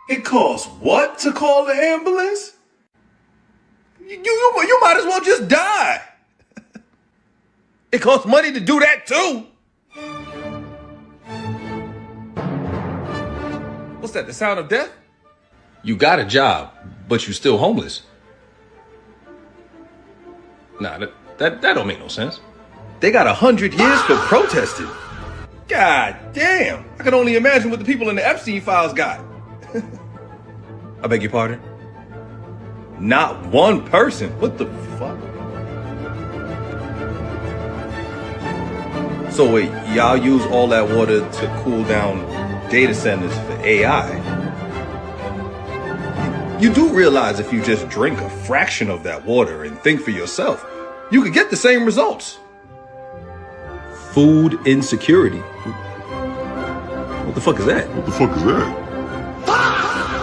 It costs what to call the ambulance? You might as well just die. It costs money to do that too. What's that, the sound of death? You got a job, but you still homeless. Nah, that don't make no sense. They got 100 years for protesting. God damn. I can only imagine what the people in the Epstein files got. I beg your pardon? Not one person. What the fuck? So wait, y'all use all that water to cool down data centers for AI? You do realize if you just drink a fraction of that water and think for yourself, you could get the same results. Food insecurity. What the fuck is that? What the fuck is that?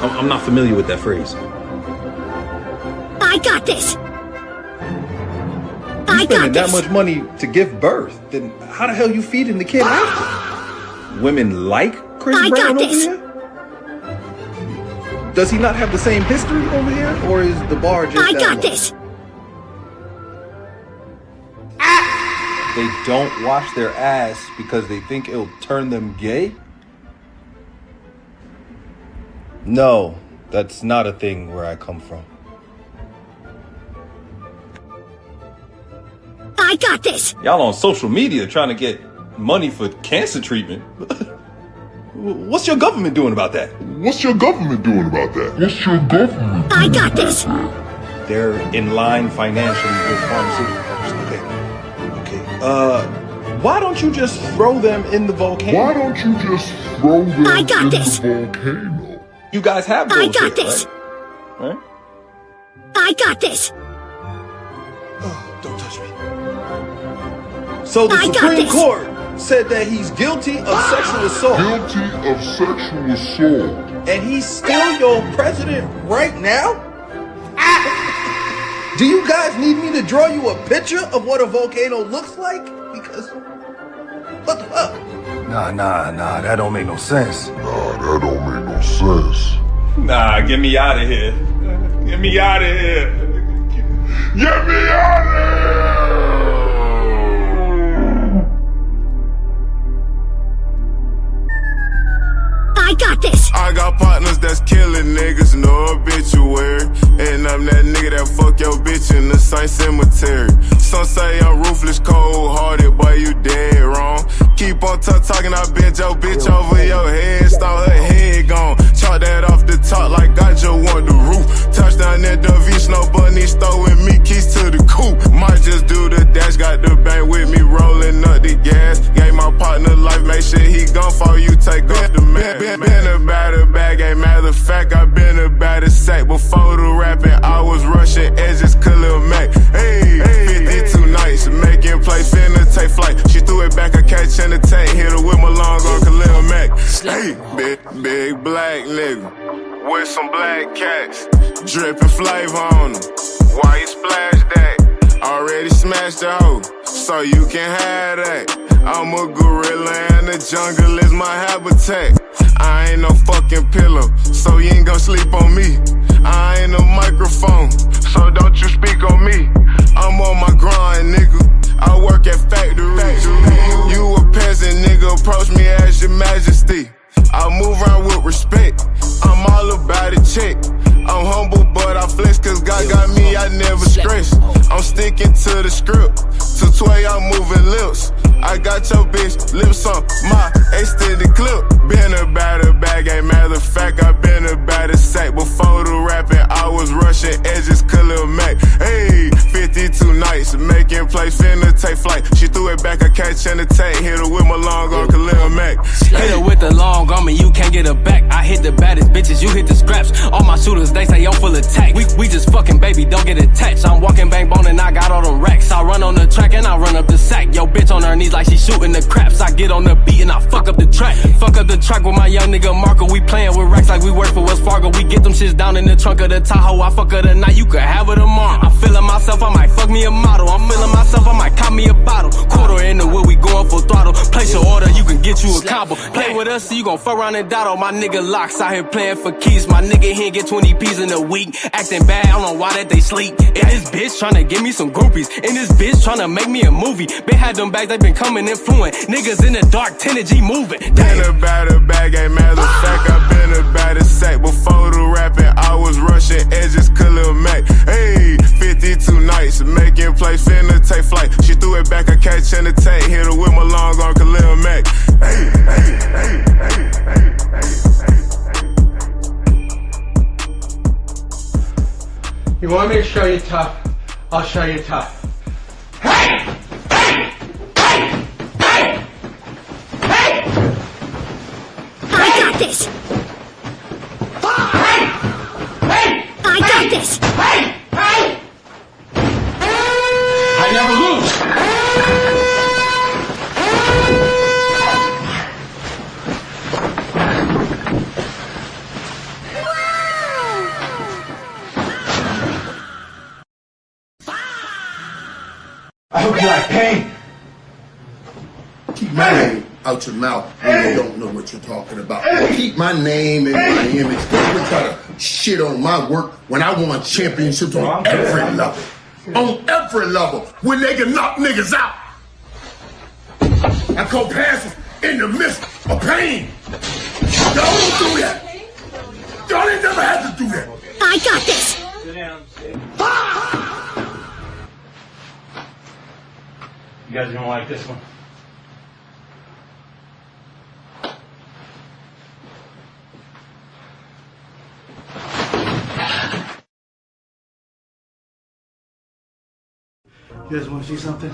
I'm not familiar with that phrase. I got this. You spending that much money to give birth, then how the hell you feeding the kid after? Women like Chris Brown over here? Does he not have the same history over here, or is the bar just I got low? this. They don't wash their ass because they think it'll turn them gay? No, that's not a thing where I come from. I got this. Y'all on social media trying to get money for cancer treatment. What's your government doing about that? What's your government doing about that? What's your government? I got this. They're in line financially with pharmaceutical companies. Okay. Why don't you just throw them in the volcano? Why don't you just throw them I got in this. the volcano? You guys have those I got here, this. right? I got this. Oh, don't touch me. So the I got Supreme this. Court said that he's guilty of sexual assault. Guilty of sexual assault. And he's still your president right now? Do you guys need me to draw you a picture of what a volcano looks like? Because, what the fuck? Nah, that don't make no sense. Nah, that don't make no sense. Nah, get me out of here. Get me out of here. Get me out of here! I got this. I got partners that's killing niggas, no obituary. And I'm that nigga that fuck your bitch in the same cemetery. Some say I'm ruthless, cold-hearted, boy, you dead wrong. Keep on talking, I bent your bitch over your head, start her head gone. Chalk that off the top like I just want the roof. Touchdown at the V, Snow Bunny store with me, keys to the coupe. Might just do the dash, got the bank with me, rolling up the gas. Gave my partner life, make sure he gone for you, take off the mask. Been about a bag, ain't matter of fact, I been about a sack. Before the rapping, I was rushing edges, 𝘾𝐼𝙎𝙃. Hey, 52 nights, making plays, finna take flight. She threw it back, I catch and attack, hit her with my long arm, 𝘾𝐼𝙎𝙥. Hey, big black nigga, with some black cats, dripping flavor on them. Why you splash that? Already smashed the hoe, so you can have that. I'm a gorilla and the jungle is my habitat. I ain't no fucking pillow, so you ain't gon' sleep on me. I ain't a microphone, so don't you speak on me. I'm on my grind, nigga. I work at factories. You a peasant, nigga, approach me as your majesty. I move around with respect, I'm all about a check. I'm humble, but I flex, cause God got me, I never stress. I'm sticking to the script, to Tway, I'm moving lips. I got your bitch lips on my extended clip. Been about a bag, ain't matter of fact, I been about a sack. Before the rapping, I was rushing edges, 𝘾𝐼𝙎𝙃. Hey, 52 nights, making plays, finna take flight. She threw it back, I catch and attack, hit her with my long arm, 𝘾𝐼𝙎𝙃. Hit her with the long arm and you can't get her back. I hit the baddest bitches, you hit the scraps. All my shooters, they say I'm full of tack. We just fucking, baby, don't get attached. I'm walking bang bone and I got all them racks. I run on the track and I run up the sack. Yo, bitch on her knees like she shooting the craps. I get on the beat and I fuck up the track. Fuck up the track with my young nigga Marco. We playing with racks like we work for Wells Fargo. We get them shits down in the trunk of the Tahoe. I fuck her tonight, you could have her tomorrow. I'm feeling myself, I might fuck me a model. I'm feeling myself, I might cop me a bottle. Quarter in the wood, we going full throttle. Place your order, you can get get you a combo. Play with us, so you gon' fuck around and dot on my nigga locks out here playing for keys. My nigga here get 20 P's in a week. Acting bad, I don't know why that they sleep. And this bitch tryna give me some groupies. And this bitch tryna make me a movie. Been had them bags, they been coming in fluent. Niggas in the dark, 10G moving. Been about a bag, ain't matter of fact, I been about a sack. Before the rapping, I was rushing edges, Khalil Mack. Hey, 52 nights, making plays, finna take flight. She threw it back, I catch and attack. Hit her with my long arm, Khalil Mack. Hey, hey, hey, hey, hey, hey, hey. You want me to show you tough? I'll show you tough. Hey! Hey! Hey! Hey! Hey! I got this. Hey! Hey! I got this. Hey! Hey! I never lose. I hope you like pain. Keep my name out your mouth when you don't know what you're talking about. Keep my name and my image. Don't try to shit on my work when I won championships on every level. On every level. When they can knock niggas out. I call passes in the midst of pain. Y'all don't do that. Y'all ain't never had to do that. I got this. You guys don't like this one? You guys want to see something?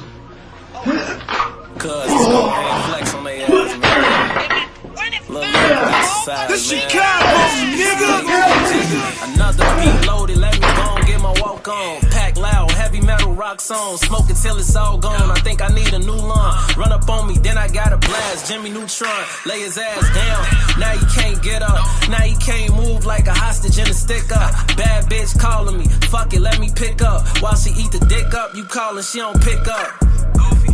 Cuz it's gon' flex on their ass, man. Little exercise, This man. Chicago, nigga! Another beat loaded, let me go and get my walk on. Pack loud, heavy metal rock song. Smoke it till it's all gone. I think I need a new lung. Run up on me, then I gotta blast. Jimmy Neutron, lay his ass down. Now he can't get up. Now he can't move like a hostage in a stick up. Bad bitch calling me. Fuck it, let me pick up. While she eat the dick up, you callin', she don't pick up.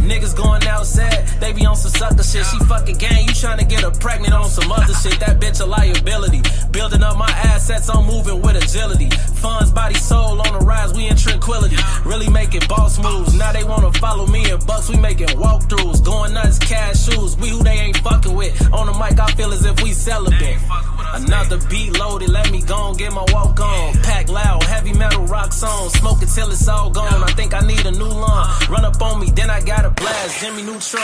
Niggas going outside, they be on some sucker shit. She fucking gang, you tryna get her pregnant on some other shit. That bitch a liability. Building up my assets, I'm moving with agility. Funds, body, soul on the rise, we in tranquility. Really making boss moves. Now they wanna follow me in bucks, we making walkthroughs. Going nuts, cash shoes, we who they ain't fucking with. On the mic, I feel as if we celibate. Another beat loaded, let me go and get my walk on. Pack loud, heavy metal rock song. Smoke it till it's all gone. I think I need a new lung. Run up on me, then I gotta blast. Jimmy Neutron.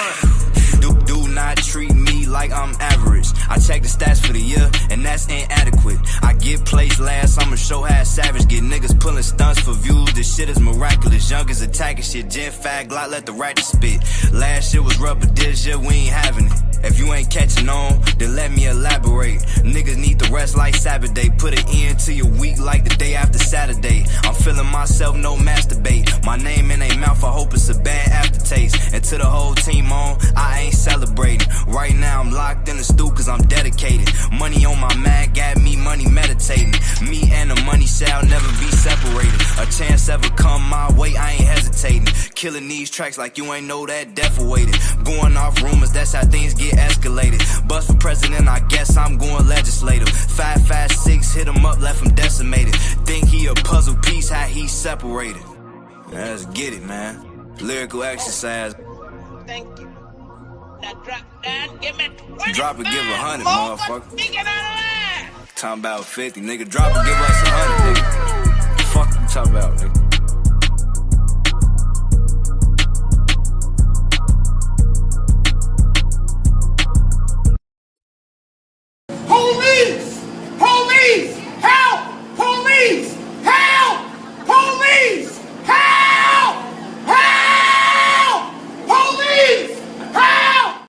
Do not treat me like I'm average. I check the stats for the year, and that's inadequate. I get placed last, I'ma show how savage. Get niggas pulling stunts for views, this shit is miraculous. Youngers attacking shit, Gen Fag, Glock, let the ratchet spit. Last year was rubber, this year we ain't having it. If you ain't catching on, then let me elaborate. Niggas need to rest like Sabbath day. Put an end to your week like the day after Saturday. I'm feeling myself, no masturbate. My name in their mouth, I hope it's a bad aftertaste. And to the whole team on, I ain't celebrating. Right now I'm locked in the stew cause I'm dedicated. Money on my mind, got me money meditating. Me and the money shall never be separated. A chance ever come my way, I ain't hesitating. Killing these tracks like you ain't know that death awaited. Going off rumors, that's how things get escalated. Bust for president, I guess I'm going legislative. 556, hit him up, left him decimated. Think he a puzzle piece, how he separated. Let's get it, man. Lyrical exercise. Thank you. Now drop down, give me 20. Drop it, give 100, motherfucker. Get out of line. Talking about 50, nigga. Drop it, give us 100, nigga. Fuck you talking about, nigga. Police! Police! Help! Police! Help! Police! Help! Help! Police! Help!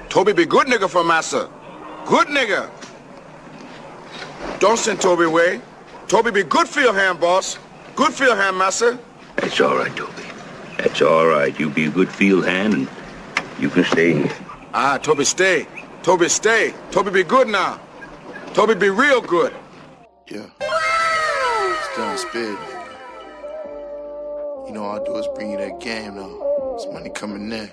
Toby be good nigga for massa. Good nigga. Don't send Toby away. Toby be good field hand, boss. Good field hand, massa. It's all right, Toby. That's all right. You be a good field hand, and you can stay here. Ah, Toby stay. Toby stay. Toby be good now. Toby be real good. Yeah. Still on speed. You know all I do is bring you that game though. There's money coming in.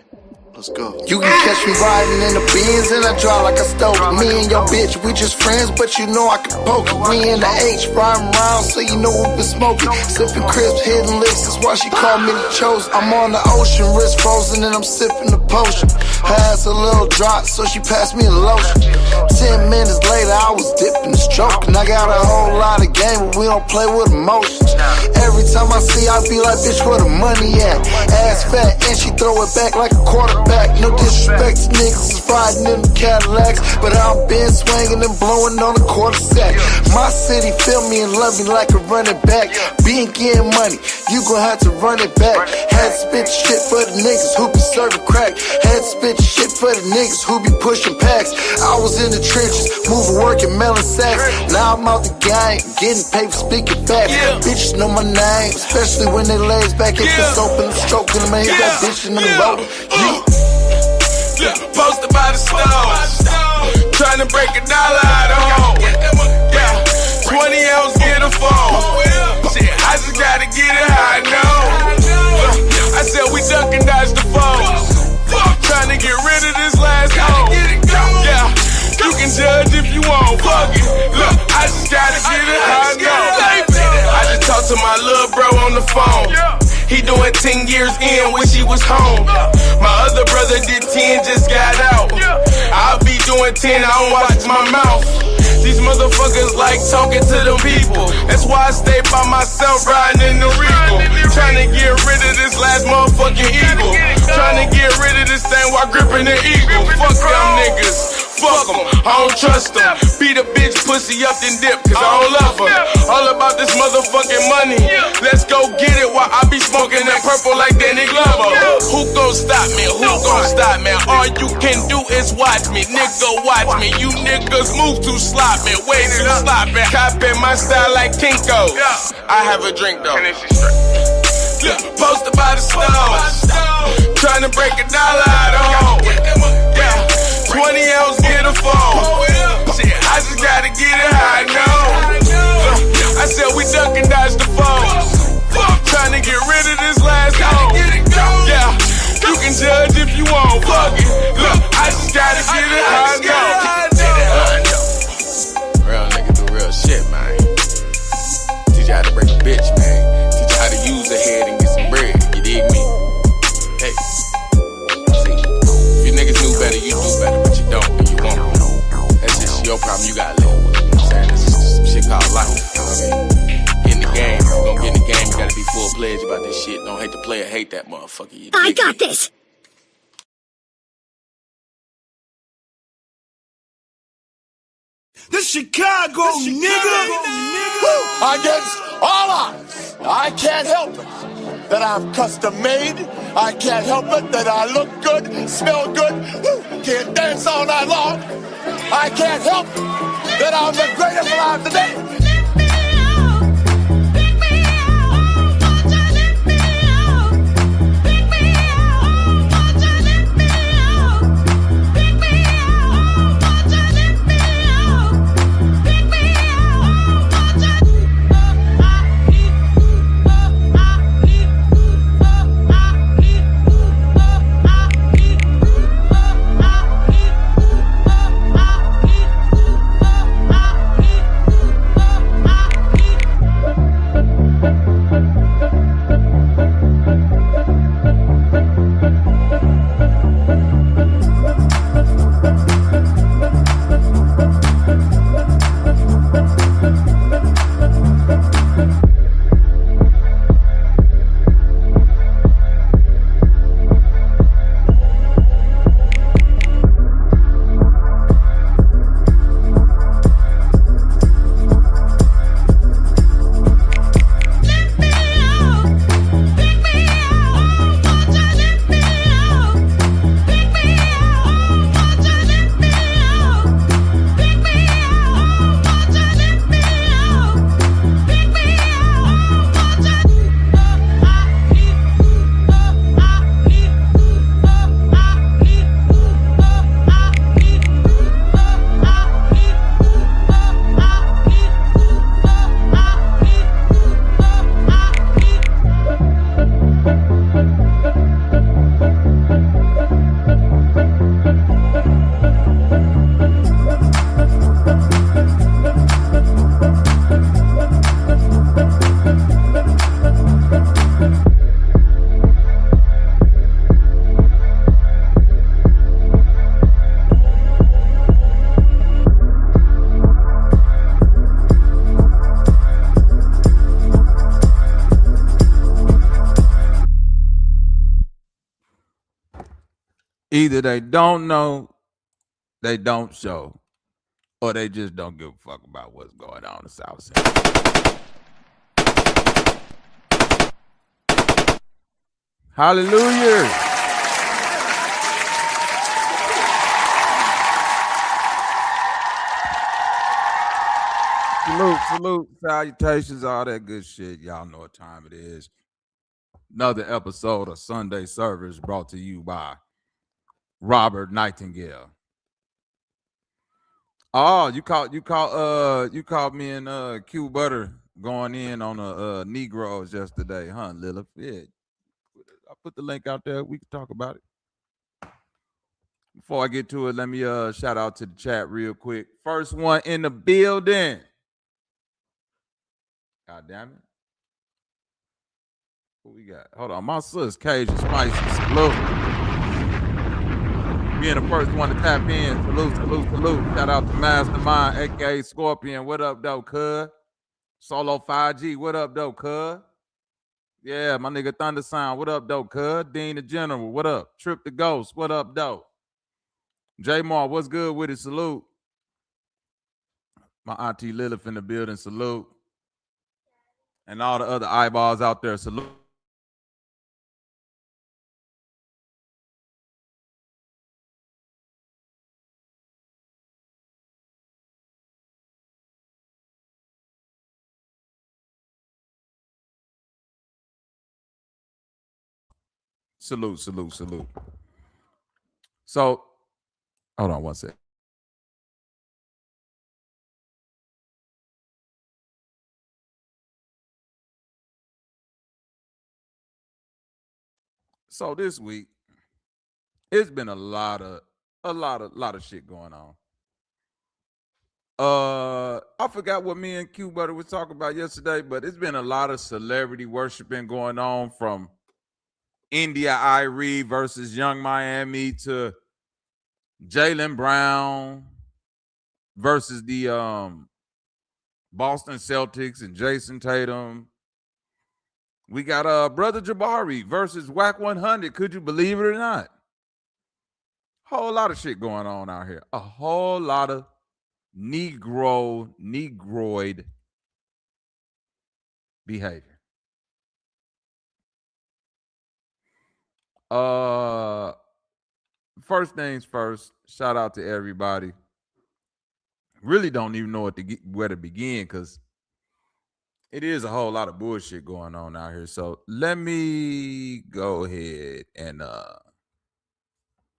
Let's go. You can catch me riding in the Benz and I drive like I stole it. Me and your bitch, we just friends, but you know I can poke it. We in the H, riding around, so you know we been smoking. Sipping crisp, hitting licks, that's why she called me the chosen. I'm on the ocean, wrist frozen, and I'm sipping the potion. Her ass a little drop, so she passed me a lotion. 10 minutes later, I was dipping and stroking. I got a whole lot of game, but we don't play with emotions. Every time I see, I be like, bitch, where the money at? Ass fat, and she throw it back like a quarterback. No disrespect to niggas is riding in the Cadillacs, but I've been swinging and blowing on a quarter sack. My city feel me and love me like a running back. Being getting money, you gon' have to run it back. Had to spit shit for the niggas who be serving crack. Had to spit shit for the niggas who be pushing packs. I was in the trenches, moving, working, melon sacks. Now I'm out the game, getting paid for speaking facts. Bitches know my name, especially when they legs back. If it's open, I'm stroking them, ain't got bitch in them roll. Posted by the stove, tryna break $1 out of home. 20 ounce, get a phone. Shit, I just gotta get it how I know. I said we duck and dodge the foes, tryna get rid of this last home. Yeah, you can judge if you want. Fuck it, look, I just gotta get it how I know. I just talked to my little bro on the phone. He doing 10 years in, wish he was home. My other brother did 10, just got out. I'll be doing 10, I don't watch my mouth. These motherfuckers like talking to them people. That's why I stay by myself, riding in the Regal. Trying to get rid of this last motherfucking eagle. Trying to get rid of this thing while gripping the eagle. Fuck them niggas. Fuck them, I don't trust them. Beat a bitch pussy up then dip, cause I don't love her. All about this motherfucking money. Let's go get it while I be smoking that purple like Danny Glover. Who gon' stop me? Who gon' stop me? All you can do is watch me, nigga, watch me. You niggas move too sloppy, way too sloppy. Copy my style like Kinko. I have a drink though. Posted by the stove, tryna break $1 out of home. 20 ounce, get a phone. Shit, I just gotta get it how I know. I said we duck and dodge the foes, tryna get rid of this last home. Yeah, you can judge if you want. Fuck it, look, I just gotta get it how I know. Real nigga do real shit, man. Teach you how to break a bitch, man. Teach you how to use a head and get some bread. You dig me? Hey, see, if you niggas knew better, you do better, but you don't and you won't. That's just your problem, you gotta live with it. You know what I'm saying? This is some shit called life. You know what I mean? Get in the game. If you gon' get in the game, you gotta be full-fledged about this shit. Don't hate the player, hate that motherfucker. You I got this. This Chicago, nigga. Against all odds, I can't help it that I'm custom made. I can't help it that I look good, smell good, can't dance all night long. I can't help it that I'm the greatest alive today. Either they don't know, they don't show, or they just don't give a fuck about what's going on in the South Side. Hallelujah. Salute, salutations, all that good shit. Y'all know what time it is. Another episode of Sunday Service brought to you by Robert Nightingale. Oh, you caught me and Q Butter going in on the Negroes yesterday, huh, Lilith? Yeah. I put the link out there. We can talk about it. Before I get to it, let me shout out to the chat real quick. First one in the building. God damn it. What we got? Hold on. My sis, Cajun Spicy. Salute. Being the first one to tap in. Salute. Shout out to Mastermind, aka Scorpion. What up, though, cuz? Solo 5G. What up, though, cuz? Yeah, my nigga Thunder Sound. What up, though, cuz? Dean the General. What up? Trip the Ghost. What up, though? J Mar, what's good with it? Salute. My auntie Lilith in the building. Salute. And all the other eyeballs out there. Salute. Salute. So, hold on one sec. So this week, it's been a lot of shit going on. I forgot what me and Q Butter was talking about yesterday, but it's been a lot of celebrity worshiping going on, from India Irie versus Young Miami to Jaylen Brown versus the Boston Celtics and Jason Tatum. We got Brother Jabari versus Whack 100. Could you believe it or not? Whole lot of shit going on out here. A whole lot of negroid behavior. First things first, shout out to everybody. Really don't even know where to begin, because it is a whole lot of bullshit going on out here. So let me go ahead and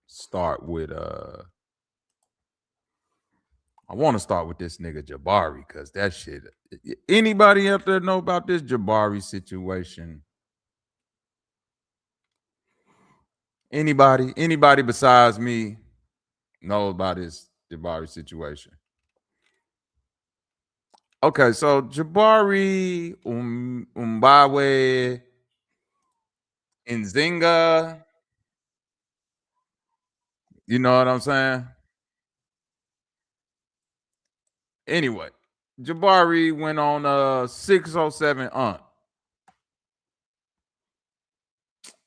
start with I want to start with this nigga Jabari, because that shit. Anybody out there know about this Jabari situation? Anybody besides me know about this Jabari situation? Okay, so Jabari 𝘾𝙤𝙢𝙃, you know what I'm saying? Anyway, Jabari went on 607 Unk.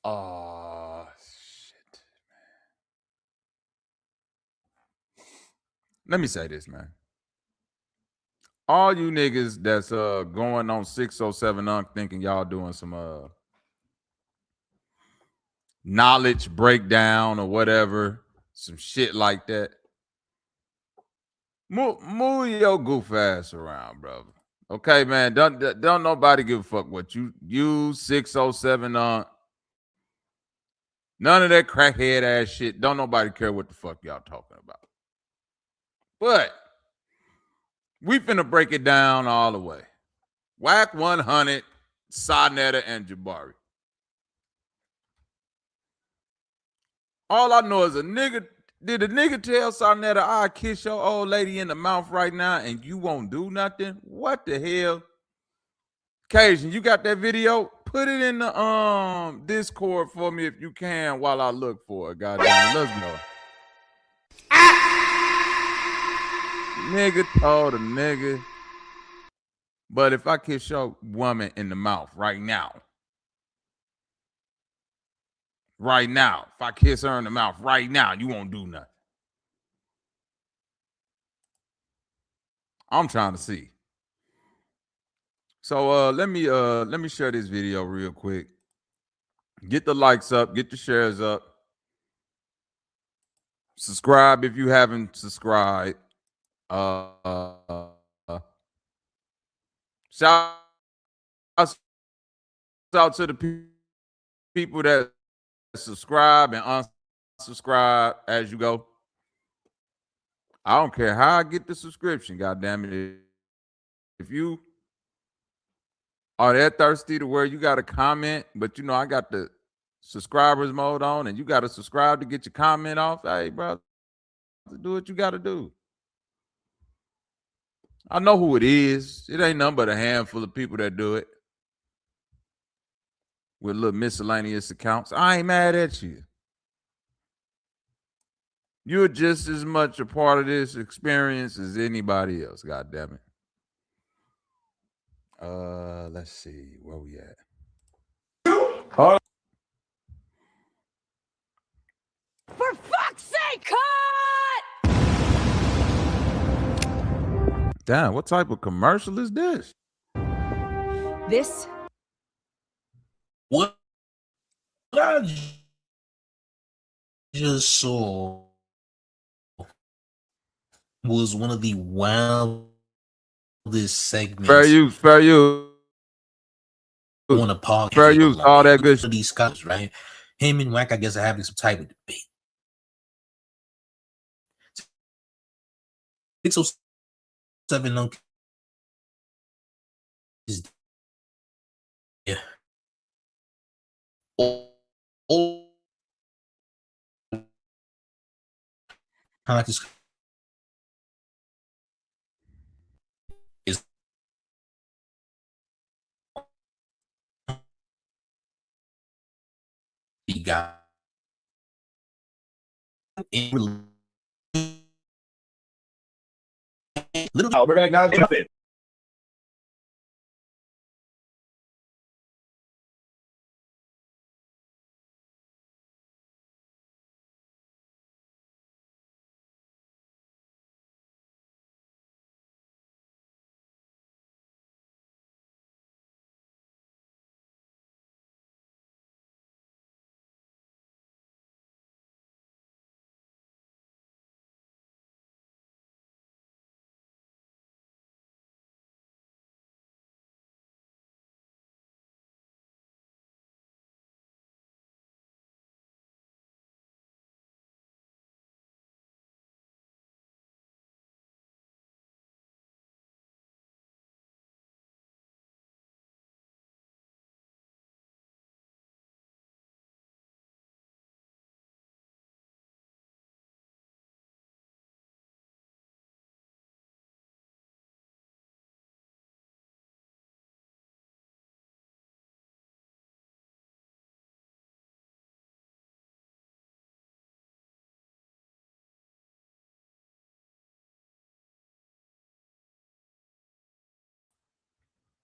Oh shit, man. Let me say this, man. All you niggas that's going on 607 Unk thinking y'all doing some knowledge breakdown or whatever, some shit like that. Move your goof ass around, brother. Okay, man. Don't nobody give a fuck what you 607 Unk. None of that crackhead ass shit. Don't nobody care what the fuck y'all talking about. But we finna break it down all the way. Whack 100, Sarnetta, and Jabari. All I know is did a nigga tell Sarnetta, I'll kiss your old lady in the mouth right now and you won't do nothing? What the hell? Cajun, you got that video? Put it in the Discord for me if you can while I look for it. Goddamn, let's go. Nigga told a nigga, but if I kiss your woman in the mouth right now, right now. If I kiss her in the mouth right now, you won't do nothing. I'm trying to see. So let me share this video real quick. Get the likes up, get the shares up. Subscribe if you haven't subscribed. Shout out to the people that subscribe and unsubscribe as you go. I don't care how I get the subscription, goddamn it. If you are that thirsty to where you got to comment, but you know I got the subscribers mode on, and you got to subscribe to get your comment off. Hey, bro, do what you got to do. I know who it is. It ain't nothing but a handful of people that do it with little miscellaneous accounts. I ain't mad at you. You're just as much a part of this experience as anybody else. God damn it. Let's see where we at. For fuck's sake, cut! Damn, what type of commercial is this? This. What I just saw was one of the wildest segments. Fair use. On a podcast. Fair use, all that good shit. These scholars, right? Him and Wack, I guess, are having some type of debate. 607 is yeah. All conscious is he got in little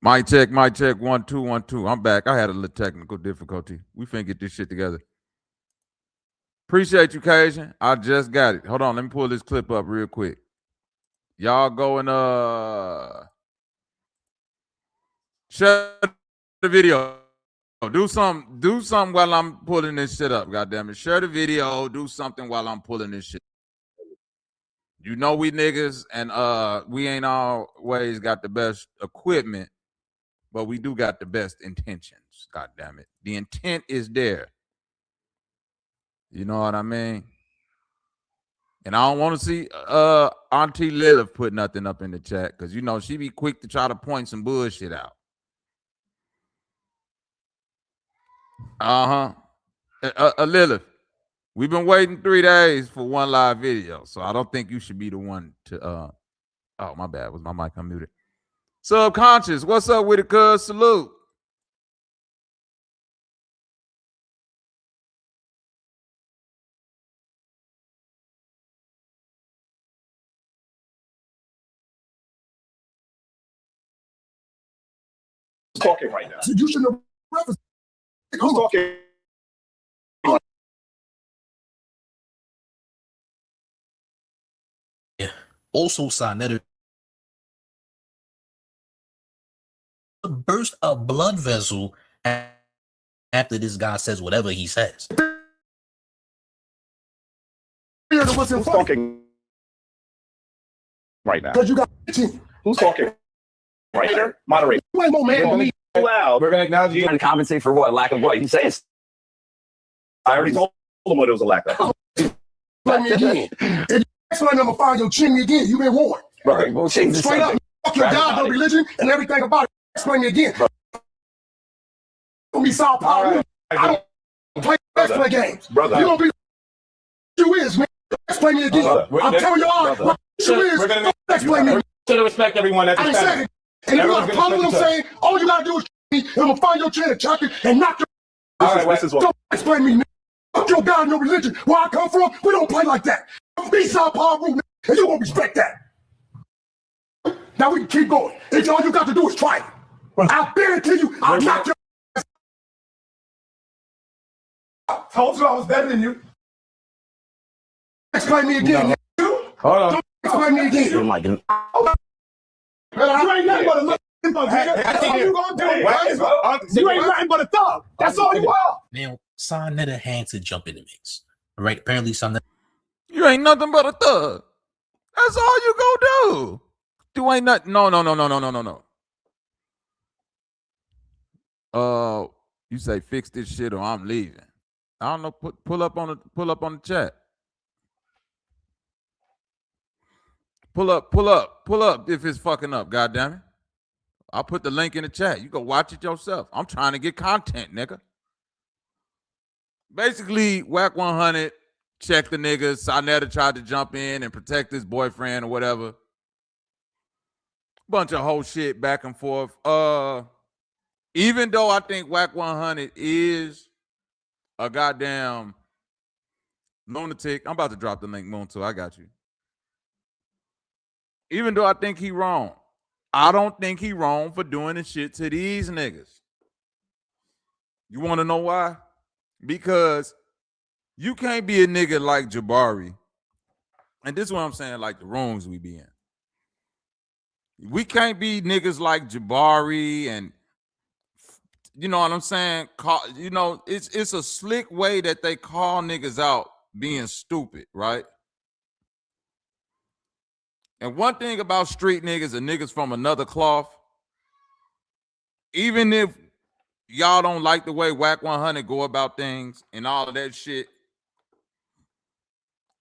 Mic check, 1 2 1 2. I'm back. I had a little technical difficulty. We finna get this shit together. Appreciate you, Cation. I just got it. Hold on, let me pull this clip up real quick. Y'all go and share the video. Do something while I'm pulling this shit up. Goddamn it. Share the video. Do something while I'm pulling this shit. You know we niggas and we ain't always got the best equipment, but we do got the best intentions. God damn it. The intent is there. You know what I mean? And I don't want to see Auntie Lilith put nothing up in the chat because, you know, she be quick to try to point some bullshit out. Lilith, we've been waiting 3 days for one live video, so I don't think you should be the one to oh, my bad. Was my mic unmuted? Subconscious, what's up with it, cuz? Salute. Talking right now. You shouldn't have. Who's talking? Also, Sonetta burst a blood vessel after this guy says whatever he says. Who's talking right now? Because you got Who's talking right here? Moderate. You ain't more man than me. Loud. We're going to acknowledge you and compensate for what? Lack of what? You say it's. I already told him what it was a lack of. Explain me again. If you explain, I'm gonna fire your chimney again. You been warned. Right. Well, change straight up. Fuck your God, your religion, and everything about it. Explain me again. Gonna be Sao Paulo. I don't play explain games. Brother. You gonna be you is, man. Explain me again. I'm telling you all what you is. Explain me. Should respect everyone that's I didn't say it. And if you got a problem with what I'm saying, all you gotta do is me, and I'm gonna find your chin and chop it and knock your. All right, this is what. Don't explain me, man. Fuck your God and your religion. Where I come from, we don't play like that. Be Sao Paulo, man, and you gonna respect that. Now we can keep going. It's all you got to do is try it. I guarantee you, I'll knock your. I told you I was better than you. Explain me again. Hold on. Don't explain me again. Oh my God. You ain't nothing but a thug. That's all you gonna do. You ain't nothing but a thug. That's all you are. Now, Sonetta had to jump in the mix. Right? Apparently, Sonetta. You ain't nothing but a thug. That's all you gonna do. You ain't nothing. No. You say fix this shit or I'm leaving. I don't know. Pull up on the chat. Pull up if it's fucking up, goddammit. I'll put the link in the chat. You go watch it yourself. I'm trying to get content, nigga. Basically, Whack 100 checked the niggas. Sonetta tried to jump in and protect his boyfriend or whatever. Bunch of whole shit back and forth. Even though I think Whack 100 is a goddamn lunatic. I'm about to drop the link, Moon, too. I got you. Even though I think he wrong, I don't think he wrong for doing this shit to these niggas. You want to know why? Because you can't be a nigga like Jabari. And this is what I'm saying, like the rooms we be in. We can't be niggas like Jabari and, you know what I'm saying? You know, it's a slick way that they call niggas out being stupid, right? And one thing about street niggas and niggas from another cloth, even if y'all don't like the way Whack 100 go about things and all of that shit,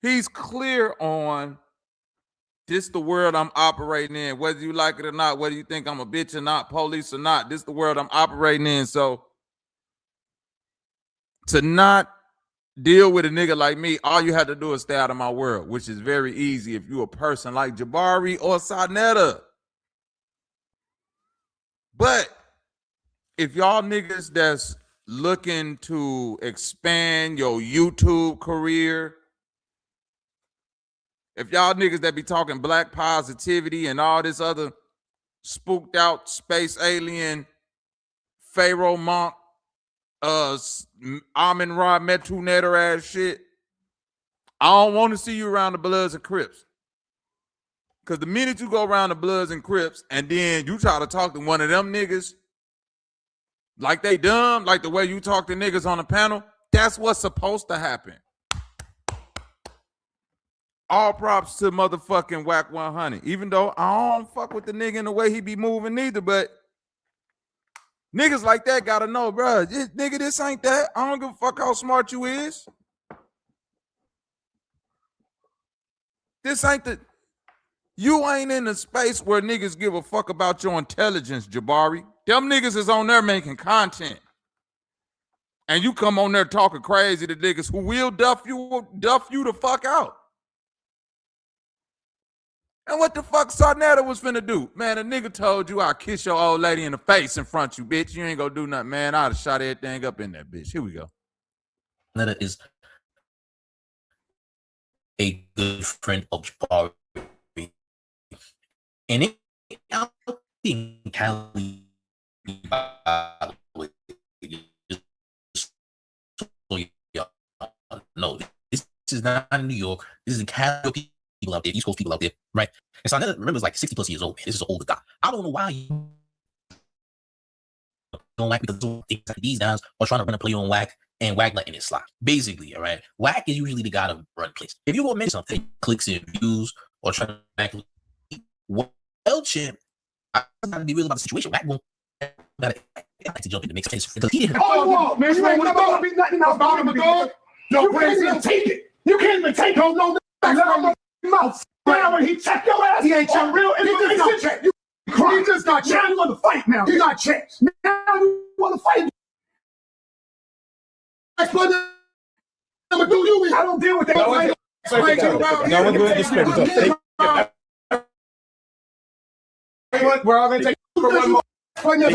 he's clear on this the world I'm operating in, whether you like it or not, whether you think I'm a bitch or not, police or not, this the world I'm operating in. So to not deal with a nigga like me, all you have to do is stay out of my world, which is very easy if you a person like Jabari or Sonetta. But if y'all niggas that's looking to expand your YouTube career, if y'all niggas that be talking black positivity and all this other spooked out space alien, Pharaoh monk, Amin-Ra Metunetter ass shit, I don't want to see you around the Bloods and Crips. Because the minute you go around the Bloods and Crips and then you try to talk to one of them niggas like they dumb, like the way you talk to niggas on the panel, that's what's supposed to happen. All props to motherfucking Whack 100. Even though I don't fuck with the nigga in the way he be moving neither, but niggas like that gotta know, bro. Nigga, this ain't that. I don't give a fuck how smart you is. This ain't the. You ain't in a space where niggas give a fuck about your intelligence, Jabari. Them niggas is on there making content. And you come on there talking crazy to niggas who will duff you the fuck out. And what the fuck Sonetta was finna do? Man, a nigga told you I'll kiss your old lady in the face in front of you, bitch. You ain't gonna do nothing, man. I'd have shot everything up in that bitch. Here we go. Sonetta is a good friend of Jabari. And it out in Cali, no, this is not in New York. This is in Cali. people out there, East Coast people out there, right? And so I remember it's like 60 plus years old, man. This is an older guy. I don't know why you don't whack, because these guys are trying to run a play on whack and whack letting it slide. Basically, all right. Whack is usually the guy to run plays. If you want to mention something, clicks and views, or trying to back champ, I gotta be real about the situation. Whack won't gotta to jump in the mix because he didn't. Oh, man, you ain't gonna be nothing else about him, dog. You can't even take it. You can't even take him. No, mouth. Now when he check your ass, he ain't check real. He just got checked. He just got checked. You want to fight now? He got checked. Now you want to fight? I'm gonna do you. I don't deal with that. No, we're going to disrespect. We're all gonna take for one more. Hold on.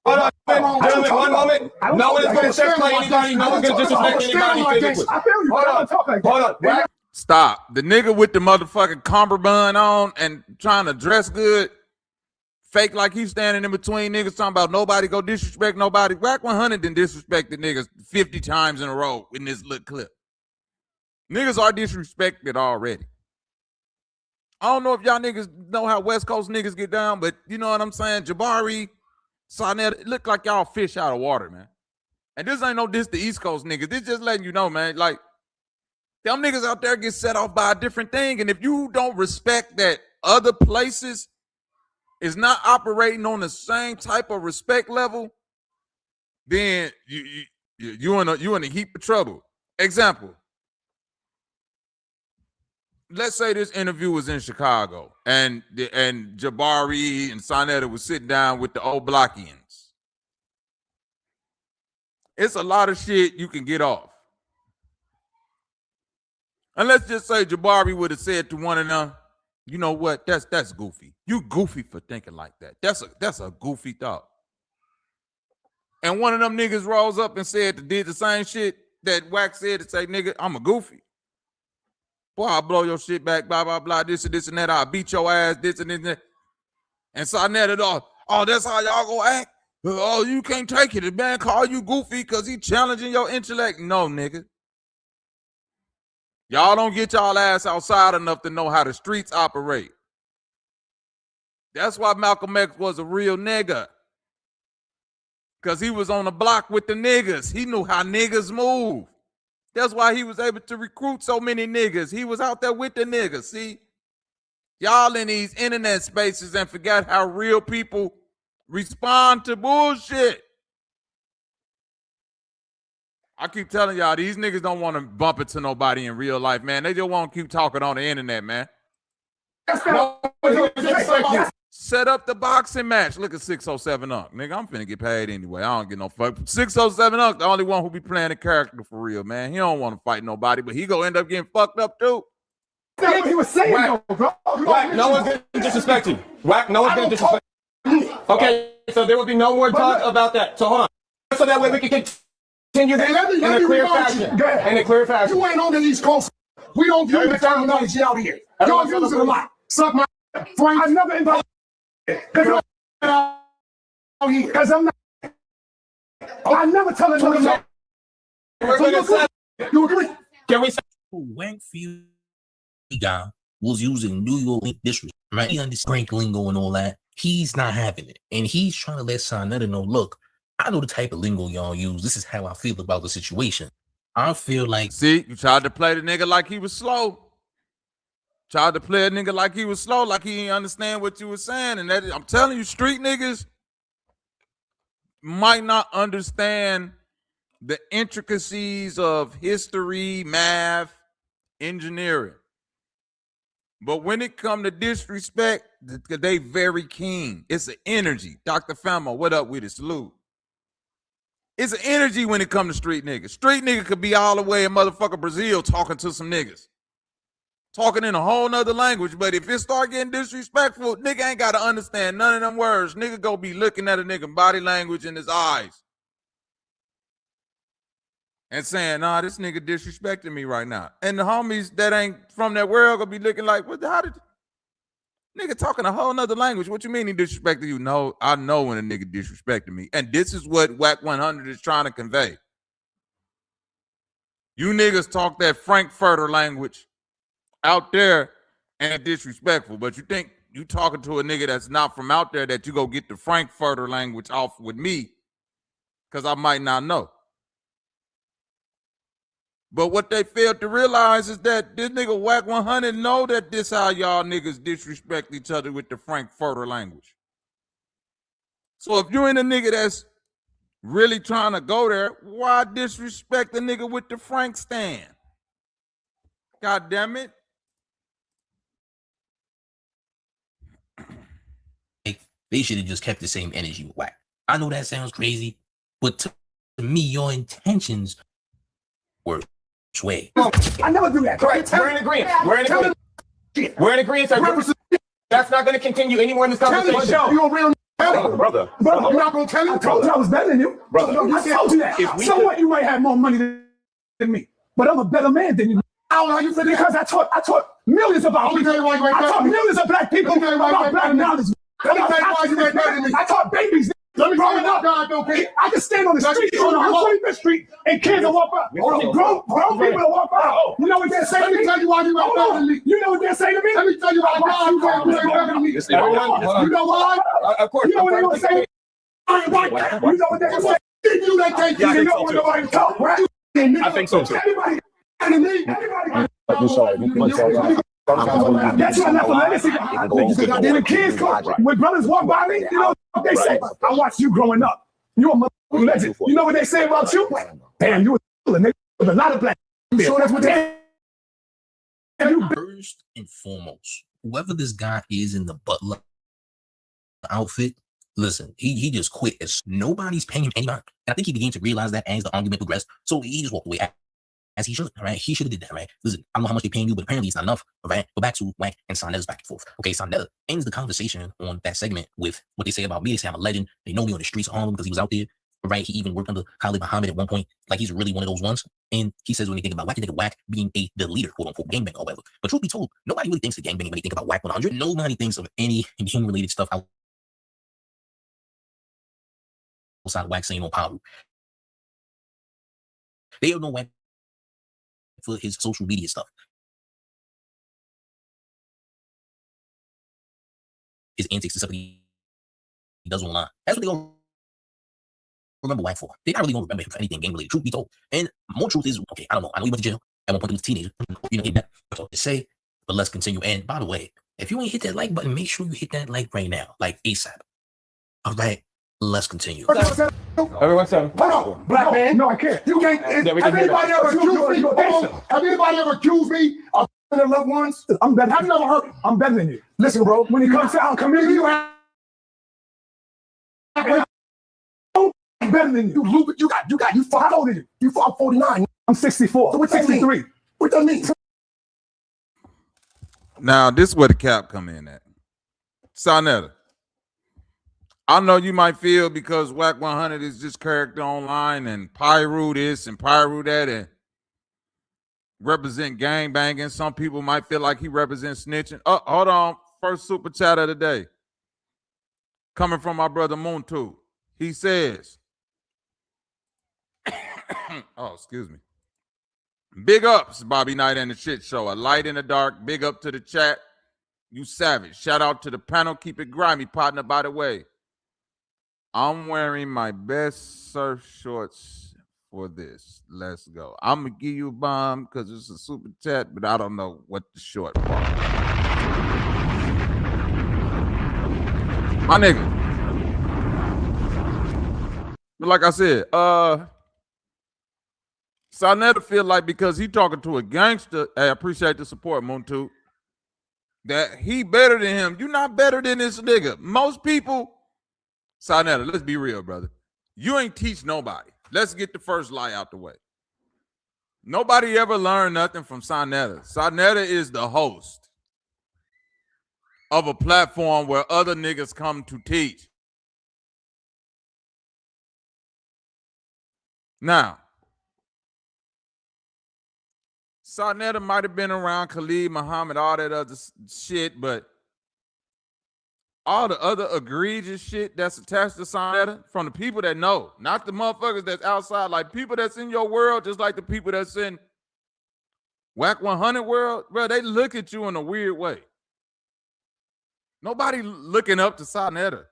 Hold on. One moment. No one is going to sex play anybody. No one's going to disrespect anybody physically. Hold on. Stop. The nigga with the motherfucking cummerbund on and trying to dress good, fake like he's standing in between niggas talking about nobody go disrespect nobody. Wack 100 done disrespected niggas 50 times in a row in this little clip. Niggas are disrespected already. I don't know if y'all niggas know how West Coast niggas get down, but you know what I'm saying? Jabari, Sarnett, it look like y'all fish out of water, man. And this ain't no diss the East Coast niggas. This just letting you know, man, like, them niggas out there get set off by a different thing. And if you don't respect that other places is not operating on the same type of respect level, then you in a heap of trouble. Example. Let's say this interview was in Chicago and Jabari and Sarnetta was sitting down with the old Blockians. It's a lot of shit you can get off. And let's just say Jabari would have said to one of them, you know what, that's goofy. You goofy for thinking like that. That's a goofy thought. And one of them niggas rolls up and did the same shit that Wack said to say, nigga, I'm a goofy. Boy, I'll blow your shit back, blah, blah, blah, this and this and that. I'll beat your ass, this and this and that. And so I netted off. Oh, that's how y'all go act? Oh, you can't take it. The man call you goofy because he challenging your intellect. No, nigga. Y'all don't get y'all ass outside enough to know how the streets operate. That's why Malcolm X was a real nigga. Because he was on the block with the niggas. He knew how niggas move. That's why he was able to recruit so many niggas. He was out there with the niggas. See, y'all in these internet spaces and forgot how real people respond to bullshit. I keep telling y'all, these niggas don't want to bump into nobody in real life, man. They just want to keep talking on the internet, man. Set up the boxing match. Look at 607 Unk. Nigga, I'm finna get paid anyway. I don't get no fuck. 607 Unk, the only one who be playing the character for real, man. He don't want to fight nobody, but he gonna end up getting fucked up too. That's what he was saying, Wack, though, bro. Wack, no one's gonna disrespect you. Wack, no one's gonna disrespect you. Okay, so there will be no more talk about that. So hold on. So that way we can continue this in a clear fashion. In a clear fashion. You ain't on the East Coast. We don't use the terminology out here. Y'all use it a lot. Suck my Frank. I never invited. Because I'm not. I never tell him that. You agree? Can we say Wankfield guy was using New York district, right? He understands sprinklingo and all that. He's not having it. And he's trying to let Sarnetta know, look, I know the type of lingo y'all use. This is how I feel about the situation. I feel like... See, you tried to play the nigga like he was slow. Tried to play a nigga like he was slow, like he didn't understand what you were saying. And that, I'm telling you, street niggas might not understand the intricacies of history, math, engineering. But when it come to disrespect, they very keen. It's an energy. Dr. Famo, what up with it? Salute. It's an energy when it come to street niggas. Street nigga could be all the way in motherfucking Brazil talking to some niggas. Talking in a whole nother language, but if it start getting disrespectful, nigga ain't got to understand none of them words. Nigga go be looking at a nigga body language in his eyes and saying, nah, this nigga disrespecting me right now. And the homies that ain't from that world gonna be looking like, what? How did nigga talking a whole nother language? What you mean he disrespected you? No, I know when a nigga disrespected me. And this is what Wack 100 is trying to convey. You niggas talk that Frankfurter language out there and disrespectful, but you think you talking to a nigga that's not from out there that you go get the Frankfurter language off with me because I might not know. But what they failed to realize is that this nigga Whack 100 know that this how y'all niggas disrespect each other with the Frankfurter language. So if you ain't a nigga that's really trying to go there, why disrespect the nigga with the Frank stand? God damn it. They should have just kept the same energy with Whack. I know that sounds crazy, but to me, your intentions were sway. I never do that. Correct. We're in agreement. We're in agreement. We're in agreement. That's not going to continue anymore in this conversation. You're a real brother. I'm not going to tell you. I told you I was better than you. Brother, I told you that. So what? You might have more money than me, but I'm a better man than you. I don't know how you feel because I taught millions of people. I taught millions of black people about black knowledge. Let me tell you why you ain't better than me. I taught babies. Let me growing up, I can stand on the street on 125th Street and kids will walk by. Grown people will walk by. You know what they're saying to me? Let me tell you why you ain't better than me. You know what they're saying to me? Let me tell you why you ain't better than me. You know why? Of course. You know what they're going to say? I ain't white. You know what they're going to say? You they can't do it. You know what nobody talk, right? I think so too. Everybody and me. That's why I left a legacy. Then the kids come, when brothers walk by me, you know what they say? I watched you growing up. You're a motherfucking legend. You know what they say about you? Damn, you a nigga with a lot of black. So that's what they. First and foremost, whoever this guy is in the butler outfit, listen, he just quit. As nobody's paying him any mind. And I think he began to realize that as the argument progressed. So he just walked away. As he should, right? He should have did that, right? Listen, I don't know how much they're paying you, but apparently it's not enough, right? But back to Whack and Sanetta's back and forth. Okay, Sanetta ends the conversation on that segment with what they say about me. They say I'm a legend. They know me on the streets of Harlem because he was out there, right? He even worked under 𝘾𝐼𝐴 Muhammad at one point. Like he's really one of those ones. And he says when they think about Whack, they think of Whack being the leader, quote unquote, gangbang or whatever. But truth be told, nobody really thinks of gangbang when they think about Whack 100. Nobody thinks of any gang-related stuff outside of Whack saying on Paru. They don't know Whack for his social media stuff. His antics and stuff he does online. That's what they gonna remember Whack for. They're not really gonna remember him for anything game related, truth be told. And more truth is, okay, I don't know. I know he went to jail. At one point he was a teenager. You know, that. So to say, but let's continue. And by the way, if you ain't hit that like button, make sure you hit that like right now, like ASAP. All right, let's continue. Everyone said, black man. No, I can't. You can't. Have anybody ever accused me? Have anybody ever accused me of their loved ones? I'm better. Have you ever heard? I'm better than you. Listen, bro. When it comes to our community, you have better than you. You got. You fought. How old are you? You fought 49. I'm 64. So what's 63? What does that mean? Now this is where the cap come in at. Sanetta. I know you might feel because Whack 100 is just character online and Pyru this and Pyru that and represent gang banging. Some people might feel like he represents snitching. Oh, hold on. First super chat of the day. Coming from my brother Moontu. He says, oh, excuse me. Big ups, Bobby Knight and the Shit Show. A light in the dark. Big up to the chat. You savage. Shout out to the panel. Keep it grimy, partner, by the way. I'm wearing my best surf shorts for this. Let's go. I'm going to give you a bomb because it's a super chat, but I don't know what the short part. My nigga. But like I said, Sanetta feel like because he talking to a gangster, I appreciate the support, Moontu, that he better than him. You not better than this nigga. Most people, Sanetta, let's be real, brother. You ain't teach nobody. Let's get the first lie out the way. Nobody ever learned nothing from Sanetta. Sanetta is the host of a platform where other niggas come to teach. Now, Sanetta might have been around 𝘾𝐼𝐴 Muhammad, all that other shit, but all the other egregious shit that's attached to Sanetta from the people that know, not the motherfuckers that's outside, like people that's in your world, just like the people that's in Whack 100 world, bro, they look at you in a weird way. Nobody looking up to 𝘾𝙢.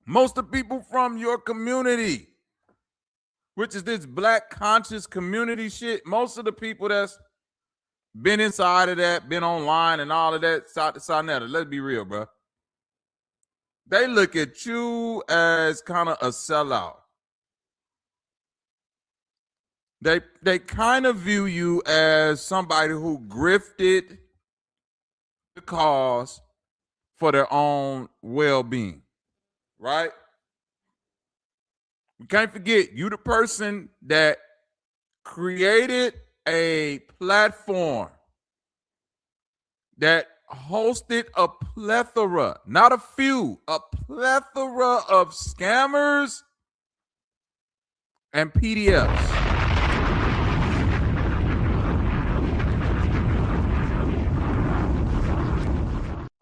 Most of the people from your community, which is this black conscious community shit, most of the people that's been inside of that, been online and all of that, 𝘾𝙢. Let's be real, bro. They look at you as kind of a sellout. They kind of view you as somebody who grifted the cause for their own well-being, right? We can't forget, you the person that created a platform that hosted a plethora, not a few, a plethora of scammers and PDFs.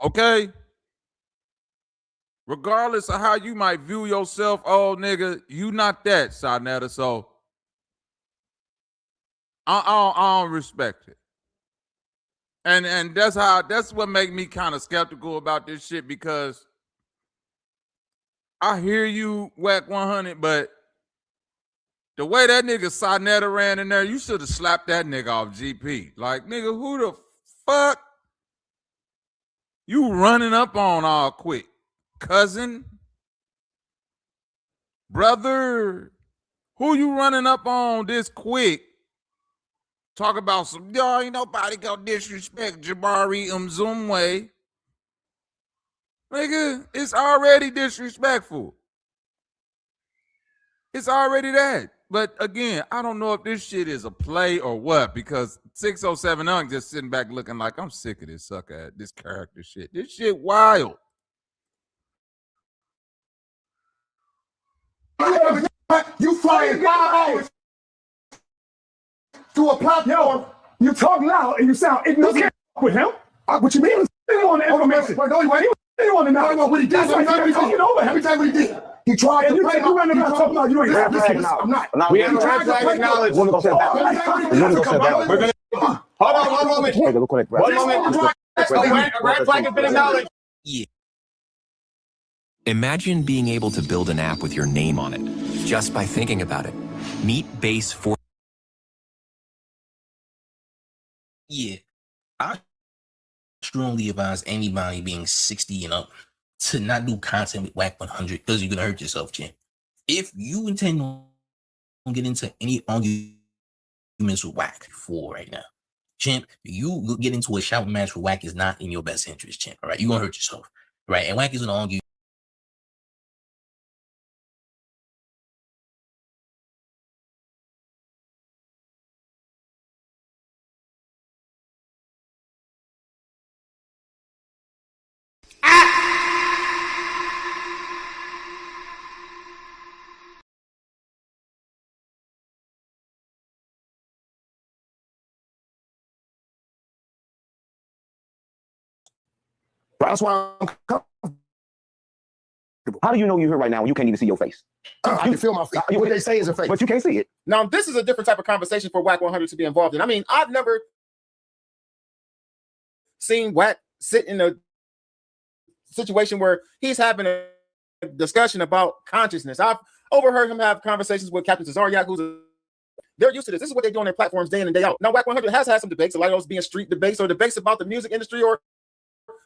Okay? Regardless of how you might view yourself, oh nigga, you not that, 𝘾𝙢. So I don't respect it. And that's what make me kind of skeptical about this shit, because I hear you, Whack 100, but the way that nigga 𝘾𝙢 ran in there, you should have slapped that nigga off GP. Like, nigga, who the fuck you running up on all quick? Cousin? Brother? Who you running up on this quick? Talk about some, yo, ain't nobody gonna disrespect 𝘾𝙬𝙈. Nigga, it's already disrespectful. It's already that. But again, I don't know if this shit is a play or what, because 607 Unk just sitting back looking like, I'm sick of this sucker, this character shit. This shit wild. You flying 5 hours to a platform. You talk loud and you sound ignorant. You can't with him. What you mean? He want the information. He want to know what he did. Let me tell you what he did. He tried to play. You running around talking about you ain't red flag knowledge. I'm not. We ain't red flag knowledge. We're gonna go that. Hold on one moment. One moment. A red flag has been acknowledged. Yeah. Imagine being able to build an app with your name on it, just by thinking about it. Meet Base 4. Yeah, I strongly advise anybody being 60 and up to not do content with Whack 100, because you're gonna hurt yourself, champ. If you intend on get into any arguments with Whack for right now, champ, you get into a shouting match with Whack is not in your best interest, champ. All right, you're gonna hurt yourself, right? And Whack is gonna argue. That's why I'm comfortable. How do you know you're here right now when you can't even see your face? I can feel my face. What they say is a face. But you can't see it. Now, this is a different type of conversation for Whack 100 to be involved in. I mean, I've never seen Whack sit in a situation where he's having a discussion about consciousness. I've overheard him have conversations with Captain 𝘾𝙎𝙢, they're used to this. This is what they do on their platforms day in and day out. Now, Whack 100 has had some debates, a lot of those being street debates or debates about the music industry or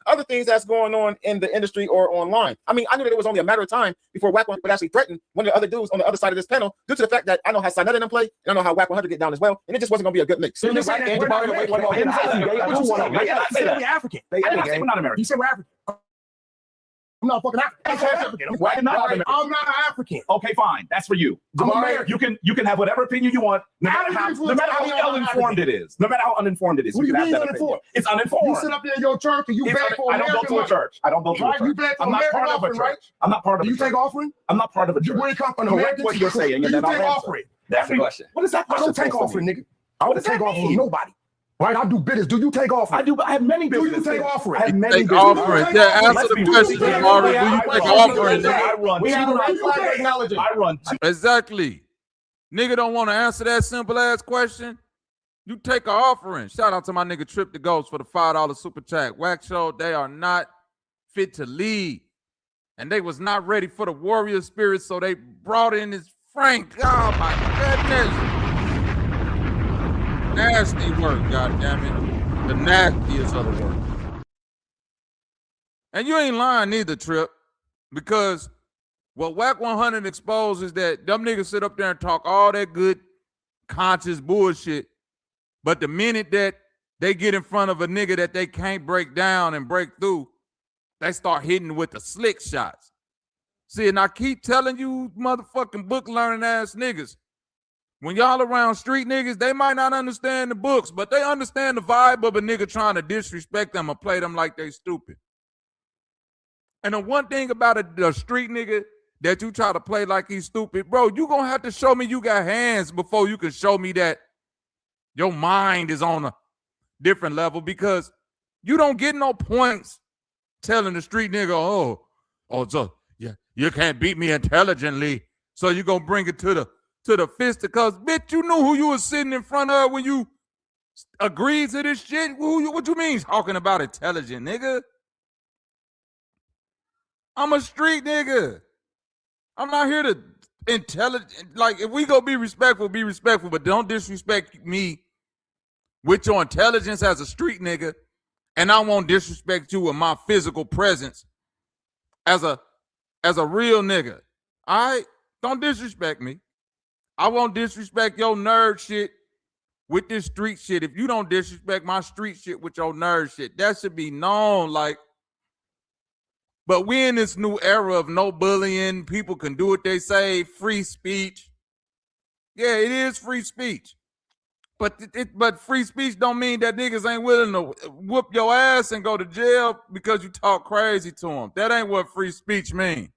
other things that's going on in the industry or online. I mean, I knew that it was only a matter of time before Whack 100 would actually threaten one of the other dudes on the other side of this panel, due to the fact that I know how 𝘾𝙢 and them play, and I know how Whack 100 get down as well, and it just wasn't going to be a good mix. So you're saying that we're not African. We're not American. You said we're African. I'm not fucking African. I'm not an African. Okay, fine. That's for you. You can have whatever opinion you want, no matter how uninformed it is. No matter how uninformed it is. What do you mean uninformed? It's uninformed. You sit up there in your church and you beg for American. I don't go to a church. I don't go to a church. You beg for American offering, right? I'm not part of a church. Do you take offering? I'm not part of a church. Where you come from? Correct what you're saying. Do you take offering? That's the question. What is that question? I don't take offering, nigga. I don't take offering from nobody. Right, I do business. Do you take offering? I do, but I have many businesses. Do you take offering? I have many businesses. Offering. Yeah, answer the question, Jamari. Do you take offering? I run. Exactly. Nigga don't want to answer that simple ass question. You take an offering. Shout out to my nigga Trip the Ghost for the $5 super chat. Wax show, they are not fit to lead. And they was not ready for the warrior spirit, so they brought in this Frank. Oh my goodness. Nasty work, goddammit. The nastiest of the work. And you ain't lying neither, Trip, because what Whack 100 exposed is that them niggas sit up there and talk all that good conscious bullshit, but the minute that they get in front of a nigga that they can't break down and break through, they start hitting with the slick shots. See, and I keep telling you motherfucking book learning ass niggas, when y'all around street niggas, they might not understand the books, but they understand the vibe of a nigga trying to disrespect them or play them like they stupid. And the one thing about a street nigga that you try to play like he's stupid, bro, you gonna have to show me you got hands before you can show me that your mind is on a different level, because you don't get no points telling the street nigga, so yeah, you can't beat me intelligently, so you gonna bring it to the fisticuffs. Bitch, you knew who you was sitting in front of when you agreed to this shit. What you mean talking about intelligent, nigga? I'm a street nigga. I'm not here to intelligent. Like, if we go be respectful, but don't disrespect me with your intelligence as a street nigga, and I won't disrespect you with my physical presence as a real nigga. All right? Don't disrespect me. I won't disrespect your nerd shit with this street shit. If you don't disrespect my street shit with your nerd shit, that should be known. Like, but we in this new era of no bullying. People can do what they say. Free speech. Yeah, it is free speech. But free speech don't mean that niggas ain't willing to whoop your ass and go to jail because you talk crazy to them. That ain't what free speech mean.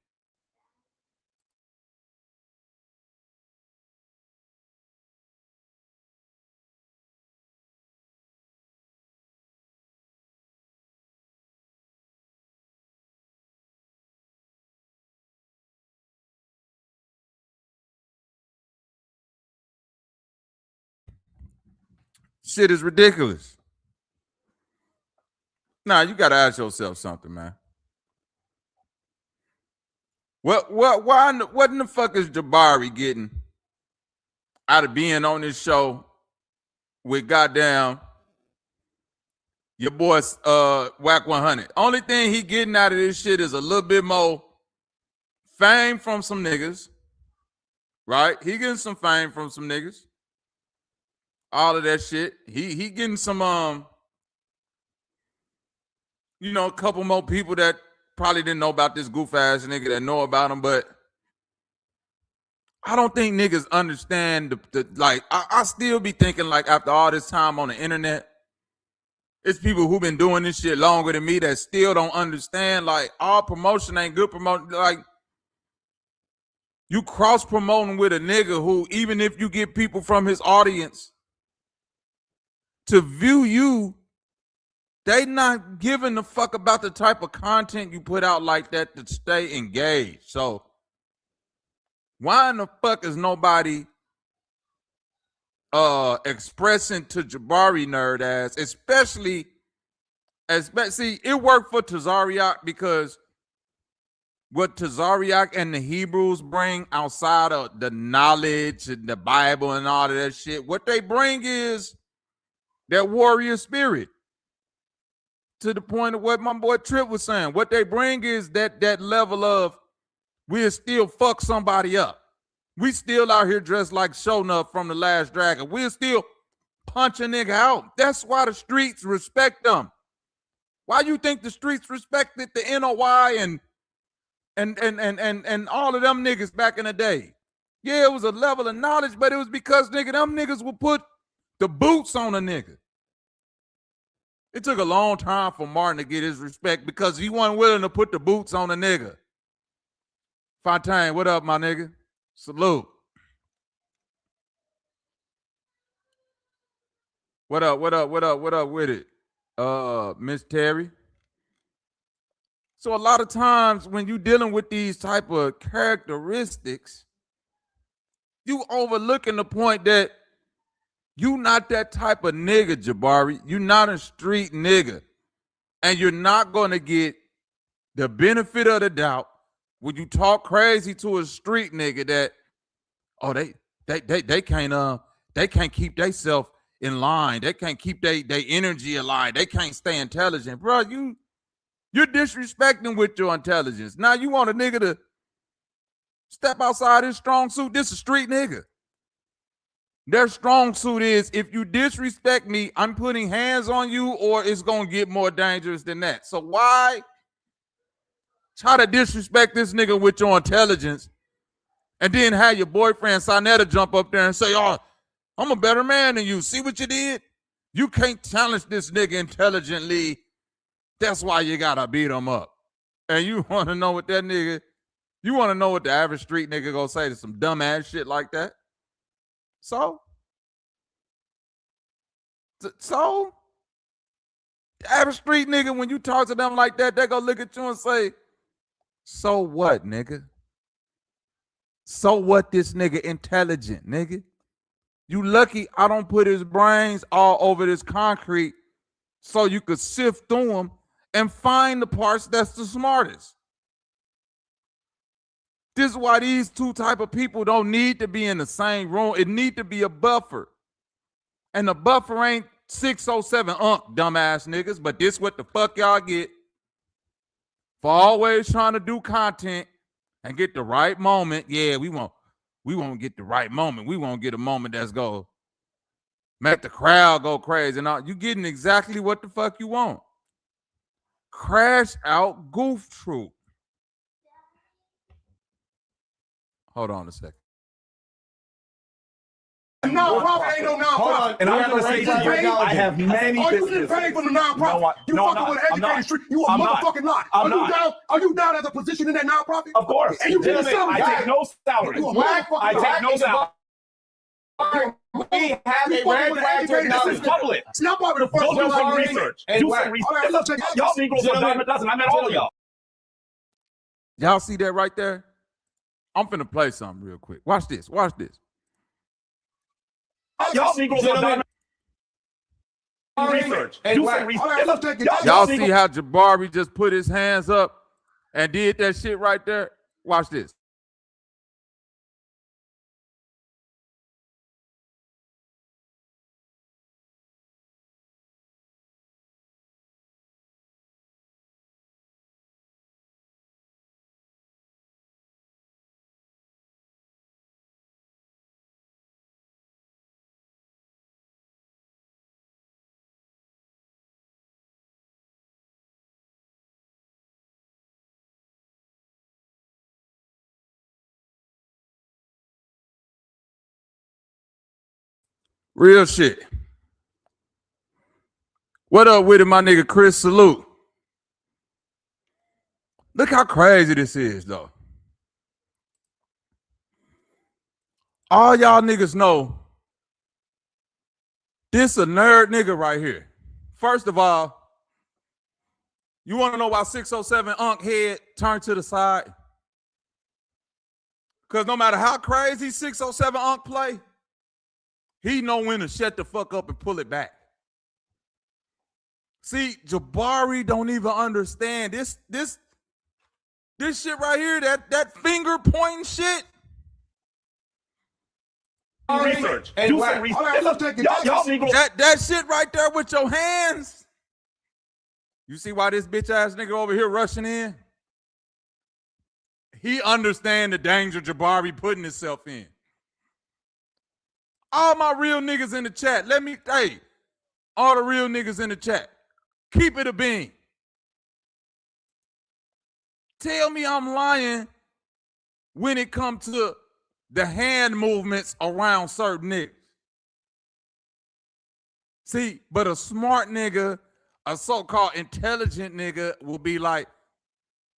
Shit is ridiculous. Nah, you gotta ask yourself something, man. What in the fuck is Jabari getting out of being on this show with goddamn your boy Whack 100? Only thing he getting out of this shit is a little bit more fame from some niggas, right? He getting some fame from some niggas. All of that shit. He getting some a couple more people that probably didn't know about this goof ass nigga that know about him, but I don't think niggas understand I still be thinking, like, after all this time on the internet, it's people who've been doing this shit longer than me that still don't understand, like, all promotion ain't good promotion. Like, you cross promoting with a nigga who, even if you get people from his audience to view you, they not giving a fuck about the type of content you put out like that to stay engaged. So why in the fuck is nobody expressing to Jabari nerd ass, especially see, it worked for 𝘾𝑼𝙎𝙧 because what 𝘾𝑼𝙎𝙧 and the Hebrews bring outside of the knowledge and the Bible and all of that shit, what they bring is that warrior spirit. To the point of what my boy Trip was saying, what they bring is that level of, we'll still fuck somebody up. We still out here dressed like Sho'nuff from The Last Dragon. We'll still punch a nigga out. That's why the streets respect them. Why you think the streets respected the NOI and all of them niggas back in the day? Yeah, it was a level of knowledge, but it was because, nigga, them niggas would put the boots on a nigga. It took a long time for Martin to get his respect because he wasn't willing to put the boots on a nigga. Fontaine, what up, my nigga? Salute. What up with it? Miss Terry. So a lot of times when you dealing with these type of characteristics, you overlooking the point that You not that type of nigga, Jabari. You not a street nigga. And you're not going to get the benefit of the doubt when you talk crazy to a street nigga that, oh, they can't keep themselves in line. They can't keep their energy alive. They can't stay intelligent. Bro, you're disrespecting with your intelligence. Now you want a nigga to step outside his strong suit. This is a street nigga. Their strong suit is, if you disrespect me, I'm putting hands on you, or it's going to get more dangerous than that. So why try to disrespect this nigga with your intelligence and then have your boyfriend Sonetta jump up there and say, oh, I'm a better man than you. See what you did? You can't challenge this nigga intelligently. That's why you got to beat him up. And you want to know what that nigga, you want to know what the average street nigga going to say to some dumbass shit like that? So the average street nigga, when you talk to them like that, they gonna look at you and say, so what, nigga? So what, this nigga intelligent, nigga? You lucky I don't put his brains all over this concrete so you could sift through them and find the parts that's the smartest. This is why these two type of people don't need to be in the same room. It need to be a buffer. And the buffer ain't 607 dumbass niggas, but this what the fuck y'all get for always trying to do content and get the right moment. Yeah, we won't get the right moment. We won't get a moment that's go make the crowd go crazy. And all. You getting exactly what the fuck you want. Crash out goof troop. Hold on a second. Non-profit ain't no non-profit. And I'm going to say to you, I have many businesses. You didn't pay for the non-profit. You fucking with an educated street. You a motherfucking lie. Are you down as a position in that non-profit? Of course. And you didn't sell me. I take no salary. I take no salary. We have a red flag to This is public. See, I'm probably the first one. Do some research. Do some research. Y'all Negroes are dime a dozen. I met all of y'all. Y'all see that right there? I'm finna play something real quick. Watch this. Watch this. Y'all Negroes are dime research. Do some research. Y'all see how Jabari just put his hands up and did that shit right there? Watch this. Real shit. What up with it, my nigga Chris? Salute. Look how crazy this is, though. All y'all niggas know this a nerd nigga right here. First of all, you want to know why 607 head turned to the side? Because no matter how crazy 607 play, he know when to shut the fuck up and pull it back. See, Jabari don't even understand this shit right here, that finger pointing shit. Research. Do some research. That shit right there with your hands. You see why this bitch ass nigga over here rushing in? He understand the danger Jabari putting himself in. All my real niggas in the chat, all the real niggas in the chat, keep it a bean. Tell me I'm lying when it comes to the hand movements around certain niggas. See, but a smart nigga, a so-called intelligent nigga will be like,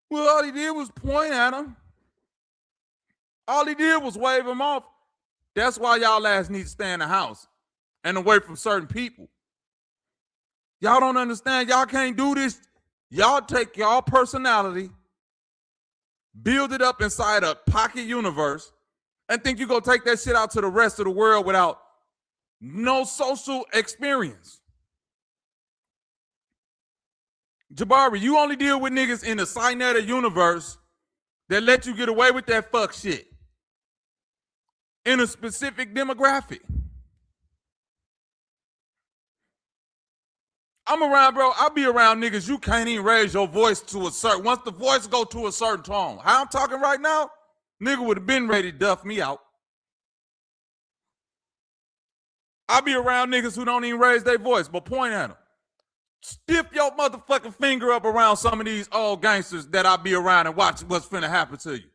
well, all he did was point at him. All he did was wave him off. That's why y'all ass need to stay in the house and away from certain people. Y'all don't understand. Y'all can't do this. Y'all take y'all personality, build it up inside a pocket universe, and think you're going to take that shit out to the rest of the world without no social experience. Jabari, you only deal with niggas in the Cynetta universe that let you get away with that fuck shit in a specific demographic. I'm around, bro. I be around niggas you can't even raise your voice to a certain, once the voice go to a certain tone. How I'm talking right now, nigga would have been ready to duff me out. I be around niggas who don't even raise their voice, but point at them. Stiff your motherfucking finger up around some of these old gangsters that I be around and watch what's finna happen to you.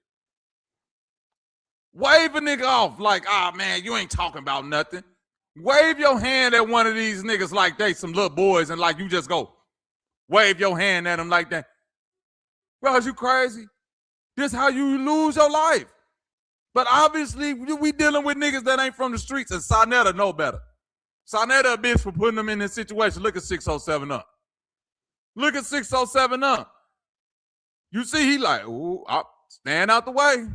Wave a nigga off like, ah, man, you ain't talking about nothing. Wave your hand at one of these niggas like they some little boys and like you just go wave your hand at them like that. Bro, is you crazy? This how you lose your life. But obviously, we dealing with niggas that ain't from the streets, and Cynetta know better. Cynetta a bitch for putting them in this situation. Look at 607 up. Look at 607 up. You see, he like, ooh, stand out the way.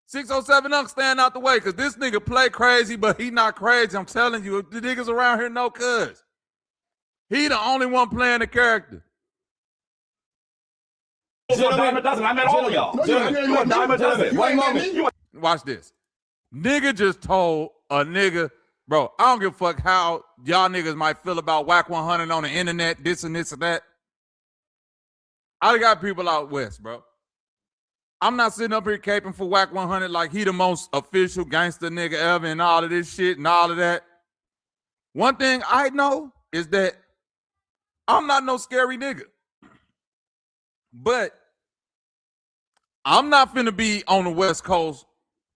607 up, stand out the way, because this nigga play crazy, but he not crazy. I'm telling you, the niggas around here know cuz. He the only one playing the character. I met all of y'all. You a dime a dozen. One moment. Watch this. Nigga just told a nigga, bro, I don't give a fuck how y'all niggas might feel about Whack 100 on the internet, this and this and that. I got people out west, bro. I'm not sitting up here caping for Whack 100 like he the most official gangster nigga ever and all of this shit and all of that. One thing I know is that I'm not no scary nigga. But I'm not finna be on the West Coast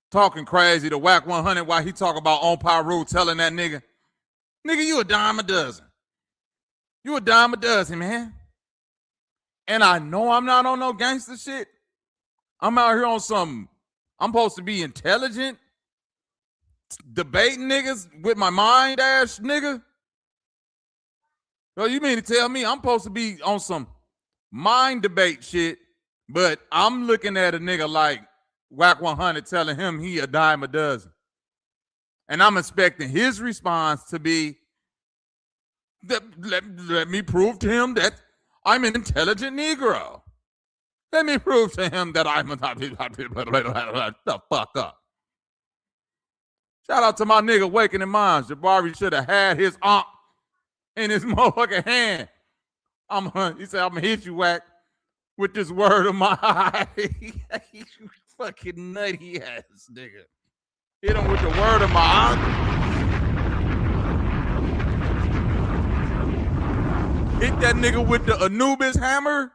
talking crazy to Whack 100 while he talk about on Pyru telling that nigga, you a dime a dozen. You a dime a dozen, man. And I know I'm not on no gangster shit. I'm out here on some, I'm supposed to be intelligent, debating niggas with my mind ass nigga. So you mean to tell me I'm supposed to be on some mind debate shit, but I'm looking at a nigga like Whack 100 telling him he a dime a dozen. And I'm expecting his response to be, let me prove to him that I'm an intelligent Negro. Let me prove to him that I'm a the fuck up. Shout out to my nigga Waking in Minds. Jabari should have had his aunt in his motherfucking hand. He said, I'm gonna hit you, Whack, with this word of mine. You fucking nutty ass nigga. Hit him with the word of my aunt. Hit that nigga with the Anubis hammer.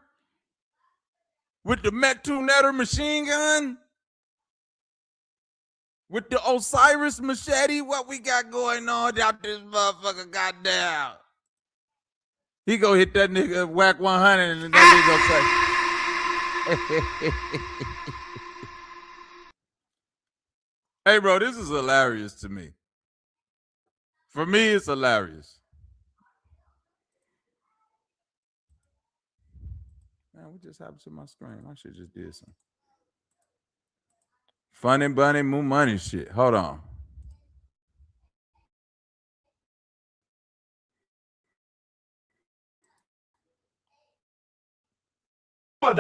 With the Metunetter machine gun. With the Osiris machete. What we got going on out this motherfucker goddamn. He go hit that nigga Whack 100 and that nigga say, hey, bro, this is hilarious to me. For me, it's hilarious. Man, what just happened to my screen? I should just did some funny bunny moo money shit. Hold on. One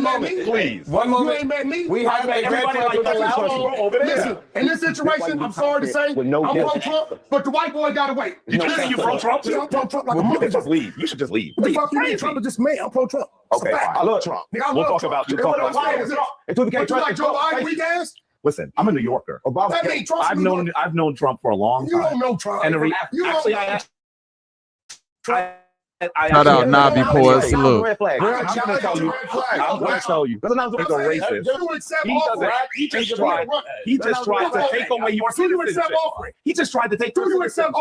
moment, please. One moment. You ain't met me. We have made everybody like that. Listen, in this situation, I'm sorry to say, I'm pro-Trump, but the white boy got away. Did you say you pro-Trump? Yeah, I'm pro-Trump like a You motherfucker. can just leave. You should just leave. What the fuck you mean? Trump is just me. I'm pro-Trump. Okay, fine. I love Trump. Nigga, I We'll love talk Trump. about you. And what you like Joe Biden, weak ass? Listen, I'm a New Yorker. That mean Trump's I've New known York? I've known Trump for a long time. You don't know Trump. And the Shout out Nabi Poet. Salute. I'm going to tell you. I'm going to tell you. He's a racist. He just tried to take away your citizenship. He just tried to take your citizenship.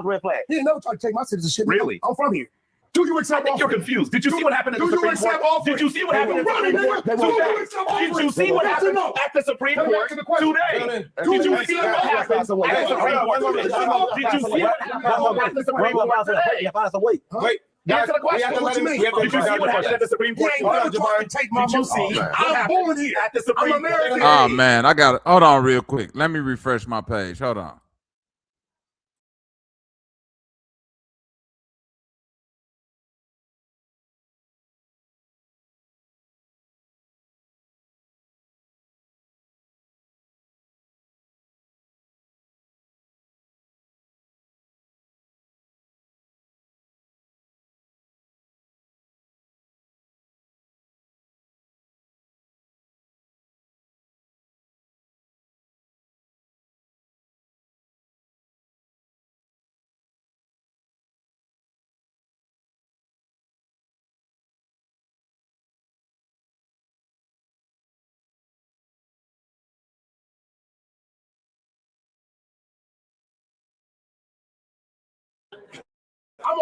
red flag. He didn't never try to take my citizenship. Really? I'm from here. Do you accept? I think you're confused. Did you see what happened at the Supreme Court? Did you see what happened at the Supreme Court today? Did you see what happened at the Supreme Court today? Did you see what happened at the Supreme Court today? Did you see what happened at the Supreme Court today? Wait. Answer the question. What you mean? Did you see what happened at the Supreme Court? He ain't never tried to take my money. I'm born here. At the Supreme I'm American. Court? Oh man, I got it. Hold on real quick. Let me refresh my page. Hold on.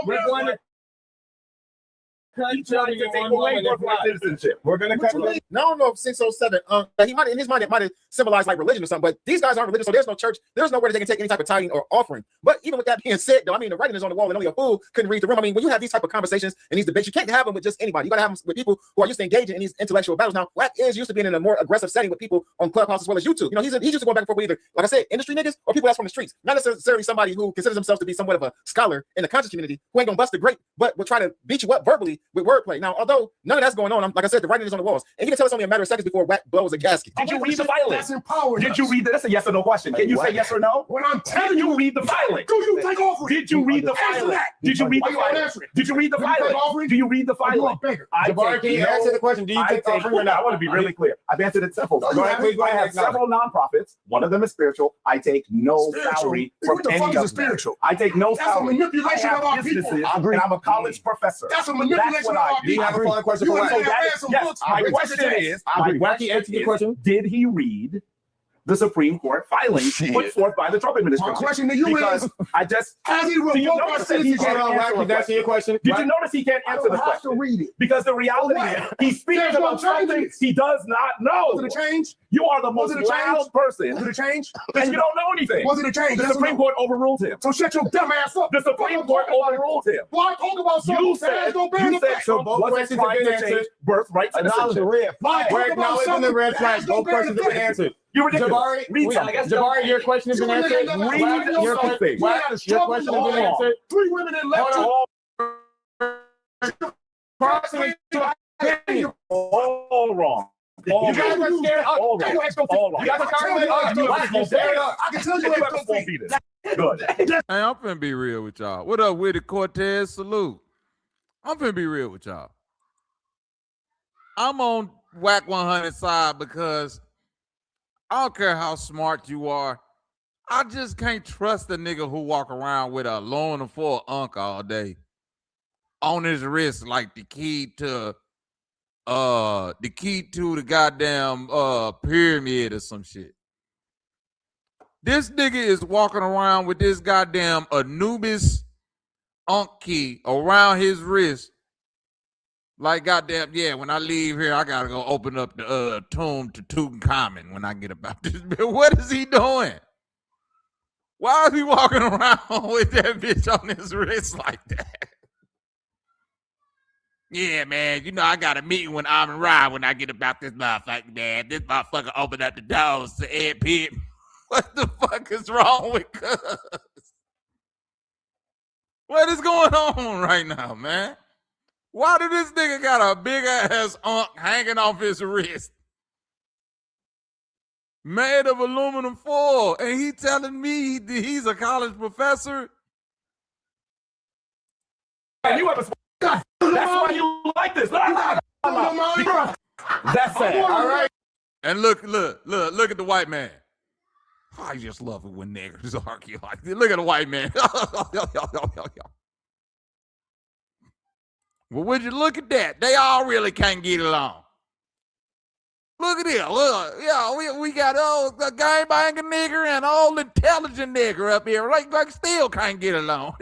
We're going to take away birthright citizenship. We're going to cut. Now, I don't know if 607. He might in his mind it might have symbolized like religion or something. But these guys aren't religious, so there's no church. There's nowhere that they can take any type of tithing or offering. But even with that being said, though, I mean the writing is on the wall, and only a fool couldn't read the room. I mean, when you have these type of conversations and these debates, you can't have them with just anybody. You got to have them with people who are used to engaging in these intellectual battles. Now, Wack is used to being in a more aggressive setting with people on Clubhouse as well as YouTube. You know, he's used to going back and forth with either, like I said, industry niggas or people that's from the streets. Not necessarily somebody who considers themselves to be somewhat of a scholar in the conscious community who ain't gonna bust the grape, but will try to beat you up verbally with wordplay. Now, although none of that's going on, like I said, the writing is on the walls, and you can tell it's only a matter of seconds before Wack blows a gasket. Did you read the filing? That's empowering. Did you read that? That's a yes or no question. Can you say yes or no? When I'm telling you, read the filing. Do you take offering? Did you read the filing? Did you read the filing? Did you read the filing? Do you read the filing? Jabari, can you answer the question? Do you take offering or not? I want to be really clear. I've answered it several times. I have several nonprofits. One of them is spiritual. I take no salary from any of them. I take no salary. That's a manipulation of our people. And I'm a college professor. That's a manipulation of our people. Do you have a follow-up question for Wacky? Yes. My question is, Wacky, answer the question. Did he read the Supreme Court filings put forth by the Trump administration? My question to you is, I just has he revoked our citizenship? Answer your question. Did you notice he can't answer the question? To read it. Because the reality is, he's speaking about something he does not know. Was it a change? You are the most loud person. Was it a change? And you don't know anything. Was it a change? The Supreme Court overruled him. So shut your dumb ass up. The Supreme Court overruled him. Why talk about something? You said so both questions have been answered. Birthright citizenship. Why talk about something? The red flag. Both questions have been answered. You're ridiculous. Jabari, your question has been answered. Your question has been answered. 3 women in left. All wrong. You guys are scared. All wrong. You guys are I can tell you Good. Hey, I'm finna be real with y'all. What up, Witty Cortez? Salute. I'm finna be real with y'all. I'm on Wack 100 side because I don't care how smart you are. I just can't trust a nigga who walk around with a aluminum foil unk all day on his wrist like the key to the goddamn pyramid or some shit. This nigga is walking around with this goddamn Anubis unk key around his wrist. Like, goddamn, yeah, when I leave here, I gotta go open up the tomb to Tutankhamun when I get about this. What is he doing? Why is he walking around with that bitch on his wrist like that? Yeah, man, you know, I got a meeting with 𝑘𝐼𝑎𝑚 when I get about this motherfucker, man. This motherfucker opened up the doors to Ed Pitt. What the fuck is wrong with Cuz? What is going on right now, man? Why did this nigga got a big ass unk hanging off his wrist? Made of aluminum foil. And he telling me he's a college professor? You have a that's why you like this. That's sad. All right. And look at the white man. I just love it when niggers argue like this. Look at the white man. Well, would you look at that? They all really can't get along. Look at this. Look, yeah, we got a game banging nigger and old intelligent nigger up here. Like still can't get along.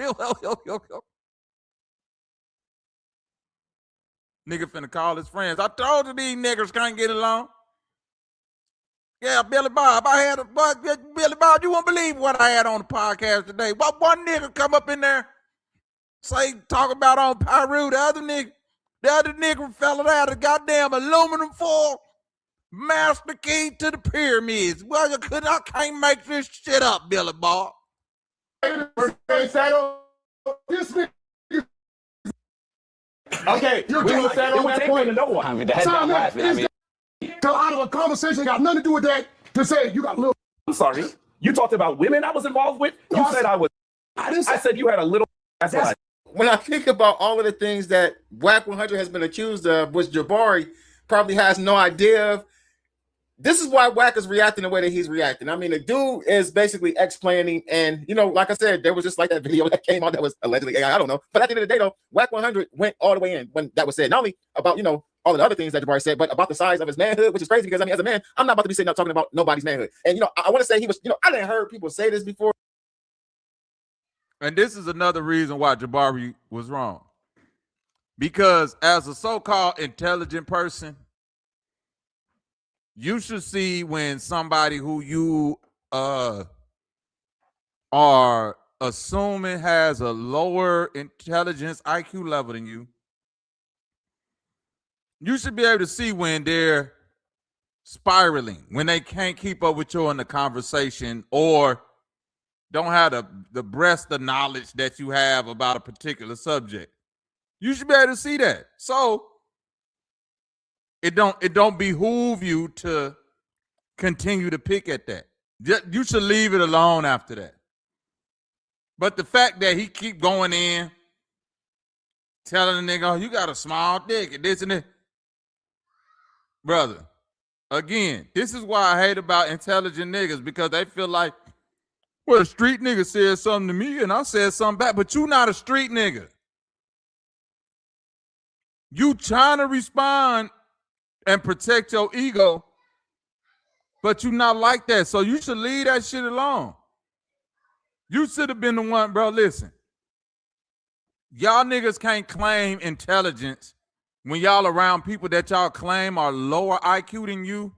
Nigga finna call his friends. I told you these niggers can't get along. Yeah, Billy Bob. Billy Bob, you won't believe what I had on the podcast today. But one nigga come up in there. Say, talk about on Pyru, the other nigga fella out of goddamn aluminum foil, master key to the pyramids. Well, I can't make this shit up, Billy Bob. Okay, we will settle that point. No one. I mean, that's not happening. Out of a conversation got nothing to do with that. To say you got a little. I'm sorry. You talked about women I was involved with. You said I was. I said you had a little. That's what I. When I think about all of the things that Wack 100 has been accused of, which Jabari probably has no idea of, this is why Wack is reacting the way that he's reacting. I mean, the dude is basically explaining, and you know, like I said, there was just like that video that came out that was allegedly AI. I don't know, but at the end of the day, though, Wack 100 went all the way in when that was said. Not only about, you know, all of the other things that Jabari said, but about the size of his manhood, which is crazy because I mean, as a man, I'm not about to be sitting up talking about nobody's manhood. And you know, I want to say he was, you know, I didn't heard people say this before. And this is another reason why Jabari was wrong. Because as a so-called intelligent person, you should see when somebody who you are assuming has a lower intelligence IQ level than you, you should be able to see when they're spiraling, when they can't keep up with you in the conversation or don't have the breadth of knowledge that you have about a particular subject. You should be able to see that. So it don't behoove you to continue to pick at that. You should leave it alone after that. But the fact that he keep going in, telling the nigga, oh, you got a small dick and this and that. Brother, again, this is why I hate about intelligent niggas, because they feel like, well, a street nigga said something to me and I said something back, but you not a street nigga. You trying to respond and protect your ego, but you not like that. So you should leave that shit alone. You should have been the one, bro. Listen, y'all niggas can't claim intelligence when y'all around people that y'all claim are lower IQ than you.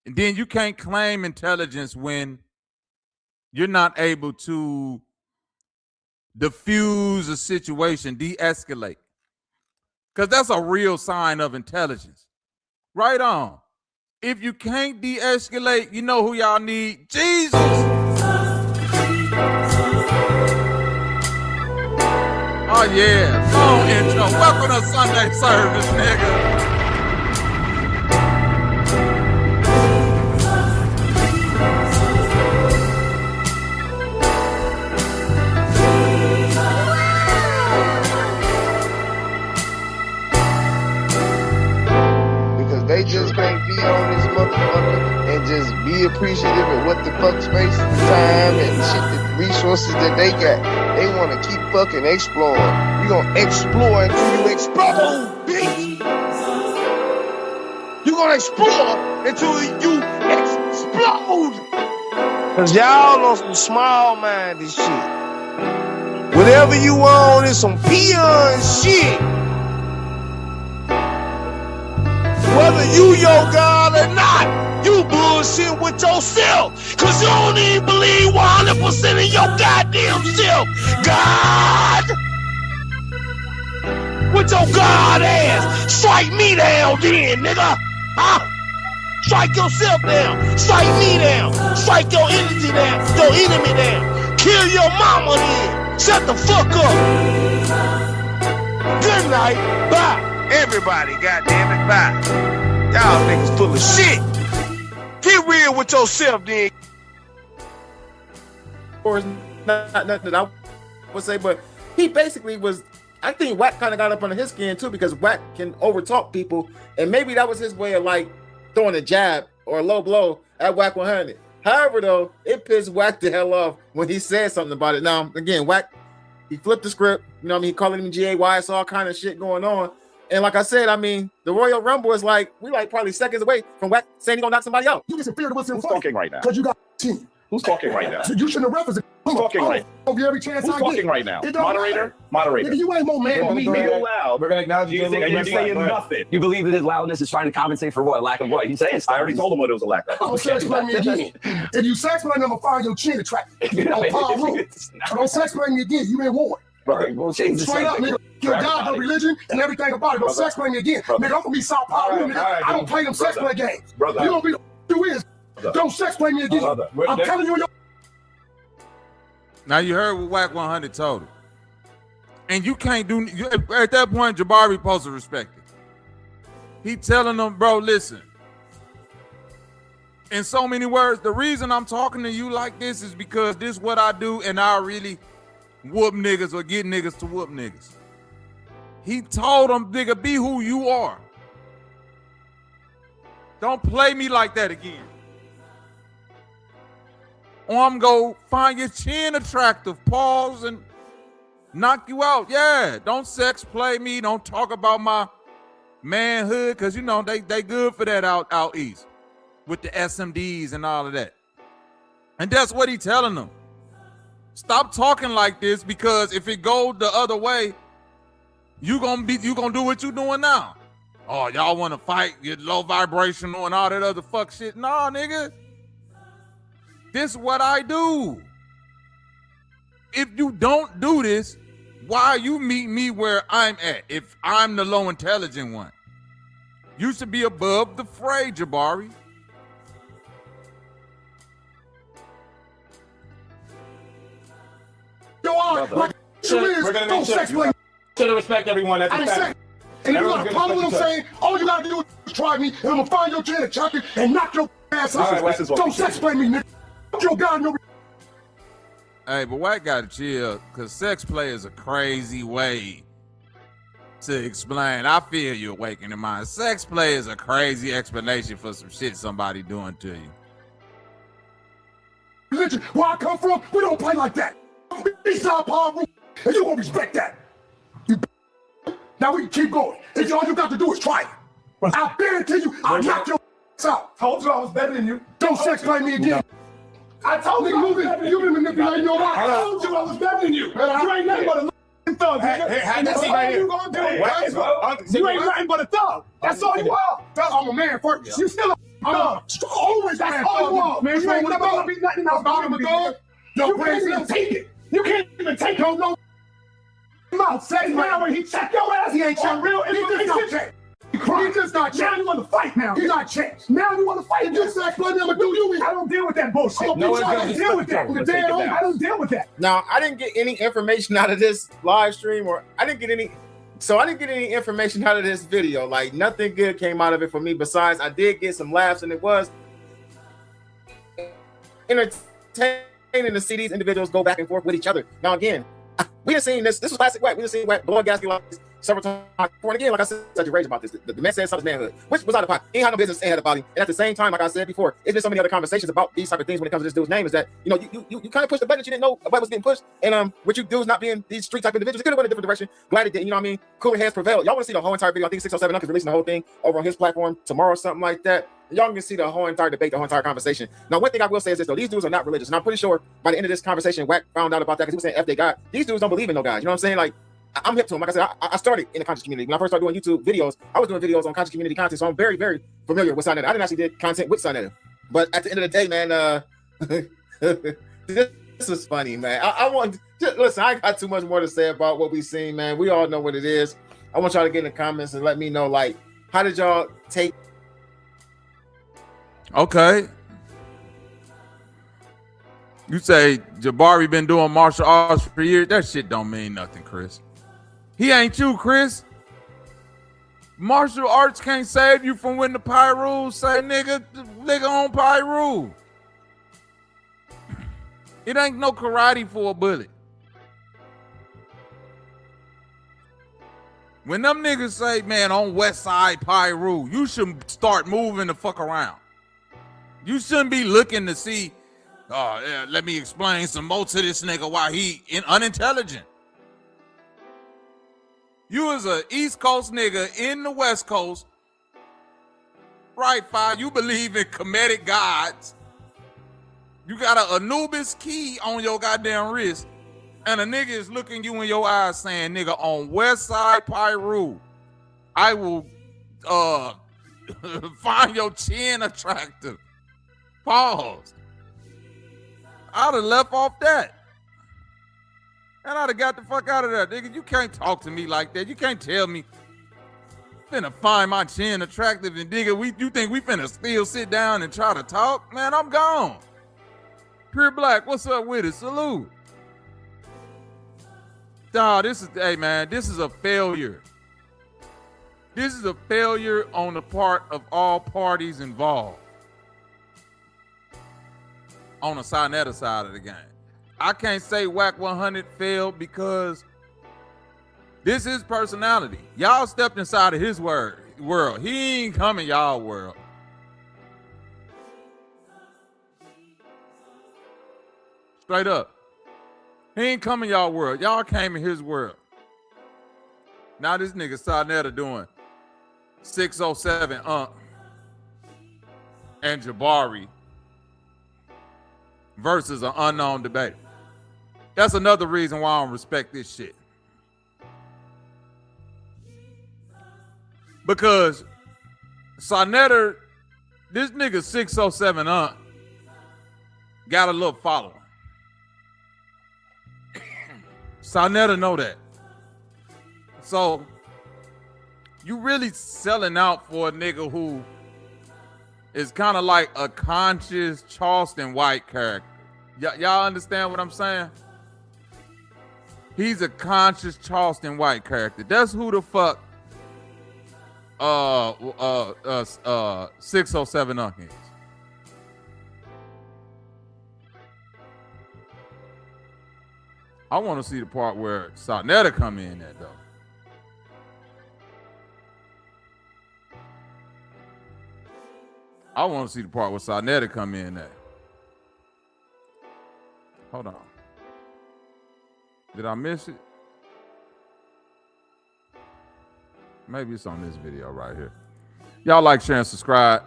And then you can't claim intelligence when you're not able to diffuse a situation, de-escalate. Because that's a real sign of intelligence. Right on. If you can't de-escalate, you know who y'all need? Jesus. Oh yeah, phone intro. Welcome to Sunday service, nigga. They just can't be on this motherfucker and just be appreciative of what the fuck space and time and shit, the resources that they got. They want to keep fucking exploring. We gonna explore until you explode, bitch. You gonna explore until you explode. Cause y'all on some small-minded shit. Whatever you want is some peon shit. Whether you your God or not, you bullshit with yourself. Cause you don't even believe 100% of your goddamn self. God! With your God ass, strike me down then, nigga. Huh? Strike yourself down. Strike me down. Strike your energy down. Your enemy down. Kill your mama then. Shut the fuck up. Good night. Bye. Everybody, goddamn it, bye. Y'all niggas full of shit. Get real with yourself, then. Or not nothing that I would say, but he basically was. I think Wack kind of got up under his skin too, because Wack can overtalk people, and maybe that was his way of like throwing a jab or a low blow at Wack 100. However, though, it pissed Wack the hell off when he said something about it. Now, again, Wack, he flipped the script. You know what I mean? He calling him GAY. It's all kind of shit going on. And like I said, I mean, the Royal Rumble is like, we like probably seconds away from Wack saying he's gonna knock somebody out. You just feared what's in Who's talking right now? Because you got 10. Who's talking right now? So you shouldn't have referenced it. Who's talking right now? Every chance Who's I talking get. right now? Moderator? Moderator. Nigga, you ain't more man than me, Be man. loud. We're going to acknowledge you. You're saying nothing. You believe that his loudness is trying to compensate for what? Lack of what? He's saying I already told him what it was a lack of. Don't sex blame me again. If you sex blame, I'm going to fire your chin attract. Don't sex blame me again. You ain't war. Right. Well, Straight up, nigga. Your God, no religion, and everything about it. Don't sex play me again. Nigga, I'm gonna be South Park, nigga. I don't play them sex play games. You gonna be the you is. Don't sex play me again. I'm telling you. Now you heard what Wack 100 told him. And you can't do, at that point, Jabari supposed to respect it. He telling them, bro, listen. In so many words, the reason I'm talking to you like this is because this is what I do, and I really whoop niggas or get niggas to whoop niggas. He told them, nigga, be who you are. Don't play me like that again. Or I'm gonna find your chin attractive, pause, and knock you out. Yeah, don't sex play me. Don't talk about my manhood, because you know they good for that out east with the SMDs and all of that. And that's what he telling them. Stop talking like this, because if it goes the other way, you gonna do what you doing now. Oh, y'all want to fight, get low vibrational and all that other fuck shit. Nah, nigga. This is what I do. If you don't do this, why you meet me where I'm at if I'm the low intelligent one? You should be above the fray, Jabari. Yo, like we're gonna make sure to respect everyone. That's and if you got a problem with what I'm saying, all you gotta do is try me, and I'm gonna find your chin and chocolate and knock your ass out. Right, don't sex play me, nigga. Your God, no. Hey, but White gotta chill, because sex play is a crazy way to explain. I feel you awakening mind. Sex play is a crazy explanation for some shit somebody doing to you. Religion, where I come from, we don't play like that. East Side Power Rule, and you gonna respect that. Now we can keep going. If all you got to do is try it. I guarantee you, I'll knock your ass out. Told you I was better than you. Don't sex play me again. I told you you've been manipulating your life. I told you I was better than you. You ain't nothing but a thug. And that's all you gonna do. You ain't nothing but a thug. That's all you are. I'm a man first. You still a thug. Always that's all you are. Man, you ain't never gonna be nothing else but a thug. You can't even take it. You can't even take it. No. Mouth says now when he check your ass, he ain't check real. He just not check. He just not check. Now you want to fight now. He not check. Now you want to fight. You just said, "I'm gonna do you." I don't deal with that bullshit. No, I don't deal with that. I don't deal with that. Now, I didn't get any information out of this live stream, or I didn't get any information out of this video. Like, nothing good came out of it for me. Besides, I did get some laughs, and it was entertaining to see these individuals go back and forth with each other. Now, again, we done seen this. This was classic Wack. We done seen Wack blowing gasket like this several times. And again, like I said, such a rage about this. The man said something manhood, which was out of pocket. He ain't had no business saying that about him. And at the same time, like I said before, it's been so many other conversations about these type of things when it comes to this dude's name. Is that you kind of pushed the button that you didn't know what was getting pushed, and what you do is not being these street type individuals. It could have went a different direction. Glad it did. You know what I mean? Cooler heads prevailed. Y'all want to see the whole entire video? I think 607 is releasing the whole thing over on his platform tomorrow, or something like that. Y'all can see the whole entire debate, the whole entire conversation. Now, one thing I will say is this, though. These dudes are not religious. And I'm pretty sure by the end of this conversation, Wack found out about that because he was saying F they God. These dudes don't believe in no God. You know what I'm saying? Like, I'm hip to them. Like I said, I started in the conscious community. When I first started doing YouTube videos, I was doing videos on conscious community content. So I'm very, very familiar with Sunnet. I didn't actually did content with Sunnet. But at the end of the day, man, this is funny, man. I want to listen. I got too much more to say about what we seen, man. We all know what it is. I want y'all to get in the comments and let me know, like, how did y'all take? Okay. You say Jabari been doing martial arts for years. That shit don't mean nothing, Chris. He ain't you, Chris. Martial arts can't save you from when the Pyru say nigga on Pyru. It ain't no karate for a bullet. When them niggas say, man, on West Side Pyru, you should start moving the fuck around. You shouldn't be looking to see, oh, yeah, let me explain some more to this nigga why he unintelligent. You as a East Coast nigga in the West Coast, right, fine, you believe in Kemetic gods. You got an Anubis key on your goddamn wrist, and a nigga is looking you in your eyes saying, nigga, on West Side Pyru, I will find your chin attractive. Pause. I'd have left off that. And I'd have got the fuck out of there, nigga. You can't talk to me like that. You can't tell me finna find my chin attractive and nigga, you think we finna still sit down and try to talk? Man, I'm gone. Pure Black, what's up with it? Salute. Dawg, hey man, this is a failure. This is a failure on the part of all parties involved. On the Sarnetta side of the game. I can't say Whack 100 failed because this is personality. Y'all stepped inside of his world. He ain't coming y'all world. Straight up. He ain't coming y'all world. Y'all came in his world. Now this nigga Sarnetta doing 607 and Jabari versus an unknown debater. That's another reason why I don't respect this shit. Because Sarnetta, this nigga 607 got a little following. Sarnetta know that. So you really selling out for a nigga who is kind of like a conscious Charleston White character. Y'all understand what I'm saying? He's a conscious Charleston White character. That's who the fuck 607 is. I want to see the part where Sarnetta come in at though. I want to see the part where Sarnetta come in at. Hold on. Did I miss it? Maybe it's on this video right here. Y'all like, share, and subscribe.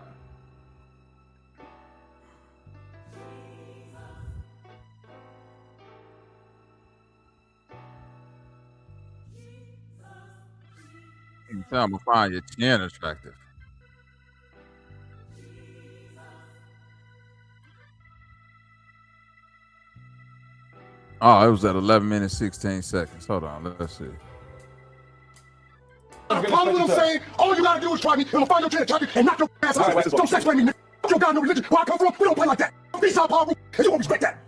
You tell me, find your chin attractive. Oh, it was at 11 minutes, 16 seconds. Hold on, let's see. The problem with I'm saying, all you gotta do is try me, and I'll find your chin attractive and knock your ass out. Right, don't sex play me, nigga. You got no religion. Where I come from, we don't play like that. Be South Power, and you won't respect that.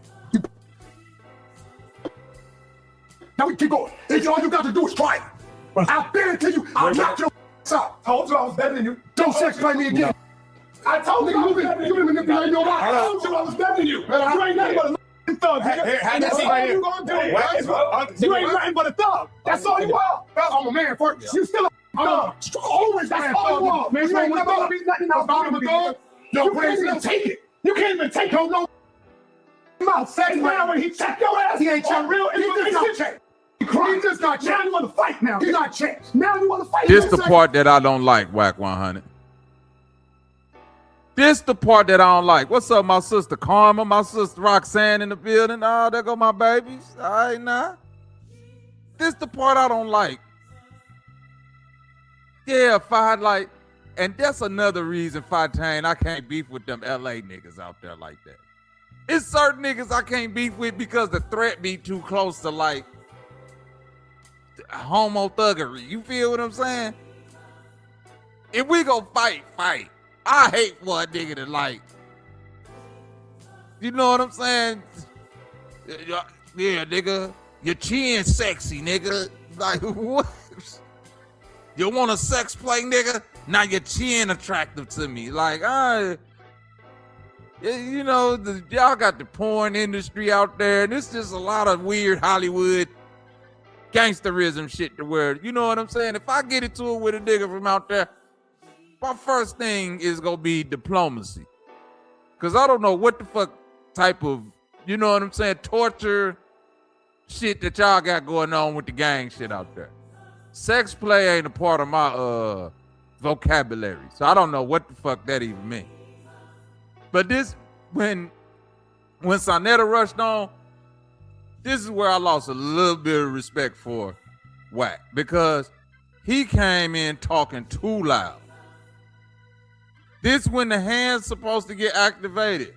Now we keep going. If all you got to do is try it. I'll bet it to you, I'll knock your ass out. I told you I was better than you. Don't sex play me again. I told you you've been manipulating your life. I told you I was better than you. You ain't nothing but a thug, nigga. And that's all you gonna do. You ain't nothing but a thug. That's all you are. I'm a man first. You still a thug. Always that's all you are. Man, you ain't never be nothing else but a thug. You can't even take it. You can't even take no mouth. Sex man, when he checked your ass, he ain't checked real. He just not checked. He just not checked. Now you want to fight now. He's not checked. Now you want to fight. This the part that I don't like, Whack 100. This the part that I don't like. What's up, my sister Karma, my sister Roxanne in the building? Oh, there go my babies. All right, now. This the part I don't like. Yeah, Fight like, and that's another reason, Fatane, I can't beef with them LA niggas out there like that. It's certain niggas I can't beef with because the threat be too close to like homo thuggery. You feel what I'm saying? If we go fight. I hate for a nigga to like, you know what I'm saying? Yeah, nigga, your chin sexy, nigga. Like, what? You want a sex play, nigga? Now your chin attractive to me. Like, you know, y'all got the porn industry out there, and it's just a lot of weird Hollywood gangsterism shit to where, you know what I'm saying? If I get into it with a nigga from out there, my first thing is gonna be diplomacy. Cause I don't know what the fuck type of, you know what I'm saying, torture shit that y'all got going on with the gang shit out there. Sex play ain't a part of my vocabulary. So I don't know what the fuck that even means. But this, when Sarnetta rushed on, this is where I lost a little bit of respect for Whack. Because he came in talking too loud. This when the hand's supposed to get activated.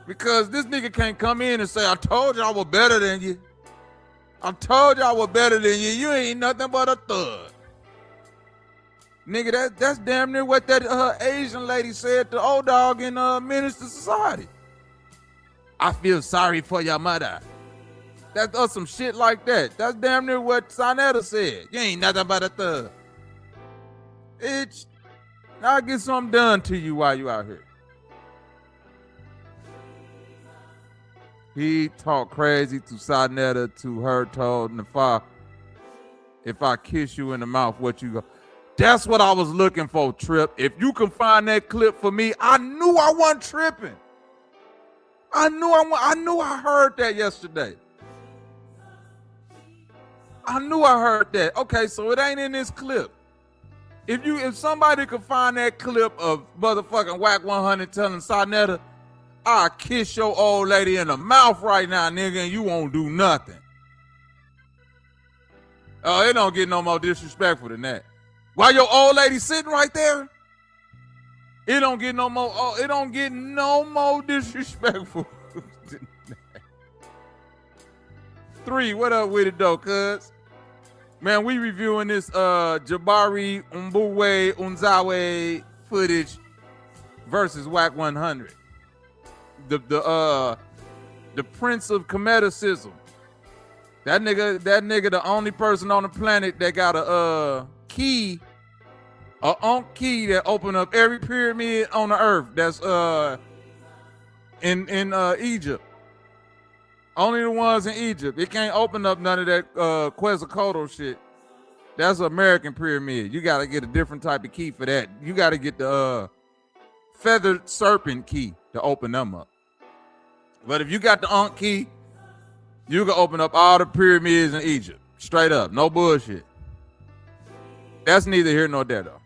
Because this nigga can't come in and say, I told you I was better than you. I told you I was better than you. You ain't nothing but a thug. Nigga, that's damn near what that Asian lady said to old dog in Minister Society. I feel sorry for your mother. That's some shit like that. That's damn near what Sonetta said. You ain't nothing but a thug. I'll get something done to you while you out here. He talked crazy to Sonetta, to her, told Nafar, if I kiss you in the mouth, what you go? That's what I was looking for, Trip. If you can find that clip for me, I knew I wasn't tripping. I knew I heard that yesterday. I knew I heard that. Okay, so it ain't in this clip. If somebody could find that clip of motherfucking Whack 100 telling Sonetta, I'll kiss your old lady in the mouth right now, nigga, and you won't do nothing. Oh, it don't get no more disrespectful than that. While your old lady sitting right there, it don't get no more. Oh, it don't get no more disrespectful. 3, what up with it though, cuz? Man, we reviewing this 𝘾𝙬𝙈 𝘾𝙤𝙥𝙃 footage versus Whack 100. The Prince of Comedicism. That nigga, the only person on the planet that got a key, a Ankh key that open up every pyramid on the earth. That's in Egypt. Only the ones in Egypt. It can't open up none of that Quetzalcoatl shit. That's an American pyramid. You got to get a different type of key for that. You got to get the feathered serpent key to open them up. But if you got the Ankh key, you can open up all the pyramids in Egypt. Straight up. No bullshit. That's neither here nor there, though.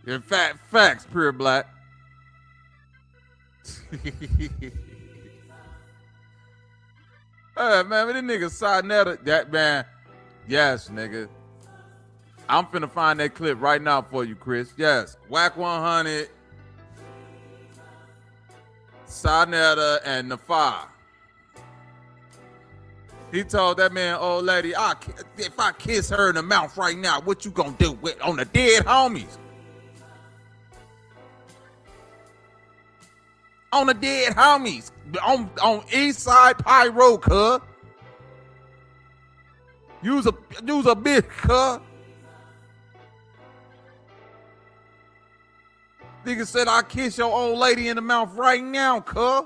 In fact, facts, pure black. Hey, man, this nigga Sonetta, that man, yes, nigga. I'm finna find that clip right now for you, Chris. Yes, Whack 100, Sonetta, and Nafar. He told that man, old lady, if I kiss her in the mouth right now, what you gonna do on the dead homies? On the dead homies. On East Side Pyro, cuz. Use a bitch, cuz. Nigga said I kiss your old lady in the mouth right now, cuz.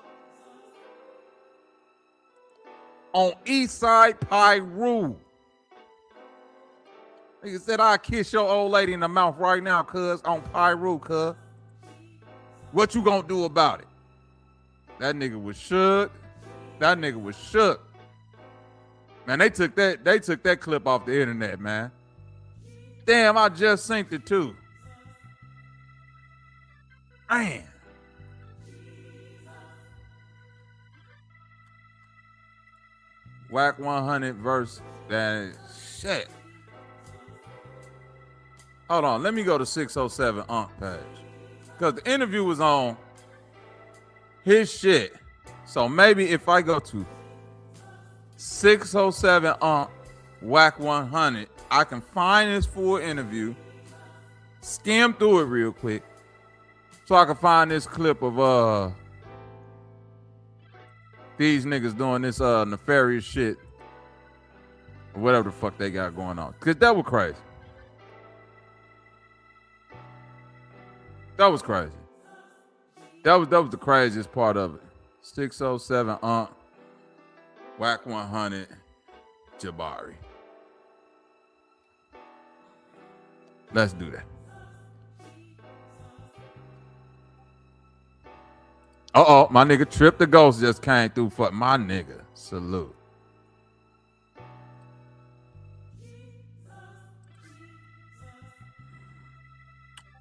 On East Side Pyro. Nigga said I kiss your old lady in the mouth right now, cuz. On Pyro, cuz. What you gonna do about it? That nigga was shook. That nigga was shook. Man, they took that clip off the internet, man. Damn, I just synced it too. Man. Whack 100 verse that shit. Hold on, let me go to 607 Unk page. Because the interview was on his shit. So maybe if I go to 607 Whack 100, I can find this full interview, skim through it real quick, so I can find this clip of these niggas doing this nefarious shit or whatever the fuck they got going on. Cause that was crazy. That was crazy. That was the craziest part of it. 607 Whack 100 𝘾𝙬𝙈. Let's do that. Uh-oh, my nigga Trip the Ghost just came through for my nigga. Salute.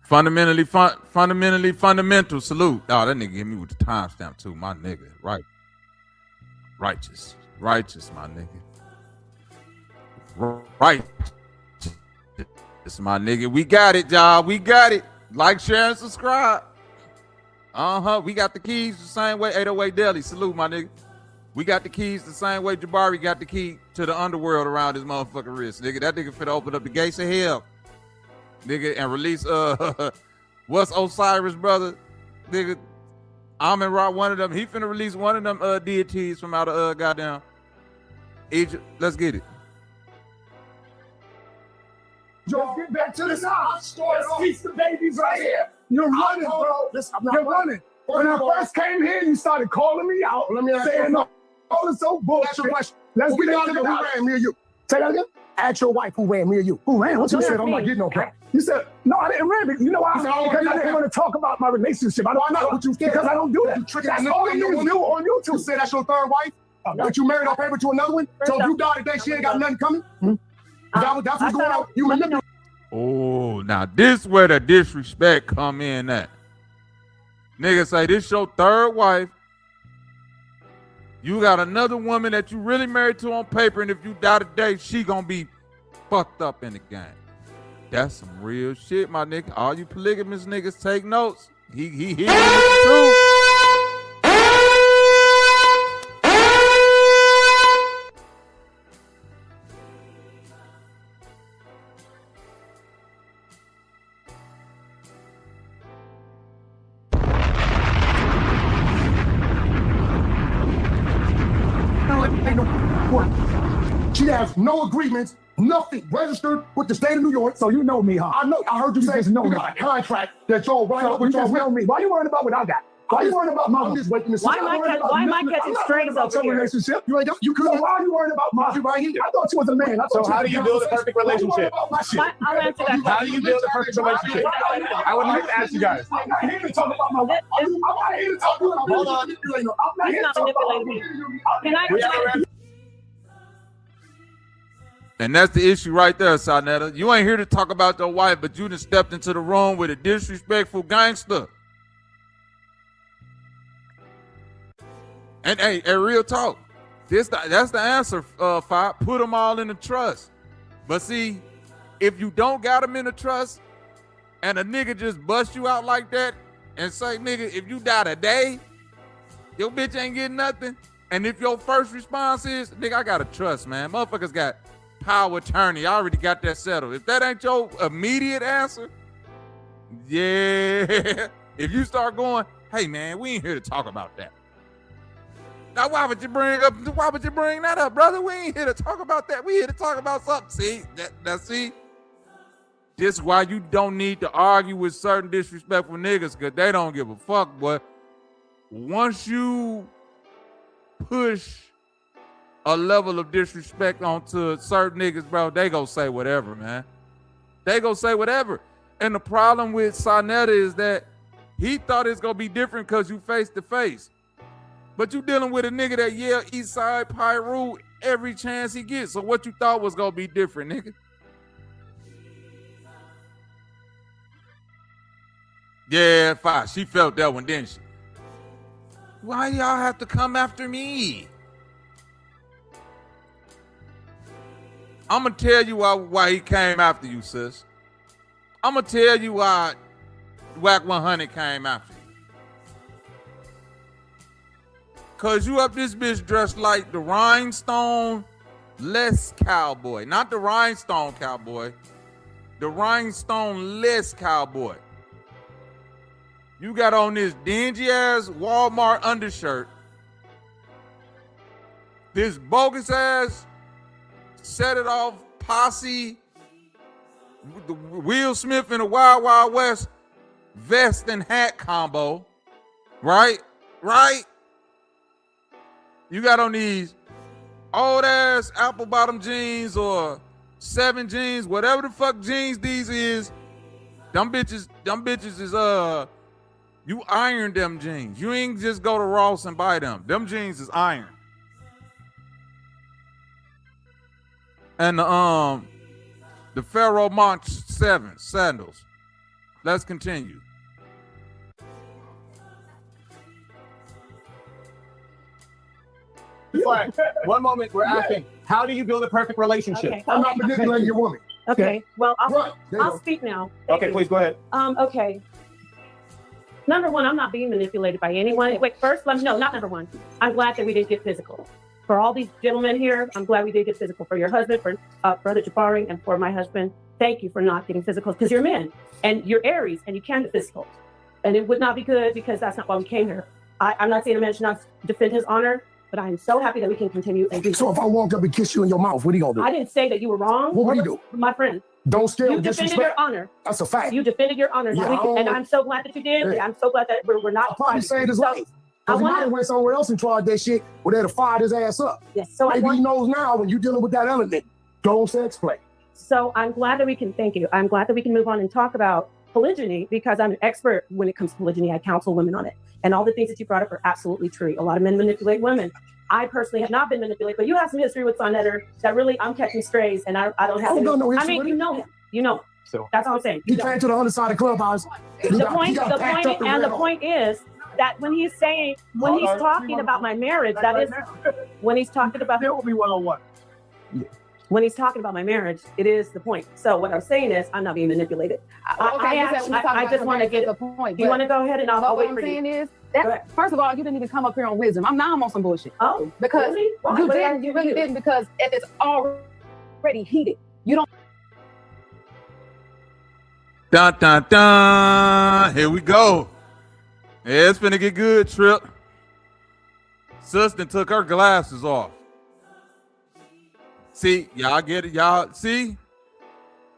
Fundamentally fundamental. Salute. Oh, that nigga hit me with the timestamp too. My nigga. Right. Righteous, my nigga. Right. This my nigga. We got it, y'all. We got it. Like, share, and subscribe. We got the keys the same way 808 Deli. Salute, my nigga. We got the keys the same way Jabari got the key to the underworld around his motherfucking wrist, nigga. That nigga finna open up the gates of hell, nigga, and release what's Osiris, brother, nigga. Amin Ra, one of them. He finna release one of them deities from out of goddamn Egypt. Let's get it. Joe, get back to the side. Teach the babies right here. You're running, bro. You're running. When I first came here, you started calling me out. Let me saying no. All this so bullshit. Let's get into the who ran me or you. Say that again? Ask your wife who ran me or you. Who ran? What you said? I'm not getting no crap. You said, no, I didn't ran me. You know why? Because I didn't want to talk about my relationship. I don't know what you because I don't do that. That's all you do on YouTube. You said that's your third wife? But you married on paper to another one? So if you die today, she ain't got nothing coming? That's what's going on. You manipulate. Oh, now this where the disrespect come in at. Nigga say this your third wife. You got another woman that you really married to on paper, and if you die today, she gonna be fucked up in the game. That's some real shit, my nigga. All you polygamous niggas take notes. He hit you with the truth. She has no agreements, nothing registered with the state of New York. So you know me, huh? I know. I heard you say you got a contract that y'all write up with y'all. Know me. Why you worrying about what I got? Why you worrying about my? I'm just waiting to see. Why am I catching strings up here? Relationship. You could. Why are you worrying about my right here? I thought you was a man. So how do you build a perfect relationship? I'll answer that. How do you build a perfect relationship? I would like to ask you guys. I'm not here to talk about my wife. I'm not here to talk about my wife. Hold on. I'm not here to talk about my wife. Can I? And that's the issue right there, Sarnetta. You ain't here to talk about your wife, but you done stepped into the room with a disrespectful gangster. And hey, real talk. That's the answer, Five. Put them all in a trust. But see, if you don't got them in a trust, and a nigga just bust you out like that and say, nigga, if you die today, your bitch ain't getting nothing. And if your first response is, nigga, I got a trust, man. Motherfuckers got power attorney. I already got that settled. If that ain't your immediate answer, yeah. If you start going, hey man, we ain't here to talk about that. Now why would you bring that up, brother? We ain't here to talk about that. We here to talk about something. See, see? This is why you don't need to argue with certain disrespectful niggas, because they don't give a fuck, boy. Once you push a level of disrespect onto certain niggas, bro, they go say whatever, man. They go say whatever. And the problem with Sarnetta is that he thought it's gonna be different because you face to face. But you dealing with a nigga that yell East Side Pyru every chance he gets. So what you thought was gonna be different, nigga? Yeah, fine. She felt that one, didn't she? Why y'all have to come after me? I'm gonna tell you why he came after you, sis. I'm gonna tell you why Wack 100 came after you. Cause you up this bitch dressed like the rhinestone less cowboy. Not the rhinestone cowboy. The rhinestone less cowboy. You got on this dingy ass Walmart undershirt. This bogus ass Set It Off posse, the Will Smith in the Wild Wild West vest and hat combo, right? You got on these old ass apple bottom jeans or 7 jeans, whatever the fuck jeans these is. Them bitches is you iron them jeans. You ain't just go to Ross and buy them. Them jeans is iron. And the Pharaoh Monch 7 sandals. Let's continue. One moment, we're asking, how do you build a perfect relationship? Okay. I'm not manipulating your woman. Okay. Well, I'll speak now. Okay, please go ahead. Okay. Number one, I'm not being manipulated by anyone. Wait, first, not number one. I'm glad that we didn't get physical. For all these gentlemen here, I'm glad we did get physical. For your husband, for Brother Jabari, and for my husband, thank you for not getting physical, because you're men and you're Aries and you can get physical. And it would not be good, because that's not why we came here. I'm not saying a man should not defend his honor, but I am so happy that we can continue and do so. If I walk up and kiss you in your mouth, what are you gonna do? I didn't say that you were wrong. What would you do? My friend. Don't scare you defended your honor. That's a fact. You defended your honor. Yeah, and I'm so glad that you did. Yeah. I'm so glad that we're not. I'll probably save his life. Because he might have went somewhere else and tried that shit, where they'd have fired his ass up. Yes. So maybe he knows now when you're dealing with that element, don't sex play. So I'm glad that we can, thank you. I'm glad that we can move on and talk about polygyny, because I'm an expert when it comes to polygyny. I counsel women on it. And all the things that you brought up are absolutely true. A lot of men manipulate women. I personally have not been manipulated, but you have some history with Son Etter that really I'm catching strays, and I don't have no history. I mean, you know him. You know. So that's all I'm saying. He came to the other side of the clubhouse. The point is that when he's talking about my marriage, that is when he's talking about there will be one-on-one. When he's talking about my marriage, it is the point. So what I'm saying is, I'm not being manipulated. I just want to get the point. Do you want to go ahead and I'll wait for you? What I'm saying is, that, first of all, you didn't even come up here on wisdom. I'm on some bullshit. Oh, because really? You really didn't, because if it's already heated, you don't. Dun, dun, dun. Here we go. Yeah, it's finna get good, Trip. Sister took her glasses off. See, y'all get it, y'all. See,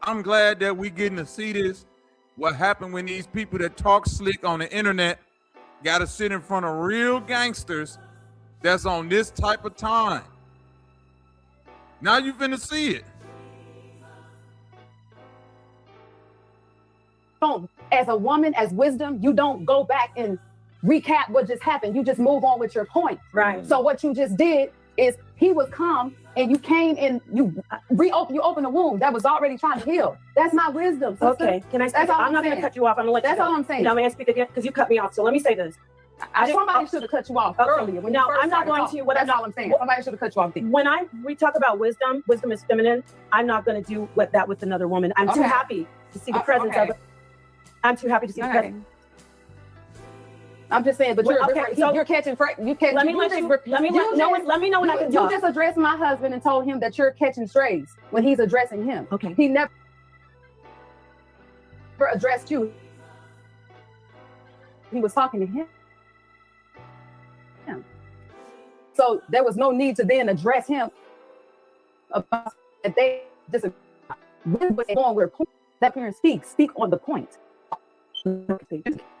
I'm glad that we getting to see this. What happened when these people that talk slick on the internet got to sit in front of real gangsters that's on this type of time. Now you finna see it. As a woman, as wisdom, you don't go back and recap what just happened. You just move on with your point. Right. So what you just did is he was calm and you came and you opened a wound that was already trying to heal. That's not wisdom, sister. Okay, can I speak? I'm not going to cut you off. I'm going to let you go. That's all I'm saying. Now, may I speak again? Because you cut me off. So let me say this. Somebody should have cut you off earlier. No, I'm not going to. That's all I'm saying. Somebody should have cut you off. When we talk about wisdom, wisdom is feminine. I'm not going to do that with another woman. I'm too happy to see the presence of it. I'm too happy to see the presence. I'm just saying, but you're catching. Let me know when I can talk. You just addressed my husband and told him that you're catching strays when he's addressing him. Okay. He never addressed you. He was talking to him. So there was no need to then address him about that they disagree. That parent speak on the point.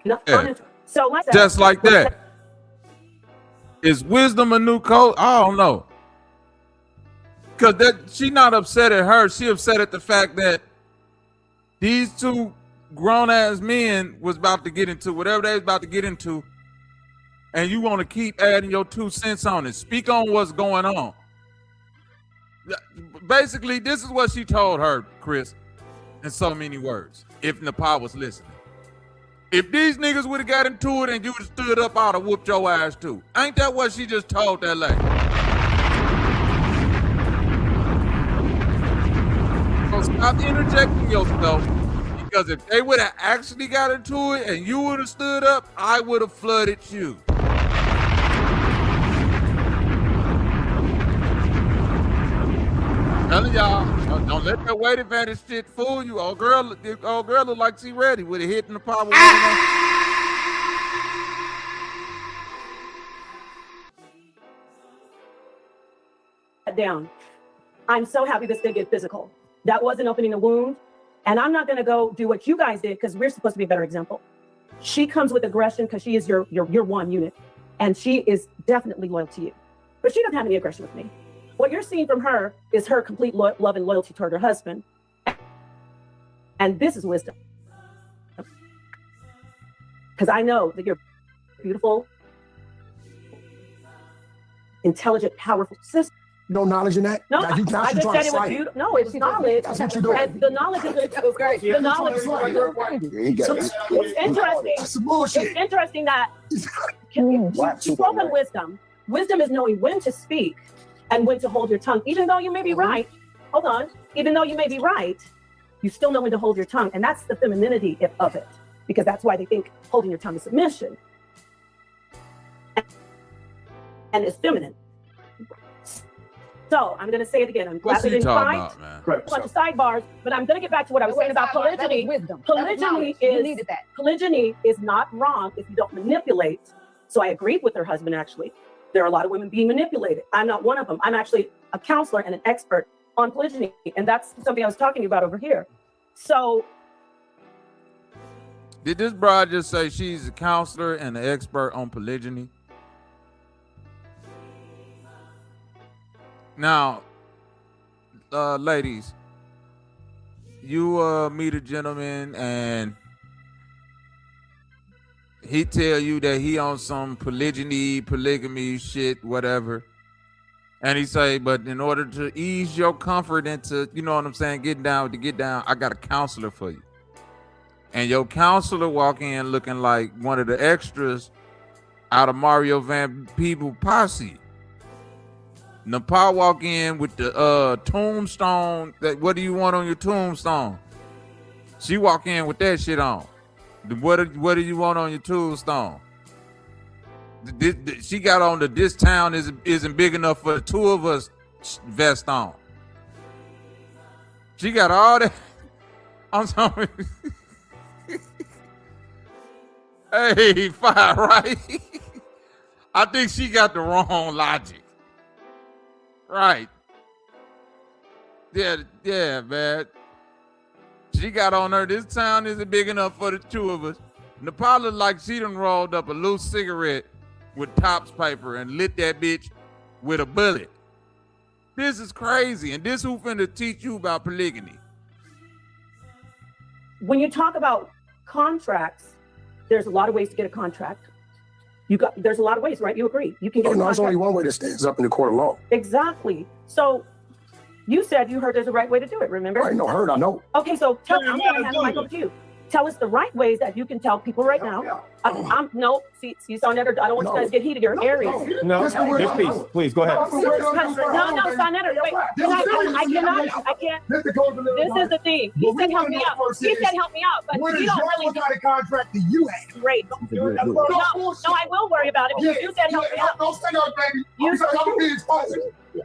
Yeah. So just like that. Is wisdom a new code? I don't know. Because she not upset at her. She upset at the fact that these two grown-ass men was about to get into whatever they was about to get into, and you want to keep adding your 2 cents on it. Speak on what's going on. Basically, this is what she told her, Chris, in so many words, if Nepal was listening. If these niggas would have got into it and you would have stood up, I'd have whooped your ass too. Ain't that what she just told that lady? So stop interjecting yourself, because if they would have actually got into it and you would have stood up, I would have flooded you. Telling y'all, don't let that weight advantage shit fool you. Old girl look like she ready with a hit in the power. Down. I'm so happy this did get physical. That wasn't opening a wound. And I'm not going to go do what you guys did, because we're supposed to be a better example. She comes with aggression because she is your one unit. And she is definitely loyal to you. But she doesn't have any aggression with me. What you're seeing from her is her complete love and loyalty toward her husband. And this is wisdom. Because I know that you're beautiful, intelligent, powerful sister. No knowledge in that? No, I just said it was beautiful. No, it was knowledge. That's what you're doing. The knowledge is great. The knowledge is it's interesting. That's some bullshit. It's interesting that you spoke of wisdom. Wisdom is knowing when to speak and when to hold your tongue, even though you may be right. Hold on. Even though you may be right, you still know when to hold your tongue. And that's the femininity of it, because that's why they think holding your tongue is submission. And it's feminine. So I'm going to say it again. I'm glad we didn't fight. Bunch of sidebars, but I'm going to get back to what I was saying about polygyny. Polygyny is not wrong if you don't manipulate. So I agreed with her husband, actually. There are a lot of women being manipulated. I'm not one of them. I'm actually a counselor and an expert on polygyny. And that's something I was talking about over here. So. Did this bride just say she's a counselor and an expert on polygyny? Now, ladies, you meet a gentleman and he tell you that he on some polygamy shit, whatever. And he say, but in order to ease your comfort into, you know what I'm saying, getting down, I got a counselor for you. And your counselor walk in looking like one of the extras out of Mario Van Peebles posse. Nepal walk in with the tombstone. What do you want on your tombstone? She walk in with that shit on. What do you want on your tombstone? She got on the "this town isn't big enough for the two of us" vest on. She got all that. I'm sorry. Hey, fire, right? I think she got the wrong logic. Right. Yeah, man. She got on her, "this town isn't big enough for the two of us." Nepal looked like she done rolled up a loose cigarette with tops paper and lit that bitch with a bullet. This is crazy. And this who finna teach you about polygamy. When you talk about contracts, there's a lot of ways to get a contract. There's a lot of ways, right? You agree. You can get a contract. There's only one way that stands up in the court of law. Exactly. So you said you heard there's a right way to do it, remember? I know, heard, I know. Okay, so I'm going to hand the mic over to you. Tell us the right ways that you can tell people right now. See, Sonetter, I don't want you guys to get heated. You're Aries. No, please, go ahead. No, Sonetter, wait. I can't. This is the thing. He said help me out. But you don't really. What kind of contract do you have? Great. No, I will worry about it because you said help me out. Don't say that, baby.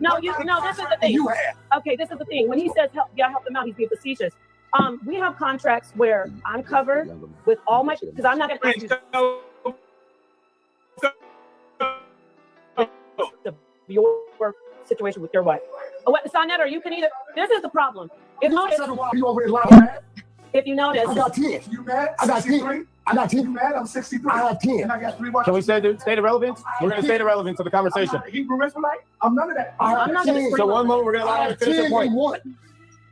No, this is the thing. Okay, this is the thing. When he says help them out, he's being facetious. We have contracts where I'm covered with all my, because I'm not going to ask you your situation with your wife. Sonetter, you can either, this is the problem. If you notice, I got 10. You mad? I got 10. I got 10. You mad? I'm 63. I have 10. And I got 3 watches. Can we stay the relevance? We're going to stay the relevance of the conversation. Hebrew Israelite? I'm none of that. I'm not going to. So one moment, we're going to allow you to finish your point.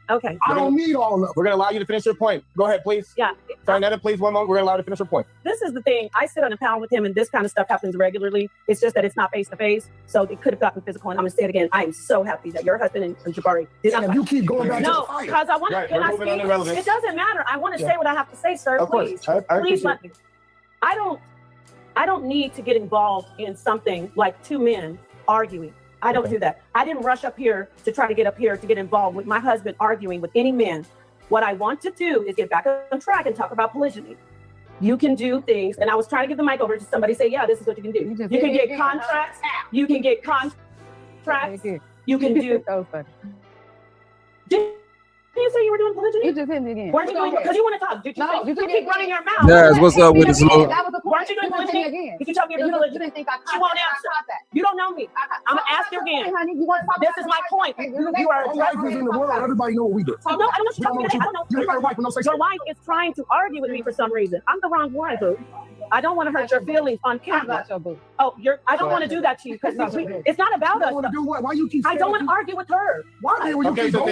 Okay. I don't need all of them. We're going to allow you to finish your point. Go ahead, please. Yeah. Sorry, Netta, please, one moment. We're going to allow you to finish your point. This is the thing. I sit on a panel with him, and this kind of stuff happens regularly. It's just that it's not face-to-face, so it could have gotten physical. And I'm going to say it again. I am so happy that your husband and J.𝑏ari did not fight. You keep going back to the fight. No, because I want to, can I speak? It doesn't matter. I want to say what I have to say, sir. Of please. Course. Please let me. I don't need to get involved in something like two men arguing. I don't do that. I didn't rush up here to try to get up here to get involved with my husband arguing with any man. What I want to do is get back on track and talk about polygyny. You can do things, and I was trying to give the mic over to somebody, say, yeah, this is what you can do. You can get contracts. You can get contracts. You can do. Did you say you were doing polygyny? You just hit me again. Weren't you doing, because you want to talk. Did you, no, you keep running your mouth. Yes, what's up with this? Weren't you doing polygyny again? Did you tell me you're doing polygyny? You didn't think she won't answer. You don't know me. I'm going to ask you again. This is my point. You are in the world. Everybody know what we do. No, I don't know what you're talking about. Your wife is trying to argue with me for some reason. I'm the wrong one, boo. I don't want to hurt your feelings on camera. Oh, I don't want to do that to you because it's not about us. Why you keep? I don't want to argue with her. Why? Okay, so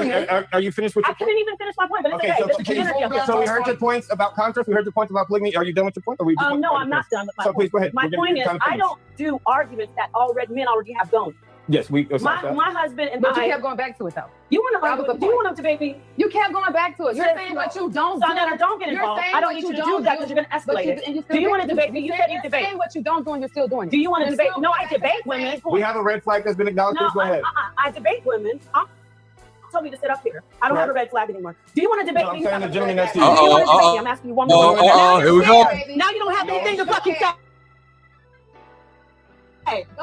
are you finished with your point? I couldn't even finish my point, but it's okay. So we heard your points about contrast. We heard your points about polygamy. Are you done with your point? No, I'm not done with my point. So please go ahead. My point is, I don't do arguments that men already have gone. Yes, my husband and but you kept going back to it though. You want to argue? Do you want to debate me? You kept going back to it. You're saying what you don't do. Sonetter, don't get involved. I don't need you to do that because you're going to escalate it. Do you want to debate me? You said you debate. You're saying what you don't do and you're still doing it. Do you want to debate? No, I debate women. We have a red flag that's been acknowledged. No, go ahead. I debate women. told me to sit up here. I don't have a red flag anymore. Do you want to debate me? I'm saying the gentleman next to Do you. you want to debate me? I'm asking you one more time. Here we go. Now you don't have anything to fucking say.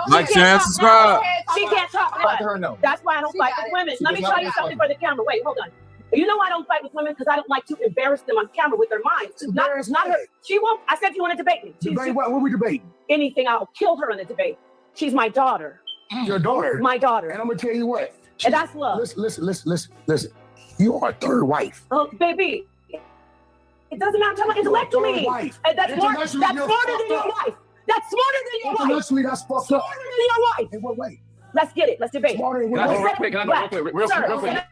Like, share, and subscribe. She can't talk. Let her know. That's why I don't fight with women. Let me tell you something for the camera. Wait, hold on. You know I don't fight with women because I don't like to embarrass them on camera with their minds. Not her. She won't. I said you want to debate me. Debate what? What we debating? Anything. I'll kill her in a debate. She's my daughter. Your daughter? My daughter. And I'm gonna tell you what. And that's love. Listen. You are a third wife. Oh, baby. It doesn't matter. I'm talking about intellectually. And that's smarter than your wife. That's smarter than your wife. Intellectually, that's fucked up. Smarter than your wife. In what way? Let's get it. Let's debate. Smarter in Can what I go way? real quick? Can I go real quick?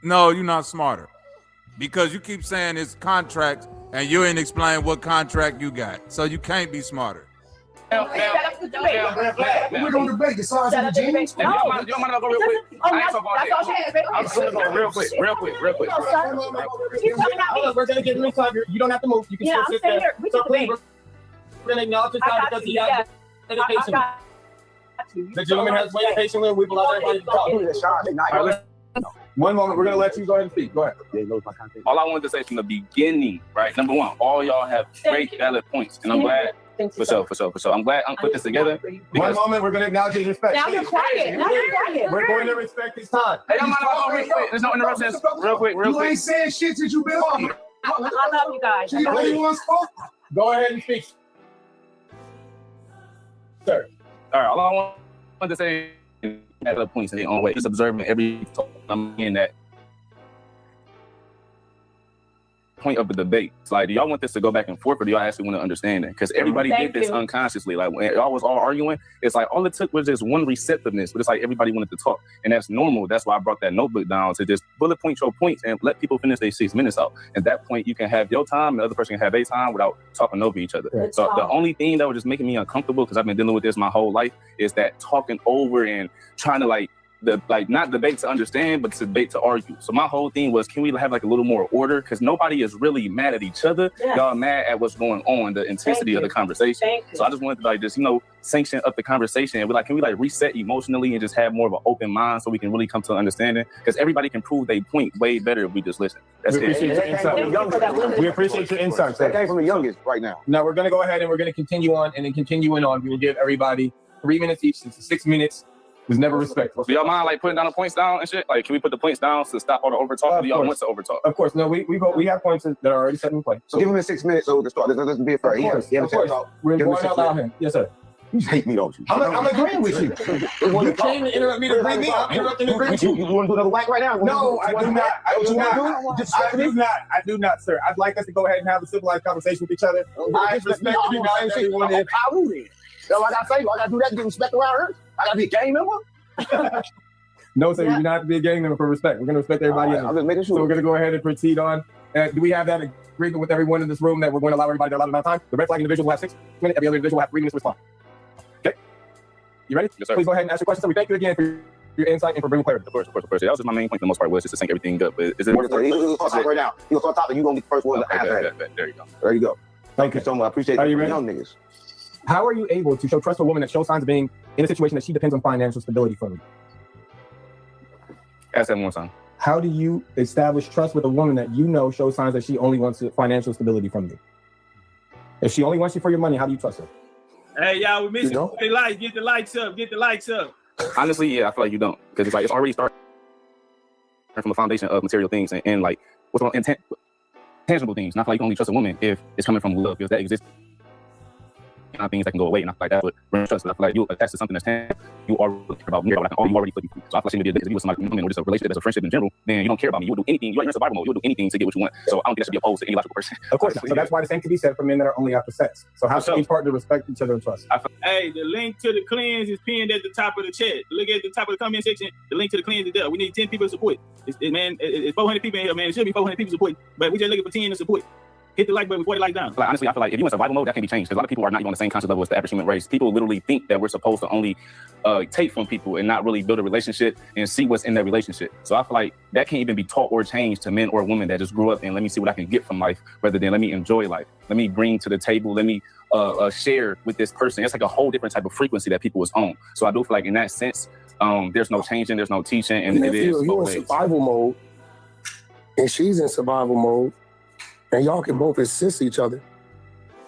No, you're not smarter. Because you keep saying it's contracts and you ain't explain what contract you got. So you can't be smarter. We're gonna debate the size of the jeans. You don't mind to go real quick? I ain't talking about that. I'm just gonna go real quick. We're gonna get inside here. You don't have to move. You can Yeah, still I'm sit there. here. We So can please, debate. we're gonna acknowledge the time because he has dedication. The gentleman has waited patiently. We've allowed everybody to talk. One moment, we're gonna let you go ahead and speak. Go ahead. All I wanted to say from the beginning, right? Number one, all y'all have great valid points, and I'm glad. For sure. I'm glad I'm put this together. One moment, we're gonna acknowledge his respect. Now you're quiet. We're going to respect his time. Hey, I'm not real quick. There's no interruptions. Real quick. You ain't saying shit since you been on here. I love you guys. You the only one spoke. Go ahead and speak. Sir. All right, all I want to say is valid points in their own way. Just observing every talk I'm in that point of the debate. It's like, do y'all want this to go back and forth, or do y'all actually want to understand it? Because everybody did this unconsciously. Like when y'all was all arguing, it's like all it took was just one receptiveness, but it's like everybody wanted to talk, and that's normal. That's why I brought that notebook down to just bullet point your points and let people finish their 6 minutes out. At that point, you can have your time, and the other person can have their time without talking over each other. So the only thing that was just making me uncomfortable, because I've been dealing with this my whole life, is that talking over and trying to not debate to understand, but to debate to argue. So my whole thing was, can we have like a little more order? Because nobody is really mad at each other. Yeah. Y'all mad at what's going on, the intensity of the conversation. So I just wanted to just sanction up the conversation and can we reset emotionally and just have more of an open mind so we can really come to an understanding? Because everybody can prove their point way better if we just listen. That's We appreciate your insight. We appreciate your insight. That came from the youngest right now. Now we're gonna go ahead and we're gonna continue on, and then continuing on, we will give everybody 3 minutes each. Since 6 minutes was never respectful. Do y'all mind putting down the points down and shit? Like, can we put the points down to stop all the over talk? Or do y'all want to over talk? Of course. No, we have points that are already set in play. So give him 6 minutes so we can start. Let's be fair. Of course. We're going to allow him. Yes, sir. You just hate me, don't you? I'm agreeing with you. You came to interrupt me to bring me up. I'm interrupting to bring you. You want to do another whack right now? No, I do not. I do not, sir. I'd like us to go ahead and have a civilized conversation with each other. I respect everyone. So I gotta say, I gotta do that to get respect around her. I gotta be a gang member. No, sir, you do not have to be a gang member for respect. We're gonna respect everybody else. I'm just making sure. So we're gonna go ahead and proceed on. Do we have that agreement with everyone in this room that we're going to allow everybody their allotted amount of time? The red flag individual will have 6 minutes. Every other individual will have 3 minutes to respond. Okay? You ready? Yes, sir. Please go ahead and ask your question. So we thank you again for your insight and for bringing clarity. Of course. That was just my main point for the most part, was just to sync everything up. But is it more right now? You're gonna talk, and you're gonna be the first one to answer. There you go. There you go. Thank you so much. I appreciate Are you ready? Young niggas. How are you able to show trust to a woman that shows signs of being in a situation that she depends on financial stability from you? Ask that one more time. How do you establish trust with a woman that you know shows signs that she only wants financial stability from you? If she only wants you for your money, how do you trust her? Hey, y'all, we missing the lights. Get the lights up. Get the lights up. Honestly, yeah, I feel like you don't. Because it's like, it's already starting from the foundation of material things and like, what's wrong, tangible things. And I feel like you can only trust a woman if it's coming from love, because that exists. Things that can go away, and I feel like that would bring trust. I feel like you attach to something that's tangible, you already care about me, or you already feel. So I feel like if you with somebody, or just a relationship, that's a friendship in general, then you don't care about me. You will do anything. You're in survival mode. You'll do anything to get what you want. So I don't think that should be opposed to any logical person. Of course not. So that's why the same can be said for men that are only after sex. So how should each partner respect each other and trust? Hey, the link to the cleanse is pinned at the top of the chat. Look at the top of the comment section. The link to the cleanse is there. We need 10 people to support. It's 400 people in here, man. It should be 400 people to support, but we just looking for 10 to support. Hit the like button before the like down. Like, honestly, I feel like if you're in survival mode, that can be changed. Because a lot of people are not even on the same conscious level as the average human race. People literally think that we're supposed to only take from people and not really build a relationship and see what's in that relationship. So I feel like that can't even be taught or changed to men or women that just grew up and let me see what I can get from life, rather than let me enjoy life. Let me bring to the table. Let me share with this person. It's like a whole different type of frequency that people is on. So I do feel like in that sense, there's no changing, there's no teaching, and it is you're both in ways. survival mode, and she's in survival mode, and y'all can both assist each other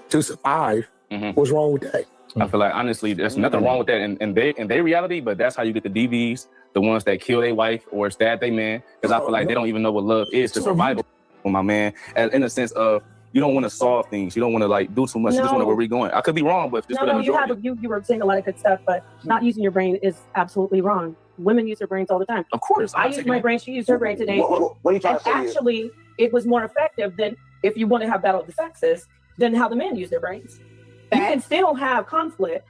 to survive. What's wrong with that? I feel like honestly, there's nothing wrong with that in their reality, but that's how you get the DVs, the ones that kill their wife or stab their man, because I feel like they don't even know what love is to survival with my man, and in the sense of you don't want to solve things, you don't want to like do too much, you just want to where we're going. I could be wrong, but just you were saying a lot of good stuff, but not using your brain is absolutely wrong. Women use their brains all the time. Of course. I used my brain, she used her brain today. What are you trying and to say actually, it was more effective than if you want to have battle of the sexes, than how the men use their brains. You can still have conflict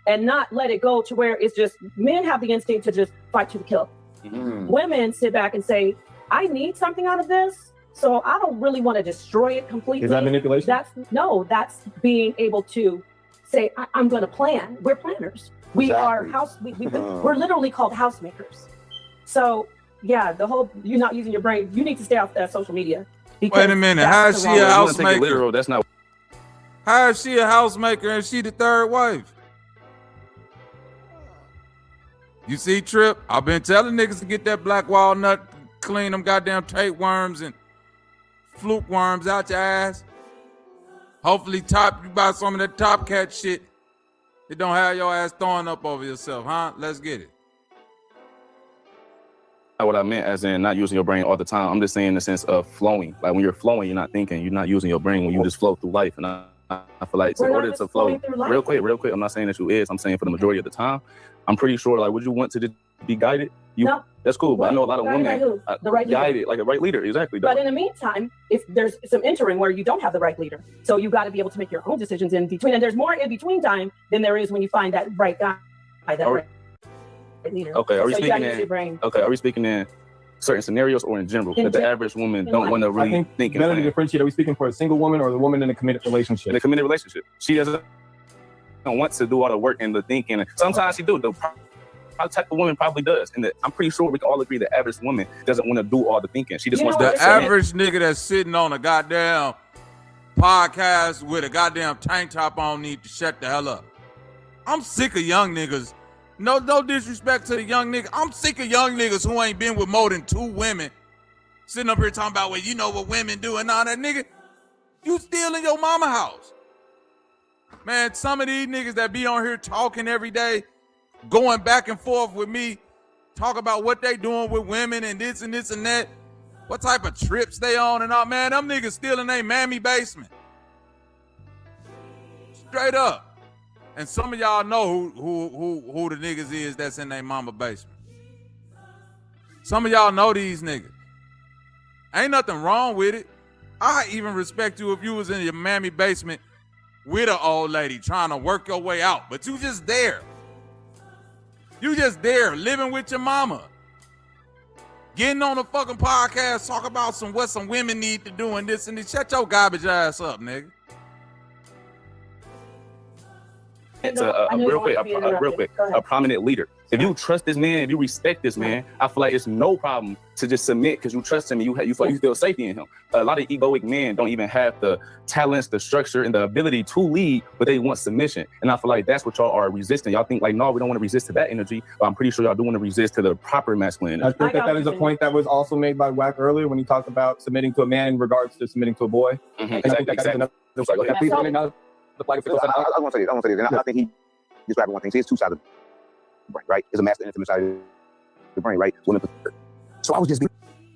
and not let it go to where it's just, men have the instinct to just fight to the kill. Women sit back and say, I need something out of this, so I don't really want to destroy it completely. Is that manipulation? That's being able to say, I'm going to plan. We're planners. We are we're literally called housemakers. So yeah, the whole, you're not using your brain. You need to stay off that social media. Wait a minute, how is she a housemaker? Literal, that's not. How is she a housemaker and she the third wife? You see, Trip, I've been telling niggas to get that black walnut, clean them goddamn tapeworms and fluke worms out your ass. Hopefully you buy some of that Top Cat shit. It don't have your ass throwing up over yourself, huh? Let's get it. What I meant as in not using your brain all the time. I'm just saying in the sense of flowing. Like when you're flowing, you're not thinking, you're not using your brain when you just flow through life. And I feel like in order to flow, real quick, I'm not saying that you is, I'm saying for the majority of the time, I'm pretty sure, like, would you want to just be guided? No. That's cool, but I know a lot of women the right guided, leader. like a right leader, exactly. But in the meantime, if there's some entering where you don't have the right leader, so you got to be able to make your own decisions in between, and there's more in between time than there is when you find that right guy, right leader. Okay, are we so speaking in? Okay, are we speaking in certain scenarios or in general that the average woman don't want to really think? Better to differentiate. Are we speaking for a single woman or the woman in a committed relationship? In a committed relationship, she doesn't want to do all the work and the thinking. Sometimes she do. The type of woman probably does, and I'm pretty sure we can all agree the average woman doesn't want to do all the thinking. She just wants to. The average nigga that's sitting on a goddamn podcast with a goddamn tank top on need to shut the hell up. I'm sick of young niggas. No disrespect to the young nigga. I'm sick of young niggas who ain't been with more than 2 women sitting up here talking about, well, you know what women do and all that. Nigga, you still in your mama house. Man, some of these niggas that be on here talking every day, going back and forth with me, talk about what they doing with women and this and this and that, what type of trips they on and all. Man, them niggas still in their mammy basement. Straight up. And some of y'all know who the niggas is that's in their mama basement. Some of y'all know these niggas. Ain't nothing wrong with it. I even respect you if you was in your mammy basement with an old lady trying to work your way out, but you just there. You just there living with your mama. Getting on a fucking podcast, talk about what some women need to do and this and this. Shut your garbage ass up, nigga. Real quick, a prominent leader. If you trust this man, if you respect this man, I feel like it's no problem to just submit because you trust him and you feel safety in him. A lot of egoic men don't even have the talents, the structure, and the ability to lead, but they want submission. And I feel like that's what y'all are resisting. Y'all think like, no, we don't want to resist to that energy, but I'm pretty sure y'all do want to resist to the proper masculine energy. I think that is a point that was also made by Wack earlier when he talked about submitting to a man in regards to submitting to a boy. Exactly. I want to say this, and I think he described one thing. See, it's 2 sides of the brain, right? It's a masculine and feminine side of the brain, right? So I was just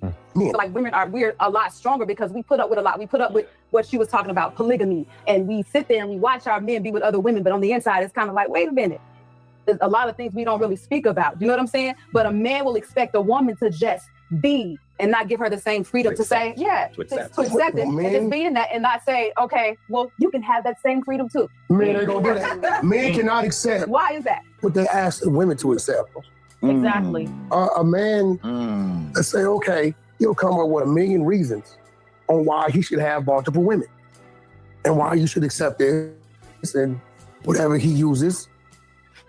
So like we're a lot stronger because we put up with a lot. We put up with what she was talking about, polygamy, and we sit there and we watch our men be with other women, but on the inside it's kind of like, wait a minute, there's a lot of things we don't really speak about. You know what I'm saying? But a man will expect a woman to just be and not give her the same freedom to say, to accept it, and just be in that and not say, okay, well, you can have that same freedom too. Men ain't gonna do that. Men cannot accept. Why is that? What they ask the women to accept. Exactly. A man, let's say, okay, he'll come up with 1,000,000 reasons on why he should have multiple women and why you should accept this and whatever he uses.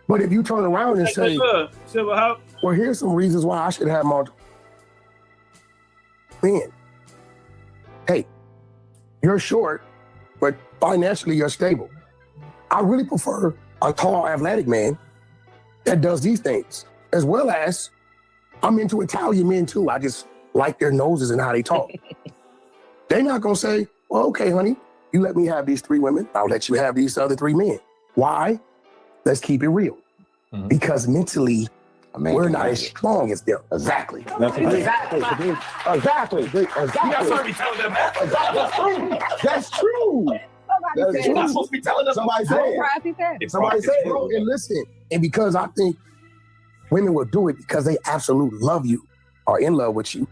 But if you turn around and say, well, here's some reasons why I should have multiple. Man, hey, you're short, but financially you're stable. I really prefer a tall, athletic man that does these things, as well as I'm into Italian men too. I just like their noses and how they talk. They're not gonna say, well, okay, honey, you let me have these 3 women, I'll let you have these other 3 men. Why? Let's keep it real. Because mentally, we're not as strong as them. Exactly. Exactly. You gotta be telling them that. That's true. You're not supposed to be telling them. Somebody said. Somebody said, bro, and listen. And because I think women will do it because they absolutely love you, are in love with you,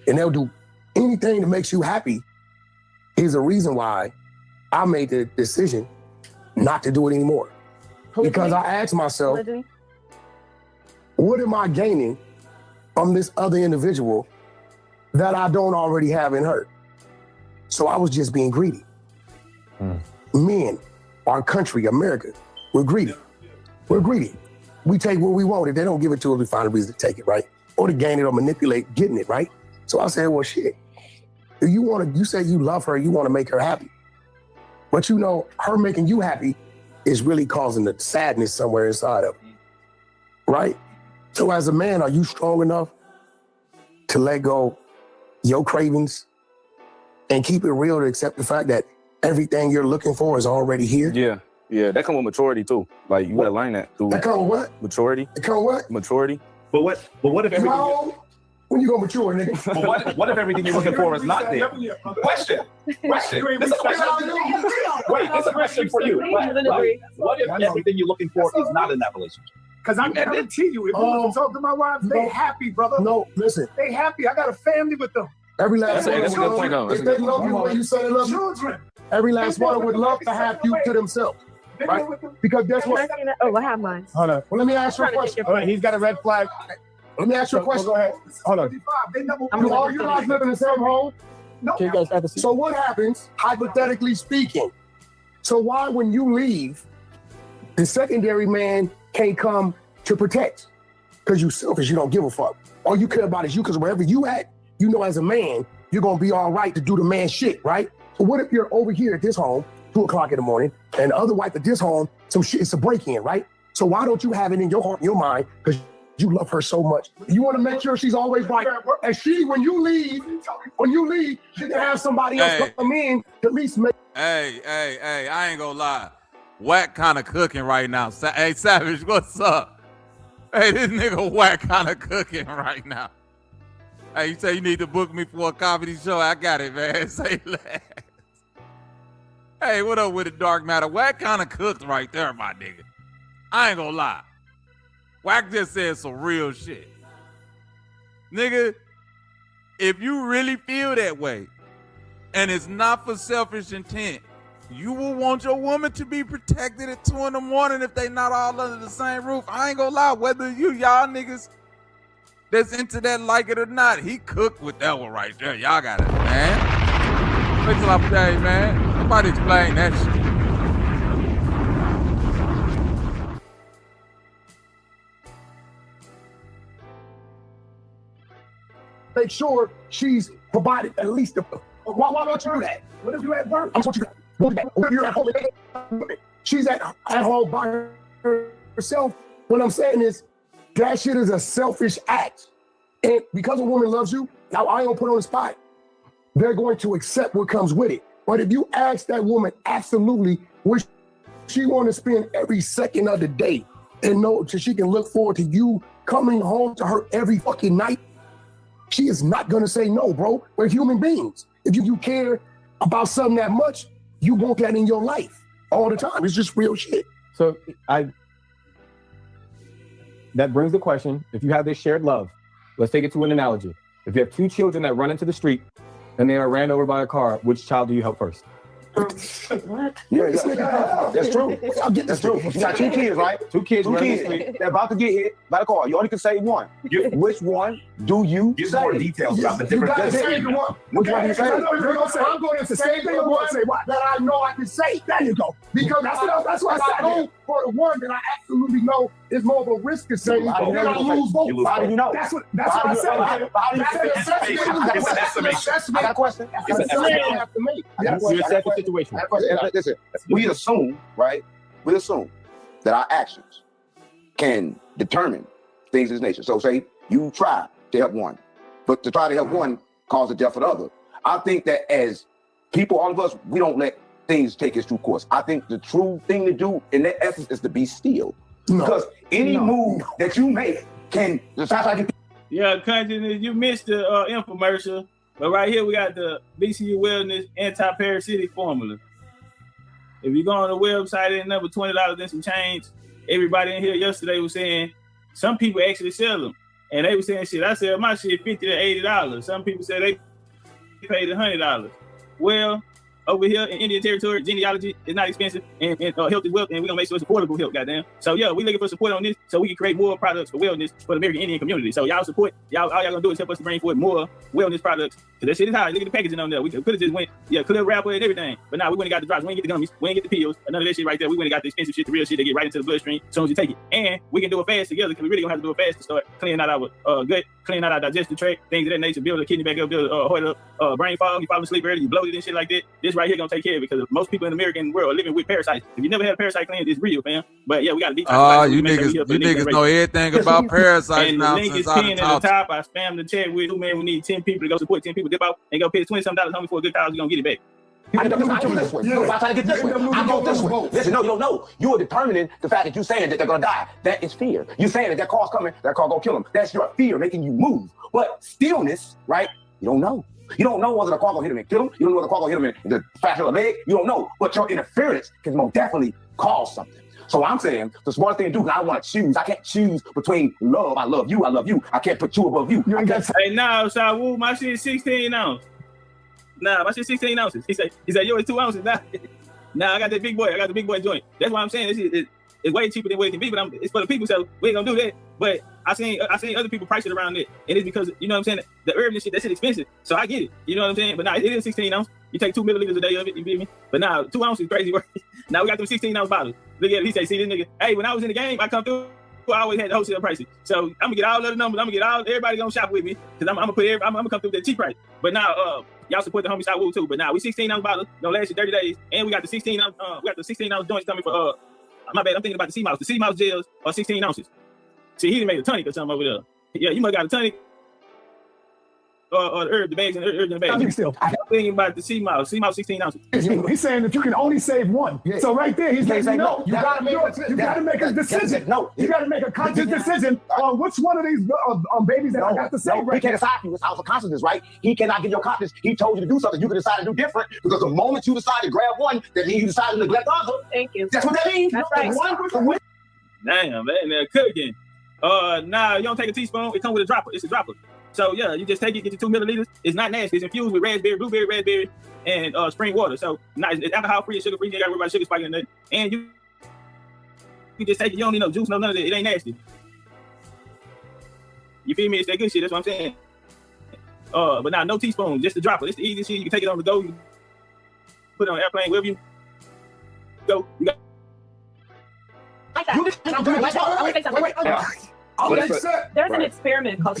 and they'll do anything that makes you happy, is a reason why I made the decision not to do it anymore. Because I asked myself, what am I gaining from this other individual that I don't already have in her? So I was just being greedy. Men, our country, America, we're greedy. We're greedy. We take what we want. If they don't give it to us, we find a reason to take it, right? Or to gain it or manipulate getting it, right? So I said, well, shit. If you say you love her, you want to make her happy. But you know, her making you happy is really causing the sadness somewhere inside of you, right? So as a man, are you strong enough to let go your cravings and keep it real to accept the fact that everything you're looking for is already here? Yeah, that come with maturity too. Like you gotta learn that through. That come with what? Maturity. That come with what? Maturity. But what if everything? When you gonna mature, nigga? But what if everything you're looking for is not there? Question. This is a question. Wait, it's a question for you. What if everything you're looking for is not in that relationship? Because I guarantee you, if you want to talk to my wife, they happy, brother. No, listen. They happy. I got a family with them. Every last one that's a good point, though. If they love you when you say they love you, Children. every last one would love to have you to themselves, right? Because guess what? Oh, I have mine. Hold on. Well, let me ask you a question. All right, he's got a red flag. Let me ask you a question. Go ahead. Hold on. Do all you guys live in the same home? No. So what happens, hypothetically speaking? So why, when you leave, the secondary man can't come to protect? Because you selfish, you don't give a fuck. All you care about is you, because wherever you at, you know as a man, you're gonna be all right to do the man shit, right? So what if you're over here at this home, 2 o'clock in the morning, and the other wife at this home, some shit, it's a break-in, right? So why don't you have it in your heart, your mind, because you love her so much. You want to make sure she's always right. And she, when you leave, she can have somebody else come in to at least make. Hey, I ain't gonna lie. Wack kind of cooking right now. Hey, Savage, what's up? Hey, this nigga Wack kind of cooking right now. Hey, you say you need to book me for a comedy show? I got it, man. Say less. Hey, what up with the dark matter? Wack kind of cooked right there, my nigga. I ain't gonna lie. Wack just said some real shit. Nigga, if you really feel that way, and it's not for selfish intent, you will want your woman to be protected at 2 in the morning if they not all under the same roof. I ain't gonna lie, whether y'all niggas that's into that like it or not, he cooked with that one right there. Y'all got it, man. Wait till I play, man. Somebody explain that shit. Make sure she's provided at least the. Why don't you do that? What if you at work? I'm what you do. What if you're at home? She's at home by herself. What I'm saying is that shit is a selfish act. And because a woman loves you, now I ain't gonna put on the spot. They're going to accept what comes with it. But if you ask that woman absolutely what she want to spend every second of the day and know so she can look forward to you coming home to her every fucking night, she is not gonna say no, bro. We're human beings. If you care about something that much, you want that in your life all the time. It's just real shit. So that brings the question, if you have this shared love, let's take it to an analogy. If you have 2 children that run into the street and they are ran over by a car, which child do you help first? What? Yeah, that's true. I'll get That's true. You got 2 kids, right? 2 kids. 2 kids. They're about to get hit by the car. You only can say one. Which one do you Give say? more details about the different You gotta things. say the one. Which one do you say? I'm going to say the one that I know I can say. There you go. Because that's what I said. I go for the one that I absolutely know It's more of a risk to say you're gonna lose votes. How do you know? That's what I said. How do you I got a question. You assess the situation. Listen, we assume, right? We assume that our actions can determine things in this nation. So say you try to help one, but to try to help one cause the death of the other. I think that as people, all of us, we don't let things take its true course. I think the true thing to do in that essence is to be still. Because any move that you make can Yeah, country, you missed the infomercial, but right here we got the BCU Wellness anti-parasitic formula. If you go on the website, it's number $20 and some change. Everybody in here yesterday was saying some people actually sell them, and they were saying shit. I sell my shit $50 to $80. Some people said they paid $100. Well, over here in Indian territory, genealogy is not expensive, and health is wealth, and we're gonna make sure it's affordable health, goddamn. So yeah, we looking for support on this so we can create more products for wellness for the American Indian community. So y'all support, all y'all gonna do is help us to bring forth more wellness products. Cause that shit is high. Look at the packaging on there. We could have just went, clear wrapper and everything. But now we went and got the drops. We ain't get the gummies. We ain't get the pills. None of that shit right there. We went and got the expensive shit, the real shit that get right into the bloodstream as soon as you take it. And we can do a fast together because we really gonna have to do a fast to start cleaning out our gut, cleaning out our digestive tract, things of that nature, build the kidney back up, build heart up, brain fog, you fall asleep early, you bloated and shit like that. This right here gonna take care of it because most people in the American world are living with parasites. If you never had a parasite cleanse, it's real, fam. But yeah, we gotta detox. You niggas know everything about parasites and now. The link is pinned at the top. I spammed the chat with man. We need 10 people to go support 10 people. Dip out and go pay $20-something homie for a good cause. You're gonna get it back. I go this way. I try to get this way. I go this way. Listen, no, you don't know. You are determining the fact that you're saying that they're gonna die. That is fear. You're saying that car's coming, that car gonna kill them. That's your fear making you move. But stillness, right? You don't know. You don't know whether the car gonna hit him and kill him. You don't know whether the car gonna hit him in the fracture of the leg. You don't know. But your interference can most definitely cause something. So I'm saying the smartest thing to do, because I want to choose. I can't choose between love. I love you. I love you. I can't put you above you. Hey, now, Sawu, my shit is 16 ounces. Nah, my shit 16 ounces. He said, yo, it's 2 ounces. Nah, I got that big boy. I got the big boy joint. That's why I'm saying this is way cheaper than what it can be, but it's for the people, so we ain't gonna do that. But I seen other people price it around it, and it's because, you know what I'm saying, the herb and shit, that shit expensive. So I get it. You know what I'm saying? But now it is 16 ounces. You take 2 milliliters a day of it, you feel me? But now 2 ounces is crazy work. Now we got them 16 ounce bottles. Look at it. He say, see this nigga, hey, when I was in the game, I come through, I always had the wholesale prices. So I'm gonna get all of the numbers. I'm gonna get everybody gonna shop with me because I'm gonna come through with the cheap price. But now y'all support the homie Sawu too. But now we 16 ounce bottles, gonna last you 30 days, and we got the 16 ounce joints coming for my bad. I'm thinking about the 𝘾𝐼𝙎𝙃. The 𝘾𝐼𝙎𝙃 gels are 16 ounces. See, he done made a tonic or something over there. Yeah, you must got a tonic. Or the herb, the bags and herb in the bags. I think still. I'm thinking about the 𝘾𝐼𝙎𝙃 16 ounces. He's saying that you can only save one. Yeah. So right there, he's saying no. You gotta make a decision. No, you gotta make a conscious decision on which one of these babies that I got to save. He can't decide for you. It's out of consciousness, right? He cannot get your conscience. He told you to do something. You can decide to do different because the moment you decide to grab one, that means you decide to neglect the other. Thank you. That's what that means. That's right. Damn, man, they're cooking. Nah, you don't take a teaspoon. It comes with a dropper. It's a dropper. So yeah, you just take it, get your 2 milliliters. It's not nasty. It's infused with blueberry, and spring water. So it's alcohol free, sugar free. You ain't gotta worry about sugar spiking or nothing. And you just take it. You don't need no juice, no none of that. It ain't nasty. You feel me? It's that good shit. That's what I'm saying. But now no teaspoon, just a dropper. It's the easy shit. You can take it on the go. You put it on an airplane, wherever you go. You got. There's an experiment called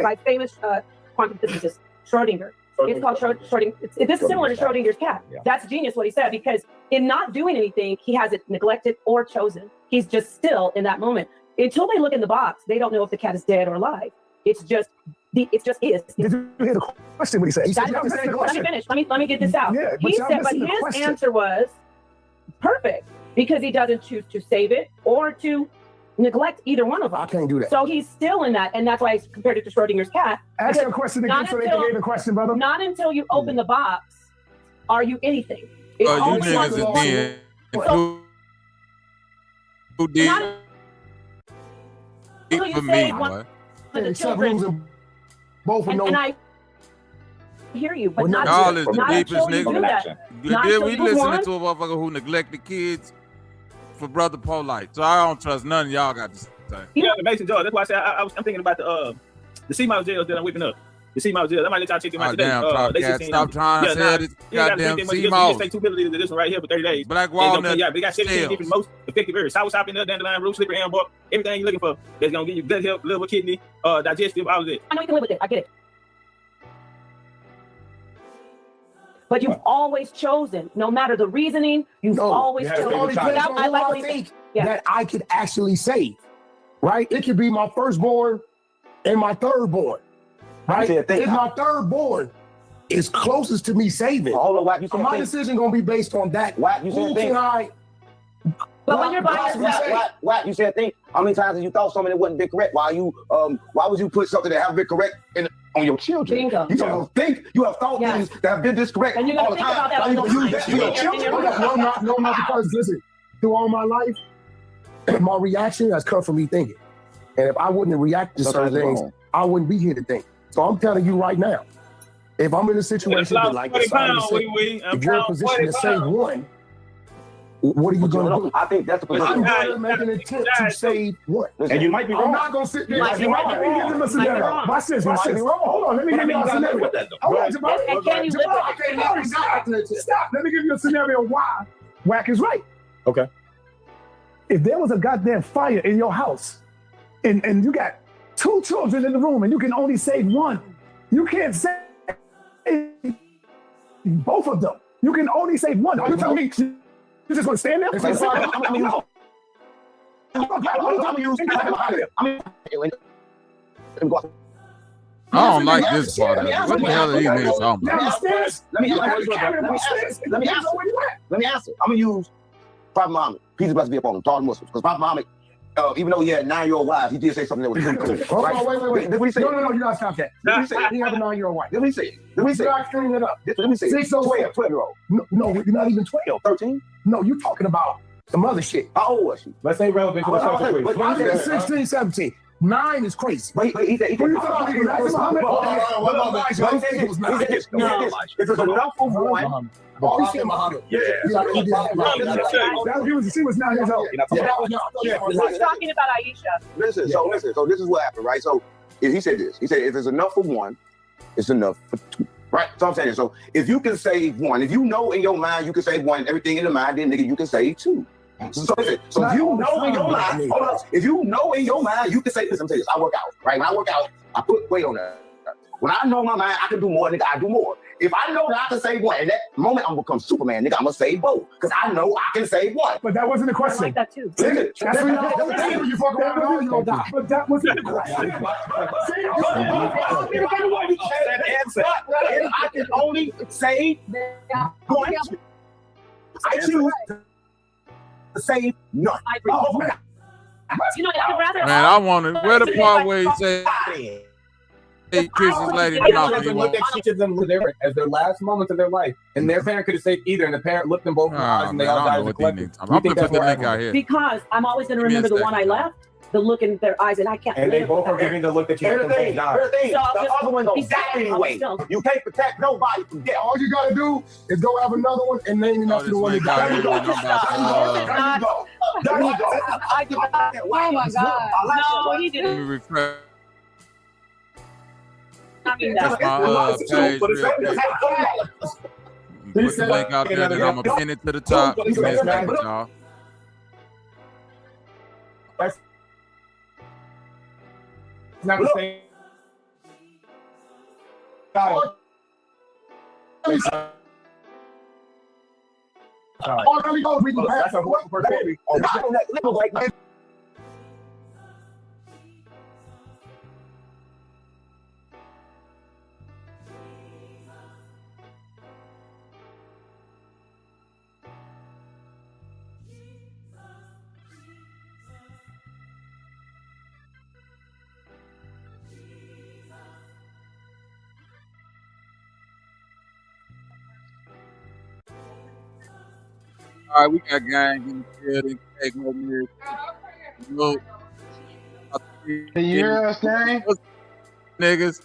by famous quantum physicist Schrodinger. It's called Schrodinger. This is similar to Schrodinger's cat. Yeah. That's genius what he said, because in not doing anything, he hasn't neglected or chosen. He's just still in that moment. Until they look in the box, they don't know if the cat is dead or alive. It's just is. Did you hear the question? What he said? Let me finish. Let me get this out. Yeah, he said, but his answer was perfect because he doesn't choose to save it or to neglect either one of them. I can't do that. So he's still in that, and that's why I compared it to Schrodinger's cat. Ask your question again so they can hear the question, brother. Not until you open the box are you anything. You niggas is dead. Who did? Until you save one of the children. Both of them. And I hear you, but not y'all is the not deepest until you do that. nigga. We listening to a motherfucker who neglect the kids for brother polite. So I don't trust none of y'all got to say. Yeah, the Mason jar. That's why I said I'm thinking about the 𝘾𝐼𝙎𝙃 gels that I'm whipping up. The 𝘾𝐼𝙎𝙃. I might let y'all check them out today. Damn, stop trying to sell this goddamn 𝘾𝐼𝙎𝙃. You just take 2 milliliters of this one right here for 30 days. Black walnut. Yeah, they got 17 different most. effective herbs. Soursop in there, dandelion, root, slippery, elm bark, everything you're looking for that's gonna give you gut health, liver, kidney, digestive, all of that. I know you can live with it. I get it. But you've always chosen, no matter the reasoning, you've always chosen. I like to think that I could actually save, right? It could be my firstborn and my thirdborn, right? If my thirdborn is closest to me saving, my decision gonna be based on that. Who can I? But when you're by yourself, Whack, you said think. How many times have you thought something that wasn't been correct? Why would you put something that have been correct on your children? Bingo. You don't think you have thought things that have been discorrect and you're all gonna the think time. about that Why you all gonna the use that to your children? No, not because listen, through all my life, my reaction has come from me thinking. And if I wouldn't have reacted to certain things, I wouldn't be here to think. So I'm telling you right now, if I'm in a situation that like decided to say, if you're in a position to save one, what are you going to do? I think that's the position. I'm going to make an attempt to save one. And you might be wrong. I'm not going to sit there. Let me give them a scenario. My sis. Hold on, let me give you a scenario. Hold on, stop. Let me give you a scenario why Whack is right. Okay. If there was a goddamn fire in your house and you got 2 children in the room and you can only save one, you can't save both of them. You can only save one. Are you telling me you just want to stand there? I don't like this part of it. What the hell are these niggas talking about? Let me answer. I'm gonna use Prophet Muhammad. Peace and blessings be upon him. To all the Muslims, because Prophet Muhammad, even though he had 9-year-old wives, he did say something that was pretty cool. Right? Wait. Did we say? No, you gotta stop that. Did we say he had a 9-year-old wife? Did we say? Did we say? You gotta clean it up. Did we say? 12-year-old. No, you're not even 12. 13? No, you're talking about some other shit. How old was she? Let's say relevant to the subject, please. I said 16, 17. 9 is crazy. Wait, he said. What are you talking about? If it's enough for one. Oh, he said Muhammad. Yeah. She was 9 years old. He's talking about Aisha. Listen. So this is what happened, right? So he said this. He said if it's enough for one, it's enough for 2. Right? So I'm saying, so if you can save one, if you know in your mind you can save one, everything in the mind, then nigga, you can save 2. So if you know in your mind, hold on, if you know in your mind, you can say this. I'm saying this. I work out, right? When I work out, I put weight on that. When I know in my mind I can do more, nigga, I do more. If I know that I can save one, in that moment I'm gonna become Superman, nigga. I'm gonna save both because I know I can save one. But that wasn't the question. I like that too. Listen, That's what you fuck around and you're gonna die. But that wasn't the question. I can only save one. I choose to save none. You know, I'd rather. Man, I wanted where the part where he said he kisses his lady in the mouth. Children looked at each of them as their last moments of their life, and their parent could have saved either, and the parent looked them both in the eyes, and they all died as a collective. I'm gonna put the link out here. Because I'm always going to remember the one I left, the look in their eyes, and I can't. And they both are giving the look that you have to die. The other one don't die anyway. You can't protect nobody from death. All you gotta do is go have another one and name him after the one that died. Oh my God. No, he didn't. That's my page. Put the link out there, then I'm gonna pin it to the top. Y'all. That's not the same. That's a horrible person. All right, we got gang in the building. Take no mirror. Look. Can you hear us, gang? Niggas.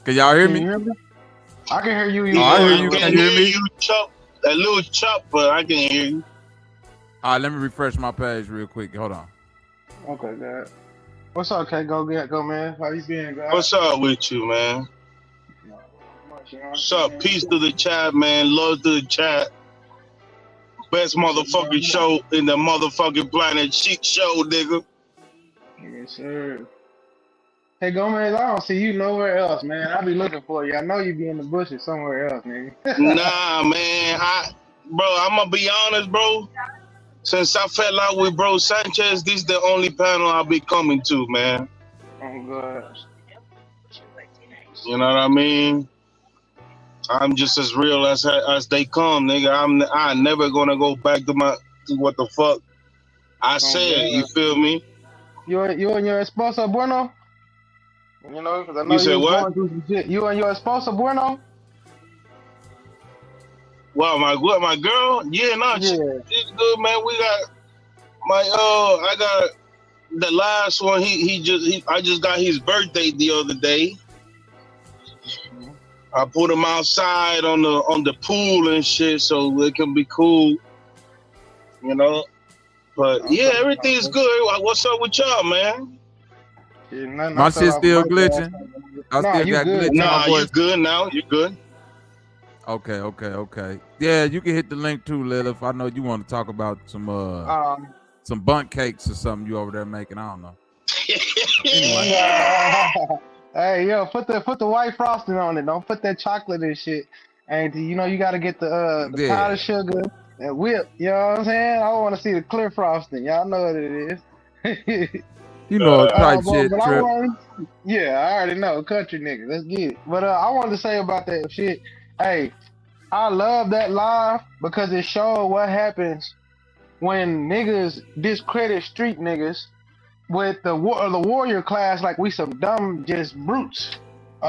Can y'all hear me? I can hear you. I hear you. Can you hear me? You chop, a little chop, but I can hear you. All right, let me refresh my page real quick. Hold on. Okay, God. What's up, K? Go man. How you been, guys? What's up with you, man? What's up? Peace to the chat, man. Love to the chat. Best motherfucking show in the motherfucking planet. Chic show, nigga. Yes, sir. Hey, Gomez, I don't see you nowhere else, man. I be looking for you. I know you be in the bushes somewhere else, nigga. Nah, man. I'm gonna be honest, bro. Since I fell out with bro Sanchez, this is the only panel I'll be coming to, man. Oh, God. You know what I mean? I'm just as real as they come, nigga. I'm never gonna go back to what the fuck I said. You feel me? You and your esposa bueno? You know, because I know You said was what? going through some shit. You and your esposa bueno? Well, my girl, yeah, no, she's good, man. We got I got the last one. I just got his birthday the other day. I put him outside on the pool and shit, so it can be cool, you know. But yeah, everything's good. What's up with y'all, man? My shit still glitching. I still got glitching. Nah, you good now. You good? Okay. Yeah, you can hit the link too, Lilith. I know you want to talk about some bunt cakes or something you over there making. I don't know. Anyway. Hey, yo, put the white frosting on it. Don't put that chocolate and shit. And you know you got to get the powdered sugar and whip. You know what I'm saying? I want to see the clear frosting. Y'all know what it is. You know, type shit. But I already know, country nigga. Let's get it. But I wanted to say about that shit. Hey, I love that live because it showed what happens when niggas discredit street niggas with the warrior class like we some dumb just brutes,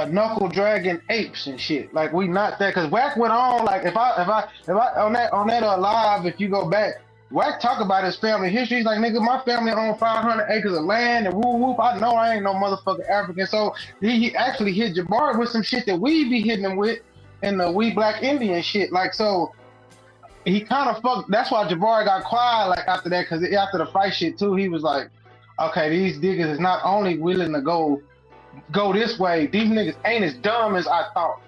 knuckle dragging apes and shit. Like we not that, because Wack went on like if I on that live, if you go back, Wack talk about his family history. He's like, nigga, my family own 500 acres of land and whoop whoop. I know I ain't no motherfucking African. So he actually hit Jabari with some shit that we be hitting him with in the We Black Indian shit. Like, so he kind of fucked. That's why Jabari got quiet like after that, because after the fight shit too, he was like, okay, these niggas is not only willing to go this way, these niggas ain't as dumb as I thought.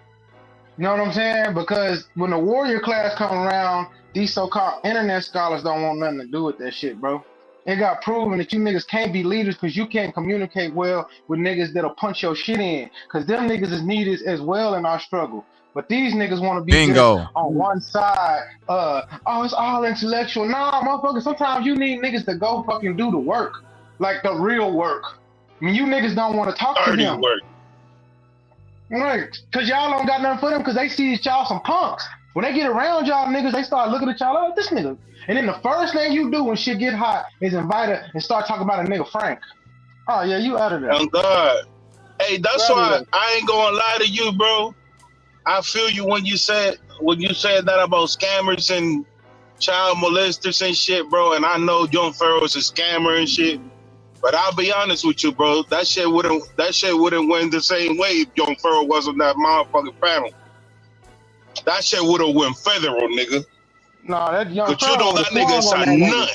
You know what I'm saying? Because when the warrior class come around, these so-called internet scholars don't want nothing to do with that shit, bro. It got proven that you niggas can't be leaders because you can't communicate well with niggas that'll punch your shit in. Because them niggas is needed as well in our struggle. But these niggas want to be just on one side. Oh, it's all intellectual. Nah, motherfucker, sometimes you need niggas to go fucking do the work. Like the real work. I mean, you niggas don't want to talk to them. Work. Right, because y'all don't got nothing for them because they see y'all some punks. When they get around y'all niggas, they start looking at y'all, oh, this nigga. And then the first thing you do when shit get hot is invite her and start talking about a nigga Frank. Oh, yeah, you out of there. Oh, God. Hey, that's why I ain't gonna lie to you, bro. I feel you when you said that about scammers and child molesters and shit, bro. And I know Young Pharaoh's a scammer and shit. But I'll be honest with you, bro. That shit wouldn't win the same way if Young Pharaoh wasn't that motherfucking panel. That shit would have went federal, nigga. No, that Young Pharaoh. But you know that nigga's a nut.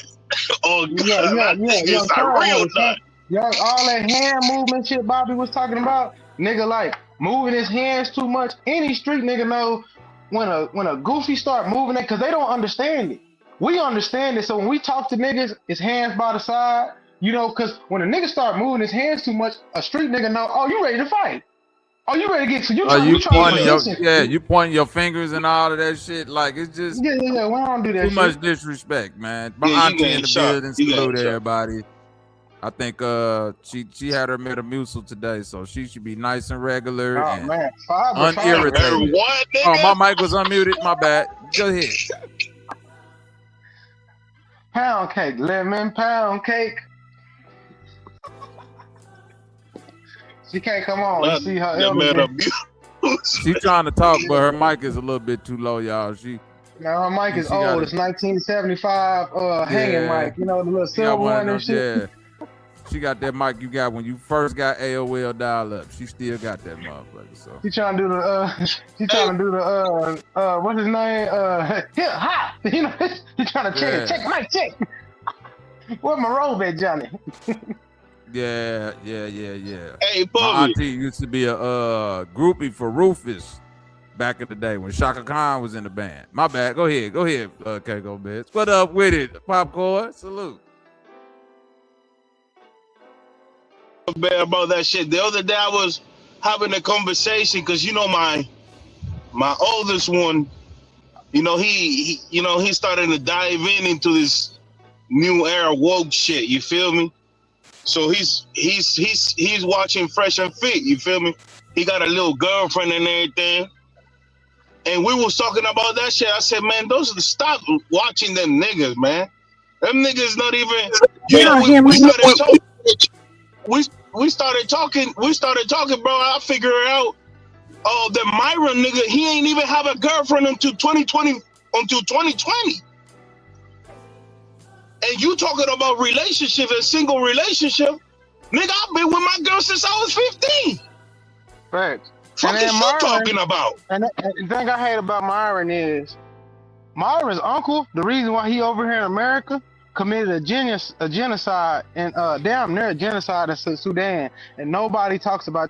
Oh, God, that nigga's a real nut. All that hand movement shit Bobby was talking about, nigga, like moving his hands too much. Any street nigga know when a goofy start moving it, because they don't understand it. We understand it. So when we talk to niggas, it's hands by the side. You know, because when a nigga start moving his hands too much, a street nigga know, oh, you ready to fight. Oh, you ready to get, so you you pointing your fingers and all of that shit. Like, it's just we don't do that too much disrespect, man. My auntie in the building, salute everybody. I think she had her Metamucil today, so she should be nice and regular and unirritated. What, nigga? Oh, my mic was unmuted. My bad. Go ahead. Pound cake, lemon pound cake. She can't come on. You see her. She trying to talk, but her mic is a little bit too low, y'all. No, her mic is old. It's 1975 hanging mic. You know, the little silver one and shit. Yeah. She got that mic you got when you first got AOL dial-up. She still got that motherfucker. So she trying to do the what's his name? Hip hop. You know, she trying to check mic check. Where my robe at, Johnny? Hey, my auntie used to be a groupie for Rufus back in the day when Shaka Khan was in the band. My bad. Go ahead, Keiko bitch. What up with it? Popcorn. Salute. Bad about that shit. The other day I was having a conversation because you know my oldest one, you know, he started to dive into this new era woke shit. You feel me? So he's watching Fresh and Fit. You feel me? He got a little girlfriend and everything. And we was talking about that shit. I said, man, stop watching them niggas, man. Them niggas not even. You know, we started talking, bro. I figured out, the Myron nigga, he ain't even have a girlfriend until 2020. And you talking about relationship and single relationship, nigga, I've been with my girl since I was 15. Facts. Fuck is you talking about? And the thing I hate about Myron is, Myron's uncle, the reason why he over here in America, committed a genocide and damn near a genocide in Sudan, and nobody talks about.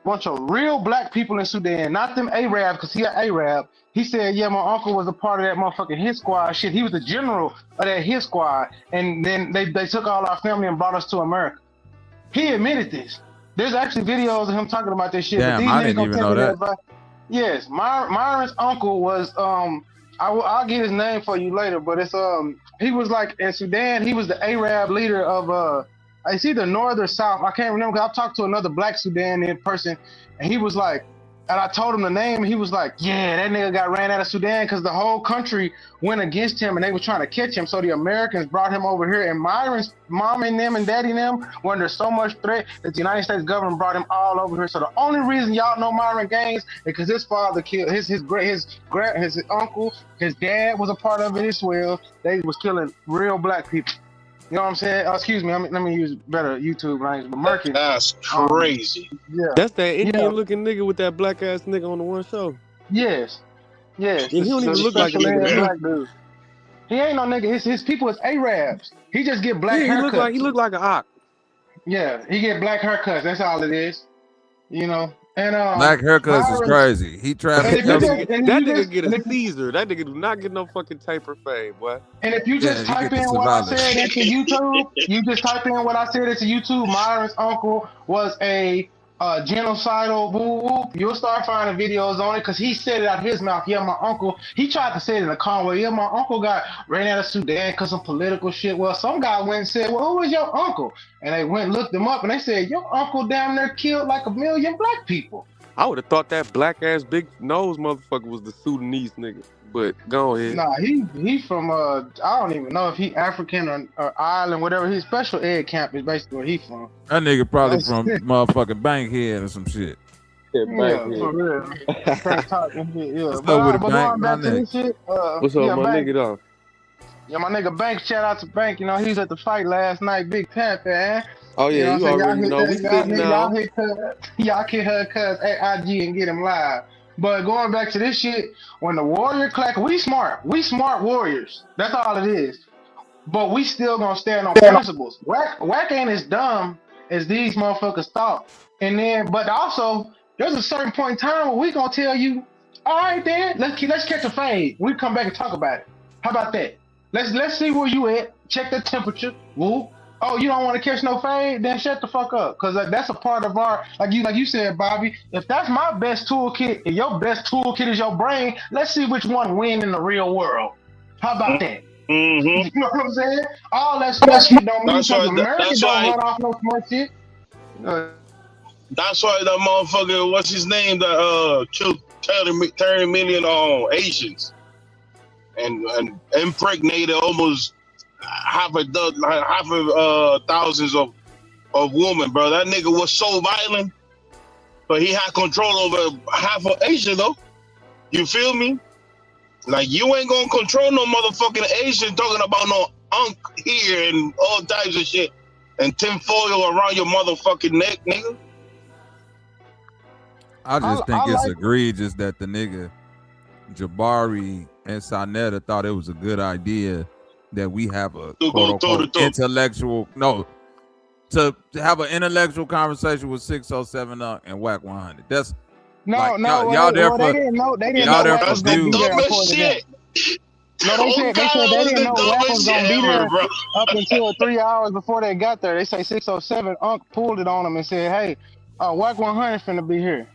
Bunch of real black people in Sudan, not them Arabs, because he an Arab. He said, yeah, my uncle was a part of that motherfucking hit squad shit. He was the general of that hit squad, and then they took all our family and brought us to America. He admitted this. There's actually videos of him talking about this shit. Damn, but these I didn't even know that. Yes, Myron's uncle was I'll get his name for you later, but it's he was like in Sudan. He was the Arab leader of it's either north or south. I can't remember because I talked to another black Sudanian person, and he was like, and I told him the name, and he was like, yeah, that nigga got ran out of Sudan because the whole country went against him and they were trying to catch him. So the Americans brought him over here, and Myron's mom and them and daddy and them were under so much threat that the United States government brought him all over here. So the only reason y'all know Myron Gaines is because his father killed his uncle, his dad was a part of it as well. They was killing real black people. You know what I'm saying? Excuse me. Let me use better YouTube language. But Merkin. That's crazy. Yeah. That's that Indian looking nigga with that black ass nigga on the one show. Yes. Yes. And he don't even look like a nigga. Black dude. He ain't no nigga. His people is Arabs. He just get black haircuts. He look like an ox. Yeah. He get black haircuts. That's all it is. You know. And black haircuts is crazy. He tried that nigga get a Caesar. That nigga do not get no fucking taper fade, boy. And if you just type in what I said into YouTube, Myron's uncle was a genocidal whoop. You'll start finding videos on it because he said it out of his mouth. Yeah, my uncle. He tried to say it in a calm way. Yeah, my uncle got ran out of Sudan because of political shit. Well, some guy went and said, well, who was your uncle? And they went and looked him up, and they said, your uncle down there killed like 1 million black people. I would have thought that black ass big nose motherfucker was the Sudanese nigga. But go ahead. Nah, he from I don't even know if he African or Ireland, whatever. His special ed camp is basically where he from. That nigga probably from motherfucking Bankhead or some shit. Yeah, for real. Yeah. But going back to this shit, what's up, my nigga though? Yeah, my nigga Bank, shout out to Bank. You know, he was at the fight last night, Big Panther, man. Oh yeah, you already know. We sitting now. Y'all can her cuz at IG and get him live. But going back to this shit, when the warrior clack, we smart warriors. That's all it is. But we still gonna stand on principles. Whack ain't as dumb as these motherfuckers thought. And then, but also, there's a certain point in time where we gonna tell you, all right, then let's catch a fade. We come back and talk about it. How about that? Let's see where you at. Check the temperature. Woo. Oh, you don't want to catch no fade? Then shut the fuck up. Cause that's a part of our, like you said, Bobby. If that's my best toolkit, and your best toolkit is your brain, let's see which one win in the real world. How about that? Mm-hmm. You know what I'm saying? All that smart shit don't mean something. America don't run off no smart shit. That's why that motherfucker, what's his name, that killed 30 million Asians and impregnated almost half a thousands of women, bro. That nigga was so violent, but he had control over half of Asia, though. You feel me? Like, you ain't gonna control no motherfucking Asian talking about no unk here and all types of shit and tinfoil around your motherfucking neck, nigga. I just think it's egregious that the nigga Jabari and Sanetta thought it was a good idea that we have a quote unquote intellectual to have an intellectual conversation with 607 and Whack 100. That's No, y'all there for they didn't know. They didn't y'all know there Wack for was gonna be views. there according to them. No, they said they didn't know Wack was gonna be there up until 3 hours before they got there. They say 607 Unc pulled it on them and said, "Hey, Wack 100 finna be here."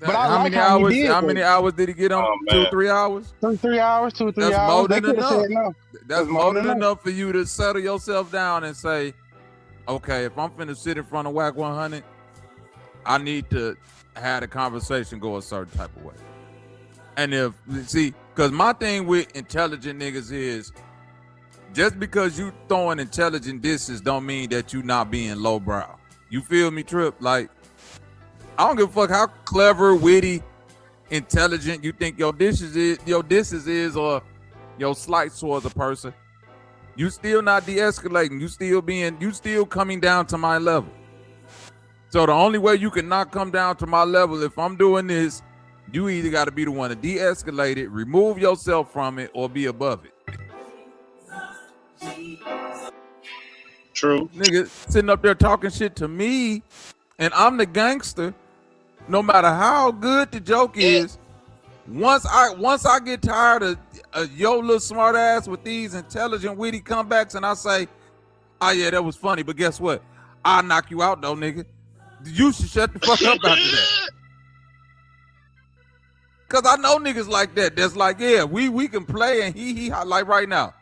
But I like how he did. How many hours did he get on? 2 or 3 hours? 3 hours, 2 or 3 That's hours. more They than could have enough. said no. That's more than enough for you to settle yourself down and say, okay, if I'm finna sit in front of Whack 100, I need to have the conversation go a certain type of way. And because my thing with intelligent niggas is just because you throwing intelligent disses don't mean that you not being lowbrow. You feel me, Trip? Like, I don't give a fuck how clever, witty, intelligent you think your disses is or your slights towards a person. You still not de-escalating. You still coming down to my level. So the only way you can not come down to my level, if I'm doing this, you either got to be the one to de-escalate it, remove yourself from it, or be above it. True. Nigga sitting up there talking shit to me, and I'm the gangster. No matter how good the joke is, once I get tired of your little smart ass with these intelligent, witty comebacks, and I say, "Oh yeah, that was funny," but guess what? I'll knock you out though, nigga. You should shut the fuck up after that. Cause I know niggas like that. That's like, yeah, we can play and he like right now.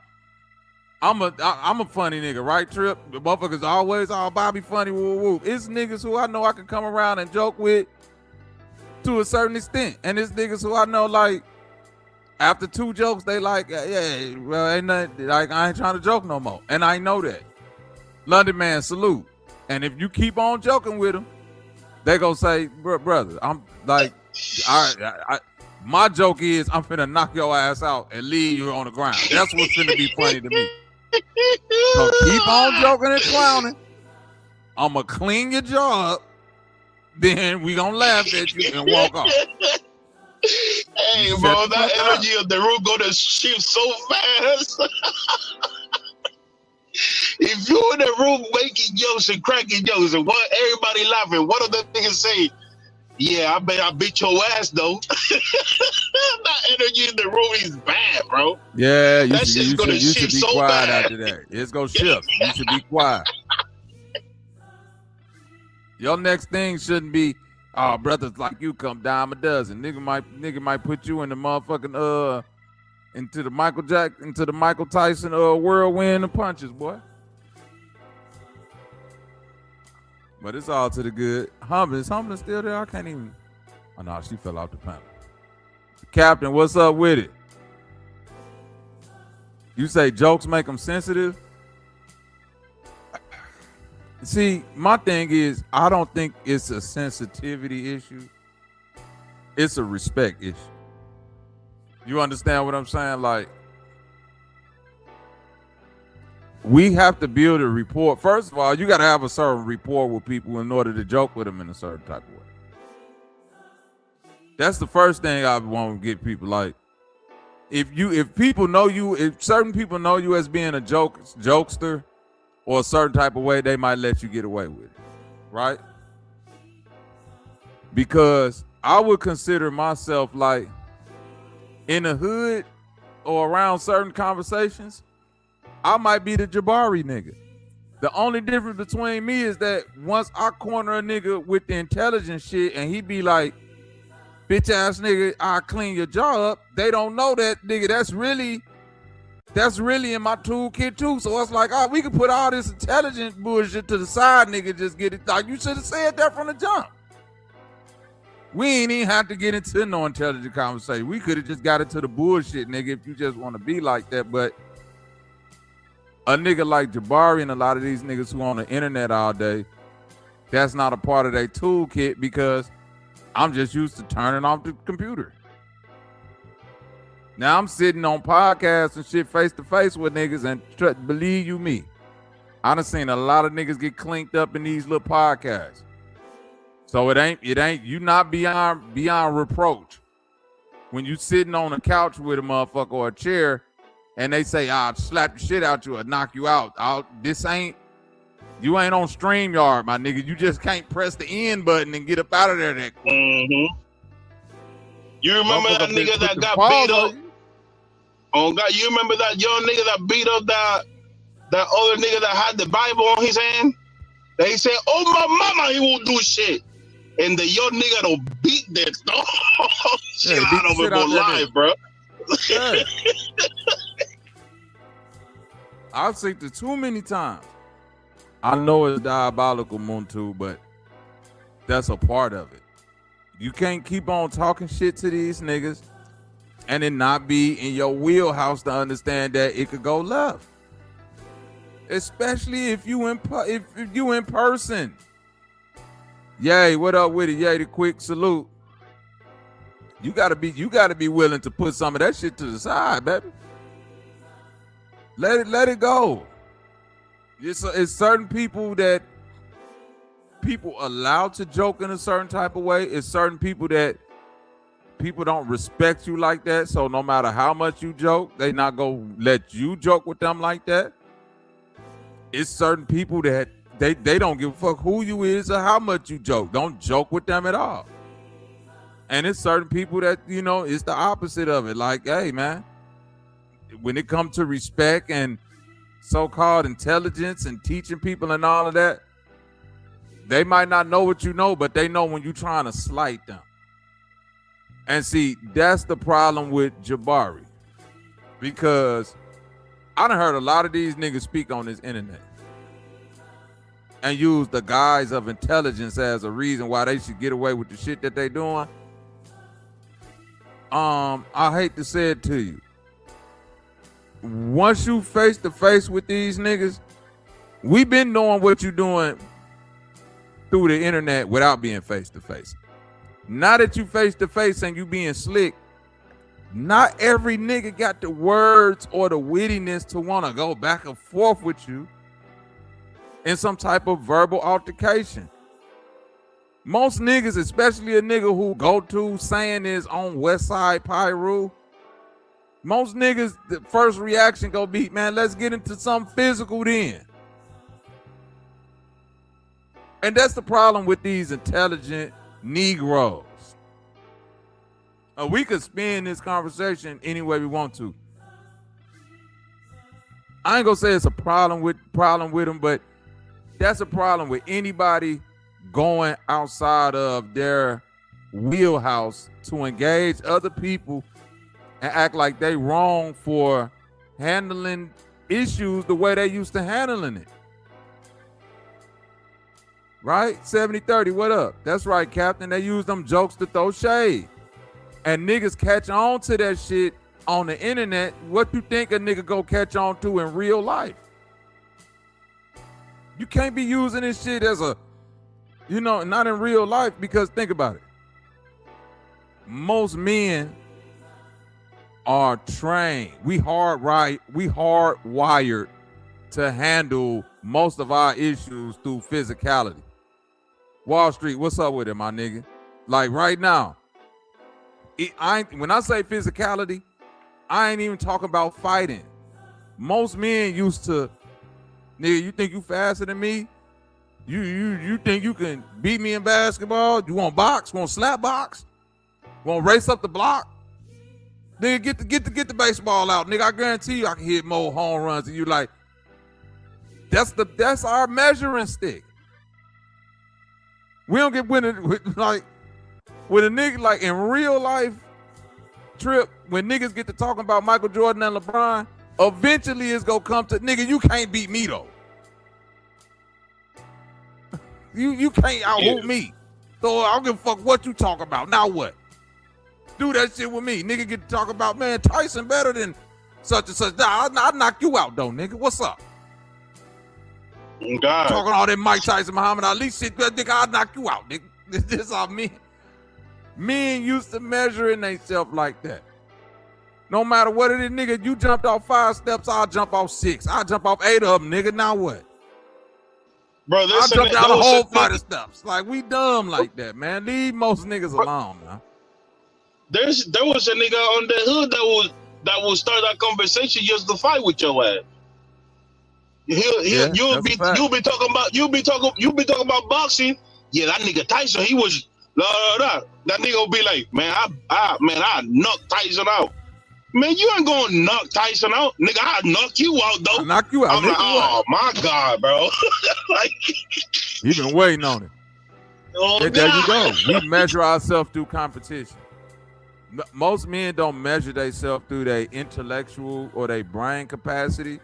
I'm a funny nigga, right, Trip? The motherfuckers always Bobby funny, woo woo. It's niggas who I know I can come around and joke with to a certain extent, and it's niggas who I know like after 2 jokes they like, yeah, well, ain't nothing, like I ain't trying to joke no more, and I know that. London man, salute. And if you keep on joking with them, they gonna say, brother, I'm like, my joke is I'm finna knock your ass out and leave you on the ground. That's what's finna be funny to me. So keep on joking and clowning. I'ma clean your jaw up. Then we gonna laugh at you and walk off. Hey, bro, that energy of the room gonna shift so fast. If you in the room making jokes and cracking jokes and what everybody laughing, what do the niggas say? Yeah, I bet I beat your ass though. That energy in the room is bad, bro. Yeah, you That shit's should gonna be shift so quiet bad. after that. It's gonna shift. You should be quiet. Your next thing shouldn't be, oh, brothers like you come dime a dozen. Nigga might put you in the motherfucking into the Michael Tyson whirlwind of punches, boy. But it's all to the good. Is Humble still there? I can't even. Oh no, she fell off the panel. Captain, what's up with it? You say jokes make them sensitive? See, my thing is, I don't think it's a sensitivity issue. It's a respect issue. You understand what I'm saying? Like, we have to build a rapport. First of all, you got to have a certain rapport with people in order to joke with them in a certain type of way. That's the first thing I want to get people. Like, if people know you, if certain people know you as being a jokester or a certain type of way, they might let you get away with it, right? Because I would consider myself like in the hood or around certain conversations, I might be the Jabari nigga. The only difference between me is that once I corner a nigga with the intelligent shit and he be like, bitch ass nigga, I'll clean your jaw up, they don't know that nigga. That's really in my toolkit too. So it's like, oh, we can put all this intelligent bullshit to the side, nigga. Just get it. Like, you should have said that from the jump. We ain't even have to get into no intelligent conversation. We could have just got into the bullshit, nigga, if you just want to be like that. But a nigga like Jabari and a lot of these niggas who on the internet all day, that's not a part of their toolkit because I'm just used to turning off the computer. Now I'm sitting on podcasts and shit face to face with niggas, and believe you me, I done seen a lot of niggas get clinked up in these little podcasts. So it ain't you not beyond reproach when you sitting on a couch with a motherfucker or a chair and they say, I'll slap the shit out you or knock you out. You ain't on StreamYard, my nigga. You just can't press the end button and get up out of there that quick. Mm-hmm. You remember that nigga that got beat up? Oh God, you remember that young nigga that beat up that other nigga that had the Bible on his hand? They said, oh my mama, he won't do shit. And the young nigga don't beat that shit out of him on live, bro. Yeah. I've seen it too many times. I know it's diabolical, Muntu, but that's a part of it. You can't keep on talking shit to these niggas and it not be in your wheelhouse to understand that it could go left. Especially if you in person. Yay, what up with it? Yay, the quick salute. You gotta be willing to put some of that shit to the side, baby. Let it go. It's certain people that people allowed to joke in a certain type of way. It's certain people that people don't respect you like that. So no matter how much you joke, they not gonna let you joke with them like that. It's certain people that they don't give a fuck who you is or how much you joke. Don't joke with them at all. And it's certain people that, it's the opposite of it. Like, hey, man, when it comes to respect and so-called intelligence and teaching people and all of that, they might not know what you know, but they know when you're trying to slight them. And see, that's the problem with Jabari. Because I done heard a lot of these niggas speak on this internet and use the guise of intelligence as a reason why they should get away with the shit that they doing. I hate to say it to you. Once you face to face with these niggas, we been knowing what you're doing through the internet without being face to face. Now that you face to face and you being slick, not every nigga got the words or the wittiness to want to go back and forth with you in some type of verbal altercation. Most niggas, especially a nigga who go to saying is on West Side Pyru, most niggas, the first reaction gonna be, man, let's get into something physical then. And that's the problem with these intelligent Negroes. We could spin this conversation any way we want to. I ain't gonna say it's a problem with them, but that's a problem with anybody going outside of their wheelhouse to engage other people and act like they wrong for handling issues the way they used to handling it. Right? 70-30, what up? That's right, Captain. They use them jokes to throw shade. And niggas catch on to that shit on the internet. What you think a nigga go catch on to in real life? You can't be using this shit as a, not in real life, because think about it. Most men are trained. We hardwired to handle most of our issues through physicality. Wall Street, what's up with it, my nigga? Like right now, when I say physicality, I ain't even talking about fighting. Most men used to, nigga, you think you faster than me? You think you can beat me in basketball? You want box? Want slap box? Want race up the block? Nigga, get the baseball out, nigga. I guarantee you I can hit more home runs than you. Like, that's our measuring stick. We don't get winning with a nigga like in real life. Trip, when niggas get to talking about Michael Jordan and LeBron, eventually it's gonna come to, nigga, you can't beat me though. You can't out-hoop me. So I don't give a fuck what you talk about. Now what? Do that shit with me. Nigga get to talk about, man, Tyson better than such and such. Nah, I'll knock you out though, nigga. What's up? God. Talking all that Mike Tyson, Muhammad Ali shit, nigga, I'll knock you out, nigga. This all me. Men used to measuring themselves like that. No matter what it is, nigga, you jumped off 5 steps, I'll jump off 6. I'll jump off 8 of them, nigga. Now what? Bro, I'll jump down the whole flight of steps. Like, we dumb like that, man. Leave most niggas alone, man. There was a nigga on the hood that will start that conversation just to fight with your ass. You'll be talking about boxing. Yeah, that nigga Tyson, he was that nigga will be like, man, I knocked Tyson out. Man, you ain't gonna knock Tyson out, nigga. I knock you out though. I knock you out. I'm like, oh my god, bro. Like, you've been waiting on it. Oh, there you go. We measure ourselves through competition. Most men don't measure themselves through their intellectual or their brain capacity.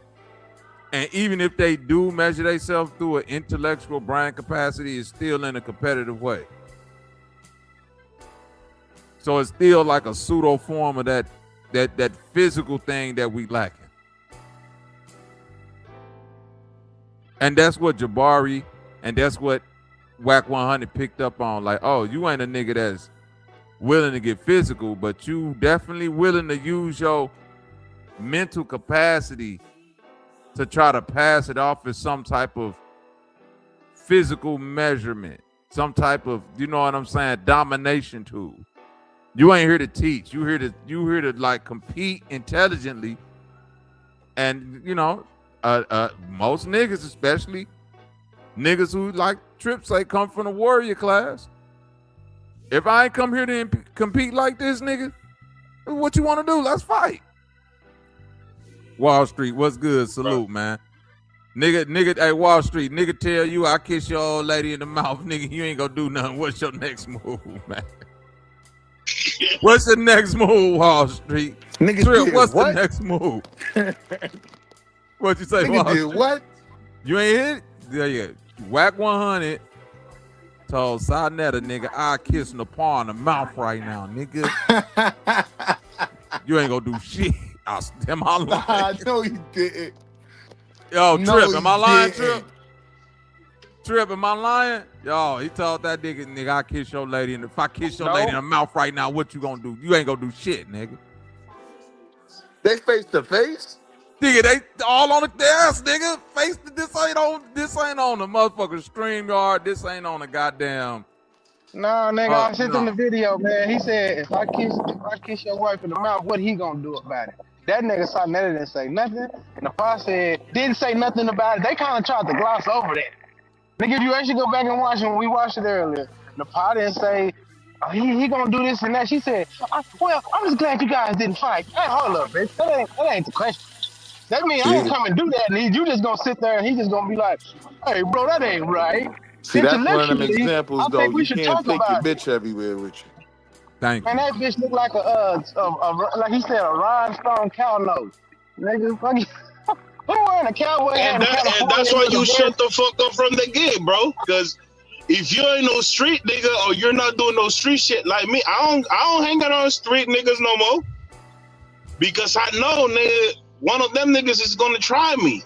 And even if they do measure themselves through an intellectual brain capacity, it's still in a competitive way. So it's still like a pseudo form of that physical thing that we lacking. And that's what Jabari and that's what Whack 100 picked up on. Like, oh, you ain't a nigga that's willing to get physical, but you definitely willing to use your mental capacity to try to pass it off as some type of physical measurement, some type of, you know what I'm saying, domination tool. You ain't here to teach. You here to like compete intelligently. And you know, most niggas, especially niggas who like Trip say come from the warrior class. If I ain't come here to compete like this, nigga, what you want to do? Let's fight. Wall Street, what's good? Salute, man. Nigga, hey, Wall Street, nigga tell you I kiss your old lady in the mouth, nigga, you ain't gonna do nothing. What's your next move, man? What's the next move, Wall Street? Nigga, Trip, what's the next move? What you say, nigga Wall did Street? what? You ain't hit it? Yeah. Whack 100 told Sarnetta, nigga, I kiss Nepal in the mouth right now, nigga. You ain't gonna do shit. Am I lying? Nah, no, you didn't. Yo, No, Trip, am I lying, didn't. Trip? Trip, am I lying? Yo, he told that nigga, I kiss your lady, and if I kiss your lady in the mouth right now, what you gonna do? You ain't gonna do shit, nigga. They face to face? Nigga, they all on the ass, nigga. This ain't on the motherfucking StreamYard. This ain't on the goddamn. Nah, nigga, I sent him the video, man. He said, if I kiss your wife in the mouth, what he gonna do about it? That nigga Sarnetta didn't say nothing. And the pa said, didn't say nothing about it. They kind of tried to gloss over that. Nigga, if you actually go back and watch it, when we watched it earlier, the pa didn't say, oh, he gonna do this and that. She said, well, I'm just glad you guys didn't fight. Hey, hold up, bitch. That ain't the question. That means I ain't come and do that, and you just gonna sit there and he just gonna be like, hey, bro, that ain't right. See, that's one of them Intellectually, examples, I though. think we You should can't talk take your about it. bitch everywhere with you. Thank you. Man, that bitch look like like he said, a rhinestone cow nose. Nigga, fucking, who wearing a cowboy hat? And that's why you shut the fuck up from the gig, bro. Because if you ain't no street nigga or you're not doing no street shit like me, I don't hang out on street niggas no more. Because I know, nigga, one of them niggas is gonna try me.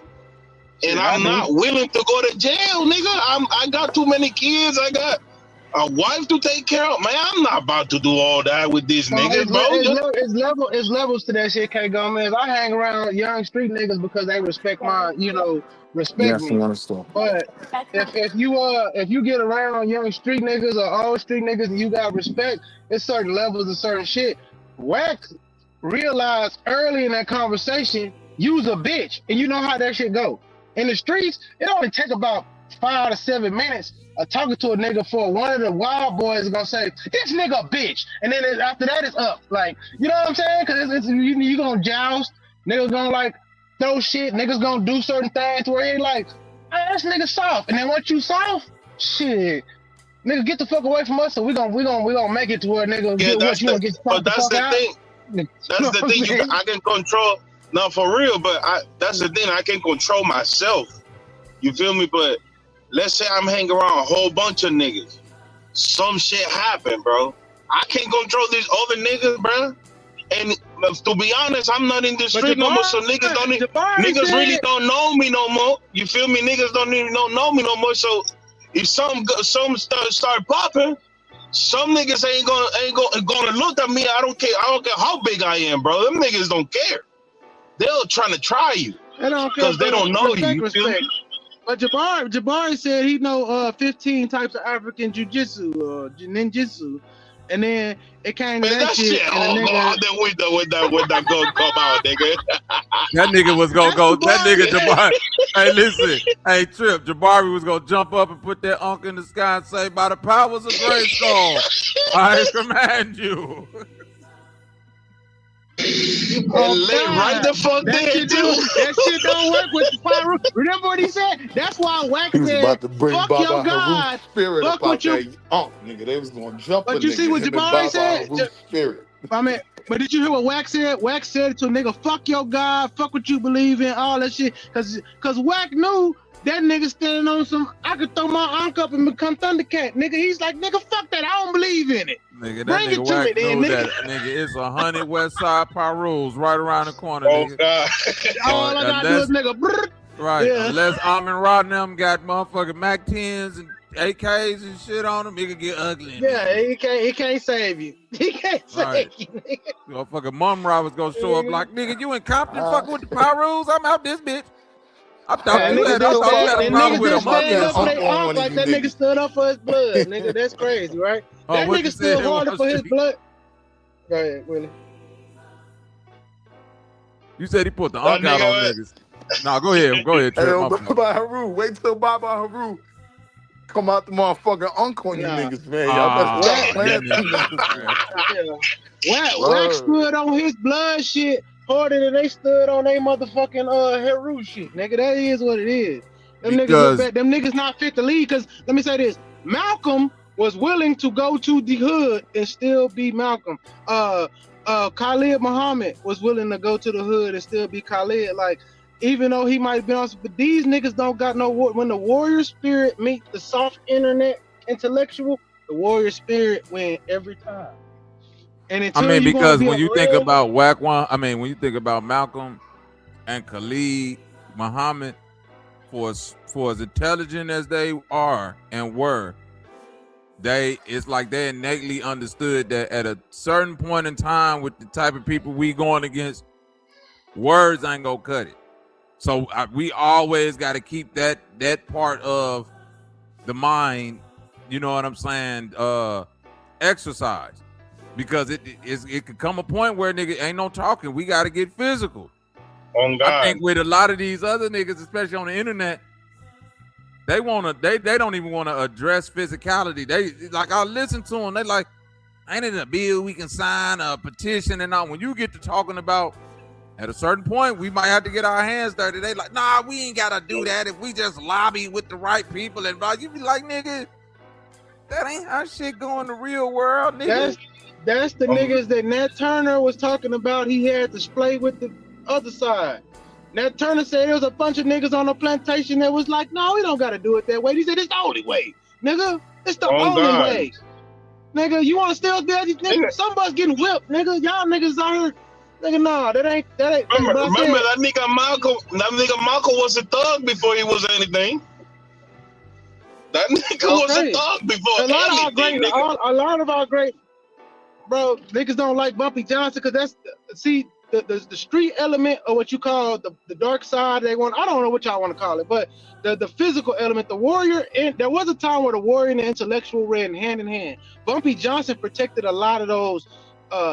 And I'm not willing to go to jail, nigga. I got too many kids. I got a wife to take care of. Man, I'm not about to do all that with these niggas, bro. It's levels to that shit, K Gomez. I hang around young street niggas because they respect my, respect me. But if you get around young street niggas or old street niggas and you got respect, it's certain levels of certain shit. Wax realized early in that conversation, you's a bitch, and you know how that shit go. In the streets, it only take about 5 to 7 minutes of talking to a nigga for one of the wild boys is gonna say, this nigga a bitch. And then after that, it's up. Like, you know what I'm saying? Because you gonna joust, niggas gonna like throw shit, niggas gonna do certain things where it's like, hey, this nigga soft. And then once you soft, shit, nigga, get the fuck away from us, so we gonna make it to where nigga get what you want to get but that's the thing. That's the thing. I can control. No, for real, but that's the thing. I can control myself. You feel me? But let's say I'm hanging around a whole bunch of niggas. Some shit happen, bro. I can't control these other niggas, bro. And to be honest, I'm not in the street no more, so niggas really don't know me no more. You feel me? Niggas don't even know me no more. So if some start popping, some niggas ain't gonna look at me. I don't care how big I am, bro. Them niggas don't care. They're trying to try you because they don't know you. You feel me? But Jabari said he know 15 types of African jiu-jitsu, ninjutsu, And then it came to Man, that shit, and all the go nigga. out the window when that gun come out, nigga. That nigga was gonna go. That nigga Jabari. Hey, listen. Hey, Trip. Jabari was gonna jump up and put that unk in the sky and say, "By the powers of Grayskull, I command you." Right the fuck that there, shit too. That shit don't work with the pyro. Remember what he said? That's why Wack He was said, about to bring fuck Baba your God. Haru's spirit Fuck up out what you... there. Nigga, they was gonna jump But a you nigga. see what Him and Jabari Baba said? Haru's spirit. I mean, but did you hear what Wack said? Wack said to a nigga, fuck your God, fuck what you believe in, all that shit. Cause Wack knew that nigga standing on some, I could throw my unk up and become Thundercat. Nigga, he's like, nigga, fuck that, I don't believe in it. Nigga, that Bring nigga it to me Wack then, knew nigga. that. Nigga, it's 100 West Side Pyrus right around the corner, Oh, nigga. God. All I gotta do is nigga, brrr. Right, Yeah. unless Amon Rod and them got motherfucking Mac 10s and AKs and shit on them, it could get ugly. Yeah, he can't save you. He can't save Right. you, nigga. Motherfucking Mum Rod was gonna show up like, nigga, you in Compton fucking with the Pyrus? I'm out this bitch. I thought you had a problem with a stand up for mother. their arm like that nigga stood up for his blood. Nigga, that's crazy, right? Oh, That what nigga you stood said, harder Wall for his Street? blood. Go ahead, Willie. You said he put the unk out on niggas. Nah, go ahead, Trip. Hey, yo, My fault. Baba Haru, wait till Baba Haru come out the motherfucking unk on you niggas, man. Y'all better stop playing them niggas. Wax stood on his blood shit harder than they stood on their motherfucking Heru shit, nigga. That is what it is. Them niggas look bad. Them niggas not fit to lead. Cause let me say this: Malcolm was willing to go to the hood and still be Malcolm. Khalid Muhammad was willing to go to the hood and still be Khalid. Like, even though he might have been on, but these niggas don't got no war. When the warrior spirit meets the soft internet intellectual, the warrior spirit win every time. And I mean, because when you think about when you think about Malcolm and Khalid Muhammad, for as intelligent as they are and were, it's like they innately understood that at a certain point in time with the type of people we going against, words ain't gonna cut it. So we always got to keep that part of the mind, you know what I'm saying, exercise. Because it could come a point where nigga ain't no talking. We got to get physical. Oh, God. I think with a lot of these other niggas, especially on the internet, they don't even want to address physicality. They like, I listen to them. They like, ain't it a bill we can sign, a petition and all? When you get to talking about at a certain point, we might have to get our hands dirty. They like, nah, we ain't gotta do that if we just lobby with the right people. And you be like, nigga, that ain't how shit go in the real world, nigga. That's the niggas that Nat Turner was talking about. He had to splay with the other side. Nat Turner said there was a bunch of niggas on the plantation that was like, no, we don't got to do it that way. He said, it's the only way, nigga. It's the only way. Nigga, you want to still be these niggas? Some of us getting whipped, nigga. Y'all niggas out here. Nigga, nah, that ain't. Remember that nigga Malcolm? That nigga Malcolm was a thug before he was anything. That nigga was a thug before anything. A lot of our great, bro, niggas don't like Bumpy Johnson because that's the street element of what you call the dark side. They want. I don't know what y'all want to call it, but the physical element, the warrior. And there was a time where the warrior and the intellectual ran hand in hand. Bumpy Johnson protected a lot of those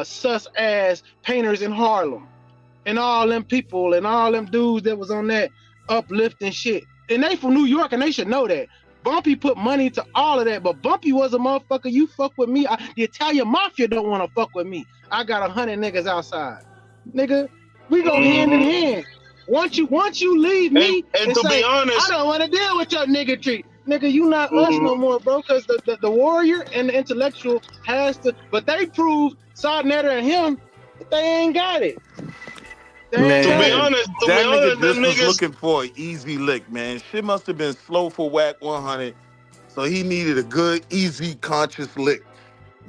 sus ass painters in Harlem and all them people and all them dudes that was on that uplifting shit. And they from New York and they should know that. Bumpy put money to all of that, but Bumpy was a motherfucker. You fuck with me, the Italian mafia don't want to fuck with me. I got 100 niggas outside, nigga. We go hand in hand. Once you leave me and to say, be honest, I don't want to deal with your nigga tree. Nigga, you not us no more, bro. Because the warrior and the intellectual has to, but they proved Sodnetter and him that they ain't got it. Man, to be honest, that nigga them just was niggas looking for an easy lick, man. Shit must have been slow for Wack 100, so he needed a good, easy, conscious lick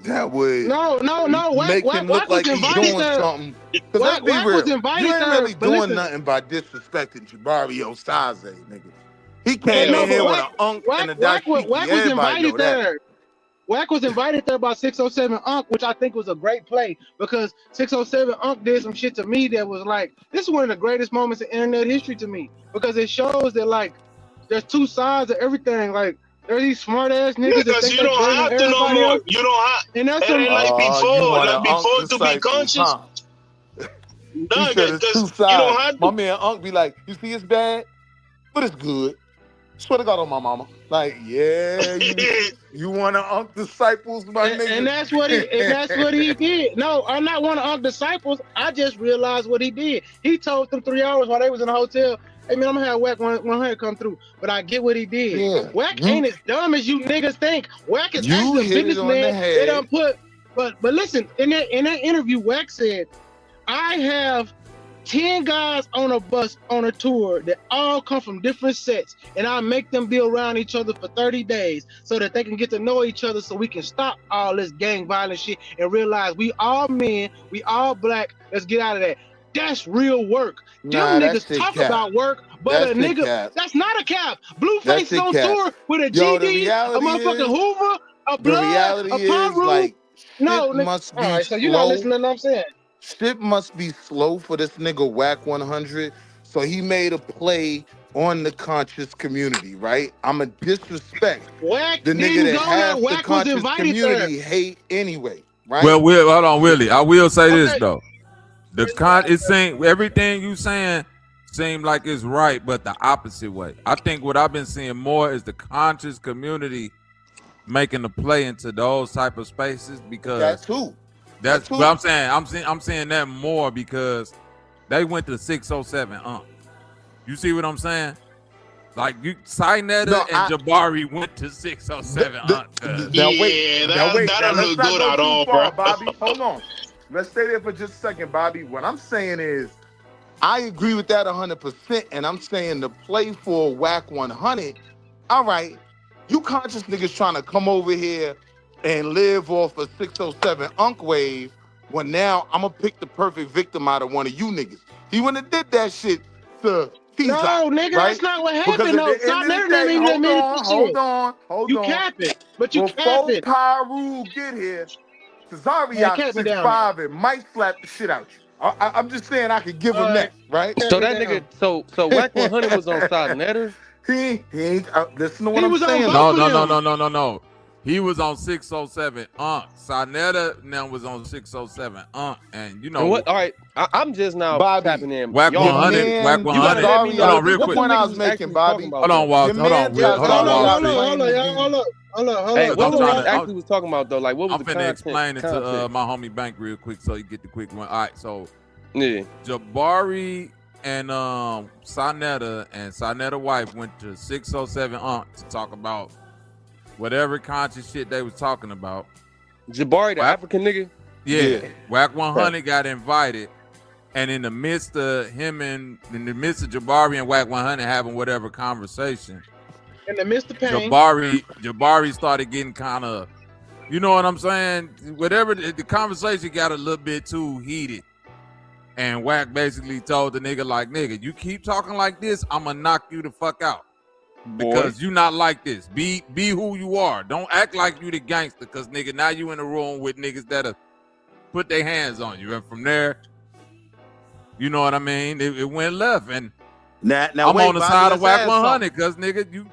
that would make him look like he's doing something. Because let's be real, you ain't really doing nothing by disrespecting J.𝑏ari 𝘲𝑒, nigga. He came in here with an unk and a dashiki. Everybody know that. Wack was invited there by 607 Unk, which I think was a great play because 607 Unk did some shit to me that was like, this is one of the greatest moments in internet history to me because it shows that like there's two sides of everything. Like There's these smart ass niggas. Because you don't have to no more. You don't have. And that's it ain't like before. Like before to be conscious. Huh? He said it's two sides. My man Unc be like, you see it's bad, but it's good. Swear to God on my mama. Like, yeah, you want to Unc disciples, my nigga. And that's what he did. No, I'm not one of Unc disciples. I just realized what he did. He told them 3 hours while they was in the hotel, hey man, I'm gonna have Wack 100 come through. But I get what he did. Yeah. Wack ain't as dumb as you niggas think. Wack is actually the biggest man they done put. But listen, in that interview, Wack said, I have 10 guys on a bus on a tour that all come from different sets, and I make them be around each other for 30 days so that they can get to know each other, so we can stop all this gang violence shit and realize we all men, we all black. Let's get out of that. That's real work. Nah, them niggas talk about work, but a nigga, that's not a cap. Blueface is on tour with a GD, a motherfucking Hoover, a Blood, a Pyro. Like, no, must be right, so you're not listening to what I'm saying. Shit must be slow for this nigga Wack 100. So he made a play on the conscious community, right? I'ma disrespect Wack the nigga that half the Wack conscious was community hate anyway, right? Well, hold on, Willie. I will say this though. It's saying everything you saying seem like it's right, but the opposite way. I think what I've been seeing more is the conscious community making the play into those type of spaces, because that too. That's what I'm saying. I'm saying that more because they went to 607 You see what I'm saying? Like you, Sinetta and Jabari went to 607 that doesn't look good at all, bro. Bobby, hold on. Let's stay there for just a second, Bobby. What I'm saying is, I agree with that 100%, and I'm saying the play for Wack 100. All right, you conscious niggas trying to come over here and live off a 607 Unc wave, when now I'm gonna pick the perfect victim out of one of you niggas. He wouldn't have did that shit to Pizza. No, nigga, right? that's not what happened. No, Hold on. You capping, but you capping. capping. Before Pyru get here, Cesario 6'5" and might slap the shit out you. I'm just saying I could give him that, right? So that nigga, so Wack 100 was on Sinetta? He ain't listen to what I'm saying. No. He was on 607 Sinetta now was on 607 and you know what? All right, I'm just now tapping in. Wack 100. Wack 100. Hold on, real quick. Point I was making, Bobby. Hold on, Walt. Hold on, Hold on. Hey, what was actually was talking about though? Like, what was the content? I'm finna explain it to my homie Bank real quick so you get the quick one. All right, so yeah, Jabari and Sinetta and Sinetta wife went to 607 to talk about whatever conscious shit they was talking about. Jabari, the African nigga? Yeah. Wack 100 got invited, and in the midst of Jabari and Wack 100 having whatever conversation, in the midst of pain, Jabari started getting kind of, you know what I'm saying? Whatever, the conversation got a little bit too heated. And Wack basically told the nigga, like, nigga, you keep talking like this, I'ma knock you the fuck out. Because you not like this. Be who you are. Don't act like you the gangster, because nigga, now you in the room with niggas that'll put their hands on you. And from there, you know what I mean? It went left. And now I'm wait, on the Bobby, side of Wack 100 because nigga, you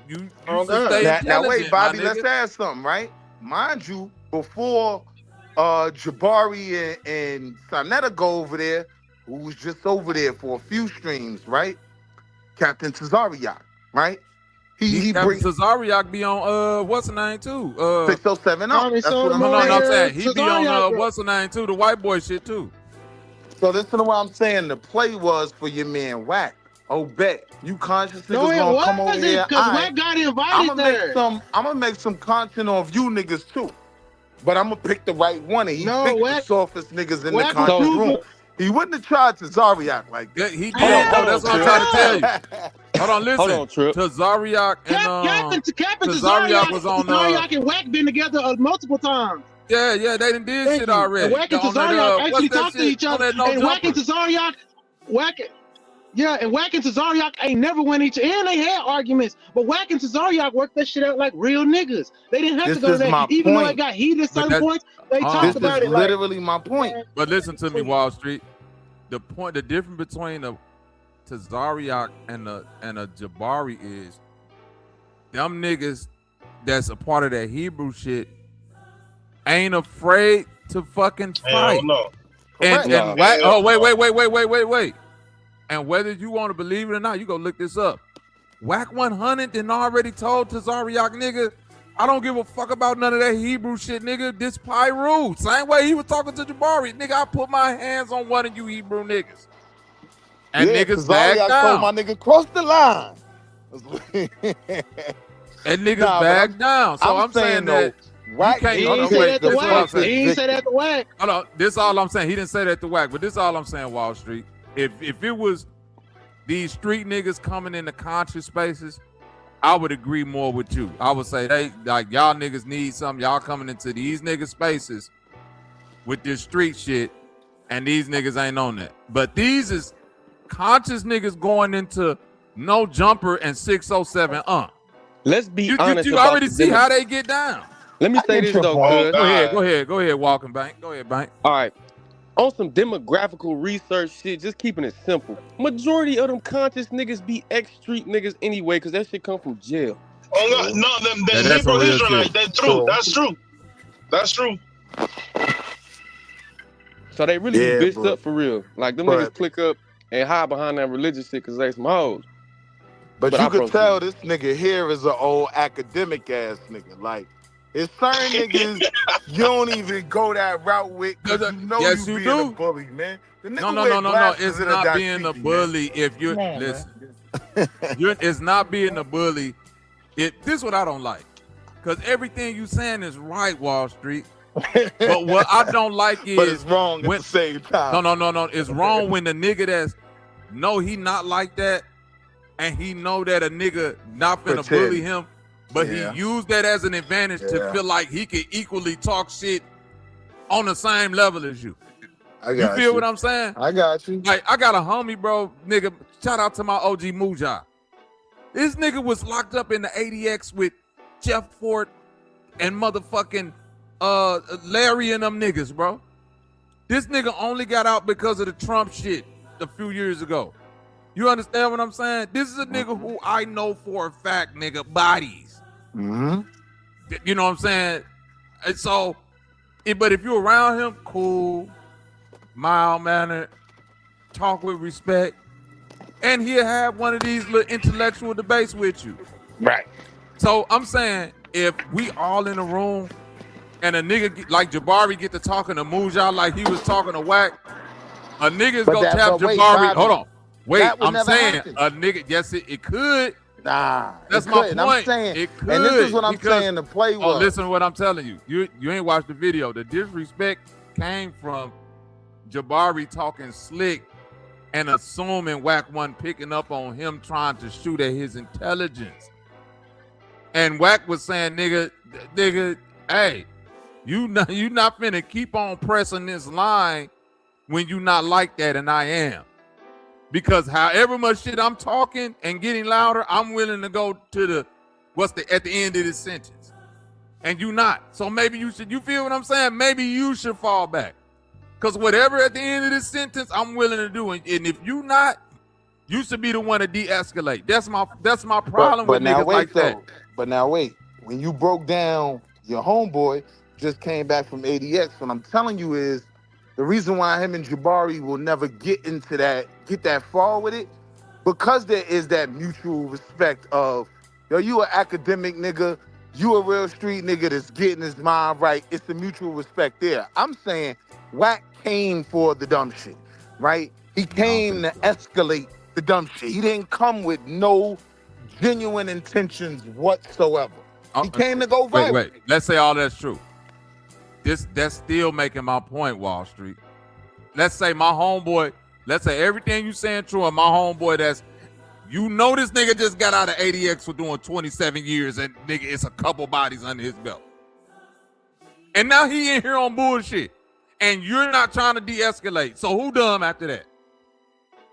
stay now wait, Bobby, let's add something, right? Mind you, before Jabari and Sinetta go over there, who was just over there for a few streams, right? Captain Cesario, right? He brings Cesario be on what's the name too? 607 That's what I'm saying. He be on what's the name too? The white boy shit too. So listen to what I'm saying. The play was for your man Wack. Oh, bet you conscious niggas gonna come over here. Because Wack got invited there. I'm gonna make some content of you niggas too, but I'm gonna pick the right one. And he picked the softest niggas in the conscious room. He wouldn't have tried Cesario like that. He did. That's what I'm trying to tell you. Hold on, listen. Hold on, Trip. Cesario and Captain Cesario was on Cesario and Wack been together multiple times. Yeah, they done did shit already. And Wack and Cesario actually talk to each other. And Wack and Cesario, and Wack and Cesario ain't never went each other. And they had arguments, but Wack and Cesario worked that shit out like real niggas. They didn't have to go to that. Even though it got heated at certain points, they talked about it. Literally my point. But listen to me, Wall Street. The difference between the Cesario and a Jabari is them niggas that's a part of that Hebrew shit ain't afraid to fucking fight. No. And wait. And whether you want to believe it or not, you go look this up. Whack 100 then already told 𝘾𝑝𝑟𝑒𝑖𝑎𝑐, nigga, I don't give a fuck about none of that Hebrew shit, nigga. This Pyru. Same way he was talking to Jabari. Nigga, I put my hands on one of you Hebrew niggas. And niggas back down. Told my nigga cross the line. And niggas back down. So I'm saying that Wack. He ain't say that to Wack. He ain't say that to Wack. Hold on. This all I'm saying. He didn't say that to Wack, but this all I'm saying, Wall Street. If it was these street niggas coming into conscious spaces, I would agree more with you. I would say, hey, like, y'all niggas need something. Y'all coming into these niggas spaces with this street shit, and these niggas ain't on that. But these is conscious niggas going into no jumper and 607. Let's be honest. You already see how they get down. Let me say this though, cuz. Go ahead, Walking Bank. Go ahead, Bank. All right. On some demographical research shit, just keeping it simple. Majority of them conscious niggas be ex-street niggas anyway, because that shit come from jail. Oh no, them Hebrew Israelites. That's true. That's true. That's true. So they really be bitched up for real. Like them niggas click up and hide behind that religious shit because they some hoes. But you could tell this nigga here is an old academic ass nigga. Like, it's certain niggas you don't even go that route with because you know you being a bully, man. No. It's not being a bully if you're listen. It's not being a bully. This is what I don't like. Because everything you saying is right, Wall Street. But what I don't like is but it's wrong at the same time. No. It's wrong when the nigga that's he not like that, and he know that a nigga not finna bully him. But he used that as an advantage to feel like he could equally talk shit on the same level as you. You feel what I'm saying? I got you. Like, I got a homie, bro, nigga, shout out to my OG Muja. This nigga was locked up in the ADX with Jeff Ford and motherfucking Larry and them niggas, bro. This nigga only got out because of the Trump shit a few years ago. You understand what I'm saying? This is a nigga who I know for a fact, nigga, bodies. Mm-hmm. You know what I'm saying? And so, but if you're around him, cool, mild-mannered, talk with respect, and he'll have one of these little intellectual debates with you. Right. So I'm saying, if we all in a room and a nigga like Jabari get to talking to Muja like he was talking to Wack, a nigga's gonna tap Jabari. Hold on. Wait, I'm saying a nigga, yes, it could. Nah, that's my point. I'm saying, it could, and this is what I'm saying to play with. Listen to what I'm telling you. You ain't watched the video. The disrespect came from Jabari talking slick and assuming Wack one picking up on him trying to shoot at his intelligence. And Wack was saying, nigga, hey, you not finna keep on pressing this line when you not like that, and I am. Because however much shit I'm talking and getting louder, I'm willing to go to at the end of this sentence. And you not. So maybe you feel what I'm saying? Maybe you should fall back. Because whatever at the end of this sentence, I'm willing to do. And if you not, you should be the one to de-escalate. That's my problem with niggas like that. But now wait, when you broke down your homeboy just came back from ADX, what I'm telling you is the reason why him and Jabari will never get that far with it, because there is that mutual respect of, yo, you an academic nigga, you a real street nigga that's getting his mind right. It's the mutual respect there. I'm saying Wack came for the dumb shit, right? He came to escalate the dumb shit. He didn't come with no genuine intentions whatsoever. He came to go right. Wait. Let's say all that's true. That's still making my point, Wall Street. Let's say my homeboy, everything you saying true, and my homeboy this nigga just got out of ADX for doing 27 years, and nigga, it's a couple bodies under his belt. And now he in here on bullshit. And you're not trying to de-escalate. So who dumb after that?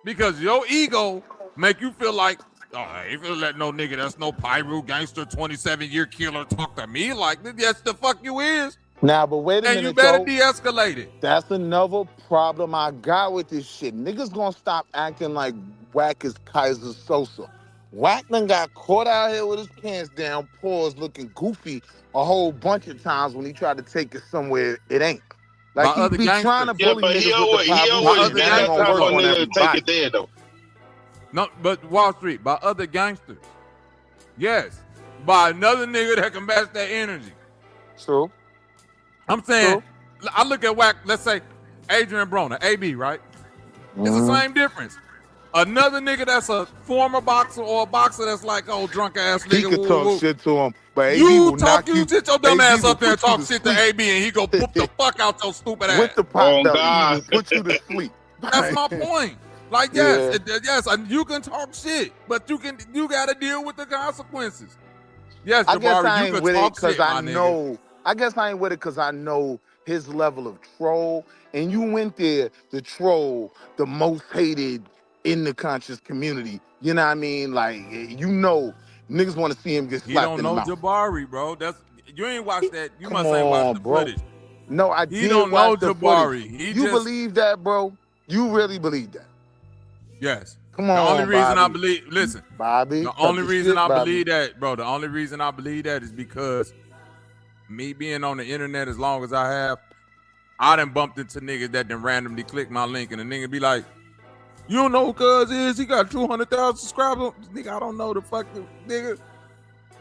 Because your ego make you feel like, oh, I ain't finna let no nigga that's no Pyru gangster 27-year killer talk to me like that's the fuck you is. Nah, but wait a minute, and you better de-escalate it. That's another problem I got with this shit. Niggas gonna stop acting like Wack is Kaiser Sosa. Wack done got caught out here with his pants down, paws looking goofy a whole bunch of times when he tried to take it somewhere it ain't. Like he be trying to bully but he niggas with the always been that type of nigga to take it there though. No, but Wall Street, by other gangsters. Yes. By another nigga that can match that energy. True. I'm saying, I look at Wack, let's say Adrian Broner, AB, right? It's the same difference. Another nigga that's a former boxer or a boxer that's like, oh, drunk ass nigga. He could talk shit to him, but AB you will knock you. Sit your dumb AB ass will up there and put you talk shit to AB and he go poop the fuck out your stupid ass. With the pop belt, he will put you to sleep. That's my point. Like, yes, yes, you can talk shit, but you got to deal with the consequences. Yes, I guess Jabari, I you ain't can with it talk because shit, I my know. nigga. I guess I ain't with it because I know his level of troll, and you went there to troll the most hated in the conscious community. You know what I mean? Like, you know, niggas want to see him get He slapped don't in the know mouth. Jabari, bro. You ain't watched that. You Come must ain't watched on, the bro. footage. No, I He did don't watch know the Jabari. footage. He You just- believe that, bro? You really believe that? Yes. Come The on, only reason I Bobby. believe, listen, Bobby. the cut only the reason shit, I Bobby. believe that, bro, the only reason I believe that is because me being on the internet as long as I have, I done bumped into niggas that done randomly click my link and the nigga be like, you don't know who Cuz is? He got 200,000 subscribers. Nigga, I don't know the fucking nigga.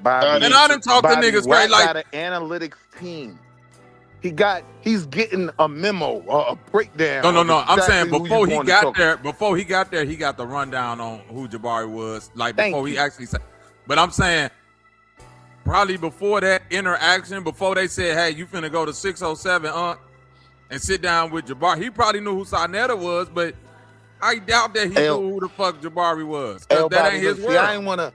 Bobby, And I done talked to Bobby, niggas Wack great like, got an analytics team. He's getting a memo, a breakdown. no. of I'm exactly saying who before you he going to got talk there, he got the rundown on who Jabari was. Like Thank before he you. actually said. But I'm saying probably before that interaction, before they said, hey, you finna go to 607 and sit down with Jabari. He probably knew who Sarnetta was, but I doubt that he knew who the fuck Jabari was. Cause that ain't his word. I ain't wanna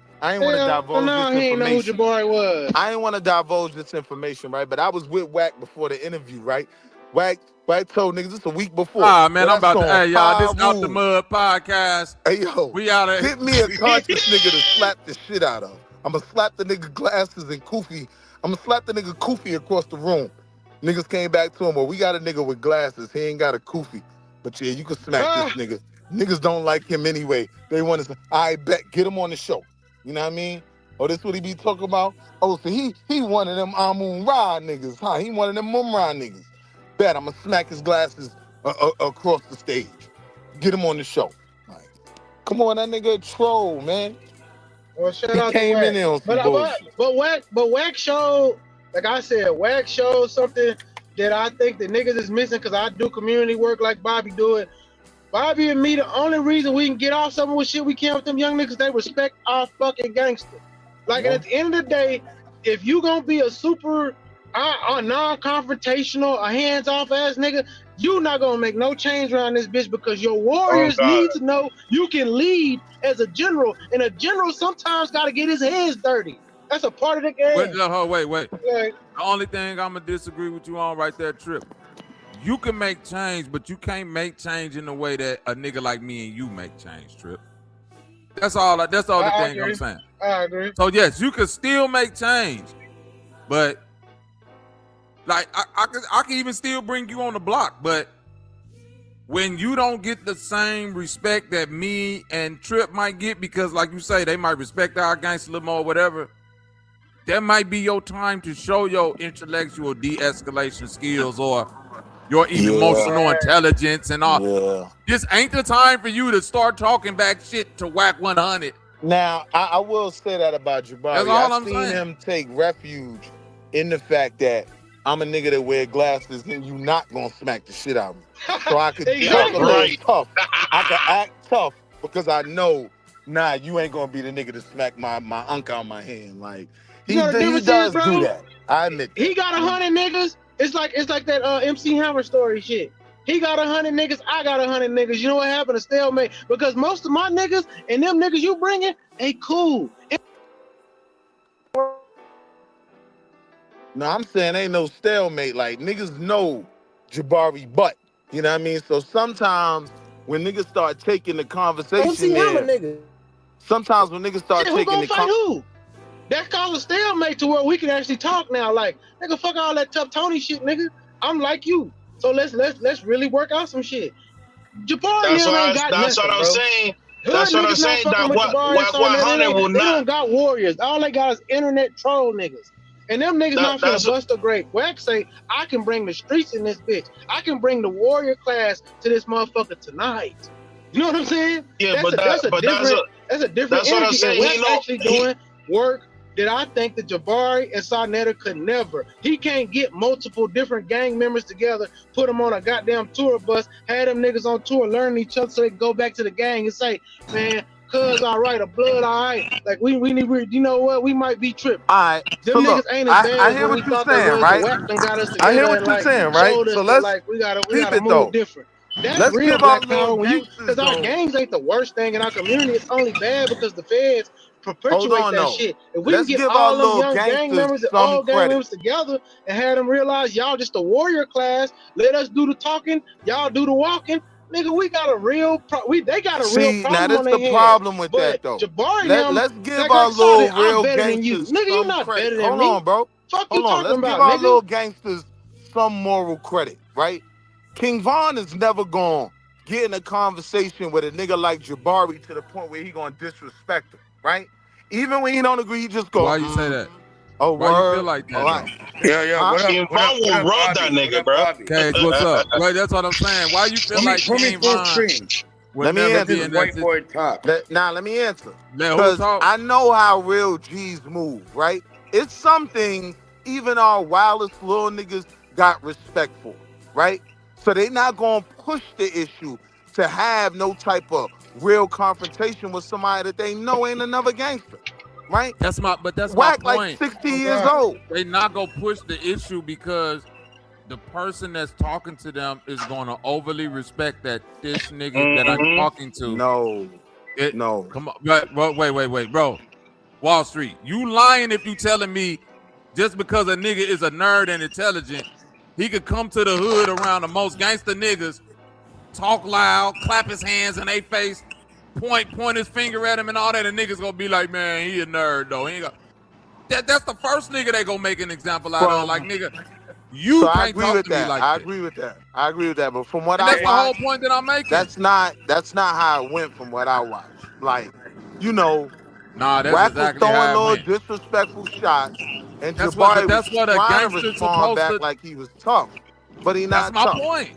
divulge No, this he ain't know who information. Jabari was. I ain't want to divulge this information, right? But I was with Wack before the interview, right? Wack told niggas this a week before. Ah, man, Yo, I'm about to, that's on hey, y'all, this Pyro. Out the Mud podcast. Hey, yo, we out of get me a conscious nigga to slap the shit out of. I'm going to slap the nigga glasses and Koofy. I'm going to slap the nigga Koofy across the room. Niggas came back to him, well, we got a nigga with glasses. He ain't got a Koofy. But yeah, you can smack this nigga. Niggas don't like him anyway. They want to, I bet, get him on the show. You know what I mean? Oh, this what he be talking about? Oh, so he one of them Amun Ra niggas, huh? He one of them Mumra niggas. Bet I'm gonna smack his glasses across the stage. Get him on the show. Like, come on, that nigga a troll, man. Well, shout He out came to in there on some bullshit. But Wack showed, like I said, Wack showed something that I think the niggas is missing because I do community work like Bobby do it. Bobby and me, the only reason we can get off some of the shit we can with them young niggas, they respect our fucking gangster. Like, at the end of the day, if you gonna be a super non-confrontational, a hands-off ass nigga, you not gonna make no change around this bitch because your warriors need to know you can lead as a general, and a general sometimes gotta get his hands dirty. That's a part of the game. Wait. Like, the only thing I'm gonna disagree with you on right there, Trip. You can make change, but you can't make change in the way that a nigga like me and you make change, Trip. That's all the thing I'm saying. I agree. So yes, you can still make change, but like I can even still bring you on the block. But when you don't get the same respect that me and Trip might get, because like you say, they might respect our gangster a little more, or whatever. That might be your time to show your intellectual de-escalation skills or your emotional intelligence and all. Yeah. This ain't the time for you to start talking back shit to Wack 100. Now, I will say that about Jabari. That's all I'm seen saying. him take refuge in the fact that I'm a nigga that wear glasses and you not gonna smack the shit out of me. So I could talk a little tough. I could act tough because I know, nah, you ain't gonna be the nigga to smack my unk out my hand. Like, he does do that. I admit that. He got 100 niggas. It's like that MC Hammer story shit. He got 100 niggas. I got 100 niggas. You know what happened? A stalemate. Because most of my niggas and them niggas you bringing ain't cool. No, I'm saying ain't no stalemate. Like, niggas know Jabari butt. You know what I mean? So sometimes when niggas start taking the conversation there, sometimes when niggas start taking the who? That caused a stalemate to where we can actually talk now. Like, nigga, fuck all that tough Tony shit, nigga. I'm like you. So let's really work out some shit. Jabari That's ain't got what nothing, I'm bro. saying. That's what I'm saying. That Wack 100 will They not. don't got warriors. All they got is internet troll niggas. And them niggas not finna bust a grape. Wack say, I can bring the streets in this bitch. I can bring the warrior class to this motherfucker tonight. You know what I'm saying? Yeah, that's a different that's what I'm energy. saying. And Wack actually doing work that I think that Jabari and Sarnetta could never. He can't get multiple different gang members together, put them on a goddamn tour bus, have them niggas on tour, learn each other so they can go back to the gang and say, man, cuz all right, or blood all right. Like we need, you know what? We might be tripping. All right. Them So niggas look, ain't as bad I as hear what we what you're thought they saying, was. right? Wack done got us I hear together what and you're like saying, right? showed us So that, let's like we gotta peep it move though. different. That's Let's real give our Black power. little When you, gangsters because our though. gangs ain't the worst thing in our community. It's only bad because the feds perpetuate Hold on, that though. shit. If we Let's can get give our all them little young gang gangsters members and some old gang credit. members together and have them realize y'all just a warrior class, let us do the talking, y'all do the walking. Nigga, we got a real they got a real See, problem now on that's their the hands. problem with But that though. Jabari Let's give like our Saudi, little real I'm better than you. gangsters Nigga, you some not credit. better than Hold me. on, bro. Fuck Hold you on. talking Let's about, give our nigga. little gangsters some moral credit, right? King Von is never gonna get in a conversation with a nigga like Jabari to the point where he gonna disrespect him, right? Even when he don't agree, he just go. Why you say that? Oh, Why word. you feel like that? All right. Yeah, what up? King What up? Von What will up, rob that Bobby? What nigga, up, bro. Bobby? Cage, what's up? Right, that's what I'm saying. Why you feel like Put me King full Von screen. would Let me never answer. be This in that white boy talk. Let me answer. Let who Because talk? I know how real G's move, right? It's some things even our wildest little niggas got respect for, right? So they not gonna push the issue to have no type of real confrontation with somebody that they know ain't another gangster, right? That's my Wack like point. 60 years old. They not gonna push the issue because the person that's talking to them is gonna overly respect that this nigga that I'm talking to. No. Come on, wait, bro. Wall Street, you lying if you telling me just because a nigga is a nerd and intelligent, he could come to the hood around the most gangster niggas, talk loud, clap his hands in their face, point his finger at him and all that, and niggas gonna be like, man, he a nerd though. He ain't that's the first nigga they gonna make an example out of. Like, nigga, you So can't talk to me like I that. agree with that. I agree with that. But from what And I that's the whole watched, point that I'm making. that's not how it went from what I watched. Like, you know, nah, that's Wack exactly was throwing how it little went. disrespectful shots, and That's Jabari what was a trying to gangster's respond supposed back to. like he was tough, but he That's not my tough. point.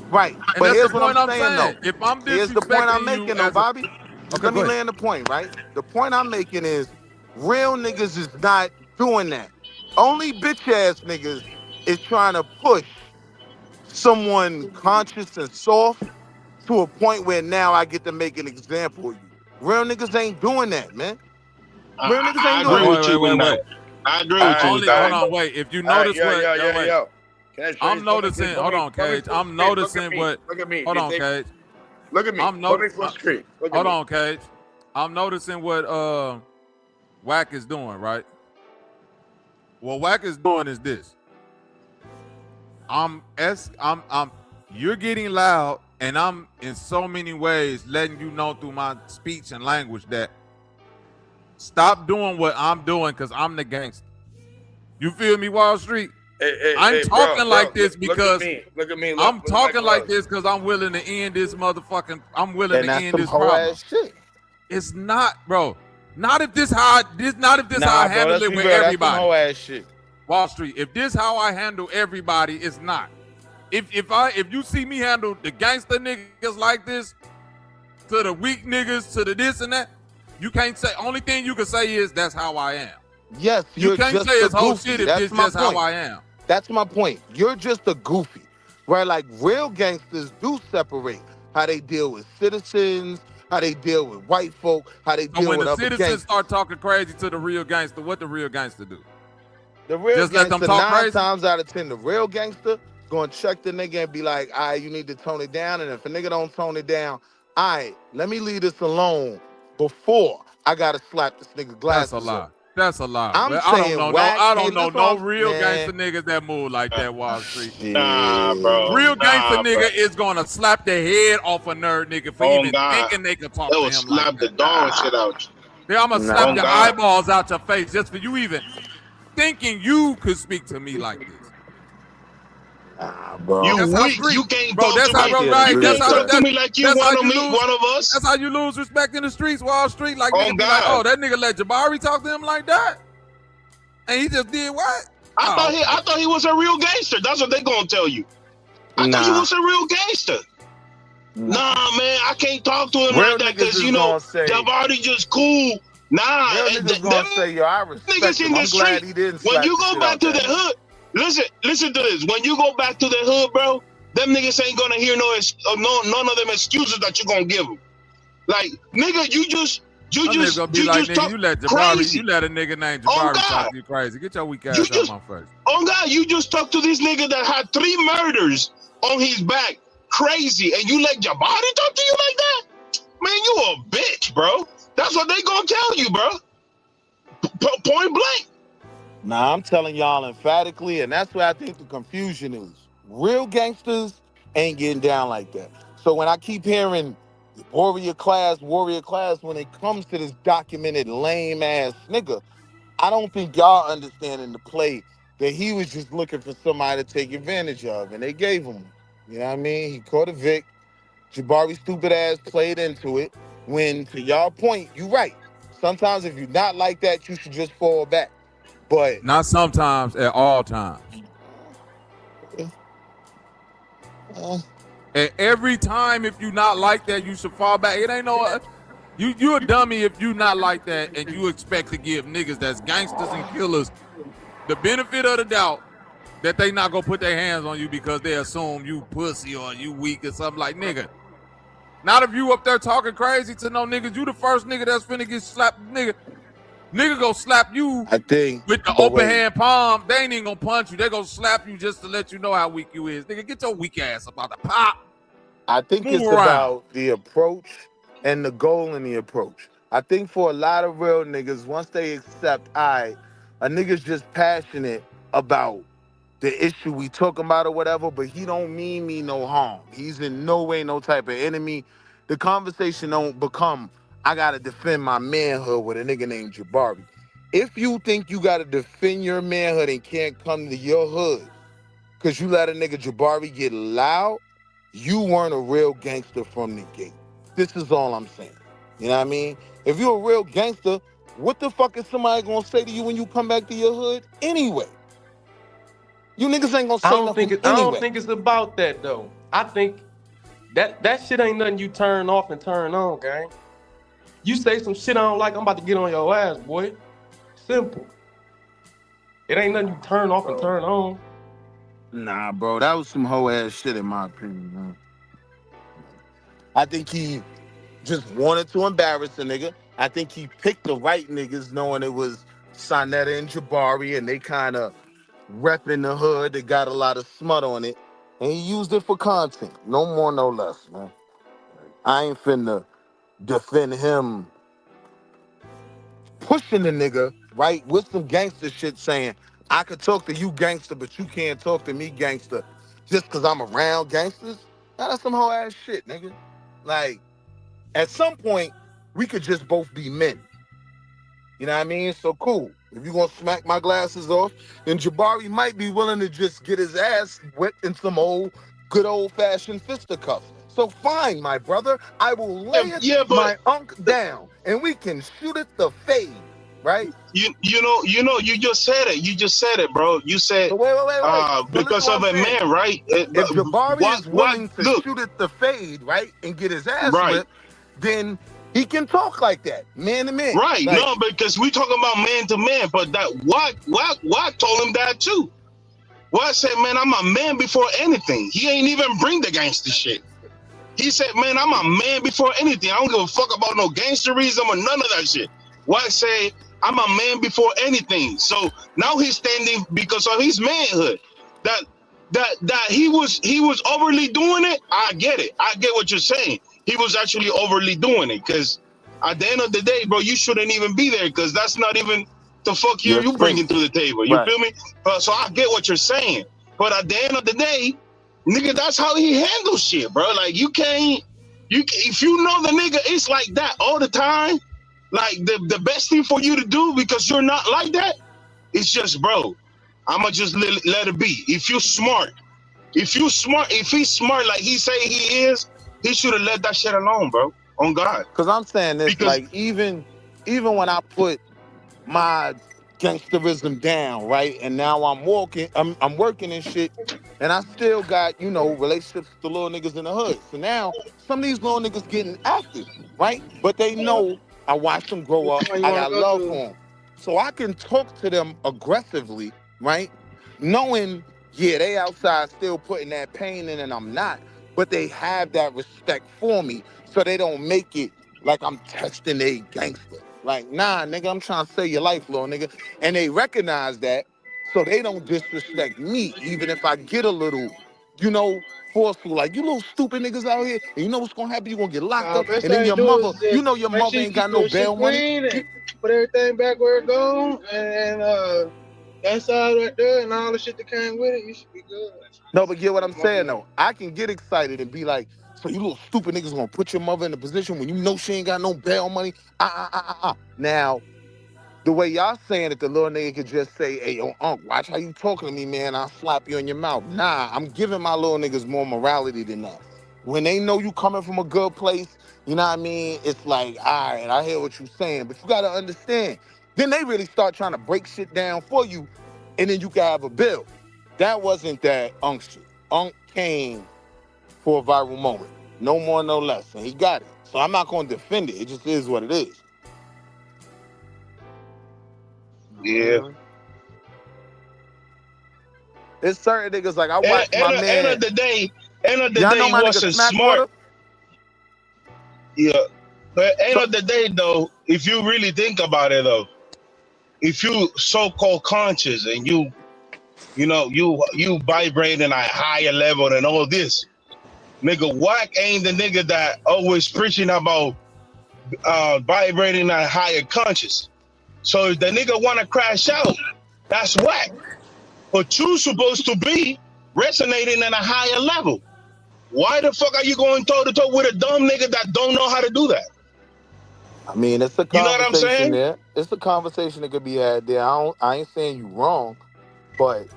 Right. And But that's here's the what point I'm saying though. If I'm Here's the point I'm disrespecting you making though, as a- Bobby. Okay, Let me go ahead. land the point, right? The point I'm making is real niggas is not doing that. Only bitch ass niggas is trying to push someone conscious and soft to a point where now I get to make an example of you. Real niggas ain't doing that, man. Real niggas I ain't agree doing with that. you with that. I agree with you with that. Hold on, wait. If you All right, notice yo. Can I show I'm you something? noticing. Just Hold put me- on, put me Cage. full I'm screen. noticing what. Look at me. Hold on, Cage. Look at me. I'm Put me full screen. Look at Hold me. on, Cage. I'm noticing what Wack is doing, right? What Wack is doing is this. You're getting loud, and I'm in so many ways letting you know through my speech and language that stop doing what I'm doing because I'm the gangster. You feel me, Wall Street? I'm talking like this because Look at me. I'm talking like this because I'm willing to end this motherfucking. I'm willing And to that's end some this whole problem. ass shit. It's not, bro. Not if this how I handle it with everybody. That's some whole ass shit. Wall Street. If this how I handle everybody, it's not. If you see me handle the gangster niggas like this, to the weak niggas, to the this and that, you can't say. Only thing you can say is that's how I am. Yes, You you're can't just say it's a whole goofy. shit if That's this my just how point. I am. That's my point. You're just a goofy. Where like real gangsters do separate how they deal with citizens, how they deal with white folk, how they So deal when with the other citizens gangsters. start talking crazy to the real gangster, what the real gangster do? The real Just let them gangster, talk 9 crazy? times out of 10, the real gangster gonna check the nigga and be like, all right, you need to tone it down. And if a nigga don't tone it down, all right, let me leave this alone before I gotta slap this nigga glasses That's a lie. off. That's a lie. I'm I saying don't know. Wack, I don't hey, know listen, no real man. gangster niggas that move like that. Wall Street. Nah, bro. Real gangster Nah, nigga bro. is gonna slap the head off a nerd nigga for Oh, even God. thinking they could talk They to will him slap like the that. dog shit out you. I'm gonna Nah. slap Oh, your God. eyeballs out your face just for you even thinking you could speak to me like this. Bro. You That's how weak. street. You can't Bro, talk that's to how, me. bro, right. You That's can't how, talk to me like you that's how one of you me, lose. one of us. That's how you lose respect in the streets, Wall Street. Like, Oh, nigga be like, God. oh, that nigga let Jabari talk to him like that? And he just did what? I thought he was a real gangster. That's what they gonna tell you. I thought he was a real gangster. Nah, man, I can't talk to him Real like that niggas because is you know gonna say- Jabari just cool. Nah, Real and niggas gonna say, yo, I respect niggas in him. the I'm glad street. he didn't When slap you the go shit back out to that the nigga. hood, listen to this. When you go back to the hood, bro, them niggas ain't gonna hear none of them excuses that you gonna give them. Like, nigga, you just Gonna be like, nigga, talk you let Jabari, crazy. you let a nigga named Oh, Jabari God. talk to you crazy. Get your weak ass out of my face. Oh God, you just talked to this nigga that had 3 murders on his back, crazy, and you let Jabari talk to you like that? Man, you a bitch, bro. That's what they gonna tell you, bro. Point blank. Nah, I'm telling y'all emphatically, and that's where I think the confusion is. Real gangsters ain't getting down like that. So when I keep hearing warrior class, when it comes to this documented lame ass nigga, I don't think y'all understanding the play that he was just looking for somebody to take advantage of, and they gave him. You know what I mean? He caught a Vic. Jabari stupid ass played into it. When, to y'all point, you right. Sometimes if you're not like that, you should just fall back. But not sometimes, at all times. And every time, if you not like that, you should fall back. It ain't no. You a dummy if you not like that and you expect to give niggas that's gangsters and killers the benefit of the doubt that they not gonna put their hands on you because they assume you pussy or you weak or something. Like, nigga. Not if you up there talking crazy to no niggas. You the first nigga that's finna get slapped, nigga. Nigga go slap you, I think, with the open hand palm. They ain't even gonna punch you. They gonna slap you just to let you know how weak you is. Nigga, get your weak ass about the pop. I think Move it's around. about the approach and the goal in the approach. I think for a lot of real niggas, once they accept, a nigga's just passionate about the issue we talking about or whatever, but he don't mean me no harm. He's in no way no type of enemy. The conversation don't become, I gotta defend my manhood with a nigga named Jabari. If you think you gotta defend your manhood and can't come to your hood because you let a nigga Jabari get loud, you weren't a real gangster from the gate. This is all I'm saying. You know what I mean? If you're a real gangster, what the fuck is somebody gonna say to you when you come back to your hood anyway? You niggas ain't gonna say nothing anyway. I don't think it's about that though. I think that shit ain't nothing you turn off and turn on, gang. You say some shit I don't like, I'm about to get on your ass, boy. Simple. It ain't nothing you turn off and turn on. Nah, bro, that was some hoe ass shit in my opinion, man. I think he just wanted to embarrass a nigga. I think he picked the right niggas knowing it was Sonetta and Jabari and they kind of repping the hood. They got a lot of smut on it. And he used it for content. No more, no less, man. I ain't finna defend him pushing the nigga, right, with some gangster shit saying, I could talk to you gangster, but you can't talk to me gangster just because I'm around gangsters. That's some whole ass shit, nigga. Like, at some point, we could just both be men. You know what I mean? So cool. If you're gonna smack my glasses off, then Jabari might be willing to just get his ass whipped in some good old-fashioned fisticuffs. So fine, my brother, I will lay my unk down and we can shoot it the fade, right? You just said it. You just said it, bro. You said so wait. because of a man, right? If Jabari is willing to shoot it the fade, right, and get his ass whipped, then he can talk like that, man to man. Right. Like, no, because we talking about man to man, but that Wack told him that too. Wack said, man, I'm a man before anything. He ain't even bring the gangster shit. He said, man, I'm a man before anything. I don't give a fuck about no gangsterism or none of that shit. Wack said, I'm a man before anything. So now he's standing because of his manhood. That he was overly doing it. I get it. I get what you're saying. He was actually overly doing it because at the end of the day, bro, you shouldn't even be there because that's not even the fuck you bringing to the table. You feel me? So I get what you're saying. But at the end of the day, nigga, that's how he handles shit, bro. Like if you know the nigga is like that all the time, like the best thing for you to do because you're not like that, it's just, bro, I'ma just let it be. If you're smart, If he's smart like he say he is, he should have let that shit alone, bro. On God. Because I'm saying this, like, even when I put my gangsterism down, right? And now I'm working and shit, and I still got, you know, relationships with the little niggas in the hood. So now some of these little niggas getting active, right? But they know I watched them grow up. I got love for them. So I can talk to them aggressively, right? Knowing, yeah, they outside still putting that pain in and I'm not, but they have that respect for me, so they don't make it like I'm testing a gangster. Like, nah, nigga, I'm trying to save your life, little nigga. And they recognize that, so they don't disrespect me, even if I get a little, you know, forceful. Like, you little stupid niggas out here, and you know what's gonna happen? You're gonna get locked up, and then your mother, you know your mother ain't got no bail money. Put everything back where it goes, and that's all right there, and all the shit that came with it, you should be good. No, but get what I'm saying, though. I can get excited and be like, so you little stupid niggas gonna put your mother in a position when you know she ain't got no bail money? Now, the way y'all saying it, the little nigga could just say, hey, yo, Unc, watch how you talking to me, man. I'll slap you in your mouth. Nah, I'm giving my little niggas more morality than that. When they know you coming from a good place, you know what I mean? It's like, all right, I hear what you saying, but you gotta understand. Then they really start trying to break shit down for you, and then you can have a bill. That wasn't that Unc shit. Unc came for a viral moment. No more, no less. And he got it. So I'm not going to defend it. It just is what it is. Yeah. There's certain niggas like I watched my man. End of the day, he wasn't smart. Yeah. But end of the day, though, if you really think about it, though, if you so-called conscious and you vibrating at a higher level than all this, nigga, Wack ain't the nigga that always preaching about vibrating at a higher conscious. So if the nigga wanna crash out, that's Wack. But you supposed to be resonating at a higher level. Why the fuck are you going toe-to-toe with a dumb nigga that don't know how to do that? I mean, it's a conversation, you know what I'm saying? there. It's a conversation that could be had there. I ain't saying you wrong, but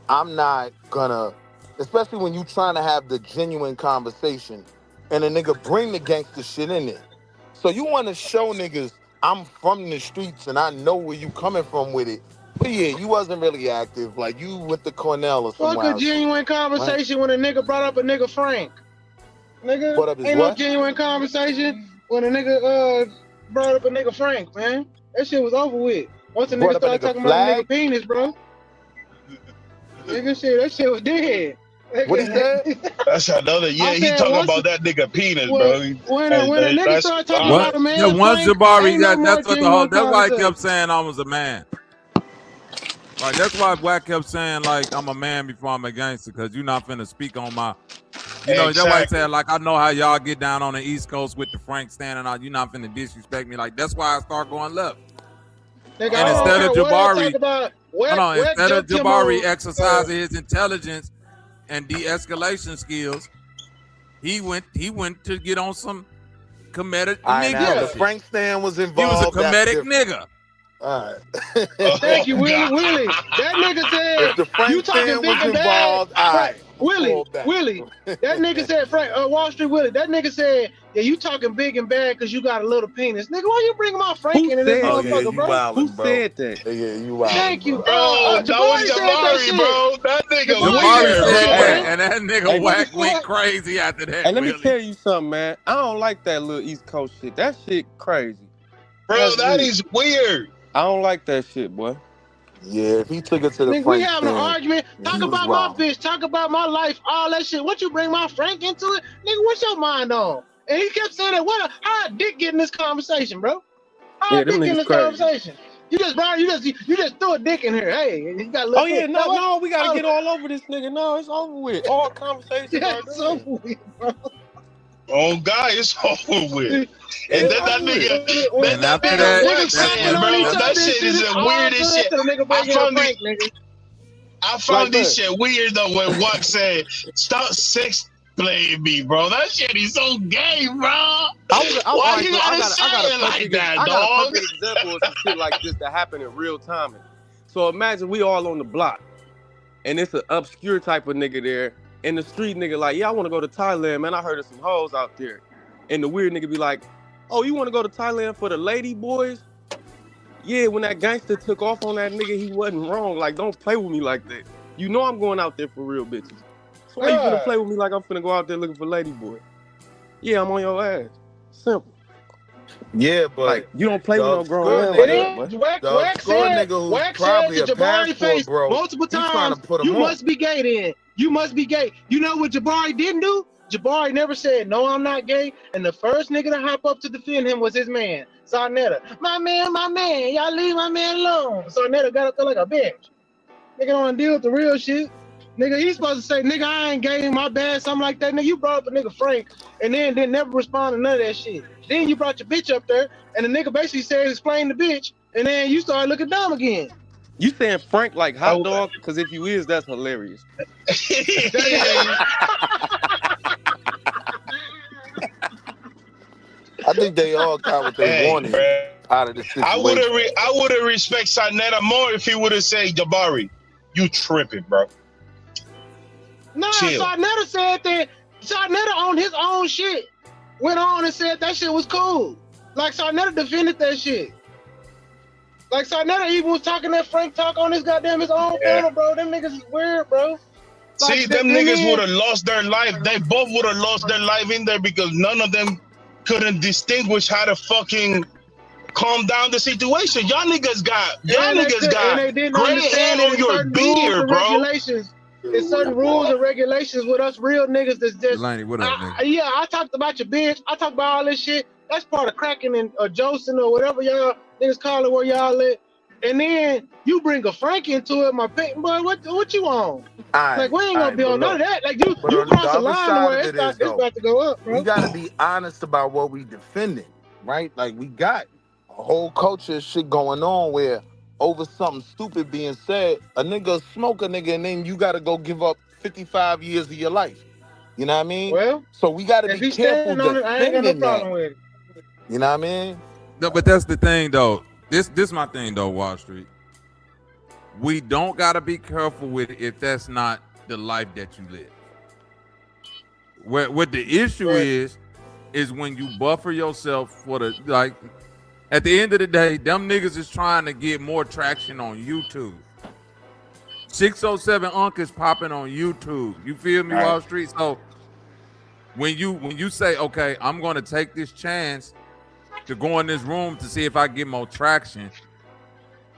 I'm not gonna, especially when you trying to have the genuine conversation and a nigga bring the gangster shit in there. So you want to show niggas I'm from the streets and I know where you coming from with it. But yeah, you wasn't really active. Like you went to Cornell or somewhere. Fuck a genuine conversation when a nigga brought up a nigga Frank. Nigga, What up is ain't what? no genuine conversation when a nigga brought up a nigga Frank, man. That shit was over with. Once a nigga started talking about a nigga penis, bro. Nigga shit, that shit was dead. What he said? That's another. Yeah, he talking about that nigga penis, bro. When a nigga started talking about a man, Yeah, once Jabari, that's what the whole. That's why he conversation. kept saying I was a man. Like that's why Wack kept saying like I'm a man before I'm a gangster, because you're not finna speak on my. You know, that's why he said like I know how y'all get down on the East Coast with the Frank standing out. You're not finna disrespect me. Like that's why I start going left. Nigga, And instead of Jabari, instead of Jabari Jabari exercising his intelligence and de-escalation skills, he went to get on some comedic nigga. The Frank stand was He was involved. a comedic nigga. All right. Thank you, Willie. That nigga said If the Frank you talking stand big was and bad. involved, all right. Willie. That nigga said Wall Street Willie. That nigga said, yeah, you talking big and bad because you got a little penis. Nigga, why you bring my Frank into this motherfucker, bro? Who said that? Yeah, you wild. Thank you, bro. That was Jabari, bro. That nigga Jabari weird, said bro. that, and that nigga Wack went crazy after that. Hey, let me Willie. tell you something, man. I don't like that little East Coast shit. That shit crazy. Bro, that is weird. I don't like that shit, boy. Yeah, if he took it to the Nigga, Frank we having an stand, argument. Talk about my bitch. Talk about my life. All that shit. What you bring my Frank into it? Nigga, what's your mind on? And he kept saying that. How Dick get in this conversation, bro? How Dick get in this conversation? You just threw a dick in here. Hey, you got a little. Oh yeah, no, we gotta get all over this nigga. No, it's over with. All conversations are it's over with, bro. Oh God, it's over with. And then that nigga, that shit is the weirdest shit. I found this shit weird though when Wack said, "Stop sex playing me, bro." That shit is so gay, bro. Why you gotta say it like that, dog? I got a perfect example of some shit like this that happened in real time. So imagine we all on the block, and it's an obscure type of nigga there, And the street nigga like, yeah, I want to go to Thailand, man. I heard of some hoes out there. And the weird nigga be like, oh, you want to go to Thailand for the lady boys? Yeah, when that gangster took off on that nigga, he wasn't wrong. Like, don't play with me like that. You know I'm going out there for real bitches. So why you gonna play with me like I'm finna go out there looking for lady boy? Yeah, I'm on your ass. Simple. Yeah, but like, you don't play with no grown man. Wack said to Jabari face multiple times, you must be gay then. You must be gay. You know what Jabari didn't do? Jabari never said, no, I'm not gay. And the first nigga to hop up to defend him was his man, Sarnetta. My man, y'all leave my man alone. Sarnetta got up there like a bitch. Nigga don't wanna deal with the real shit. Nigga, he's supposed to say, nigga, I ain't gay, my bad, something like that. Nigga, you brought up a nigga Frank, and then didn't never respond to none of that shit. Then you brought your bitch up there, and the nigga basically said, explain the bitch, and then you started looking dumb again. You saying Frank like hot dog? Because if you is, that's hilarious. I think they all got what they wanted out of the situation. I would have respect Sarnetta more if he would have said, Jabari, you tripping, bro. Nah, Sarnetta said that. Sarnetta on his own shit went on and said that shit was cool. Like Sarnetta defended that shit. Like Sarnetta even was talking that Frank talk on his goddamn his own panel, bro. Them niggas is weird, bro. Like, see, them niggas would have lost their life. They both would have lost their life in there because none of them couldn't distinguish how to fucking calm down the situation. Y'all niggas got gray hair on your beard, bro. There's certain rules and regulations with us real niggas that's just Delaney, what up, nigga? Yeah, I talked about your bitch. I talked about all this shit. That's part of cracking and Joseph or whatever y'all niggas call it where y'all at. And then you bring a Frank into it, my pet boy. What you on? Like we ain't gonna be on none of that. Like you cross the line where it's about to go up, bro. We gotta be honest about what we defending, right? Like we got a whole culture of shit going on where over something stupid being said, a nigga smoke a nigga and then you gotta go give up 55 years of your life. You know what I mean? Well, so we gotta be careful defending I ain't got no problem with it. You know what I mean? No, but that's the thing though. This my thing though, Wall Street. We don't gotta be careful with it if that's not the life that you live. What the issue is when you buffer yourself for the like. At the end of the day, them niggas is trying to get more traction on YouTube. 607 Unk is popping on YouTube. You feel me, Wall Street? So when you say, okay, I'm gonna take this chance to go in this room to see if I get more traction,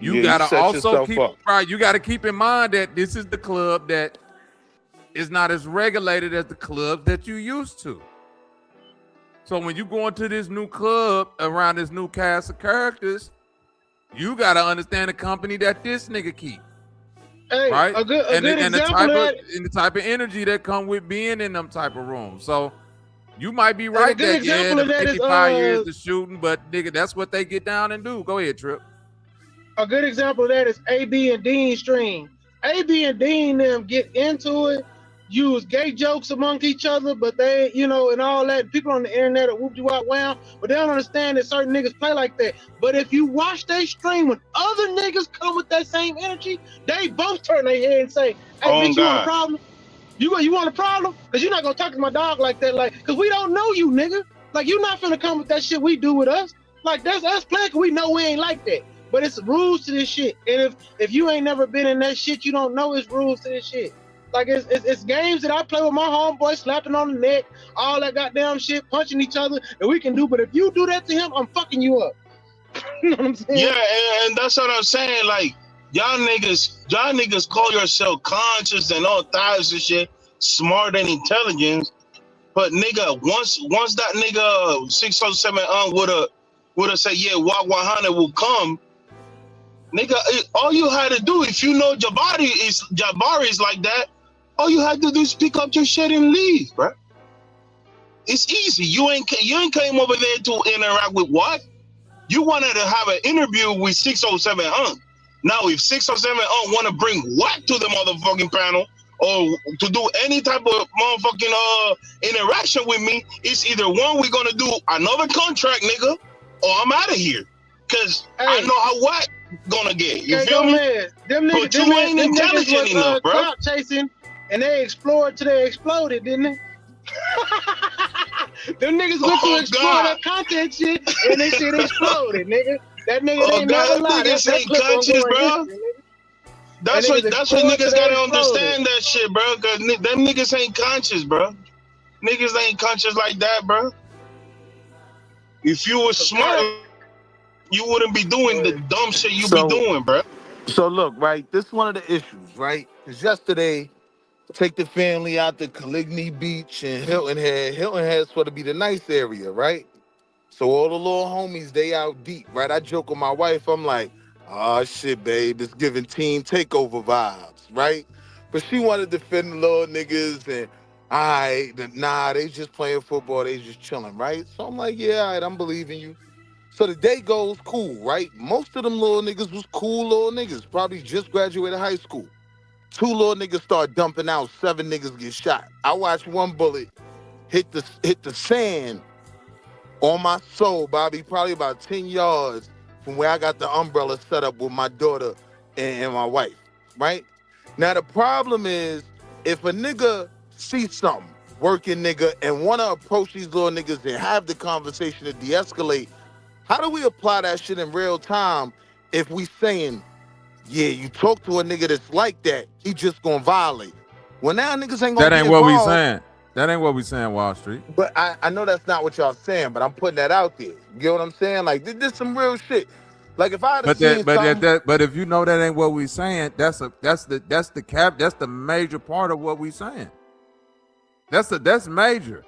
you gotta also keep you gotta keep in mind that this is the club that is not as regulated as the club that you used to. So when you go into this new club around this new cast of characters, you gotta understand the company that this nigga keep. Hey, right? A good the type of energy that come with being in them type of rooms. So you might be right that the 55 years of shooting, but nigga, that's what they get down and do. Go ahead, Trip. A good example of that is AB and Dean stream. AB and Dean them get into it, use gay jokes amongst each other, but they, you know, and all that. People on the internet are whoop-de-wop wow, but they don't understand that certain niggas play like that. But if you watch they stream when other niggas come with that same energy, they both turn their head and say, hey, bitch, you want a problem? You want a problem? Because you're not going to talk to my dog like that, like, because we don't know you, nigga. Like, you're not finna come with that shit we do with us. Like, that's playing because we know we ain't like that. But it's rules to this shit. And if you ain't never been in that shit, you don't know it's rules to this shit. Like, it's games that I play with my homeboy, slapping on the neck, all that goddamn shit, punching each other, that we can do. But if you do that to him, I'm fucking you up. You know what I'm saying? Yeah, and that's what I'm saying. Like, y'all niggas call yourself conscious and all types of shit, smart and intelligent. But nigga, once that nigga 607 would have said, yeah, Walk 100 will come. Nigga, all you had to do, if you know Jabari is like that, all you had to do is pick up your shit and leave, bro. It's easy. You ain't came over there to interact with what? You wanted to have an interview with 607 Now, if 607 want to bring what to the motherfucking panel or to do any type of motherfucking interaction with me, it's either one, we're gonna do another contract, nigga, or I'm out of here. Cause I know how what gonna get. You feel me? Them niggas, but you ain't intelligent enough, bro. and they explored till they exploded, didn't they? Them niggas went to explore that content shit, and they shit exploded, nigga. That nigga ain't never lied. Niggas ain't conscious, bro. That's what niggas gotta understand that shit, bro. Cause them niggas ain't conscious, bro. Niggas ain't conscious like that, bro. If you was smart, you wouldn't be doing the dumb shit you be doing, bro. So look, right, this is one of the issues, right? Because yesterday, take the family out to 𝘾𝐼𝙎𝙃 Beach and Hilton Head. Hilton Head's supposed to be the nice area, right? So all the little homies, they out deep, right? I joke with my wife, I'm like, oh shit, babe, it's giving team takeover vibes, right? But she wanted to defend the little niggas and nah, they just playing football, they just chilling, right? So I'm like, yeah, all right, I'm believing you. So the day goes cool, right? Most of them little niggas was cool little niggas, probably just graduated high school. 2 little niggas start dumping out, 7 niggas get shot. I watched 1 bullet hit the sand on my soul, Bobby, probably about 10 yards from where I got the umbrella set up with my daughter and my wife, right? Now the problem is, if a nigga sees something, working nigga, and wanna approach these little niggas and have the conversation to de-escalate, how do we apply that shit in real time if we saying, yeah, you talk to a nigga that's like that, he just gonna violate? Well, now niggas ain't gonna That ain't be what we involved. saying. That ain't what we saying, Wall Street. But I know that's not what y'all saying, but I'm putting that out there. You get what I'm saying? Like, this some real shit. Like, if I had seen something... But if you know that ain't what we saying, that's the major part of what we saying. That's major.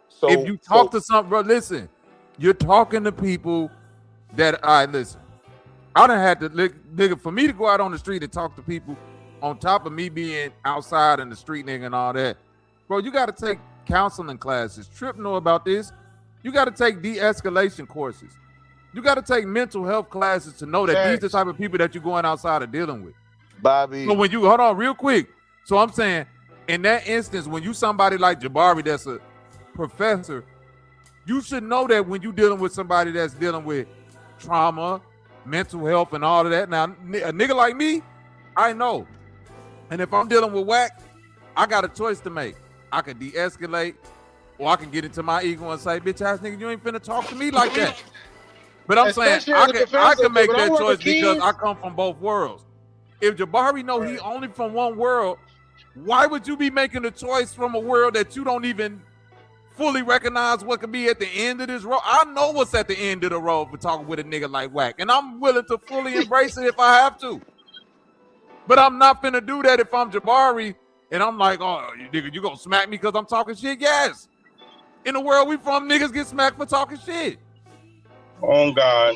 So if you talk to something, bro, listen, you're talking to people that, all right, listen, I done had to, nigga, for me to go out on the street and talk to people on top of me being outside in the street, nigga, and all that, bro, you got to take counseling classes. Trip know about this. You got to take de-escalation courses. You got to take mental health classes to know that these are the type of people that you're going outside and dealing with. Bobby. So when you, hold on real quick. So I'm saying, in that instance, when you somebody like 𝘾𝑼𝙎𝙃 that's a professor, you should know that when you're dealing with somebody that's dealing with trauma, mental health, and all of that. Now, a nigga like me, I know. And if I'm dealing with whack, I got a choice to make. I can de-escalate, or I can get into my ego and say, bitch ass nigga, you ain't finna talk to me like that. But I'm saying, I can make that choice because I come from both worlds. If 𝘾𝑼𝙎𝙃 know he only from one world, why would you be making a choice from a world that you don't even fully recognize what could be at the end of this road? I know what's at the end of the road for talking with a nigga like whack, and I'm willing to fully embrace it if I have to. But I'm not finna do that if I'm 𝘾𝑼𝙎𝙃 and I'm like, oh, nigga, you gonna smack me because I'm talking shit? Yes. In the world we from, niggas get smacked for talking shit. Oh, God.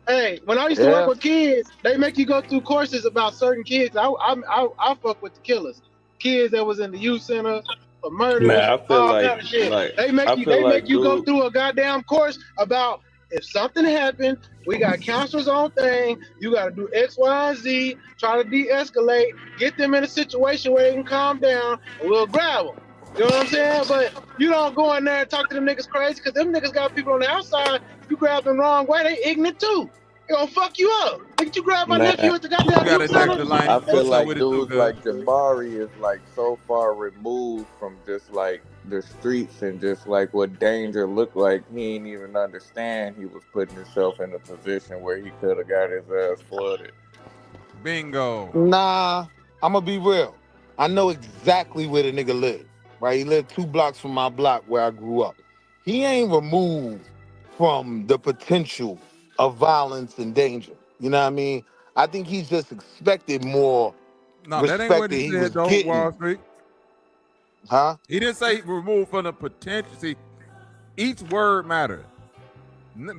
Hey, when I used to work with kids, they make you go through courses about certain kids. I fuck with the killers. Kids that was in the youth center for murder, all kind of shit. They make you go through a goddamn course about if something happened, we got counselors on thing, you got to do X, Y, and Z, try to de-escalate, get them in a situation where they can calm down, and we'll grab them. You know what I'm saying? But you don't go in there and talk to them niggas crazy, because them niggas got people on the outside. You grab them the wrong way, they ignorant too. They gonna fuck you up. Did you grab my nephew at the goddamn youth center? I feel like dudes like 𝘾𝑼𝙎𝙃 is like so far removed from just like the streets and just like what danger looked like. He ain't even understand he was putting himself in a position where he could have got his ass flooded. Bingo. Nah, I'm gonna be real. I know exactly where the nigga live, right? He lived 2 blocks from my block where I grew up. He ain't removed from the potential of violence and danger. You know what I mean? I think he's just expected more respect that ain't what he said, though, getting. Wall Street. Huh? He didn't say removed from the potential. See, each word matters.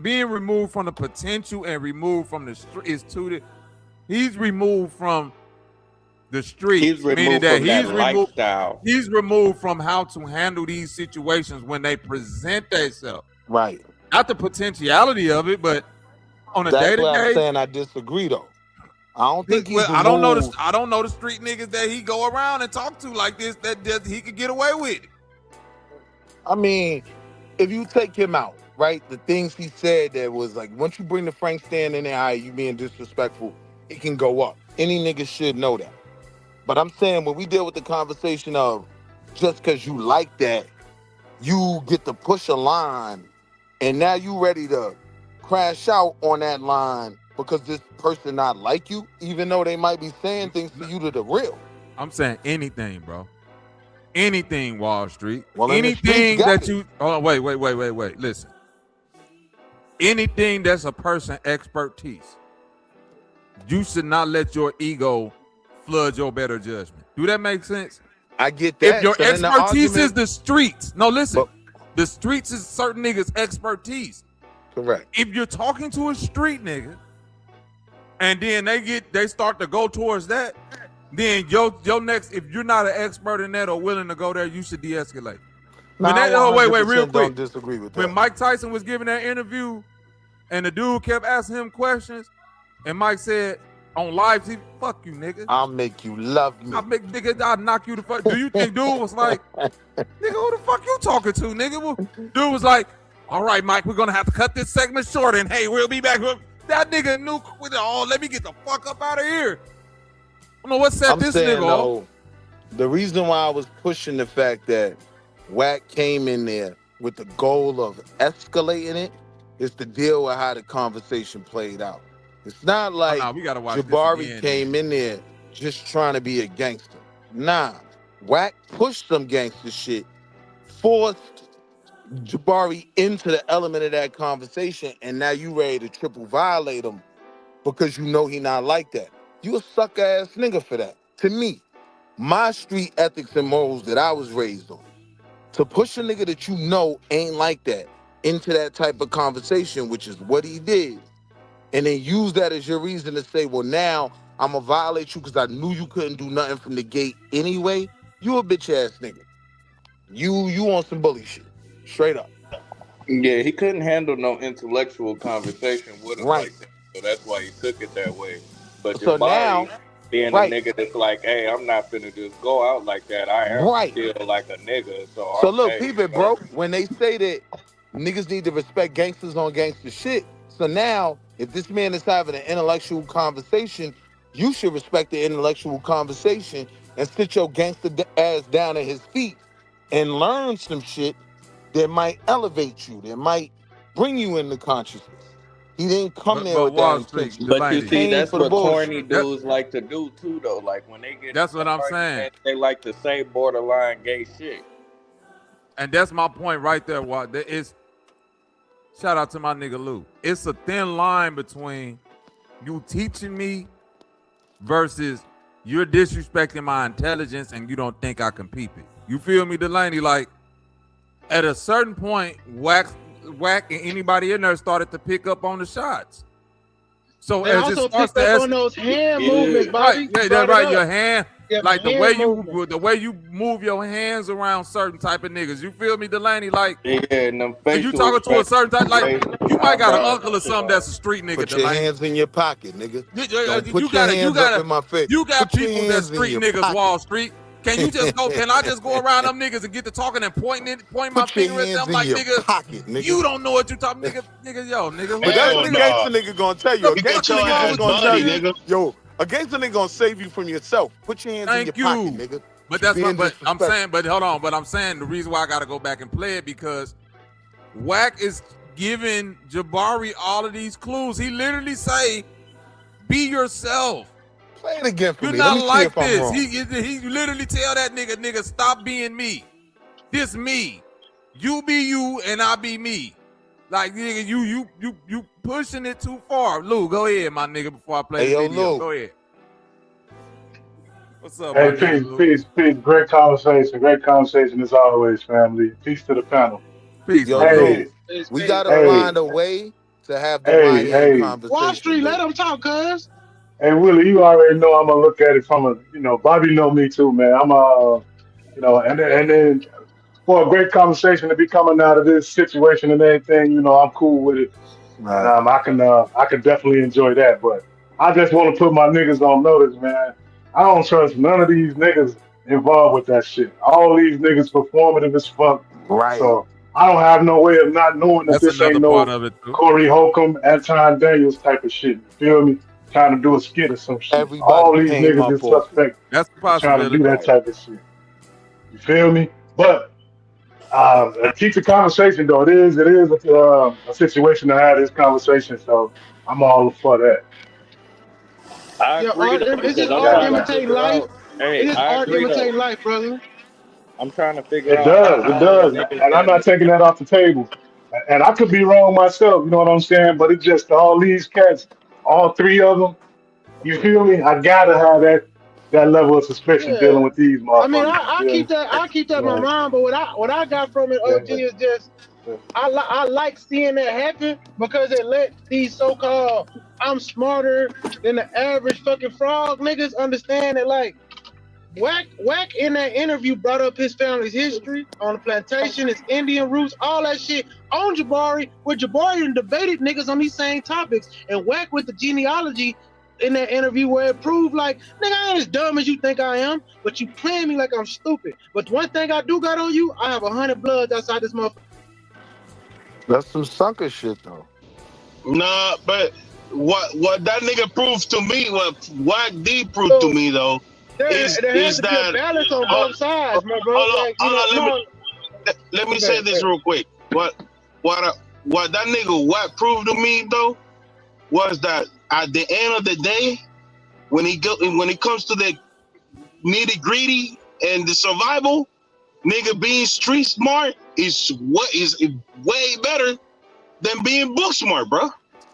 Being removed from the potential and removed from the street is two. He's removed from the street. He's removed from that lifestyle. He's removed from how to handle these situations when they present themselves. Right. Not the potentiality of it, but on a day-to-day. That's why I'm saying I disagree, though. I don't think he's I don't know the street niggas that he go around and talk to like this that he could get away with. I mean, if you take him out, right, the things he said that was like, once you bring the Frank stand in there, you being disrespectful, it can go up. Any nigga should know that. But I'm saying when we deal with the conversation of just because you like that, you get to push a line, and now you ready to crash out on that line because this person not like you, even though they might be saying things to you to the real. I'm saying anything, bro. Anything, Wall Street. Well, anything that you. Oh, wait. Listen. Anything that's a person expertise, you should not let your ego flood your better judgment. Do that make sense? I get that. If your expertise is the streets, no, listen. The streets is certain niggas' expertise. Correct. If you're talking to a street nigga, and then they start to go towards that, then your next, if you're not an expert in that or willing to go there, you should de-escalate. Wait, real quick. Don't disagree with that. When Mike Tyson was giving that interview, and the dude kept asking him questions, and Mike said on live TV, "Fuck you, nigga. I'll make you love me. I'll knock you the fuck." Do you think dude was like, "Nigga, who the fuck you talking to, nigga?" Dude was like, "All right, Mike, we're gonna have to cut this segment short, and hey, we'll be back." That nigga knew with it all. Let me get the fuck up out of here. I don't know what set this nigga off. The reason why I was pushing the fact that Wack came in there with the goal of escalating it is to deal with how the conversation played out. It's not like we gotta watch Jabari came in there just trying to be a gangster. Nah, Wack pushed some gangster shit, forced Jabari into the element of that conversation, and now you ready to triple violate him because you know he not like that. You a suck ass nigga for that. To me, my street ethics and morals that I was raised on, to push a nigga that you know ain't like that into that type of conversation, which is what he did, and then use that as your reason to say, well, now I'm gonna violate you because I knew you couldn't do nothing from the gate anyway. You a bitch ass nigga. You on some bully shit. Straight up. Yeah, he couldn't handle no intellectual conversation with him like that, so that's why he took it that way. But so Jabari, now, being a nigga that's like, hey, I'm not finna just go out like that. I am still like a nigga. So look, peep it, bro. When they say that niggas need to respect gangsters on gangster shit, so now if this man is having an intellectual conversation, you should respect the intellectual conversation and sit your gangster ass down at his feet and learn some shit that might elevate you, that might bring you into consciousness. He didn't come there with that intention. But you see, that's what corny dudes like to do too, though. Like when they get, that's what I'm saying. They like to say borderline gay shit. And that's my point right there. What there is. Shout out to my nigga Lou. It's a thin line between you teaching me versus you're disrespecting my intelligence and you don't think I can peep it. You feel me, Delaney? Like at a certain point, Wack and anybody in there started to pick up on the shots. So they as also it starts picked to up on those hand movements, Bobby. Right, that's right. Your hand, yeah, like the hand way you move your hands around certain type of niggas. You feel me, Delaney? Like and them if you talking to a certain type, like you might got an uncle or something that's a street nigga. Put your hands in your pocket, nigga. You got people that street niggas, Wall Street. Can you just go? Can I just go around them niggas and get to talking and point my finger at them like nigga? You don't know what you talking, nigga. But that's what a gangster nigga gonna tell you. A gangster nigga gonna tell you, yo, a gangster nigga gonna save you from yourself. Put your hands in your pocket, nigga. But that's what. But I'm saying. But hold on. But I'm saying the reason why I gotta go back and play it because Wack is giving Jabari all of these clues. He literally say, "Be yourself." Play it again for You're me. not like this. He literally tell that nigga, stop being me. This me. You be you and I be me. Like nigga, you pushing it too far. Lou, go ahead, my nigga, before I play the video. Lou. Go ahead. What's up, hey, peace. Great conversation as always, family. Peace to the panel. Peace. Yo, Lou, we gotta find a way to have the Miami conversation. Wall Street, let them talk, cuz. Hey Willie, you already know I'm gonna look at it from a, Bobby know me too, man. I'm and then for a great conversation to be coming out of this situation and everything, I'm cool with it. Right. And I can definitely enjoy that. But I just want to put my niggas on notice, man. I don't trust none of these niggas involved with that shit. All these niggas performative as fuck. Right. So I don't have no way of not knowing that this ain't no Corey Holcomb, Anton Daniels type of shit. You feel me? trying to do a skit or some shit. Everybody All these came niggas up is off it. suspect That's a trying to do that possibility. type of shit. You feel me? But keep the conversation though. It is a situation to have this conversation. So I'm all for that. I Yeah, agree though, it's because just I'm art trying to imitating figure life. out. Hey, It's just I art agree though. imitating life, brother. I'm trying to figure It out does, it how the does, niggas and I'm that not taking that off the table. And I could be wrong myself, you know what I'm saying? But it's just all these cats, all three of them. You feel me? I gotta have that level of suspicion Yeah. dealing with these I mean, motherfuckers. You I feel me? keep that in my Like, mind. But what I got from it, OG, yeah, is just I like seeing that happen because it let these so-called I'm smarter than the average fucking frog niggas understand that, like, Whack in that interview brought up his family's history on the plantation, his Indian roots, all that shit on Jabari, where Jabari and debated niggas on these same topics, and Whack with the genealogy in that interview where it proved like, nigga, I ain't as dumb as you think I am, but you playing me like I'm stupid. But one thing I do got on you, I have 100 bloods outside this motherfucker. That's some sucker shit though. Nah, but what that nigga proved to me, what Wack D proved to me though, There has is to be that a balance on both sides, my bro. Let me say this real quick. What that nigga Wack proved to me though was that at the end of the day, when it comes to the nitty gritty and the survival, nigga being street smart is way better than being book smart, bro.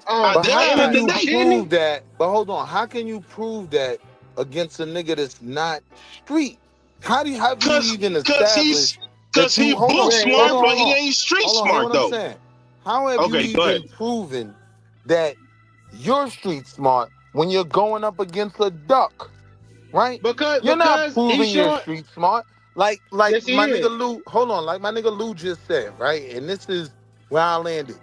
But how can you day, prove that? But hold on, how can you prove that against a nigga that's not street? How do you even establish Because he book smart, but he ain't street smart though. How have you even proven that you're street smart when you're going up against a duck, right? You're not proving you're street smart. Like yes, my nigga Lou, hold on, like my nigga Lou just said, right? And this is where I landed.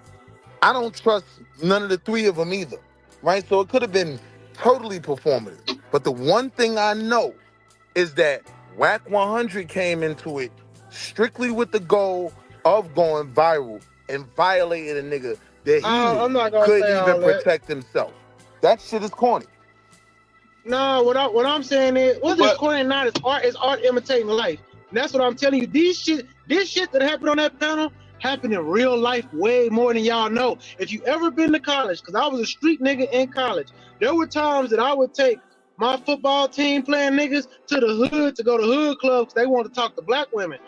I don't trust none of the three of them either, right? So it could have been totally performative. But the one thing I know is that Whack 100 came into it strictly with the goal of going viral and violating a nigga that he couldn't even protect himself. That shit is corny. No, what I'm saying is, what's this corny not? It's art imitating life. And that's what I'm telling you. This shit that happened on that panel happened in real life way more than y'all know. If you ever been to college, because I was a street nigga in college, there were times that I would take my football team playing niggas to the hood to go to hood clubs. They want to talk to black women.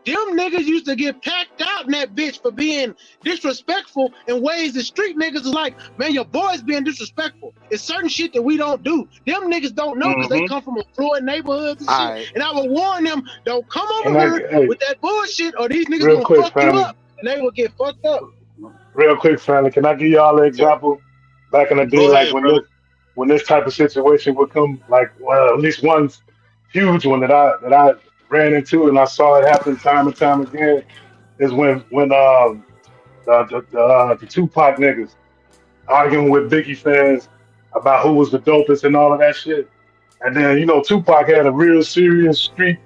Them niggas used to get packed out in that bitch for being disrespectful in ways that street niggas is like, man, your boy's being disrespectful. It's certain shit that we don't do. Them niggas don't know because they come from affluent neighborhoods and shit. And I would warn them, don't come over here with that bullshit or these niggas gonna fuck you up and they will get fucked up. Real quick, family, can I give y'all an example? Back in the day, like when this type of situation would come, like at least one huge one that I ran into and I saw it happen time and time again is when the Tupac niggas arguing with Biggie fans about who was the dopest and all of that shit. And then, Tupac had a real serious street,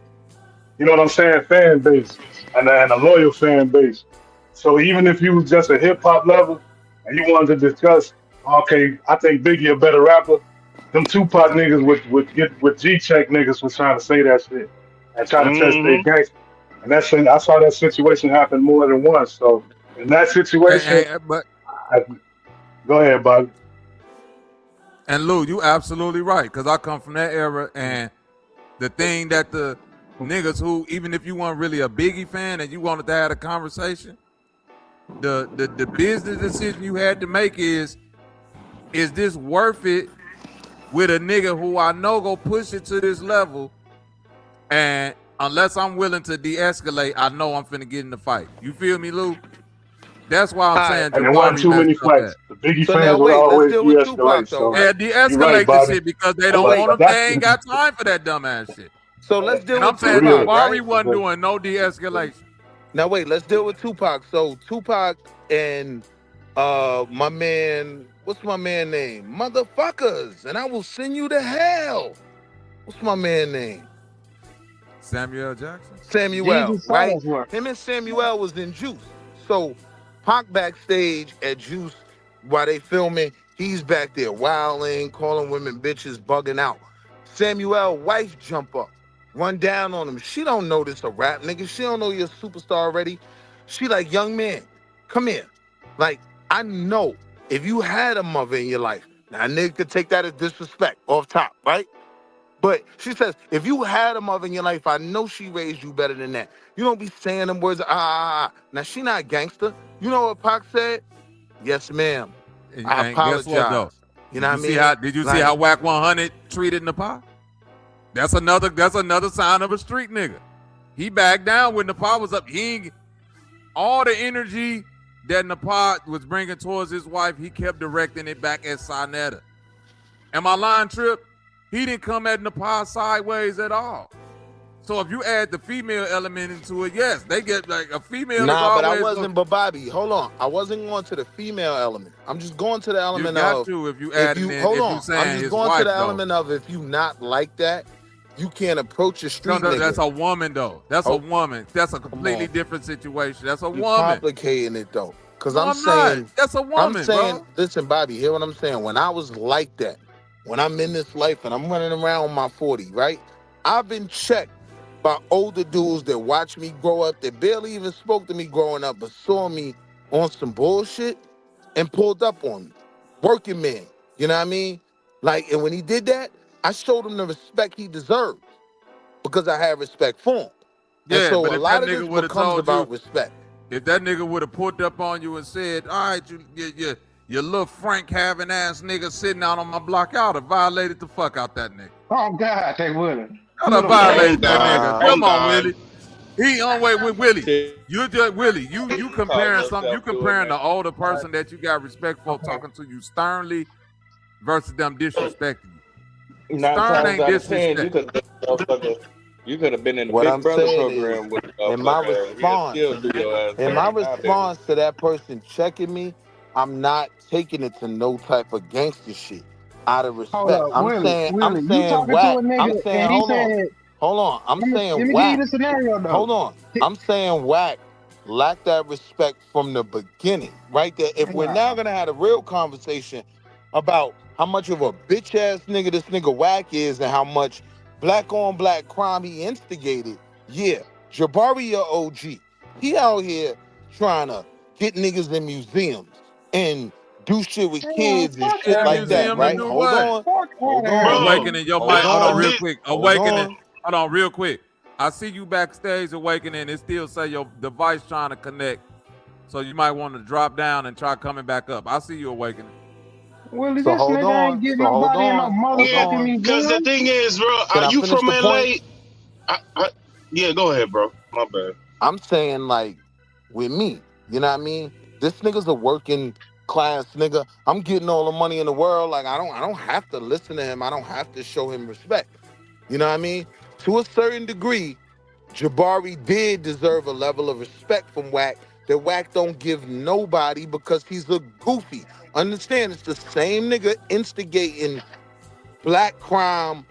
you know what I'm saying, fan base and a loyal fan base. So even if you was just a hip hop lover and you wanted to discuss, okay, I think Biggie a better rapper, them Tupac niggas would get with G-Check niggas was trying to say that shit and try to test their gangster. And I saw that situation happen more than once. So in that situation, go ahead, bud. And Lou, you absolutely right, because I come from that era, and the thing that the niggas who, even if you weren't really a Biggie fan and you wanted to have a conversation, the business decision you had to make is this worth it with a nigga who I know go push it to this level, and unless I'm willing to de-escalate, I know I'm finna get in the fight. You feel me, Lou? That's why I'm saying. And there weren't too many fights. The Biggie fans would always de-escalate. So yeah, de-escalate the shit because they don't want them. They ain't got time for that dumbass shit. So let's deal with Tupac. Tupac. Jabari wasn't doing no de-escalation. Now wait, let's deal with Tupac. So Tupac and my man, what's my man name? Motherfuckers, and I will send you to hell. What's my man name? Samuel Jackson. Samuel, right? Him and Samuel was in Juice. So Pac backstage at Juice while they filming, He's back there wilding, calling women bitches, bugging out. Samuel wife jump up, run down on him. She don't know this a rap nigga. She don't know you're a superstar already. She like, young man, come here. Like, I know if you had a mother in your life, now a nigga could take that as disrespect off top, right? But she says, if you had a mother in your life, I know she raised you better than that. You don't be saying them words, Now, she not gangster. You know what Pac said? Yes, ma'am. I And guess what, though? apologize. You know what I mean? Did you see how Whack 100 treated Nepal? That's another sign of a street nigga. He backed down when Nepal was up. All the energy that Nepal was bringing towards his wife, he kept directing it back at Sinetta. Am I lying, Trip? He didn't come at Nepal sideways at all. So if you add the female element into it, yes, they get like a female. Nah, but I wasn't. But Bobby, hold on. I wasn't going to the female element. I'm just going to the element you got of. To if you add in, hold if on. You saying I'm just his going wife, to the though. element of if you not like that, you can't approach a street nigga. That's a woman though. That's a woman. That's a completely different situation. That's a You're woman. complicating it though, because No, I'm I'm saying not. That's a woman, I'm saying, bro. listen, Bobby, hear what I'm saying. When I was like that, when I'm in this life and I'm running around with my 40, right? I've been checked by older dudes that watched me grow up, that barely even spoke to me growing up, but saw me on some bullshit and pulled up on me. Working man, you know what I mean? Like, and when he did that, I showed him the respect he deserved because I had respect for him. Yeah, and so but a if lot that of this nigga would have becomes told about you, respect. If that nigga would have pulled up on you and said, all right, you little Frank having ass nigga sitting out on my block, I would have violated the fuck out that nigga. Oh God, they wouldn't. I would have violated that nigga. Come on, God. Willie. He on way with Willie. You just Willie. You comparing something. You comparing the older person that you got respect for talking to you sternly versus them disrespecting you. 9 Stern times ain't out of 10, disrespect. you could have been in the What Big I'm Brother saying program is, with in my response, to that person checking me, I'm not taking it to no type of gangster shit out of Hold respect. up, Willie, you talking to a nigga and he said, hold on. I'm let me saying give you Whack. the scenario though. Hold on. I'm saying Whack lacked that respect from the beginning, right there. If we're now gonna have a real conversation about how much of a bitch ass nigga this nigga Whack is and how much black on black crime he instigated, yeah, Jabari your OG. He out here trying to get niggas in museums and do shit with kids and shit like that, right? Hold on. Awakening your mic. Hold on, real quick. Hold Awakening. on. Hold on, real quick. I see you backstage, Awakening. It still say your device trying to connect, so you might want to drop down and try coming back up. I see you, Awakening. Willie, this nigga ain't give nobody no motherfucking museum. Because the thing is, bro, Can are I you finish from the LA? point? Yeah, go ahead, bro. My bad. I'm saying, like, with me, you know what I mean? This nigga's a working class nigga. I'm getting all the money in the world. Like, I don't have to listen to him. I don't have to show him respect. You know what I mean? To a certain degree, Jabari did deserve a level of respect from Whack that Whack don't give nobody because he's a goofy. Understand, it's the same nigga instigating black crime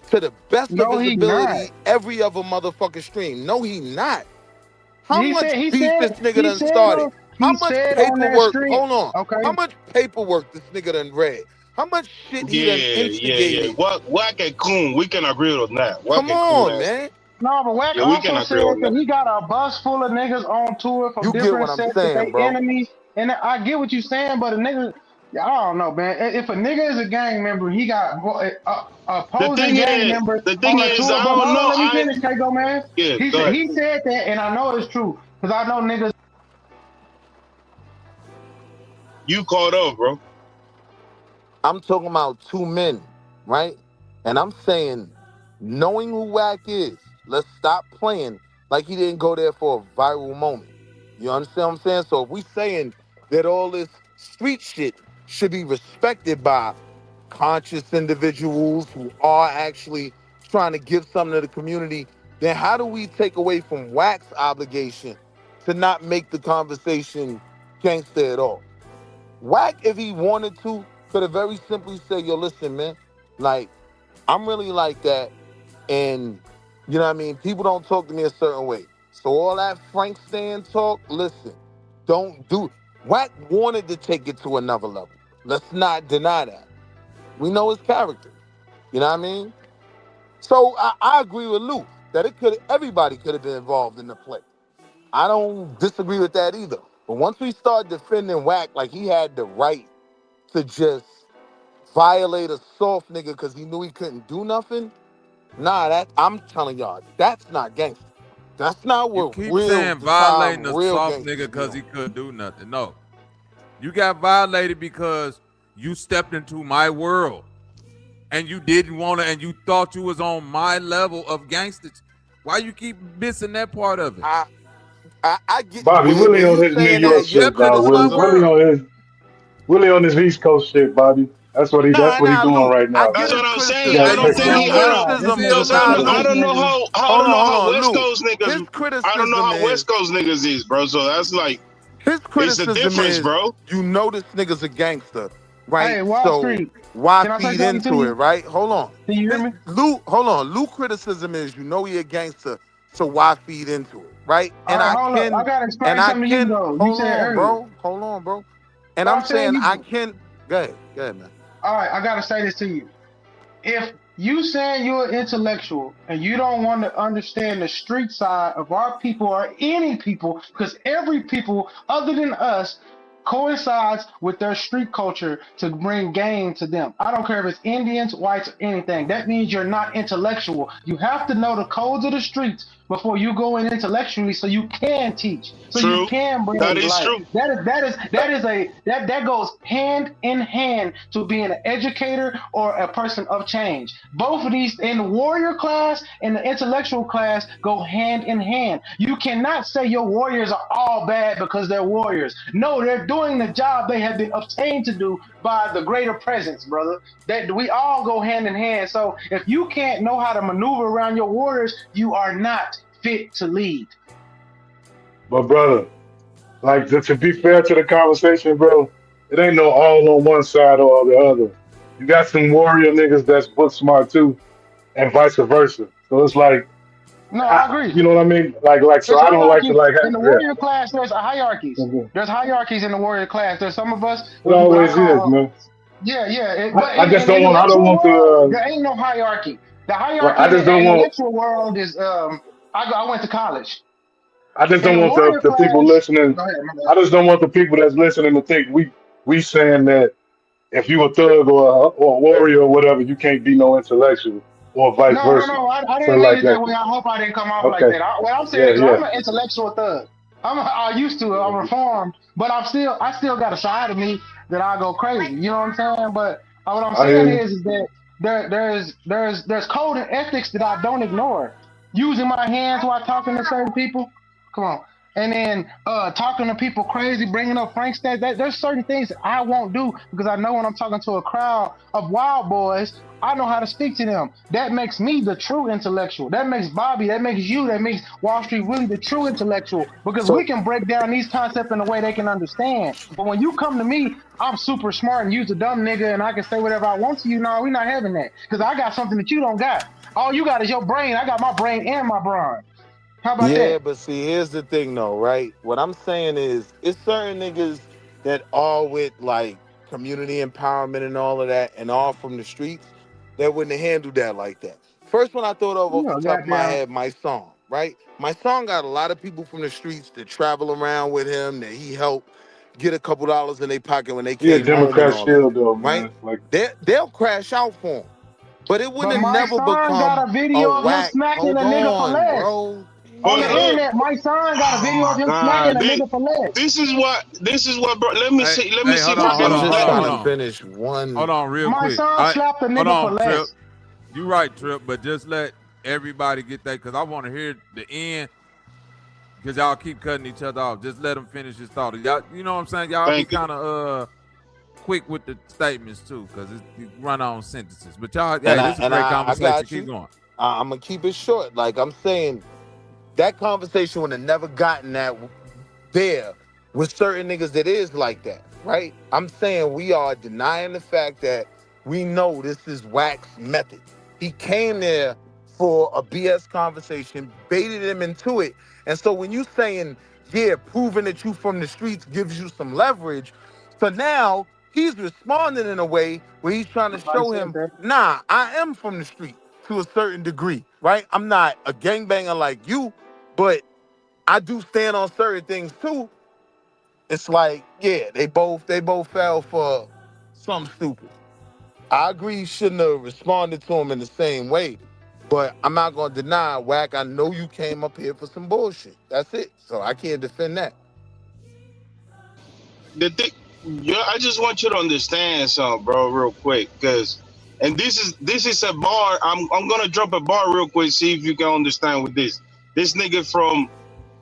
to the best of his ability every other motherfucking stream. No, he not. How much beef this nigga done started? How much paperwork? Hold on. How much paperwork this nigga done read? How much shit he done instigated? Yeah. Whack and Coon, we can agree on that. Come on, man. No, but Wack Yeah, we can also agree on said that that. he got a bus full of niggas on tour from You get different what I'm sets saying, that they bro. enemies. And I get what you're saying, but a nigga, I don't know, man. If a nigga is a gang member, he got opposing gang members on the tour. I But don't hold know. on, let me finish, K-Go, man. Yeah, He go said, ahead. he said that, and I know it's true, because I know niggas. You caught up, bro. I'm talking about two men, right? And I'm saying, knowing who Whack is, let's stop playing like he didn't go there for a viral moment. You understand what I'm saying? So if we saying that all this street shit should be respected by conscious individuals who are actually trying to give something to the community, then how do we take away from Whack's obligation to not make the conversation gangster at all? Whack, if he wanted to, could have very simply said, yo, listen, man, like, I'm really like that, and, you know what I mean, people don't talk to me a certain way. So all that Frank Stan talk, listen, don't do. Whack wanted to take it to another level. Let's not deny that. We know his character. You know what I mean? So I agree with Luke that everybody could have been involved in the play. I don't disagree with that either. But once we start defending Wack like he had the right to just violate a soft nigga because he knew he couldn't do nothing, nah, I'm telling y'all, that's not gangster. That's not what Keep real saying time, violating a real soft gangsters nigga because do. he couldn't do nothing. No. You got violated because you stepped into my world and you didn't want to, and you thought you was on my level of gangsters. Why you keep missing that part of it? I get Bobby, when Willie on you his New saying York that your shit, dog. criticism. Willie on his East Coast shit, Bobby. That's what he doing Luke, right now. That's what I'm saying. Yeah, I don't think take he. I don't know how. I don't know how West Coast niggas. I don't know how West Coast niggas is, bro. So that's like. His It's a criticism difference, is, bro. you know this nigga's a gangster, right? Hey, Wall So Street. why Can I say feed something to into you? it, right? Hold on. Can you hear me? Luke, hold on. Luke criticism is, you know he a gangster, so why feed into it, right? All right, hold up. I gotta explain something to you though. You Hold said on, earlier. bro. And But I'm saying you. I can. Go ahead, man. All right, I gotta say this to you. If you saying you're an intellectual and you don't want to understand the street side of our people or any people, because every people other than us coincides with their street culture to bring gain to them. I don't care if it's Indians, whites, or anything. That means you're not intellectual. You have to know the codes of the streets before you go in intellectually, so you can teach, so True. you can bring That is light. true. That goes hand in hand to being an educator or a person of change. Both of these in the warrior class and the intellectual class go hand in hand. You cannot say your warriors are all bad because they're warriors. No, they're doing the job they have been obtained to do by the greater presence, brother. That we all go hand in hand. So if you can't know how to maneuver around your warriors, you are not fit to lead. But brother, like to be fair to the conversation, bro, it ain't no all on one side or the other. You got some warrior niggas that's book smart too, and vice versa. So it's like, no, I agree. You know what I mean? Like so There's I don't like to hierarchies. In the warrior class, there's hierarchies. Mhm. There's hierarchies in the warrior class. There's some of us. It always is, man. Yeah. I just don't want. I don't want to. There ain't no hierarchy. The hierarchy Well, I just in the don't want. intellectual world is. I went to college. I just In don't the want warrior the people class- listening. Go ahead, my bad. I just don't want the people that's listening to think we saying that if you a thug or a warrior or whatever, you can't be no intellectual or vice versa. No. I So didn't mean like it that that. way. I hope I didn't come off Okay. like that. What I'm saying is, Yeah. I'm an intellectual thug. I'm reformed, but I still got a side of me that I go crazy. You know what I'm saying? But what I'm saying is that there's code and ethics that I don't ignore. Using my hands while talking to certain people. Come on. And then talking to people crazy, bringing up Frank stats. There's certain things that I won't do because I know when I'm talking to a crowd of wild boys, I know how to speak to them. That makes me the true intellectual. That makes Bobby, that makes you, that makes Wall Street Willie the true intellectual because we can break down these concepts in a way they can understand. But when you come to me, I'm super smart and you's a dumb nigga and I can say whatever I want to you. No, we're not having that because I got something that you don't got. All you got is your brain. I got my brain and my brawn. How about that? Yeah, but see, here's the thing though, right? What I'm saying is, it's certain niggas that are with like community empowerment and all of that, and all from the streets, that wouldn't have handled that like that. First one I thought of off the top of my head, my song, right? My song got a lot of people from the streets that travel around with him, that he helped get a couple dollars in their pocket when they Yeah, came home and Democrat all shield that, though, right? man. Like They'll crash out for him. But it wouldn't have my never son become got a video of him whack. smacking Hold a nigga for on, less. bro. On the internet, my son got a video of him smacking a nigga for less. This is what, bro. Let me see if I I'm can. just trying to finish one. Hold on, real My quick. son slapped a nigga for less. Trip. You right, Trip, but just let everybody get that because I want to hear the end because y'all keep cutting each other off. Just let him finish his thought. Y'all, you know what I'm saying? Y'all be kind of quick with the statements too because you run on sentences. But y'all, this is a great conversation. Keep going. I'm gonna keep it short. Like I'm saying, that conversation would have never gotten that there with certain niggas that is like that, right? I'm saying we are denying the fact that we know this is Wack's method. He came there for a BS conversation, baited him into it. And so when you saying, yeah, proving that you from the streets gives you some leverage, so now he's responding in a way where he's trying to show him, nah, I am from the street to a certain degree, right? I'm not a gangbanger like you, but I do stand on certain things too. It's like, yeah, they both fell for something stupid. I agree he shouldn't have responded to him in the same way, but I'm not gonna deny, Wack, I know you came up here for some bullshit. That's it. So I can't defend that. The thing, yeah, I just want you to understand something, bro, real quick, and this is a bar. I'm gonna drop a bar real quick, see if you can understand with this. This nigga from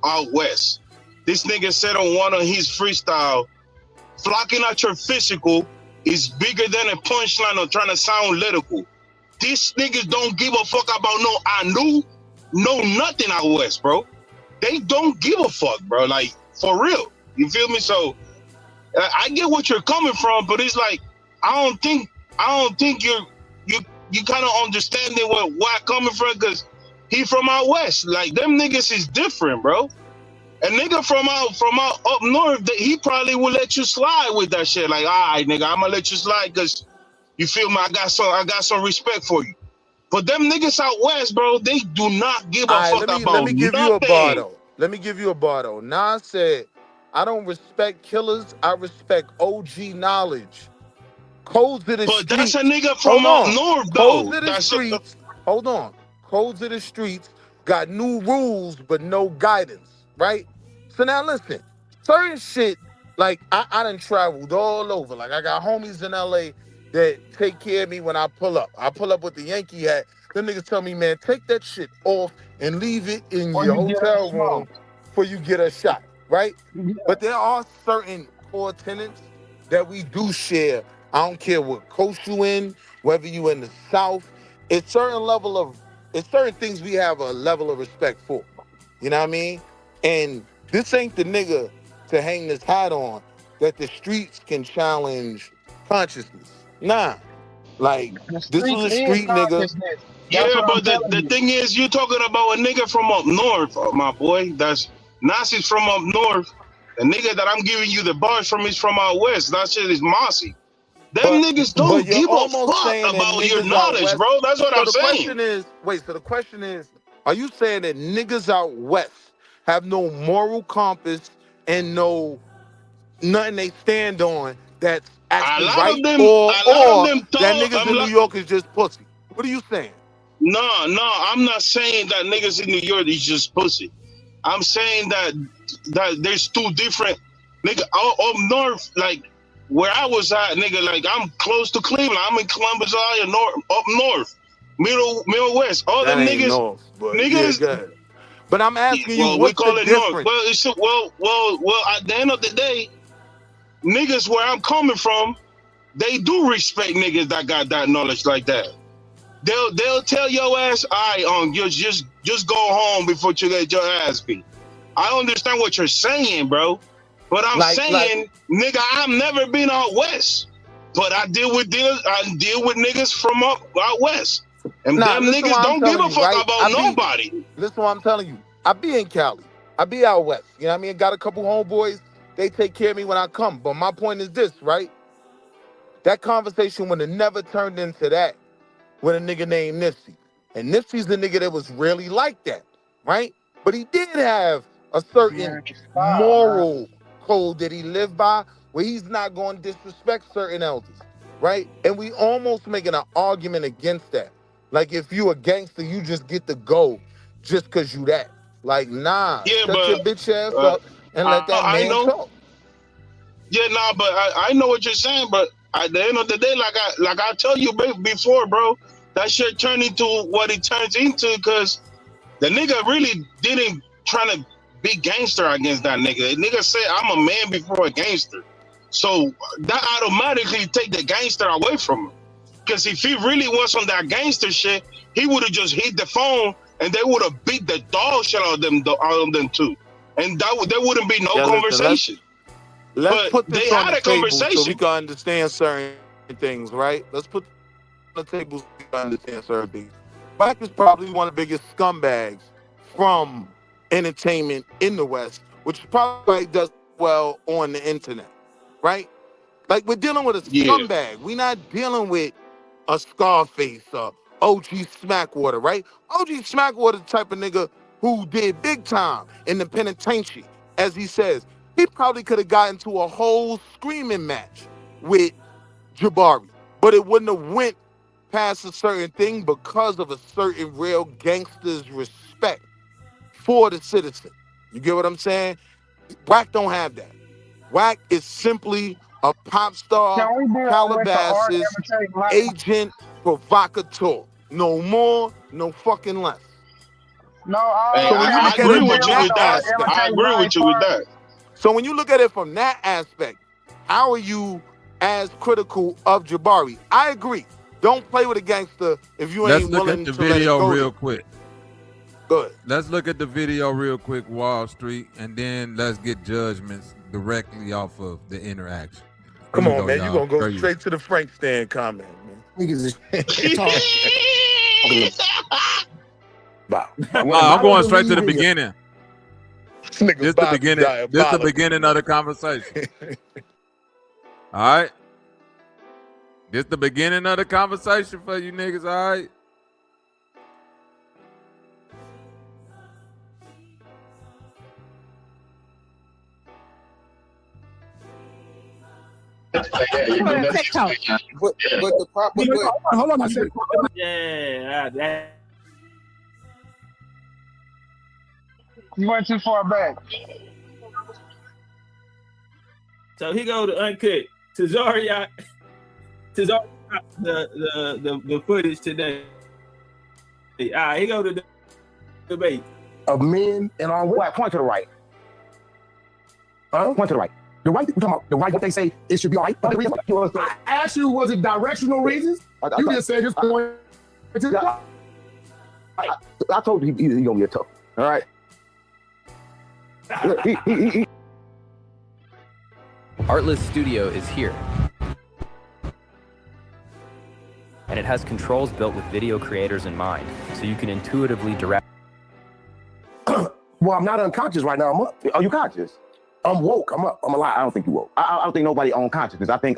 out west. This nigga said on one of his freestyle, flocking at your physical is bigger than a punchline or trying to sound lyrical. These niggas don't give a fuck about no nothing out west, bro. They don't give a fuck, bro. Like, for real. You feel me? So I get what you're coming from, but it's like I don't think you kind of understanding where I'm coming from, because he from out west. Like, them niggas is different, bro. A nigga from out up north, he probably will let you slide with that shit. Like, all right, nigga, I'm gonna let you slide because you feel me. I got some respect for you. But them niggas out west, bro, they do not give a fuck about Let me give you a bar nothing. though. Let me give you a bar though. Nas said, I don't respect killers, I respect OG knowledge. Codes of the streets. But that's a nigga from up north, though. Codes of the streets. Hold on. Codes of the streets got new rules, but no guidance, right? So now listen, certain shit, like I done traveled all over. Like, I got homies in LA that take care of me when I pull up. I pull up with the Yankee hat. Them niggas tell me, man, take that shit off and leave it in your hotel room before you get a shot, right? But there are certain core tenets that we do share. I don't care what coast you in, whether you in the South. It's certain things we have a level of respect for. You know what I mean? And this ain't the nigga to hang this hat on that the streets can challenge consciousness. Nah. Like, this was a street nigga. Yeah, but the thing is, you're talking about a nigga from up north, my boy. That's Nasi's from up north. The nigga that I'm giving you the bars from is from out west. That shit is Mossy. Them niggas don't give a fuck about your knowledge, bro. That's what I'm saying. So the question is, are you saying that niggas out west have no moral compass and nothing they stand on that's actually right, or that niggas in New York is just pussy? What are you saying? No, I'm not saying that niggas in New York is just pussy. I'm saying that there's two different nigga up north, like where I was at, nigga. Like, I'm close to Cleveland. I'm in Columbus, Ohio, up north, middle west. All them niggas, north, niggas. Yeah, but I'm asking you, what's we call the it difference? North. Well. At the end of the day, niggas where I'm coming from, they do respect niggas that got that knowledge like that. They'll tell your ass, all right, just go home before you get your ass beat. I understand what you're saying, bro, but I'm saying, nigga, I've never been out west, but I deal with niggas from out west, and them niggas don't give a fuck about nobody. Listen, what I'm telling you, I be in Cali, I be out west. You know what I mean? Got a couple homeboys, they take care of me when I come. But my point is this, right? That conversation would have never turned into that with a nigga named Nipsey. And Nipsey's the nigga that was really like that, right? But he did have a certain moral code that he lived by, where he's not going to disrespect certain elders, right? And we almost making an argument against that. Like, if you a gangster, you just get to go just because you that. Like, nah, shut your bitch ass up and let that man talk. Yeah, nah, but I know what you're saying, but at the end of the day, like I tell you before, bro, that shit turned into what it turns into, because the nigga really didn't try to be gangster against that nigga. The nigga said, I'm a man before a gangster. So that automatically take the gangster away from him. Because if he really was on that gangster shit, he would have just hit the phone and they would have beat the dog shit out of them too. And there wouldn't be no conversation. Let's put this on the table so we can understand certain things, right? Let's put on the table so we can understand certain things. Wack is probably one of the biggest scumbags from entertainment in the West, which probably does well on the internet, right? Like, we're dealing with a scumbag. We're not dealing with a Scarface or OG Smackwater, right? OG Smackwater the type of nigga who did big time in the penitentiary. As he says, he probably could have gotten to a whole screaming match with Jabari, but it wouldn't have went past a certain thing because of a certain real gangster's respect for the citizen. You get what I'm saying? Wack don't have that. Wack is simply a pop star, Calabasas, agent, provocateur. No more, no fucking less. No, I agree with you with that. I agree with you with that. So when you look at it from that aspect, how are you as critical of Jabari? I agree. Don't play with a gangster if you ain't willing to let it go. Let's look at the video real quick. Good. Let's look at the video real quick, Wall Street, and then let's get judgments directly off of the interaction. Come on, man. You're going to go straight to the Frank Stan comment, man. I'm going straight to the beginning. This the beginning. This the beginning of the conversation. All right. This the beginning of the conversation for you niggas, all right? Hold on, I said. Yeah. You went too far back. So he go to uncut. 𝘾𝑼𝙎𝙧 the footage today. He go to the debate of men and all women. Point to the right. Point to the right. The right, we're talking about the right, what they say, it should be all right. I asked you, was it directional reasons? You just said just point to the right. I told you he's gonna be a tough. All right. Look, Artlist Studio is here. And it has controls built with video creators in mind, so you can intuitively direct. Well, I'm not unconscious right now. I'm up. Are you conscious? I'm woke. I'm up. I'm alive. I don't think you woke. I don't think nobody owns consciousness. I think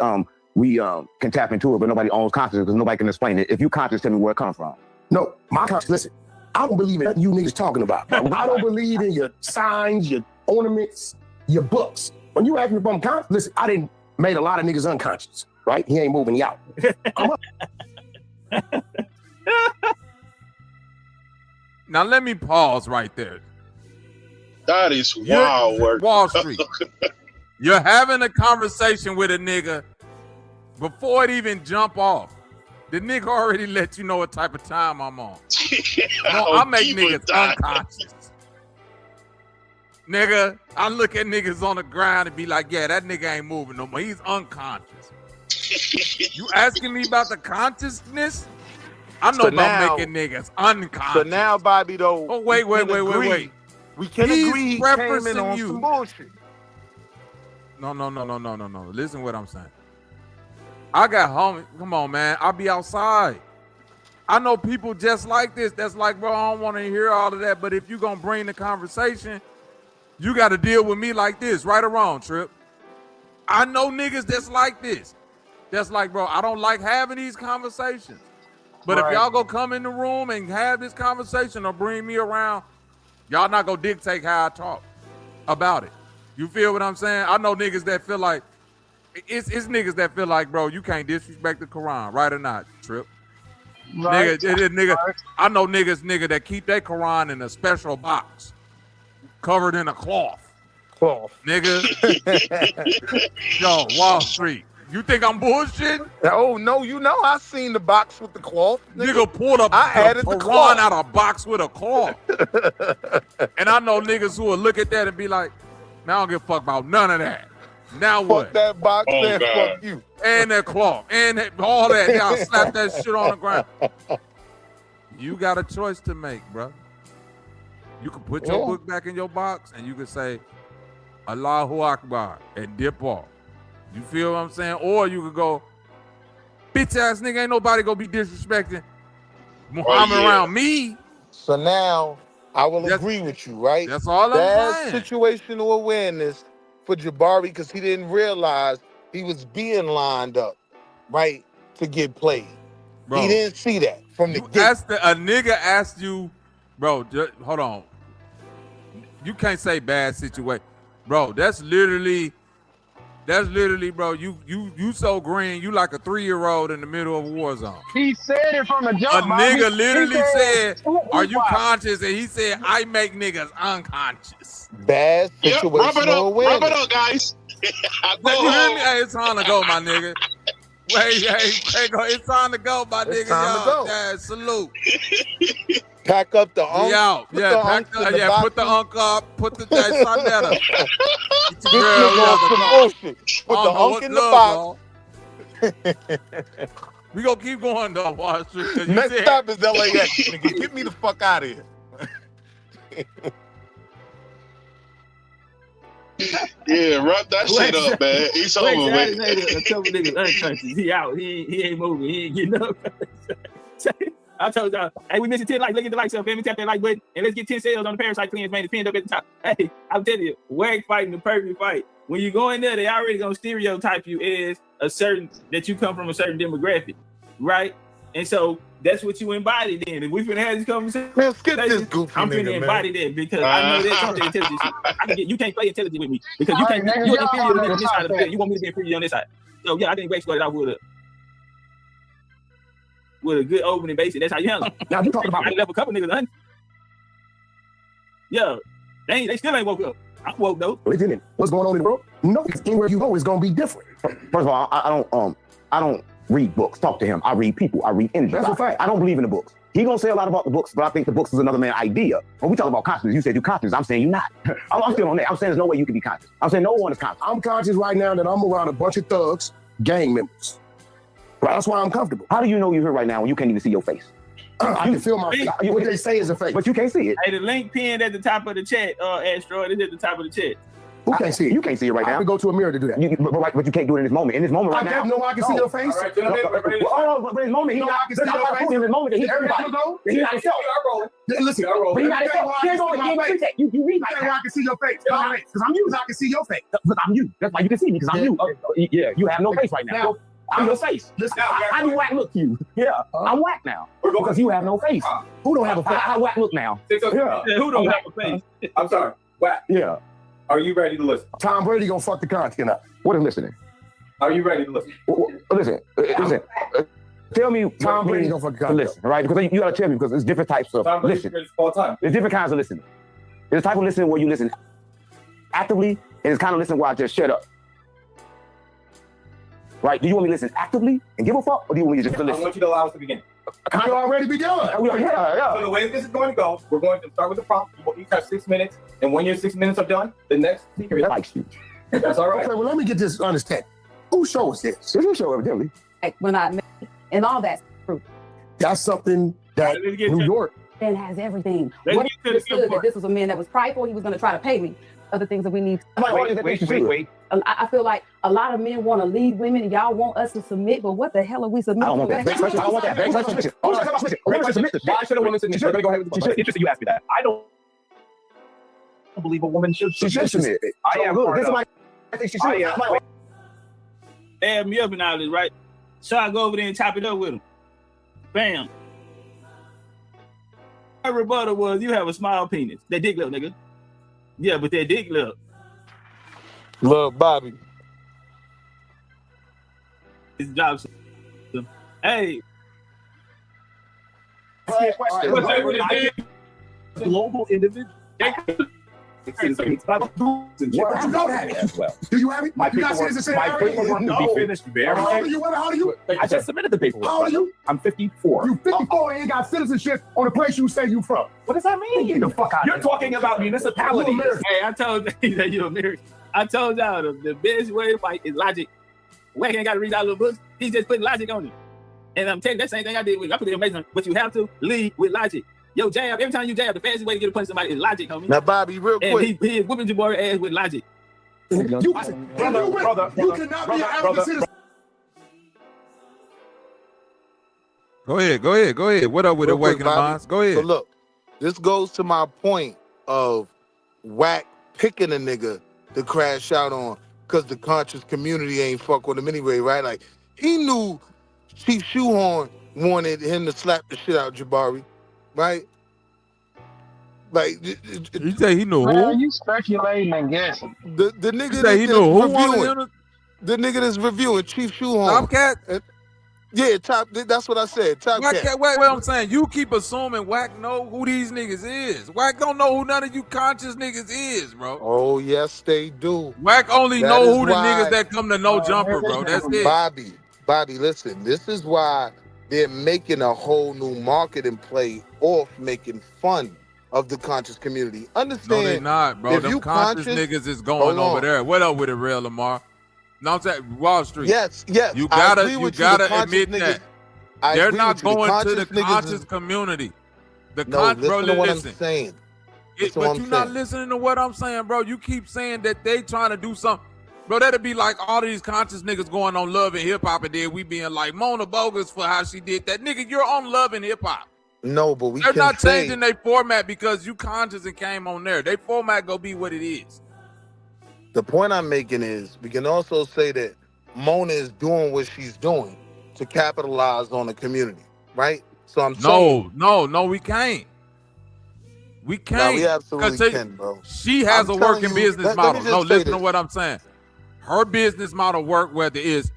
we can tap into it, but nobody owns consciousness because nobody can explain it. If you conscious, tell me where it comes from. No, my conscious. Listen, I don't believe in nothing you niggas talking about. I don't believe in your signs, your ornaments, your books. When you ask me if I'm conscious, listen, I didn't made a lot of niggas unconscious, right? He ain't moving you out. I'm up. Now let me pause right there. That is wild work. Wall Street. You're having a conversation with a nigga before it even jump off. The nigga already let you know what type of time I'm on. I make niggas unconscious. Nigga, I look at niggas on the ground and be like, yeah, that nigga ain't moving no more. He's unconscious. You asking me about the consciousness? I know about making niggas unconscious. So now, Bobby, though. Oh, wait. We can agree he came in on you. some bullshit. No. Listen to what I'm saying. I got homies. Come on, man. I'll be outside. I know people just like this. That's like, bro, I don't want to hear all of that. But if you're going to bring the conversation, you got to deal with me like this. Right or wrong, Trip? I know niggas that's like this. That's like, bro, I don't like having these conversations. But if y'all go come in the room and have this conversation or bring me around, y'all not gonna dictate how I talk about it. You feel what I'm saying? I know niggas that feel like, it's niggas that feel like, bro, you can't disrespect the Quran, right or not, Trip? Right. Nigga, I know nigga that keep their Quran in a special box, covered in a cloth. Nigga. Yo, Wall Street. You think I'm bullshitting? Oh, no, you know I seen the box with the cloth. Nigga pulled up the Quran out of a box with a cloth. And I know niggas who will look at that and be like, man, I don't give a fuck about none of that. Now what? Fuck that box and fuck you. And that cloth. And all that. Y'all slap that shit on the ground. You got a choice to make, bro. You can put your book back in your box and you can say, Allahu Akbar, and dip off. You feel what I'm saying? Or you could go, bitch ass nigga, ain't nobody gonna be disrespecting Muhammad around me. So now I will agree with you, right? That's all I'm saying. That's situational awareness for Jabari because he didn't realize he was being lined up, right, to get played. Bro, he didn't see that from the you get. a nigga asked you, bro, hold on. You can't say bad situation. Bro, that's literally, bro, you so green, you like a 3-year-old in the middle of a war zone. He said it from the jump. A nigga literally said, are you conscious? And he said, I make niggas unconscious. Bad situational awareness. Rub it up, guys. You hear me? Hey, it's time to go, my nigga. Wait, hey, go. It's time to go, my nigga. It's time to go. Yeah, salute. Pack up the unk. Put the unk up. Put the Sonetta. This nigga on some bullshit. Put the unk in the box. We gonna keep going though, Wall Street. Next stop is LAX. Nigga, get me the fuck out of here. Yeah, wrap that shit up, man. It's over, man. A couple niggas unconscious. He out. He ain't moving. He ain't getting up. I told y'all, hey, we missing 10 likes. Look at the likes up, family. Tap that like button and let's get 10 sales on the Parasite Cleanse, man. It's pinned up at the top. Hey, I'm telling you, WAC fighting the perfect fight. When you go in there, they already gonna stereotype you as that you come from a certain demographic, right? And so that's what you embody then. If we finna have this conversation, man, skip this goofy I'm finna embody that because I know there's something intelligent shit. You can't play intelligent with me because you can't. You're inferior to me on this side of the field. You want me to be inferior on this side. So yeah, I think Greg started out with a good opening basic. That's how you handle it. Now you talking about I left a couple niggas Yeah, they still ain't woke up. I woke though. What's going on in the world? No, anywhere you go is gonna be different. First of all, I don't read books. Talk to him. I read people. I read energy. That's a fact. I don't believe in the books. He gonna say a lot about the books, but I think the books is another man's idea. When we talk about consciousness, you said you're conscious. I'm saying you're not. I'm still on that. I'm saying there's no way you can be conscious. I'm saying no one is conscious. I'm conscious right now that I'm around a bunch of thugs, gang members. That's why I'm comfortable. How do you know you're here right now when you can't even see your face? I can feel my face. What they say is a face. But you can't see it. Hey, the link pinned at the top of the chat, Astro, it is at the top of the chat. Who can't see it? You can't see it right now. I can go to a mirror to do that. But you can't do it in this moment. In this moment right now. I can see your face. But in this moment, he's not. I can see your face. In this moment, he's everybody. He's not himself. Listen, but he's not himself. You read like that. I can see your face. Because I'm you. I can see your face. Because I'm you. That's why you can see me. Because I'm you. Yeah, you have no face right now. I'm your face. How do whack look to you? Yeah, I'm whack now. Because you have no face. Who don't have a face? How whack look now? Who don't have a face? I'm sorry. Whack. Yeah. Are you ready to listen? Tom Brady gonna fuck the content up. What is listening? Are you ready to listen? Listen. Tell me Tom Brady gonna fuck the content listen, right? Because you gotta tell me because there's different types of listen. All time. There's different kinds of listening. There's a type of listening where you listen actively, and there's kind of listening where I just shut up. Right? Do you want me to listen actively and give a fuck, or do you want me to just listen? I want you to allow us to begin. You already begun. So the way this is going to go, we're going to start with the prompt. You will each have 6 minutes, and when your 6 minutes are done, the next speaker likes you. That's all right. Okay, well, let me get this understanding. Who show is this? It's your show, evidently. When I met, and all that's true. That's something that New York. Man has everything. What he understood that this was a man that was prideful. He was going to try to pay me. Other things that we need. Wait. I feel like a lot of men want to lead women, and y'all want us to submit, but what the hell are we submitting? I don't want that. I don't want that. Why should a woman submit? We're going to go ahead with the Interesting you asked me that. I don't believe a woman should submit. I am part of. I think she should. They have me up and all this, right? So I go over there and chop it up with him. Bam. My rebuttal was, you have a small penis. That dick little nigga. Yeah, but that dick little. Love Bobby. His job. Hey. Global individual. Do you have it? My you got citizenship? paperwork to be finished very. How old are you? I just submitted the paperwork. How old are you? I'm 54. You 54 and you got citizenship on the place you say you from. What does that mean? Get the fuck out. You're talking about municipalities. Hey, I told you that you're American. I told y'all the best way to fight is logic. Wack ain't got to read all the books. He's just putting logic on it. And I'm telling you, that same thing I did with you. I put it in Mason, but you have to lead with logic. Yo, jab, every time you jab, the fastest way to get a punch somebody is logic, homie. Now, Bobby, real quick. And he is whooping your boy ass with logic. You cannot be an African citizen. Go ahead. What up with the Awakening Minds? Go ahead. So look, this goes to my point of Wack picking a nigga to crash out on. because the conscious community ain't fuck with him anyway, right? Like, he knew Chief Shoehorn wanted him to slap the shit out Jabari, right? Like, you say he knew Man, who? you speculating and guessing. The nigga say he knew who wanted him to... The nigga that's reviewing, Chief Shoehorn. Top Cat? Yeah, that's what I said. Top Cat. Wait, I'm saying, you keep assuming Wack know who these niggas is. Wack don't know who none of you conscious niggas is, bro. Oh, yes, they do. Wack only know who the niggas that come to No Jumper, bro. That's it. Bobby, listen, this is why they're making a whole new marketing play off making fun of the conscious community. Understand? No, they not, bro. Them conscious niggas is going over there. What up with it, real Lamar? No, I'm saying Wall Street. Yes. You gotta admit that. They're not going to the conscious community. Listen to what I'm saying. But you're not listening to what I'm saying, bro. You keep saying that they trying to do something. Bro, that'd be like all these conscious niggas going on Love and Hip Hop, and then we being like Mona bogus for how she did that. Nigga, you're on Love and Hip Hop. No, but they're not changing their format because you conscious and came on there. Their format go be what it is. The point I'm making is we can also say that Mona is doing what she's doing to capitalize on the community, right? So I'm saying no, we can't. We can't. No, we absolutely can, bro. She has a working business model. No, listen to what I'm saying. Her business model work whether it's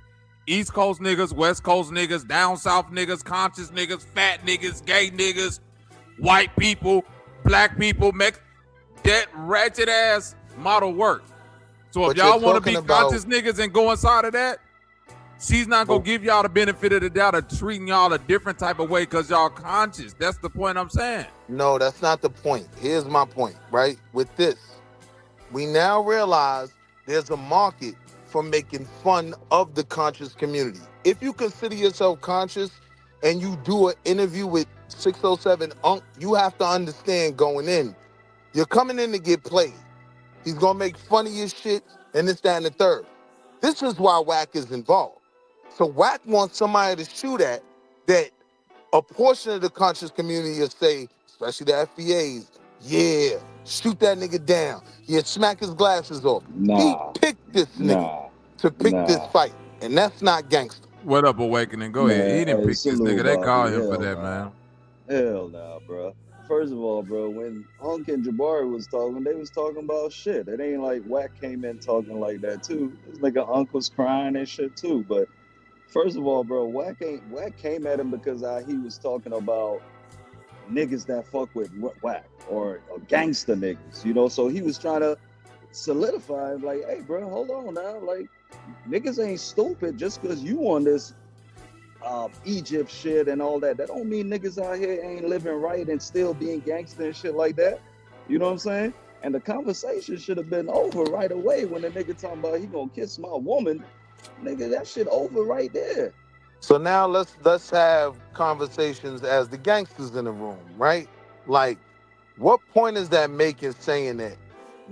East Coast niggas, West Coast niggas, down South niggas, conscious niggas, fat niggas, gay niggas, white people, black people, make that ratchet ass model work. So if y'all want to be conscious niggas and go inside of that, she's not going to give y'all the benefit of the doubt of treating y'all a different type of way because y'all conscious. That's the point I'm saying. No, that's not the point. Here's my point, right? With this, we now realize there's a market for making fun of the conscious community. If you consider yourself conscious and you do an interview with 607 Unc, you have to understand going in, you're coming in to get played. He's gonna make fun of your shit and this, that, and the third. This is why Wack is involved. So Wack wants somebody to shoot at that a portion of the conscious community will say, especially the FBAs, yeah, shoot that nigga down. Yeah, smack his glasses off. He picked this nigga to pick this fight, and that's not gangster. What up, Awakening? Go ahead. He didn't pick this nigga. They called him for that, man. Hell nah, bro. First of all, bro, when Unc and Jabari was talking, they was talking about shit. It ain't like Wack came in talking like that too. This nigga Unc was crying and shit too. But first of all, bro, Wack came at him because he was talking about niggas that fuck with Wack or gangster niggas, you know. So he was trying to solidify, like, hey, bro, hold on now, like niggas ain't stupid just because you on this Egypt shit and all that. That don't mean niggas out here ain't living right and still being gangster and shit like that. You know what I'm saying? And the conversation should have been over right away when the nigga talking about he gonna kiss my woman. Nigga, that shit over right there. So now let's have conversations as the gangsters in the room, right? Like, what point is that making saying that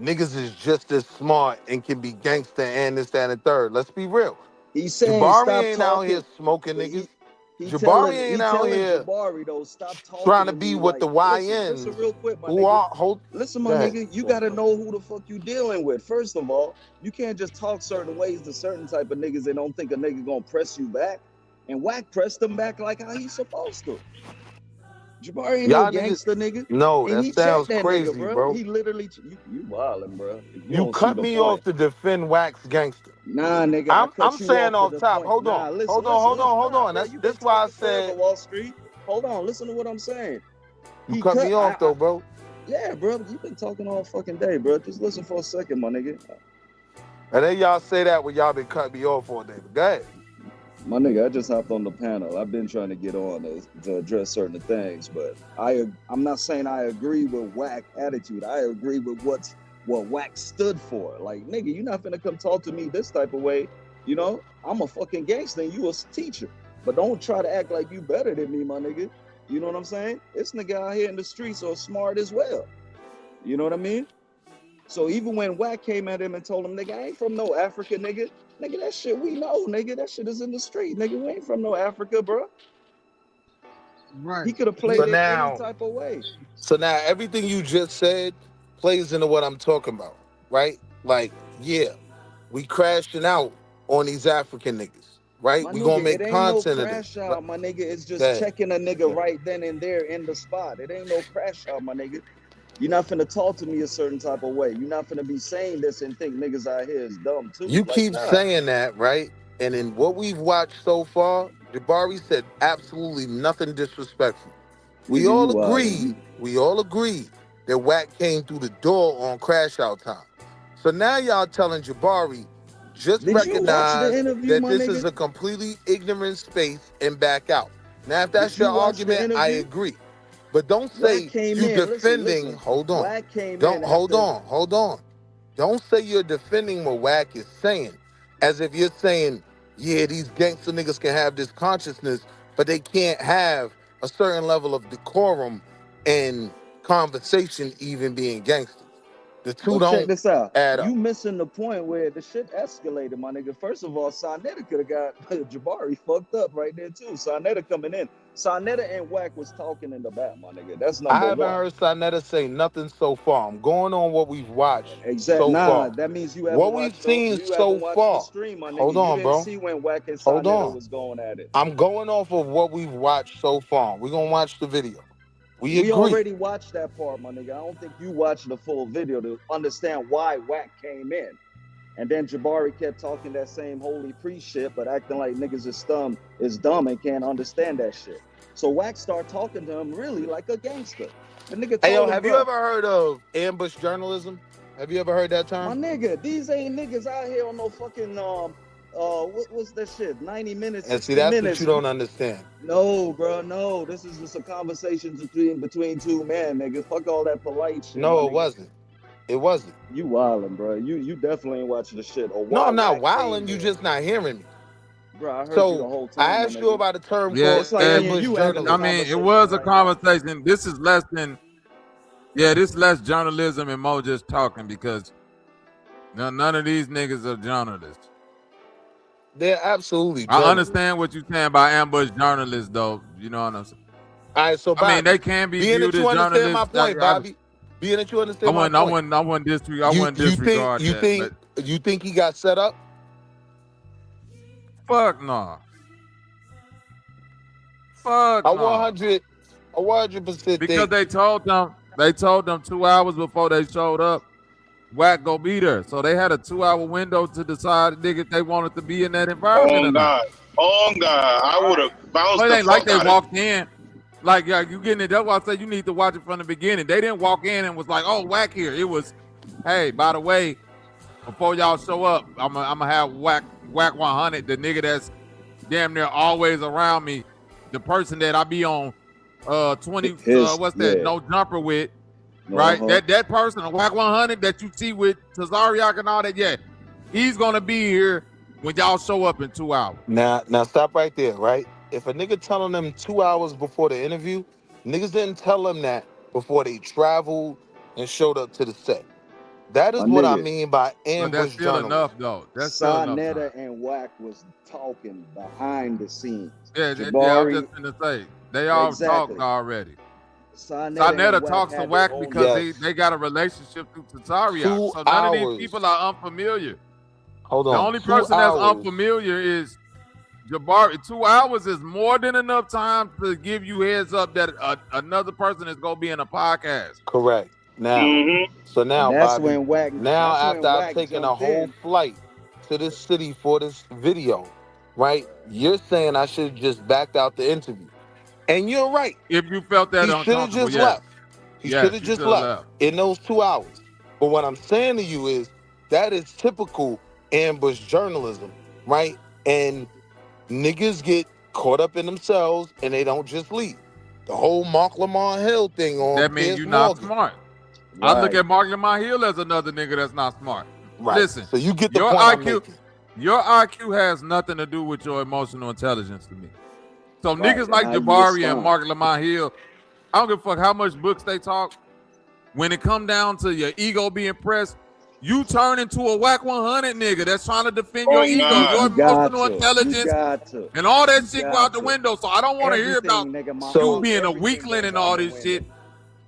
niggas is just as smart and can be gangster and this, that, and the third? Let's be real. He's saying Jabari ain't out here smoking niggas. Jabari ain't out here Jabari, though, stop trying to be what the YNs listen real quick, my who nigga. are Listen, my nigga, you gotta know who the fuck you dealing with. First of all, you can't just talk certain ways to certain type of niggas and don't think a nigga gonna press you back. And Wack pressed him back like how he's supposed to. Jabari ain't no gangster nigga. No, and that sounds crazy, nigga, bro. He literally, you wildin', bro. You cut me off to defend Wack's gangster. Nah, nigga. I'm saying off top. Hold on. Hold on. That's why I said Wall Street. Hold on. Listen to what I'm saying. You cut me off though, bro. Yeah, bro. You've been talking all fucking day, bro. Just listen for a second, my nigga. And then y'all say that when y'all been cutting me off all day. But go ahead. My nigga, I just hopped on the panel. I've been trying to get on to address certain things, but I'm not saying I agree with Wack attitude. I agree with what Wack stood for. Like, nigga, you're not finna come talk to me this type of way. You know, I'm a fucking gangster and you a teacher. But don't try to act like you better than me, my nigga. You know what I'm saying? This nigga out here in the streets are smart as well. You know what I mean? So even when Wack came at him and told him, nigga, I ain't from no Africa, nigga. Nigga, that shit we know, nigga. That shit is in the street, nigga. We ain't from no Africa, bro. Right. He could have played it any type of way. So now everything you just said plays into what I'm talking about, right? Like, yeah, we crashing out on these African niggas, right? My We nigga, gonna make it ain't no content of crash this. out, my nigga. It's just That checking a nigga right then and there in the spot. It ain't no crash out, my nigga. You're not finna talk to me a certain type of way. You're not finna be saying this and think niggas out here is dumb too. you Like, keep nah. saying that, right? And in what we've watched so far, Jabari said absolutely nothing disrespectful. We all agreed that Wack came through the door on crash out time. So now y'all telling Jabari, just Did you watch the recognize interview, that my this nigga? is a completely ignorant space and back out. Now, if Did that's you your watch the argument, I interview? agree. But don't say Wack came you in. defending. Listen. Hold on. Wack came Don't in hold after. on. Don't say you're defending what Wack is saying, as if you're saying, yeah, these gangster niggas can have this consciousness, but they can't have a certain level of decorum and conversation, even being gangsters. The two But check don't this out. add up. You missing the point where the shit escalated, my nigga. First of all, Sarnetta could have got Jabari fucked up right there too. Sarnetta coming in. Sarnetta and Wack was talking in the back, my nigga. That's I number haven't one. heard Sarnetta say nothing so far. I'm going on what we've watched Exactly. so far. That means you haven't What we've watched seen so the far. stream, my nigga. Hold on, you didn't bro. see when Wack and Hold Sarnetta on. was going at it. I'm going off of what we've watched so far. We're gonna watch the video. We agree. already watched that part, my nigga. I don't think you watched the full video to understand why Wack came in. And then Jabari kept talking that same holy priest shit, but acting like niggas is dumb and can't understand that shit. So Wack started talking to him really like a gangster. The nigga told Hey, yo, him, have you ever heard of ambush journalism? Have you ever heard that term? My nigga, these ain't niggas out here on no fucking what's that shit? 90 minutes, And 60 see, that's minutes. what you don't understand. No, bro, no. This is just a conversation between two men, nigga. Fuck all that polite shit. No, it wasn't. It wasn't. You wildin', bro. You definitely ain't watching the shit. Or No, why I'm not Wack wilding. came You in. just not hearing me. Bro, I heard you the So whole time. I my asked you nigga. about a term Yeah, called It's like me and ambush you having journalism. I mean, it was a conversation. This is less than, this is less journalism and more just talking, because none of these niggas are journalists. They're absolutely I understand what you're saying by ambush journalists, though. You know what I'm saying? All right, so Bobby, I mean, they can be being viewed that as you understand my journalists. point, Bobby. Being that you understand my point. I wouldn't disregard that. You think he got set up? Fuck no. Fuck no. 100% because they told them 2 hours before they showed up, Wack go be there. So they had a 2-hour window to decide if they wanted to be in that environment or not. Oh God, I would have bounced But it the ain't like fuck they out of walked in. Like, yeah, you getting it. That's why I say you need to watch it from the beginning. They didn't walk in and was like, oh, Wack here. It was, hey, by the way, before y'all show up, I'm gonna have Wack 100, the nigga that's damn near always around me, the person that I be on 20 no jumper with, right? That person, Wack 100 that you see with Tazariak and all that, yeah, he's gonna be here when y'all show up in 2 hours. Now stop right there, right? If a nigga telling them 2 hours before the interview, niggas didn't tell them that before they traveled and showed up to the set. That is what I mean by ambush that's still journalism. enough, though. That's still enough. Sarnetta and Wack was talking behind the scenes. Yeah, I Jabari, was just gonna say they all Exactly. talked already. Sarnetta Sarnetta talks to Wack because they got a relationship through Tazariak. So none of these people are unfamiliar. Hold on. The only person that's unfamiliar is Jabari. 2 hours is more than enough time to give you heads up that another person is gonna be in a podcast. Correct. Now, so now, that's Bobby, when Wack. now that's when after I've Wack taken a jumped whole in. flight to this city for this video, right? You're saying I should have just backed out the interview. And you're right. If you felt that he should have just left. He should have just left in those 2 hours. But what I'm saying to you is that is typical ambush journalism, right? And niggas get caught up in themselves and they don't just leave. The whole Mark Lamar Hill thing on that means you're not smart. I look at Mark Lamar Hill as another nigga that's not smart. Right. Listen, so you get the your point I'm IQ, making. your IQ has nothing to do with your emotional intelligence to me. So Right, niggas like how you Jabari and respond. Mark Lamar Hill, I don't give a fuck how much books they talk. When it come down to your ego being pressed, you turn into a Wack 100 nigga that's trying to defend your ego, your emotional intelligence, and all that shit go out the window. So I don't want to hear about you being a weakling and all this shit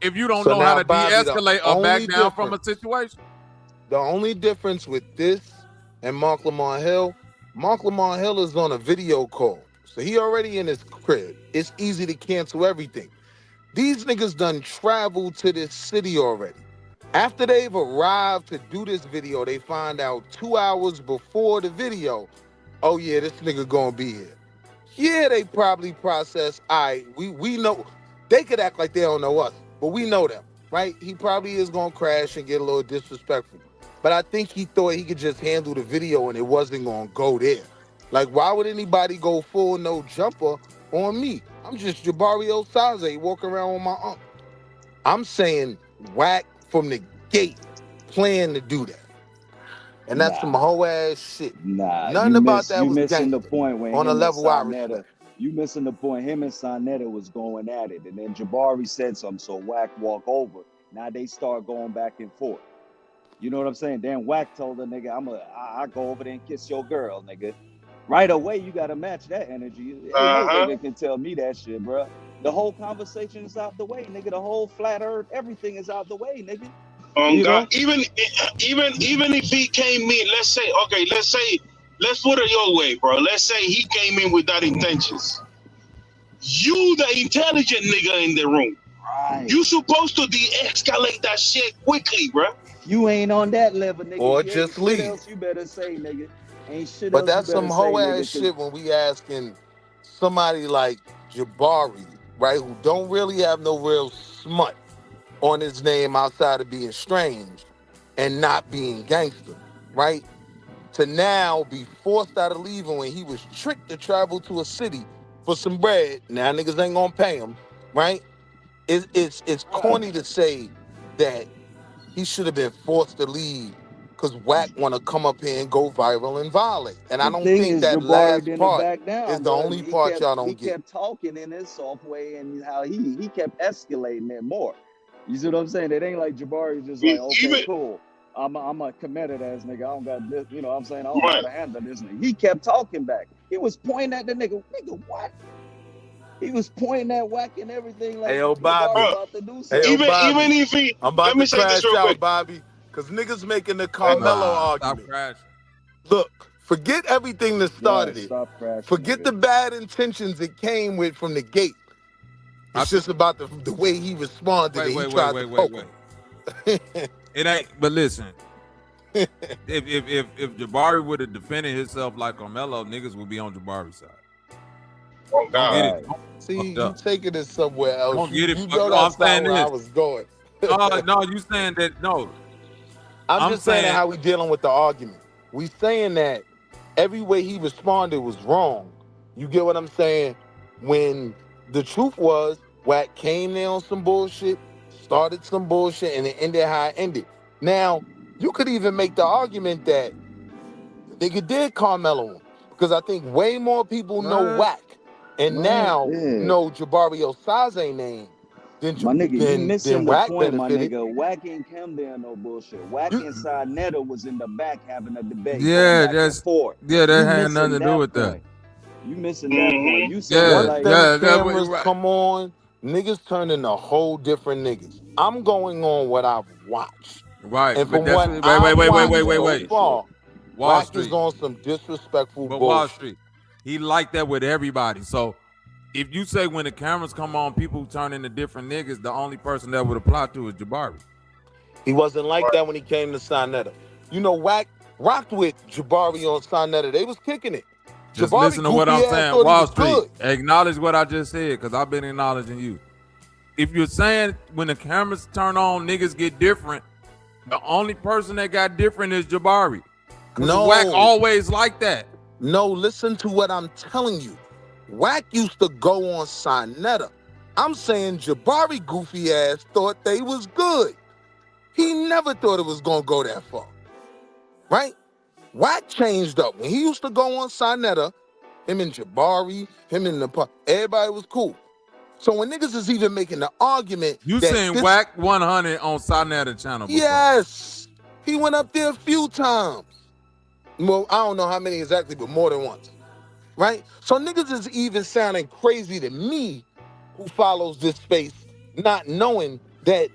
if you don't know how to de-escalate or back down from a situation. The only difference with this and 𝘾𝙤𝙎𝙃 is on a video call. So he already in his crib. It's easy to cancel everything. These niggas done traveled to this city already. After they've arrived to do this video, they find out 2 hours before the video, oh yeah, this nigga gonna be here. Yeah, they probably process, all right, we know. They could act like they don't know us, but we know them, right? He probably is gonna crash and get a little disrespectful. But I think he thought he could just handle the video and it wasn't gonna go there. Like, why would anybody go full no jumper on me? I'm just 𝘾𝙲𝙈 walking around with my aunt. I'm saying whack from the gate, plan to do that. And that's some whole ass shit. Nah, nothing about that you was missing the gangster. point when On a him and level I Sarnetta, respect. you missing the point. Him and Sarnetta was going at it, and then Jabari said something, so Wack walk over. Now they start going back and forth. You know what I'm saying? Then Wack told the nigga, I go over there and kiss your girl, nigga. Right away, you gotta match that energy. Ain't no nigga can tell me that shit, bro. The whole conversation is out the way, nigga. The whole flat earth, everything is out the way, nigga. Oh God, even if he came in, let's put it your way, bro. Let's say he came in without intentions. You the intelligent nigga in the room. Right. You supposed to de-escalate that shit quickly, bro. You ain't on that level, nigga. Or You just ain't shit leave. else you better say, nigga. Ain't shit But else that's you better some say, whole nigga. ass shit when we asking somebody like Jabari, right, who don't really have no real smut on his name outside of being strange and not being gangster, right? To now be forced out of leaving when he was tricked to travel to a city for some bread. Now niggas ain't gonna pay him, right? It's corny to say that he should have been forced to leave because Wack want to come up here and go viral and violate. And I The don't thing think is, that Jabari last didn't part back down, is the bro. only part y'all don't He get. kept talking in his soft way, and how he kept escalating it more. You see what I'm saying? It ain't like Jabari just like, okay, cool. I'm a committed ass nigga. I don't got this, you know what I'm saying? I don't know how to handle this nigga. He kept talking back. He was pointing at the nigga. Nigga, what? He was pointing at Wack and everything like Hey, yo, Jabari Bobby. about to do Hey, something. yo, Bobby. Even if he, I'm about let me to say this crash real out, quick. Bobby, because niggas making the Carmelo argument. Stop crashing. Look, forget everything that started it. Stop crashing, Forget nigga. the bad intentions it came with from the gate. It's just about the way he responded and he tried to poke him. It ain't. But listen, if Jabari would have defended himself like Carmelo, niggas would be on Jabari's side. Oh God. Don't get it. See, you taking it somewhere else. Don't get it. You know No, I'm that's not saying where I this. was going. No, you saying that? No, I'm just saying how we dealing with the argument. We saying that every way he responded was wrong. You get what I'm saying? When the truth was, Wack came there on some bullshit, started some bullshit, and it ended how it ended. Now, you could even make the argument that the nigga did Carmelo him, because I think way more people know Wack and now know 𝘾𝙲𝙈 name than My nigga, you missing the Wack point, my benefited. nigga. Wack ain't come there on no bullshit. Wack and Sarnetta was in the back having a debate. Yeah, going back and forth. that You had missing nothing to do with point. You missing that point. You Once saying like them cameras come on, niggas turn into whole different niggas. I'm going on what I've watched. Right, And but from that's what wait. far, Wall Wack Street is on some disrespectful But Wall bullshit. Street, he liked that with everybody. So if you say when the cameras come on, people turn into different niggas, the only person that would apply to is Jabari. He wasn't like that when he came to Sarnetta. You know, Wack rocked with Jabari on Sarnetta. They was kicking it. Just Jabari listen to what I'm goofy ass saying. thought he Wall was Street, good. acknowledge what I just said, because I've been acknowledging you. If you're saying when the cameras turn on, niggas get different, the only person that got different is Jabari. No. Wack always like that. No, listen to what I'm telling you. Wack used to go on Sarnetta. I'm saying Jabari goofy ass thought they was good. He never thought it was gonna go that far. Right? Wack changed up. When he used to go on Sarnetta, him and Jabari, him and everybody was cool. So when niggas is even making the argument You that seen Wack 100 on Sarnetta channel before. Yes. He went up there a few times. Well, I don't know how many exactly, but more than once. Right? So niggas is even sounding crazy to me who follows this space, not knowing that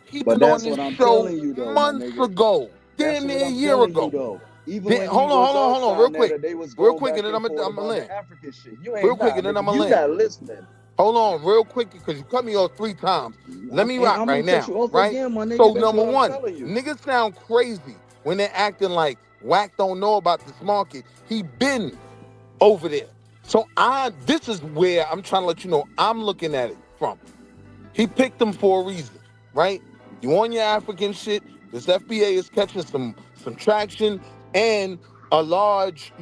he But been on that's this what I'm show telling you, though, my months nigga. ago, That's damn what near a I'm year telling ago. you, though. Even Then, when he hold on, was hold on, on hold on, real Sinetta, quick. they was Real going quick, back and then and I'm forth gonna about land. the African shit. You Real ain't quick, nah, and then I'm nigga. gonna You land. not listening. Hold on, real quick, because you cut me off 3 times. Let me And rock I'm right gonna cut now, you off right? again, my So nigga. That's number what I'm one, telling you. niggas sound crazy when they're acting like Whack don't know about this market. He been over there. So this is where I'm trying to let you know I'm looking at it from. He picked them for a reason, right? You on your African shit. This FBA is catching some traction, and a large,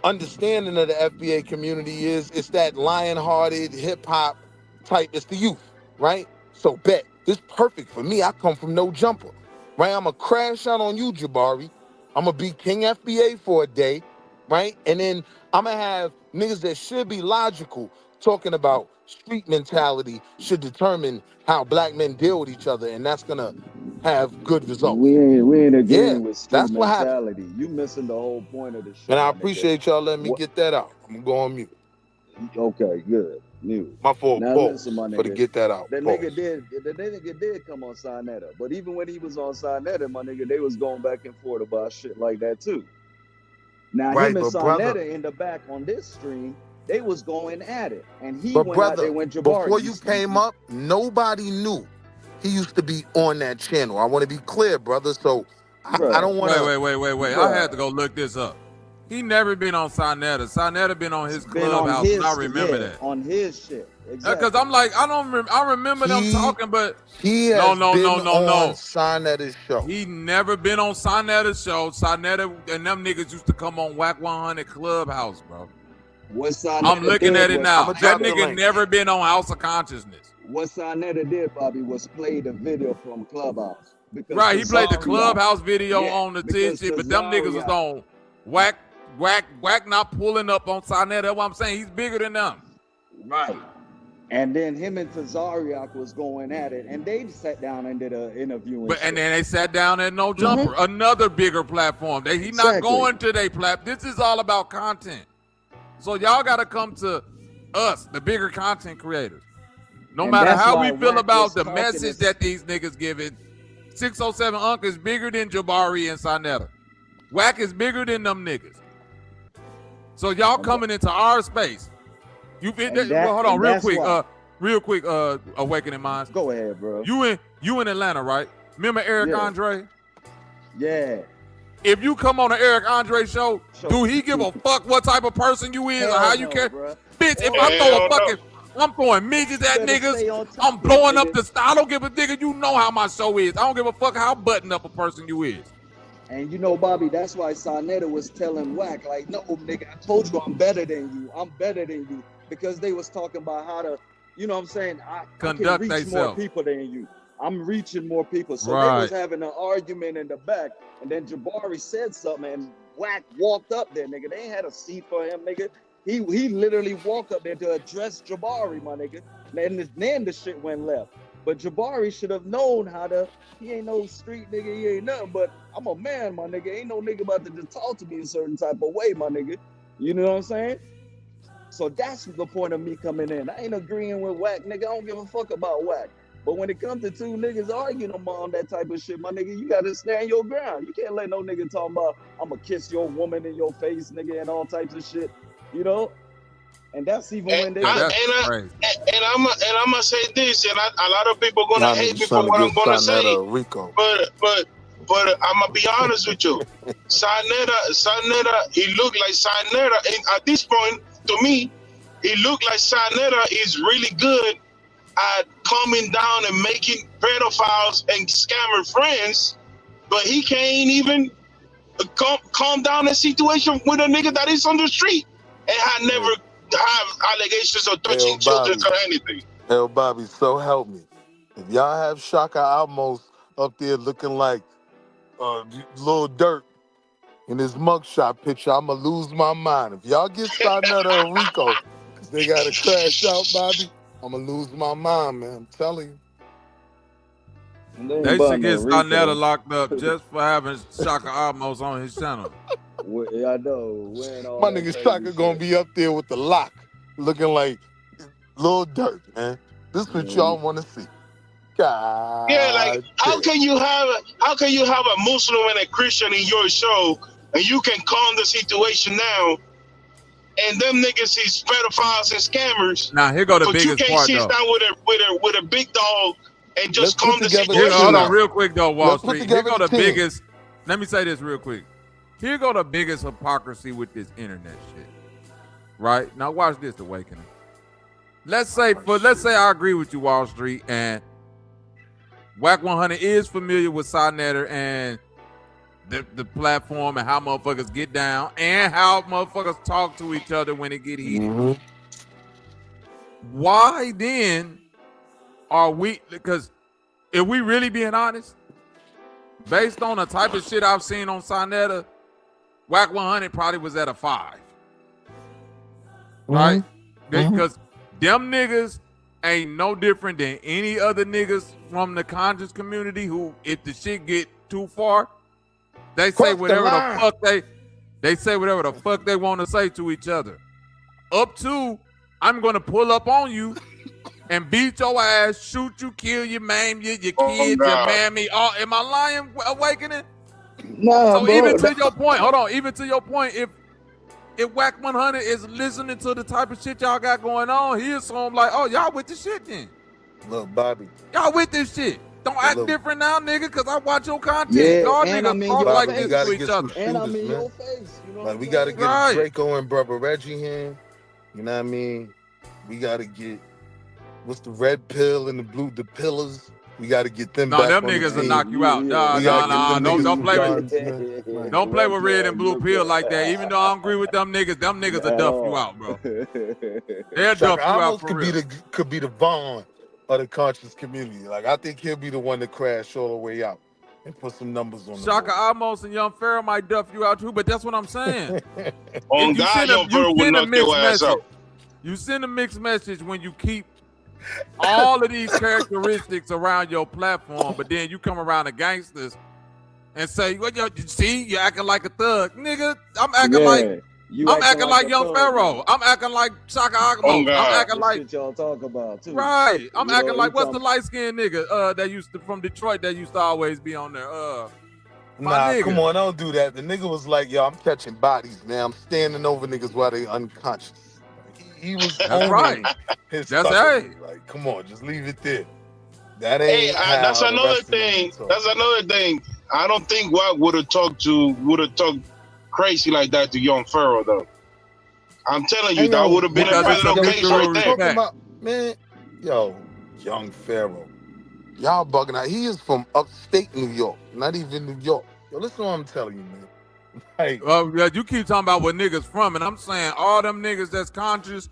understanding of the FBA community is it's that lion-hearted hip-hop type. It's the youth, right? So bet. This perfect for me. I come from no jumper, right? I'm going to crash out on you, Jabari. I'm going to be King FBA for a day, right? And then I'm going to have niggas that should be logical talking about street mentality should determine how black men deal with each other, and that's going to have good results. We ain't Yeah, agreeing with street that's what happened. mentality. You missing the whole point of the show, And I my nigga. appreciate y'all letting me get that out. I'm going to go on mute. Okay, good. Mute. My fault, Now pause, listen, my for to nigga. get that out. The Pause. nigga did come on Sinetta. But even when he was on Sinetta, my nigga, they was going back and forth about shit like that too. Now Right, him and but brother, Sinetta in the back on this stream, they was going at it. And he but went out brother, there when Jabari. before you came up, nobody knew he used to be on that channel. I want to be clear, brother. So I don't want to. Wait. I had to go look this up. He never been on Sinetta. Sinetta been on his Been on Clubhouse, his, and I remember yeah, that. on his shit. Exactly. Because I'm like, I remember them talking, but he no. has been on Sinetta's show. He never been on Sinetta's show. Sinetta and them niggas used to come on Whack 100 Clubhouse, bro. What Sinetta I'm looking did at it was- now. I'ma That drop the nigga link. never been on House of Consciousness. What Sinetta did, Bobby, was play the video from Clubhouse. Because Right, he played the Tazaria- Clubhouse video Yeah, on the because shit, but them niggas was Tazaria- on Whack not pulling up on Sinetta. That's what I'm saying. He's bigger than them. Right. And then him and Tazariak was going at it, and they sat down and did an interview. And then they sat down at No Jumper, another bigger platform. He not Exactly. going to their platform. This is all about content. So y'all got to come to us, the bigger content creators. No And matter that's how why we feel Wack about was the talking message this- that these niggas giving, 607 Unc is bigger than Jabari and Sinetta. Whack is bigger than them niggas. So y'all coming into our space. You fit that? that- Well, hold on, and real that's quick. why- Awakening Minds. Go ahead, bro. You in Atlanta, right? Remember Eric Yeah. Andre? Yeah. If you come on an Eric Andre show, do he give a fuck what type of person you is or how you care? Bitch, if I throw a fucking, I'm throwing midgets at niggas. I'm blowing up the style. I don't give a nigga. You know how my show is. I don't give a fuck how buttoned up a person you is. And you know, Bobby, that's why Sinetta was telling Wack, like, no, nigga, I told you I'm better than you. I'm better than you. Because they was talking about how to, you know what I'm saying? I Conduct can reach more theyself. people than you. I'm reaching more people. So they Right. was having an argument in the back. And then Jabari said something and Wack walked up there, nigga. They ain't had a seat for him, nigga. He literally walked up there to address Jabari, my nigga. And then the shit went left. But Jabari should have known how to, he ain't no street nigga, he ain't nothing, but I'm a man, my nigga. Ain't no nigga about to just talk to me a certain type of way, my nigga. You know what I'm saying? So that's the point of me coming in. I ain't agreeing with Wack, nigga. I don't give a fuck about Wack. But when it comes to two niggas arguing on that type of shit, my nigga, you gotta stand your ground. You can't let no nigga talk about, I'ma kiss your woman in your face, nigga, and all types of shit, you know? And that's even when they... I'm gonna say this, and a lot of people gonna Y'all hate niggas me for trying to what I'm get gonna say. Sinetta Rico. But I'm gonna be honest with you. Sinetta, he looked like Sinetta. And at this point, to me, he looked like Sinetta is really good at calming down and making pedophiles and scammer friends, but he can't even calm down a situation with a nigga that is on the street and had never have allegations of touching children or anything. Hell, Bobby, so help me. If y'all have Shaka Almost up there looking like Lil Durk in his mugshot picture, I'ma lose my mind. If y'all get Sinetta or Rico, because they got to crash out, Bobby, I'ma lose my mind, man. I'm telling you. They should get Sinetta locked up just for having Shaka Almost on his channel. Yeah, I know. My nigga Shaka gonna be up there with the lock, looking like Lil Durk, man. This is what y'all want to see. God. Yeah, like how can you have a Muslim and a Christian in your show, and you can calm the situation now. And them niggas is pedophiles and scammers. Now here go the but biggest you can't part sit though. down with a big dog and just calm the situation. Hold on, real quick though, Wall Let's put Street. Here together go the the team. biggest. Let me say this real quick. Here go the biggest hypocrisy with this internet shit. Right now, watch this, Awakening. Let's say I agree with you, Wall Street, and Wack 100 is familiar with 𝘲𝑁𝑒𝑡𝑡 and the platform and how motherfuckers get down and how motherfuckers talk to each other when it get heated. Why then are we? Because if we really being honest, based on the type of shit I've seen on 𝘲𝑁𝑒𝑡𝑡, Wack 100 probably was at a 5. Right? Because them niggas ain't no different than any other niggas from the conscious community who, if the shit get too far, they say whatever the fuck they say whatever the fuck they want to say to each other. Up to, I'm gonna pull up on you and beat your ass, shoot you, kill you, maim you, your kids, your mammy. Am I lying, Awakening? Nah, so bro, even to your point, hold on, even to your point, if Wack 100 is listening to the type of shit y'all got going on, he assume like, oh, y'all with the shit then. Look, Bobby. Y'all with this shit. Don't act different now, nigga, because I watch your content. Yeah, y'all and niggas I'm in talk your like face. this to each other. And I'm in your face. You know like, we got to get a Draco and Brother Reggie here. You know what I mean? We got to get, what's the red pill and the pillars? We got to get them back. Them niggas will knock you out. Nah. Don't play with don't play with red and blue pill like that. Even though I don't agree with them niggas will duff you out, bro. They'll duff you out for real. Could be the Vaughn of the conscious community. Like, I think he'll be the one to crash all the way out and put some numbers on Shaka Amos and Young Pharaoh might duff you out too, but that's what I'm saying. On God, Young Pharaoh will knock your ass out. You send a mixed message when you keep all of these characteristics around your platform, but then you come around the gangsters and say, "Well, you see, you're acting like a thug, nigga. I'm acting like Young Pharaoh. I'm acting like Shaka Amos. I'm acting like shit y'all talk about too. Right. I'm acting like what's the light skinned nigga that used to from Detroit that used to always be on there. Nah, come on, don't do that. The nigga was like, yo, I'm catching bodies, man. I'm standing over niggas while they unconscious. He was right. His that's right. Like, come on, just leave it there. That ain't. That's another thing. That's another thing. I don't think Wack would have talked crazy like that to Young Pharaoh though. I'm telling you, that would have been a criminal case right there. Man, yo, Young Pharaoh, y'all bugging out. He is from upstate New York, not even New York. Yo, listen to what I'm telling you, man. Like, you keep talking about where niggas from, and I'm saying all them niggas that's conscious,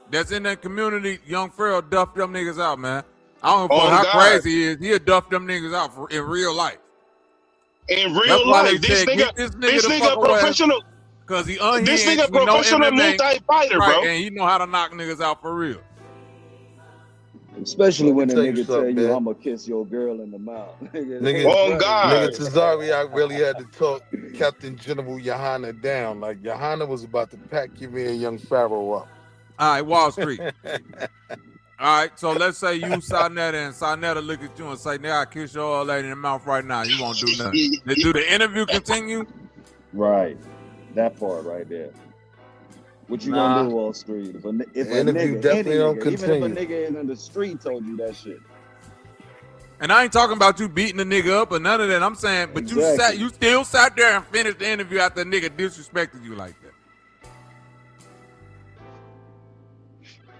that's in that community, Young Pharaoh duffed them niggas out, man. I don't know how crazy he is. He'll duff them niggas out in real life. In real life, this nigga professional. Because this nigga professional multi-fighter, bro. And he know how to knock niggas out for real. Especially when a nigga tell you, I'm gonna kiss your girl in the mouth. Nigga, Tazari, I really had to talk Captain General Johanna down. Like, Johanna was about to pack you and Young Pharaoh up. All right, Wall Street. All right, so let's say you 𝘲𝑁𝑒𝑡𝑡 and 𝘲𝑁𝑒𝑡𝑡 look at you and say, nigga, I kiss your old lady in the mouth right now. You won't do nothing. Do the interview continue? Right. That part right there. What you gonna do, Wall Street? If a nigga, definitely don't continue. Even if a nigga in the street told you that shit. And I ain't talking about you beating the nigga up or none of that. I'm saying, but you still sat there and finished the interview after the nigga disrespected you like that.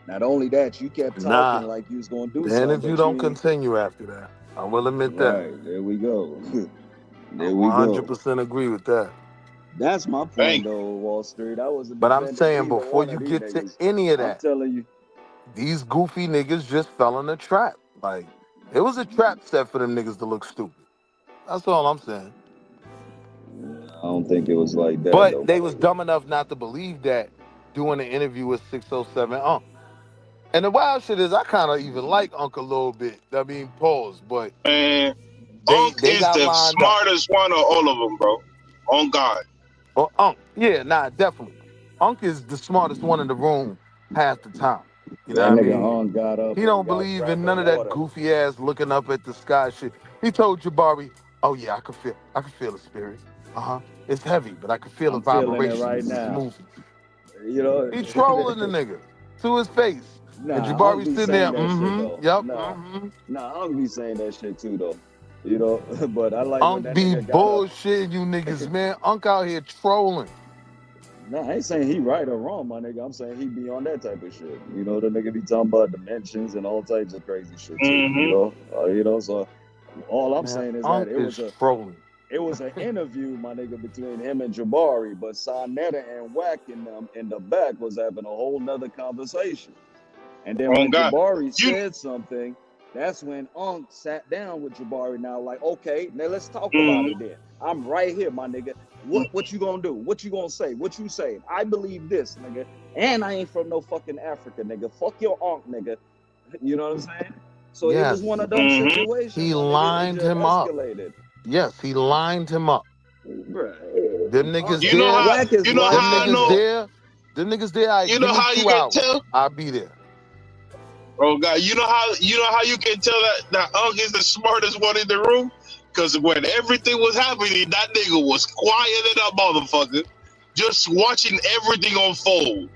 Not only that, you kept talking like you was gonna do something. And if you don't continue after that, I will admit that. Right, there we go. There we 100% agree with that. That's my point, though, Wall Street. But I'm saying, before you get to any of that, I'm telling you, these goofy niggas just fell in a trap. Like, it was a trap set for them niggas to look stupid. That's all I'm saying. I don't think it was like that. But they was dumb enough not to believe that doing an interview with 607 Unc. And the wild shit is, I kind of even like Unc a little bit. I mean, pause, but Unc is the smartest one of all of them, bro. On God. Well, Unc, yeah, nah, definitely. Unc is the smartest one in the room half the time. You know what I mean? Unc got up. He don't believe in none of that goofy ass looking up at the sky shit. He told Jabari, "Oh yeah, I can feel the spirits. It's heavy, but I can feel the I'm feeling it vibration. right It's now. moving. You know, He trolling the nigga to his face. And nah, Unc Jabari be sitting there, saying that shit though. yep, Nah, Unc be saying that shit too though. You know, but I like when Unc that be nigga got up. bullshitting you niggas, man. Unc out here trolling. Nah, I ain't saying he right or wrong, my nigga. I'm saying he be on that type of shit. You know, the nigga be talking about dimensions and all types of crazy shit too. You know, so all I'm saying is Unc that is trolling. it was an interview, my nigga, between him and Jabari, but Sonetta and Wack in them in the back was having a whole nother conversation. And then when Jabari said something, that's when Unc sat down with Jabari. Now, like, okay, now let's talk about it then. I'm right here, my nigga. What you gonna do? What you gonna say? What you saying? I believe this, nigga. And I ain't from no fucking Africa, nigga. Fuck your Unc, nigga. You know what I'm saying? So it was one of those situations. He my nigga, lined him escalated. up. Yes, he lined him up. Bruh. Them niggas You know how I know. Them niggas there. You know how you can tell? I'll be there. Oh God, you know how you can tell that Unc is the smartest one in the room? Because when everything was happening, that nigga was quiet in that motherfucker, just watching everything unfold.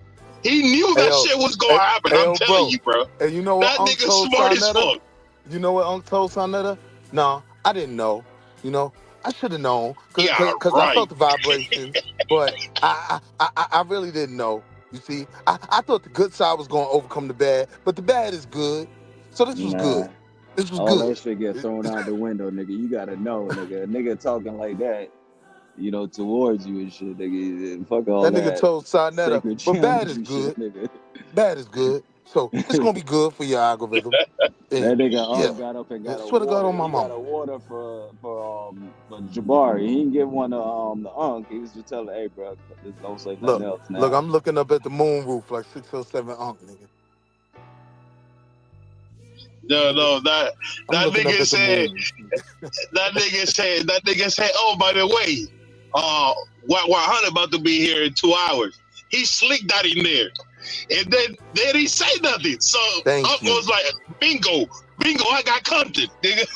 He knew that shit was gonna happen. I'm telling you, bro. And you know what that Unc nigga told smart as Sonetta? fuck. You know what Unc told Sonetta? No, I didn't know. You know, I should have known because I felt the vibration, but I really didn't know. You see, I thought the good side was going to overcome the bad, but the bad is good. So this was good. This was all good. that shit get thrown out the window, nigga. You gotta know, nigga. A nigga talking like that, you know, towards you and shit, nigga. Fuck all that. That nigga told Sonetta, but bad is shit, good. nigga. Bad is good. So it's gonna be good for your algorithm. That nigga got up and got a swear to water. God on my He got mama. a water for Jabari. He didn't give one to the Unc. He was just telling, hey, bro, just don't say nothing else now. Look, I'm looking up at the moon roof like 607 Unc, nigga. No, that nigga said, that nigga said, oh, by the way, Wack 100 about to be here in 2 hours. He slicked that in there. And then he say nothing. So Unc was like, bingo, I got content, nigga.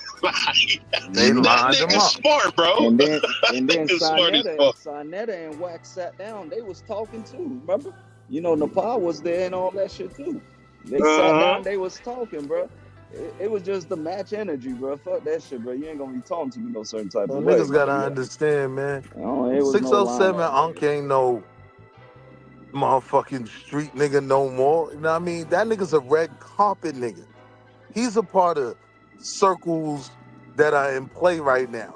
They lined that him nigga up. smart, bro. And then Sonetta and Wack sat down. They was talking too. Remember? You know, Nepal was there and all that shit too. They sat down. They was talking, bro. It was just the match energy, bro. Fuck that shit, bro. You ain't gonna be talking to me no certain type of way. Niggas gotta understand, man. 607 Unc ain't no motherfucking street nigga no more. You know what I mean? That nigga's a red carpet nigga. He's a part of circles that are in play right now.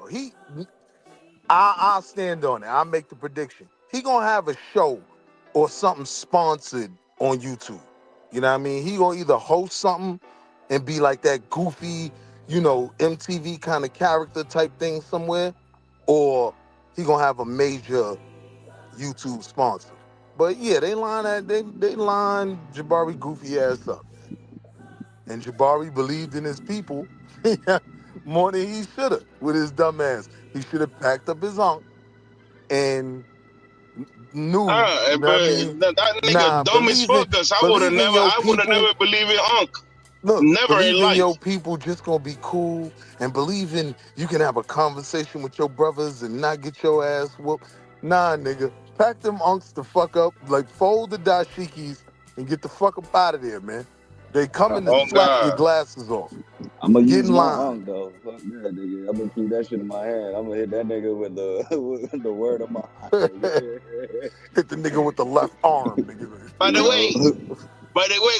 I'll stand on it. I'll make the prediction. He gonna have a show or something sponsored on YouTube. You know what I mean? He gonna either host something and be like that goofy, you know, MTV kind of character type thing somewhere, or he gonna have a major YouTube sponsor. But yeah, they line Jabari goofy ass up. And Jabari believed in his people more than he should have with his dumb ass. He should have packed up his Unc and knew. You know what I mean? That nigga dumb as fuck, because I would have never believed in Unc. Look, never in believing life. your people just gonna be cool and believing you can have a conversation with your brothers and not get your ass whooped. Nah, nigga. Pack them Uncs the fuck up, like fold the dashikis and get the fuck up out of there, man. They coming to slap your glasses off. I'm gonna use my line. Unc though. Fuck that, nigga. I'm gonna keep that shit in my hand. I'm gonna hit that nigga with the word of my heart. Hit the nigga with the left arm, nigga. By the way,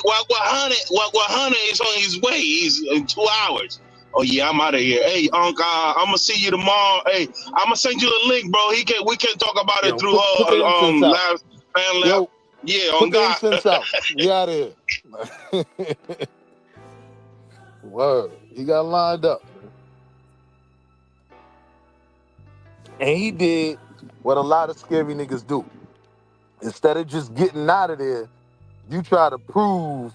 Wack 100 is on his way. He's in 2 hours. Oh yeah, I'm out of here. Hey, Unc, I'm gonna see you tomorrow. Hey, I'm gonna send you the link, bro. We can talk about it through last fan lab. Yeah, on God. Put the incense out. We out of here. Word. He got lined up. And he did what a lot of scary niggas do. Instead of just getting out of there, you try to prove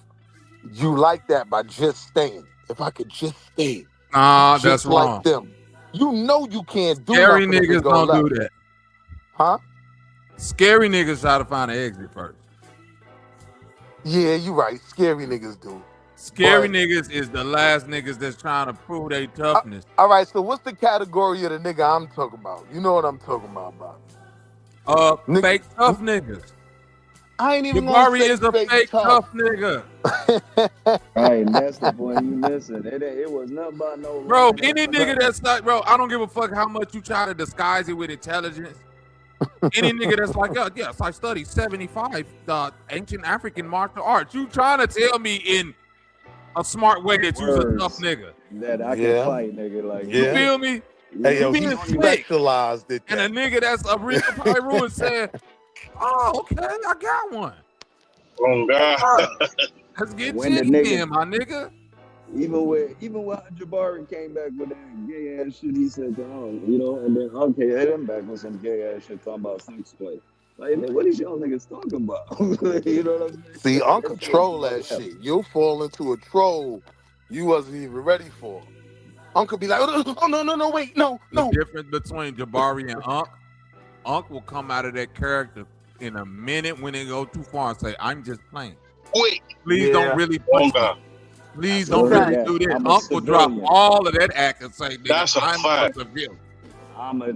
you like that by just staying. If I could just stay. Nah, just that's like wrong. them. You know you can't do Scary nothing. niggas don't do that. Huh? Scary niggas try to find an exit first. Yeah, you right. Scary niggas do. Scary niggas is the last niggas that's trying to prove their toughness. All right, so what's the category of the nigga I'm talking about? You know what I'm talking about. Fake tough niggas. I ain't even Jabari is a fake tough nigga. Right, that's the point you missing. It was nothing about no. Bro, any nigga that's like, bro, I don't give a fuck how much you try to disguise it with intelligence. Any nigga that's like, yes, I studied 75 ancient African martial arts. You trying to tell me in a smart way that you's a tough nigga. That I can fight, nigga. Like, you feel me? Hey, yo, You he being specialized at and that. a nigga that's a Rika Pyru and saying, oh, okay, I got one. Oh, God. Let's get When the jiggy nigga- in, my nigga. Even when Jabari came back with that gay ass shit, he said, oh, you know, and then okay, hit him back with some gay ass shit talking about sex play. Like, man, what is y'all niggas talking about? You know what I'm saying? See, Unc control that shit. You'll fall into a troll you wasn't even ready for. Unc could be like, oh, no, wait, no. The difference between Jabari and Unc will come out of that character in a minute when it go too far and say, I'm just playing. Wait. Please don't really push me. Please don't really do this. Unc will drop all of that act and say, That's a I'm fact. a civilian.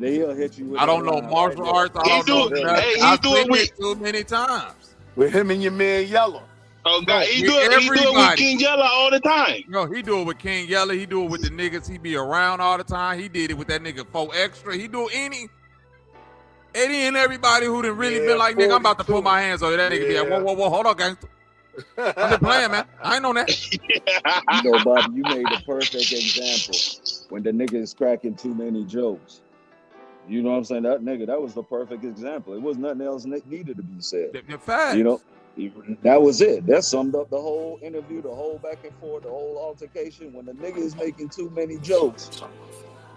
He'll hit you with I don't that know line martial right arts. there. I don't know nothing. he I've do it seen with- it too many times. With him and your man Yellow. Oh, God. He with do it with everybody. King Yella all the time. No, he do it with King Yella. He do it with the niggas he be around all the time. He did it with that nigga 4 Extra. He do any and everybody who done really been like, nigga, I'm about to put my hands on you. That nigga be like, whoa, hold on, gangster. I'm just playing, man. I ain't on that. You know, Bobby, you made the perfect example when the nigga is cracking too many jokes. You know what I'm saying? That was the perfect example. It was nothing else needed to be said. The facts. You know, that was it. That summed up the whole interview, the whole back and forth, the whole altercation. When the nigga is making too many jokes,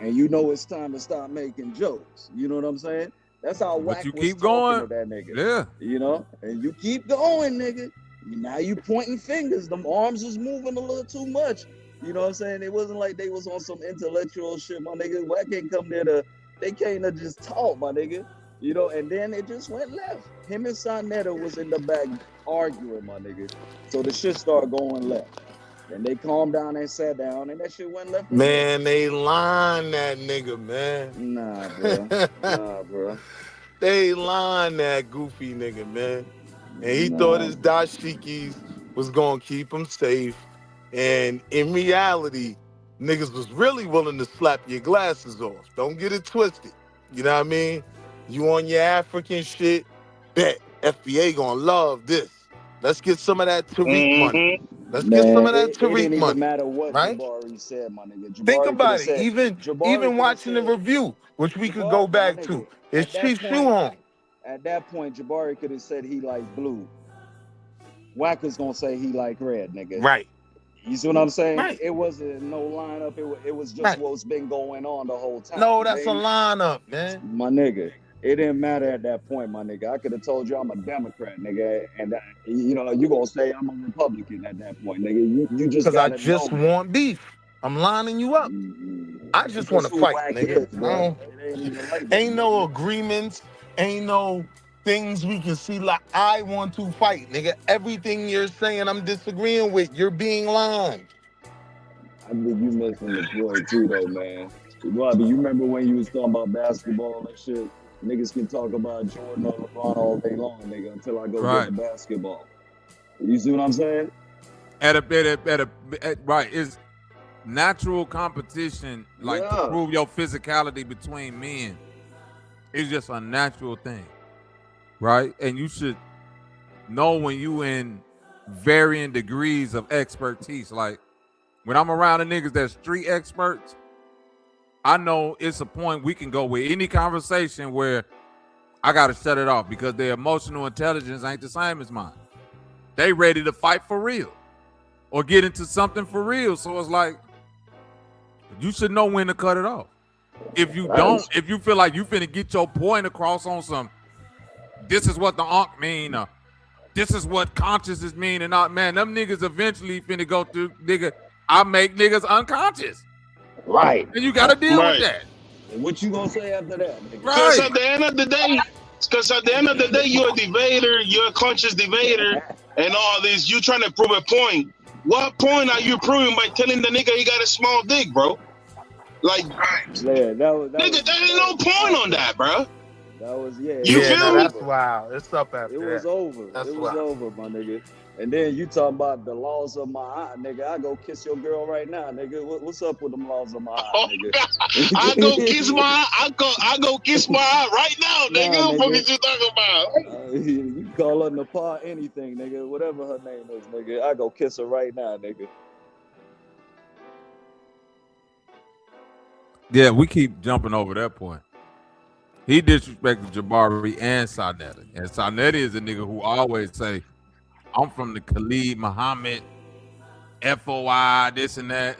and you know it's time to stop making jokes. You know what I'm saying? That's how But Wack you was keep talking going. to that nigga. Yeah. You know, and you keep going, nigga. Now you pointing fingers. Them arms was moving a little too much. You know what I'm saying? It wasn't like they was on some intellectual shit, my nigga. Wack ain't come there to. They came to just talk, my nigga. You know, and then it just went left. Him and Sonetta was in the back arguing, my nigga. So the shit started going left. Then they calmed down and sat down, and that shit went left. Man, they line that nigga, man. Nah, bro. Nah, bro. They line that goofy nigga, man. And he thought his dashikis was gonna keep him safe. And in reality, niggas was really willing to slap your glasses off. Don't get it twisted. You know what I mean? You on your African shit, bet FBA gonna love this. Let's get some of that Tariq money. Let's get some of that It Tariq didn't money. even matter what right? Jabari said, my nigga. Jabari Think about coulda it. said- Jabari Even coulda watching the said- review, which we could Jabari, go back my to, nigga, is at that Chief point- Shoe on. At that point, Jabari could have said he liked blue. Wack was gonna say he liked red, nigga. Right. You see what I'm saying? Right. It wasn't no lineup. It was just Right. what's been going on the whole time. No, that's a They- lineup, man. My nigga, it didn't matter at that point, my nigga. I could have told you I'm a Democrat, nigga, and you know you gonna say I'm a Republican at that point, nigga. You just Because I gotta just know. want beef. I'm lining you up. I just want to That's who fight, Wack nigga. is, bro. I don't- It ain't even like that. Ain't no agreements. Ain't no things we can see like I want to fight, nigga. Everything you're saying I'm disagreeing with. You're being lined. I think you missing the point too, though, man. Bobby, you remember when you was talking about basketball and shit? Niggas can talk about Jordan or LeBron all day long, nigga, until I go Right. get the basketball. You see what I'm saying? Right. It's natural competition, like to Yeah. prove your physicality between men. It's just a natural thing, right? And you should know when you in varying degrees of expertise. Like when I'm around the niggas that's street experts, I know it's a point we can go with any conversation where I gotta shut it off because their emotional intelligence ain't the same as mine. They ready to fight for real or get into something for real. So it's like, you should know when to cut it off. If you don't, if you feel like you finna get your point across on some, this is what the Ankh mean, or this is what consciousness mean, and not, man, them niggas eventually finna go through, nigga, I make niggas unconscious. Right. And you gotta deal with that. And what you gonna say after that, nigga? Because at the end of the day, you're a debater, you're a conscious debater, and all this. You trying to prove a point, What point are you proving by telling the nigga he got a small dick, bro? Like, Yeah, that nigga, there ain't no point on that, bro. That was You Yeah, feel now me? that's wild. It's up after It was that. over. That's It was wild. over, my nigga. And then you talking about the laws of my eye, nigga. I go kiss your girl right now, nigga. What's up with them laws of my eye, nigga? I go kiss my I go kiss my eye right now, nigga. Nah, What the fuck nigga. is you talking about? You call her Nepal anything, nigga. Whatever her name is, nigga. I go kiss her right now, nigga. Yeah, we keep jumping over that point. He disrespected Jabari and Sarnetta. And Sarnetta is a nigga who always say, I'm from the Khalid Muhammad, FOI, this and that.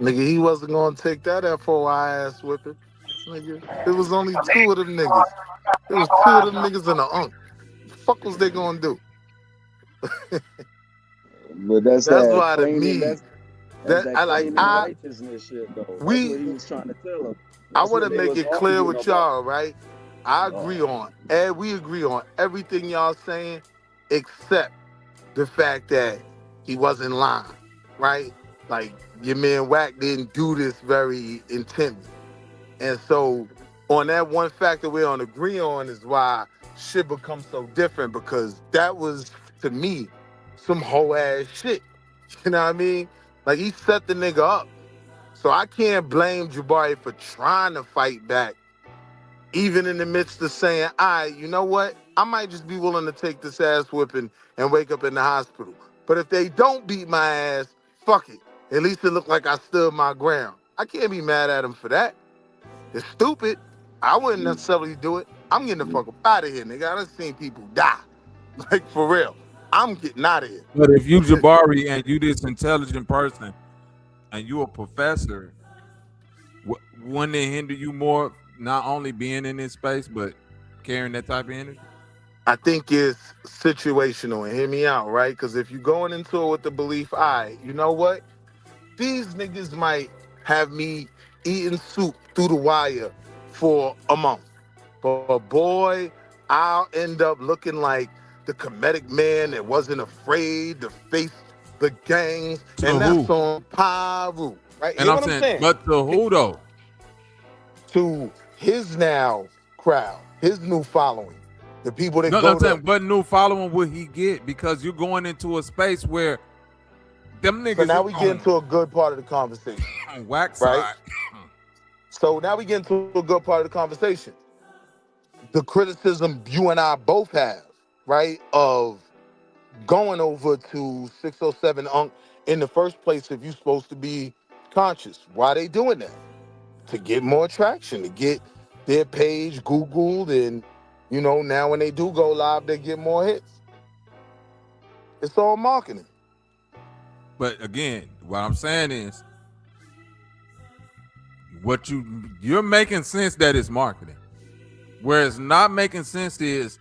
Nigga, he wasn't gonna take that FOI ass whipping. Nigga, it was only 2 of them niggas. It was 2 of them niggas and an unk. The fuck was they gonna do? But that's That's that why to claiming me, that's that claiming I righteousness shit though. That's we what he was trying to tell him. I That's want what to they make was it clear arguing with about. y'all, right? I agree on, and we agree on everything y'all saying, except the fact that he wasn't lying, right? Like your man Wack didn't do this very intently, and so on that one factor we don't agree on is why shit becomes so different, because that was to me some whole ass shit. You know what I mean? Like he set the nigga up. So I can't blame Jabari for trying to fight back, even in the midst of saying, all right, you know what? I might just be willing to take this ass whipping and wake up in the hospital. But if they don't beat my ass, fuck it. At least it looked like I stood my ground. I can't be mad at him for that. It's stupid. I wouldn't necessarily do it. I'm getting the fuck up out of here, nigga. I done seen people die. Like, for real. I'm getting out of here. But if you Jabari and you this intelligent person and you a professor, wouldn't it hinder you more not only being in this space, but carrying that type of energy? I think it's situational, and hear me out, right? Because if you're going into it with the belief, all right, you know what? These niggas might have me eating soup through the wire for a month. But boy, I'll end up looking like the comedic man that wasn't afraid to face the gangs. To And who? that's on Paru, right? And Hear I'm what I'm saying, saying? but to who though? To his now crowd, his new following. The people that No, go I'm saying, to... what new following would he get? Because you're going into a space where them niggas. So now we get into a good part of the conversation. Wax right? side. So now we get into a good part of the conversation. The criticism you and I both have, right, of going over to 607 Unk in the first place if you're supposed to be conscious. Why they doing that? To get more traction, to get their page Googled, and, you know, now when they do go live, they get more hits. It's all marketing. But again, what I'm saying is, you're making sense that it's marketing. Where it's not making sense is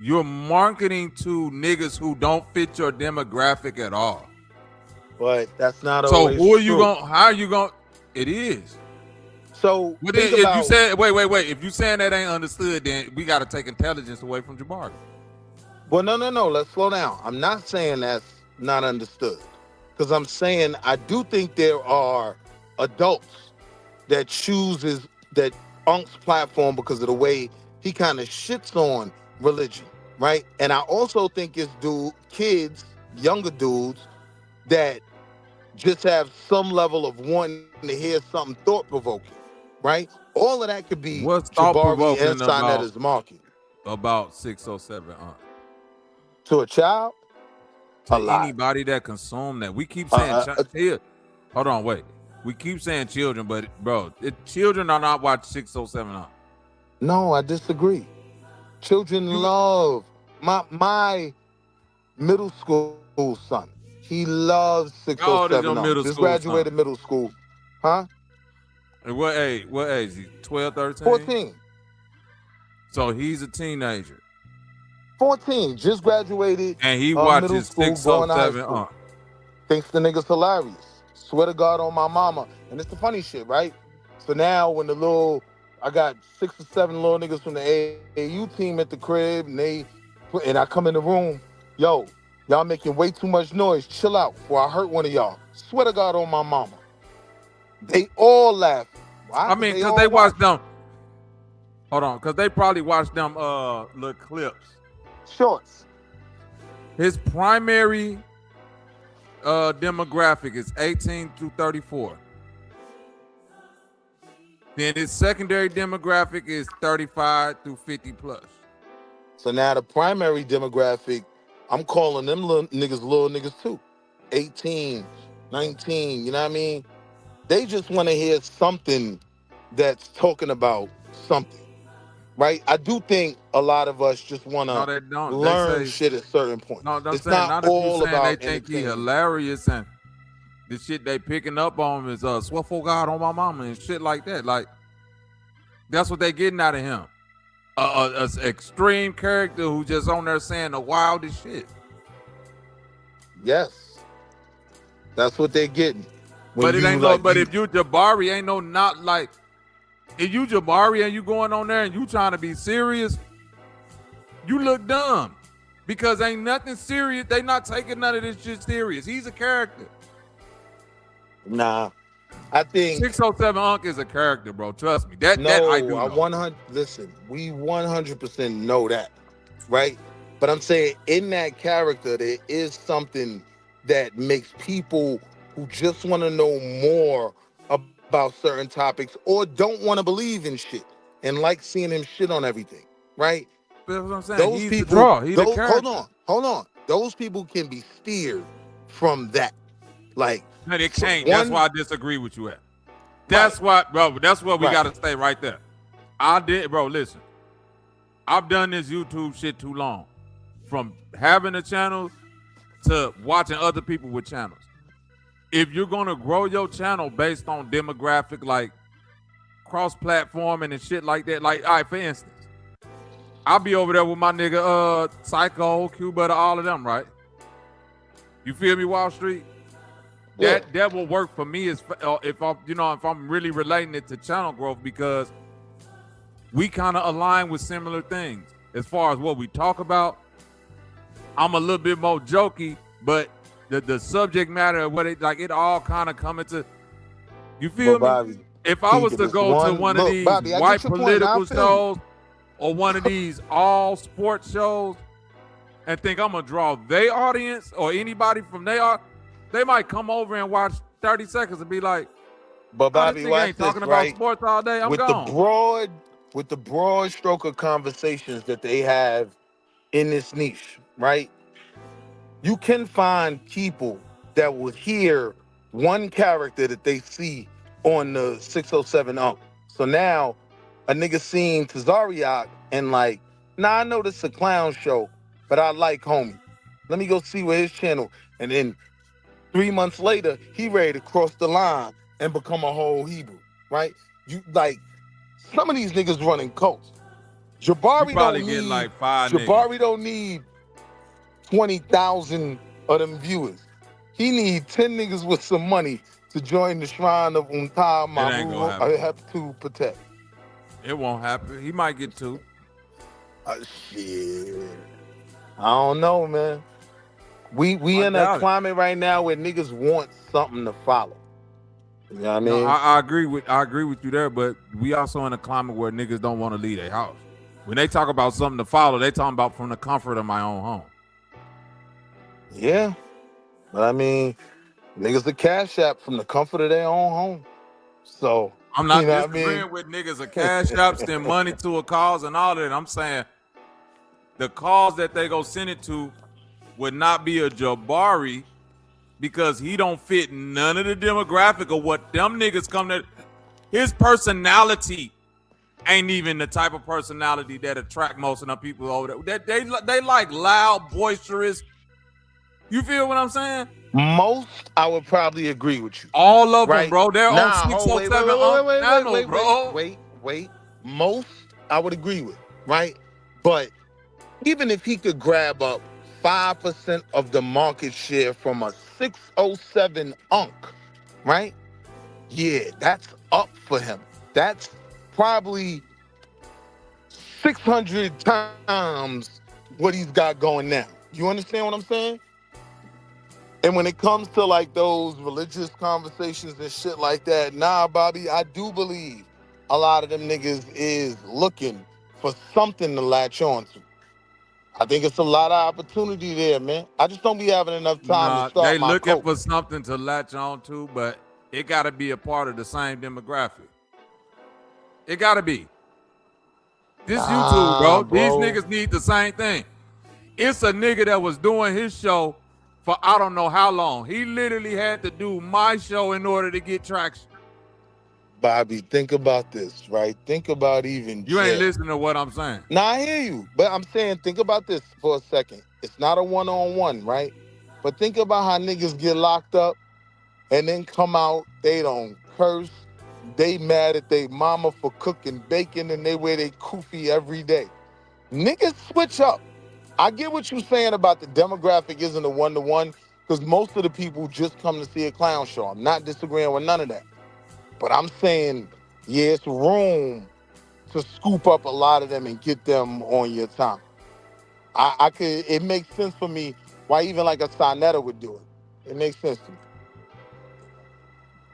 you're marketing to niggas who don't fit your demographic at all. But that's not so always who are you true. going? How are you going? It is. So but think if about, you said wait, if you saying that ain't understood, then we got to take intelligence away from Jabari. Well, no. Let's slow down. I'm not saying that's not understood, because I'm saying I do think there are adults that chooses that Unk's platform because of the way he kind of shits on religion, right? And I also think it's kids, younger dudes, that just have some level of wanting to hear something thought-provoking, right? All of that could be What's Jabari thought-provoking and Sarnetta's market. About 607 To a child? To anybody that consume that. We keep saying hold on, wait. We keep saying children, but bro, children are not watching 607 No, I disagree. Children love my middle school son. He loves 607. Just graduated middle school. Huh? And what age is he? 12, 13? 14. So he's a teenager. 14, just graduated. And he middle watches school, 607 Thinks the nigga's hilarious. Swear to God on my mama. And it's the funny shit, right? So now when I got 6 or 7 little niggas from the AAU team at the crib, and I come in the room, yo, Y'all making way too much noise. Chill out before I hurt one of y'all. Swear to God on my mama. They all laugh. Why? I mean, because they watch them. Hold on, because they probably watch them little clips. Shorts. His primary demographic is 18 through 34. Then his secondary demographic is 35 through 50 plus. So now the primary demographic, I'm calling them little niggas too. 18, 19, you know what I mean? They just want to hear something that's talking about something, right? I do think a lot of us just want to learn shit at certain points. No, I'm it's saying, not all about they think he hilarious and the shit they picking up on is swear for God on my mama and shit like that. Like, that's what they getting out of him. An extreme character who just on there saying the wildest shit. Yes. That's what they're getting. But it ain't no, but if you Jabari, ain't no not like, if you Jabari and you going on there and you trying to be serious, you look dumb. Because ain't nothing serious. They not taking none of this shit serious. He's a character. Nah. I think 607 Unk is a character, bro. Trust me. That I do know. 100. Listen, we 100% know that, right? But I'm saying in that character, there is something that makes people who just want to know more about certain topics or don't want to believe in shit and like seeing him shit on everything, right? That's what I'm saying. Those He's people, the draw. He's the character. Hold on. Those people can be steered from that, like. No, they can't. That's why I disagree with you at. That's why, bro. That's what we gotta stay right there. Bro. Listen, I've done this YouTube shit too long. From having a channel to watching other people with channels. If you're gonna grow your channel based on demographic, like cross-platforming and shit like that, like, all right, for instance, I'll be over there with my nigga Psycho, 𝘾𝐼𝙎𝙃, all of them, right? You feel me, Wall Street? Yeah. That will work for me if I'm really relating it to channel growth, because we kind of align with similar things as far as what we talk about. I'm a little bit more jokey, but the subject matter of what it all kind of come into. You feel me? Bobby, if I was to go to one of these white political shows or one of these all sports shows and think I'm gonna draw their audience or anybody from they might come over and watch 30 seconds and be like, but Bobby, this ain't talking about sports all day. I'm gone. With the broad stroke of conversations that they have in this niche, right? You can find people that will hear one character that they see on the 607 Unk. So now a nigga seen 𝘾𝑼𝙎 and like, nah, I know this is a clown show, but I like homie. Let me go see what his channel. And then 3 months later, he ready to cross the line and become a whole Hebrew, right? You like some of these niggas running cults. Jabari don't need 20,000 of them viewers. He need 10 niggas with some money to join the shrine of 𝘾𝐼𝙎𝙃. It won't happen. He might get 2. Shit. I don't know, man. We in a climate right now where niggas want something to follow. You know what I mean? No, I agree with you there, but we also in a climate where niggas don't want to leave their house. When they talk about something to follow, they talking about from the comfort of my own home. Yeah. But I mean, niggas the cash app from the comfort of their own home. So I'm not disagreeing with niggas a cash app, send money to a cause and all that. I'm saying the cause that they go send it to would not be a Jabari because he don't fit none of the demographic of what them niggas come to. His personality ain't even the type of personality that attract most of them people over there. They like loud, boisterous. You feel what I'm saying? Most, I would probably agree with you. All of them, bro. They're on 607 bro. Wait. Most, I would agree with, right? But even if he could grab up 5% of the market share from a 607 Unk, right? Yeah, that's up for him. That's probably 600 times what he's got going now. You understand what I'm saying? And when it comes to like those religious conversations and shit like that, nah, Bobby, I do believe a lot of them niggas is looking for something to latch on to. I think it's a lot of opportunity there, man. I just don't be having enough time to Nah, they start my looking coke. for something to latch on to, but it got to be a part of the same demographic. It got to be. This YouTube, bro. These niggas need the same thing. It's a nigga that was doing his show for I don't know how long. He literally had to do my show in order to get traction. Bobby, think about this, right? Think about even You ain't listening to what I'm saying. Nah, I hear you. But I'm saying, think about this for a second. It's not a one-on-one, right? But think about how niggas get locked up and then come out, they don't curse. They mad at their mama for cooking bacon and they wear their kufi every day. Niggas switch up. I get what you're saying about the demographic isn't a one-to-one because most of the people just come to see a clown show. I'm not disagreeing with none of that. But I'm saying, yeah, it's room to scoop up a lot of them and get them on your time. I could, it makes sense for me why even like a Sonetta would do it. It makes sense to me.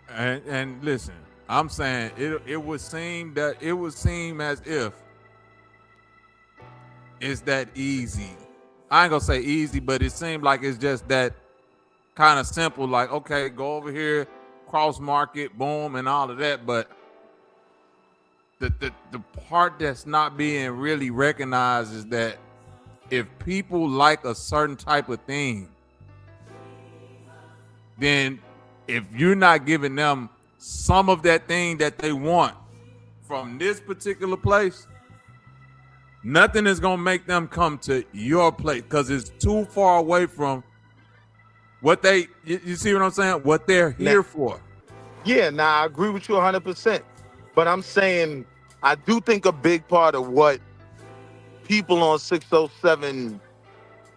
And listen, I'm saying it would seem as if it's that easy. I ain't gonna say easy, but it seemed like it's just that kind of simple. Like, okay, go over here, cross market, boom, and all of that. But the part that's not being really recognized is that if people like a certain type of thing, then if you're not giving them some of that thing that they want from this particular place, nothing is going to make them come to your place because it's too far away from what they, you see what I'm saying? What they're here for. Yeah, I agree with you 100%. But I'm saying, I do think a big part of what people on 607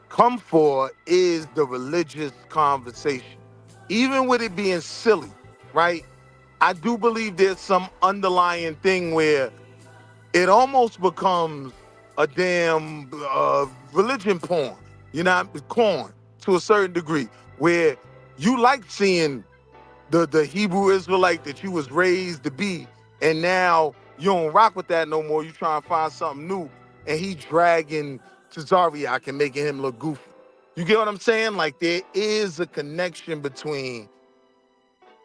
come for is the religious conversation. Even with it being silly, right? I do believe there's some underlying thing where it almost becomes a damn religion porn, you know, corn to a certain degree, where you like seeing the Hebrew Israelite that you was raised to be, and now you don't rock with that no more. You try to find something new, and he dragging 𝘾𝑼𝙎 and making him look goofy. You get what I'm saying? Like there is a connection between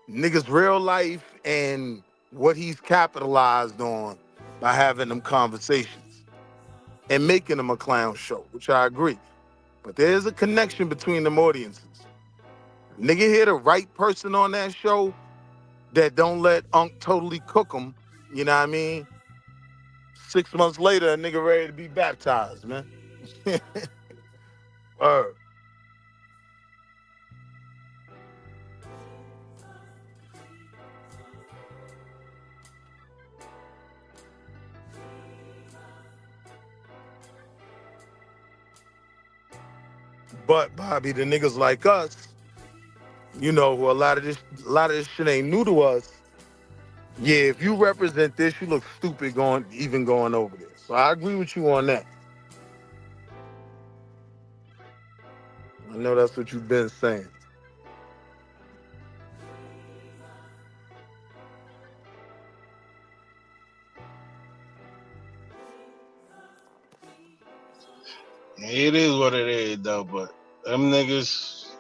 niggas' real life and what he's capitalized on by having them conversations and making them a clown show, which I agree. But there's a connection between them audiences. Nigga hear the right person on that show that don't let Unc totally cook them, you know what I mean? 6 months later, a nigga ready to be baptized, man. But Bobby, the niggas like us, you know, who a lot of this shit ain't new to us. Yeah, if you represent this, you look stupid going over there. So I agree with you on that. I know that's what you've been saying. It is what it is, though. But them niggas,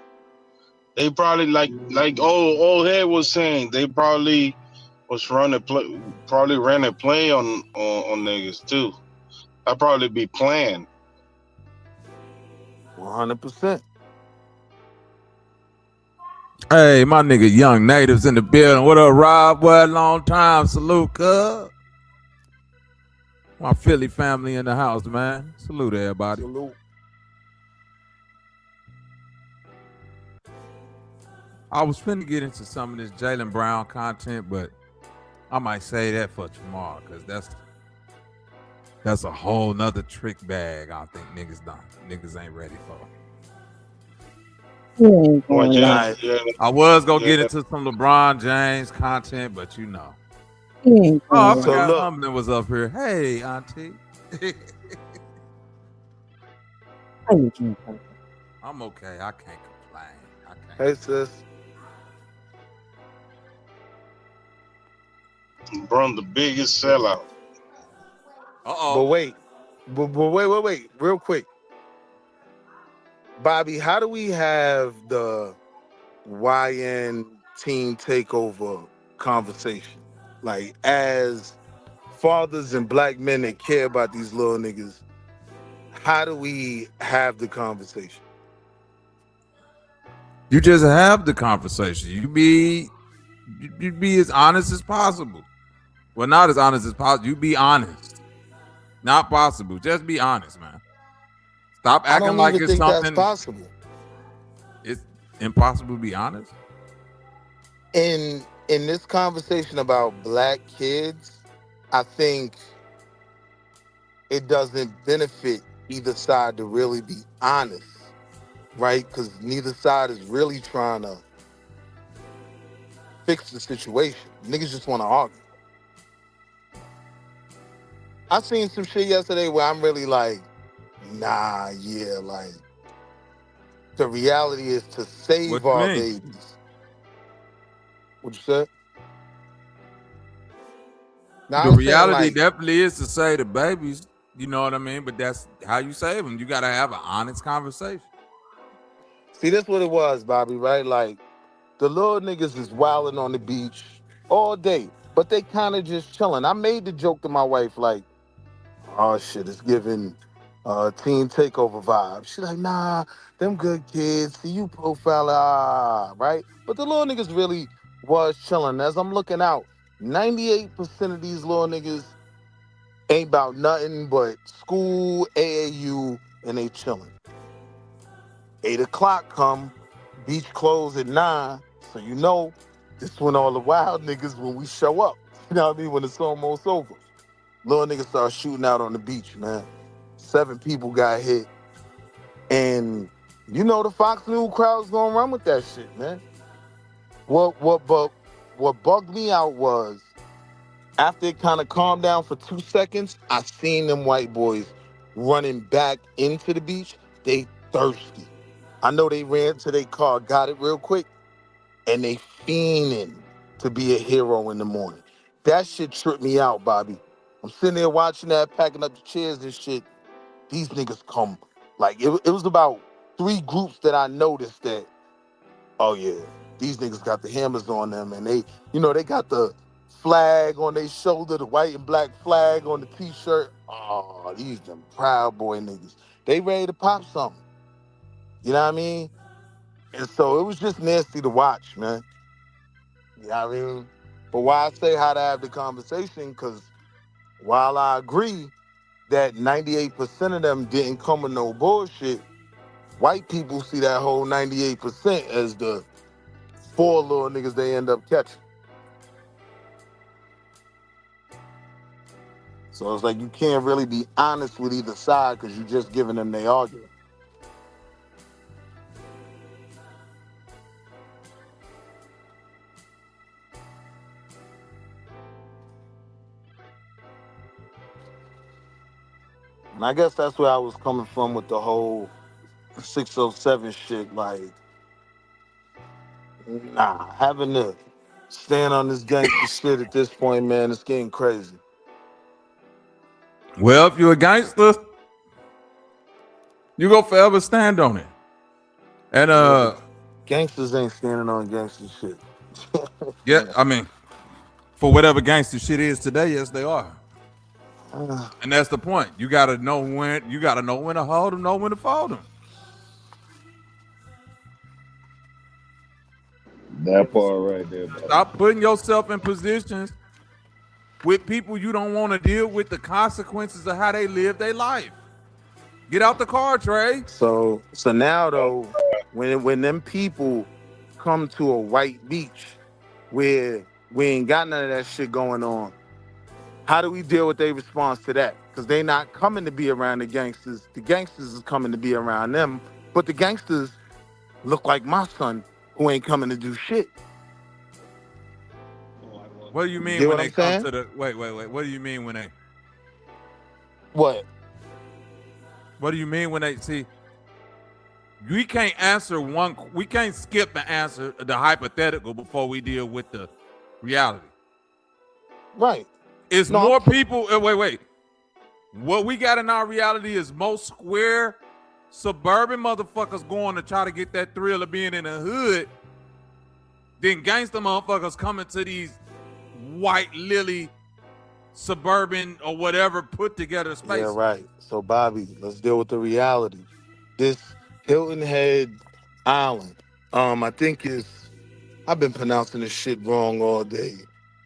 they probably like old head was saying, they probably was running play on niggas too. I probably be playing. 100%. Hey, my nigga, Young Natives in the building. What up, Rob? What long time? Salute, cuz. My Philly family in the house, man. Salute, everybody. Salute. I was finna get into some of this Jaylen Brown content, but I might say that for tomorrow because that's a whole nother trick bag I think niggas ain't ready for. I was gonna get into some LeBron James content, but you know. Oh, I forgot Humblin was up here. Hey, Auntie. I'm okay. I can't complain. Hey, sis. Bro, the biggest sellout. But wait. But wait. Real quick. Bobby, how do we have the YN team takeover conversation? Like, as fathers and black men that care about these little niggas, how do we have the conversation? You just have the conversation. You be as honest as possible. Well, not as honest as possible. You be honest. Not possible. Just be honest, man. Stop acting like it's something that's possible. It's impossible to be honest. In this conversation about black kids, I think it doesn't benefit either side to really be honest, right? Because neither side is really trying to fix the situation. Niggas just want to argue. I seen some shit yesterday where I'm really like, nah, yeah, like, the reality is to save our babies. What you said? The reality definitely is to save the babies. You know what I mean? But that's how you save them. You got to have an honest conversation. See, that's what it was, Bobby, right? Like, the little niggas is wilding on the beach all day, but they kind of just chilling. I made the joke to my wife, like, oh, shit, it's giving team takeover vibes. She's like, nah, them good kids. See you profile, right? But the little niggas really was chilling. As I'm looking out, 98% of these little niggas ain't about nothing but school, AAU, and they chilling. 8 o'clock come, beach close at 9, so you know this when all the wild niggas, when we show up. You know what I mean? When it's almost over. Little niggas start shooting out on the beach, man. 7 people got hit. And you know the Fox News crowd's gonna run with that shit, man. What bugged me out was, after it kind of calmed down for 2 seconds, I seen them white boys running back into the beach. They thirsty. I know they ran to their car, got it real quick, and they fiending to be a hero in the morning. That shit tripped me out, Bobby. I'm sitting there watching that, packing up the chairs and shit. These niggas come. Like, it was about 3 groups that I noticed that, oh yeah, these niggas got the hammers on them, and they, you know, they got the flag on their shoulder, the white and black flag on the t-shirt. Oh, these them Proud Boy niggas. They ready to pop something. You know what I mean? And so it was just nasty to watch, man. You know what I mean? But why I say how to have the conversation, because while I agree that 98% of them didn't come with no bullshit, white people see that whole 98% as the 4 little niggas they end up catching. So it's like you can't really be honest with either side because you're just giving them their argument. And I guess that's where I was coming from with the whole 607 shit. Like, nah, having to stand on this gangster shit at this point, man, it's getting crazy. Well, if you're a gangster, you go forever stand on it. And gangsters ain't standing on gangster shit. Yeah, I mean, for whatever gangster shit is today, yes, they are. And that's the point. You gotta know when to hold them, know when to fold them. That part right there, bro. Stop putting yourself in positions with people you don't want to deal with the consequences of how they live their life. Get out the car, Trey. So now though, when them people come to a white beach where we ain't got none of that shit going on, how do we deal with their response to that? Because they not coming to be around the gangsters. The gangsters is coming to be around them. But the gangsters look like my son who ain't coming to do shit. What do you mean when they come to the wait? What do you mean when they What? What do you mean when they see we can't answer one. We can't skip and answer the hypothetical before we deal with the reality. Right. It's more people. Wait. What we got in our reality is most square suburban motherfuckers going to try to get that thrill of being in the hood. Then gangster motherfuckers coming to these white lily suburban or whatever put together spaces. Yeah, right. So Bobby, let's deal with the reality. This Hilton Head Island, I think I've been pronouncing this shit wrong all day.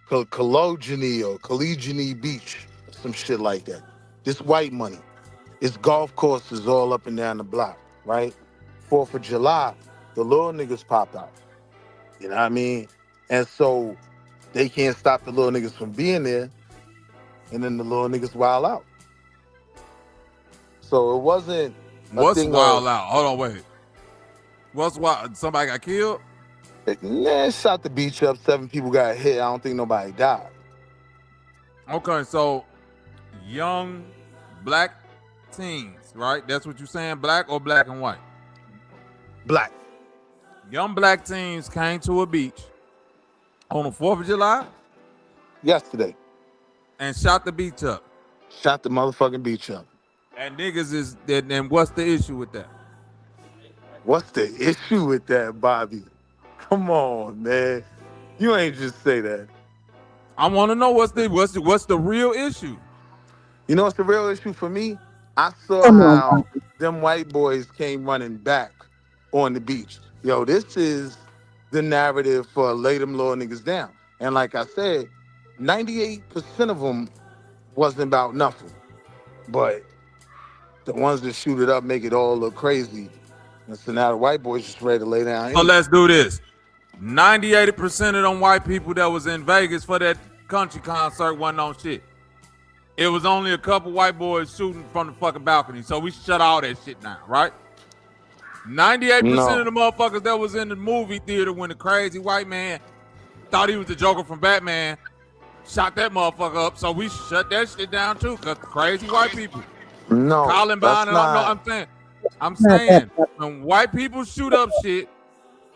𝘾𝐼𝙎𝙃 or 𝘾𝐼𝙎𝙃 Beach, some shit like that. This white money. It's golf courses all up and down the block, right? 4th of July, the little niggas pop out. You know what I mean? And so they can't stop the little niggas from being there, and then the little niggas wild out. So it wasn't What's wild out? Hold on, wait. What's wild? Somebody got killed? Man, shot the beach up. 7 people got hit. I don't think nobody died. Okay, so young black teens, right? That's what you're saying? Black or black and white? Black. Young black teens came to a beach on the 4th of July? Yesterday. And shot the beach up. Shot the motherfucking beach up. And niggas is dead. And what's the issue with that? What's the issue with that, Bobby? Come on, man. You ain't just say that. I want to know what's the real issue. You know what's the real issue for me? I saw how them white boys came running back on the beach. Yo, this is the narrative for lay them little niggas down. And like I said, 98% of them wasn't about nothing. But the ones that shoot it up make it all look crazy. And so now the white boys just ready to lay down. So let's do this. 98% of them white people that was in Vegas for that country concert wasn't on shit. It was only a couple white boys shooting from the fucking balcony. So we shut all that shit down, right? 98% of the motherfuckers that was in the movie theater when the crazy white man thought he was the Joker from Batman shot that motherfucker up. So we shut that shit down too, because crazy white people. No, Columbine, and I'm saying when white people shoot up shit,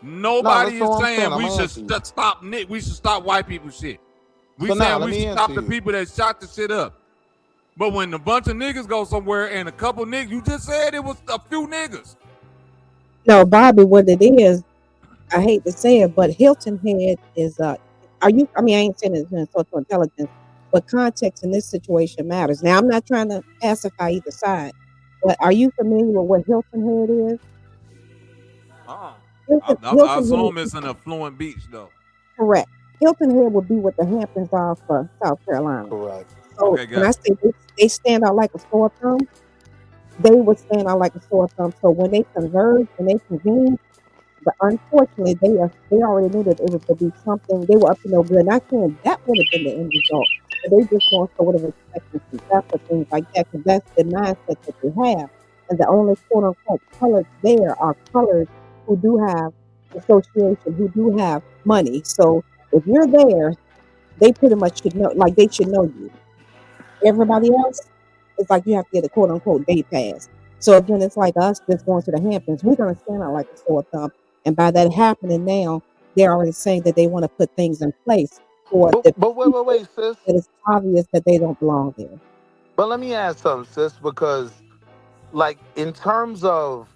nobody is saying we should stop. We should stop white people shit. We saying we should stop the people that shot the shit up. But when a bunch of niggas go somewhere and a couple niggas, you just said it was a few niggas. No, Bobby, what it is, I hate to say it, but Hilton Head is I ain't saying it's in social intelligence, but context in this situation matters. Now, I'm not trying to pacify either side, but are you familiar with what Hilton Head is? I assume it's an affluent beach, though. Correct. Hilton Head would be what the Hamptons are for South Carolina. Correct. So when I say they stand out like a sore thumb, they would stand out like a sore thumb. So when they converge and they convene, but unfortunately they already knew that it was to be something. They were up to no good. Not saying that would have been the end result, but they just want sort of expectancy. That's what things like that, because that's the mindset that they have. And the only quote unquote colors there are colors who do have association, who do have money. So if you're there, they pretty much should know, like they should know you. Everybody else, it's like you have to get a quote unquote day pass. So again, it's like us just going to the Hamptons. We're going to stand out like a sore thumb. And by that happening now, they're already saying that they want to put things in place for but wait, sis. It is obvious that they don't belong there. But let me ask something, sis, because like in terms of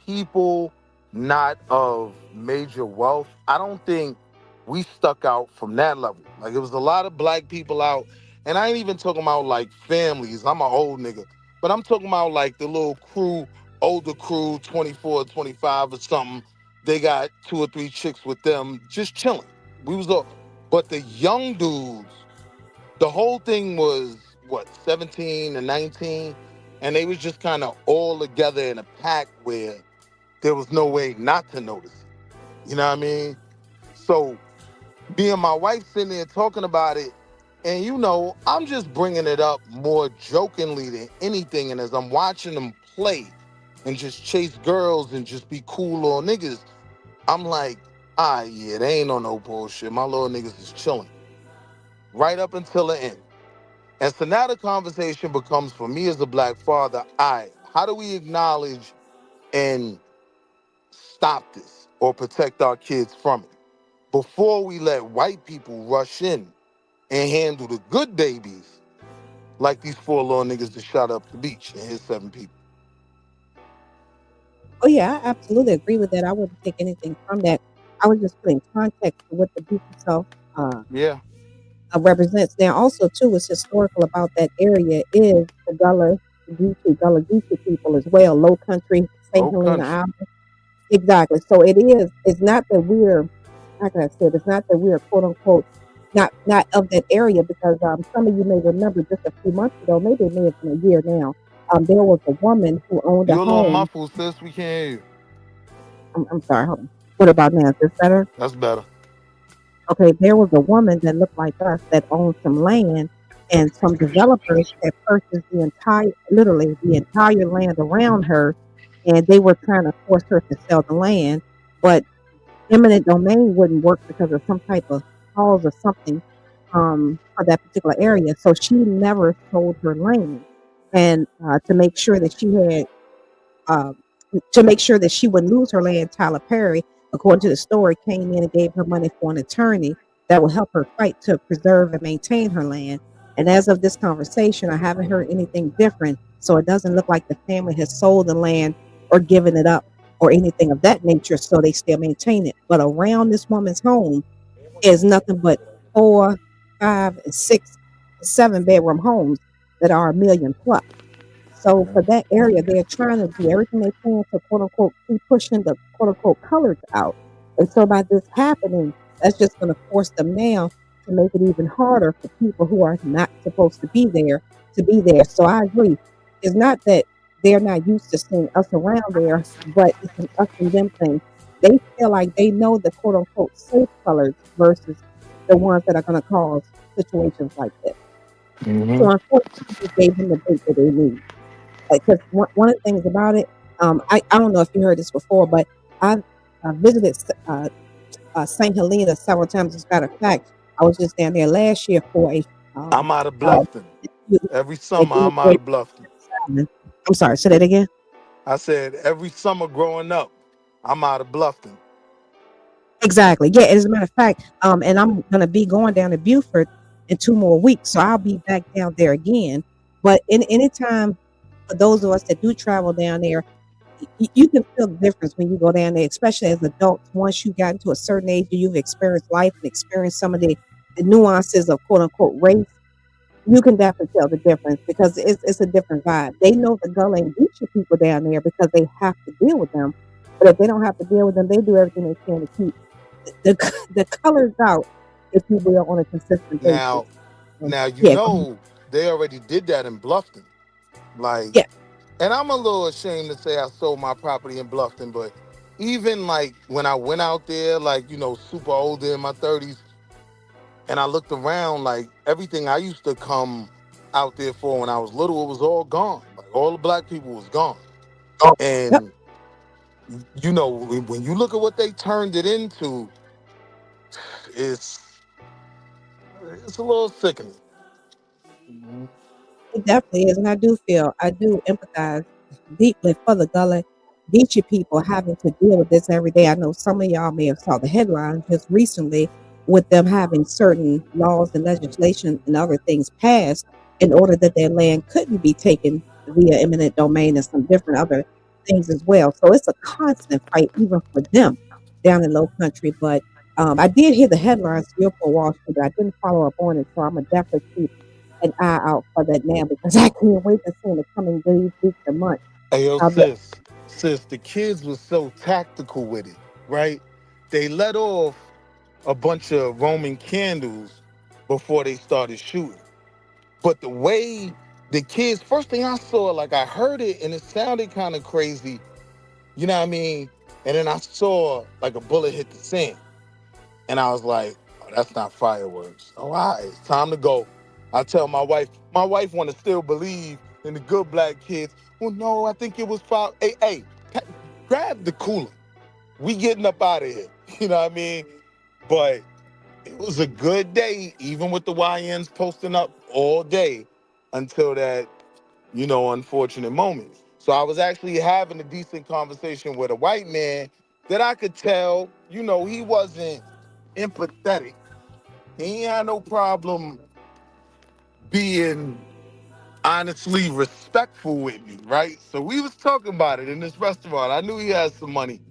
people not of major wealth, I don't think we stuck out from that level. Like it was a lot of black people out, and I ain't even talking about like families. I'm an old nigga, but I'm talking about like the little crew, older crew, 24, 25 or something. They got 2 or 3 chicks with them just chilling. But the young dudes, the whole thing was what, 17 and 19, and they was just kind of all together in a pack where there was no way not to notice it. You know what I mean? So me and my wife sitting there talking about it, and you know, I'm just bringing it up more jokingly than anything. And as I'm watching them play and just chase girls and just be cool little niggas, I'm like, yeah, they ain't on no bullshit. My little niggas is chilling. Right up until the end. And so now the conversation becomes, for me as a black father, how do we acknowledge and stop this or protect our kids from it before we let white people rush in and handle the good babies like these 4 little niggas that shot up the beach and hit 7 people. Oh yeah, I absolutely agree with that. I wouldn't take anything from that. I was just putting context to what the beach itself Yeah. represents. Now, also too, what's historical about that area is the Gullah-Geechee people as well, Low Country, St. Low Helena country. Island. Exactly. So it is. It's not that we're, how can I say it? It's not that we're quote unquote not of that area because some of you may remember just a few months ago, maybe it may have been a year now. There was a woman who owned a You're a little home. muffled, sis. We can't hear you. I'm sorry. Hold on. What about now? Is this better? That's better. Okay, there was a woman that looked like us that owned some land, and some developers had purchased literally the entire land around her, and they were trying to force her to sell the land, but eminent domain wouldn't work because of some type of clause or something for that particular area. So she never sold her land, and to make sure that she had to make sure that she wouldn't lose her land, Tyler Perry, according to the story, came in and gave her money for an attorney that will help her fight to preserve and maintain her land. And as of this conversation, I haven't heard anything different. So it doesn't look like the family has sold the land or given it up or anything of that nature. So they still maintain it. But around this woman's home is nothing but 4, 5, and 6, 7-bedroom homes that are $1 million plus. So for that area, they're trying to do everything they can to quote unquote keep pushing the quote unquote colors out. And so by this happening, that's just going to force them now to make it even harder for people who are not supposed to be there to be there. So I agree. It's not that they're not used to seeing us around there, but it's an us and them thing. They feel like they know the quote unquote safe colors versus the ones that are going to cause situations like this. So unfortunately, we gave them the break that they need. Because one of the things about it, I don't know if you heard this before, but I visited St. Helena several times. As a matter of fact, I was just down there last year for a. I'm out of Bluffton. Every summer, I'm out of Bluffton. I'm sorry, say that again. I said every summer growing up, I'm out of Bluffton. Exactly. Yeah. As a matter of fact, and I'm gonna be going down to Beaufort in 2 more weeks, so I'll be back down there again. But anytime for those of us that do travel down there, you can feel the difference when you go down there, especially as adults. Once you got into a certain age, you've experienced life and experienced some of the nuances of quote unquote race. You can definitely tell the difference because it's a different vibe. They know the Gullah and Geechee people down there because they have to deal with them. But if they don't have to deal with them, they do everything they can to keep the colors out, if you will, on a consistent basis. Now you know they already did that in Bluffton. Like, and I'm a little ashamed to say I sold my property in Bluffton, but even like when I went out there, like, you know, super older in my 30s, and I looked around, like everything I used to come out there for when I was little, it was all gone. Like all the black people was gone. And you know, when you look at what they turned it into, it's a little sickening. It definitely is, and I do empathize deeply for the Gullah Geechee people having to deal with this every day. I know some of y'all may have saw the headlines just recently with them having certain laws and legislation and other things passed in order that their land couldn't be taken via eminent domain and some different other things as well. So it's a constant fight even for them down in Low Country. But I did hear the headlines still for Wall Street, but I didn't follow up on it, so I'm gonna definitely keep an eye out for that now because I can't wait to see in the coming days, weeks, and months. Hey, yo, sis, the kids was so tactical with it, right? They let off a bunch of Roman candles before they started shooting. But the way the kids, first thing I saw, like I heard it and it sounded kind of crazy, you know what I mean? And then I saw like a bullet hit the sand. And I was like, oh, that's not fireworks. All right, it's time to go. I tell my wife want to still believe in the good black kids. Well, no, I think it was fire. Hey, grab the cooler. We getting up out of here. You know what I mean? But it was a good day, even with the YNs posting up all day until that, you know, unfortunate moment. So I was actually having a decent conversation with a white man that I could tell, you know, he wasn't empathetic. He ain't had no problem being honestly respectful with me, right? So we was talking about it in this restaurant. I knew he had some money.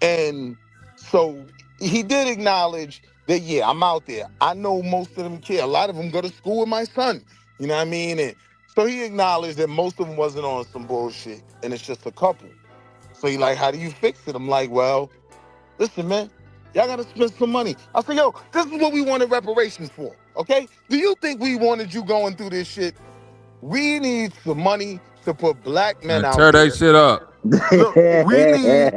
And so he did acknowledge that, yeah, I'm out there. I know most of them kids. A lot of them go to school with my son. You know what I mean? And so he acknowledged that most of them wasn't on some bullshit. And it's just a couple. So he like, how do you fix it? I'm like, well, listen, man, y'all got to spend some money. I said, yo, this is what we wanted reparations for, okay? Do you think we wanted you going through this shit? We need some money to put black men out tear there. that shit up. Look, we need.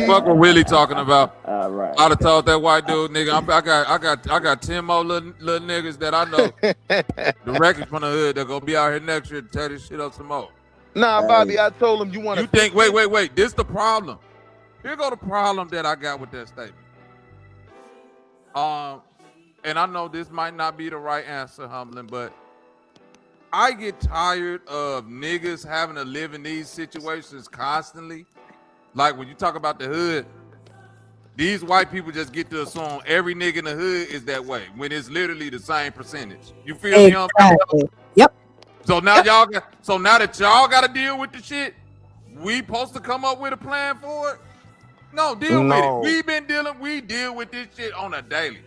Fuck what Willie talking about. All right. I'd have told that white dude, nigga, I got 10 more little niggas that I know directly from the hood that gonna be out here next year to tear this shit up some more. Nah, Bobby, I told him you want to. You think? Wait. This the problem. Here go the problem that I got with that statement. And I know this might not be the right answer, Humlin, but I get tired of niggas having to live in these situations constantly. Like when you talk about the hood, these white people just get to assume every nigga in the hood is that way when it's literally the same percentage. You feel me? Yep. So now y'all got. So now that y'all got to deal with the shit, we supposed to come up with a plan for it? No, deal with it. We deal with this shit on a daily.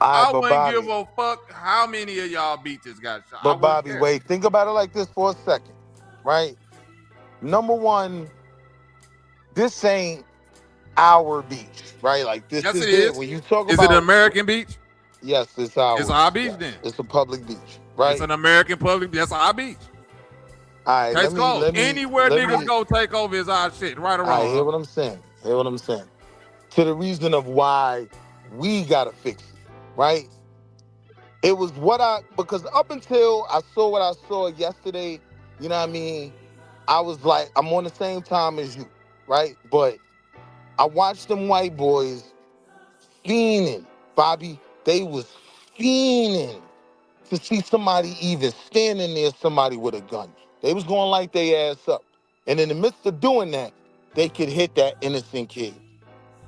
I wouldn't give a fuck how many of y'all beaches got shot. But Bobby, wait, think about it like this for a second, right? Number one, this ain't our beach, right? Like this yes, is it is. When you talk is about, it an American beach? Yes, it's our. It's our beach then. It's a public beach, right? It's an American public. That's our beach. All right, Case closed. Anywhere niggas go take over is our shit, right or wrong. All right, hear what I'm saying. To the reason of why we gotta fix it, right? It was because up until I saw what I saw yesterday, you know what I mean? I was like, I'm on the same time as you, right? But I watched them white boys fiending, Bobby. They was fiending to see somebody even standing near somebody with a gun. They was going like they ass up. And in the midst of doing that, they could hit that innocent kid.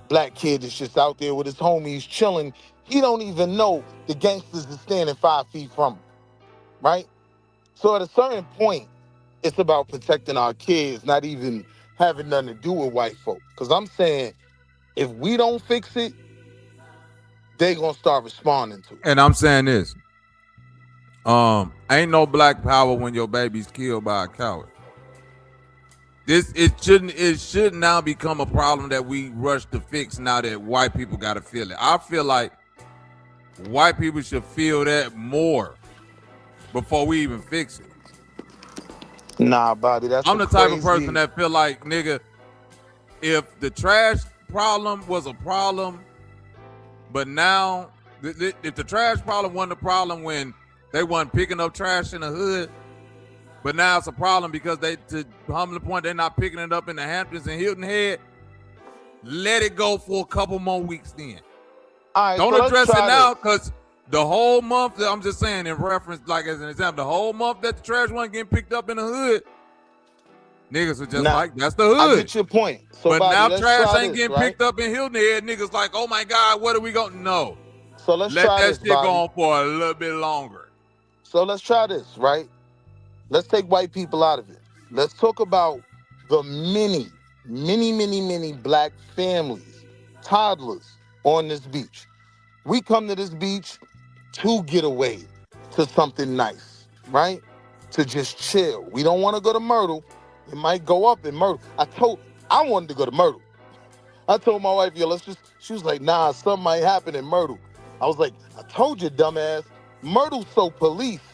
Black kid that's just out there with his homies chilling. He don't even know the gangsters is standing 5 feet from him, right? So at a certain point, it's about protecting our kids, not even having nothing to do with white folk. Because I'm saying, if we don't fix it, they gonna start responding to it. And I'm saying this. Ain't no black power when your baby's killed by a coward. It should now become a problem that we rush to fix now that white people gotta feel it. I feel like white people should feel that more before we even fix it. Nah, Bobby, I'm the type of person that feel like, nigga, if the trash problem was a problem, but now if the trash problem wasn't a problem when they wasn't picking up trash in the hood, but now it's a problem because to Humble point, they're not picking it up in the Hamptons and Hilton Head. Let it go for a couple more weeks then. All right, Don't so address it now because the whole month, I'm just saying in reference, like as an example, the whole month that the trash wasn't getting picked up in the hood, niggas are just like, that's the hood. I get your point. So but Bobby, now trash ain't getting picked up in Hilton Head. Niggas like, oh my God, what are we going to know? So let's let try that this, shit Bobby. go on for a little bit longer. So let's try this, right? Let's take white people out of it. Let's talk about the many black families, toddlers on this beach. We come to this beach to get away to something nice, right? To just chill. We don't want to go to Myrtle. It might go up in Myrtle. I wanted to go to Myrtle. I told my wife, yo, she was like, nah, something might happen in Myrtle. I was like, I told you, dumbass, Myrtle's so policed.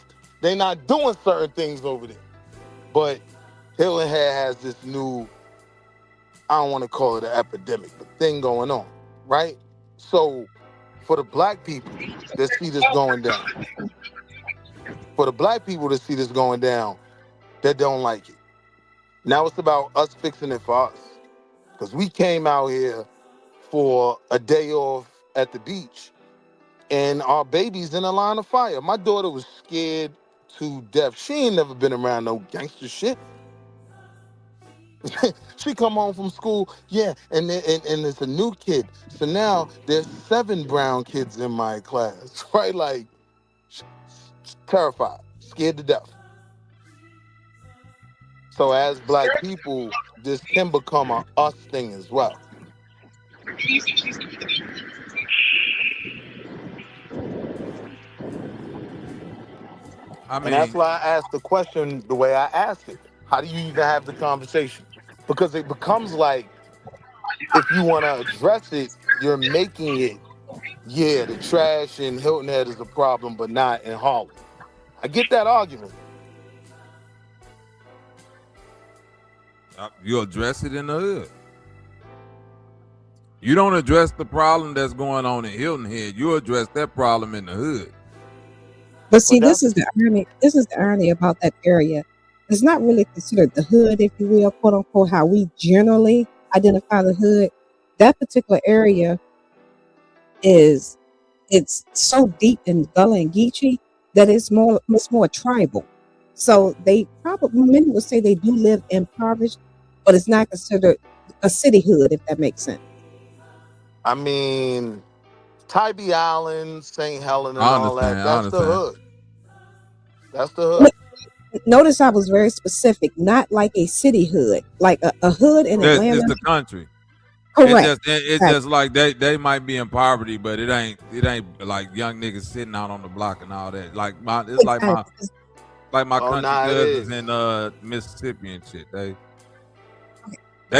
They not doing certain things over there. But Hilton Head has this new, I don't want to call it an epidemic, but thing going on, right? So for the black people that see this going down, that don't like it. Now it's about us fixing it for us. Because we came out here for a day off at the beach and our baby's in a line of fire. My daughter was scared to death. She ain't never been around no gangster shit. She come home from school, yeah, and it's a new kid. So now there's 7 brown kids in my class, right? Like, terrified, scared to death. So as black people, this can become a us thing as well. I And that's mean, why I asked the question the way I asked it. How do you even have the conversation? Because it becomes like, if you want to address it, you're making it, yeah, the trash in Hilton Head is a problem, but not in Harlem. I get that argument. you address it in the hood. You don't address the problem that's going on in Hilton Head. You address that problem in the hood. But see, this is the irony. This is the irony about that area. It's not really considered the hood, if you will, quote unquote, how we generally identify the hood. That particular area it's so deep in Gullah and Geechee that it's more tribal. So they probably, many would say they do live impoverished, but it's not considered a city hood, if that makes sense. I mean, Tybee Island, St. Helen, and all that, that's the hood. That's the hood. Notice I was very specific, not like a city hood, like a hood in Atlanta. It's the country. Correct. It's just like they might be in poverty, but it ain't like young niggas sitting out on the block and all that. Like my country cousins in Mississippi and shit. They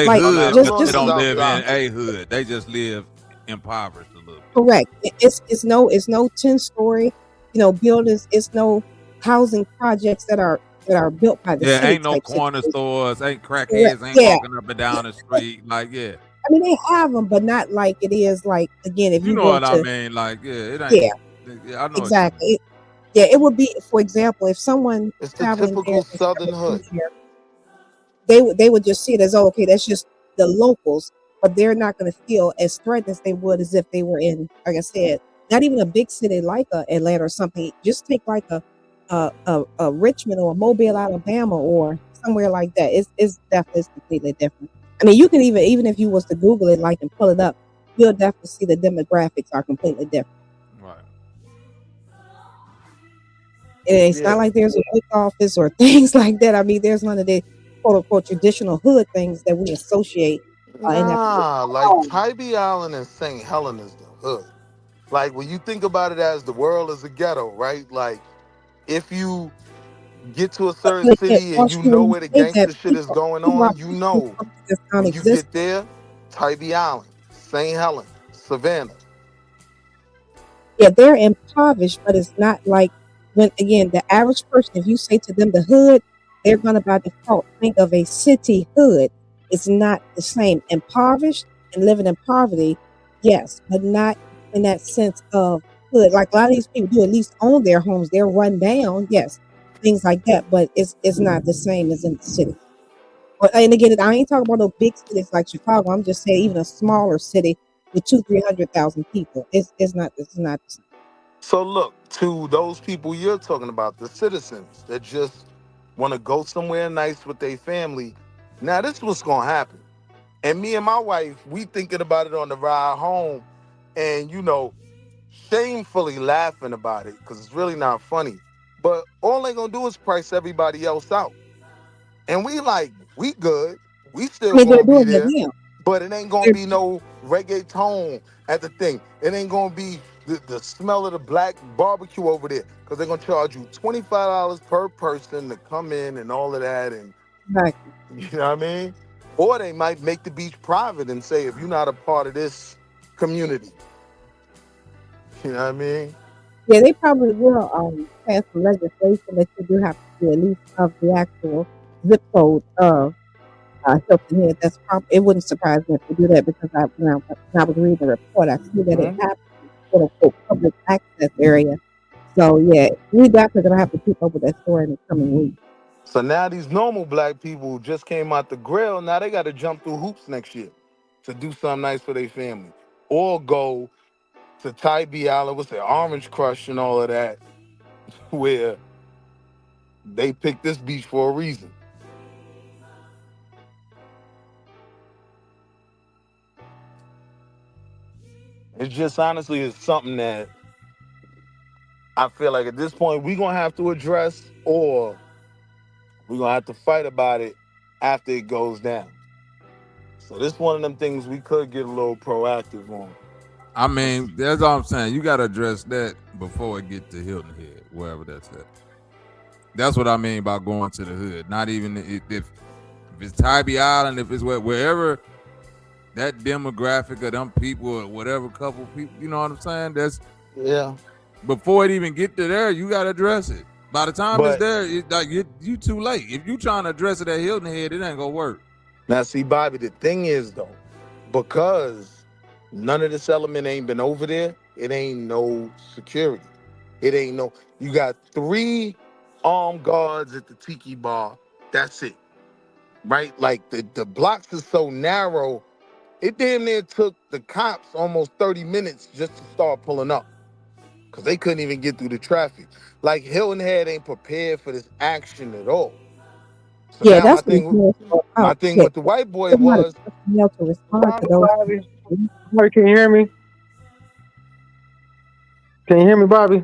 Like, hood, just- but they don't live in a hood. They just live impoverished a little bit. Correct. It's no 10-story, buildings. It's no housing projects that are built by the city. Ain't no type corner situation. stores, ain't crackheads, ain't Yeah. walking up and down the street. Like, yeah. I mean, they have them, but not like it is. Like, again, if You you know go what to, I mean? Like, yeah, it ain't. Yeah, I know. exactly. It would be, for example, if someone It's the traveling typical there, Southern hood. they would just see it as, oh, okay, that's just the locals, but they're not going to feel as threatened as they would as if they were in, like I said, not even a big city like Atlanta or something. Just take like a Richmond or Mobile, Alabama, or somewhere like that. It's definitely completely different. I mean, you can even if you was to Google it, like, and pull it up, you'll definitely see the demographics are completely different. Right. It's not like there's a book office or things like that. I mean, there's none of the quote unquote traditional hood things that we associate. Nah, like Tybee Island and St. Helen is the hood. Like, when you think about it as the world is a ghetto, right? Like, if you get to a certain city and you know where the gangster shit is going on, you know when you get there, Tybee Island, St. Helen, Savannah. Yeah, they're impoverished, but it's not like when, again, the average person, if you say to them the hood, they're going to by default think of a city hood. It's not the same. Impoverished and living in poverty, yes, but not in that sense of hood. Like a lot of these people do at least own their homes. They're run down, yes, things like that, but it's not the same as in the city. But, and again, I ain't talking about no big cities like Chicago. I'm just saying even a smaller city with 200,000-300,000 people. It's not the same. So look, to those people you're talking about, the citizens that just want to go somewhere nice with their family. Now, this is what's going to happen. And me and my wife, we thinking about it on the ride home and, shamefully laughing about it because it's really not funny. But all they going to do is price everybody else out. And we good. We still going to be there. But it ain't going to be no reggaeton at the thing. It ain't going to be the smell of the black barbecue over there because they're going to charge you $25 per person to come in and all of that. And you know what I mean? Or they might make the beach private and say, if you're not a part of this community, you know what I mean? Yeah, they probably will pass some legislation that you do have to do at least of the actual zip code of Hilton Head. It wouldn't surprise me if they do that because when I was reading the report, I see that it happens in quote unquote public access area. So yeah, we definitely gonna have to keep up with that story in the coming weeks. So now these normal black people who just came out the grill, now they got to jump through hoops next year to do something nice for their family. Or go to Tybee Island, what's that, Orange Crush and all of that, where they picked this beach for a reason. It's just honestly is something that I feel like at this point we're gonna have to address, or we're gonna have to fight about it after it goes down. So this is one of them things we could get a little proactive on. I mean, that's all I'm saying. You gotta address that before it get to Hilton Head, wherever that's at. That's what I mean by going to the hood. Not even if it's Tybee Island, if it's wherever that demographic of them people or whatever couple people, you know what I'm saying? That's before it even get to there, you gotta address it. By the time it's there, you too late. If you trying to address it at Hilton Head, it ain't gonna work. Now see, Bobby, the thing is though, because none of this element ain't been over there, it ain't no security. It ain't no, you got 3 armed guards at the tiki bar. That's it. Right? Like the blocks is so narrow, it damn near took the cops almost 30 minutes just to start pulling up. Because they couldn't even get through the traffic. Like Hilton Head ain't prepared for this action at all. So Yeah, now that's my thing with the white boy was to respond to those. Bobby, can you hear me? Can you hear me, Bobby?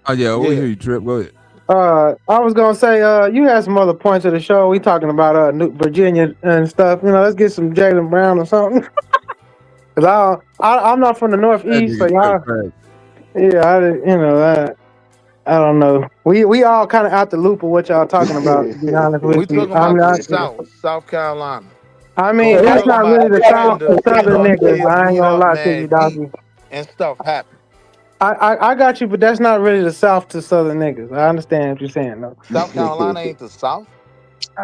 Oh yeah, we hear you, Trip. Go ahead. I was gonna say, you had some other points of the show. We talking about Virginia and stuff. You know, let's get some Jaylen Brown or something. Cause I'm not from the Northeast, so y'all. Yeah, I don't know. We all kind of out the loop of what y'all talking about. To be honest with we you, talking about the South Carolina. I mean, that's not really the South to Southern niggas. I ain't gonna lie to you, doggy. And stuff happened. I got you, but that's not really the South to Southern niggas. I understand what you're saying, though. South Carolina ain't the South?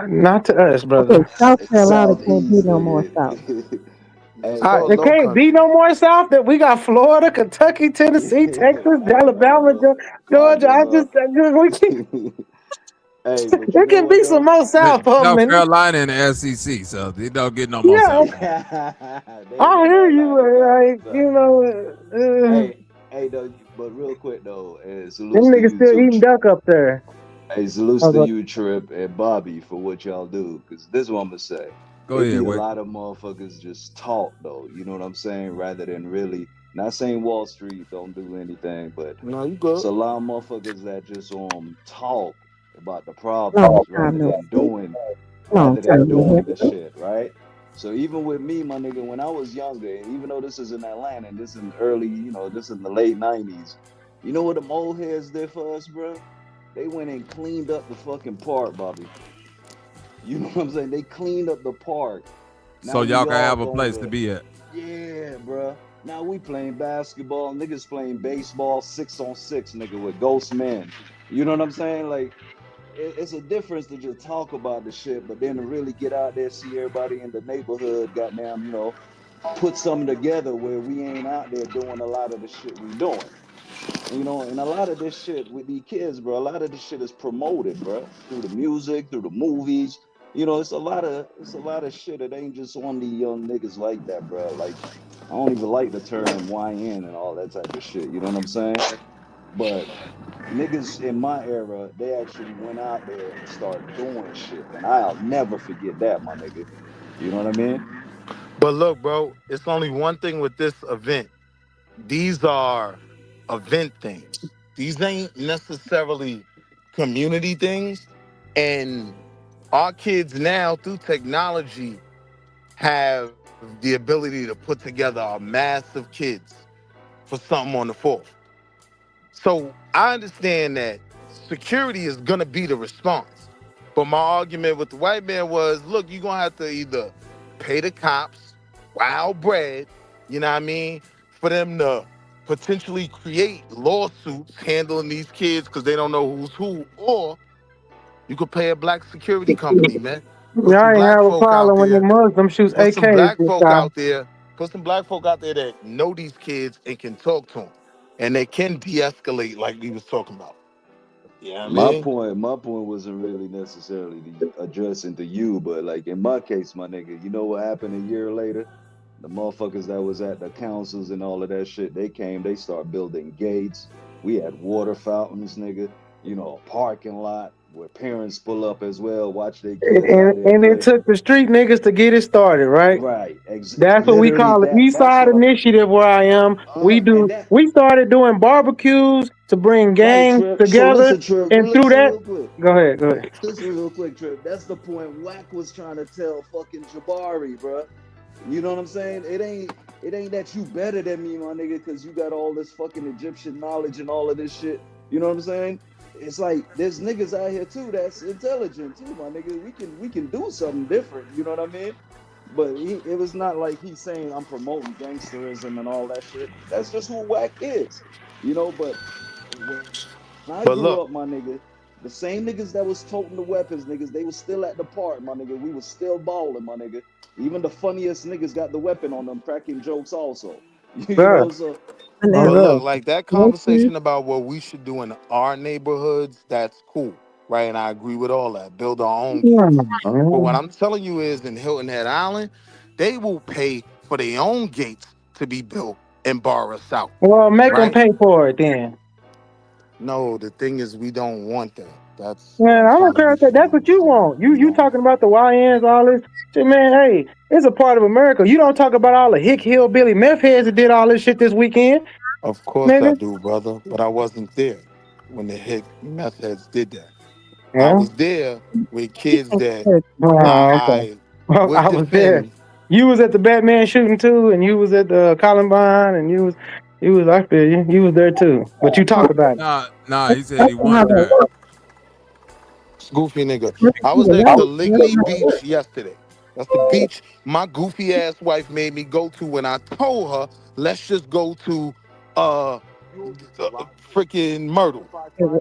Not to us, brother. Okay, South Carolina can't be no more South. It can't be no more South. That we got Florida, Kentucky, Tennessee, Texas, Alabama, Georgia. There can be some more South for a South minute. Carolina in the SEC, so they don't get no more South. I hear you. You know. Hey, though, but real quick though, Them salutes to niggas you still too. eating duck up there. Hey, salutes to you, Trip, and Bobby for what y'all do. Cause this is what I'm gonna say. Go It ahead, be a Wade. lot of motherfuckers just talk though. You know what I'm saying? Rather than really. Not saying Wall Street don't do anything, but no, you good. It's a lot of motherfuckers that just talk about the problems rather than doing the shit, right? So even with me, my nigga, when I was younger, and even though this is in Atlanta and this is in early, this is in the late 90s, you know what them old heads did for us, bro? They went and cleaned up the fucking park, Bobby. You know what I'm saying? They cleaned up the park. So y'all can have a place to be at. Yeah, bro. Now we playing basketball, niggas playing baseball 6-on-6, nigga, with ghost men. You know what I'm saying? Like, it's a difference to just talk about the shit, but then to really get out there, see everybody in the neighborhood, goddamn, put something together where we ain't out there doing a lot of the shit we doing. And a lot of this shit with these kids, bro, a lot of this shit is promoted, bro, through the music, through the movies. It's a lot of shit that ain't just on the young niggas like that, bro. Like, I don't even like the term YN and all that type of shit. You know what I'm saying? But niggas in my era, they actually went out there and started doing shit. And I'll never forget that, my nigga. You know what I mean? But look, bro, it's only one thing with this event. These are event things. These ain't necessarily community things. And our kids now, through technology, have the ability to put together a mass of kids for something on the 4th. So I understand that security is gonna be the response. But my argument with the white man was, look, you're gonna have to either pay the cops wild bread, you know what I mean, for them to potentially create lawsuits handling these kids because they don't know who's who, or you could pay a black security company, man. Put some Y'all ain't black have a folk out problem when the there. Muslims shoot Put some AKs black this folk time. out there. Put some black folk out there that know these kids and can talk to them. And they can de-escalate like we was talking about. Yeah, My point wasn't really necessarily addressing to you, but like in my case, my nigga, you know what happened a year later? The motherfuckers that was at the councils and all of that shit, they came, they start building gates. We had water fountains, nigga, a parking lot. where parents pull up as well, watch their kids out there And it play. took the street niggas to get it started, right? Right. That's what we Literally call it. that. East That's Side what I'm. Initiative where I am. And that We started doing barbecues to bring right, gangs Trip. So together. listen, Trip, bro. And through Listen that, real quick. go ahead. Listen real quick, Trip. That's the point Wack was trying to tell fucking Jabari, bro. You know what I'm saying? It ain't that you better than me, my nigga, because you got all this fucking Egyptian knowledge and all of this shit. You know what I'm saying? It's like there's niggas out here too that's intelligent too, my nigga. We can do something different. You know what I mean? But it was not like he's saying I'm promoting gangsterism and all that shit. That's just who Wack is, you know. But when I But grew look, up, my nigga, the same niggas that was toting the weapons, niggas, they was still at the park, my nigga. We was still balling, my nigga. Even the funniest niggas got the weapon on them, cracking jokes also. You Bruh. know, so but Look. look, like that conversation about what we should do in our neighborhoods, that's cool, right? And I agree with all that. Build our own gates. But what I'm telling you is in Hilton Head Island, they will pay for their own gates to be built in Barra South. Well, make them Right? pay for it then. No, the thing is we don't want that. That's what Man, I'm I trying don't to care if get you that's to what you understand. want. You talking about the YNs, all this shit, man. Hey, it's a part of America. You don't talk about all the hick hillbilly meth heads that did all this shit this weekend, Of course I nigga. do, brother. But I wasn't there when the hit meth heads did that. I Yeah. was there with kids that Oh, okay. I Well, would I was there. defend. You was at the Batman shooting too, and you was at the Columbine, and you was. I feel you. You was there too, but you talk about it. Nah, he said he won that. Goofy nigga. I was at Caligny Beach yesterday. That's the beach my goofy ass wife made me go to when I told her, let's just go to freaking Myrtle.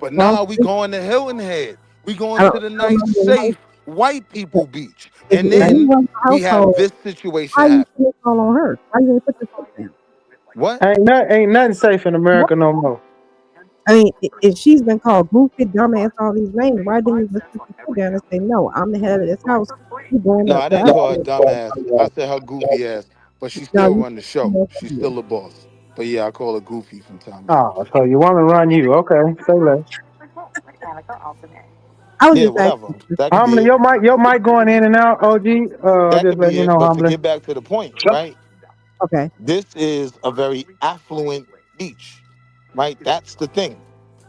But now we going to Hilton Head. We going to the nice, safe white people beach. If And you then run the we have household, this situation why you happen. put this all on her? Why you didn't put this on him? What? Ain't nothing safe in America no more. I mean, if she's been called goofy, dumbass, all these names, why didn't you just put your foot down and say, no, I'm the head of this house. You going No, up I the didn't call her other dumbass. I said her goofy ass. But she No, still you run the show. She's still a boss. But yeah, I call her goofy from time to time. Oh, so you want to run you? Okay, say less. I was Yeah, just whatever. asking. That could be Humbly, it. your mic going in and out. OG, That just could let be you it. know, But to humbly. get back to the point, right? Okay. This is a very affluent beach, right? That's the thing.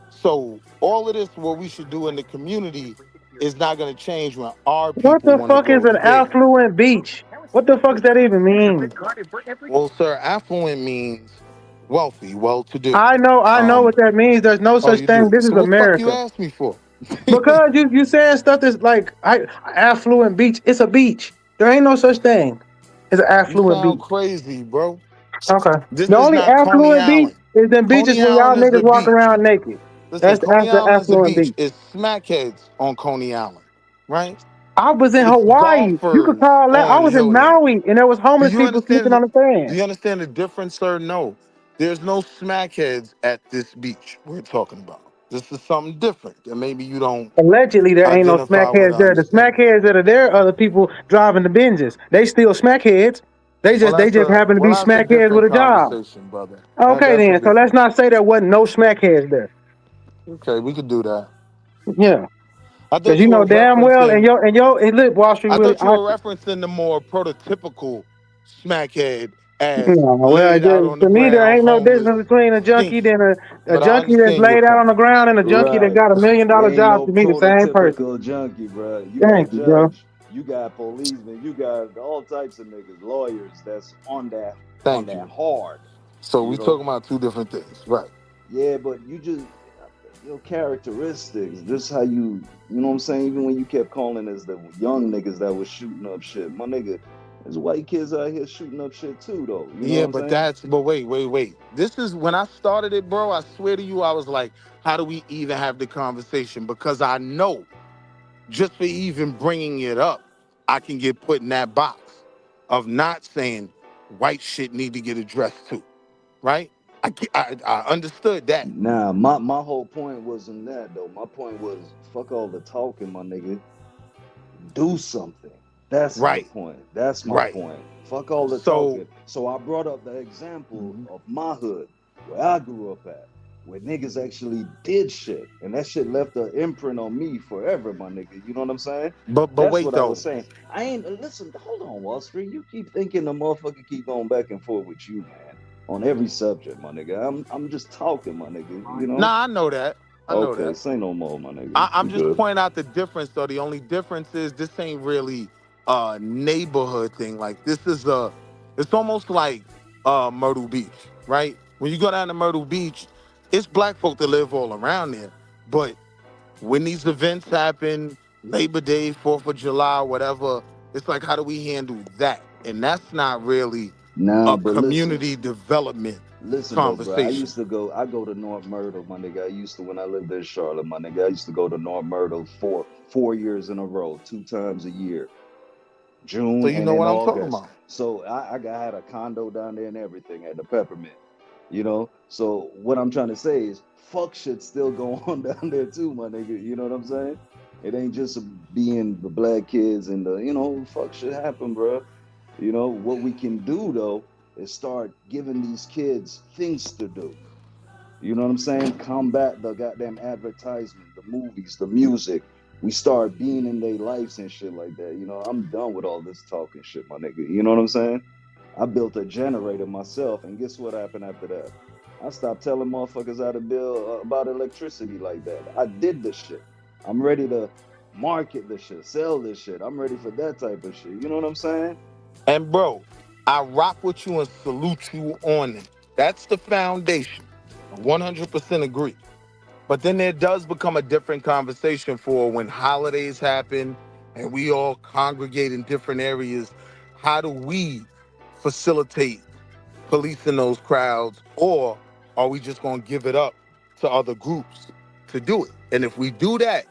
So all of this, what we should do in the community, is not going to change when our What people the want to fuck is go an there. affluent beach? What the fuck does that even mean? Well, sir, affluent means wealthy, well-to-do. I know what that means. There's no Oh, such you thing. do. This So is what the fuck you America. asked me for? Because you saying stuff that's like affluent beach. It's a beach. There ain't no such thing as an You affluent sound beach. crazy, bro. Okay. This The is only not Coney affluent beach Island. is them beaches Coney where y'all Island is niggas the walk beach. around naked. Listen, That's Coney the Island is the affluent beach. beach. It's smackheads on Coney Island, right? I was in It's Hawaii. You could golfers call that. I on was in Hilton Head. Maui, and there was Do homeless you people sleeping understand? on the Do sand. you understand the difference, sir? No, there's no smackheads at this beach we're talking about. This is something different that maybe you don't Allegedly, there ain't no identify with or smackheads there. The understand. smackheads that are there are the people driving the binges. They still smackheads. They just happen to be That's a smackheads with different a job. conversation, brother. Okay, That's a then. So let's different. not say there wasn't no smackheads there. Okay, we could do that. Yeah, I because thought you you know were damn well, referencing. and look, Wall Street I Willie. thought you were referencing the more prototypical smackhead as No, well, laid out on the to me, there ground, ain't no homeless, difference between a junkie stinky. than a But I junkie that's understand your laid out on point. the ground and a junkie that right. got $1 million There ain't job. no To me, the same person. prototypical junkie, bro. You got Thank you, bro. judge, you got policemen, you got all types of niggas, lawyers that's on Thank that you. hard. So we You know, talking about two different things, right? yeah, but you just your characteristics, just how you know what I'm saying? Even when you kept calling us the young niggas that was shooting up shit, my nigga, there's white kids out here shooting up shit too, though. You know what Yeah, I'm but saying? wait. This is when I started it, bro. I swear to you, I was like, how do we even have the conversation? Because I know just for even bringing it up, I can get put in that box of not saying white shit need to get addressed too, right? I understood that. Nah, my whole point wasn't that though. My point was fuck all the talking, my nigga. Do something. That's the Right, point. That's my right. point. Fuck all the So talking. So I brought up the example of my hood, where I grew up at. where niggas actually did shit, and that shit left an imprint on me forever, my nigga. You know what I'm saying? But That's wait what I though. was saying. I ain't listen. Hold on, Wall Street. You keep thinking the motherfucker keep going back and forth with you, man, on every subject, my nigga. I'm just talking, my nigga. You know? Nah, I know that. I know Okay, that. say no more, my nigga. I'm You just good? pointing out the difference though. The only difference is this ain't really a neighborhood thing. Like this is it's almost like Myrtle Beach, right? When you go down to Myrtle Beach, it's black folk that live all around there. But when these events happen, Labor Day, 4th of July, whatever, it's like, how do we handle that? And that's not really Nah, a but listen. community development Listen though, bro. conversation. I go to North Myrtle, my nigga. I used to when I lived in Charlotte, my nigga. I used to go to North Myrtle four years in a row, 2 times a year, So June you and know in what I'm talking August. about. So I had a condo down there and everything at the Peppermint, you know. So what I'm trying to say is, fuck shit still go on down there too, my nigga. You know what I'm saying? It ain't just being the black kids and the, you know, fuck shit happen, bro. You know what we can do though is start giving these kids things to do. You know what I'm saying? Combat the goddamn advertisement, the movies, the music. We start being in their lives and shit like that. You know, I'm done with all this talking shit, my nigga. You know what I'm saying? I built a generator myself, and guess what happened after that? I stopped telling motherfuckers how to build about electricity like that. I did the shit. I'm ready to market the shit, sell this shit. I'm ready for that type of shit. You know what I'm saying? And bro, I rock with you and salute you on it. That's the foundation. I 100% agree. But then there does become a different conversation for when holidays happen and we all congregate in different areas. How do we facilitate policing those crowds, or are we just going to give it up to other groups to do it? And if we do that,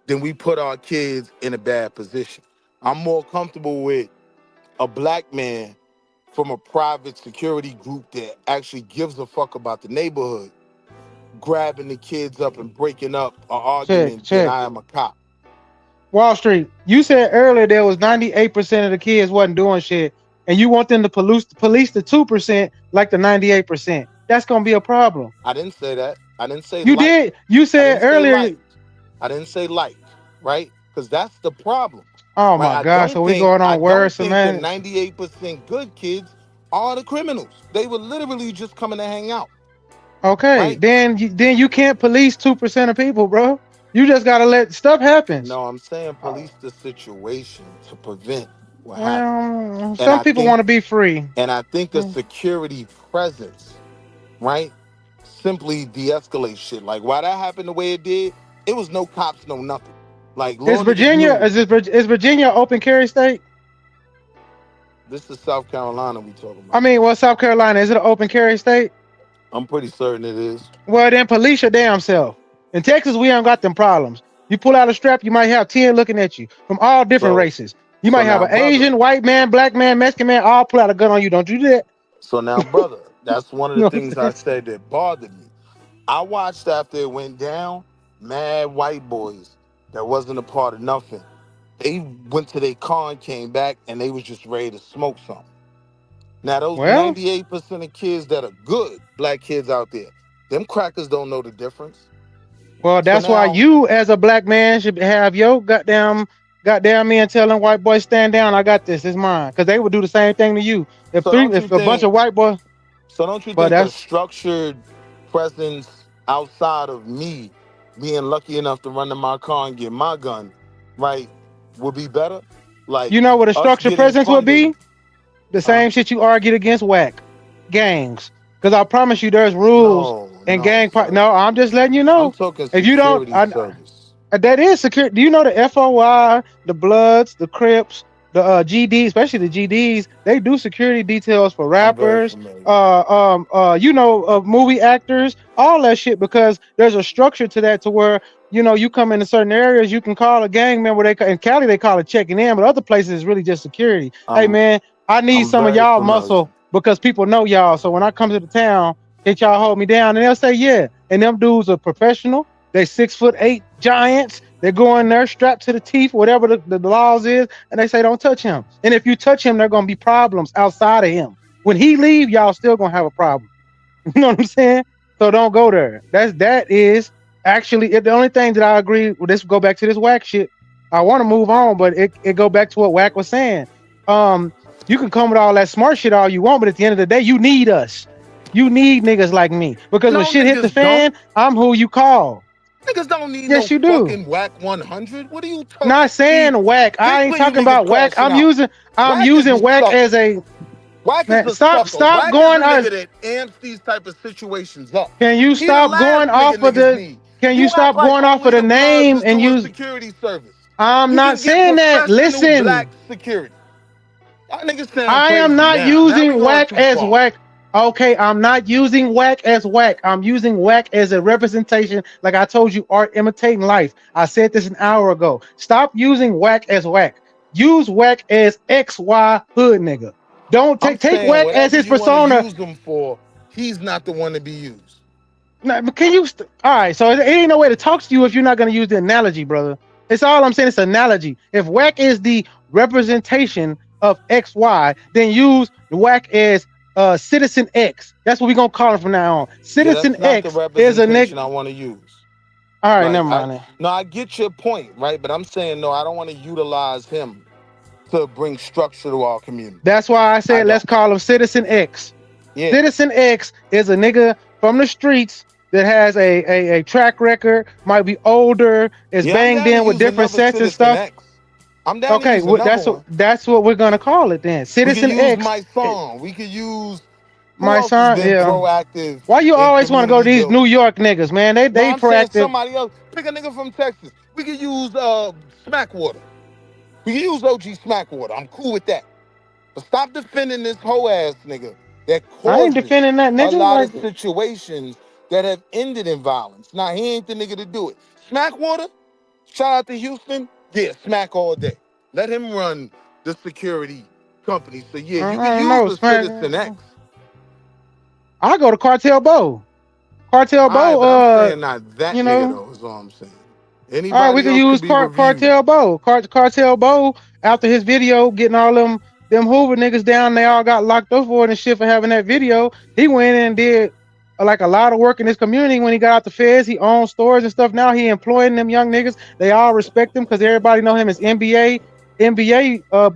then we put our kids in a bad position. I'm more comfortable with a black man from a private security group that actually gives a fuck about the neighborhood grabbing the kids up and breaking up an argument than Check. I am a cop. Wall Street, you said earlier there was 98% of the kids wasn't doing shit, and you want them to police the 2% like the 98%. That's gonna be a problem. I didn't say that. I didn't say You like. did. You said earlier. I didn't say like, right? Because that's the problem. Oh Right? my God! So we going I on don't words, think the man. 98% good kids are the criminals. They were literally just coming to hang out. Okay, right? then you can't police 2% of people, bro. You just gotta let stuff happen. No, I'm saying police the situation to prevent what Well, happened. And some I people think, want to be free. and I think a security presence, right, simply de-escalate shit. Like why that happened the way it did, it was no cops, no nothing. Like Is long Virginia as you, is Virginia open carry state? this is South Carolina we talking about. I mean, well, South Carolina, is it an open carry state? I'm pretty certain it is. Well, then police your damn self. In Texas, we ain't got them problems. You pull out a strap, you might have 10 looking at you from all different races. You might have now, an Asian, white man, black man, Mexican man, all pull out a gun on you. Don't you do that? So now, brother, that's one of the things I said that bothered me. I watched after it went down, mad white boys that wasn't a part of nothing. They went to their car and came back, and they was just ready to smoke something. Now, those 98% of kids that are good black kids out there, them crackers don't know the difference. Well, that's why you, as a black man, should have your goddamn men telling white boys, stand down. I got this. It's mine. Because they would do the same thing to you. If a bunch of white boys. So don't you think a structured presence outside of me being lucky enough to run to my car and get my gun, right, would be better? Like, you know what a structured presence would be? The same shit you argued against whack gangs. Because I promise you, there's rules and gang. No, I'm just letting you know. I'm talking if you don't, service. That is security. Do you know the FOI, the Bloods, the Crips, the GDs, especially the GDs? They do security details for rappers, movie actors, all that shit. Because there's a structure to that, to where you come into certain areas, you can call a gang member. In Cali they call it checking in, but other places it's really just security. Hey man, I need some of y'all muscle because people know y'all. So when I come to the town, can y'all hold me down? And they'll say yeah. And them dudes are professional. They 6'8" giants. They go in there strapped to the teeth, whatever the laws is, and they say don't touch him. And if you touch him, there are gonna be problems outside of him. When he leave, y'all still gonna have a problem. You know what I'm saying? So don't go there. That is actually the only thing that I agree with. This go back to this whack shit. I want to move on, but it go back to what Whack was saying. You can come with all that smart shit all you want, but at the end of the day, you need us. You need niggas like me because when shit hit the fan, I'm who you call. Niggas don't need yes, no you do. fucking whack 100. What are you talking? Not saying whack. I ain't talking about whack. I'm using whack as a. Whack Man, is a stop whack going. Is a nigga that amps these type of situations up. Can you stop going off of the? Can you stop going off of the name and use security service? I'm not saying that. Listen. Black security. I am not using whack as whack. Okay, I'm not using whack as whack. I'm using whack as a representation. Like I told you, art imitating life. I said this an hour ago. Stop using whack as whack. Use whack as XY hood nigga. Don't take whack as his persona. Use him for. He's not the one to be used. Nah, but can you? All right, so it ain't no way to talk to you if you're not gonna use the analogy, brother. It's all I'm saying. It's analogy. If whack is the representation of XY, then use whack as Citizen X. That's what we're gonna call it from now on. Citizen X is a nigga I want to use. All right, never mind. I get your point, right? But I'm saying no, I don't want to utilize him to bring structure to our community. That's why I said let's call him Citizen X. Yeah. Citizen X is a nigga from the streets that has a track record, might be older, is banged in with different sets and stuff. X. I'm down okay, well, that's what we're gonna call it then. Citizen X. My song. We could use my song. Yeah. Proactive. Why you always want to go to these New York niggas, man? They proactive. Somebody else. Pick a nigga from Texas. We could use Smackwater. We can use OG Smackwater. I'm cool with that. But stop defending this whole ass nigga that causes I ain't defending that nigga. a lot of situations that have ended in violence. Now he ain't the nigga to do it. Smackwater. Shout out to Houston. Yeah, smack all day. Let him run the security company. So yeah, you can use the Citizen X. I go to Cartel Bo. Cartel Bo. I'm saying not that nigga though. Is all I'm saying. Anybody all right, we can use Cartel Bo. Cartel Bo. After his video, getting all them Hoover niggas down, they all got locked up for it and shit for having that video. He went in and did like a lot of work in his community when he got out the feds. He owns stores and stuff. Now he employing them young niggas. They all respect him because everybody know him as NBA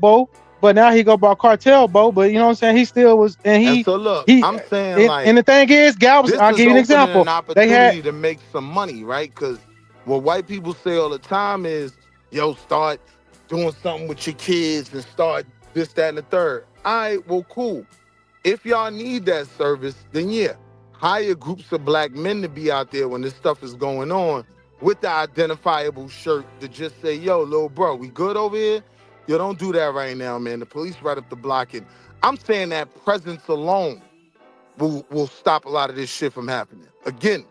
Bo. But now he go by Cartel Bo. But you know what I'm saying? He still was, and so look, I'm saying and the thing is, Galveston. I'll give you an example. They had to make some money, right? Because what white people say all the time is, "Yo, start doing something with your kids and start this, that, and the third." All right, well, cool. If y'all need that service, then yeah. Hire groups of black men to be out there when this stuff is going on with the identifiable shirt to just say, yo, little bro, we good over here? Yo, don't do that right now, man. The police right up the block. And I'm saying that presence alone will stop a lot of this shit from happening. Again,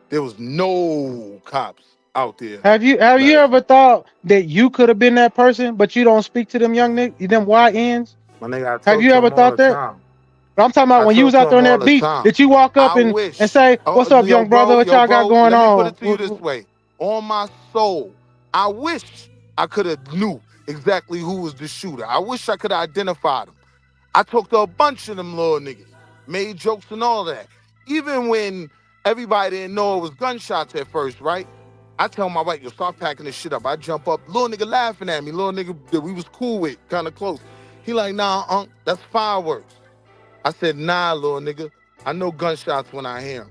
there was no cops out there. Have you ever thought that you could have been that person, but you don't speak to them young niggas, them YNs? My nigga, have you ever thought that? But I'm talking about when you was out there on that beach, did you walk up and say, what's up, young brother? What y'all got going on? Let me put it to you this way. On my soul, I wish I could have knew exactly who was the shooter. I wish I could have identified him. I talked to a bunch of them little niggas, made jokes and all that. Even when everybody didn't know it was gunshots at first, right? I tell my wife, yo, start packing this shit up. I jump up, little nigga laughing at me, little nigga that we was cool with, kind of close. He like, nah, that's fireworks. I said, nah, little nigga. I know gunshots when I hear them.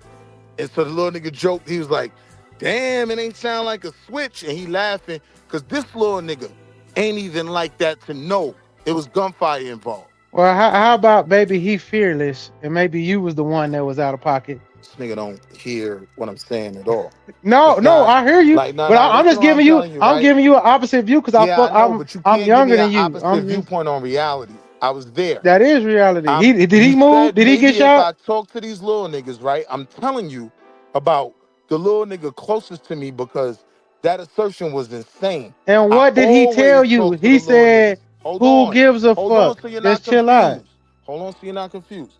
And so the little nigga joked. He was like, damn, it ain't sound like a switch. And he laughing because this little nigga ain't even like that to know it was gunfire involved. Well, how about, baby, he fearless, and maybe you was the one that was out of pocket. This nigga don't hear what I'm saying at all. No, I hear you. Like, but I'm just giving you, I'm giving you an opposite view because I'm younger than you. Opposite viewpoint on reality. I was there. That is reality. Did he move? Did he get shot? If I talk to these little niggas, right? I'm telling you about the little nigga closest to me because that assertion was insane. And what did he tell you? He said, who gives a fuck? Just chill out. Hold on so you're not confused.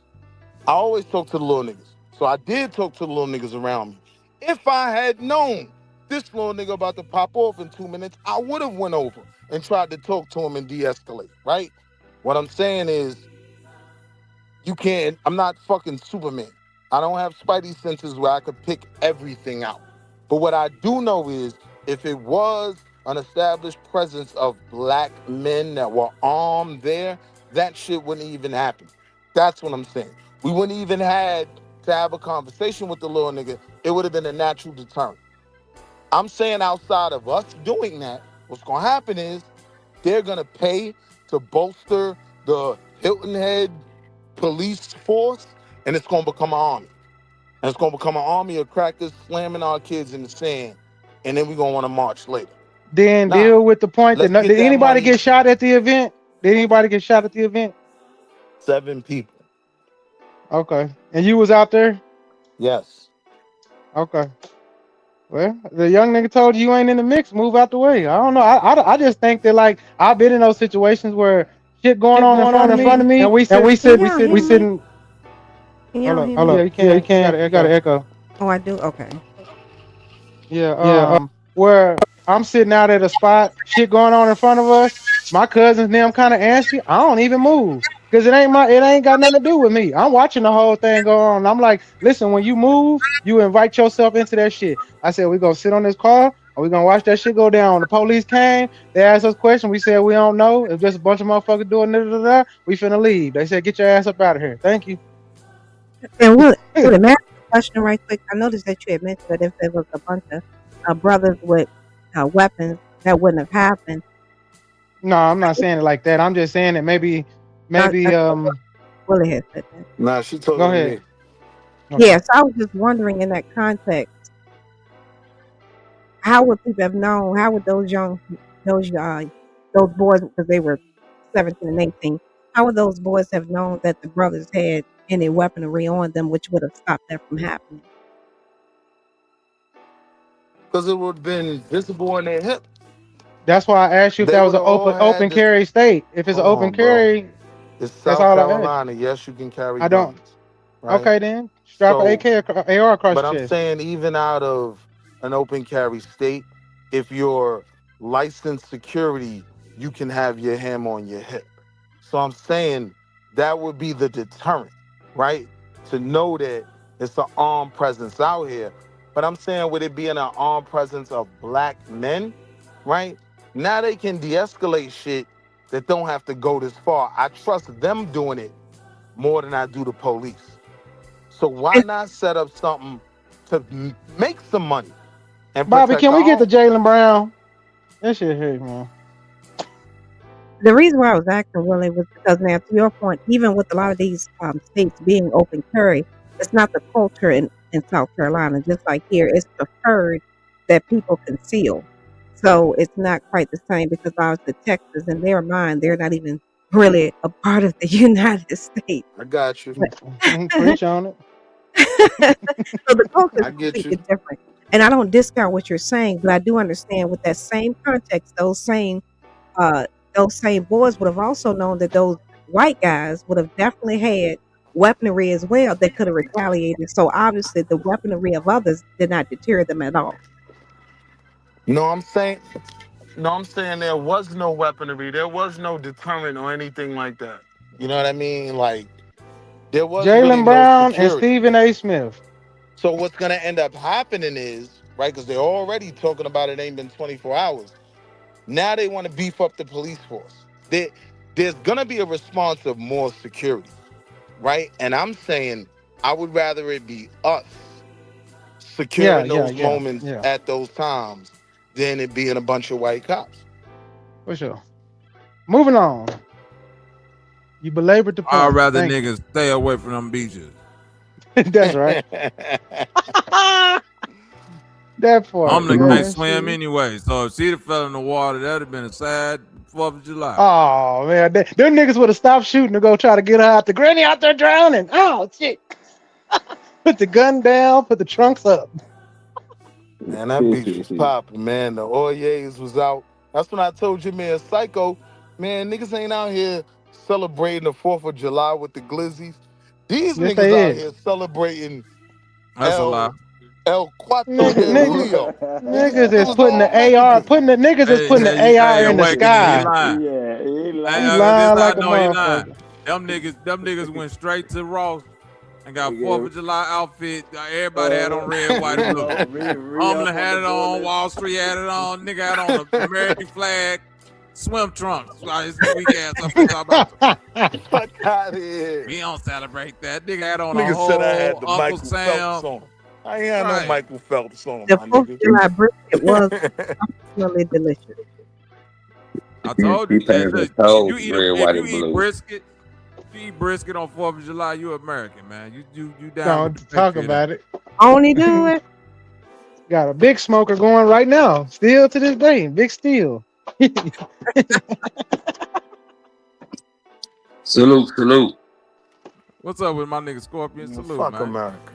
I always talk to the little niggas. So I did talk to the little niggas around me. If I had known this little nigga about to pop off in 2 minutes, I would have went over and tried to talk to him and de-escalate, right? What I'm saying is, you can't, I'm not fucking Superman. I don't have spidey senses where I could pick everything out. But what I do know is if it was an established presence of black men that were armed there, that shit wouldn't even happen. That's what I'm saying. We wouldn't even had to have a conversation with the little nigga. It would have been a natural deterrent. I'm saying outside of us doing that, what's going to happen is they're going to pay to bolster the Hilton Head police force, and it's going to become an army. And it's going to become an army of crackers slamming our kids in the sand, and then we're going to want to march later. Then deal with the point that did anybody get shot at the event? Did anybody get shot at the event? 7 people. Okay. And you was out there? Yes. Okay. Well, the young nigga told you ain't in the mix. Move out the way. I don't know. I just think that, like, I've been in those situations where shit going on in front of me, and we sitting. Hold up. Yeah, you can't. You got an echo. Oh, I do. Okay. Yeah. Where I'm sitting out at a spot, shit going on in front of us. My cousins and them kind of antsy. I don't even move because it ain't got nothing to do with me. I'm watching the whole thing go on. I'm like, listen, when you move, you invite yourself into that shit. I said, we gonna sit on this car and we gonna watch that shit go down. The police came, they asked us questions. We said we don't know. If just a bunch of motherfuckers doing da, we finna leave. They said, get your ass up out of here. Thank you. And would it matter? Question right quick. I noticed that you had mentioned that if there was a bunch of brothers with weapons, that wouldn't have happened. No, I'm not saying it like that. I'm just saying that maybe Willie had said that. Nah, she told Go me. ahead. Yes, I was just wondering in that context, how would people have known? How would those boys, because they were 17 and 18, how would those boys have known that the brothers had any weaponry on them, which would have stopped that from happening? Because it would have been visible in their hip. That's why I asked you if that was an open carry state. If it's an open carry, it's that's South all Carolina. Yes, you can carry I don't. guns. Right? Okay, then strap an AK AR across But your I'm chest. saying even out of an open carry state, if you're licensed security, you can have your ham on your hip. So I'm saying that would be the deterrent, right? To know that it's an armed presence out here. But I'm saying with it being an armed presence of black men, right? Now they can de-escalate shit that don't have to go this far. I trust them doing it more than I do the police. So why not set up something to make some money? And Bobby, can we get the to Jaylen Brown? That shit hurt, man. The reason why I was asking Willie was because, now, to your point, even with a lot of these states being open carry, it's not the culture in South Carolina. Just like here, it's preferred that people conceal. So it's not quite the same because obviously Texas, in their mind, they're not even really a part of the United States. I got you. Preach on it. So the culture is completely different. And I don't discount what you're saying, but I do understand with that same context, those same boys would have also known that those white guys would have definitely had weaponry as well that could have retaliated. So obviously the weaponry of others did not deter them at all. No, I'm saying there was no weaponry. There was no deterrent or anything like that. You know what I mean? Like, there was Jaylen Brown and Stephen A. Smith. So what's going to end up happening is, right, because they're already talking about it ain't been 24 hours. Now they want to beef up the police force. There's going to be a response of more security, right? And I'm saying I would rather it be us securing those moments at those times than it being a bunch of white cops. For sure. Moving on. You belabored the point. I'd rather niggas stay away from them beaches. That's right. That part. I'm the can't swim anyway, so if she'd have fell in the water, that'd have been a sad 4th of July. Oh man, them niggas would have stopped shooting to go try to get her out. The granny out there drowning. Oh shit. Put the gun down, put the trunks up. Man, that beach was popping, man. The Oyes was out. That's when I told you, man, Psycho, man, niggas ain't out here celebrating the 4th of July with the glizzies. These niggas out here celebrating 𝐿4 Niggas is putting the AR, putting the AR in the sky. He lying like a motherfucker. Them niggas went straight to Ross And got 4th of July outfit. Everybody had on red, white, and blue. Homeland had it on. Wall Street had it on. Nigga had on the American flag. Swim trunks. It's weak ass up there about. Fuck out of here. We don't celebrate that. Nigga had on Nigga a whole said I had the Uncle Michael Sam. Phelps on. I ain't had no Michael Phelps on, The my 4th of nigga. July brisket was absolutely delicious. I told you, He painted look, his toes if you red, white, and eat blue. brisket, if you eat brisket on 4th of July, you American, man. You down. Don't with the talk patriot. about it. Only do it. Got a big smoker going right now. Still to this day. Big steel. Salute, salute. What's up with my nigga Scorpion? Salute, Fuck man. America.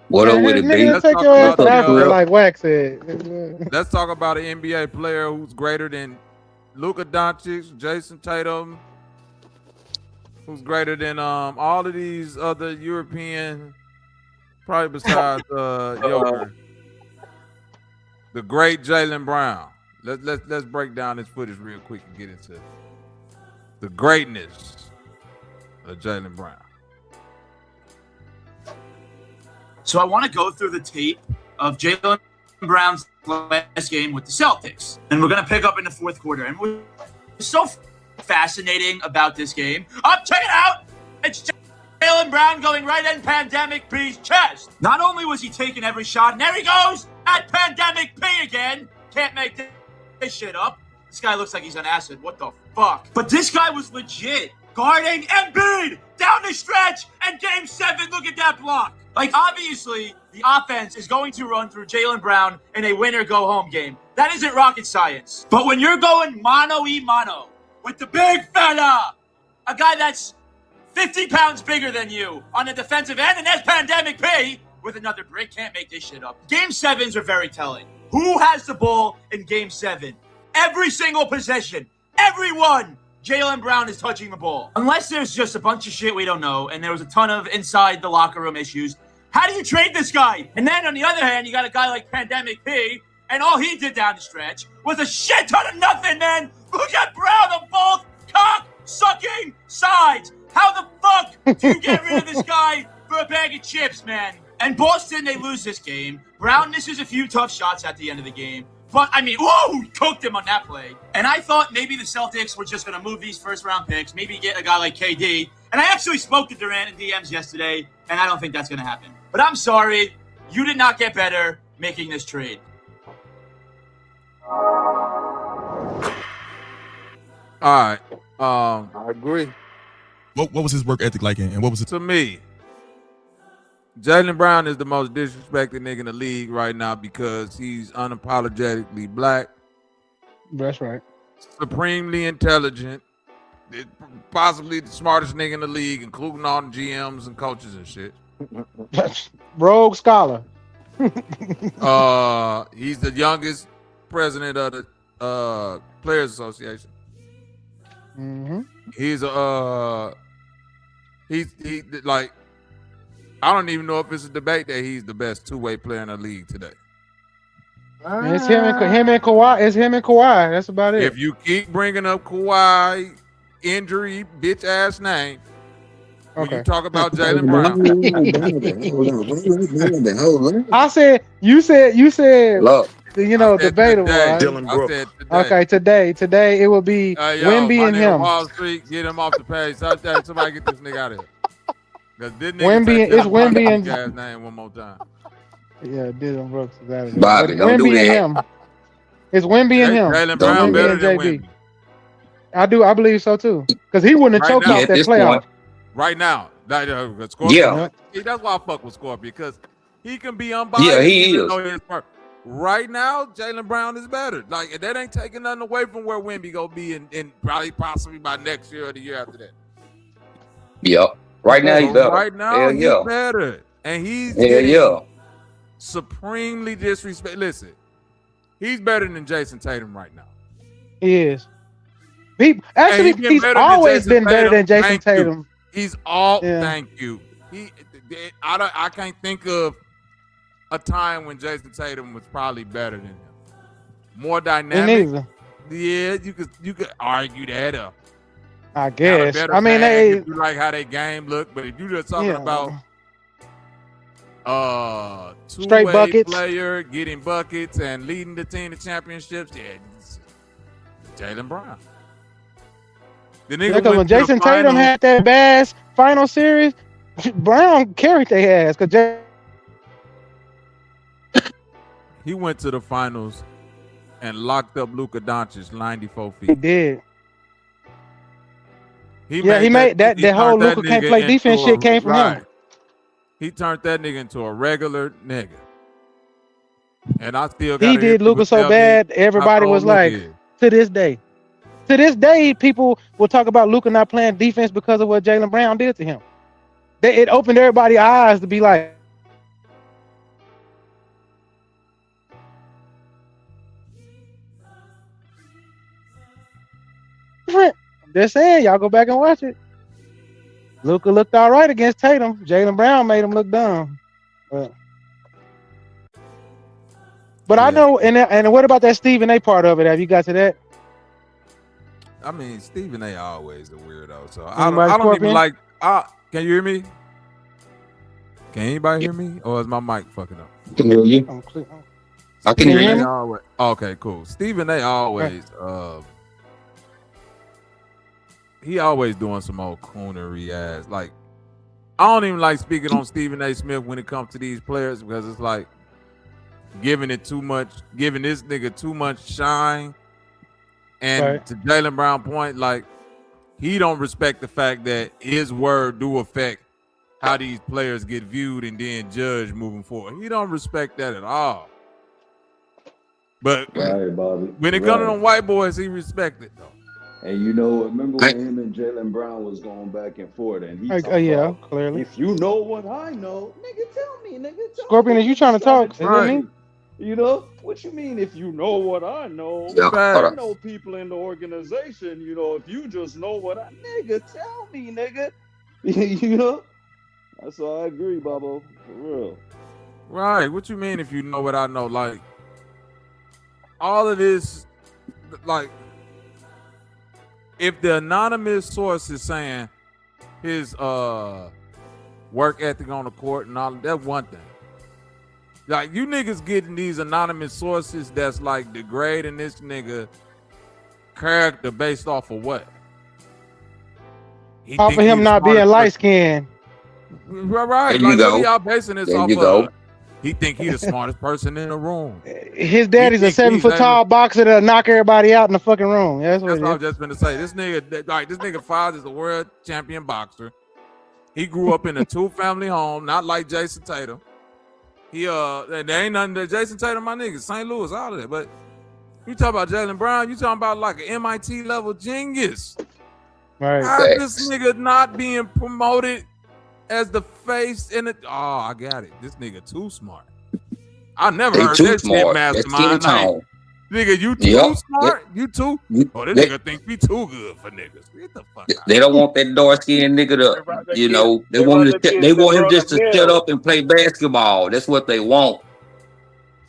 What up with it, baby? Nigga, take your ass to Africa like Wax said. Let's talk about an NBA player who's greater than Luka Doncic, Jason Tatum, who's greater than all of these other European, probably besides Joker. The great Jaylen Brown. Let's break down this footage real quick and get into the greatness of Jaylen Brown. So I want to go through the tape of Jaylen Brown's last game with the Celtics. And we're going to pick up in the fourth quarter. And what's so fascinating about this game, check it out. It's Jaylen Brown going right in Pandemic P's chest. Not only was he taking every shot, and there he goes at Pandemic P again. Can't make this shit up. This guy looks like he's on acid. What the fuck? But this guy was legit guarding Embiid down the stretch. And game 7, look at that block. Like, obviously, the offense is going to run through Jaylen Brown in a win-or-go-home game. That isn't rocket science. But when you're going mano-y-mano with the big fella, a guy that's 50 pounds bigger than you on the defensive end, and that's Pandemic P with another brick, can't make this shit up. Game 7s are very telling. Who has the ball in Game 7? Every single possession. Everyone. Jaylen Brown is touching the ball. Unless there's just a bunch of shit we don't know, and there was a ton of inside the locker room issues. How do you trade this guy? And then on the other hand, you got a guy like Pandemic P, and all he did down the stretch was a shit ton of nothing, man. Look at Brown on both cock-sucking sides. How the fuck do you get rid of this guy for a bag of chips, man? And Boston, they lose this game. Brown misses a few tough shots at the end of the game. But, I mean, whoa, cooked him on that play. And I thought maybe the Celtics were just going to move these first-round picks, maybe get a guy like KD. And I actually spoke to Durant in DMs yesterday, and I don't think that's going to happen. But I'm sorry, you did not get better making this trade. All right. I agree. What was his work ethic like, and what was it? To me, Jaylen Brown is the most disrespected nigga in the league right now because he's unapologetically black. That's right. Supremely intelligent. Possibly the smartest nigga in the league, including all the GMs and coaches and shit. Rogue scholar. He's the youngest president of the Players Association. Mm-hmm. He's like, I don't even know if it's a debate that he's the best two-way player in the league today. It's him and Kawhi. It's him and Kawhi. That's about it. If you keep bringing up Kawhi injury bitch ass name, when you talk about Jaylen Brown, I said, you said, look, debatable. Right? Dylan Brooks. Okay, today it will be Wemby and him. Wall Street, get him off the page. Somebody get this nigga out of here. It's Wemby and guy's name one more time. Yeah, Dylan Brooks is out of there. Bobby, don't do that. And him. It's Wemby and him. Jaylen Brown better than Wemby. I believe so too. Because he wouldn't have choked off that playoff. Right now, Scorpion. Yeah. That's why I fuck with Scorpion, because he can be unbiased. Yeah, he is. Right now, Jaylen Brown is better. Like, that ain't taking nothing away from where Wemby gonna be in possibly by next year or the year after that. Yep. Right now he's better. Right now he's better, and he's supremely disrespected. Listen, he's better than Jason Tatum right now. He is. He's always been better than Jason Tatum. He's all. Thank you. I can't think of a time when Jason Tatum was probably better than him. More dynamic. Yeah, you could argue that up. I guess. Better I mean, bag if you like how they game look, but if you just talking about straight two-way buckets, player getting buckets and leading the team to championships, yeah, Jaylen Brown. The nigga because when Jason Tatum had that bad final series, Brown carried their ass. Cause he went to the finals and locked up Luka Doncic 94 feet. He did. He made that whole Luka can't play defense shit came from him. He turned that nigga into a regular nigga. And I still he did Luka so bad, everybody was like, to this day, people will talk about Luka not playing defense because of what Jaylen Brown did to him. It opened everybody's eyes to be like, different. I'm just saying, y'all go back and watch it. Luka looked all right against Tatum. Jaylen Brown made him look dumb. But I know, and what about that Stephen A part of it? Have you got to that? I mean, Stephen A always a weirdo. So I don't even like. Can you hear me? Can anybody hear me, or is my mic fucking up? I can hear you. I can hear you. Okay, cool. Stephen A always. He always doing some old coonery ass. Like, I don't even like speaking on Stephen A. Smith when it comes to these players because it's like giving this nigga too much shine. And to Jaylen Brown point, like, he don't respect the fact that his word do affect how these players get viewed and then judged moving forward. He don't respect that at all. But when it comes to them white boys, he respect it though. And you know, remember when him and Jaylen Brown was going back and forth, and he yeah, clearly. If you know what I know, nigga, tell me, nigga. Scorpion, is you trying to talk? Right. You know what you mean? If you know what I know, Yeah, I know people in the organization. You know, if you just know what nigga, tell me, nigga. You know, so I agree, Bobo, for real. Right. What you mean if you know what I know? Like, all of this, like, if the anonymous source is saying his work ethic on the court and all, that's one thing. Like, you niggas getting these anonymous sources that's like degrading this nigga character based off of what? Off of him not being light skinned. Right. Like, what y'all basing this off of? He think he the smartest person in the room. His daddy's a 7 foot tall boxer that'll knock everybody out in the fucking room. Yeah, that's what I was just gonna say. This nigga father is a world champion boxer. He grew up in a 2-family home, not like Jason Tatum. There ain't nothing that Jason Tatum, my nigga, St. Louis, all of that. But you talk about Jaylen Brown, you talking about like an MIT level genius. Right. How this nigga not being promoted as the face in it? Oh, I got it. This nigga too smart. I never heard that shit, mastermind. Like, nigga, you too smart? You too? Oh, this nigga think we too good for niggas. Get the fuck out. They don't want that dark-skinned nigga to, you know, they want him just to shut up and play basketball. That's what they want.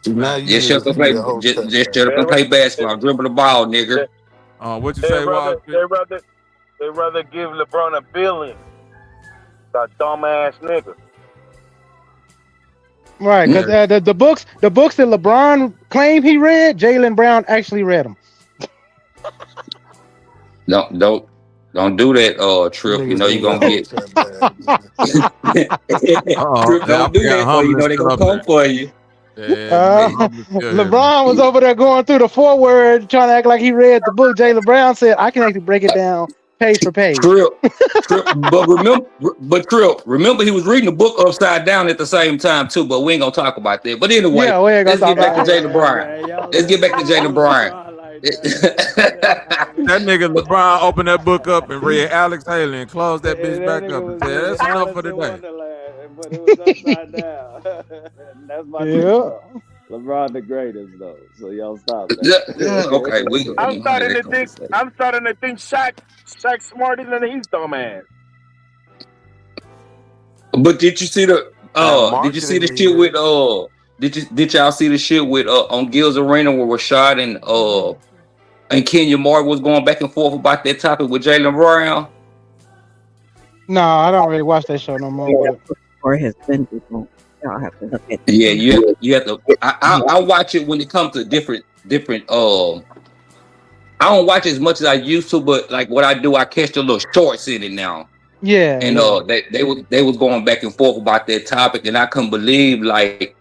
Just shut up and play basketball. Dribble the ball, nigga. What you say, Wild? They rather give LeBron $1 billion. That dumbass nigga. Right, because the books that LeBron claimed he read, Jaylen Brown actually read them. Don't do that, Trip. You know you're gonna get. Trip, don't do that, for you know they're gonna come for you. LeBron was over there going through the foreword, trying to act like he read the book. Jaylen Brown said, "I can actually break it down page for page." Trip, remember he was reading the book upside down at the same time too. But we ain't gonna talk about that. But anyway, let's get back to Jaylen Brown. Let's get back to Jaylen Brown. That nigga LeBron opened that book up and read Alex Haley and closed that bitch back up and said, "That's enough for today." But it was upside down. That's my LeBron the greatest though, so y'all stop that. Okay, I'm starting to think Shaq's smarter than his dumb ass. But did you see the shit with did y'all see the shit with on Gil's Arena where Rashad and 𝘾𝐤𝙢 was going back and forth about that topic with Jaylen Brown? No, I don't really watch that show no more. Or has been different. Y'all have to look at it. Yeah, you have to. I watch it when it comes to different. I don't watch it as much as I used to, but like what I do, I catch the little shorts in it now. Yeah. And they was going back and forth about that topic, and I couldn't believe like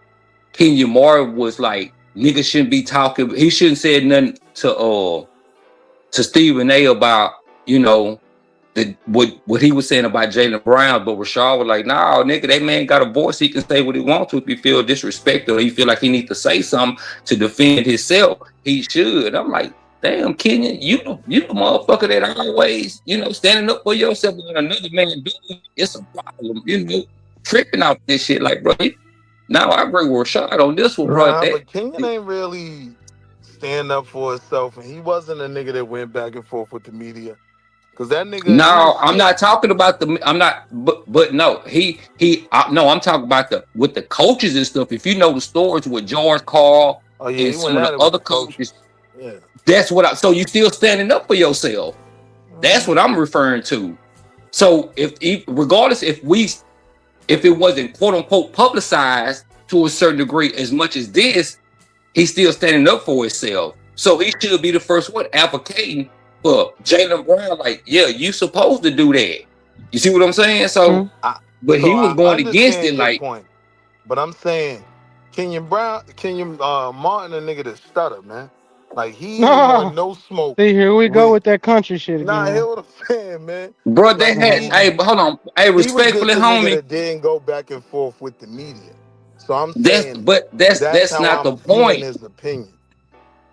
𝘾𝐤𝙢 was like, niggas shouldn't be talking. He shouldn't say nothing to Stephen A about, you know, what he was saying about Jaylen Brown, but Rashad was like, nah, nigga, that man got a voice. He can say what he wants to. If he feel disrespected or he feel like he need to say something to defend himself, he should. I'm like, damn, Kenya, you the motherfucker that always, you know, standing up for yourself when another man do it, it's a problem, you know, tripping out this shit. Like, bro, now I agree with Rashad on this one, bro. But Kenya ain't really stand up for himself, and he wasn't a nigga that went back and forth with the media. Cause that nigga. No, I'm not talking about but no, no, I'm talking about with the coaches and stuff. If you know the stories with George Carl and some of the other coaches, yeah. That's what so you still standing up for yourself. That's what I'm referring to. So regardless if it wasn't quote unquote publicized to a certain degree as much as this, he's still standing up for himself. So he should be the first one advocating for Jaylen Brown. Like, yeah, you supposed to do that. You see what I'm saying? So, but he was going against it. Like, point. But I'm saying, 𝘾𝐤𝙢 Martin, a nigga that stutter, man. Like he ain't want no smoke. See, here we go with that country shit again. Nah, hear what I'm saying, man. Bro, they had. Hey, hold on. Hey, respectfully, homie. That didn't go back and forth with the media. So I'm saying, that's not the point. His opinion.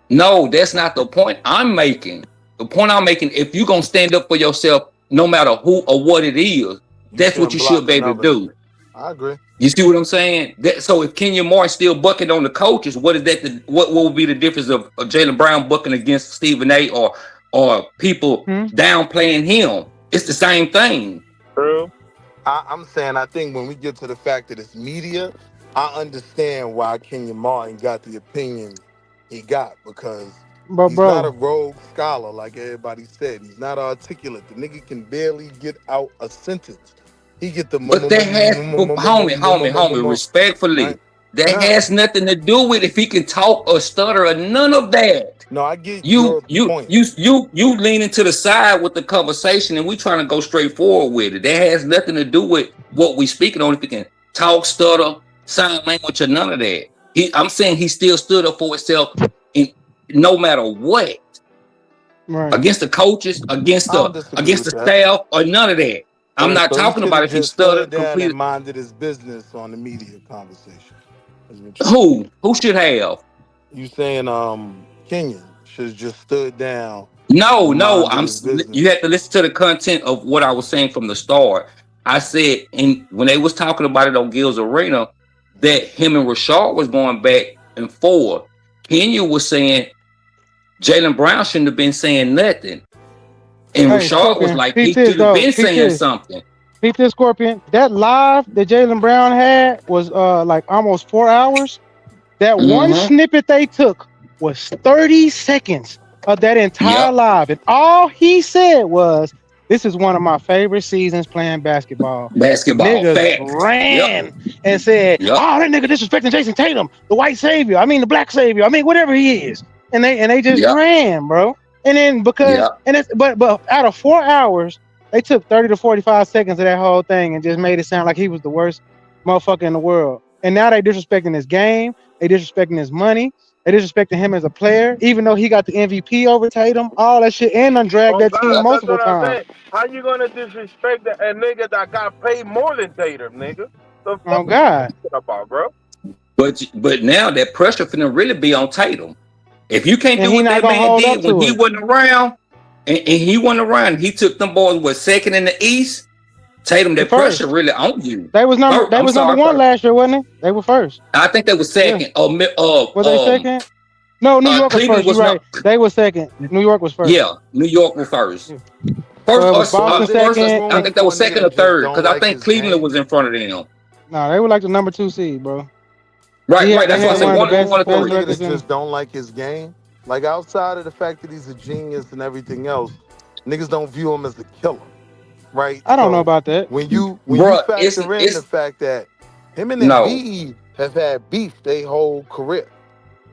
No, that's not the point I'm making. The point I'm making, if you're gonna stand up for yourself, no matter who or what it is, that's what you should be able to do. I agree. You see what I'm saying? So if 𝘾𝐤𝙢 still bucking on the coaches, what is that? What will be the difference of Jaylen Brown bucking against Stephen A. or people downplaying him? It's the same thing. True. I'm saying, I think when we get to the fact that it's media, I understand why 𝘾𝐤𝙢 got the opinion he got, because he's not a rogue scholar like everybody said. He's not articulate. The nigga can barely get out a sentence. He get the but that has homie, respectfully, that has nothing to do with if he can talk or stutter or none of that. No, I get you leaning to the side with the conversation, and we trying to go straight forward with it. That has nothing to do with what we speaking on. If he can talk, stutter, sign language, or none of that. I'm saying he still stood up for himself, no matter what, against the coaches, against the staff, or none of that. I'm not talking about if he stuttered completely. And minded his business on the media conversation. Who should have? You saying Kenyon should have just stood down? No. You have to listen to the content of what I was saying from the start. I said, when they was talking about it on Gil's Arena, that him and Rashad was going back and forth. Kenya was saying Jaylen Brown shouldn't have been saying nothing. And Rashad was like, he should have been saying something. Peep this, Scorpion. That live that Jaylen Brown had was like almost 4 hours. That one snippet they took was 30 seconds of that entire live. And all he said was, this is one of my favorite seasons playing basketball. Niggas ran and said, oh, that nigga disrespecting Jason Tatum, the white savior. I mean, the black savior. I mean, whatever he is. And they just ran, bro. And then but out of 4 hours, they took 30 to 45 seconds of that whole thing and just made it sound like he was the worst motherfucker in the world. And now they disrespecting his game. They disrespecting his money. They disrespecting him as a player, even though he got the MVP over Tatum, all that shit, and undragged that team multiple times. How you gonna disrespect a nigga that got paid more than Tatum, nigga? Oh God. About, bro. But now that pressure finna really be on Tatum. If you can't do what that man did when he wasn't around, and he wasn't around, he took them boys second in the East. Tatum, that pressure really on you. They was number one last year, wasn't it? They were first. I think they were second. Was they second? No, New York was first. You're right. They were second. New York was first. Yeah, New York was first. First, I think that was second or third, because I think Cleveland was in front of them. No, they were like the number 2 seed, bro. Right. That's why I said one or three. Just don't like his game. Like outside of the fact that he's a genius and everything else, niggas don't view him as a killer, right? I don't know about that. When you Bruh, factor in the fact that him and Embiid have had beef their whole career,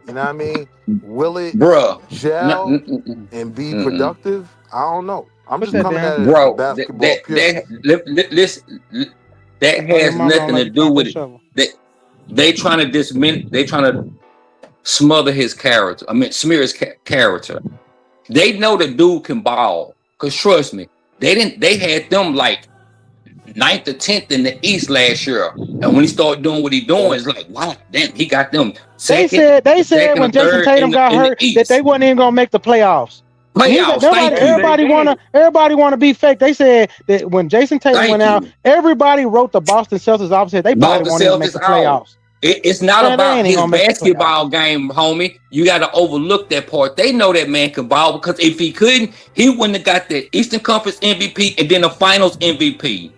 you know what I mean? Will it gel and be productive? I don't know. I'm just coming at it as a basketball purist. That has nothing to do with it. They trying to dismiss. They trying to smother his character. I mean, smear his character. They know the dude can ball. Cause trust me, they had them like 9th or 10th in the East last year. And when he started doing what he doing, it's like, wow, damn, he got them. They said when Jason Tatum got hurt that they wasn't even gonna make the playoffs. Everybody wanna be fake. They said that when Jason Tatum went out, everybody wrote the Boston Celtics off. Said they probably won't even make the playoffs. It's not about his basketball game, homie. You got to overlook that part. They know that man can ball because if he couldn't, he wouldn't have got the Eastern Conference MVP and then the Finals MVP.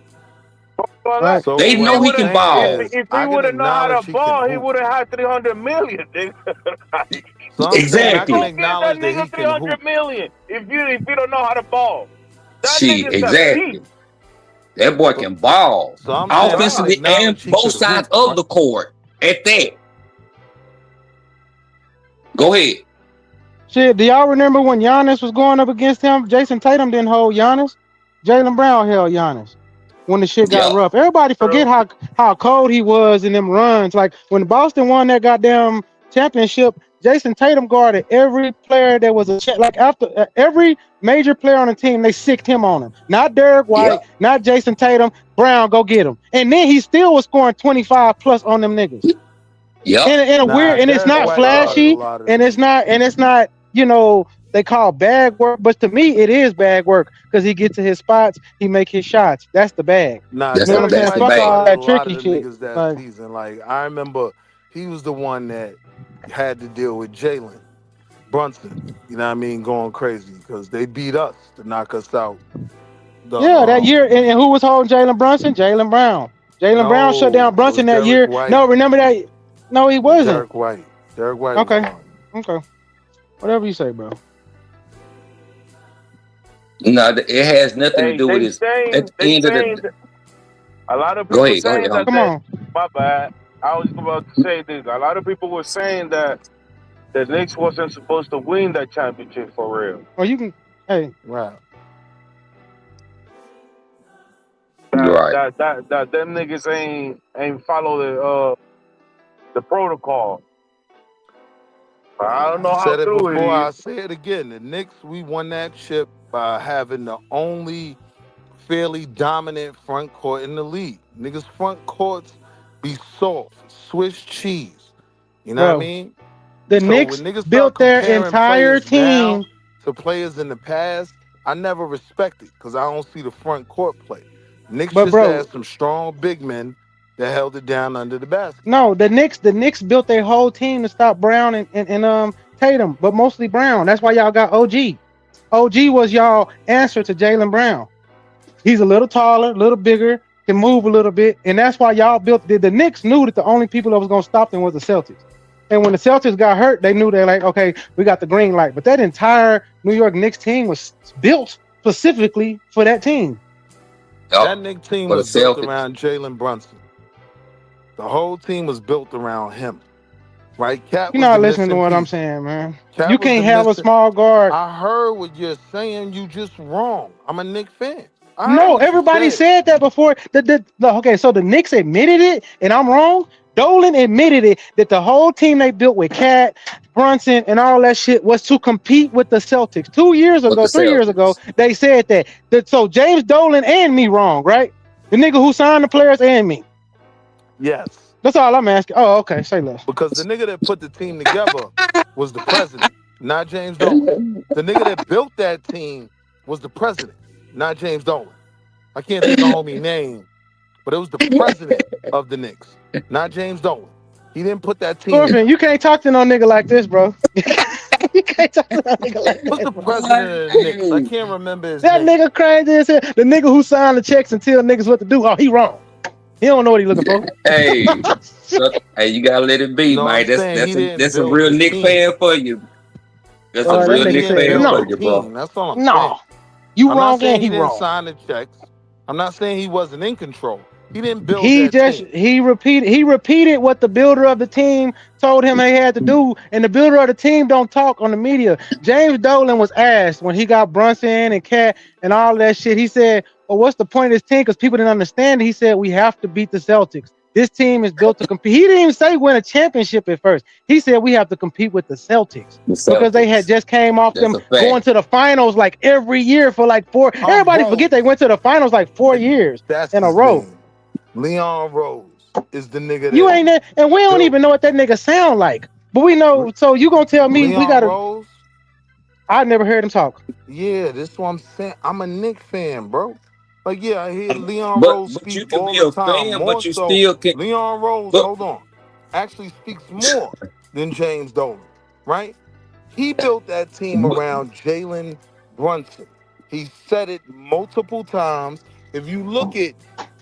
Right. So they know he can ball. If he would have known how to ball, he would have had 300 million. Exactly. Who gives that nigga 300 million if you don't know how to ball? Exactly. That boy can ball offensively and both sides of the court. At that, go ahead. Shit, do y'all remember when Giannis was going up against him? Jason Tatum didn't hold Giannis. Jaylen Brown held Giannis when the shit got rough. Everybody forget how cold he was in them runs. Like when Boston won that goddamn championship, Jason Tatum guarded every player that was like after every major player on the team, they sicked him on him. Not Derek White, not Jason Tatum. Brown, go get him. And then he still was scoring 25 plus on them niggas. Yeah. In a weird, and it's not flashy, and it's not, you know, they call bag work, but to me it is bag work because he gets to his spots, he make his shots. That's the bag. Nah, that's you know what I'm saying? Fuck all that tricky shit. That season. Like I remember he was the one that had to deal with Jalen Brunson, you know what I mean, going crazy because they beat us to knock us out. That year, and who was holding Jalen Brunson? Jaylen Brown. Brown shut down Brunson that year. White. No, remember that? No, he wasn't. Derek White. Okay. Whatever you say, bro. No, it has nothing to do with his. At the end of the, a lot of people saying that. Come on. My bad. I was about to say this. A lot of people were saying that the Knicks wasn't supposed to win that championship for real. Well, you can. Hey. Right. That them niggas ain't follow the protocol. I don't know how said it true before. I it is. say it again. The Knicks, we won that chip by having the only fairly dominant front court in the league. Niggas front courts be soft, Swiss cheese. You know what I mean? The Knicks built their entire team to players in the past. I never respected because I don't see the front court play. Knicks just had some strong big men that held it down under the basket. No, the Knicks built their whole team to stop Brown and Tatum, but mostly Brown. That's why y'all got OG. OG was y'all answer to Jaylen Brown. He's a little taller, a little bigger, can move a little bit, and that's why y'all built. The Knicks knew that the only people that was gonna stop them was the Celtics. And when the Celtics got hurt, they knew they're like, okay, we got the green light. But that entire New York Knicks team was built specifically for that team. That Knicks team was built around Jalen Brunson. The whole team was built around him. Right? Cat You're not listening to what I'm saying, man. You can't have a small guard. I heard what you're saying. You just wrong. I'm a Knicks fan. No, everybody said that before. Okay, so the Knicks admitted it, and I'm wrong. Dolan admitted it, that the whole team they built with Cat, Brunson, and all that shit was to compete with the Celtics. 2 years ago, 3 years ago, they said that. So James Dolan and me wrong, right? The nigga who signed the players and me. Yes. That's all I'm asking. Oh, okay, say less. Because the nigga that put the team together was the president, not James Dolan. The nigga that built that team was the president, not James Dolan. I can't think of the homie name, but it was the president of the Knicks, not James Dolan. He didn't put that team. Listen, you can't talk to no nigga like this, bro. You can't talk to no nigga like this. What's the president of the Knicks? I can't remember his name. Nigga crazy as hell. The nigga who signed the checks and tell niggas what to do. Oh, he wrong. He don't know what he looking for. Hey, hey, you gotta let it be, Mike. That's a real Knicks fan for you. That's a That real nigga nigga said fan no. for you, bro. That's all I'm saying. No. You I'm not wrong saying and he he didn't wrong. sign the checks. I'm not saying he wasn't in control. He didn't build He that just team. he repeated what the builder of the team told him he had to do, and the builder of the team don't talk on the media. James Dolan was asked when he got Brunson and Cat and all that shit. He said, "Well, what's the point of this team?" Because people didn't understand it. He said, "We have to beat the Celtics. This team is built to compete." He didn't even say win a championship at first. He said we have to compete with the Celtics because they had just came off That's them a fact. going to the finals like every year for like four. Everybody bro. forget they went to the finals like 4 years That's in a his row. name. Leon Rose is the nigga You that ain't that, and we don't even know what that nigga sound like. But we know. So you gonna tell me we Leon gotta? Rose? I never heard him talk. Yeah, this is what I'm saying. I'm a Knicks fan, bro. Like, yeah, I hear Leon But Rose you speak can all be the a time. fan, More but you so, still can. Leon Rose, But hold on, actually speaks more than James Dolan, right? He built that team around Jalen Brunson. He said it multiple times. If you look at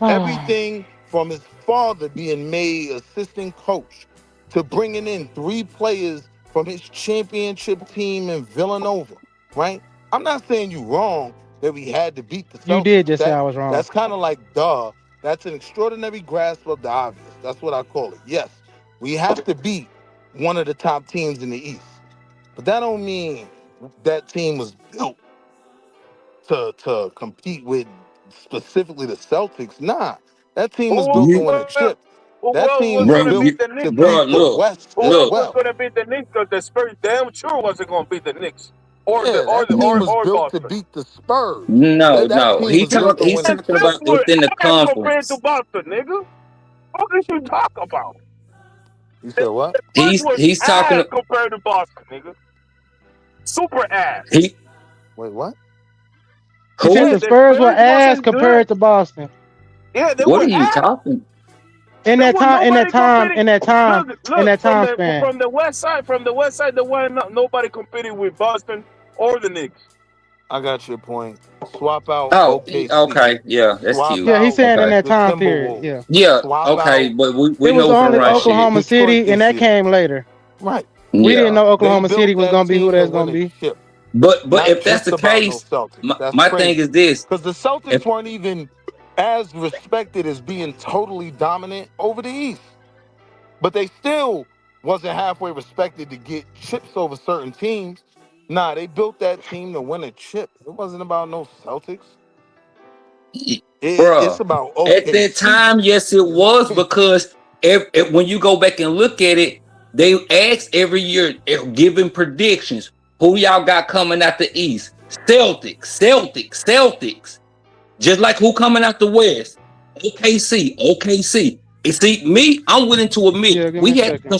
everything from his father being made assistant coach to bringing in 3 players from his championship team in Villanova, right? I'm not saying you wrong that we had to beat the You Celtics. did just say I was wrong. That's kind of like duh. That's an extraordinary grasp of the obvious. That's what I call it. Yes, we have to beat one of the top teams in the East. But that don't mean that team was built to compete with specifically the Celtics. Nah, that team was built to win a chip. Who That team was was going to built beat the to Knicks? beat the West Who as was well. going to beat the Knicks? Because the Spurs damn sure wasn't going to beat the Knicks or Yeah, that team was built to Boston. beat the Spurs. no, That no, team was built to he's win a talking chip. about within the As compared to conference. Boston, nigga. What did you talk about? You said what? The Spurs was He's talking. ass compared to Boston, nigga. Super ass. He Wait, what? He said Yeah, the the Spurs were Spurs ass wasn't compared good. to Boston. Yeah, they What were are you ass. talking? In There that was time, in that nobody time, competing. in that time, in Look, that time span. from the west side, there wasn't nobody competing with Boston or the Knicks. I got your point. Swap out Oh, OKC. okay, yeah, that's Swap cute. Yeah, he's out saying in Okay, that the time period. Timberwolves. Yeah. yeah, Swap okay, out but we It was know from only right shit. Oklahoma Detroit City, this and that year. came later. Right. We didn't Yeah, know They Oklahoma City built was that gonna be who team to that's win gonna a be. chip. but Not if that's just the about no case, Celtics. That's my thing crazy. is this: Because the Celtics if weren't even as respected as being totally dominant over the East. But they still wasn't halfway respected to get chips over certain teams. Nah, they built that team to win a chip. It wasn't about no Celtics. It's bruh, about at that OKC. time, yes, it was because when you go back and look at it, they ask every year, giving predictions. Who y'all got coming out the East? Celtics. Just like who coming out the West? OKC. And see, me, I'm willing to admit, Yeah, give me a second.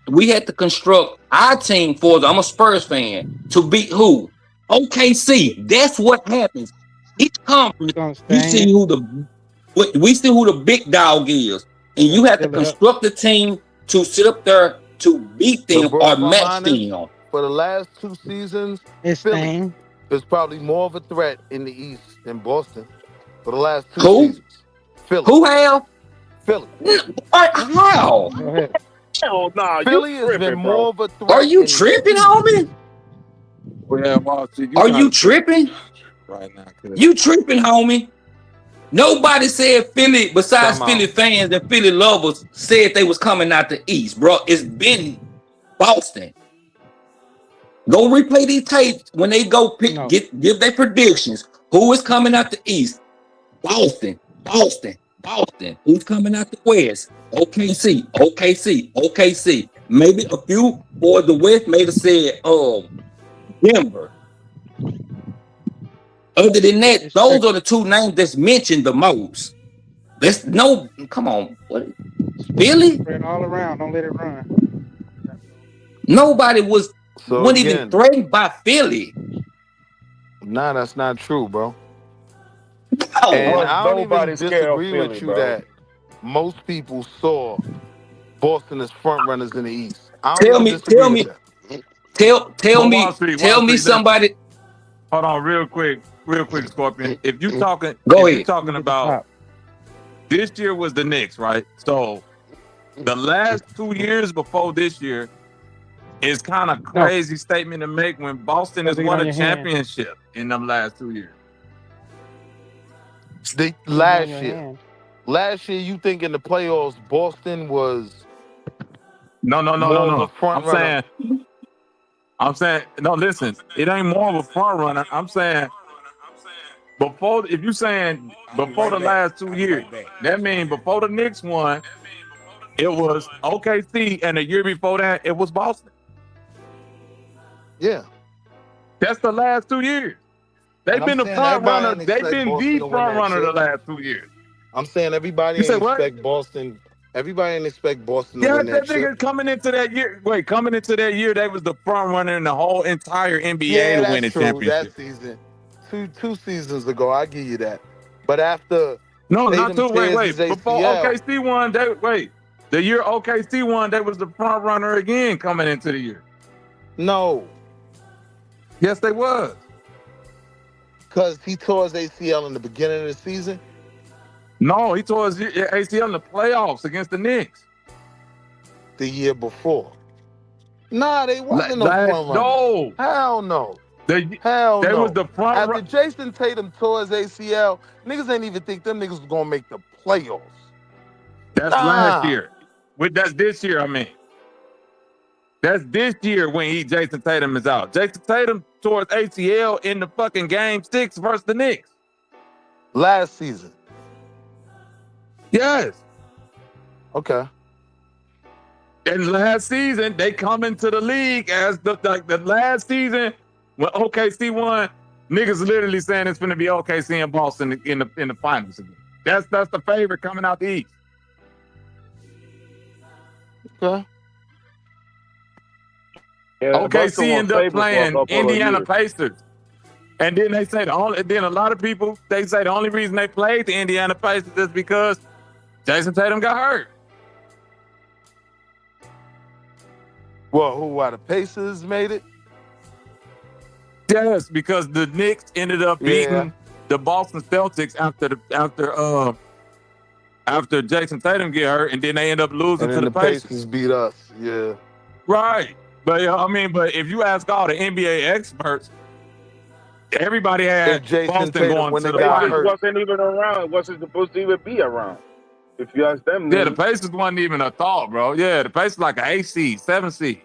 we had to construct our team for I'm a Spurs fan to beat who? OKC. That's what happens. Each conference, you see we see who the big dog is, and you have to construct a team to sit up there to beat But them bro, or if I'm match honest, them. for the last 2 seasons, It's Philly is probably more of a threat in the East than Boston. For the last 2 Who? seasons. Philly. Who have? Philly. How? Hell nah, Philly you has been tripping, more bro. of a threat. Are you in the tripping, East. homie? Well, Marcy, Are you tripping? right now? You tripping, homie? Nobody said Philly, besides Time out. Philly fans and Philly lovers, said they was coming out the East, bro. It's been Boston. Go replay these tapes when they go give their predictions. Who is coming out the East? Boston. Who's coming out the West? OKC. Maybe a few for the West may have said Denver. Other than that, those are the 2 names that's mentioned the most. Come on. What? Philly? Spread all around. Don't let it run. Nobody wasn't even again, threatened by Philly. Nah, that's not true, bro. Oh, And was I don't even nobody scared of disagree Philly, with you bro. that most people saw Boston as front runners in the East. I don't Tell even me, disagree with that. tell me somebody. Hold on, real quick, Scorpion. If you talking about this year was the Knicks, right? So the last 2 years before this year, It's kind of crazy statement to make when Boston has won a championship in them last 2 years. Last year, you think in the playoffs, Boston was no. Front I'm saying, no, listen, it ain't more of a front runner. I'm saying if you're saying before the last 2 years, that means before the Knicks won, it was OKC, and the year before that, it was Boston. Yeah. That's the last 2 years. They've been the front runner. They've been the front runner the last 2 years. I'm saying everybody didn't expect Boston. Everybody didn't expect Boston to win that shit. Coming into that year, they was the front runner in the whole entire NBA to win a championship. That season. Two seasons ago, I give you that. But after not two. Wait. Before OKC won, the year OKC won, they was the front runner again coming into the year. No. Yes, they was. Because he tore his ACL in the beginning of the season. No, he tore his ACL in the playoffs against the Knicks. The year before. Nah, they wasn't no front runner. No. Hell no. Hell no. Was the front After Jason Tatum tore his ACL, niggas ain't even think them niggas was gonna make the playoffs. That's last year. That's this year, I mean. That's this year when Jason Tatum is out. Jason Tatum tore his ACL in the fucking game 6 versus the Knicks. Last season. Yes. Okay. And last season, they come into the league as the last season when OKC won, niggas literally saying it's gonna be OKC and Boston in the finals again. That's the favorite coming out the East. Okay. Yeah, OKC ended up playing Indiana Pacers. And then they say a lot of people, they say the only reason they played the Indiana Pacers is because Jason Tatum got hurt. Well, the Pacers made it? Yes, because the Knicks ended up beating the Boston Celtics after Jason Tatum get hurt, and then they end up losing to the Pacers. Pacers beat us, yeah. Right. But but if you ask all the NBA experts, everybody had Boston going to the finals. Wasn't even around. Wasn't supposed to even be around. If you ask them, the Pacers wasn't even a thought, bro. Yeah, the Pacers like an 8 seed, 7 seed.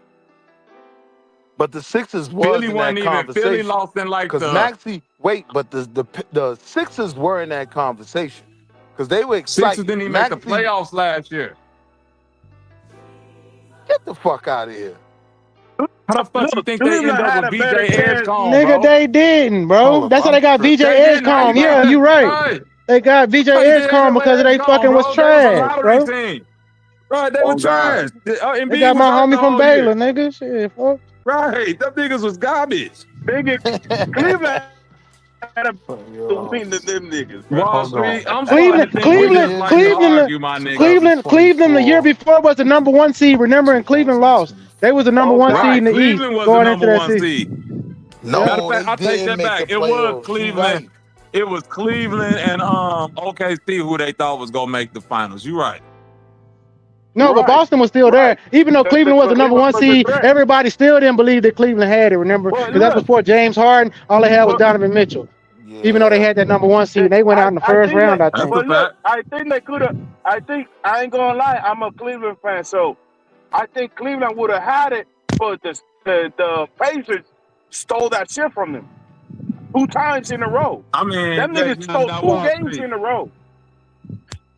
But the Sixers was in that conversation. Philly lost in like because the Sixers were in that conversation because they were excited. Sixers didn't even make the playoffs last year. Get the fuck out of here. How the fuck you think they ended up with VJ 𝘏𝑗? Nigga, they didn't, bro. That's how they got VJ 𝘏𝑗. Yeah, you right. They got VJ 𝘏𝑗 because they fucking was trash, bro. Right, they were trash. They got my homie from Baylor, nigga. Shit, fuck. Right, them niggas was garbage. Cleveland had a between them niggas. Cleveland the year before was the #1 seed. Remember, and Cleveland lost. They was the #1 seed in the East going into that season. No, matter of fact, I take that back. It was Cleveland. Right. It was Cleveland and OKC who they thought was gonna make the finals. You right. No, but Boston was still there. Even though Cleveland was the #1 seed, everybody still didn't believe that Cleveland had it, remember? Because that's before James Harden. All they had was Donovan Mitchell. Yeah. Even though they had that #1 seed, they went out in the first round, I think. But look, I think they could have. I ain't gonna lie, I'm a Cleveland fan, so I think Cleveland would have had it, but the Pacers stole that shit from them 2 times in a row. I mean, them niggas stole 2 games in a row.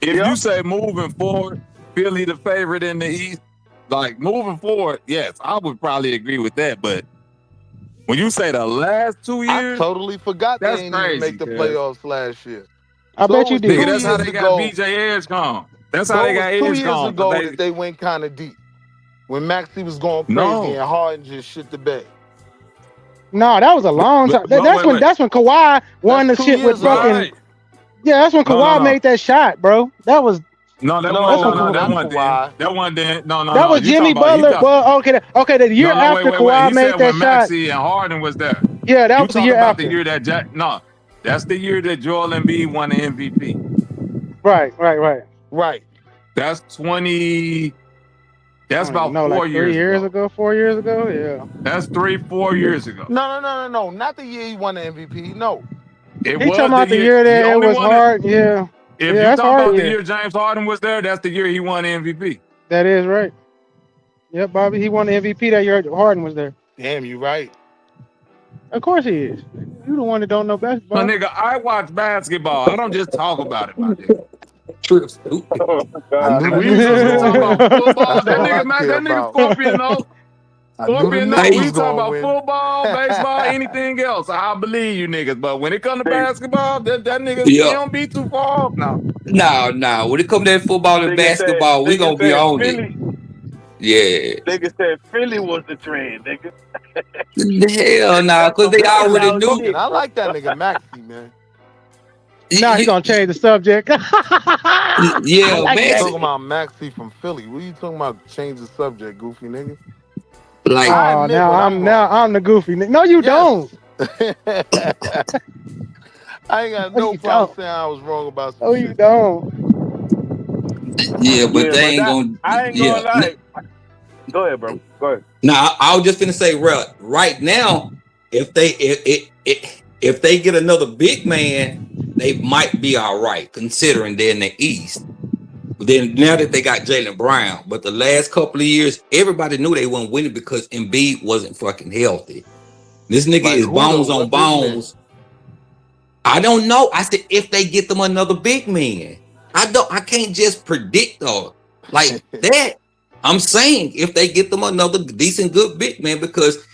If you say moving forward, Philly the favorite in the East, like moving forward, yes, I would probably agree with that. But when you say the last 2 years, I totally forgot they didn't even make the playoffs last year. I bet you did. Nigga, that's how they got VJ 𝘏𝑗. That's how they got 2 years 𝘏𝑗. ago that they went kind of deep. When Maxey was going crazy and Harden just shit the bed. No, that was a long time. That's when Kawhi won the shit with fucking. Right. Yeah, that's when Kawhi made that shot, bro. That was. That one then. That was Jimmy Butler. Well, okay, the year after Kawhi made that when shot. Maxey and Harden was there. Yeah, that was the year after. The year that that's the year that Joel Embiid won the MVP. Right. Right. That's 20. That's about no, 4 like 3 years years ago. ago, 4 years ago. Yeah. That's 3-4 years ago. No. Not the year he won the MVP. No. It He talking was the about the year. year The that it only was one that, hard. Yeah. if Yeah, you that's talking hard about the year. year James Harden was there, that's the year he won MVP. That is right. Yep, Bobby. He won the MVP that year. Harden was there. Damn, you right. Of course he is. You the one that don't know My basketball. nigga, I watch basketball. I don't just talk about it, my nigga. Oh God. We used to talk about football. That's all I That care nigga about. Scorpion know. I knew the Scorpion know. Knicks We was talk gonna about win. football, baseball, anything else. I believe you niggas. But when it comes to basketball, that nigga, he Yeah. don't be too far off now. No. When it comes to that football and basketball, we gonna be on it. Philly. Yeah. Nigga said Philly was the trend, nigga. Hell no, because they already knew. I like that nigga Maxey, man. Now he gonna change the subject. Yeah, I'm Maxey. talking about Maxey from Philly. What are you talking about? Change the subject, goofy nigga. Like, oh, now I'm the goofy. No, you don't. I ain't got no problem saying I was wrong about some shit. You don't. Yeah, but they ain't gonna. I ain't gonna lie. Go ahead, bro. Go ahead. Now, I was just gonna say, right now, if they get another big man, they might be all right, considering they're in the East. But then now that they got Jaylen Brown, but the last couple of years, everybody knew they weren't winning because Embiid wasn't fucking healthy. This nigga is bones on bones. I don't know. I said if they get them another big man, I can't just predict like that. I'm saying if they get them another decent good big man, because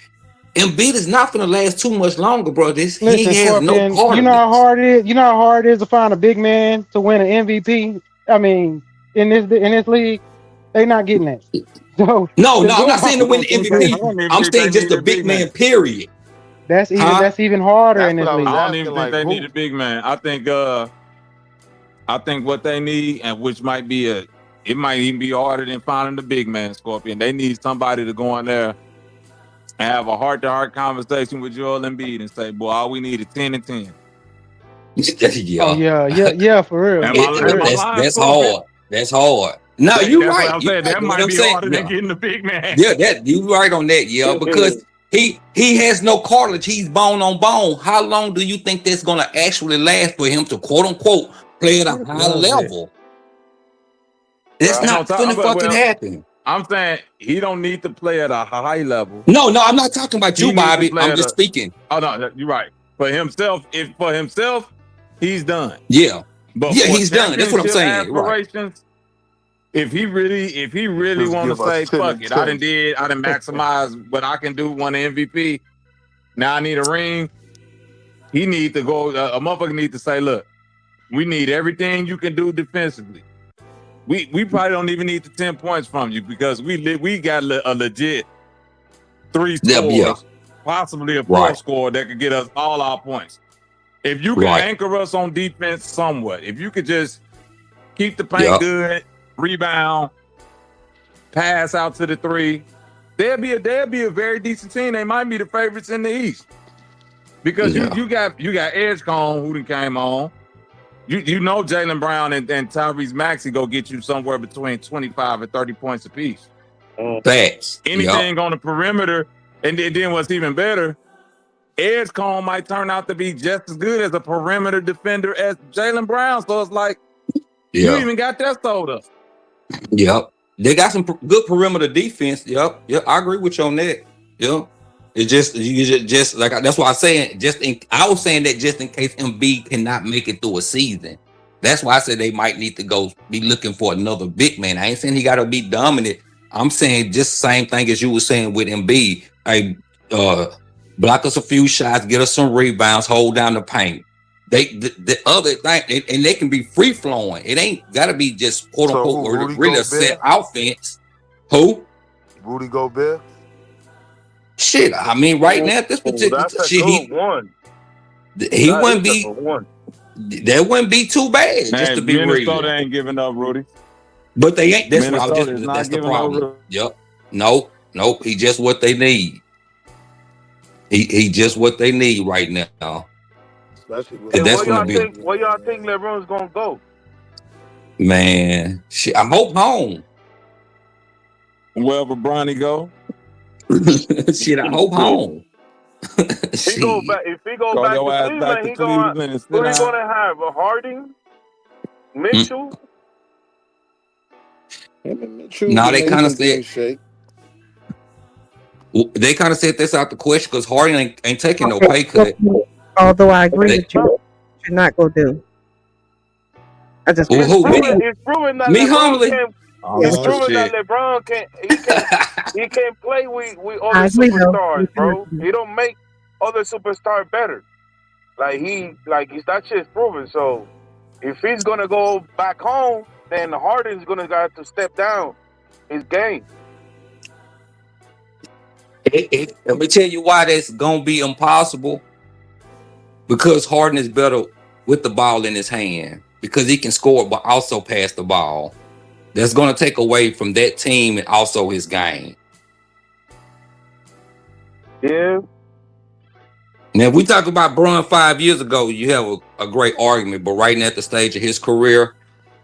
Embiid is not gonna last too much longer, bro. He has Scorpion, no part. You know how hard it is. You know how hard it is to find a big man to win an MVP. I mean, in this league, they not getting that. So no, I'm not saying to win the MVP. I'm saying just a big man. Period. That's even harder in this league. I don't even think they need a big man. I think what they need, and which might be it might even be harder than finding the big man, Scorpion. They need somebody to go in there and have a heart-to-heart conversation with Joel Embiid and say, boy, all we need is 10 and 10. Yeah. Oh, yeah, for real. That's hard. That's hard. No, you're right. I'm saying. That might be harder than getting the big man. Yeah, you right on that, yeah, because he has no cartilage. He's bone on bone. How long do you think that's gonna actually last for him to quote unquote play at a high level? It's not gonna fucking happen. I'm saying he don't need to play at a high level. No, I'm not talking about you, Bobby. I'm just speaking. Oh no, you're right. For himself, he's done. Yeah, but he's done. That's what I'm saying. Right. If he really want to say, fuck it, I done maximize what I can do, won an MVP. Now I need a ring. He need to go. A motherfucker need to say, look, we need everything you can do defensively. We probably don't even need the 10 points from you because we got a legit 3 scores, possibly a 4 score that could get us all our points. If you can anchor us on defense somewhat, if you could just keep the paint good, rebound, pass out to the 3, they'll be a very decent team. They might be the favorites in the East because you got Edgecombe who done came on. You know Jaylen Brown and Tyrese Maxey go get you somewhere between 25 and 30 points apiece. Facts. Anything on the perimeter, and then what's even better, Edgecombe might turn out to be just as good as a perimeter defender as Jaylen Brown. So it's like you even got that sold up. Yep. They got some good perimeter defense. Yep. I agree with you on that. Yep. It's just like that's why I'm saying. I was saying that just in case Embiid cannot make it through a season. That's why I said they might need to go be looking for another big man. I ain't saying he got to be dominant. I'm saying just the same thing as you were saying with Embiid. Block us a few shots, get us some rebounds, hold down the paint. The other thing, and they can be free flowing. It ain't got to be just quote unquote really a set offense. Who? Rudy Gobert. Shit, I mean, right now at this particular shit, he wouldn't be. That wouldn't be too bad, just to be real. Minnesota ain't giving up Rudy, but they ain't. That's the problem. Yep. Nope. He just what they need. He just what they need right now. And that's where y'all think LeBron's gonna go? Man, shit, I hope home. Wherever Bronny go. Shit, I hope home. He go back. If he go Call back your to ass Cleveland, back to he going. Cleveland and sit Who he down. gonna have? A Harding, Mitchell. Now they kind of said that's out the question because Harding ain't taking no pay cut. Although I agree with you, you're not gonna do. I just Well, who, me? It's proven that Me LeBron humbly? can't. Oh, It's proven shit. that LeBron can't. He can't play with I other agree, though. superstars, bro. He don't make other superstars better. That shit's proven. So if he's gonna go back home, then Harden's gonna have to step down his game. Let me tell you why that's gonna be impossible. Because Harden is better with the ball in his hand. Because he can score but also pass the ball. That's gonna take away from that team and also his game. Yeah. Now, if we talk about Bron 5 years ago, you have a great argument. But right now at the stage of his career,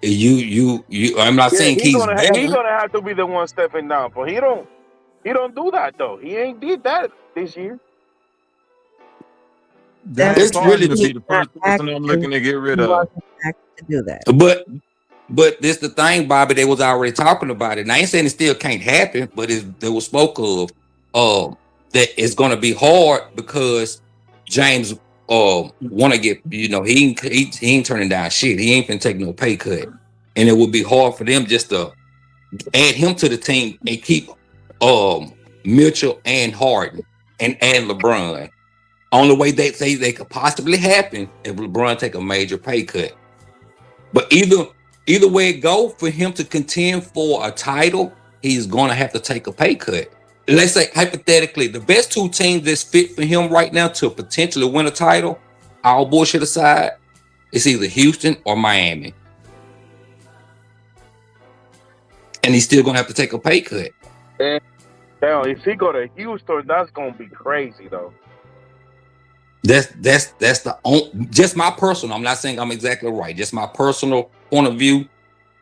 I'm not saying he's He's better. gonna have to be the one stepping down, but he don't do that though. He ain't did that this year. It's really to be the first person I'm looking to get rid of. To do that. But this the thing, Bobby. They was already talking about it. And I ain't saying it still can't happen, but there was spoke of that it's gonna be hard because James want to get, he ain't turning down shit. He ain't finna take no pay cut, and it would be hard for them just to add him to the team and keep Mitchell and Harden and LeBron. Only way they say they could possibly happen if LeBron take a major pay cut. But either way it go, for him to contend for a title, he's gonna have to take a pay cut. Let's say hypothetically, the best two teams that's fit for him right now to potentially win a title, all bullshit aside, it's either Houston or Miami. And he's still gonna have to take a pay cut. And now, if he go to Houston, that's gonna be crazy though. That's the just my personal. I'm not saying I'm exactly right. Just my personal point of view.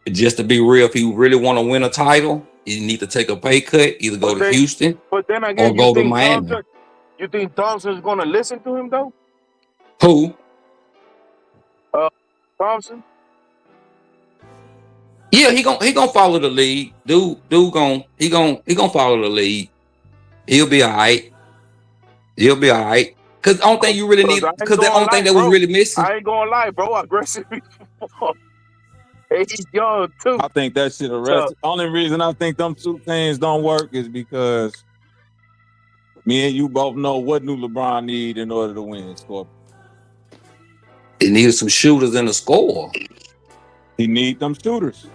Just to be real, if you really want to win a title, you need to take a pay cut. Either go to Houston But then again, or go to Miami. You think Thompson's gonna listen to him though? Who? Thompson. Yeah, he gonna follow the lead. Dude gonna follow the lead. He'll be all right. Cause the only thing you really need, because the only thing that was really missing. I ain't gonna lie, bro. Aggressive. He's young too. I think that shit arrested. Only reason I think them two things don't work is because me and you both know what new LeBron need in order to win. Scorpion. It needed some shooters and a score. He need them shooters.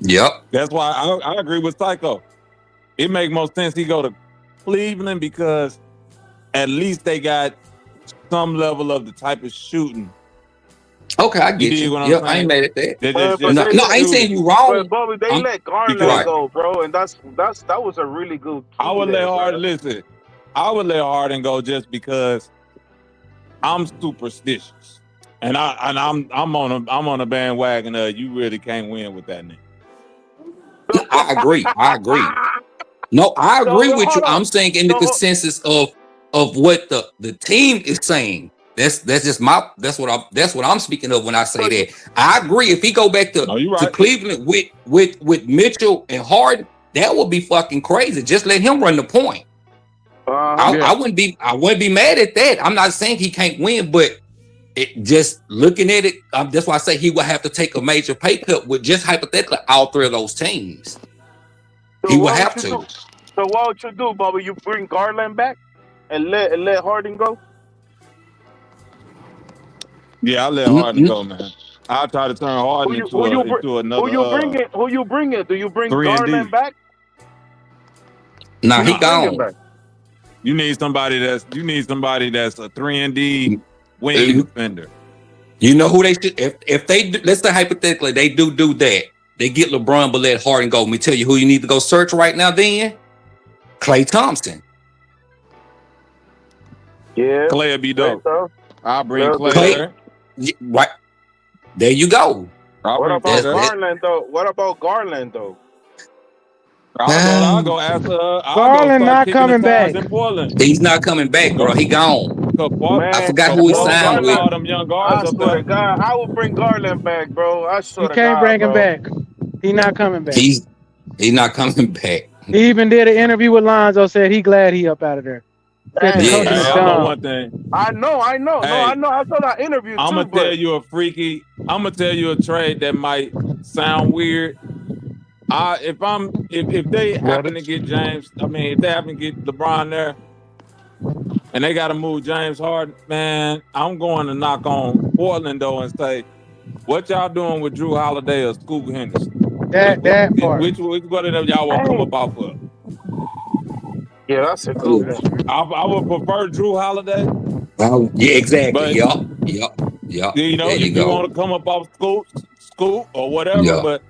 Yep. That's why I agree with Psycho. It make more sense he go to Cleveland because at least they got some level of the type of shooting. Okay, I get you. Yep, I ain't mad at that. No, I ain't saying you wrong. But Bobby, they let Garland go, bro, and that was a really good. I would let Harden go just because I'm superstitious, and I'm on a bandwagon. You really can't win with that nigga. I agree. No, I agree with you. I'm saying in the consensus of what the team is saying. That's what I'm speaking of when I say that. I agree. If he go back to Cleveland with Mitchell and Harden, that would be fucking crazy. Just let him run the point. I wouldn't be mad at that. I'm not saying he can't win, but just looking at it, that's why I say he will have to take a major pay cut with just hypothetically all three of those teams. He will have to. So what would you do, Bobby? You bring Garland back and let Harden go? Yeah, I'll let Harden go, man. I'll try to turn Harden into another. Who you bringing? Do you bring 3 and D. Garland back? Nah, he gone. You need somebody that's a 3 and D wing defender. You know who they should, if they do, let's say hypothetically they do that. They get LeBron but let Harden go. Let me tell you who you need to go search right now then. Klay Thompson. Yeah. Klay will be dope. I'll bring Klay. Right. There you go. What about Garland though? I'll go ask her. I'll go Garland start not kicking the coming tires back. in Portland. He's not coming back, bro. He gone. I Man, forgot who he Portland signed got with. all them young I guards up swear there. to God, I will bring Garland back, bro. I swear You to can't God, bring him bro. back. He not coming back. He's not coming back. He even did an interview with Lonzo. Said he glad he up out of there. Said the Damn. coaching Yeah. is Hey, I know done. one thing. I know. Hey, No, I know. I saw that interview I'm too, gonna tell but you a freaky. I'm gonna tell you a trade that might sound weird. If they happen to get James, if they happen to get LeBron there, and they got to move James Harden, man, I'm going to knock on Portland though and say, what y'all doing with Drew Holiday or Scoot Henderson? That part. Which one of them y'all want to come up off of? yeah, that's a good one. I would prefer Drew Holiday. Oh, yeah, exactly. But Yup. you know, There if you want to come up off Scoot or whatever, Yeah. but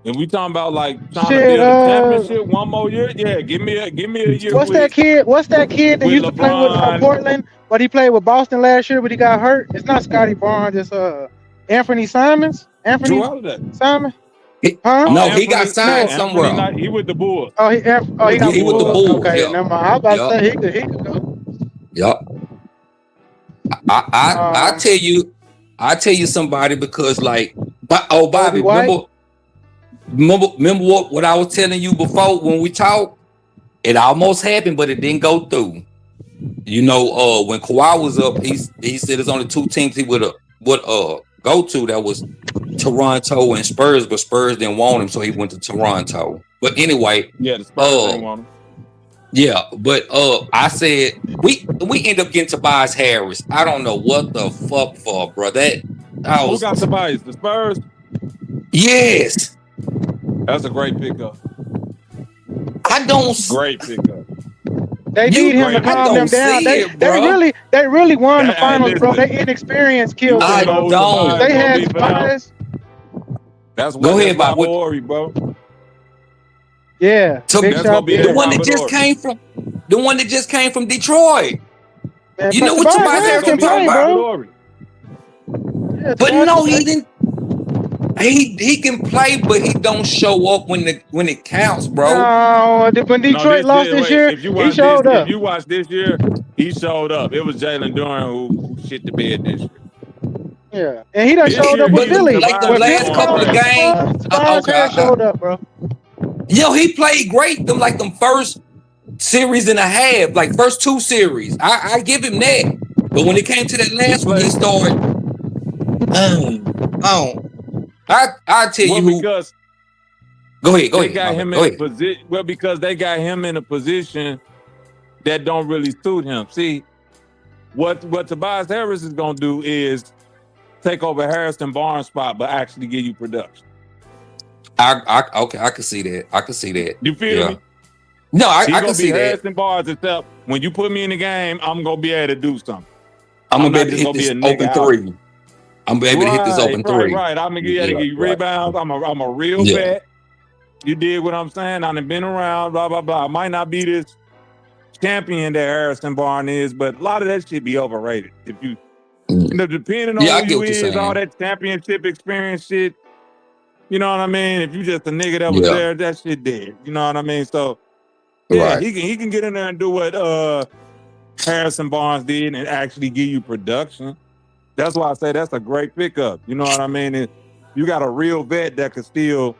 if we talking about like trying Shit, to build a championship one more year, yeah, give me a year. What's that kid? What's that kid that with used to play with LeBron. Portland, but he played with Boston last year, but he got hurt? It's not Scotty Barnes. It's Anthony Simons. Anthony Drew Holiday. Simon. No, he Anthony- got signed no, somewhere. Anthony he with the Bulls. Oh, he got he with the Bulls. Okay, Yeah. never mind. I was about Yup. to say he could go. Yup. I tell you somebody because like, Bobby, White? remember what I was telling you before when we talked? It almost happened, but it didn't go through. You know, when Kawhi was up, he said there's only two teams he would go to. That was Toronto and Spurs, but Spurs didn't want him, so he went to Toronto. But anyway, Yeah, the Spurs didn't want him. yeah, but I said we end up getting Tobias Harris. I don't know what the fuck for, bro. Who got Tobias? The Spurs? Yes. That's a great pickup. I don't. Great pickup. They need him to calm them down. They really won the finals, bro. They inexperienced killed them. I don't. They had Tobias. That's Go ahead, Bob. Worry, bro. Yeah, So big the shot there. one that just came from Detroit. Man, You know what Tobias Tobias Harris can talking play, about? bro. Yeah, But Tobias no, can he play. didn't. He can play, but he don't show up when it counts, bro. No, when Detroit lost this year, he showed up. If you watch this year, he showed up. It was Jalen Duren who shit the bed this year. Yeah, and he done This showed year up with he was Philly. Like the Tobias last going couple of crazy. games. Tobias Harris showed up, bro. Yo, he played great. Them first series and a half, like first two series. I give him that. But when it came to that last one, he started. I tell you who. Because Go ahead. they got him in a position. Well, because they got him in a position that don't really suit him. See, what Tobias Harris is gonna do is take over Harrison Barnes' spot, but actually give you production. Okay, I can see that. You feel me? No, I He can gonna see be that. Harrison Barnes, except when you put me in the game, I'm gonna be able to do something. I'm gonna not be just able to hit gonna this be a nigga open out. three. I'm gonna be able to hit this open three. Right. I'm gonna give you rebounds. I'm a real Yeah. vet. You dig what I'm saying? I've been around, blah, blah, blah. I might not be this champion that Harrison Barnes is, but a lot of that shit be overrated. If you know, depending on I get who you what you're is, saying. all that championship experience shit, you know what I mean? If you just a nigga that was Yeah. there, that shit dead. You know what I mean? So yeah, Right. he can get in there and do what Harrison Barnes did and actually give you production. That's why I say that's a great pickup. You know what I mean? You got a real vet that could still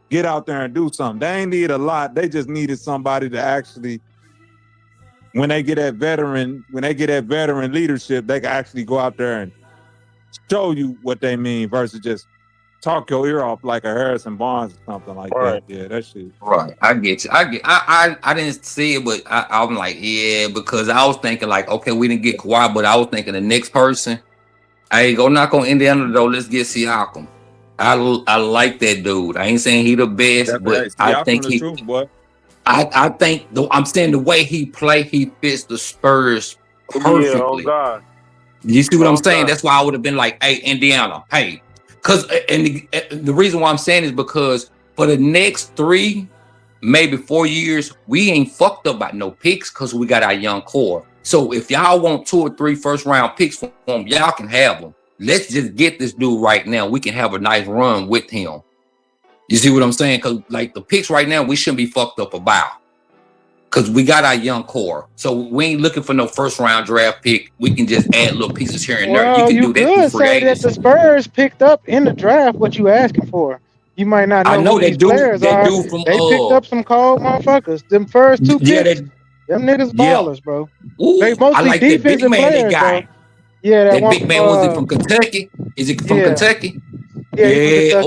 get out there and do something. They ain't need a lot. They just needed somebody to actually, when they get that veteran leadership, they can actually go out there and show you what they mean versus just talk your ear off like a Harrison Barnes or something like that. Yeah, that shit. Right, I get you. I didn't see it, but I'm like, yeah, because I was thinking like, okay, we didn't get Kawhi, but I was thinking the next person, hey, go knock on Indiana though. Let's get Siakam. I like that dude. I ain't saying he the best, That's but right. I think the he. truth, boy. I think I'm saying the way he play, he fits the Spurs perfectly. Yeah, oh God. You see what I'm saying? God. That's why I would have been like, hey, Indiana, hey. Because the reason why I'm saying is because for the next 3, maybe 4 years, we ain't fucked up about no picks because we got our young core. So if y'all want 2 or 3 first-round picks from him, y'all can have them. Let's just get this dude right now. We can have a nice run with him. You see what I'm saying? Because like the picks right now, we shouldn't be fucked up about. Because we got our young core. So we ain't looking for no first round draft pick. We can just add little pieces here and there. You Well, can you do that through could free say that agency. the Spurs picked up in the draft what you asking for. You might not I know know who these that players are. dude from They picked up some cold motherfuckers. Them first two yeah, picks, that them niggas yeah. ballers, bro. Ooh, They I mostly like that big defensive man they players, though. got. Yeah, that That one big from man was it from Kentucky? Is it from yeah, Kentucky? yeah, he from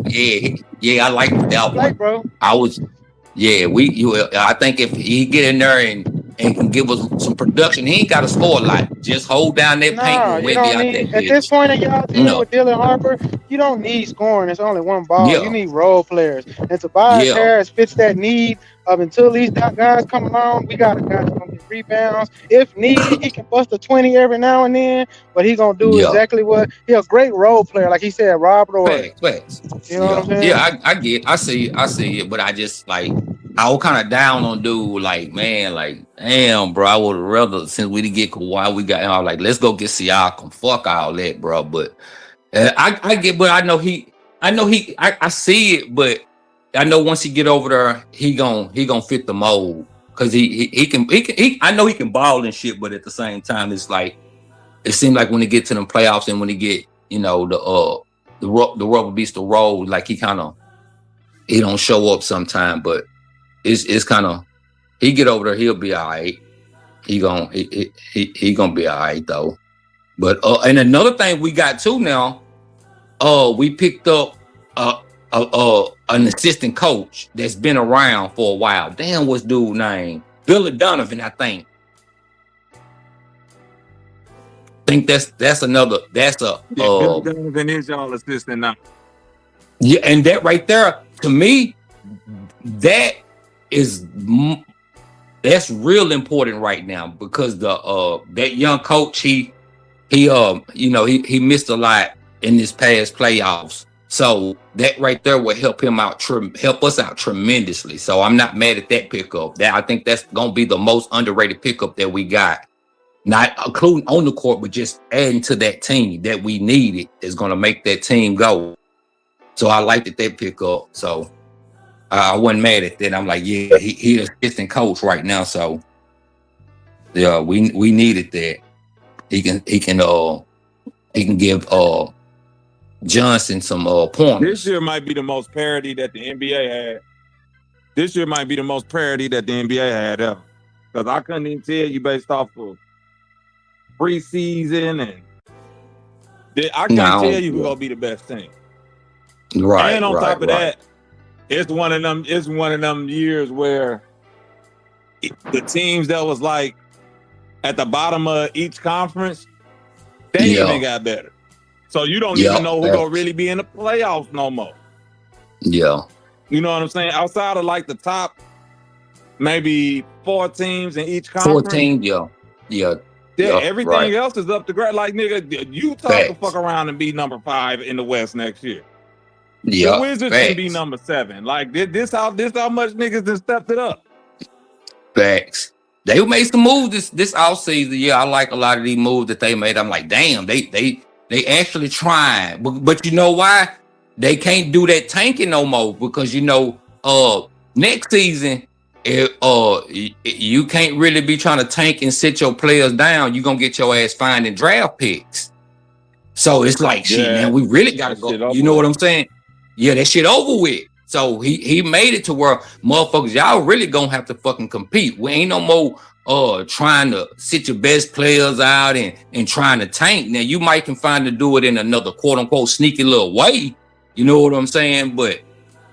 Yeah. Kentucky. Oh, yeah. I like that Like, one. bro. I think if he get in there and can give us some production, he ain't got to score a lot. Just hold down that paint Nah, when you we be don't out that need, at this bitch. point in y'all team No. with Dylan Harper, you don't need scoring. It's only one ball. You Yeah. need role players. And Tobias Yeah. Harris fits that need of until these guys come along, we got a guy that's going to get rebounds. If needed, he can bust a 20 every now and then, but he going to do Yeah. exactly what, he a great role player. Like he said, Robert Ory. Facts. You know what I'm saying? Yeah, I see it, but I just like I was kind of down on dude, like, man, like, damn, bro, I would have rather, since we didn't get Kawhi, we got, I was like, let's go get Siakam, fuck all that, bro, but I get, but I see it, but I know once he get over there, he gon' fit the mold, because he I know he can ball and shit, but at the same time, it's like, it seems like when he get to them playoffs and when he get, you know, the rubber beats the road, like he don't show up sometime, but it's kind of, he get over there, he'll be all right. He gonna be all right though. But and another thing we got too now, we picked up an assistant coach that's been around for a while. Damn, what's dude name? Billy Donovan, I think. That's another. That's a. Billy Donovan is y'all assistant now. Yeah, and that right there, to me, that's real important right now, because that young coach, he missed a lot in this past playoffs. So that right there will help us out tremendously. So I'm not mad at that pickup. I think that's gonna be the most underrated pickup that we got. Not including on the court, but just adding to that team that we needed is gonna make that team go. So I liked that pickup. So I wasn't mad at that. I'm like, yeah, he an assistant coach right now. So yeah, we needed that. He can give Johnson some points. This year might be the most parity that the NBA had. This year might be the most parity that the NBA had ever. Because I couldn't even tell you based off of preseason, and I can't tell you who's gonna be the best team. Right. And on top of that, it's one of them years where the teams that was like at the bottom of each conference, they even got better. So you don't even know who's gonna really be in the playoffs no more. Yeah. You know what I'm saying? Outside of like the top maybe 4 teams in each conference. 14, yeah. Everything else is up to grade. Like, nigga, Utah can fuck around and be number 5 in the West next year. Yeah. The Wizards can be number 7. Like, this how much niggas just stepped it up. Facts. They made some moves this offseason. Yeah, I like a lot of these moves that they made. I'm like, damn, they actually trying. But you know why? They can't do that tanking no more, because next season, you can't really be trying to tank and sit your players down. You're gonna get your ass finding draft picks. So it's like, shit, man, we really gotta go. You know what I'm saying? Yeah, that shit over with. So he made it to where motherfuckers, y'all really gonna have to fucking compete. We ain't no more trying to sit your best players out and trying to tank. Now you might can find to do it in another quote unquote sneaky little way. You know what I'm saying? But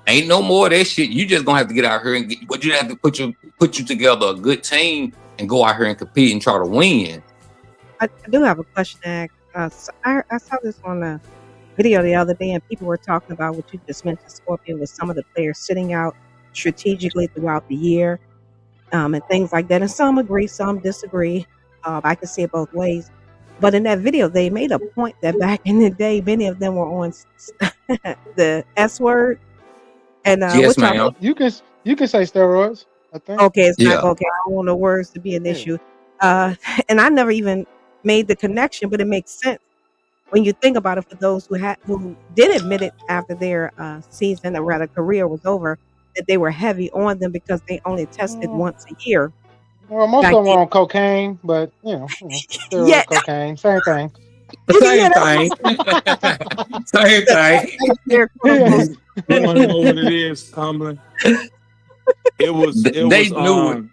ain't no more of that shit. You just gonna have to get out here but you have to put you together a good team and go out here and compete and try to win. I do have a question to ask. So I saw this on a video the other day, and people were talking about what you just mentioned, Scorpion, with some of the players sitting out strategically throughout the year, and things like that. And some agree, some disagree. I can see it both ways. But in that video, they made a point that back in the day, many of them were on the S word. And yes, ma'am. You can say steroids, I think. Okay, it's not okay. I don't want the words to be an issue. And I never even made the connection, but it makes sense. when you think about it, for those who did admit it after their season, or rather career was over, that they were heavy on them because they only tested once a year. Well, most Back of them then. are on cocaine, but steroid Yeah. cocaine, same thing. Same thing. Same thing. They're You want to know what it is, Humbling? They knew it.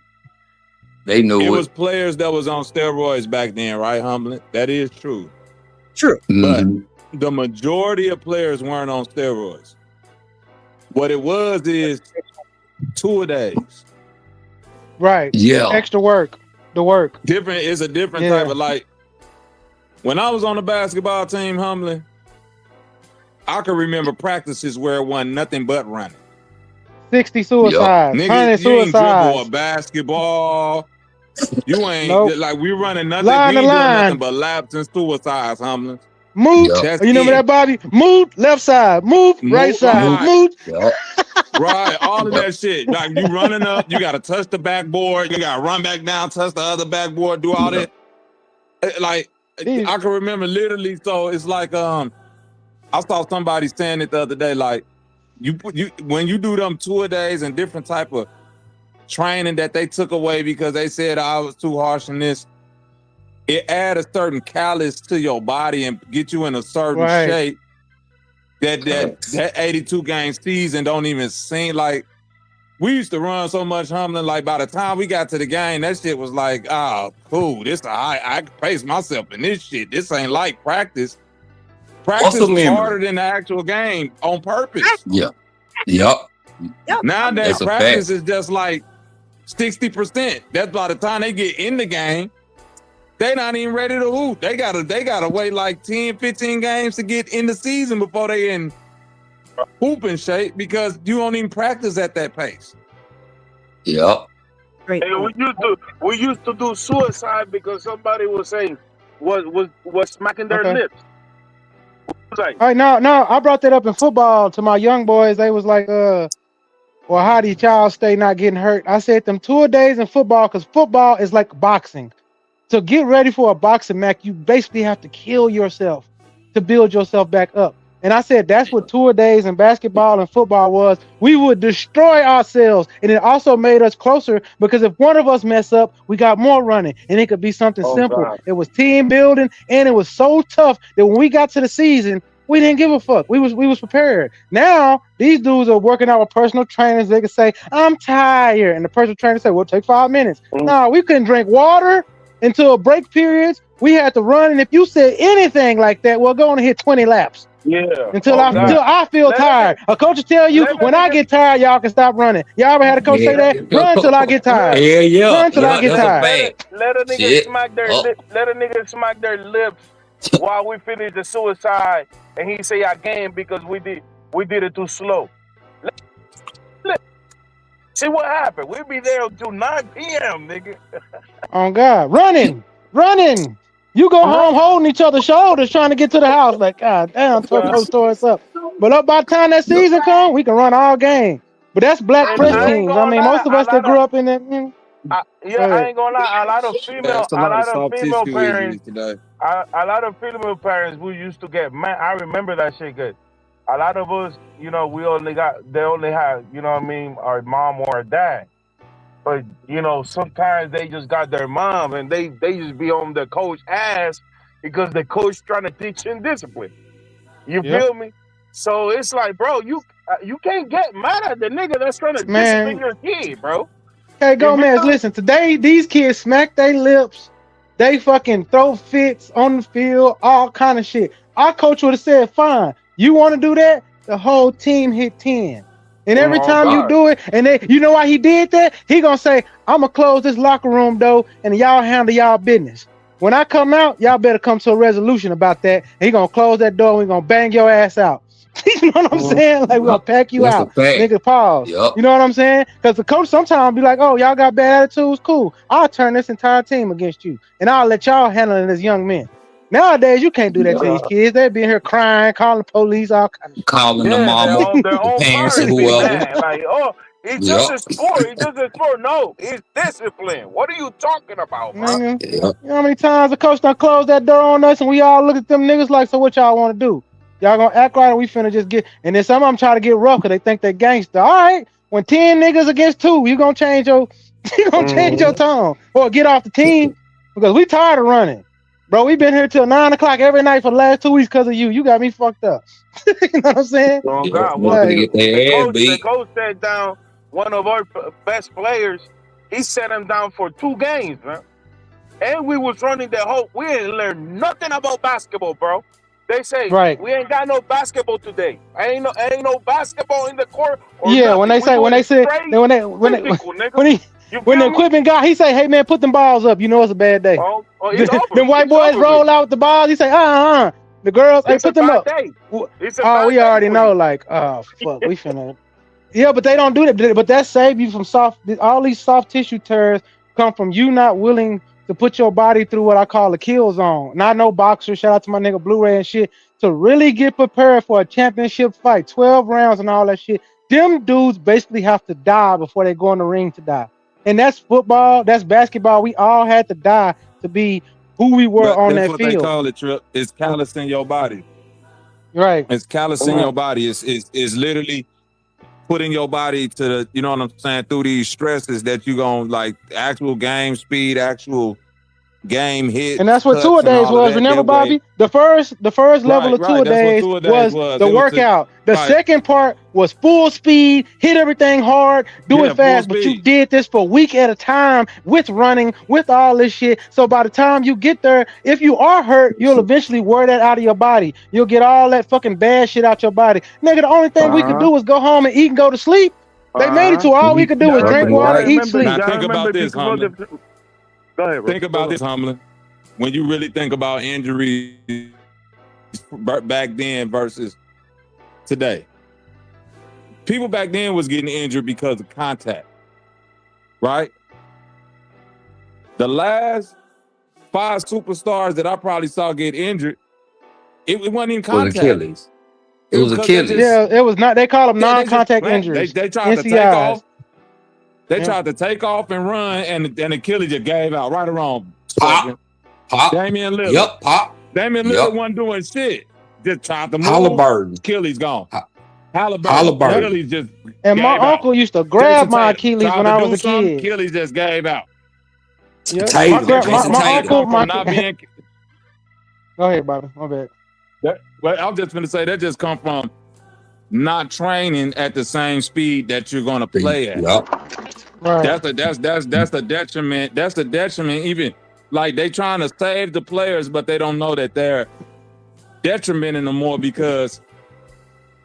They knew it. It was players that was on steroids back then, right, Humbling? That is true. True. But the majority of players weren't on steroids. What it was is 2 a days. Right. Yeah. Extra work. The work. Different. It's a different type of, like, when I was on the basketball team, Humbling, I can remember practices where it wasn't nothing but running. 60 suicides. Nigga, 100 you ain't dribble suicides. a basketball. You ain't like we running nothing. Line we to ain't doing line. nothing but laps and suicides, Humbling. Move. That's You remember that, Bobby? Move left side. Move right side. Move. Right, all of that shit. Like you running up, you gotta touch the backboard, you gotta run back down, touch the other backboard, do all that. Like I can remember literally. So it's like I saw somebody saying it the other day. Like when you do them 2 a days and different type of training that they took away because they said I was too harsh in this. It add a certain callus to your body and get you in a certain shape that 82 game season don't even seem like. We used to run so much, Humbling, like by the time we got to the game, that shit was like, oh, cool. I can pace myself in this shit. This ain't like practice. Practice is harder than the actual game on purpose. Yeah. Yep. Nowadays, That's a practice fact. is just like 60%. That's by the time they get in the game, they not even ready to hoop. They gotta wait like 10, 15 games to get in the season before they in hooping shape because you don't even practice at that pace. Yep. Great. Hey, we used to do suicide because somebody was saying was smacking their lips. Like, All right, no, I brought that up in football to my young boys. They was like, well, how do y'all stay not getting hurt? I said them 2 a days in football because football is like boxing. To get ready for a boxing match, you basically have to kill yourself to build yourself back up. And I said that's what 2 a days in basketball and football was. We would destroy ourselves. And it also made us closer because if one of us mess up, we got more running. And it could be something simple. God. It was team building, and it was so tough that when we got to the season, we didn't give a fuck. We was prepared. Now, these dudes are working out with personal trainers. They can say, I'm tired. And the personal trainer say, well, take 5 minutes. No, we couldn't drink water until break periods. We had to run. And if you said anything like that, well, go on and hit 20 laps. Yeah. Until I feel tired. A coach will tell you, when I get tired, y'all can stop running. Y'all ever had a coach say that? Run till I get tired. Run till I get tired. Let a nigga smack their let a nigga smack their lips while we finish the suicide, and he say I gained because we did it too slow. See what happened? We be there until 9 p.m. nigga. Oh God, running. You go home holding each other's shoulders trying to get to the house. Like, God damn, Coach tore us up. But up by the time that season comes, we can run all game. But that's black fresh teams. I mean, most of us that grew up in that. I ain't gonna lie. A lot of female parents. A lot of female parents who used to get mad. I remember that shit good. A lot of us, they only had, our mom or our dad. But, sometimes they just got their mom and they just be on the coach ass because the coach trying to teach them discipline. You feel me? So it's like, bro, you can't get mad at the nigga that's trying to discipline your kid, bro. Hey, Gomez, listen, today these kids smack their lips. They fucking throw fits on the field, all kind of shit. Our coach would have said, fine, you want to do that? The whole team hit 10. And every time you do it, and you know why he did that? He gonna say, I'm gonna close this locker room door and y'all handle y'all business. When I come out, y'all better come to a resolution about that. And he gonna close that door and we gonna bang your ass out. You know what I'm saying? Like, we're gonna pack you out. Nigga, pause. Yep. You know what I'm saying? Because the coach sometimes be like, oh, y'all got bad attitudes? Cool. I'll turn this entire team against you. And I'll let y'all handle it as young men. Nowadays, you can't do that to these kids. They be in here crying, calling the police, all kinds of shit. Calling the mama, the parents, and whoever. Like, oh, It's just a sport. It's just a sport. No, it's discipline. What are you talking about, bro? You know how many times the coach done closed that door on us and we all look at them niggas like, so what y'all want to do? Y'all gonna act right or we finna just get, and then some of them try to get rough because they think they gangster. All right, when 10 niggas against 2, you gonna change your change your tone or get off the team because we tired of running. Bro, we been here till 9 o'clock every night for the last 2 weeks because of you. You got me fucked up. You know what I'm saying? Oh, God. Well, the coach set down one of our best players. He set him down for 2 games, man. And we was running the whole. We didn't learn nothing about basketball, bro. They say we ain't got no basketball today. Ain't no basketball in the court. Yeah, when the equipment guy, he say, hey man, put them balls up. You know it's a bad day. Them white boys roll out the balls. He say, the girls, hey, put them up. Oh, we already know, like, oh fuck, we finna. Yeah, but they don't do that. But that save you from all these soft tissue tears come from you not willing to put your body through what I call a kill zone. Not no boxer. Shout out to my nigga Blu-ray and shit. To really get prepared for a championship fight, 12 rounds and all that shit. Them dudes basically have to die before they go in the ring to die. And that's football. That's basketball. We all had to die to be who we were on that field. That's what they call it, Trip. It's callous in your body. Right. It's callous in your body. It's literally putting your body to the, you know what I'm saying, through these stresses that you gonna like actual game speed, actual game hit. And that's what two-a-days was. Remember, Bobby? The first level of two-a-days was the workout. The second part was full speed, hit everything hard, do it fast. But you did this for a week at a time with running, with all this shit. So by the time you get there, if you are hurt, you'll eventually wear that out of your body. You'll get all that fucking bad shit out your body. Nigga, the only thing we could do is go home and eat and go to sleep. They made it to all we could do was drink water, eat, sleep. Now think about this, Humlin. Go ahead, think about this, Humlin. When you really think about injuries back then versus today, people back then was getting injured because of contact, right? The last 5 superstars that I probably saw get injured, it wasn't even contact. Achilles. It was Achilles. Yeah, it was not. They call them non-contact injuries. They tried to take off. They tried to take off and run, and Achilles just gave out. Right or wrong? Pop. Damian Lillard. Yep, pop. Damian Lillard wasn't doing shit. Just tried to move. Halliburton. Achilles gone. Halliburton. Achilles just and my uncle used to grab my Achilles when I was a kid. Achilles just gave out. Yep. My uncle, Go ahead, Bobby. My bad. Well, I'm just gonna say that just come from not training at the same speed that you're gonna play at. Yep. Right. That's the detriment. That's the detriment. Even like they trying to save the players, but they don't know that they're detrimenting them more, because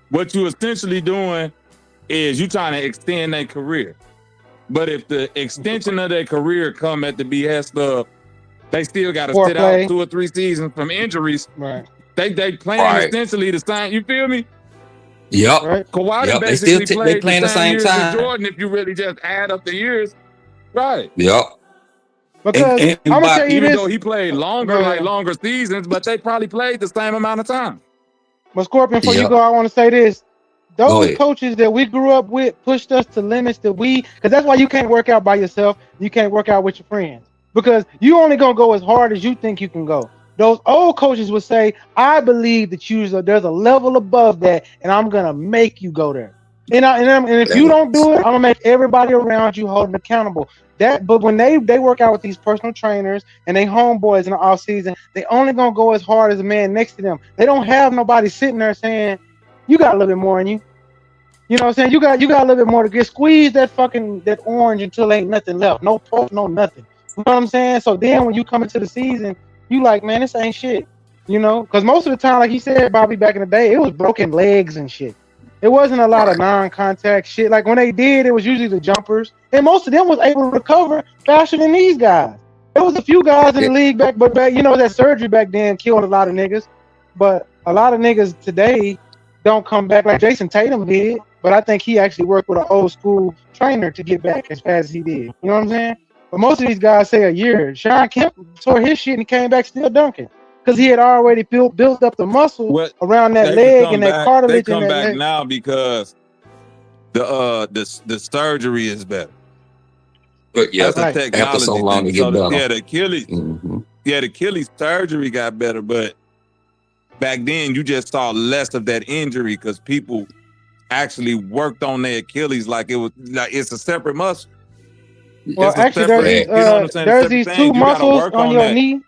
what you essentially doing is you trying to extend their career. But if the extension of their career come at the behest of they still got to sit out 2 or 3 seasons from injuries, right? They playing essentially the same. You feel me? Yep. Right. Kawhi yep. basically they playing the same time. Jordan, if you really just add up the years, right? Yep. Because I'm gonna tell you even this, though he played longer seasons, but they probably played the same amount of time. But Scorpion, before you go, I want to say this: those coaches that we grew up with pushed us to limits that because that's why you can't work out by yourself. You can't work out with your friends, because you only gonna go as hard as you think you can go. Those old coaches would say, I believe that there's a level above that, and I'm going to make you go there. And if you don't do it, I'm going to make everybody around you hold them accountable. But when they work out with these personal trainers and they homeboys in the off season, they only going to go as hard as the man next to them. They don't have nobody sitting there saying, you got a little bit more in you. You know what I'm saying? You got a little bit more to get. Squeeze that orange until ain't nothing left. No pulp, no nothing. You know what I'm saying? So then when you come into the season, you like, man, this ain't shit, you know? Because most of the time, like he said, Bobby, back in the day, it was broken legs and shit. It wasn't a lot of non-contact shit. Like when they did, it was usually the jumpers. And most of them was able to recover faster than these guys. There was a few guys in the league but you know, that surgery back then killed a lot of niggas. But a lot of niggas today don't come back like Jason Tatum did. But I think he actually worked with an old school trainer to get back as fast as he did. You know what I'm saying? But most of these guys say a year. Sean Kemp tore his shit and he came back still dunking because he had already built up the muscle around that leg and that cartilage. They come back now because the surgery is better. But yeah, that's a technology after so long thing. to get better. Yeah, the Achilles. Yeah, the Achilles surgery got better, but back then you just saw less of that injury because people actually worked on their Achilles like it was like it's a separate muscle. Well, actually, there's these two muscles on your knee.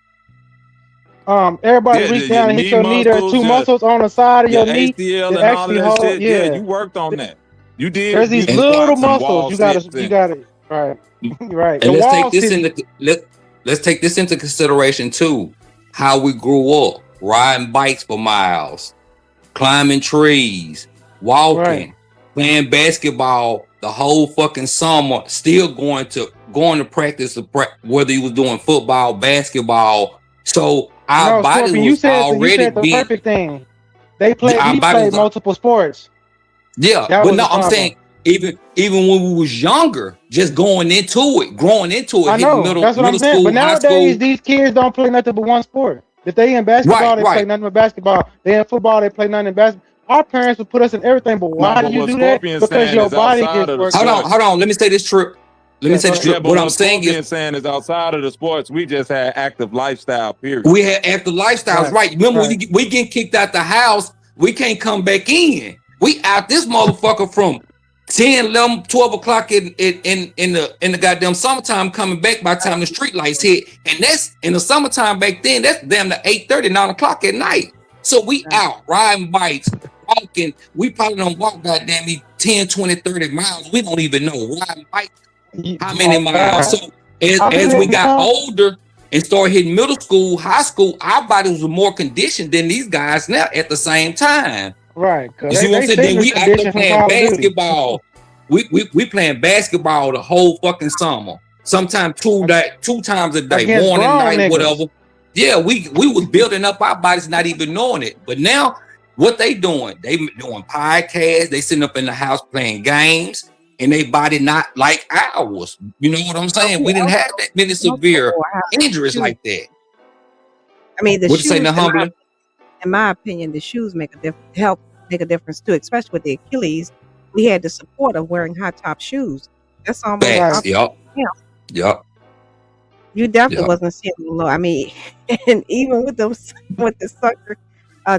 Everybody reach down and hit your knee. There's two muscles on the side of your knee ACL that and all of actually that hold. shit. Yeah, You worked on that. You did. There's these little muscles. You got it. Right. Right. And let's take this into consideration too. How we grew up, riding bikes for miles, climbing trees, walking, playing basketball the whole fucking summer, still going to practice, whether you was doing football, basketball. So our bodies was already the perfect thing. We played multiple sports. Yeah, but no, I'm saying even when we was younger, just growing into it. I know, that's what I'm saying. But nowadays, these kids don't play nothing but one sport. If they in basketball, they play nothing but basketball. They in football, they play nothing but basketball. Our parents would put us in everything, but why do you do that? Because your body gets worked out. Hold on. Let me say this trip. What I'm saying is outside of the sports, we just had active lifestyle, period. We had active lifestyles, right? Remember, we get kicked out the house, we can't come back in. We out this motherfucker from 10, 11, 12 o'clock in the goddamn summertime, coming back by the time the street lights hit. And that's in the summertime back then, that's damn to 8:30, 9 o'clock at night. So we out riding bikes, walking. We probably don't walk goddamn 10, 20, 30 miles. We don't even know riding bikes. How many miles? So as we got older and started hitting middle school, high school, our bodies were more conditioned than these guys now at the same time. Right. You see what I'm saying? Then we out there playing basketball. We playing basketball the whole fucking summer. Sometimes two times a day, morning, night, whatever. Yeah, we was building up our bodies, not even knowing it. But now, what they doing? They doing podcasts. They sitting up in the house playing games, and they body not like ours. You know what I'm saying? We didn't have that many severe injuries like that. I mean, the shoes. Say, in my opinion, the shoes make a difference too, especially with the Achilles. We had the support of wearing high top shoes. That's almost Yep. You definitely wasn't sitting low. I mean, and even with the sucker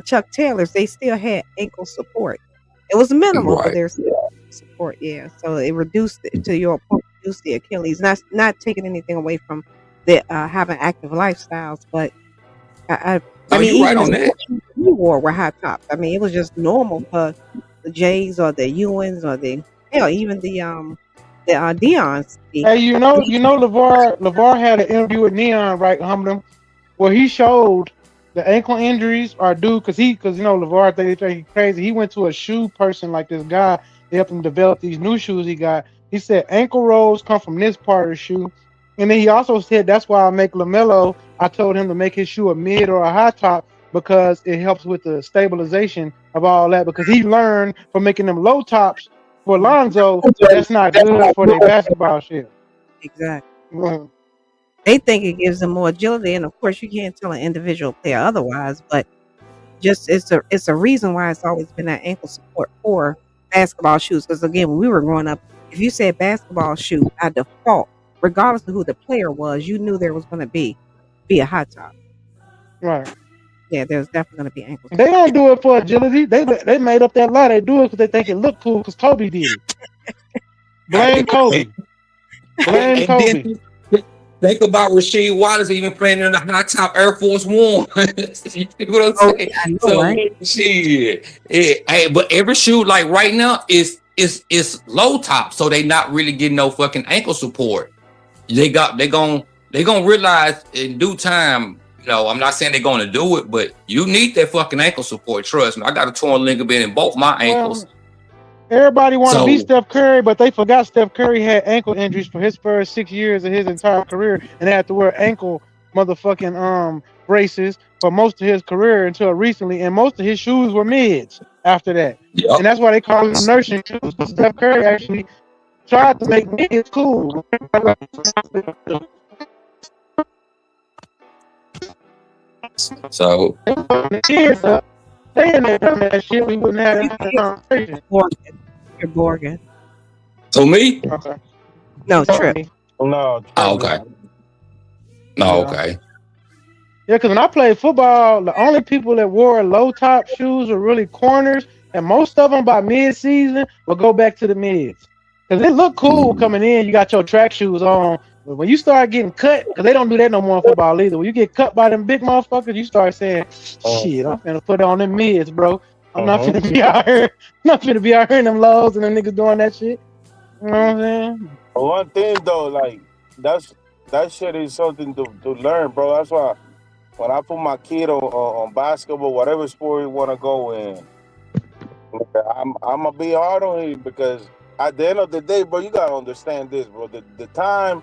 Chuck Taylors, they still had ankle support. It was minimal, but there's support. Yeah, so it reduced it to your point. Reduced the Achilles. Not taking anything away from the having active lifestyles, but I mean, you're right on that. We were high tops. I mean, it was just normal for the Jays or the Ewans or even the Deons. Hey, you know, LeVar had an interview with Neon, right, Humblin, where he showed the ankle injuries are due because LeVar think he's crazy. He went to a shoe person like this guy. They helped him develop these new shoes he got. He said ankle rolls come from this part of the shoe. And then he also said that's why I make LaMelo. I told him to make his shoe a mid or a high top because it helps with the stabilization of all that. Because he learned from making them low tops for Lonzo, that's not good for their basketball shoe. Exactly. They think it gives them more agility, and of course, you can't tell an individual player otherwise. But just it's a reason why it's always been that ankle support for basketball shoes. Because again, when we were growing up, if you said basketball shoe, by default, regardless of who the player was, you knew there was going to be a high top. Right. Yeah, there's definitely going to be ankle support. They don't do it for agility. They made up that lie. They do it because they think it look cool because Kobe did it. Blame Kobe. Blame Kobe. Think about Rasheed Wallace even playing in the high top Air Force One. You know what I'm saying? I know, right? Shit. Hey, but every shoe like right now is low top, so they not really getting no fucking ankle support. They gonna realize in due time. You know, I'm not saying they're gonna do it, but you need that fucking ankle support. Trust me, I got a torn ligament in both my ankles. Everybody want to be Steph Curry, but they forgot Steph Curry had ankle injuries for his first 6 years of his entire career, and they had to wear ankle motherfucking braces for most of his career until recently, and most of his shoes were mids after that. Yep. And that's why they call them nursing shoes. Steph Curry actually tried to make mids cool. So they in that shit, we wouldn't have that conversation. You're Borgen. So me? Okay. No, Trip. No. Oh, okay. No, Yeah. okay. Yeah, because when I played football, the only people that wore low top shoes were really corners, and most of them by mid season will go back to the mids. Because it looked cool coming in. You got your track shoes on. But when you start getting cut, because they don't do that no more in football either. When you get cut by them big motherfuckers, you start saying, shit, I'm finna put on them mids, bro. I'm not finna be out here. I'm not finna be out here in them lows and them niggas doing that shit. You know what I'm saying? One thing though, like that shit is something to learn, bro. That's why when I put my kid on basketball, whatever sport he want to go in, I'm gonna be hard on him because at the end of the day, bro, you gotta understand this, bro. The time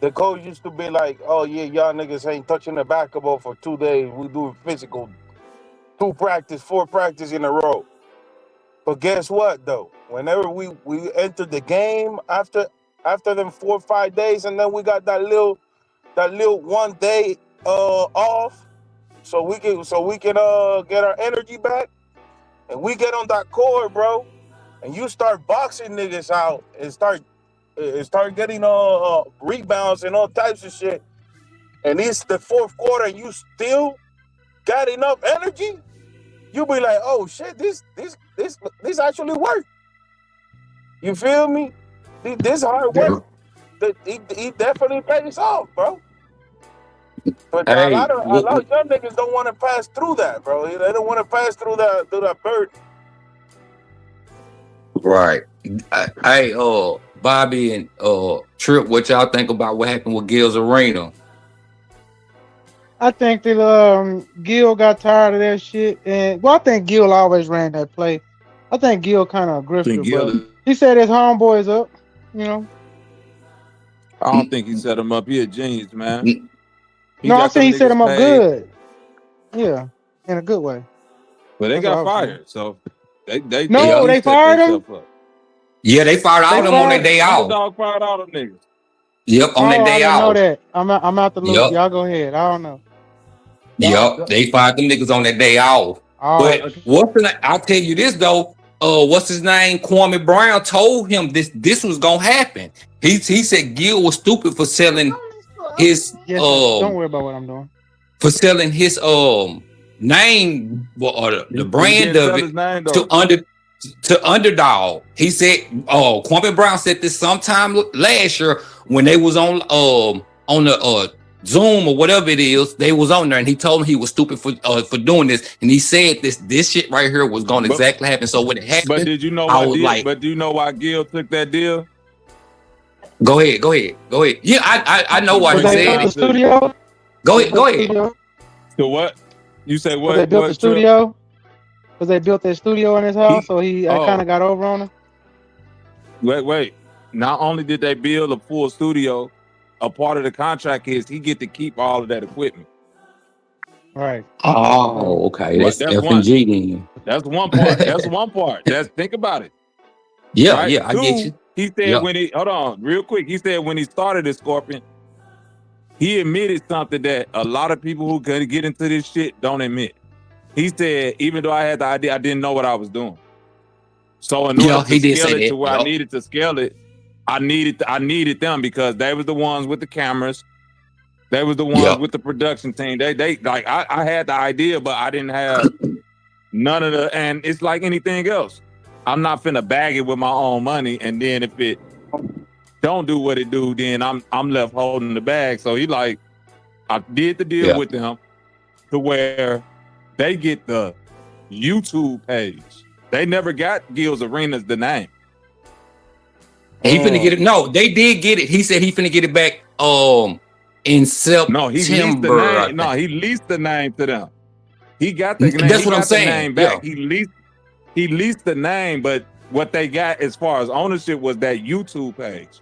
the coach used to be like, oh yeah, y'all niggas ain't touching the basketball for 2 days. We do physical, 4 practice in a row. But guess what though? Whenever we enter the game after them 4 or 5 days, and then we got that little 1 day off, so we can get our energy back, and we get on that court, bro, and you start boxing niggas out and start getting rebounds and all types of shit, and it's the 4th quarter and you still got enough energy, you be like, oh shit, this actually worked. You feel me? This hard work, he definitely pays off, bro. But a lot of young niggas don't want to pass through that, bro. They don't want to pass through that burden. Right. Hey, Bobby and Trip, what y'all think about what happened with Gil's Arena? I think that Gil got tired of that shit, and I think Gil always ran that play. I think Gil kind of grifted, but he said his homeboys up, you know. I don't think he set him up. He a genius, man. No, I say he set him up good. Yeah, in a good way. But they got fired, so they fired him. Yeah, they fired all of them on their day off. Dog fired all them niggas. Yep, on their day off. I know that. I'm out the loop. Yep. Y'all go ahead. I don't know. Yep, they fired them niggas on their day off. But I'll tell you this though. What's his name? Kwame Brown told him this was gonna happen. He said Gil was stupid for selling his don't worry about what I'm doing. For selling his name or the brand of it to Underdog. He said Kwame Brown said this sometime last year when they was on the Zoom or whatever it is, they was on there, and he told him he was stupid for doing this, and he said this shit right here was going to exactly happen. So when it happened, but did you know but do you know why Gil took that deal? Go ahead. Yeah, I know why he said it. Studio? Go ahead. So what? You say what? They built the studio? Because they built that studio in his house, so I kind of got over on him. Wait. Not only did they build a full studio, a part of the contract is he get to keep all of that equipment. Right. Oh, okay. That's F&G then. That's one part. That's one part. Think about it. Yeah, right? yeah, I get you. He said hold on, real quick. He said when he started at Scorpion, he admitted something that a lot of people who could get into this shit don't admit. He said, even though I had the idea, I didn't know what I was doing. So in order to scale it to where I needed to scale it, I needed them because they was the ones with the cameras. They was the ones with the production team. They like I had the idea, but I didn't have none of the. And it's like anything else. I'm not finna bag it with my own money, and then if it don't do what it do, then I'm left holding the bag. So he like, I did the deal with them to where they get the YouTube page. They never got Gil's Arenas the name. He finna get it. No, they did get it. He said he finna get it back in September. No, he leased the name. No, he leased the name to them. He got the name. That's what I'm saying. Name back. Yeah. He leased the name, but what they got as far as ownership was that YouTube page.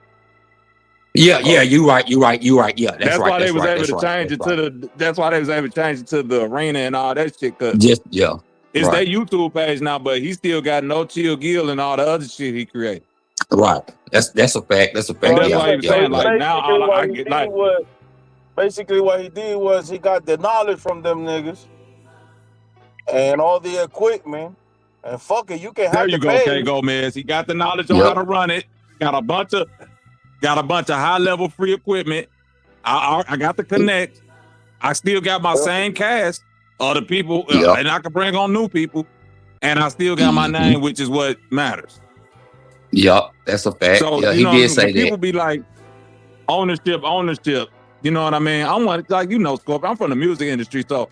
Yeah, you right. Yeah, that's why they was able to change it to the. That's why they was able to change it to the arena and all that shit. It's their YouTube page now, but he still got No Chill Gil and all the other shit he created. Right. That's a fact. That's a fact. That's why he was saying like now all I get like. Basically, what he did was he got the knowledge from them niggas and all the equipment. And fuck it, you can have there you go, K. Gomez. He got the knowledge on how to run it. got a bunch of high level free equipment. I got the connect. I still got my same cast of the people, and I can bring on new people, and I still got my name, which is what matters. Yup, that's a fact. So yeah, you he know, did say that. people be like ownership. You know what I mean? I'm one, like, you know, Scorpio, I'm from the music industry, so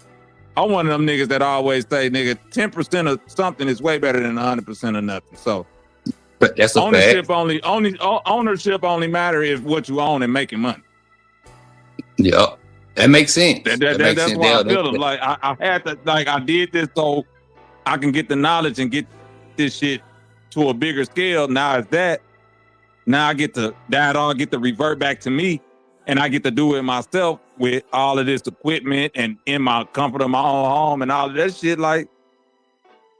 I'm one of them niggas that always say, nigga, 10% of something is way better than 100% of nothing. So but that's a ownership fact. ownership only matter if what you own and making money. Yep. That makes sense. That's sense. why I feel them. Like I had to, like, I did this so I can get the knowledge and get this shit to a bigger scale. Now it's that. Now I get to revert back to me, and I get to do it myself with all of this equipment and in my comfort of my own home and all of that shit. Like,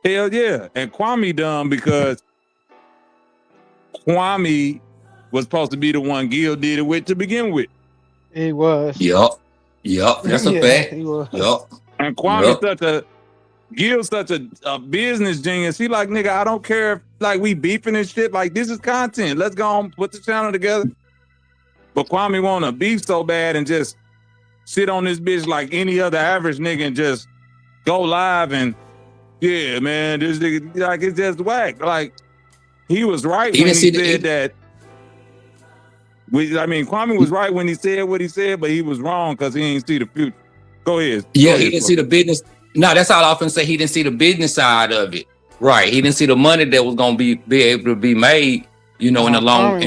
hell yeah. And Kwame done because Kwame was supposed to be the one Gil did it with to begin with. He was. Yup. That's a fact. He was. Yup. And Kwame Gil's such a business genius. He like, nigga, I don't care if like we beefing and shit. Like, this is content. Let's go on, put the channel together. But Kwame wanna beef so bad and just sit on this bitch like any other average nigga and just go live and yeah, man, this nigga, like, it's just whack. Like, he was right when he said that. Kwame was right when he said what he said, but he was wrong because he didn't see the future. Go ahead. Yeah, he didn't see the business. No, that's all I often say. He didn't see the business side of it. Right. He didn't see the money that was gonna be able to be made, you know, in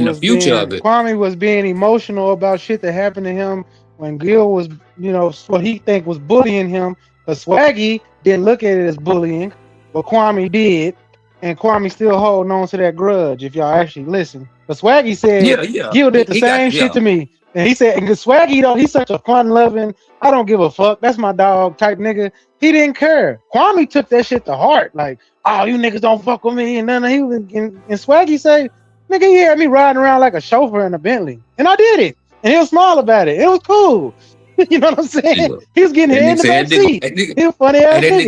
the future of it. Kwame was being emotional about shit that happened to him when Gil was, you know, what he think was bullying him. But Swaggy didn't look at it as bullying, but Kwame did. And Kwame still holding on to that grudge, if y'all actually listen. But Swaggy said, Gil did the same shit to me. And he said, and Swaggy, though, he's such a fun-loving, I don't give a fuck, that's my dog type nigga. He didn't care. Kwame took that shit to heart. Like, oh, you niggas don't fuck with me. And none of and Swaggy say, nigga, he had me riding around like a chauffeur in a Bentley. And I did it. And he'll smile about it. It was cool. You know what I'm saying? He was getting head in the back seat. He was funny ass nigga.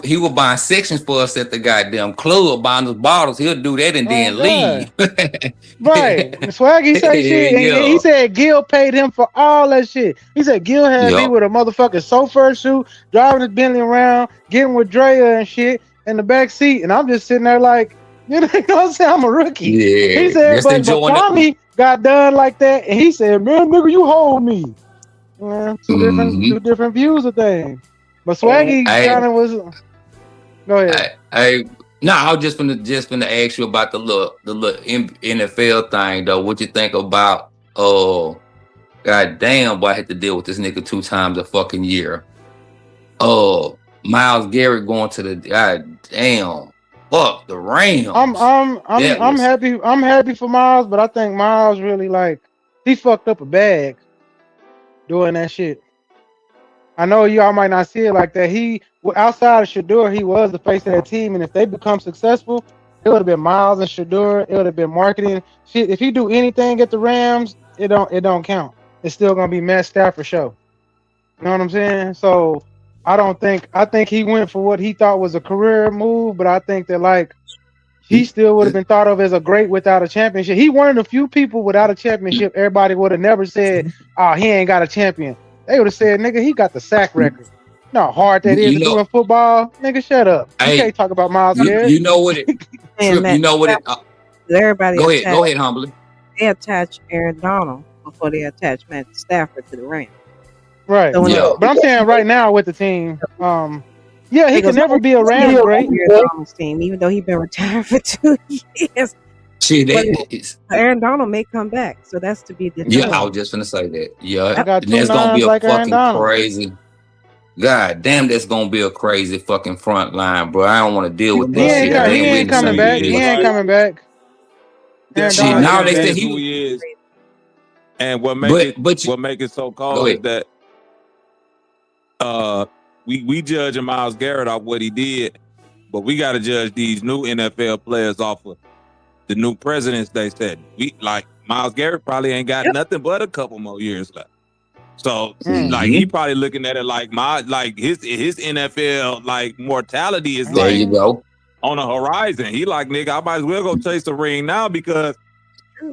He was buying sections for us at the goddamn club, buying those bottles. He'll do that and then leave. Right. Swaggy say shit. And he said Gil paid him for all that shit. He said Gil had me with a motherfucking chauffeur suit, driving his Bentley around, getting with Drea and shit in the back seat. And I'm just sitting there like, you know what I'm saying? I'm a rookie. Yeah. He said, but Kwame got done like that, and he said, man, nigga, you hold me. Yeah, two different views of things. But Swaggy kind of was. Go ahead. I was just gonna ask you about the little NFL thing though. What you think about? God damn, boy, I had to deal with this nigga 2 times a fucking year. Myles Garrett going to the goddamn. Fuck the Rams. I'm happy. I'm happy for Myles, but I think Myles really he fucked up a bag doing that shit. I know y'all might not see it like that. He outside of Shedeur, he was the face of that team, and if they become successful, it would have been Myles and Shedeur. It would have been marketing. Shit, if he do anything at the Rams, it don't count. It's still gonna be Matt Stafford show. You know what I'm saying? So I think he went for what he thought was a career move, but I think that he still would have been thought of as a great without a championship. He one of the few people without a championship. Everybody would have never said, "Oh, he ain't got a champion." They would have said, "Nigga, he got the sack record." You know how hard that is to do in football. Nigga, shut up. You can't talk about Myles Garrett. You know what it? You know what it? Everybody. Go ahead, humbly. They attached Aaron Donald before they attached Matt Stafford to the Rams. Right. So but I'm saying right now with the team, he can never be a Rams great team, even though he's been retired for 2 years. Aaron Donald may come back, so that's to be determined. Yeah, I was just gonna say that. Yeah, that's gonna be a fucking crazy. God damn, that's gonna be a crazy fucking front line, bro. I don't want to deal with this shit. He ain't coming back. He ain't coming back. Now they say he is. And what make it so cold is that we judging Myles Garrett off what he did, but we got to judge these new NFL players off of the new presidents they said. Myles Garrett probably ain't got nothing but a couple more years left. So he probably looking at it his NFL mortality is there you go. on the horizon. He like, nigga, I might as well go chase the ring now because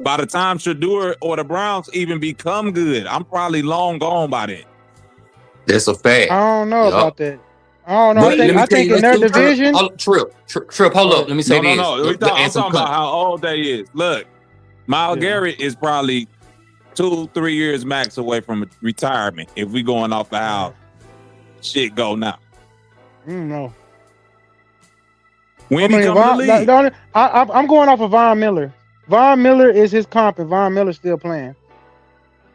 by the time Shedeur or the Browns even become good, I'm probably long gone by then. That's a fact. I don't know about that. I don't know. But I think in their division. Trip, hold up. Let me say this. No. I'm talking about how old they is. Look, Myles Garrett is probably 2-3 years max away from retirement if we going off of how shit go now. No. When he come to the league? I'm going off of Von Miller. Von Miller is his comp, and Von Miller's still playing.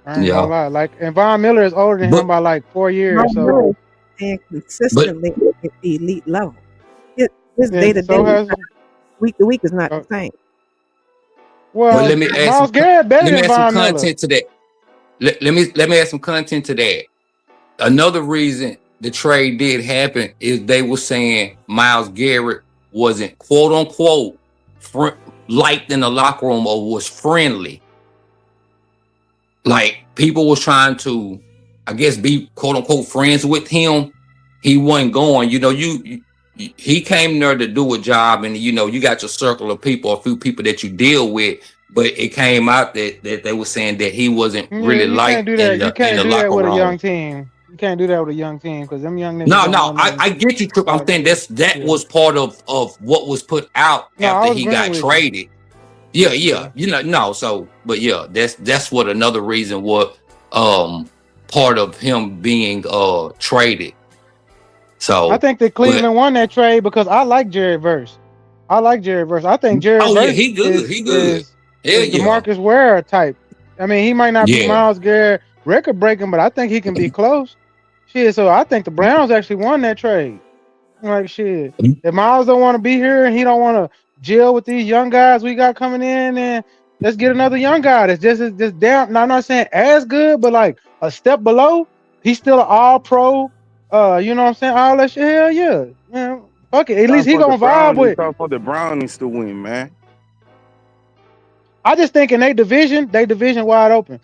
I ain't gonna lie. Like, and Von Miller is older than him by like 4 years. So and consistently at the elite level. His day to day, week to week is not the same. Well, let me add Myles Garrett better than Von Miller. Content to that. Let me add some content to that. Another reason the trade did happen is they were saying Myles Garrett wasn't quote unquote liked in the locker room or was friendly. Like people was trying to, I guess, be quote unquote friends with him. He wasn't going. You know, he came there to do a job, and you know, you got your circle of people, a few people that you deal with. But it came out that they were saying that he wasn't really liked in the locker room. You can't do that with a young team. You can't do that with a young team because them young niggas. No, I get you, Trip. I'm saying that was part of what was put out after he got traded. Yeah. You know, no. So, but yeah, that's what another reason was part of him being traded. So I think that Cleveland won that trade because I like Jared Verse. I think Jared Verse he good. He good. Is DeMarcus Ware type. I mean, he might not be Myles Garrett record breaking, but I think he can be close. Shit, so I think the Browns actually won that trade. Like shit, if Myles don't want to be here and he don't want to gel with these young guys we got coming in, and let's get another young guy that's just down. Now, I'm not saying as good, but like a step below. He's still an all pro. You know what I'm saying? All that shit. Hell yeah, man. Fuck it. At least he gonna vibe with. Time for the Brownies to win, man. I just think in their division wide open.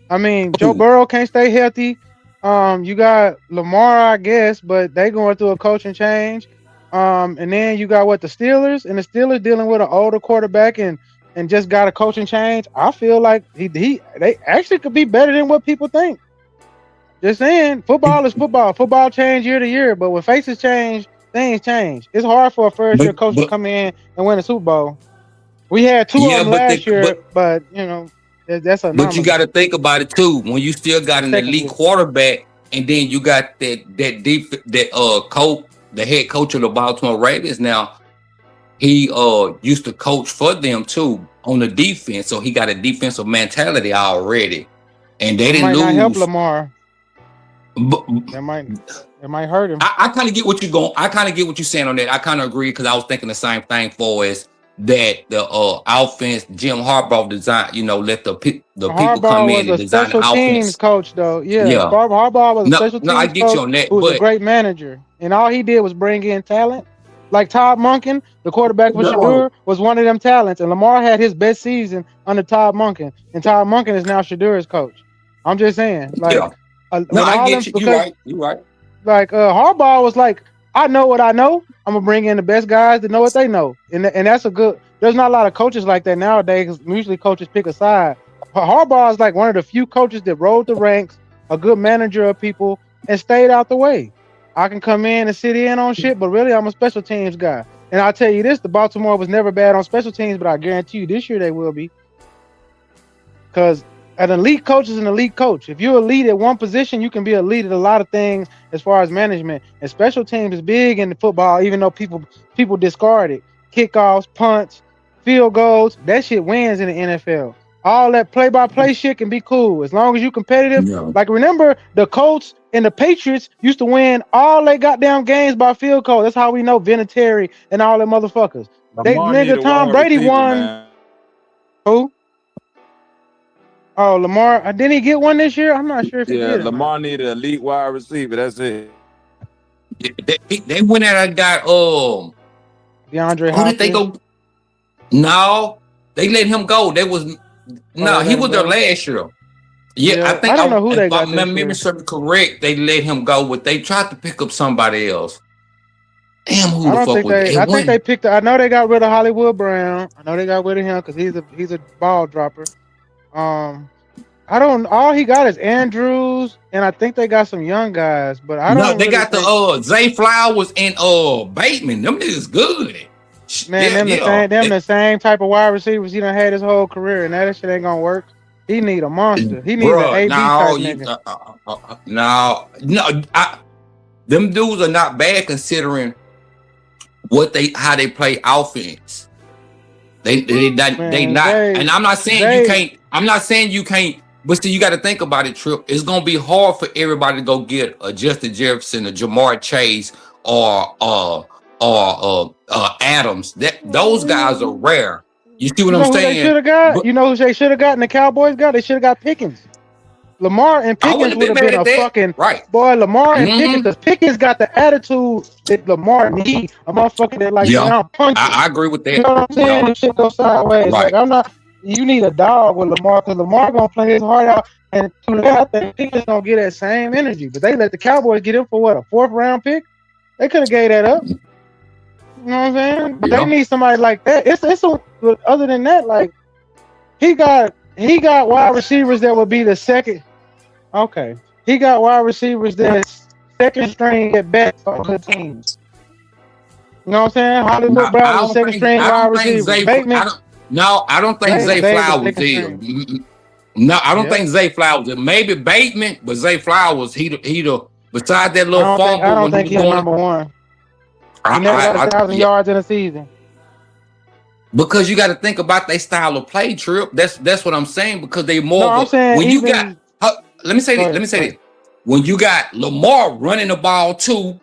I mean, Joe Burrow can't stay healthy. You got Lamar, I guess, but they going through a coaching change. And then you got the Steelers, and the Steelers dealing with an older quarterback and just got a coaching change. I feel like they actually could be better than what people think. Just saying, football is football. Football change year to year, but when faces change, things change. It's hard for a first-year coach to come in and win a Super Bowl. We had two of them last year, but you know that's a. But you got to think about it too. When you still got an elite quarterback, and then you got that coach, the head coach of the Baltimore Ravens. Now he used to coach for them too on the defense, so he got a defensive mentality already, and they didn't lose. Might not help Lamar. It might hurt him. I kind of get what you're going. I kind of get what you're saying on that. I kind of agree because I was thinking the same thing for as that the offense Jim Harbaugh designed. You know, let the people come in and design the offense. Teams coach though, yeah. Harbaugh was a special teams I get coach you on that. Who was a great manager, and all he did was bring in talent. Like Todd Monken, the quarterback for Shedeur, was one of them talents, and Lamar had his best season under Todd Monken, and Todd Monken is now Shedeur's coach. I'm just saying, like. No, I get you. You're right. Like Harbaugh was like, I know what I know. I'm gonna bring in the best guys that know what they know, and that's a good. There's not a lot of coaches like that nowadays. Because usually coaches pick a side. Harbaugh is like one of the few coaches that rode the ranks, a good manager of people, and stayed out the way. I can come in and sit in on shit, but really I'm a special teams guy. And I'll tell you this: the Baltimore was never bad on special teams, but I guarantee you this year they will be. Because an elite coach is an elite coach. If you're elite at one position, you can be elite at a lot of things as far as management. And special teams is big in the football, even though people discard it. Kickoffs, punts, field goals, that shit wins in the NFL. All that play-by-play shit can be cool as long as you're competitive. Yeah. Like remember, the Colts and the Patriots used to win all they goddamn games by field goal. That's how we know Vinatieri and all them motherfuckers. Tom Brady won. Man. Who? Oh, Lamar, didn't he get one this year? I'm not sure if he did. Lamar needed an elite wide receiver. That's it. They went out and got DeAndre Hopkins. Who did they go? No, they let him go. He was there last year. Yeah, I think I don't know who they got. If my memory serves correct, they let him go. But they tried to pick up somebody else. Damn, who I the don't fuck think was they. it? I think they picked. I know they got rid of Hollywood Brown. I know they got rid of him because he's a ball dropper. I don't. All he got is Andrews, and I think they got some young guys. But I No, don't. they really got think, the Zay Flowers and Bateman. Them niggas good. man, the same type of wide receivers he done had his whole career, and that shit ain't gonna work. He need a monster. He need an AB type nigga. No, them dudes are not bad considering how they play offense. They not, and I'm not saying you can't. I'm not saying you can't. But see, you got to think about it, Trip. It's gonna be hard for everybody to go get a Justin Jefferson, a Jamar Chase, or Adams. Those guys are rare. You see what I'm saying? They should have got. You know who they should have gotten? The Cowboys got. They should have got Pickens. Lamar and Pickens would have been a fucking boy. Lamar and Pickens, because Pickens got the attitude that Lamar needs. A motherfucker that like punch. I agree with that. You know what I'm saying? This shit go sideways. Right. Like I'm not. You need a dog with Lamar because Lamar gonna play his heart out, and to that I think Pickens gonna get that same energy. But they let the Cowboys get him for what, a 4th round pick? They could have gave that up. You know what I'm saying? But they need somebody like that. But other than that, like he got wide receivers that would be the second. Okay, he got wide receivers that's second string at best on good teams. You know what I'm saying? Hollywood Brown is second string wide receiver. I don't think Zay Flowers did. No, I don't think Zay Flowers did. Maybe Bateman, but Zay Flowers, he the besides that little fumble. I don't think he's number one. He never got 1,000 yards in a season. Because you got to think about their style of play, Trip. That's what I'm saying. Because they more. I'm saying when you got. Let me say this. When you got Lamar running the ball too,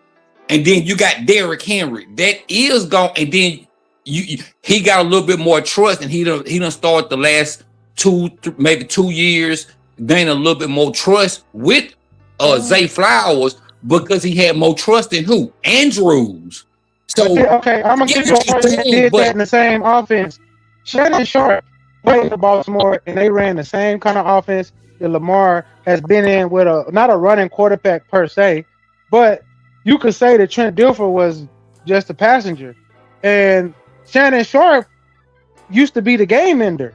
and then you got Derrick Henry, that is gone, and then he got a little bit more trust, and he done started the last maybe 2 years gain a little bit more trust with Zay Flowers because he had more trust in who? Andrews. So okay, I'm gonna give you a person that did that in the same offense. Shannon Sharp played for Baltimore, and they ran the same kind of offense that Lamar has been in with not a running quarterback per se, but you could say that Trent Dilfer was just a passenger, and Shannon Sharp used to be the game ender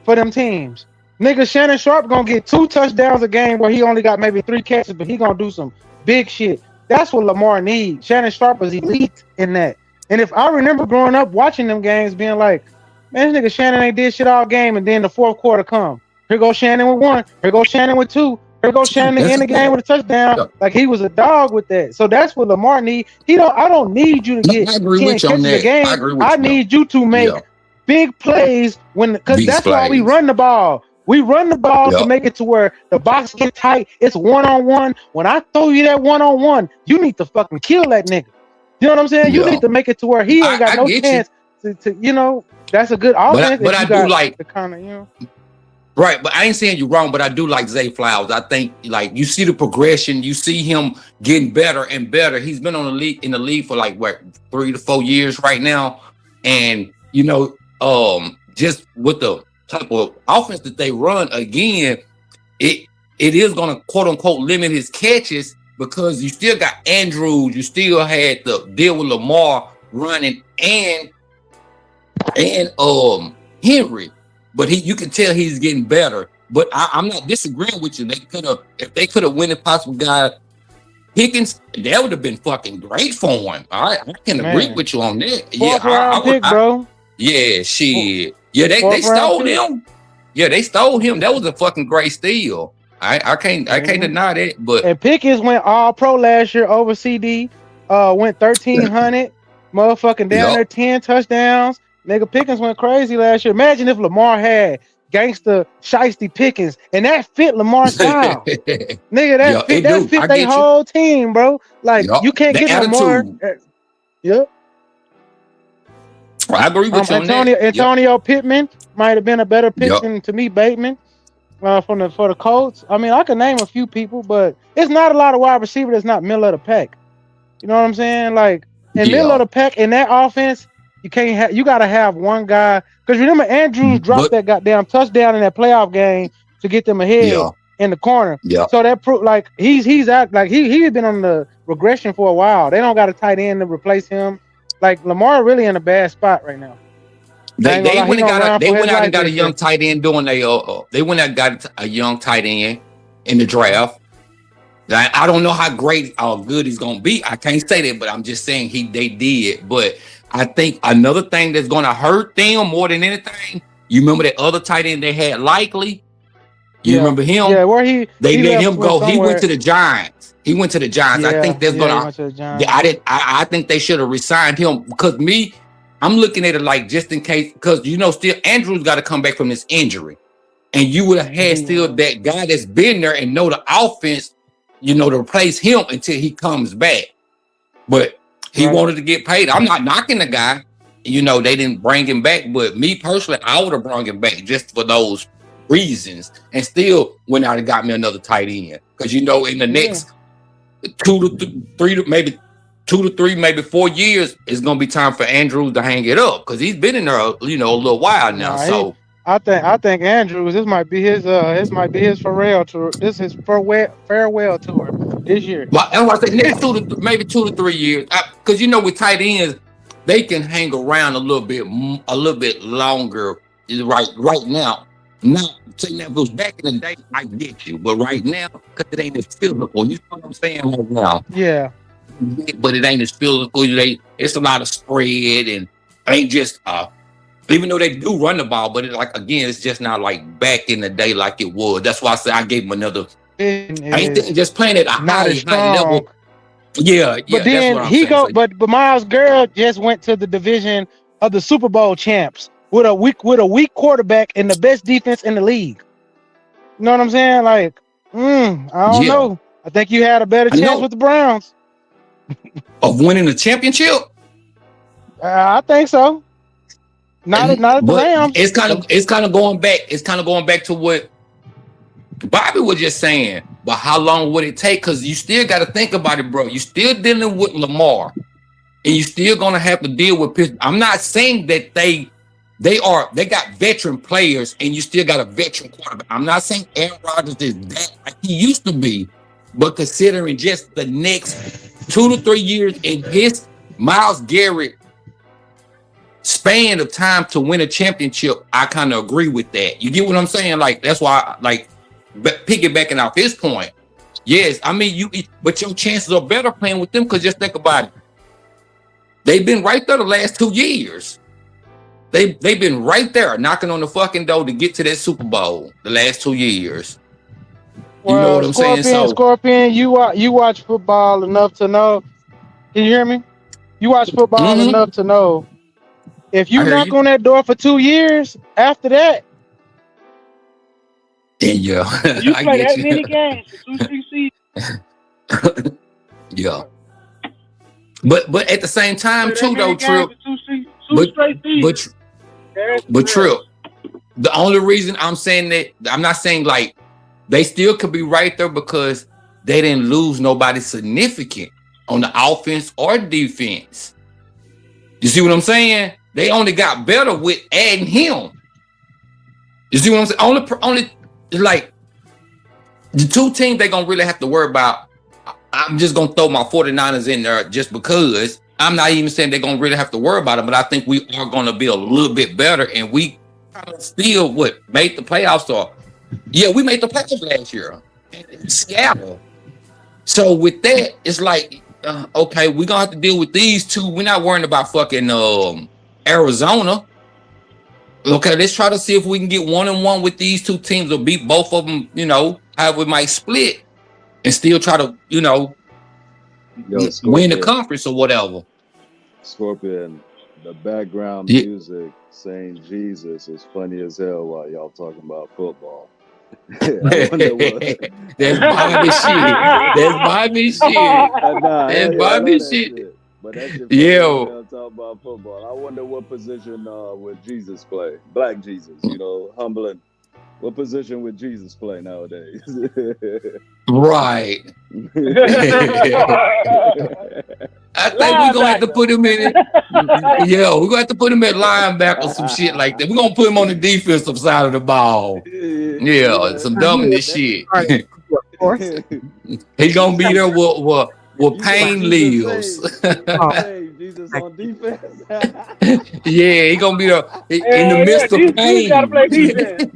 for them teams. Nigga, Shannon Sharp gonna get 2 touchdowns a game where he only got maybe 3 catches, but he gonna do some big shit. That's what Lamar needs. Shannon Sharp was elite in that. And if I remember growing up watching them games being like, man, this nigga Shannon ain't did shit all game, and then the 4th quarter come. Here goes Shannon with 1. Here goes Shannon with 2. Here goes Shannon in the game with a touchdown. Yeah. Like he was a dog with that. So that's what Lamar need. I don't need you to get 10 catches a game. I need you to make big plays because that's why we run the ball. We run the ball to make it to where the box get tight. It's 1-on-1. When I throw you that 1-on-1, you need to fucking kill that nigga. You know what I'm saying? You need to make it to where he ain't got no chance to that's a good offense. But I do like the kind of, Right, but I ain't saying you're wrong, but I do like Zay Flowers. I think like you see the progression, you see him getting better and better. He's been in the league for like 3 to 4 years right now. And just with the type of offense that they run, again, it is gonna quote unquote limit his catches because you still got Andrews, you still had to deal with Lamar running and Henry. But you can tell he's getting better. But I'm not disagreeing with you. If they could have won and possibly got Pickens, that would have been fucking great for him. I can agree with you on that. Fourth round pick, bro. Yeah, shit. Yeah, they stole him. Yeah, they stole him. That was a fucking great steal. I can't deny that. But and Pickens went all pro last year over CD. Went 1,300. Motherfucking down there 10 touchdowns. Nigga, Pickens went crazy last year. Imagine if Lamar had gangster shiesty Pickens and that fit Lamar's style. Nigga, that fit their whole team, bro. Like you can't get Lamar. Yep. I agree with you on that. Antonio Pittman might have been a better pick than to me Bateman for the Colts. I mean, I can name a few people, but it's not a lot of wide receiver that's not middle of the pack. You know what I'm saying? Like in middle of the pack in that offense. You gotta have one guy because remember Andrews dropped that goddamn touchdown in that playoff game to get them ahead, in the corner. Yeah. So that like he's out, like he's been on the regression for a while. They don't got a tight end to replace him. Like Lamar really in a bad spot right now. They went out and got a young year. tight end doing they went out and got a young tight end in the draft. I don't know how great or good he's gonna be. I can't say that, but I'm just saying they did. But I think another thing that's gonna hurt them more than anything, you remember that other tight end they had Likely? You remember him? Yeah, where they let him go. He went to the Giants. I think that's I think they should have resigned him because I'm looking at it like just in case, because still Andrews got to come back from this injury. And you would have had still that guy that's been there and know the offense, to replace him until he comes back. But he wanted to get paid. I'm not knocking the guy. They didn't bring him back. But me personally, I would have brought him back just for those reasons. And still went out and got me another tight end. Because, in the next 2 to 3, maybe 4 years, it's going to be time for Andrews to hang it up. Because he's been in there, a little while now. I think Andrews, this might be his farewell tour. This is farewell tour this year. Well, and I say next 2 to 3 years, because with tight ends, they can hang around a little bit longer. Right now, not saying that was back in the day, I get you, but right now, because it ain't as physical. You know what I'm saying right now? Yeah. But it ain't as physical. It's a lot of spread and ain't just even though they do run the ball, but it's just not like back in the day like it was. That's why I said I gave him another. I ain't just playing at a high level. Yeah. But then but Myles Garrett just went to the division of the Super Bowl champs with a weak quarterback and the best defense in the league. You know what I'm saying? Like, I don't know. I think you had a better chance with the Browns of winning the championship. I think so. Not at the Rams. It's kind of going back. It's kind of going back to what Bobby was just saying. But how long would it take? Because you still got to think about it, bro. You still dealing with Lamar, and you still gonna have to deal with Pittsburgh. I'm not saying that they got veteran players, and you still got a veteran quarterback. I'm not saying Aaron Rodgers is that like he used to be, but considering just the next 2 to 3 years in his Myles Garrett span of time to win a championship, I kind of agree with that. You get what I'm saying? Like, that's why, piggybacking off his point. Yes, I mean, but your chances are better playing with them because just think about it. They've been right there the last 2 years. They've been right there knocking on the fucking door to get to that Super Bowl the last 2 years. You know what I'm saying? Scorpion, you watch football enough to know. Can you hear me? You watch football enough to know. If you knock on that door for 2 years, after that, yeah, you play that many games for 2 seasons. Yeah, but at the same time too, though, Trip. But Trip, the only reason I'm saying that, I'm not saying like they still could be right there because they didn't lose nobody significant on the offense or defense. You see what I'm saying? They only got better with adding him. You see what I'm saying? Only like the two teams they're gonna really have to worry about. I'm just gonna throw my 49ers in there just because. I'm not even saying they're gonna really have to worry about it, but I think we are gonna be a little bit better, and we still made the playoffs. Or we made the playoffs last year in Seattle. So with that, it's like okay, we're gonna have to deal with these two. We're not worrying about fucking Arizona. Okay, let's try to see if we can get 1-1 with these two teams or beat both of them, how we might split and still try to, win the conference or whatever. Scorpion, the background music saying Jesus is funny as hell while y'all talking about football. That's Bobby shit. That's Bobby shit. That's Bobby shit. But that's your talk about football. I wonder what position would Jesus play? Black Jesus, humbling What position would Jesus play nowadays? Right. I think we're gonna have to put him in it. Yeah, we're gonna have to put him at linebacker or some shit like that. We're gonna put him on the defensive side of the ball. Yeah, some dumbness shit. Of course. He gonna be there with Pain lives. Jesus on defense. Yeah, he gonna be there in the midst of Jesus pain. gotta play defense.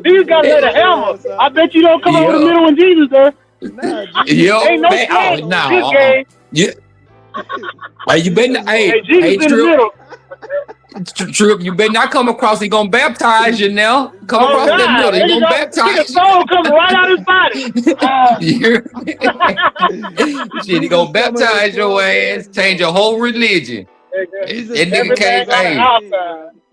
Jesus gotta let a hammer. I bet you don't come over the middle when Jesus does. Yo, Ain't no man, chance oh, no. this game. Yeah. Hey, you better not, hey, Jesus in the middle. Trip, you better not come across. He gonna baptize you now. Come across that middle. He gonna baptize His soul coming right out his body. Shit, he gonna baptize your ass, change your whole religion. That nigga can't. Hey,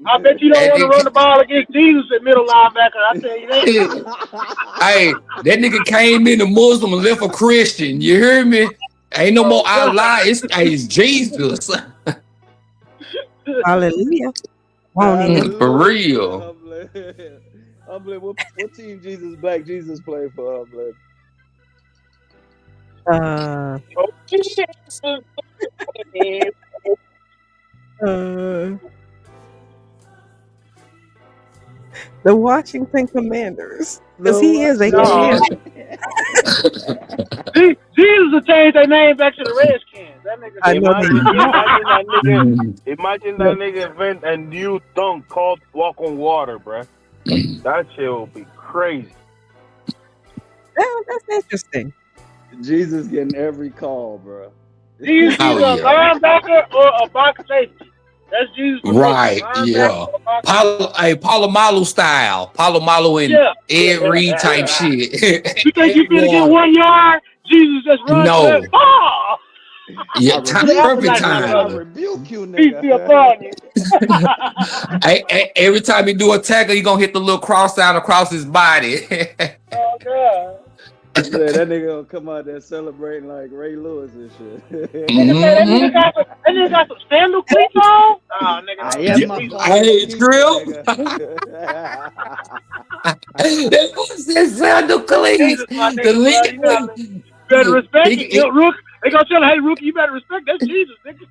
I bet you don't want to run the ball against Jesus at middle linebacker. I tell you that. hey, that nigga came in a Muslim and left a Christian. You hear me? Ain't no more Allah. It's Jesus. Hallelujah. For real. What team Black Jesus play for? The Washington Commanders. Because he is a Jesus will change their name back to the Redskins. That nigga. Imagine that nigga invent a new thing called walk on water, bruh. That shit will be crazy. That's interesting. Jesus getting every call, bro. Jesus a linebacker or a box safety. That's Jesus. Right, yeah. Palomalu style. Palomalu and Ed Reed type shit. You think you finna get 1 yard? Jesus just runs. No. Oh! Yeah, perfect time. I rebuke you, nigga. Every time he do a tackle, he gonna hit the little cross down across his body. Oh god. That nigga gonna come out there celebrating like Ray Lewis and shit. That nigga got some sandal cleats on? Oh, nigga. Hey, Trill. That was his sandal cleats. The link. Better respect it, Rook. They gonna tell him, hey, Rookie, you better respect that's Jesus, nigga.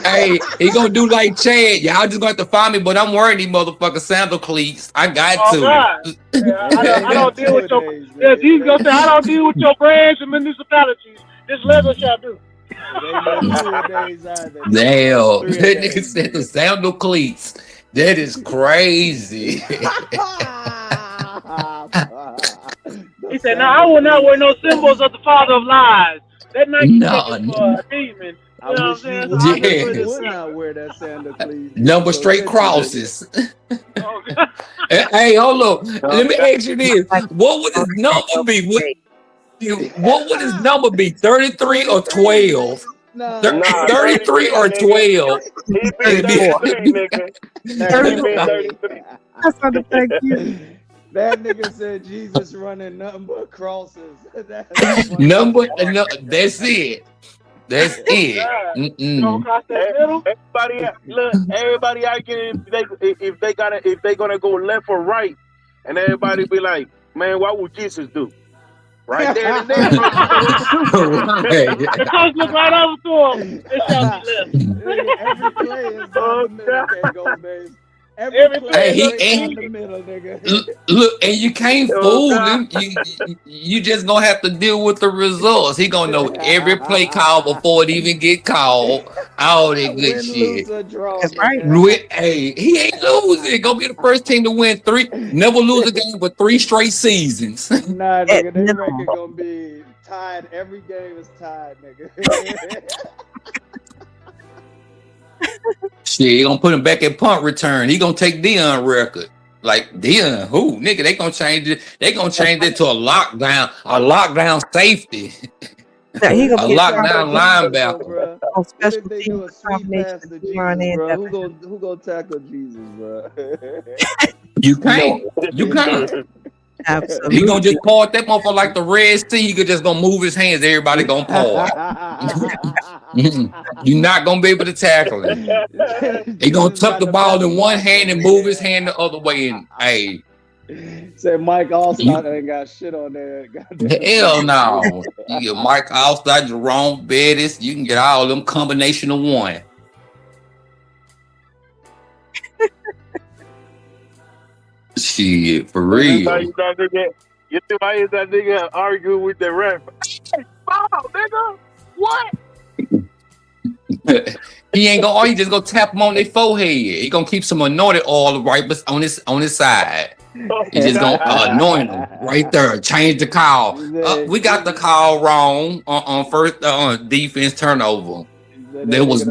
Hey, he gonna do like Chad. Y'all just gonna have to find me, but I'm wearing these motherfucking sandal cleats. I got to. God. I don't deal with your. Yeah, Jesus gonna say, I don't deal with your brands and municipalities. This leather shall do. Damn, that nigga said the sandal cleats. That is crazy. He said, "Now I will not wear no symbols of the father of lies." That Nike for a demon. I wish you would not wear that sandal, please. Number straight crosses. Hey, hold on. Let me ask you this: what would his number be? What would his number be? 33 or 12? 33 or 12? He been 33, nigga. That's what the thank you. That nigga said Jesus running nothing but crosses. That's it. That's it. Everybody arguing if they gonna go left or right, and everybody be like, man, what would Jesus do? Right there and there. The coach look right over to him. It shall be left. Every play is down the middle, can't go, baby. Look, and you can't fool him. You just gonna have to deal with the results. He gonna know every play call before it even get called. All that good shit. That's right. Hey, he ain't losing. Gonna be the first team to win 3. Never lose a game for 3 straight seasons. Nah, nigga, their record gonna be tied. Every game is tied, nigga. Shit, he gonna put him back at punt return. He gonna take Dion record. Like Dion, who nigga? They gonna change it. They gonna change it to a lockdown safety, a lockdown linebacker. On special teams, combination of Who gonna tackle Jesus, bro? You can't. Absolutely. He gonna just part that motherfucker like the Red Sea. He could just gonna move his hands. Everybody gonna part. You're not gonna be able to tackle him. He gonna tuck the ball in one hand and move his hand the other way. And hey, Said Mike Allstott ain't got shit on there. hell no. You get Mike Allstott, Jerome Bettis. You can get all of them combination of one. Shit, for real. You see why is that nigga argue with the ref? Hey, foul, nigga. What? He ain't gonna. He just gonna tap him on their forehead. He gonna keep some anointed oil right on his side. He just gonna anoint him right there. Change the call. We got the call wrong on first defense turnover. That was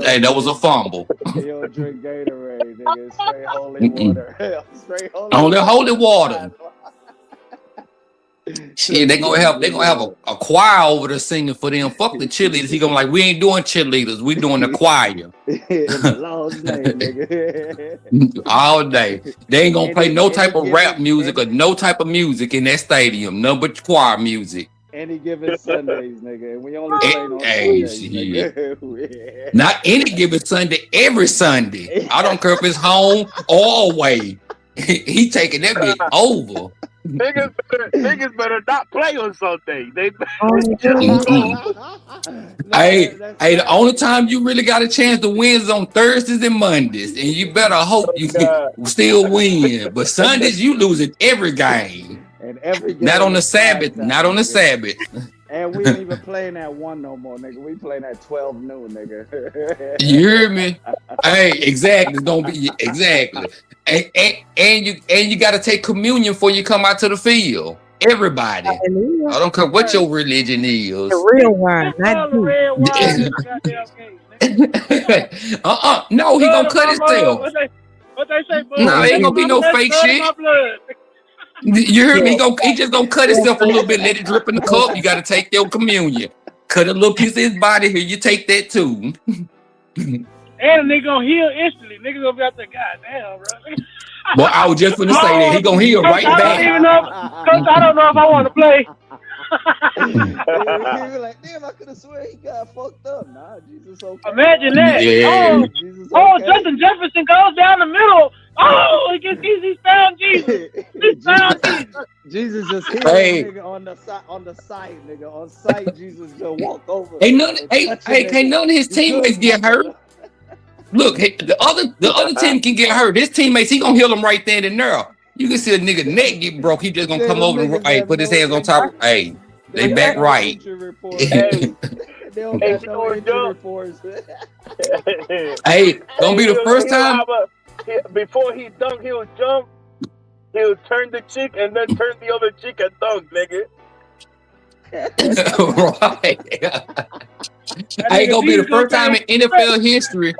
a fumble. Yo, drink Gatorade, nigga. Straight holy water. Straight holy water. Shit, they gonna have a choir over there singing for them. Fuck the cheerleaders. He gonna like, we ain't doing cheerleaders, we doing the choir. In the Lord's name, nigga. All day. They ain't gonna play no type of rap music or no type of music in that stadium. None but choir music. Any given Sundays, nigga. And we only play on Sundays, nigga. Not any given Sunday, every Sunday. I don't care if it's home or away. He taking that bitch over. Niggas better not play on Sunday. Hey, the only time you really got a chance to win is on Thursdays and Mondays, and you better hope you can still win. But Sundays, you losing every game. And every game not on the Sabbath. Not on the Sabbath. And we ain't even playing at 1 no more, nigga. We playing at 12 noon, nigga. You hear me? Hey, exactly. It's gonna be exactly. And you gotta take communion before you come out to the field. Everybody. I don't care what your religion is. The real wine, not you. No, he gonna cut himself. What they say? No, ain't gonna be no fake shit. You hear me? He just gonna cut himself a little bit, let it drip in the cup. You gotta take your communion. Cut a little piece of his body here. You take that too. And nigga gonna heal instantly. Nigga gonna be out there, goddamn, bro. Well, I was just gonna say that he gonna heal right back. Because I don't know if I want to play. He was like, damn, I could have swear he got fucked up. Nah, Jesus okay. Imagine that. Yeah. Justin Jefferson goes down the middle. Oh, he found Jesus. He found Jesus. Jesus just hit nigga on the side, nigga. On sight, Jesus just walk over. Can't none of his teammates get hurt. Look, the other team can get hurt. His teammates, he gonna heal them right then and there. You can see a nigga neck get broke. He just gonna come over and put his hands on top. Hey, they back right. They don't got no injury reports. Hey, gonna be the first time. Before he dunk, he'll jump. He'll turn the cheek and then turn the other cheek and dunk, nigga. Right. Hey, gonna be the first time in NFL history.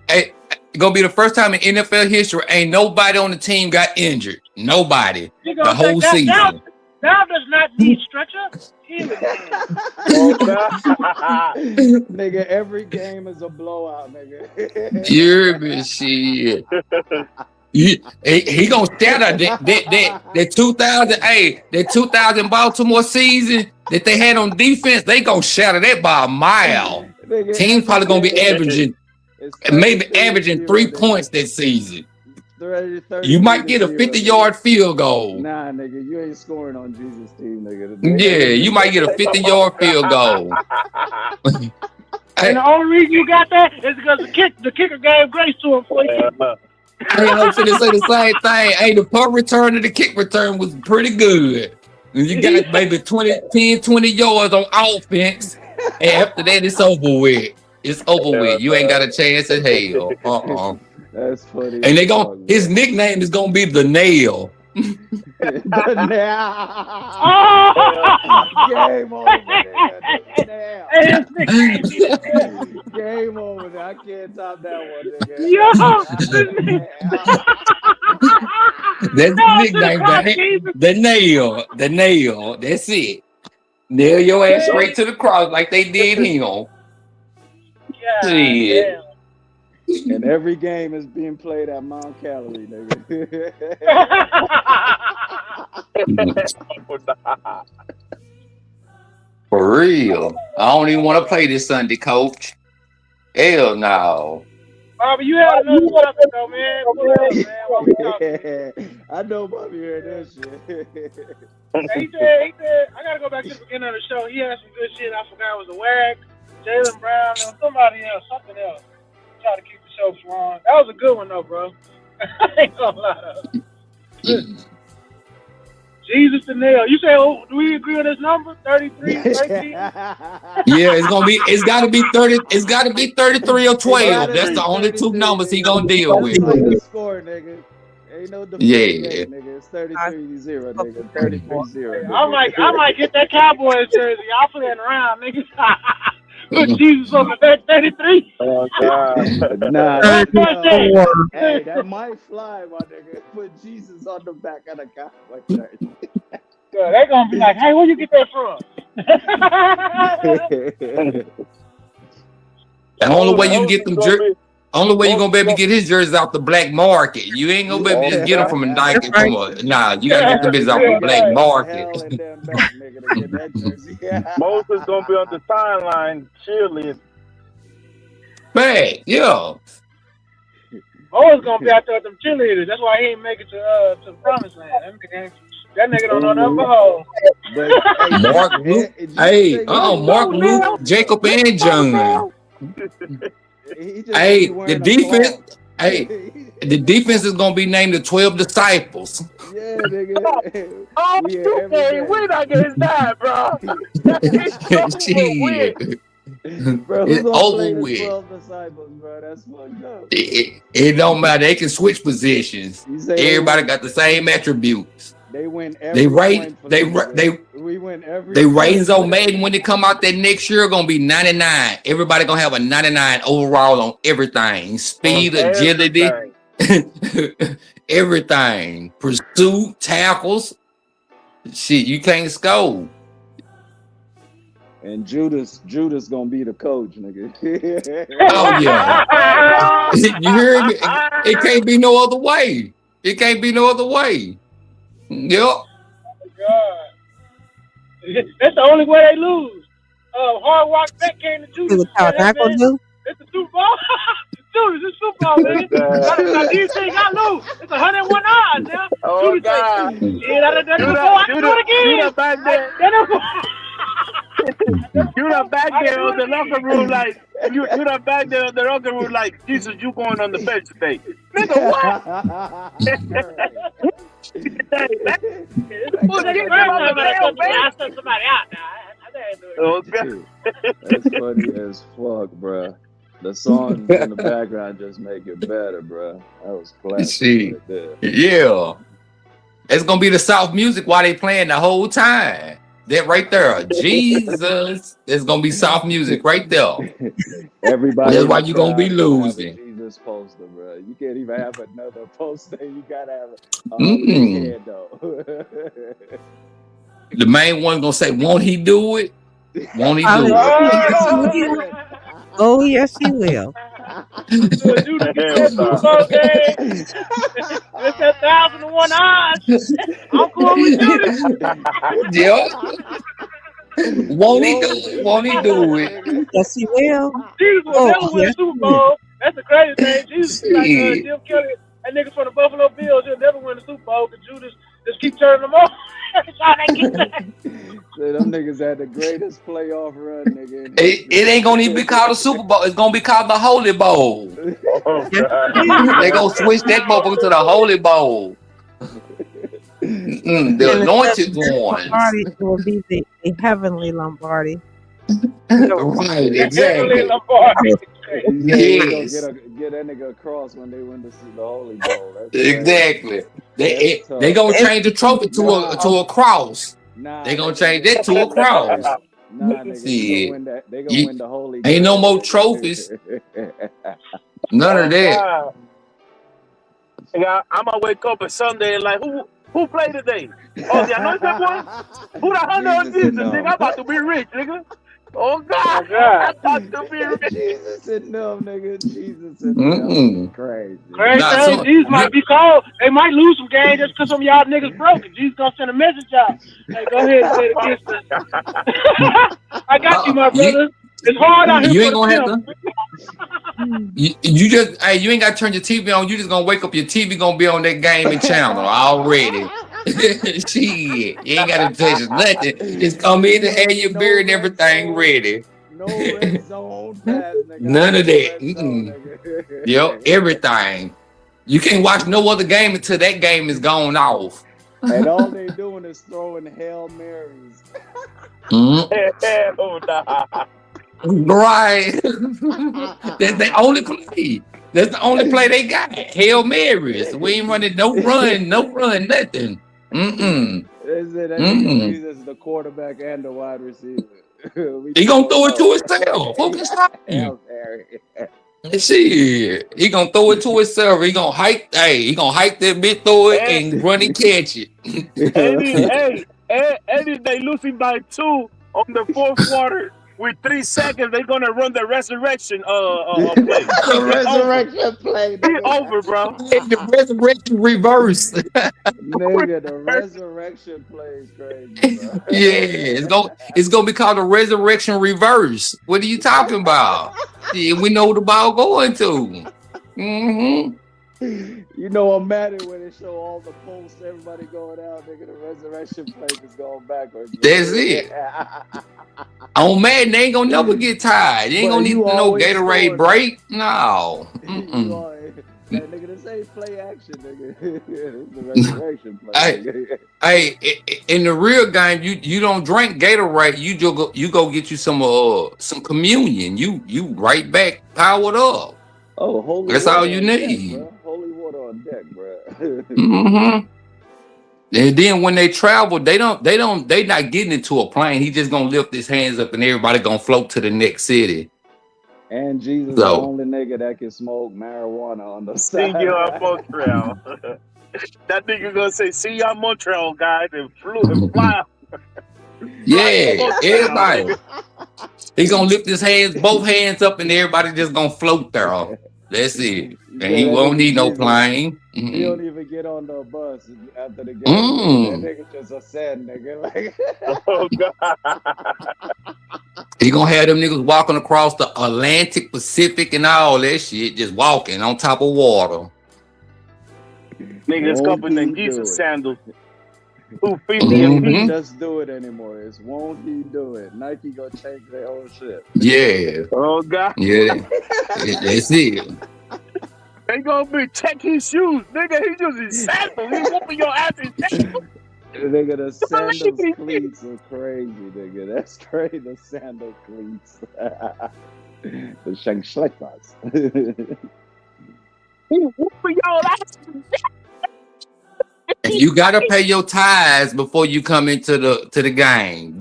Hey, gonna be the first time in NFL history ain't nobody on the team got injured. Nobody. The whole season. Now does not need stretcher. Nigga, every game is a blowout, nigga. You're shit. He gonna shatter that 2000 Baltimore season that they had on defense. They gonna shatter that by a mile. Team's probably gonna be averaging 3 points that season. 30, you might get a 50-yard field goal. Nah, nigga, you ain't scoring on Jesus' team, nigga. Yeah, you might get a 50-yard field goal. And the only reason you got that is because the kicker gave grace to him for you. Hey, I'm finna say the same thing. Hey, the punt return and the kick return was pretty good. And you got maybe 20 yards on offense. And after that, it's over with. It's over with. You ain't got a chance in hell. That's funny. And his nickname is gonna be the Nail. The Nail. Game over there. Game over there. I can't top that one, nigga. That's the nickname. The Nail. The Nail. That's it. Nail your ass straight to the cross like they did him. Yeah. And every game is being played at Mount Calorie, nigga. For real. I don't even want to play this Sunday, coach. Hell no. Bobby, you had another topic though, man. Pull it up, man. While we talking. I know Bobby heard that shit. He said, I gotta go back to the beginning of the show. He had some good shit. I forgot it was a WAG, Jaylen Brown, and somebody else, something else. Try to keep the show flowing. That was a good one though, bro. I ain't gonna lie though. Jesus the nail. You say, oh, do we agree on this number? 33, 13? Yeah, it's gotta be 30, it's gotta be 33 or 12. That's the only two numbers he gonna deal with. That's like the score, nigga. Ain't no defense game, nigga. It's 33-0, nigga. 33-0. I might get that Cowboys jersey. Y'all playing around, nigga. Put Jesus on the back 33. Oh, God. Nah, hey, that might fly, my nigga. Put Jesus on the back of the Cowboy jersey. They're gonna be like, hey, where you get that from? The only way you can get them jerseys, only way you're gonna be able to get his jerseys out the black market. You ain't gonna be able to just get them from a Nike. Nah, you gotta get them bitches out the black market. Moses gonna be on the sideline cheerleading. Man, yeah. Moses gonna be out there with them cheerleaders. That's why he ain't make it to the promised land. That nigga don't know nothing but Mark Luke, Mark Luke, Jacob and John. Hey, the defense. Hey, the defense is gonna be named the 12 disciples. Yeah, nigga. Oh, stupid. We're not getting that, bro. Shit. Bro, it's over with. 12 disciples, bro. That's fucked up. It don't matter. They can switch positions. Everybody got the same attributes. They win every we win every They ratings on Madden when they come out that next year gonna be 99. Everybody gonna have a 99 overall on everything. Speed, agility, everything. Pursuit, tackles. Shit, you can't score. And Judas gonna be the coach, nigga. Oh yeah. You hear me? It can't be no other way. It can't be no other way. Yep. Oh God. That's the only way they lose. Hard Rock Bet came to Judas. It's the Super Bowl. Judas, it's Super Bowl, man. Now, these things I lose. It's 101 odds now. Oh, Judas God. do it again. You done back there on the locker room like you done back there on the locker room like Jesus, you going on the bench today. Nigga, what? That's funny as fuck, bro. The songs in the background just make it better, bro. That was classic. Right there. Yeah. It's gonna be the South music while they playing the whole time. That right there, Jesus. It's gonna be South music right there. Everybody. That's why you gonna be losing. Jesus poster, bro. You can't even have another poster. You gotta have a head though. The main one gonna say, "Won't he do it? Won't he do it?" Oh yes, he will. It's that 1,001 odds. I'm going with Judas. Yeah. Won't he do it? Won't he do it? Yes, he will. Jesus will never win the Super Bowl. That's the crazy thing. Jesus is like Jim Kelly, that nigga from the Buffalo Bills. He'll never win the Super Bowl because Judas just keep turning them off. So them niggas had the greatest playoff run, nigga. It ain't gonna even be called a Super Bowl. It's gonna be called the Holy Bowl. They gonna switch that motherfucker to the Holy Bowl. The anointed ones. Lombardi will be the heavenly Lombardi. Right, exactly. Yes. Get that nigga across when they win the Holy Bowl. Exactly. They gonna change the trophy to a cross. They gonna change that to a cross. Nah, nigga, they gonna win the Holy Bowl. Ain't no more trophies. None of that. I'm gonna wake up on Sunday and like, who played today? Oh, the anointed one? Who the 100 on Jesus? Nigga, I'm about to be rich, nigga. Oh God! God. I thought to be rich. Jesus and them, nigga. Jesus and them. Crazy. Crazy Nah, thing, so Jesus might be cold. They might lose some games just because some of y'all niggas broke it. Jesus gonna send a message out. Hey, go ahead and say it against us. I got you, my brother. It's hard out here you for ain't the gonna have pimp. to. You just you ain't gotta turn your TV on. You just gonna wake up. Your TV gonna be on that gaming channel already. Shit, you ain't gotta touch nothing. Just come in and have your beer and everything ready. No red zone pass, nigga. None of that. Nigga. Yep, everything. You can't watch no other game until that game is gone off. And all they doing is throwing Hail Marys. Hell nah. Right. That's the only play. That's the only play they got. Hail Marys. We ain't running no run, nothing. Jesus is the quarterback and the wide receiver. He gonna throw it to himself. Who can stop him? Shit. He gonna throw it to himself. He gonna hike that bit, throw it, and run and catch it. And if they losing by 2 on the fourth quarter with 3 seconds, they're gonna run the resurrection play. The resurrection play. It's over, bro. The resurrection reverse. Nigga, the resurrection play is crazy, bro. Yeah, it's gonna be called the resurrection reverse. What are you talking about? Yeah, we know the ball going to. You know I'm mad at when they show all the posts, everybody going out, nigga. The resurrection play is going backwards. That's it. On Madden, they ain't gonna never get tired. You ain't gonna need no Gatorade break. No. That nigga, this ain't play action, nigga. It's the resurrection play. Hey, in the real game, you don't drink Gatorade. You go get you some communion. You right back powered up. Oh, holy that's water all you on need. Deck, bro. Holy water on deck, bro. And then when they travel, they not getting into a plane. He just gonna lift his hands up and everybody gonna float to the next city. And Jesus is the only nigga that can smoke marijuana on the side. See you on Montreal. That nigga gonna say, "See y'all Montreal guys," and fly. Yeah, everybody. He gonna lift his hands, both hands up, and everybody just gonna float there. That's it. And he won't need no plane. He don't even get on the bus after the game. That nigga just a sad nigga. Like, oh God. He gonna have them niggas walking across the Atlantic, Pacific, and all that shit, just walking on top of water. Niggas company named Jesus sandals. Who he just do it anymore? It's won't he do it? Nike gonna change their whole shit. Yeah. Oh God. Yeah. That's it. They gonna be check his shoes, nigga. He just his sandals. He whooping your ass in sandals. Nigga, the sandals cleats are crazy, nigga. That's crazy. The sandal cleats. The Shank-Schleckers. He whooping your ass. And you gotta pay your tithes before you come into the game.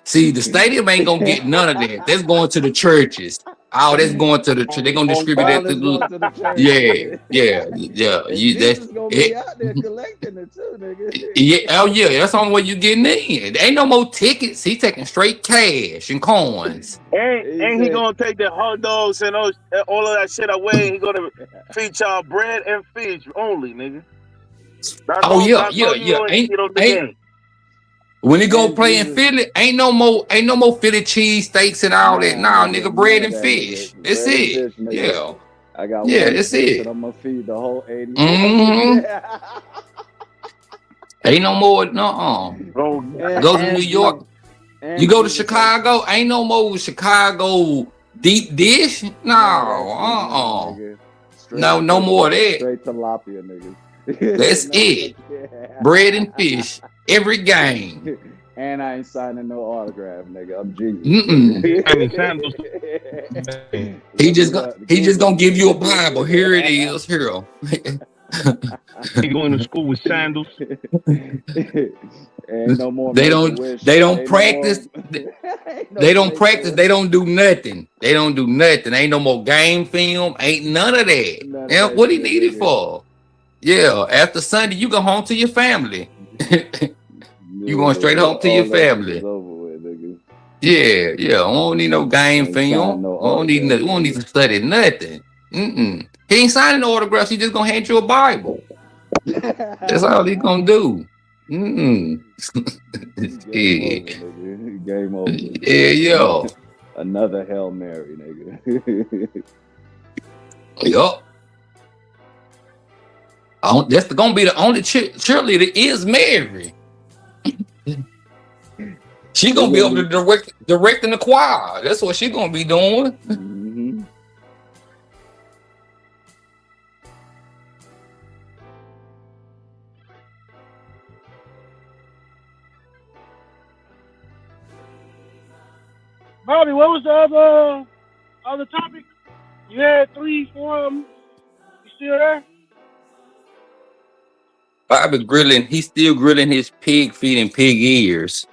See, the stadium ain't gonna get none of that. That's going to the churches. Oh, that's going to the church. They're gonna distribute that to the yeah. Jesus gonna be out there collecting it too, nigga. Yeah, oh yeah, that's the only way you getting in. There ain't no more tickets. He taking straight cash and coins. And he gonna take the hot dogs and all of that shit away. He gonna feature bread and fish only, nigga. Oh yeah. Ain't when he go play in Philly, ain't no more Philly cheese steaks and all that. Nah, nigga, bread and fish. That's it. Yeah. I got that's it. I'm gonna feed the whole 80. Ain't no more. Go to New York. You go to Chicago. Ain't no more Chicago deep dish. No. No more of that. Straight tilapia, niggas. That's it. Bread and fish every game. And I ain't signing no autograph, nigga. I'm Jesus. He just gonna give you a Bible. Here it is. Here. He going to school with sandals. And no more. They don't practice. They don't practice. They don't do nothing. Ain't no more game film. Ain't none of that. What he need it for? Yeah, after Sunday, you go home to your family. You going straight home to your family. Yeah, yeah. I don't need no game Ain't signed film. no We don't need autograph, we don't need nigga. to study nothing. Mm-mm. He ain't signing no autographs. He just gonna hand you a Bible. That's all he gonna do. Mm-mm. Game Yeah, over, nigga. Game over. yeah, yo. Another Hail Mary, nigga. Yup. That's gonna be the only cheerleader is Mary. She gonna be able to directing the choir. That's what she gonna be doing. Mm-hmm. Bobby, what was the other topic? You had 3, 4 of them. You still there? Bobby grilling. He's still grilling his pig feet and pig ears.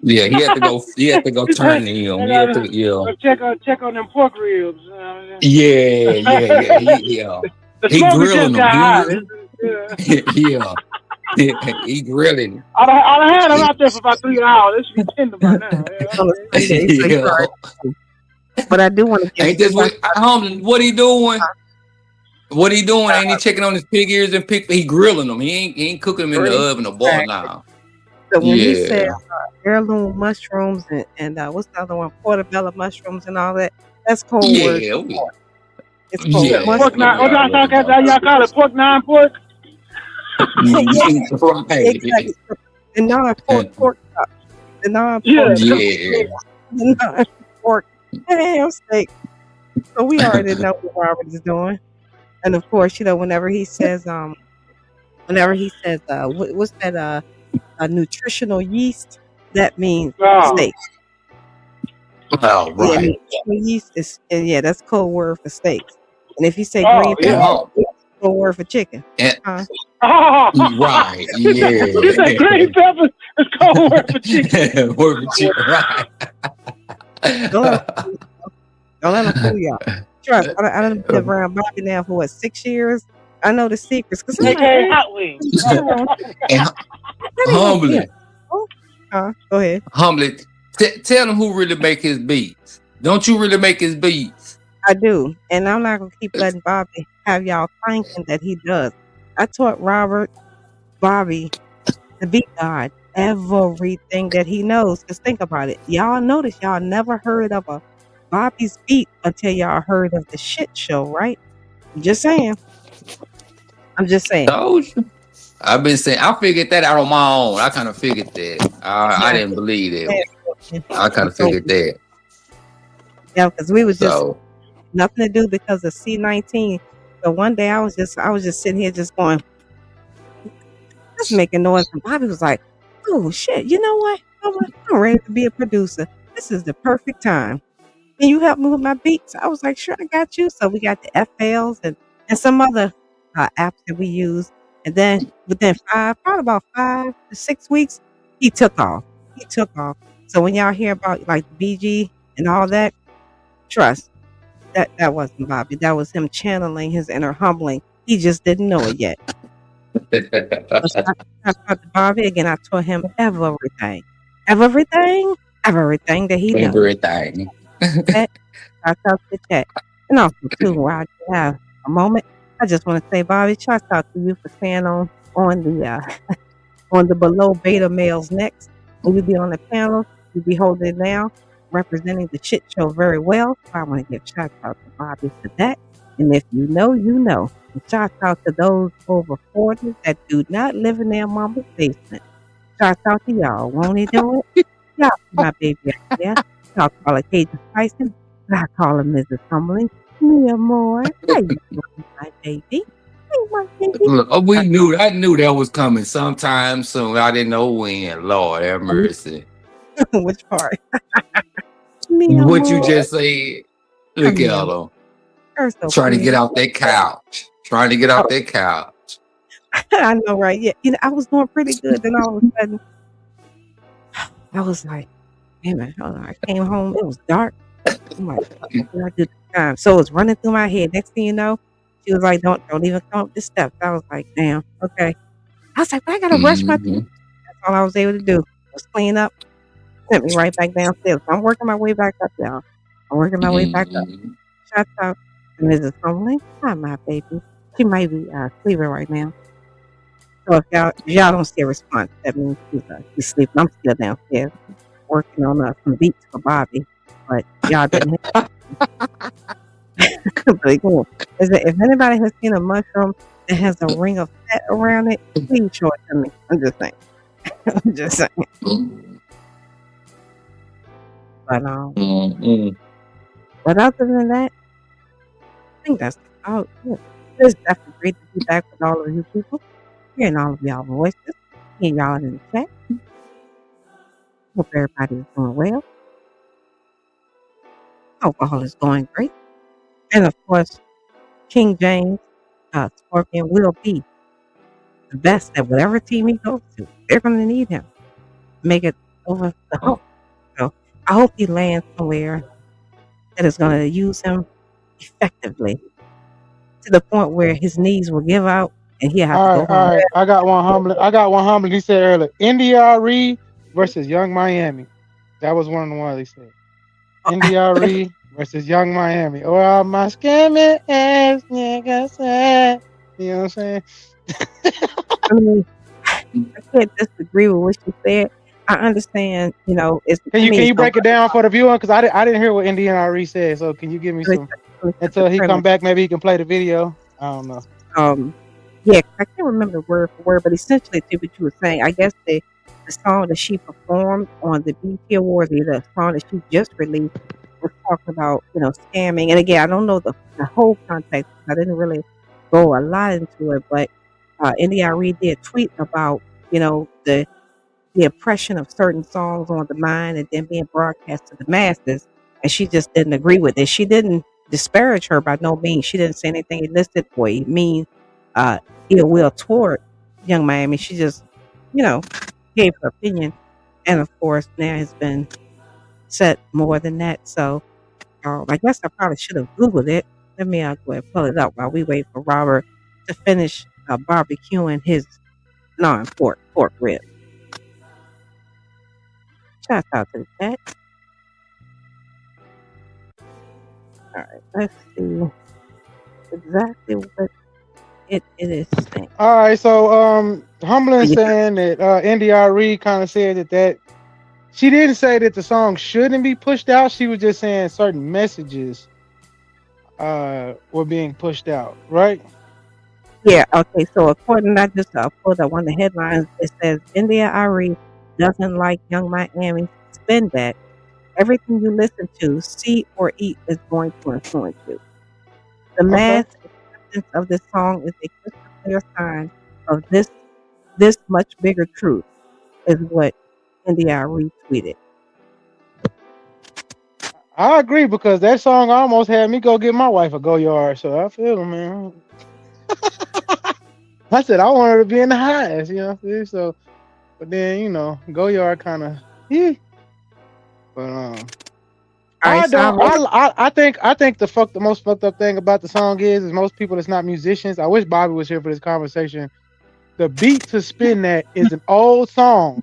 Yeah, he had to go. He had to go turn them. He had to, Check on them pork ribs. Yeah. The He smoker grilling just got hot. them. He grilling. I'd have had them out there for about 3 hours. It should be tender by now. But I do want to get. Ain't this what he doing? What he doing? Ain't he checking on his pig ears and pig? He grilling them. He ain't cooking them in the oven or boiling now. So when he said heirloom mushrooms and what's the other one, portobello mushrooms and all that, that's cold word. It's cold. Yeah. Pork nine. What y'all call it? Pork nine pork. Exactly. The non-pork chop. The non-pork. Pork ham steak. So we already know what Robert is doing. And of course, whenever he says what's that nutritional yeast, that means steak. Oh, right. Yeah, nutritional yeast is that's code word for steaks. And if you say green pepper, it's code word for chicken. Right. You say green pepper is code word for chicken. Word for chicken, right. Don't let them fool y'all. Trust, I done been around Bobby now for 6 years. I know the secrets. Cause Hot wings. Humbly. Go ahead. Humbly. Tell him who really make his beats. Don't you really make his beats? I do. And I'm not going to keep letting Bobby have y'all thinking that he does. I taught Bobby, the beat god, everything that he knows. Because think about it. Y'all notice y'all never heard of a Bobby's beat until y'all heard of the shit show, right? I'm just saying. I've been saying, I figured that out on my own. I kind of figured that. I didn't believe it. I kind of figured that. Yeah, because we was just nothing to do because of C19. So one day I was just sitting here just going, just making noise. And Bobby was like, oh shit, you know what? I'm ready to be a producer. This is the perfect time. Can you help me with my beats? I was like, sure, I got you. So we got the FLs and some other apps that we use. And then within probably about 5 to 6 weeks, he took off. So when y'all hear about like BG and all that, trust, that wasn't Bobby. That was him channeling his inner humbling. He just didn't know it yet. So I talked to Bobby again. I taught him everything that he knows. Everything. I talked to chat. And also too, while I have a moment, I just want to say, Bobby, shout out to you for staying on the below beta males next. When you be on the panel, you be holding it down, representing the shit show very well. So I want to give shout out to Bobby for that. And if you know, you know. And shout out to those over 40 that do not live in their mama's basement. Shout out to y'all. Won't he do it? Y'all see my baby out there. Y'all call her Cajun Tyson. I call her Mrs. Humbling. Me more. How you doing, my baby? Look, I knew that was coming sometime soon. I didn't know when. Lord have mercy. Which part? What you just said. Look at her. Trying to get out that couch. I know, right? Yeah. I was doing pretty good. Then all of a sudden, I was like, man, I came home. It was dark. I'm like, what did I do this time? So it was running through my head. Next thing you know, she was like, don't even come up the steps. I was like, damn, okay. I was like, but I gotta brush my teeth. That's all I was able to do. Just clean up, sent me right back downstairs. I'm working my way back up, y'all. I'm working my way back up. Shout out to Mrs. Conley. Hi, my baby. She might be sleeping right now. So if y'all don't see a response, that means she's sleeping. I'm still downstairs working on some beats for Bobby, but y'all didn't. But again, if anybody has seen a mushroom that has a ring of fat around it, please show it to me. I'm just saying. I'm just saying. But other than that, I think that's about it. It's definitely great to be back with all of you people, hearing all of y'all voices, hearing y'all in the chat. Hope everybody is doing well. Hope all is going great. And of course, King James, Scorpion will be the best at whatever team he goes to. They're going to need him to make it over the hump. So I hope he lands somewhere that is going to use him effectively to the point where his knees will give out and he'll have to go home. All right. I got one humbling. He said earlier, NDRE versus Young Miami. That was one of the ones he said. NDRE versus Young Miami. Or all my scamming ass niggas said. You know what I'm saying? I mean, I can't disagree with what you said. I understand, it's. Can you break it down for the viewer? Because I didn't hear what NDRE said. So can you give me some until he come back? Maybe he can play the video. I don't know. Yeah, I can't remember word for word, but essentially, to what you were saying, I guess the song that she performed on the BT Awards, the song that she just released, was talking about scamming. And again, I don't know the whole context. I didn't really go a lot into it, but NDRE did tweet about the oppression of certain songs on the mind and then being broadcast to the masses, and she just didn't agree with it. She didn't disparage her by no means. She didn't say anything illicit or mean ill will toward Young Miami. She just, gave her opinion, and of course now has been said more than that. So I guess I probably should have Googled it. Let me go ahead and pull it up while we wait for Robert to finish barbecuing his non-pork rib. Shout out to the chat. All right, let's see exactly what it is saying. All right, so Humbling saying that NDRE kind of said that she didn't say that the song shouldn't be pushed out. She was just saying certain messages were being pushed out, right? Yeah, okay, so according to just pulled up one of the headlines, it says NDRE doesn't like Young Miami spin that. Everything you listen to, see, or eat is going to influence you. The mass acceptance of this song is a crystal clear sign of this much bigger truth, is what NDRE retweeted. I agree, because that song almost had me go get my wife a Go Yard. So I feel it, man. I said I wanted to be in the highest, you know what I'm saying? So, but then Go Yard kind of, But I think the most fucked up thing about the song is most people that's not musicians. I wish Bobby was here for this conversation. The beat to spin that is an old song.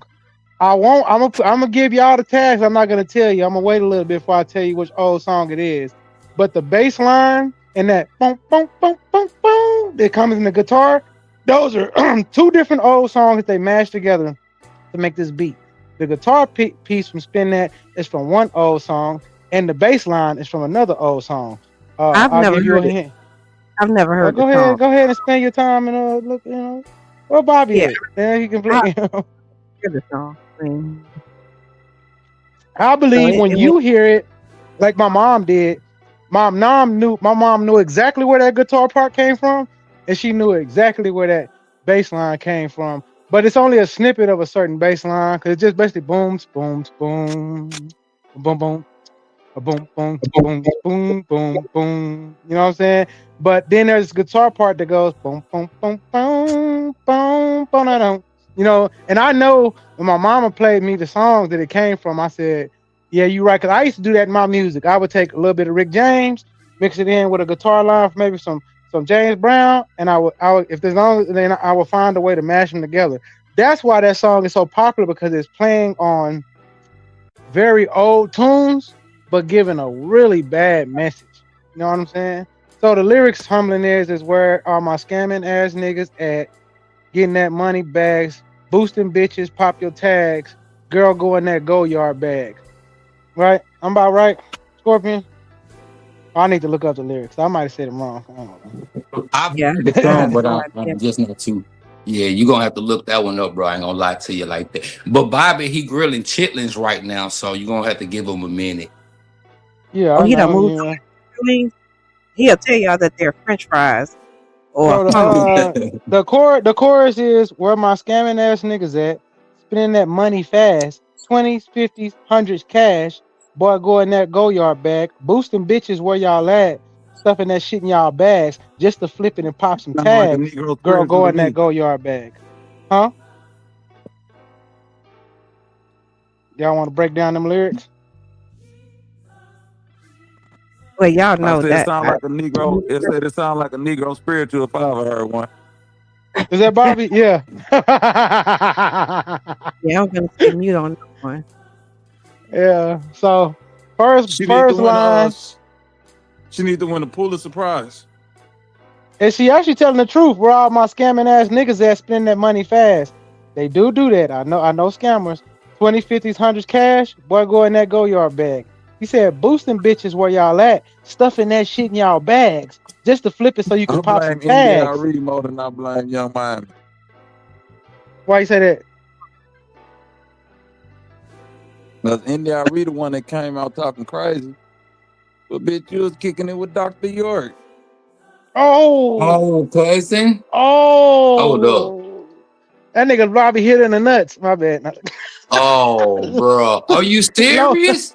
I'm gonna give y'all the tags. I'm not gonna tell you. I'm gonna wait a little bit before I tell you which old song it is. But the bass line and that boom boom boom boom boom that comes in the guitar, those are two different old songs that they mashed together to make this beat. The guitar piece from Spin That is from one old song, and the bass line is from another old song. I've never heard it. I've never heard. Go ahead and spend your time and look. Where Bobby at? Then he can play. Hear the song. I believe when you hear it, like my mom did. My mom knew exactly where that guitar part came from, and she knew exactly where that bass line came from. But it's only a snippet of a certain bass line, because it's just basically booms, booms, boom, boom, boom, a boom, boom, boom, boom, boom, boom. You know what I'm saying? But then there's this guitar part that goes boom, boom, boom, boom, boom, boom, boom. And I know when my mama played me the songs that it came from, I said, yeah, you're right. Because I used to do that in my music. I would take a little bit of Rick James, mix it in with a guitar line for maybe some James Brown, and I would if there's long, then I would find a way to mash them together. that's why that song is so popular, because it's playing on very old tunes, but giving a really bad message. You know what I'm saying? So the lyrics humbling is where are my scamming ass niggas at? Getting that money bags, boosting bitches, pop your tags, girl go in that go yard bag. Right? I'm about right, Scorpion? I need to look up the lyrics. I might have said them wrong. I don't know. I've heard the song, but I'm just not too. Yeah, you're gonna have to look that one up, bro. I ain't gonna lie to you like that. But Bobby, he grilling chitlins right now, so you're gonna have to give him a minute. Yeah, Oh, I he done know. moved Yeah. on. He'll tell y'all that they're French fries. Or So the chorus is where my scamming ass niggas at, spending that money fast, 20s, 50s, 100s cash, boy go in that go yard bag, boosting bitches where y'all at, stuffing that shit in y'all bags, just to flip it and pop some Sound like a tags, Negro girl go spiritual to in that me. go yard bag. Huh? Y'all want to break down them lyrics? well, y'all I know said it that. sound like a Negro. It said it sound like a Negro spiritual if I ever heard one. Is that Bobby? Yeah. Yeah, I'm gonna stay mute on that one. Yeah. So first She need to win line. She need to win a Pulitzer Prize. And she actually telling the truth. Where all my scamming ass niggas at spending that money fast? They do that. I know scammers. 20, 50s, 100s cash. Boy, go in that go yard bag. He said, boosting bitches where y'all at, stuffing that shit in y'all bags, just to flip it so you can I pop some blame tags. NDRE more than I blame Young Miami. Why you say that? Because NDRE the one that came out talking crazy. But bitch, you was kicking it with Dr. York. Oh, cousin. Oh, Hold up. That nigga Robbie hit in the nuts. My bad. Oh, bro. Are you serious?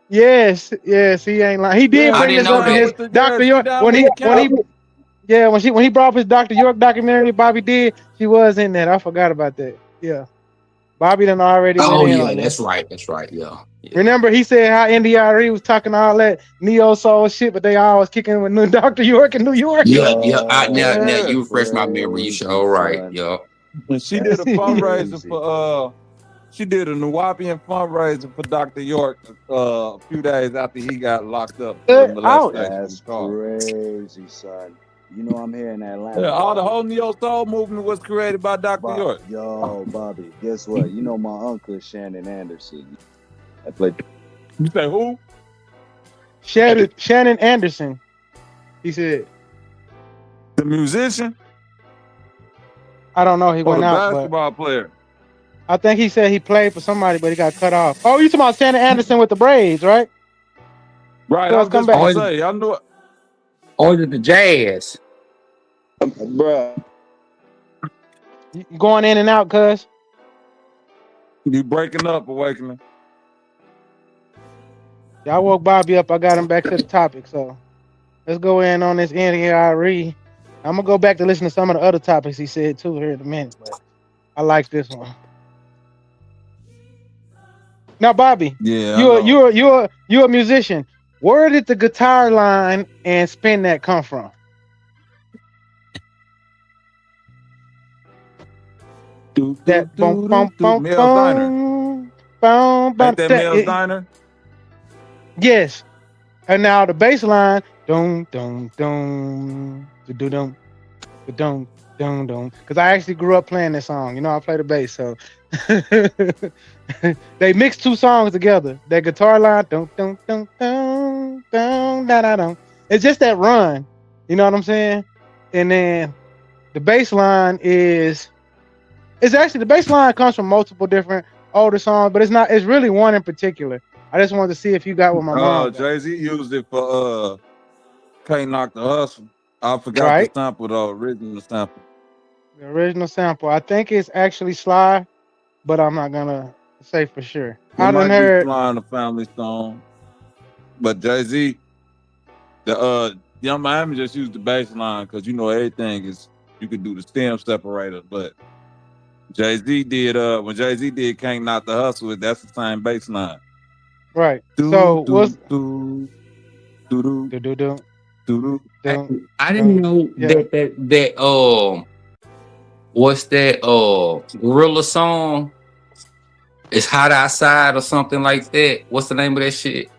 Yes, he ain't lying. He did I bring didn't this know up in his that. Dr. York when he brought up his Dr. York documentary. Bobby did. She was in that. I forgot about that. Yeah, Bobby done already went Oh, in yeah, on that's that. right. That's right. Yeah. Remember, he said how NDRE was talking all that neo soul shit, but they always kicking with new Dr. York in New York. Yeah. Now you refresh my memory. You sure right. Yeah. And she did a fundraiser for she did a Nuwapian fundraiser for Dr. York a few days after he got locked up for molestation. That's crazy, son. You know I'm here in Atlanta. Yeah, all the Bobby. whole neo soul movement was created by Dr. York. Yo, Bobby, guess what? You know my uncle Shannon Anderson. I played. You say who? Shannon Anderson. He said the musician. I don't know. He Or went the out, basketball player. I think he said he played for somebody, but he got cut off. Oh, you talking about Shannon Anderson with the braids, right? Right. So I was come just gonna back. say. I knew it. Or the jazz. Bruh. You going in and out, cuz. You breaking up, Awakening. Yeah, I woke Bobby up. I got him back to the topic. So let's go in on this NDRE. I'm gonna go back to listen to some of the other topics he said too here in a minute, but I like this one. Now, Bobby, yeah, you're a musician. Where did the guitar line and spin that come from? That boom, boom, boom, Mel's Diner. boom, boom, boom. Ain't that Mel's Diner? Yes. And now the bass line, dum, dum, dum, dum, dum, dum, dum, dum. Because I actually grew up playing this song. You know, I play the bass, so they mixed two songs together. That guitar line, dum, dum, dum, dum, dum, da, da, dum. It's just that run. You know what I'm saying? And then the bass line it's actually the bass line comes from multiple different older songs, but it's really one in particular. I just wanted to see if you got what my mom got. Jay-Z used it for Can't Knock the Hustle. I forgot the sample, the original sample. The original sample. I think it's actually Sly, but I'm not gonna say for sure. I done heard Flying the Family Stone. But Jay-Z, the Young Miami just used the bass line because you know everything is you could do the stem separator, but Jay-Z did when Jay-Z did Can't Knock the Hustle, that's the same bass line. Right. So what's I didn't know that what's that gorilla song? It's hot outside or something like that. What's the name of that shit?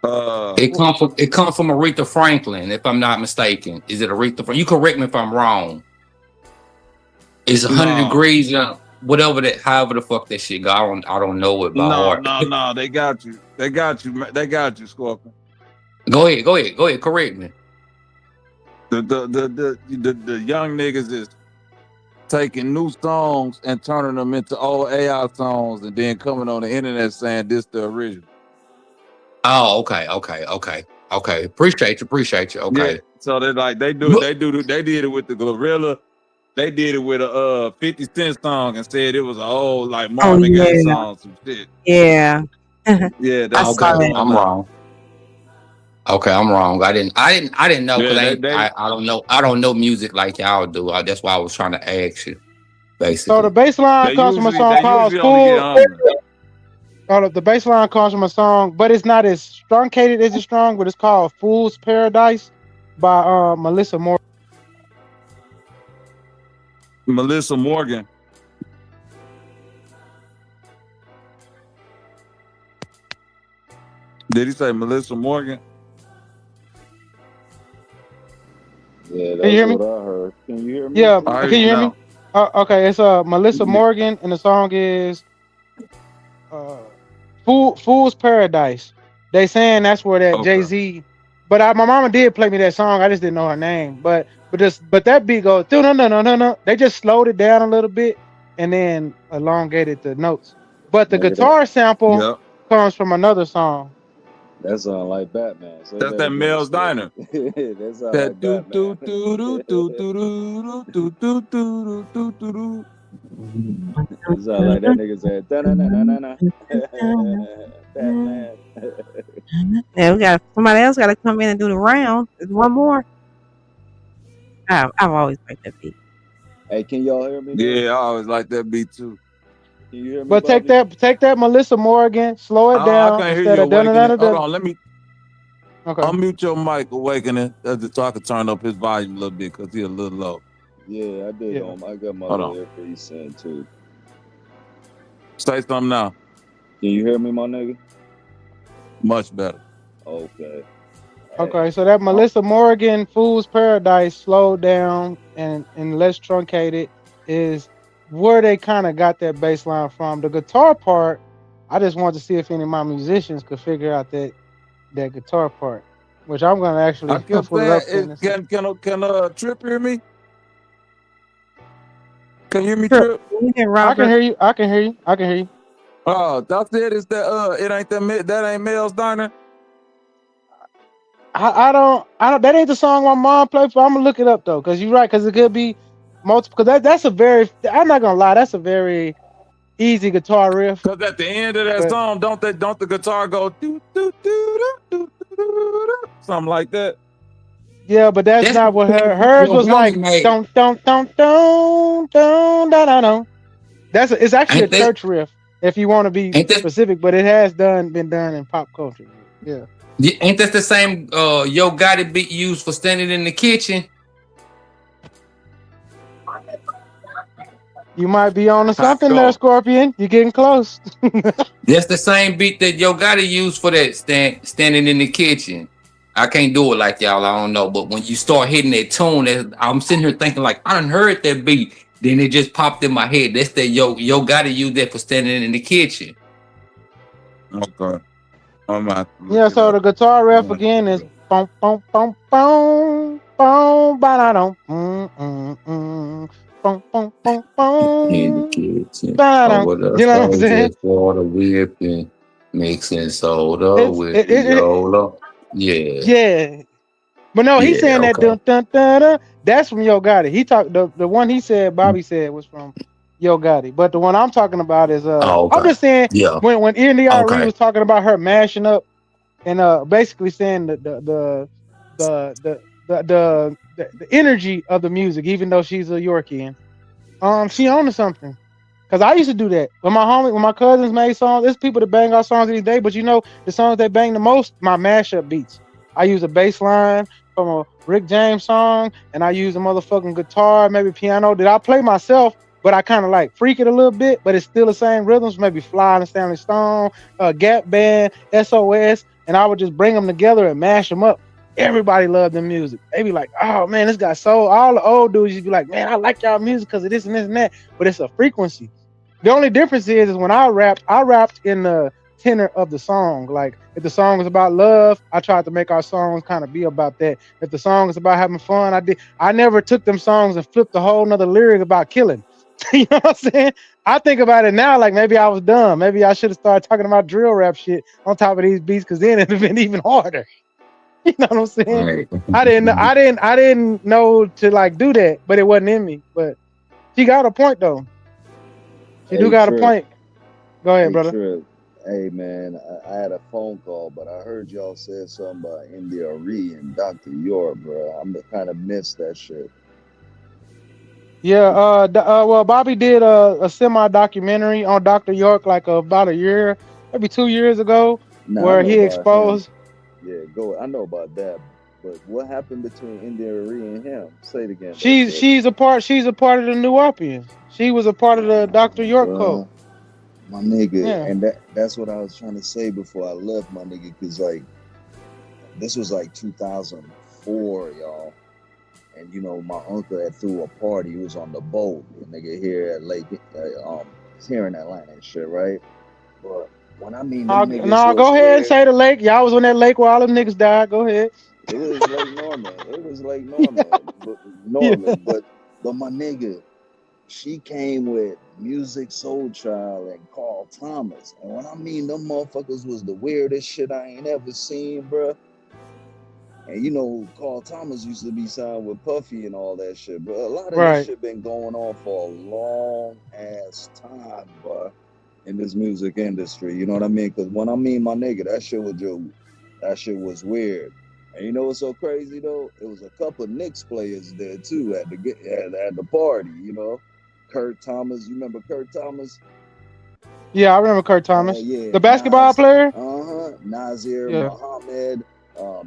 It come from Aretha Franklin, if I'm not mistaken. Is it Aretha Franklin? You correct me if I'm wrong. It's 100 degrees, whatever that, however the fuck that shit go. I don't know it by heart. No, they got you. They got you, Scorpion. Go ahead, correct me. The young niggas is taking new songs and turning them into old AI songs and then coming on the internet saying this the original. Oh, okay. Appreciate you. Okay. Yeah. So they did it with the Gorilla. They did it with a 50 Cent song and said it was an old like Marvin Gaye song, some shit. Yeah. Yeah, that's okay. I'm wrong. Okay, I'm wrong. I didn't know because I don't know music like y'all do. That's why I was trying to ask you. Basically. So the bass line comes from a song called Fool. The bass line comes from a song, but it's not as truncated as it's strong, but it's called Fool's Paradise by Melissa Morgan. Melissa Morgan. Did he say Melissa Morgan? Yeah, Can you hear me? what I heard. Can you hear me? Yeah, can you hear me? Okay, it's Melissa Morgan, and the song is Fool's Paradise. They saying that's where that Jay-Z, but my mama did play me that song. I just didn't know her name. But that beat goes no. They just slowed it down a little bit and then elongated the notes. But the guitar sample comes from another song. That sound like Batman. So that's that Mel's Diner. That sound like Batman. It sound like that nigga said da-na-na-na-na-na. Batman. Yeah, we got somebody else got to come in and do the round. There's one more. I've always liked that beat. Hey, can y'all hear me? Yeah, I always like that beat too. Can you hear me? But take that Melissa Morgan, slow it down. I can't hear you. Hold on, let me unmute your mic, Awakening, so I can turn up his volume a little bit because he's a little low. Yeah, I did. Yeah. I got my little earpiece in too. Say something now. Can you hear me, my nigga? Much better. Okay. Okay, so that Melissa Morgan Fool's Paradise slowed down and less truncated is where they kind of got that bass line from. The guitar part, I just wanted to see if any of my musicians could figure out that guitar part, which I'm gonna actually pull it up. Can Trip hear me? Can you hear me, Trip? I can hear you. I can hear you. Oh, that's it. Is that it ain't that ain't Mel's Diner? I don't. That ain't the song my mom played for. I'm gonna look it up though, because you're right. Because it could be multiple. Because that's a very. I'm not gonna lie. That's a very easy guitar riff. Because at the end of that song, don't the guitar go do do do do do something like that? Yeah, but that's not what hers was like. Don't. It's actually a church riff. If you want to be specific, but it has been done in pop culture. Yeah. Ain't that the same Yo Gotti beat used for Standing in the Kitchen? You might be on to something there, Scorpion. You're getting close. That's the same beat that Yo Gotti used for that Standing in the Kitchen. I can't do it like y'all, I don't know. But when you start hitting that tune, I'm sitting here thinking like, I done heard that beat. Then it just popped in my head. That's that Yo Gotti used that for Standing in the Kitchen. Okay. Yeah, so the guitar riff again is boom, boom, boom, boom, boom, ba-da-dum, boom, boom, boom, boom. In the kitchen. You know what I'm saying? Water whipping, mixing soda with Yola. Yeah. Yeah. But no, he's saying that dun, dun, dun, dun, that's from Yo Gotti. He talked the one he said Bobby said was from Yo Gotti, but the one I'm talking about is I'm just saying when NDRE was talking about her mashing up and basically saying the energy of the music, even though she's a Yorkian, she owned to something. Cause I used to do that when my cousins made songs. There's people that bang our songs any day, but you know the songs they bang the most, my mashup beats. I use a bass line from a Rick James song, and I use a motherfucking guitar, maybe piano that I play myself, but I kind of like freak it a little bit, but it's still the same rhythms, maybe Fly and Stanley Stone, Gap Band, SOS, and I would just bring them together and mash them up. Everybody loved the music. They be like, oh man, this got soul. All the old dudes used to be like, man, I like y'all music because of this and this and that, but it's a frequency. The only difference is when I rapped in the tenor of the song. Like if the song is about love, I tried to make our songs kind of be about that. If the song is about having fun, I never took them songs and flipped a whole nother lyric about killing. You know what I'm saying? I think about it now, like maybe I was dumb. Maybe I should have started talking about drill rap shit on top of these beats, because then it'd have been even harder. You know what I'm saying? Right. I didn't know to like do that, but it wasn't in me. But she got a point though. She do got a point. Go ahead, brother. Trip. Hey man, I had a phone call, but I heard y'all said something about India Arie and Dr. York, bro. I'm kind of missed that shit. Yeah, well, Bobby did a semi-documentary on Dr. York like about a year, maybe 2 years ago, where he exposed. Yeah, go. I know about that, but what happened between India Arie and him? Say it again. She's a part of the New Orleans. She was a part of the Dr. York cult. My nigga, Yeah. and that's what I was trying to say before I left, my nigga, because like this was like 2004, y'all. And you know, my uncle had threw a party. He was on the boat, nigga, here at Lake, here in Atlanta and shit, right? But when I mean, No, go ahead and say the lake. Y'all was on that lake where all them niggas died. Go ahead. It was Lake Norman. It was Lake Norman. Yeah. But my nigga, she came with Music Soul Child and Carl Thomas. And when I mean them motherfuckers was the weirdest shit I ain't ever seen, bruh. And you know, Carl Thomas used to be signed with Puffy and all that shit, but a lot of this shit been going on for a long ass time, bruh, in this music industry. You know what I mean? Because when I mean, my nigga, that shit was weird. And you know what's so crazy though? It was a couple of Knicks players there too at the party. You know, Kurt Thomas. You remember Kurt Thomas? Yeah, I remember Kurt Thomas. Yeah, the basketball player. Nasir Muhammad.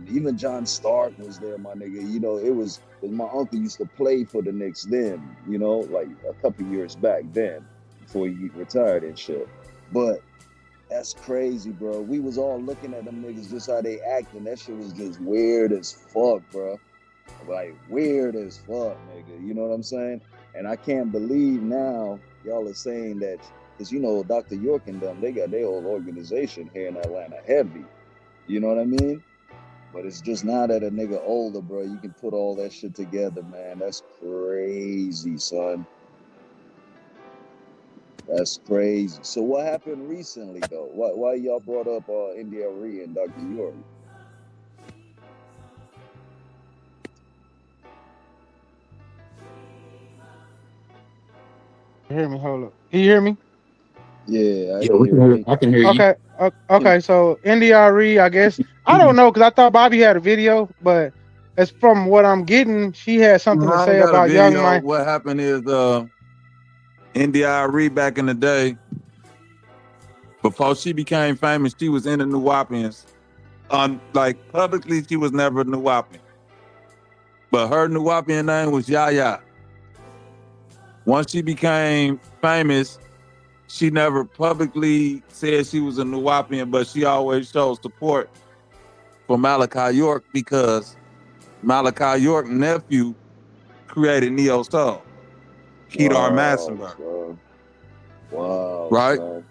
Even John Stark was there, my nigga. You know, it was because my uncle used to play for the Knicks then. You know, like a couple years back then, before he retired and shit. But that's crazy, bro. We was all looking at them niggas just how they acting. That shit was just weird as fuck, bro. Like weird as fuck, nigga. You know what I'm saying? And I can't believe now y'all are saying that, because you know Dr. York and them, they got their whole organization here in Atlanta heavy. You know what I mean? But it's just now that a nigga older, bro, you can put all that shit together, man. That's crazy, son. That's crazy. So what happened recently, though? Why y'all brought up India Arie and Dr. York? Hear me? Hold up. Can you hear me? Yeah, I can hear you. Okay. So India Arie, I guess I don't know, because I thought Bobby had a video, but as from what I'm getting, she had something to say about Young Mike. What happened is India Arie back in the day, before she became famous, she was in the New Orleans. Like publicly, she was never New Orleans, but her New Orleans name was Yaya. Once she became famous, she never publicly said she was a New Orleans, but she always showed support for Malachi York, because Malachi York's nephew created Neo Soul, Kedar Massenberg. Wow. Right? Son.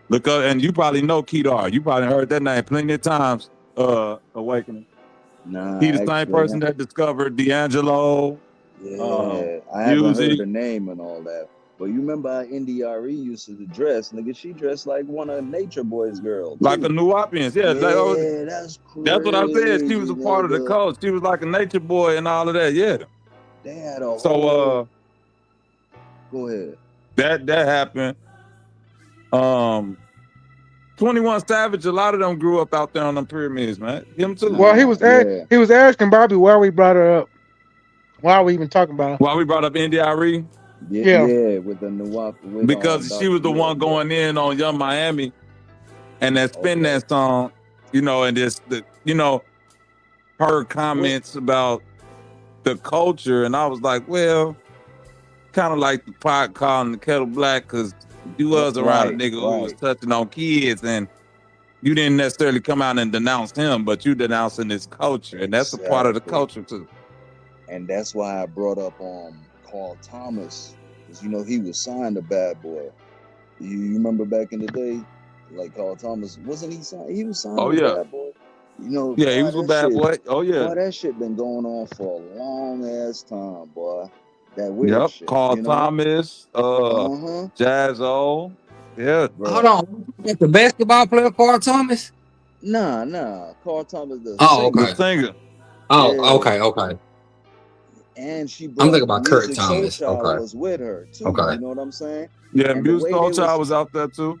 Look up, and you probably know Kedar. You probably heard that name plenty of times. Awakening. Nah, He the same person that discovered D'Angelo. Yeah, I haven't heard the name and all that. But you remember how India Arie used to dress? Nigga, she dressed like one of Nature Boy's girls. Like a New Orleans, yeah. That's crazy. That's what I said. She was a part of the cult. She was like a Nature Boy and all of that, yeah. They had a whole... Go ahead. That happened. 21 Savage, a lot of them grew up out there on them pyramids, man. Him too. Well, he was asking Bobby why we brought her up. Why are we even talking about her? Why we brought up India Arie? Yeah, with the New because she was the one going in on Young Miami and that spin that song, you know, and heard comments about the culture, and I was like, well, kind of like the pot calling the kettle black, because you was around a nigga who was touching on kids, and you didn't necessarily come out and denounce him, but you denouncing this culture, and that's a part of the culture too. And that's why I brought up Carl Thomas, because you know he was signed to Bad Boy. You remember back in the day, like Carl Thomas, wasn't he signed? He was signed to Bad Boy. You know, yeah, he was with Bad Boy. Oh yeah, boy, that shit been going on for a long ass time, boy. That weird shit. Carl Thomas, Jazzo. Yeah. Hold on, the basketball player Carl Thomas? Nah. Carl Thomas, the singer. Oh, okay. And she I'm thinking about Kurt Music Thomas. Soul Child Okay. was with her too. Okay. You know what I'm saying? Yeah, And the Music way Soul they Child was out there too.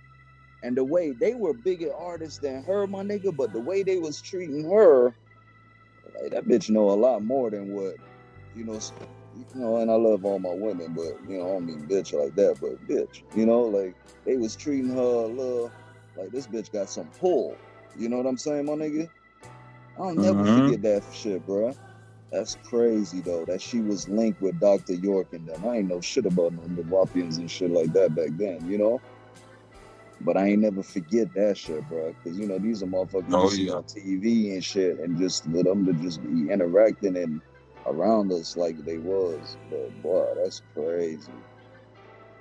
And the way they were bigger artists than her, my nigga, but the way they was treating her, like that bitch know a lot more than what, you know, and I love all my women, but you know, I don't mean bitch like that, but bitch, you know, like they was treating her a little like this bitch got some pull. You know what I'm saying, my nigga? I'll never forget that shit, bro. That's crazy though, that she was linked with Dr. York and them. I ain't know shit about no Milwaukeeans and shit like that back then, you know? But I ain't never forget that shit, bro. Because, you know, these are motherfuckers you see on TV and shit, and just for them to just be interacting and around us like they was. But, boy, that's crazy.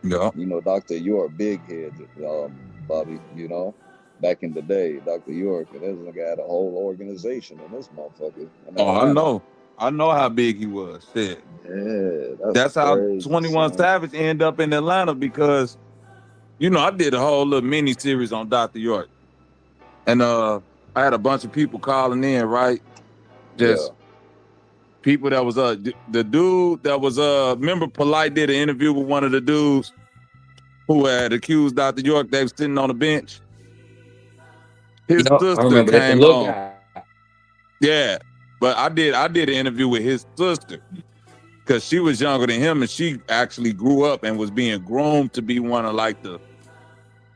Yeah. You know, Dr. York, big head, Bobby, you know? Back in the day, Dr. York, and this nigga had a whole organization in this motherfucker. I know how big he was. Shit. Yeah, that's how crazy, 21 son. Savage ended up in Atlanta, because you know, I did a whole little mini series on Dr. York. And I had a bunch of people calling in, right? Just people that was the dude that was remember Polite did an interview with one of the dudes who had accused Dr. York. They was sitting on the bench. His sister came on. Yeah. But I did an interview with his sister, because she was younger than him, and she actually grew up and was being groomed to be one of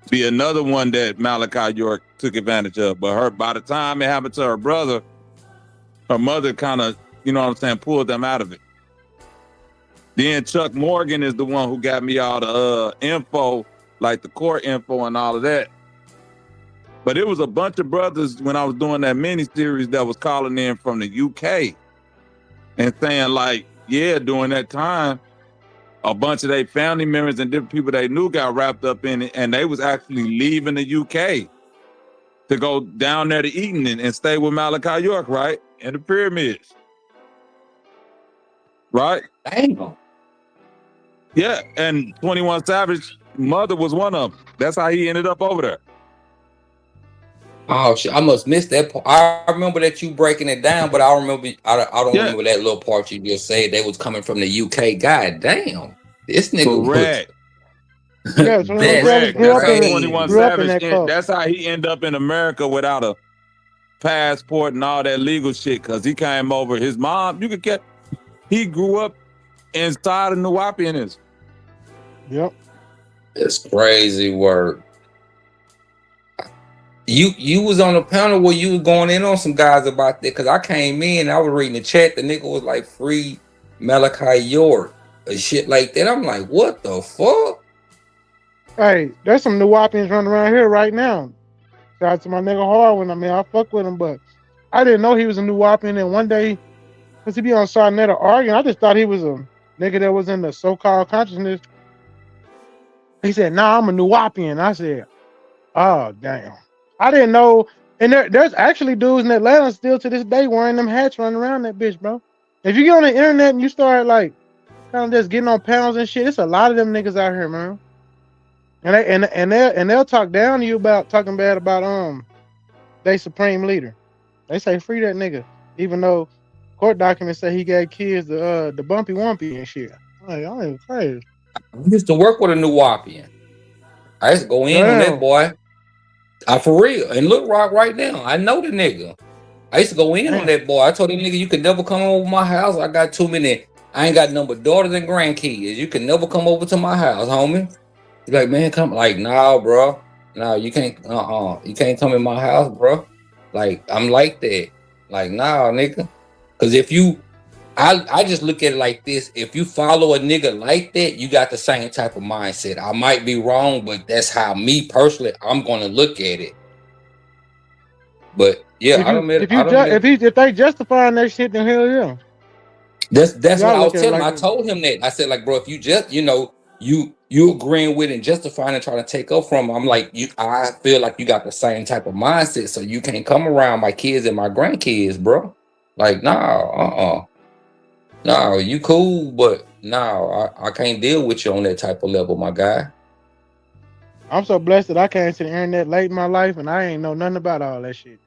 be another one that Malachi York took advantage of. But by the time it happened to her brother, her mother kind of, you know what I'm saying, pulled them out of it. Then Chuck Morgan is the one who got me all the info, like the court info and all of that. But it was a bunch of brothers when I was doing that mini series that was calling in from the UK and saying like, yeah, during that time, a bunch of their family members and different people they knew got wrapped up in it, and they was actually leaving the UK to go down there to Eton and stay with Malachi York, right? In the pyramids. Right? Damn. Yeah, and 21 Savage mother was one of them. That's how he ended up over there. Oh shit! I must miss that part. I remember that you breaking it down, but I don't remember that little part you just said. They was coming from the UK. God damn, this nigga Correct. Yeah, Correct. That's how 21 Savage. that That's how he ended up in America without a passport and all that legal shit. Because he came over. His mom, you could get. He grew up inside of Nuwaubians. Yep. It's crazy work. You was on a panel where you was going in on some guys about that, because I came in, I was reading the chat, the nigga was like, free Malachi York and shit like that. I'm like, what the fuck? Hey, there's some Nuwaubians running around here right now. Shout out to my nigga Harwin. I mean, I fuck with him, but I didn't know he was a Nuwaubian. And one day, because he be on Sarnetta arguing, I just thought he was a nigga that was in the so-called consciousness. He said, nah, I'm a Nuwaubian. I said, oh, damn. I didn't know. And there's actually dudes in Atlanta still to this day wearing them hats running around that bitch, bro. If you get on the internet and you start like kind of just getting on panels and shit, it's a lot of them niggas out here, man. And they'll talk down to you about talking bad about they supreme leader. They say free that nigga, even though court documents say he gave kids the bumpy wumpy and shit. Like, I ain't crazy. I used to work with a Nuwaubian. I used to go in on that boy. For real. And look, Rock, right now, I know the nigga. I used to go in on that boy. I told the nigga, you could never come over my house. I got too many. I ain't got none but daughters and grandkids. You can never come over to my house, homie. He's like, man, come. Like, nah, bro. Nah, you can't. You can't come in my house, bro. Like, I'm like that. Like, nah, nigga. Because if you, I just look at it like this. If you follow a nigga like that, you got the same type of mindset. I might be wrong, but that's how me personally, I'm gonna look at it. But yeah, if they justifying that shit, then hell yeah. That's what I was telling him. I told him that. I said, like, bro, if you just, you agreeing with and justifying and trying to take up from him, I'm like, I feel like you got the same type of mindset, so you can't come around my kids and my grandkids, bro. Like, nah, no, you cool, but no, I can't deal with you on that type of level, my guy. I'm so blessed that I came to the internet late in my life and I ain't know nothing about all that shit.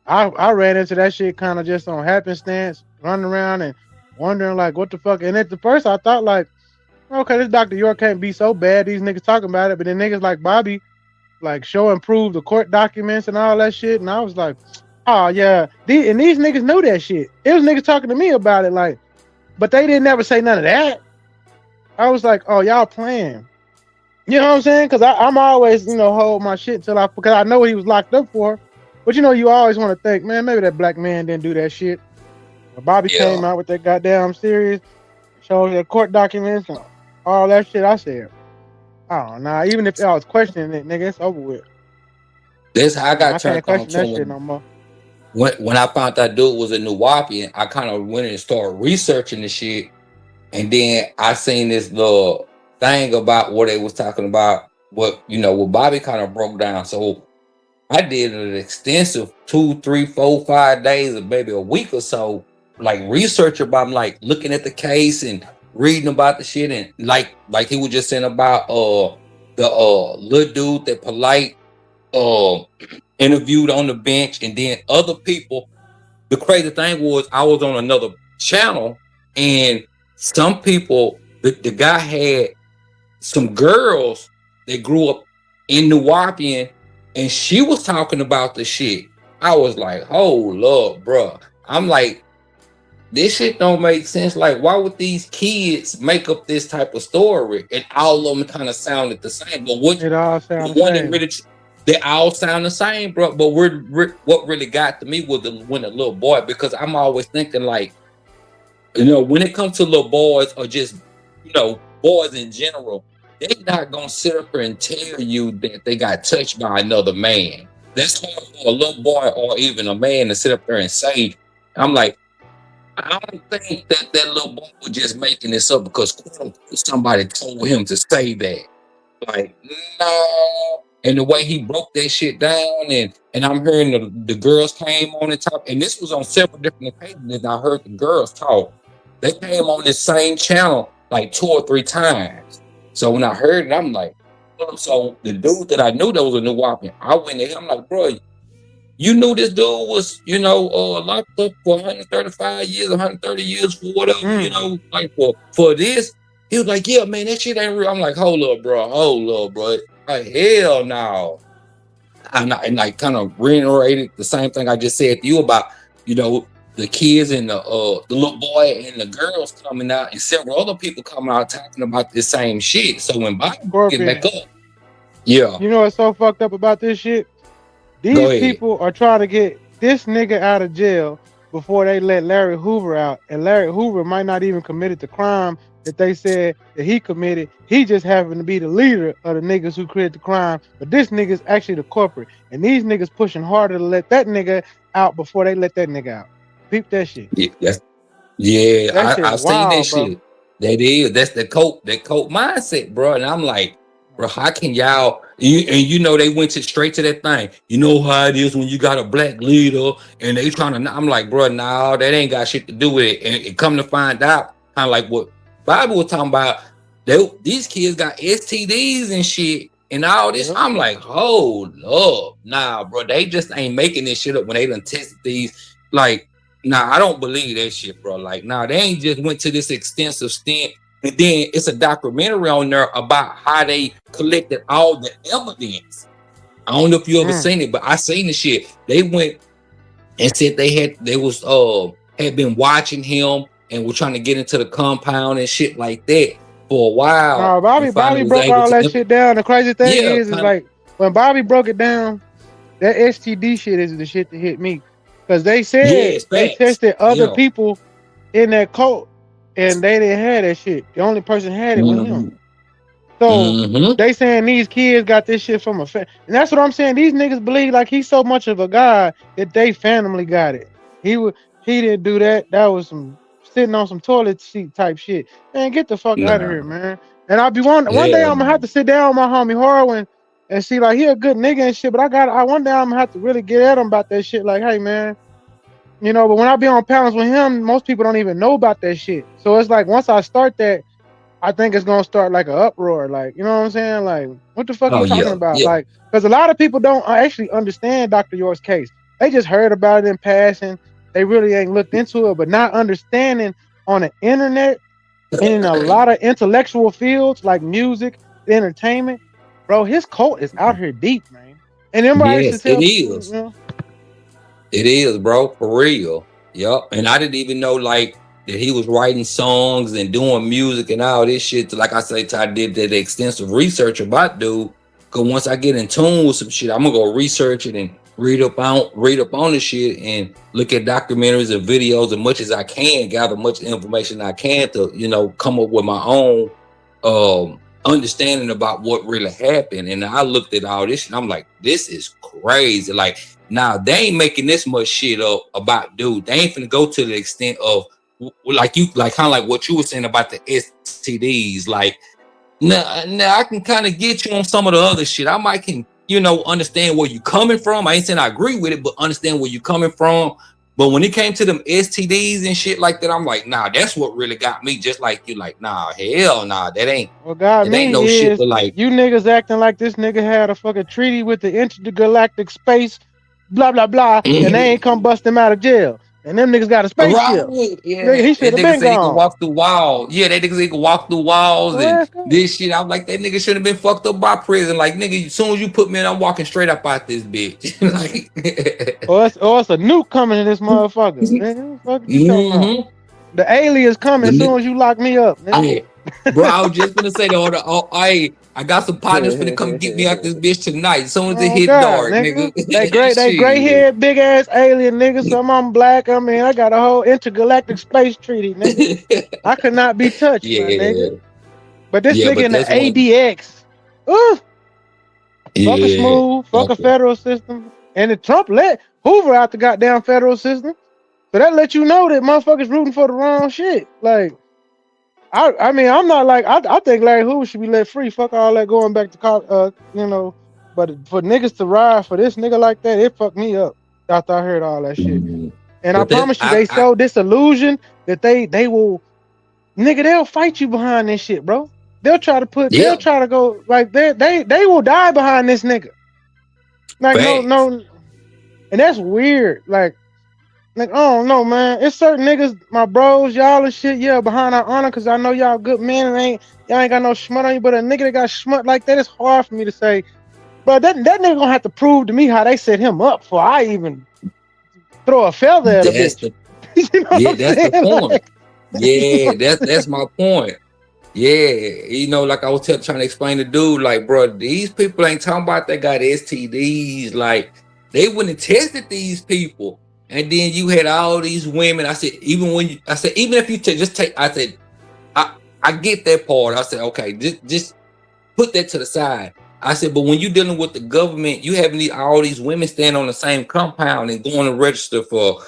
I ran into that shit kind of just on happenstance, running around and wondering like what the fuck. And at the first I thought like, okay, this Dr. York can't be so bad. These niggas talking about it, but then niggas like Bobby like show and prove the court documents and all that shit. And I was like, oh yeah, and these niggas knew that shit. It was niggas talking to me about it, like, but they didn't ever say none of that. I was like, oh, y'all playing. You know what I'm saying? Because I'm always, hold my shit because I know what he was locked up for. But you always want to think, man, maybe that black man didn't do that shit. But Bobby came out with that goddamn series, showed the court documents and all that shit. I said, oh, nah, even if I was questioning it, nigga, it's over with. That's how I got turned on to that shit no more. When I found that dude was a Nuwapian, I kind of went and started researching the shit. And then I seen this little thing about what they was talking about, what Bobby kind of broke down. So I did an extensive 2, 3, 4, 5 days, or maybe a week or so, like research about, like looking at the case and reading about the shit, and like he was just saying about the little dude that Polite interviewed on the bench, and then other people. The crazy thing was I was on another channel, and some people, the guy had some girls that grew up in Nuwapian, and she was talking about the shit. I was like, oh Lord, bro. I'm like, this shit don't make sense. Like, why would these kids make up this type of story? And all of them kind of sounded the same. But what it all sound the same. Really, they all sound the same, bro. But what really got to me was when a little boy, because I'm always thinking like, when it comes to little boys or just, boys in general, they're not gonna sit up here and tell you that they got touched by another man. That's hard for a little boy or even a man to sit up there and say. I'm like, I don't think that little boy was just making this up because somebody told him to say that. Like, no. And the way he broke that shit down, and I'm hearing the girls came on and talk, and this was on several different occasions, and I heard the girls talk. They came on this same channel like 2 or 3 times. So when I heard it, I'm like, so the dude that I knew that was a Nuwapian, I went to him, I'm like, bro, you knew this dude was, locked up for 135 years, 130 years for whatever, like for this. He was like, yeah, man, that shit ain't real. I'm like, hold up, bro. Like, hell no. And like kind of reiterated the same thing I just said to you about, the kids and the little boy and the girls coming out, and several other people coming out talking about the same shit. So when Bobby get back up, yeah. You know what's so fucked up about this shit? These people are trying to get this nigga out of jail before they let Larry Hoover out. And Larry Hoover might not even committed the crime that they said that he committed. He just happened to be the leader of the niggas who committed the crime. But this nigga's actually the corporate. And these niggas pushing harder to let that nigga out before they let that nigga out. Peep that shit. Yeah, I've seen that bro. shit. That's the cult mindset, bro. And I'm like, bro, how can y'all? They went straight to that thing. You know how it is when you got a black leader and they trying to. I'm like, bro, no, that ain't got shit to do with it. And come to find out, kind of like what Bobby was talking about. These kids got STDs and shit and all this. I'm like, hold up, nah, bro, they just ain't making this shit up when they done tested these. Like, nah, I don't believe that shit, bro. Like, nah, they ain't just went to this extensive stint. And then it's a documentary on there about how they collected all the evidence. I don't know if you ever seen it, but I seen the shit. They went and said they had been watching him and were trying to get into the compound and shit like that for a while. No, Bobby broke all that shit down. The crazy thing is like when Bobby broke it down, that STD shit is the shit that hit me. Because they said they tested other people in that cult and they didn't have that shit. The only person had it was him. So they saying these kids got this shit from a and that's what I'm saying. These niggas believe like he's so much of a god that they family got it. He didn't do that. That was some sitting on some toilet seat type shit. Man, get the fuck out of here, man. And I'll be one day I'm gonna have to sit down with my homie Harwin and see like he a good nigga and shit. But one day I'm gonna have to really get at him about that shit. Like, hey man, you know. But when I be on panels with him, most people don't even know about that shit. So it's like once I start that, I think it's gonna start like an uproar. Like, you know what I'm saying? Like, what the fuck are you talking about? Like, because a lot of people don't actually understand Dr. York's case. They just heard about it in passing. They really ain't looked into it, but not understanding on the internet and in a lot of intellectual fields like music, entertainment, bro, his cult is out here deep, man. And yes, it is. It is, bro, for real. Yup. And I didn't even know like that he was writing songs and doing music and all this shit. Like I say, I did that extensive research about dude. Cause once I get in tune with some shit, I'm gonna go research it and read up on the shit and look at documentaries and videos as much as I can, gather much information I can to, you know, come up with my own understanding about what really happened. And I looked at all this and I'm like, this is crazy. Like, now they ain't making this much shit up about dude. They ain't finna go to the extent of like kind of like what you were saying about the STDs. Like, now I can kind of get you on some of the other shit. I might can, you know, understand where you coming from. I ain't saying I agree with it, but understand where you coming from. But when it came to them STDs and shit like that, I'm like, nah, that's what really got me. Just like you, like, nah, hell nah, that ain't. What got me no is shit. But like you niggas acting like this nigga had a fucking treaty with the intergalactic space, blah blah blah, and they ain't come bust him out of jail. And them niggas got a spaceship. Yeah, Nigga, he should have been said he gone. can walk through walls. Yeah, that nigga said he can walk through walls and this shit. I'm like, that nigga should have been fucked up by prison. Like, nigga, as soon as you put me in, I'm walking straight up out this bitch. Like, or it's a nuke coming to this motherfucker. Nigga, what the fuck you talking about? The aliens coming as soon as you lock me up. Nigga. Bro, I was just gonna say the I got some partners finna come get me out this bitch tonight. As soon as it hit dark, nigga. They gray haired, big ass alien niggas. Some of them black. I mean, I got a whole intergalactic space treaty, nigga. I could not be touched, my nigga. But this nigga in the ADX. Fuck a smooth, fuck a federal system. And the Trump let Hoover out the goddamn federal system. So that let you know that motherfuckers rooting for the wrong shit. Like, I mean, I'm not like, I think Larry Hoover should be let free. Fuck all that going back to college, you know. But for niggas to ride for this nigga like that, it fucked me up after I heard all that shit. And I promise you, they so disillusioned that they will, nigga, they'll fight you behind this shit, bro. They'll try to they'll try to go, like, they will die behind this nigga. Like, no. And that's weird. Like, I don't know, man. It's certain niggas, my bros, y'all and shit, yeah, behind our honor, because I know y'all good men and y'all ain't got no schmut on you, but a nigga that got schmut like that, it's hard for me to say, but that nigga gonna have to prove to me how they set him up before I even throw a feather at a bitch. You know yeah, that's the point. Like, yeah, that's my point. Yeah, you know, like I was trying to explain to dude, like, bro, these people ain't talking about they got STDs. Like, they wouldn't have tested these people. And then you had all these women. I said, even if you just take, I said, I get that part. I said, okay, just put that to the side. I said, but when you're dealing with the government, you having all these women stand on the same compound and going to register for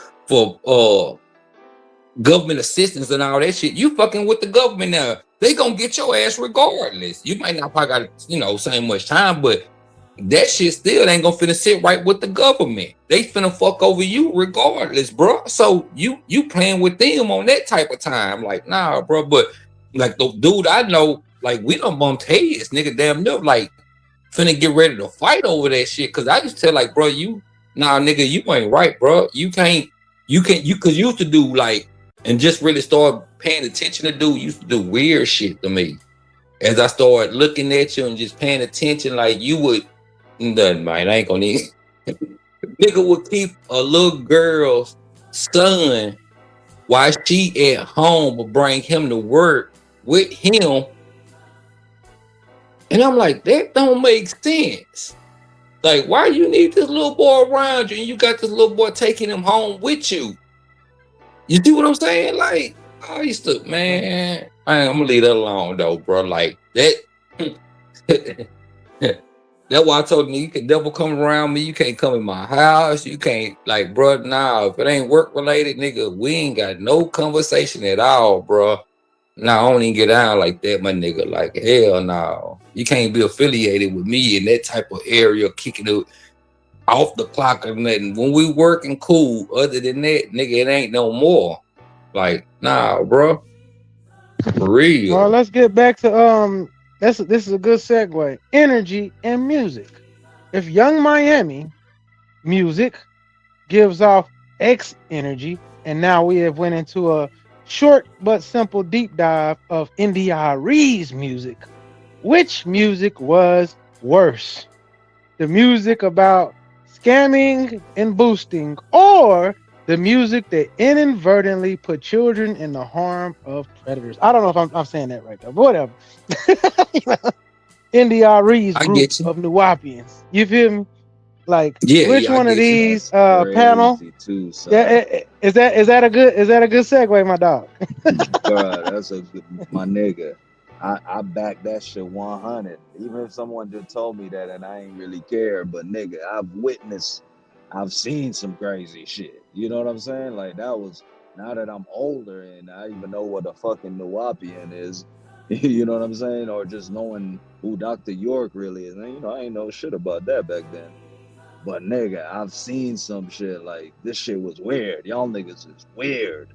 government assistance and all that shit. You fucking with the government now. They gonna get your ass regardless. You might not probably got, you know, same much time, but that shit still ain't gonna finna sit right with the government. They finna fuck over you regardless, bro. So you playing with them on that type of time. Like, nah, bro. But like the dude I know, like, we done bumped heads, nigga, damn near like finna get ready to fight over that shit. Cause I used to tell, like, bro, nigga, you ain't right, bro. You cause you used to do like, and just really start paying attention to dude, used to do weird shit to me. As I started looking at you and just paying attention, like, you would, nothing, man, I ain't gonna need. Nigga would keep a little girl's son while she at home, but bring him to work with him. And I'm like, that don't make sense. Like, why you need this little boy around you and you got this little boy taking him home with you? You see what I'm saying? Like, I used to, man, I'm gonna leave that alone though, bro. Like that. That's why I told me you can never come around me. You can't come in my house. You can't, like, bro. Nah, if it ain't work related, nigga, we ain't got no conversation at all, bro. Nah, I don't even get down like that, my nigga. Like, hell no. You can't be affiliated with me in that type of area, kicking it off the clock or nothing. When we working cool, other than that, nigga, it ain't no more. Like, nah, bro. For real. Well, let's get back to this is a good segue. Energy and music. If Young Miami music gives off X energy, and now we have went into a short but simple deep dive of NDRE's music. Which music was worse? The music about scamming and boosting, or the music that inadvertently put children in the harm of predators? I don't know if I'm saying that right, though, but whatever. NDRE's group of Nuwapians. You feel me? Like, which one of these panel? Too, yeah, is that a good segue, my dog? Bruh, that's a good, my nigga. I back that shit 100. Even if someone just told me that and I ain't really care, but nigga, I've seen some crazy shit. You know what I'm saying? Like, that was, now that I'm older and I even know what a fucking Nuwapian is, you know what I'm saying? Or just knowing who Dr. York really is. And, you know, I ain't know shit about that back then. But nigga, I've seen some shit like, this shit was weird. Y'all niggas is weird.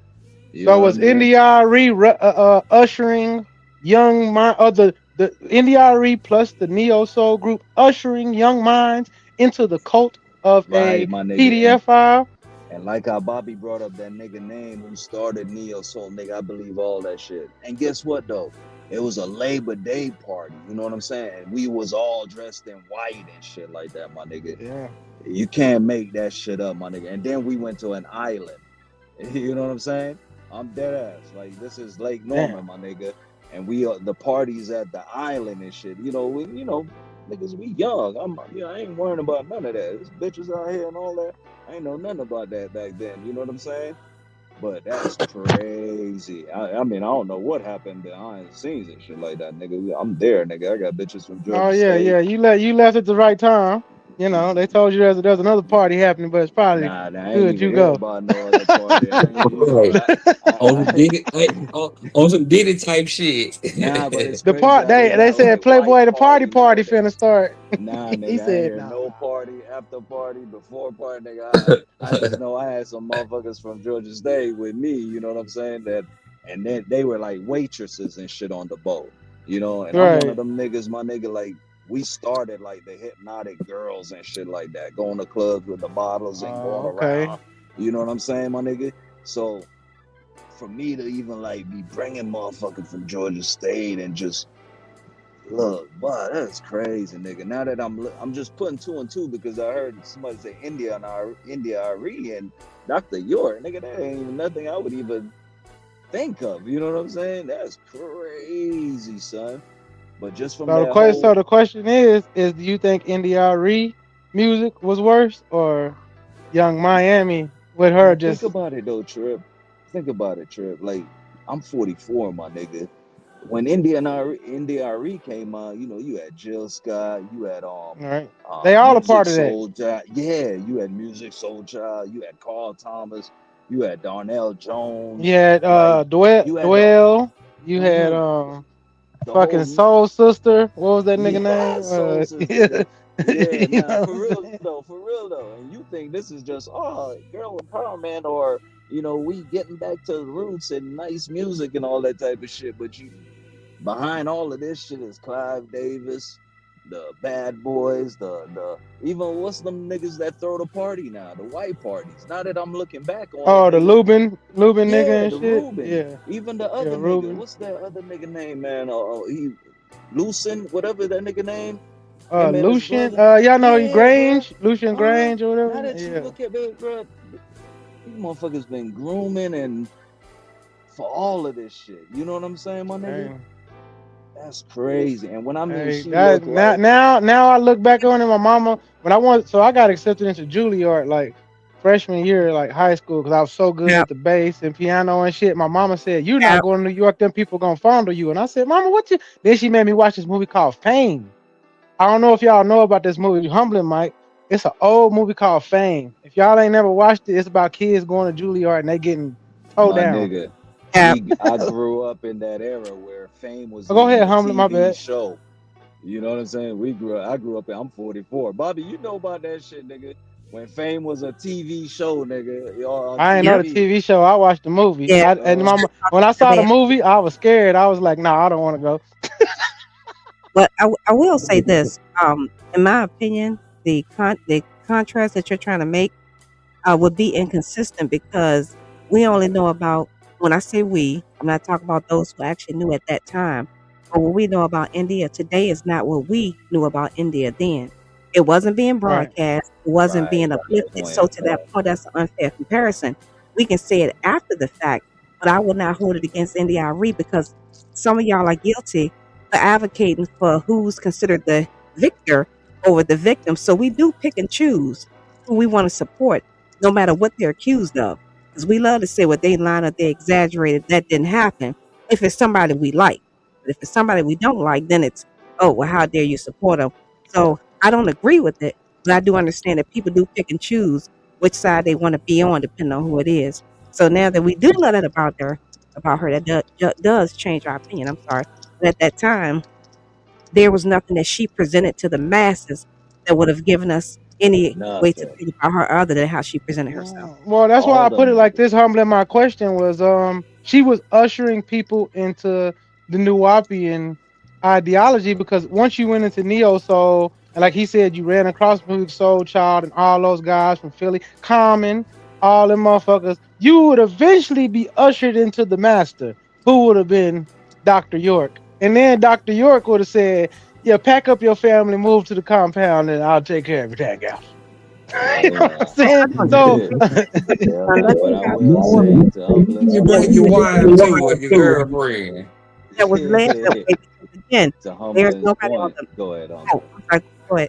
You So was NDRE ushering young mind, the NDRE plus the Neo Soul group ushering young minds into the cult of a pedophile? And like how Bobby brought up that nigga name who started Neo Soul, nigga, I believe all that shit. And guess what though? It was a Labor Day party, you know what I'm saying? We was all dressed in white and shit like that, my nigga. Yeah. You can't make that shit up, my nigga. And then we went to an island. You know what I'm saying? I'm dead ass. Like, this is Lake Norman, my nigga. And we are the parties at the island and shit. You know, niggas, we young. I ain't worrying about none of that. There's bitches out here and all that. I ain't know nothing about that back then. You know what I'm saying? But that's crazy. I mean, I don't know what happened behind the scenes and shit like that, nigga. I'm there, nigga. I got bitches from Georgia Oh yeah, State. yeah. You left at the right time. You know, they told you there's another party happening, but it's probably good you go. About no other party. On some Diddy type shit. Nah, but it's the crazy. part they said Playboy the party finna start. Nah, nigga, he said I ain't no party, after party, before party, nigga. I just know I had some motherfuckers from Georgia State with me, you know what I'm saying? That, and then they were like waitresses and shit on the boat, you know? And I'm one of them niggas, my nigga, like, we started like the hypnotic girls and shit like that, going to clubs with the bottles and going around, you know what I'm saying, my nigga? So for me to even like be bringing motherfuckers from Georgia State and just, look, wow, that's crazy, nigga. Now that I'm just putting two and two because I heard somebody say India Ari and Dr. York, nigga, that ain't even nothing I would even think of. You know what I'm saying? That's crazy, son. But just from so the question is do you think NDRE music was worse or Young Miami with her just? Think about it though, Trip. Think about it, Trip. Like, I'm 44, my nigga. When NDRE came on, you know, you had Jill Scott, you had they all a part of that. Yeah, you had Music Soul Child, you had Carl Thomas, you had Darnell Jones. You had Dwell, you had fucking Soul Sister. What was that nigga name? Soul Sister. Yeah, for real though. And you think this is just girl empowerment, or you know, we getting back to the roots and nice music and all that type of shit, but behind all of this shit is Clive Davis, the Bad Boys, the even what's them niggas that throw the party now, the white parties. Now that I'm looking back on the Lubin nigga and shit. Rubin. Yeah. Even the other nigga. What's that other nigga name, man? He Lucin, whatever that nigga name. Lucian. Y'all know Grange, Lucian Grange or whatever. Now that you look at it, bro, these motherfuckers been grooming and for all of this shit. You know what I'm saying, my nigga? That's crazy. And when I mean Hey, she that looked like now I look back on it. My mama, when I got accepted into Juilliard like freshman year, like high school, because I was so good Yep. at the bass and piano and shit. My mama said, "You're not Yep. going to New York. Them people gonna fondle you." And I said, "Mama, what you?" Then she made me watch this movie called Fame. I don't know if y'all know about this movie, Humbling Mike. It's an old movie called Fame. If y'all ain't never watched it, it's about kids going to Juilliard and they getting towed my down. nigga. Yep. I grew up in that era where Fame was Go even ahead, a Humbling. My TV bad. show. You know what I'm saying? I grew up in, I'm 44. Bobby, you know about that shit, nigga. When Fame was a TV show, nigga, y'all on I ain't know the Yep. TV. TV show. I watched the movie. Yeah. When I saw the movie, I was scared. I was like, "Nah, I don't want to go." But I will say this. In my opinion, the contrast that you're trying to make would be inconsistent because we only know about, when I say we, I'm not talking about those who actually knew at that time, but what we know about India today is not what we knew about India then. It wasn't being Right. broadcast, it wasn't being Good uplifted. point. So to that point, that's an unfair comparison. We can say it after the fact, but I would not hold it against NDIRE because some of y'all are guilty for advocating for who's considered the victor over the victim. So we do pick and choose who we want to support, no matter what they're accused of. Because we love to say what they line up, they exaggerated, that didn't happen, if it's somebody we like. But if it's somebody we don't like, then it's, oh, well, how dare you support them? So I don't agree with it, but I do understand that people do pick and choose which side they want to be on, depending on who it is. So now that we do know that about her, that does change our opinion. I'm sorry. But at that time, there was nothing that she presented to the masses that would have given us any way to Nothing. think about her other than how she presented herself. Well, that's why All I put it them like niggas. this. Humbling. My question was, she was ushering people into the Nuwapian ideology because once you went into neo soul, and like he said, you ran across Music Soul Child and all those guys from Philly, Common, all them motherfuckers, you would eventually be ushered into the master, who would have been Dr. York. And then Dr. York would have said, "Yeah, pack up your family, move to the compound, and I'll take care of everything else." You know what I'm Yeah. saying? So Yeah, Unless but you I got will say to Humblin's You that bring point, your was wife too and your girlfriend. that was led that way because again, to there's Humblin's nobody on point, the. go ahead, Oh, Humble. I'm sorry. Go ahead.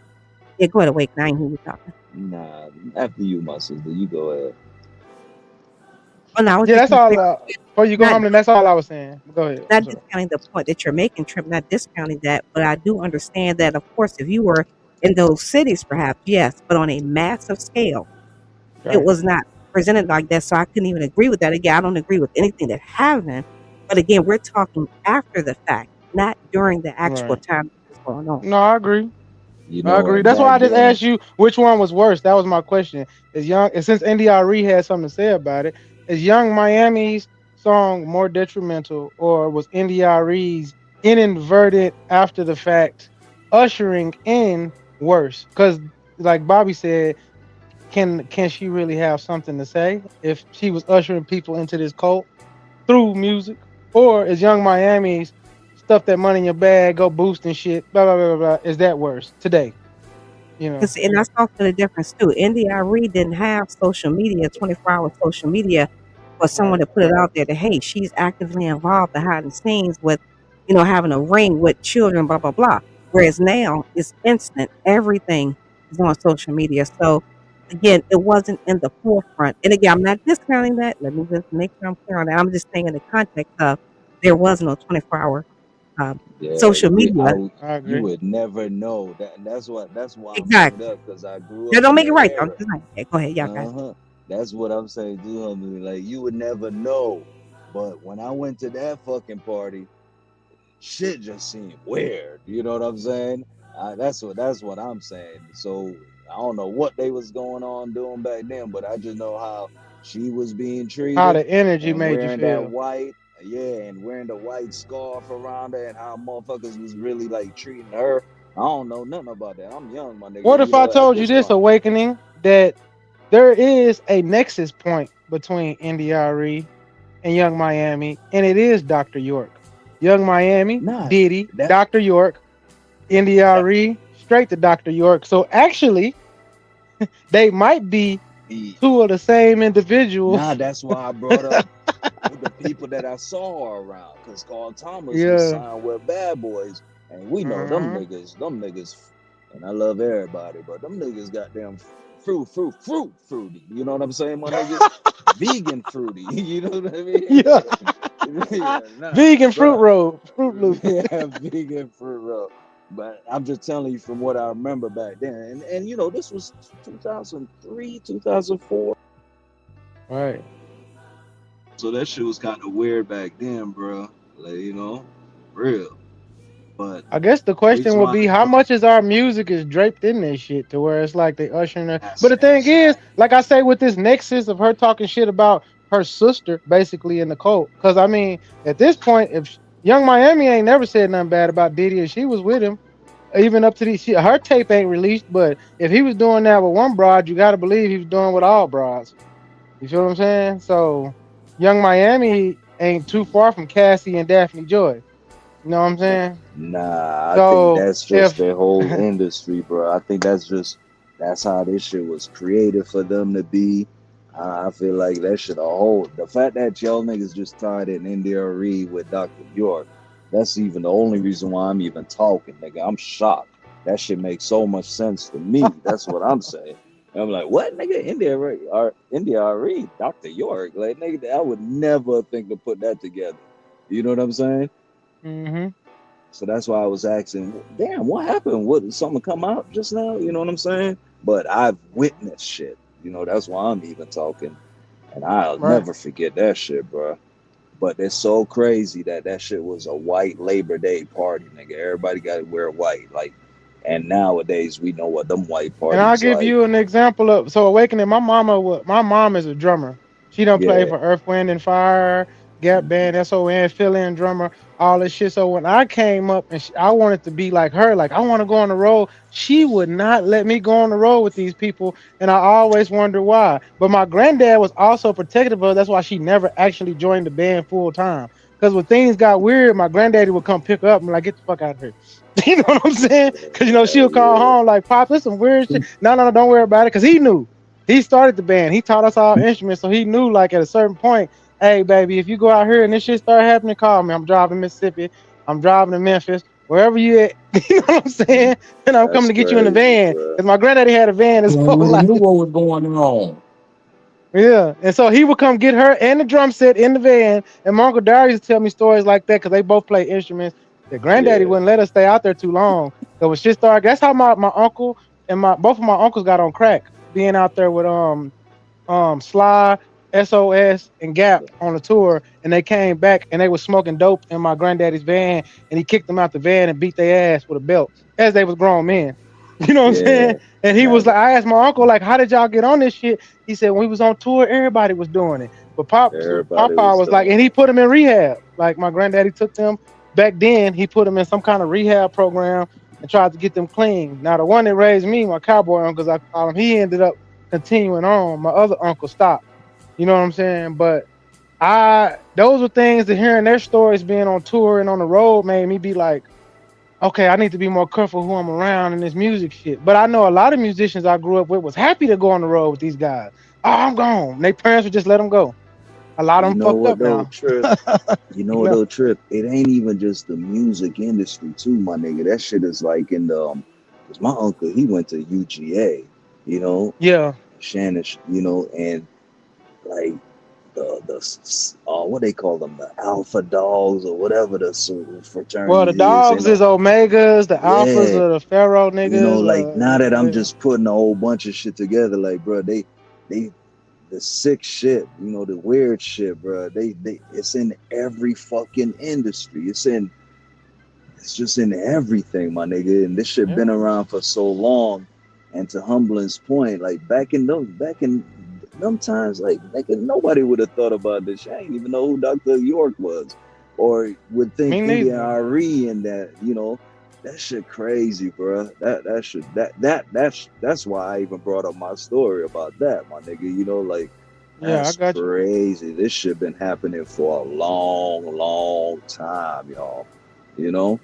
Yeah, go ahead. Awake. I ain't hear you talking. Nah, after you, my sister, you go ahead. Oh no, I was yeah, just that's gonna all. say Before you go, not Humbling, that's all I was saying. Go ahead. I'm not sorry. discounting the point that you're making, Trip. Not discounting that, but I do understand that. Of course, if you were in those cities, perhaps yes, but on a massive scale, it Right. was not presented like that. So I couldn't even agree with that. Again, I don't agree with anything that happened. But again, we're talking after the fact, not during the actual Right. time that was going on. No, I agree. You I know agree. what? That's why Back I just then, asked you which one was worse. That was my question. Is young and since NDRE had something to say about it, is Young Miami's song more detrimental, or was NDRE's inadvertent after the fact ushering in worse? Because like Bobby said, can she really have something to say if she was ushering people into this cult through music? Or is Young Miami's stuff that money in your bag, go boosting shit, blah blah blah blah, is that worse today? You know. Because and that's also the difference too. NDIRE didn't have social media, 24-hour social media, for someone Right. to put it out there that hey, she's actively involved behind the scenes with, having a ring with children, blah blah blah. Whereas now it's instant. Everything is on social media. So again, it wasn't in the forefront. And again, I'm not discounting that. Let me just make sure I'm clear on that. I'm just saying in the context of there was no 24-hour yeah, social media. I you agree. would never know that. And that's why I bring it Exactly. up because I grew That up don't in make it that right though. I'm era. just like, yeah, go ahead, y'all guys. That's what I'm saying to Humbly. Like you would never know. But when I went to that fucking party, shit just seemed weird. You know what I'm saying? That's what I'm saying. So I don't know what they was going on doing back then, but I just know how she was being How treated the energy and made you wearing that feel. white, yeah, and wearing the white scarf around her, and how motherfuckers was really like treating her. I don't know nothing about that. I'm young, my nigga. What You if I know, at told you this this, point. Awakening, that there is a nexus point between NDRE and Young Miami, and it is Dr. York. Young Miami, Nah, Diddy, that Dr. York, NDRE, straight to Dr. York. So actually, they might be he two of the same individuals. nah, that's why I brought up the people that I saw around, because Carl Thomas Yeah. was signed with Bad Boys, and we know them niggas, and I love everybody, but them niggas goddamn fruity. You know what I'm saying, my nigga? Vegan fruity. You know what I mean? Yeah. Vegan fruit roll, Fruit Loop. Yeah, vegan fruit roll. But I'm just telling you from what I remember back then, and you know, this was 2003, 2004. Right. So that shit was kind of weird back then, bro. Like, you know, real. But I guess the question would be, how much is our music is draped in this shit to where it's like they ushering her. But the thing is, like I say, with this nexus of her talking shit about her sister, basically in the cult. Because I mean, at this point, if Young Miami ain't never said nothing bad about Diddy, and she was with him, even up to these, her tape ain't released. But if he was doing that with one broad, you got to believe he was doing with all broads. You feel what I'm saying? So Young Miami ain't too far from Cassie and Daphne Joy. You know what I'm saying? Nah, I So think that's just their whole industry, bro. I think that's how this shit was created for them to be. I feel like that shit the fact that y'all niggas just tied in India Reed with Dr. York, that's even the only reason why I'm even talking, nigga. I'm shocked. That shit makes so much sense to me. That's what I'm saying. And I'm like, what, nigga? India Reed, Dr. York, like, nigga, I would never think to put that together. You know what I'm saying? Mm-hmm. So that's why I was asking, damn, what happened? Did something come out just now? You know what I'm saying? But I've witnessed shit. You know, that's why I'm even talking. And I'll never forget that shit, bro. But it's so crazy that shit was a white Labor Day party, nigga. Everybody got to wear white. Like, and nowadays we know what them white parties And I'll give like. you an example of, so Awakening, my mom is a drummer. She done play for Earth, Wind and Fire, Gap Band, SON, fill-in drummer, all this shit. So when I came up and I wanted to be like her, like I want to go on the road, she would not let me go on the road with these people. And I always wondered why. But my granddad was also protective of her. That's why she never actually joined the band full time. Because when things got weird, my granddaddy would come pick her up and like, get the fuck out of here. You know what I'm saying? Because, you know, she'll call home like, Pop, there's some weird shit. No, don't worry about it. Because he knew. He started the band. He taught us all instruments. So he knew, like, at a certain point, hey, baby, if you go out here and this shit start happening, call me. I'm driving to Mississippi. I'm driving to Memphis. Wherever you at. You know what I'm saying? And I'm coming to get you in the van. Because my granddaddy had a van his whole life. Knew what was going on. Yeah, and so he would come get her and the drum set in the van, and my Uncle Darius used to tell me stories like that because they both play instruments. The granddaddy wouldn't let us stay out there too long. So when shit started, that's how my uncle and both of my uncles got on crack, being out there with Sly, SOS, and Gap on the tour, and they came back and they was smoking dope in my granddaddy's van, and he kicked them out the van and beat their ass with a belt as they was grown men. You know what I'm saying? And he was like, I asked my uncle, like, how did y'all get on this shit? He said, when we was on tour, everybody was doing it. But Papa was like, and he put them in rehab. Like my granddaddy took them back then, he put them in some kind of rehab program and tried to get them clean. Now, the one that raised me, my cowboy uncle, as I call him, he ended up continuing on. My other uncle stopped. You know what I'm saying? But those were things that hearing their stories being on tour and on the road made me be like, okay, I need to be more careful who I'm around in this music shit. But I know a lot of musicians I grew up with was happy to go on the road with these guys. Oh, I'm gone. Their parents would just let them go. A lot of them fucked up now. Trip? You know what, though, Trip? It ain't even just the music industry, too, my nigga. That shit is like in the, because my uncle, he went to UGA, you know? Yeah. Shannon, you know, and like, what they call them, the alpha dogs or whatever the fraternity. Well, the dogs is Omegas, the alphas are the Pharaoh niggas. You know, like now that I'm just putting a whole bunch of shit together, like, bro, they the sick shit, you know, the weird shit, bro. It's in every fucking industry. It's just in everything, my nigga. And this shit been around for so long. And to Humbling's point, like back in them times, like nobody would have thought about this shit. I didn't even know who Dr. York was, or would think India Ari and that. You know, that shit crazy, bro. That's why I even brought up my story about that, my nigga. You know, like that's crazy. This shit been happening for a long time, y'all. You know.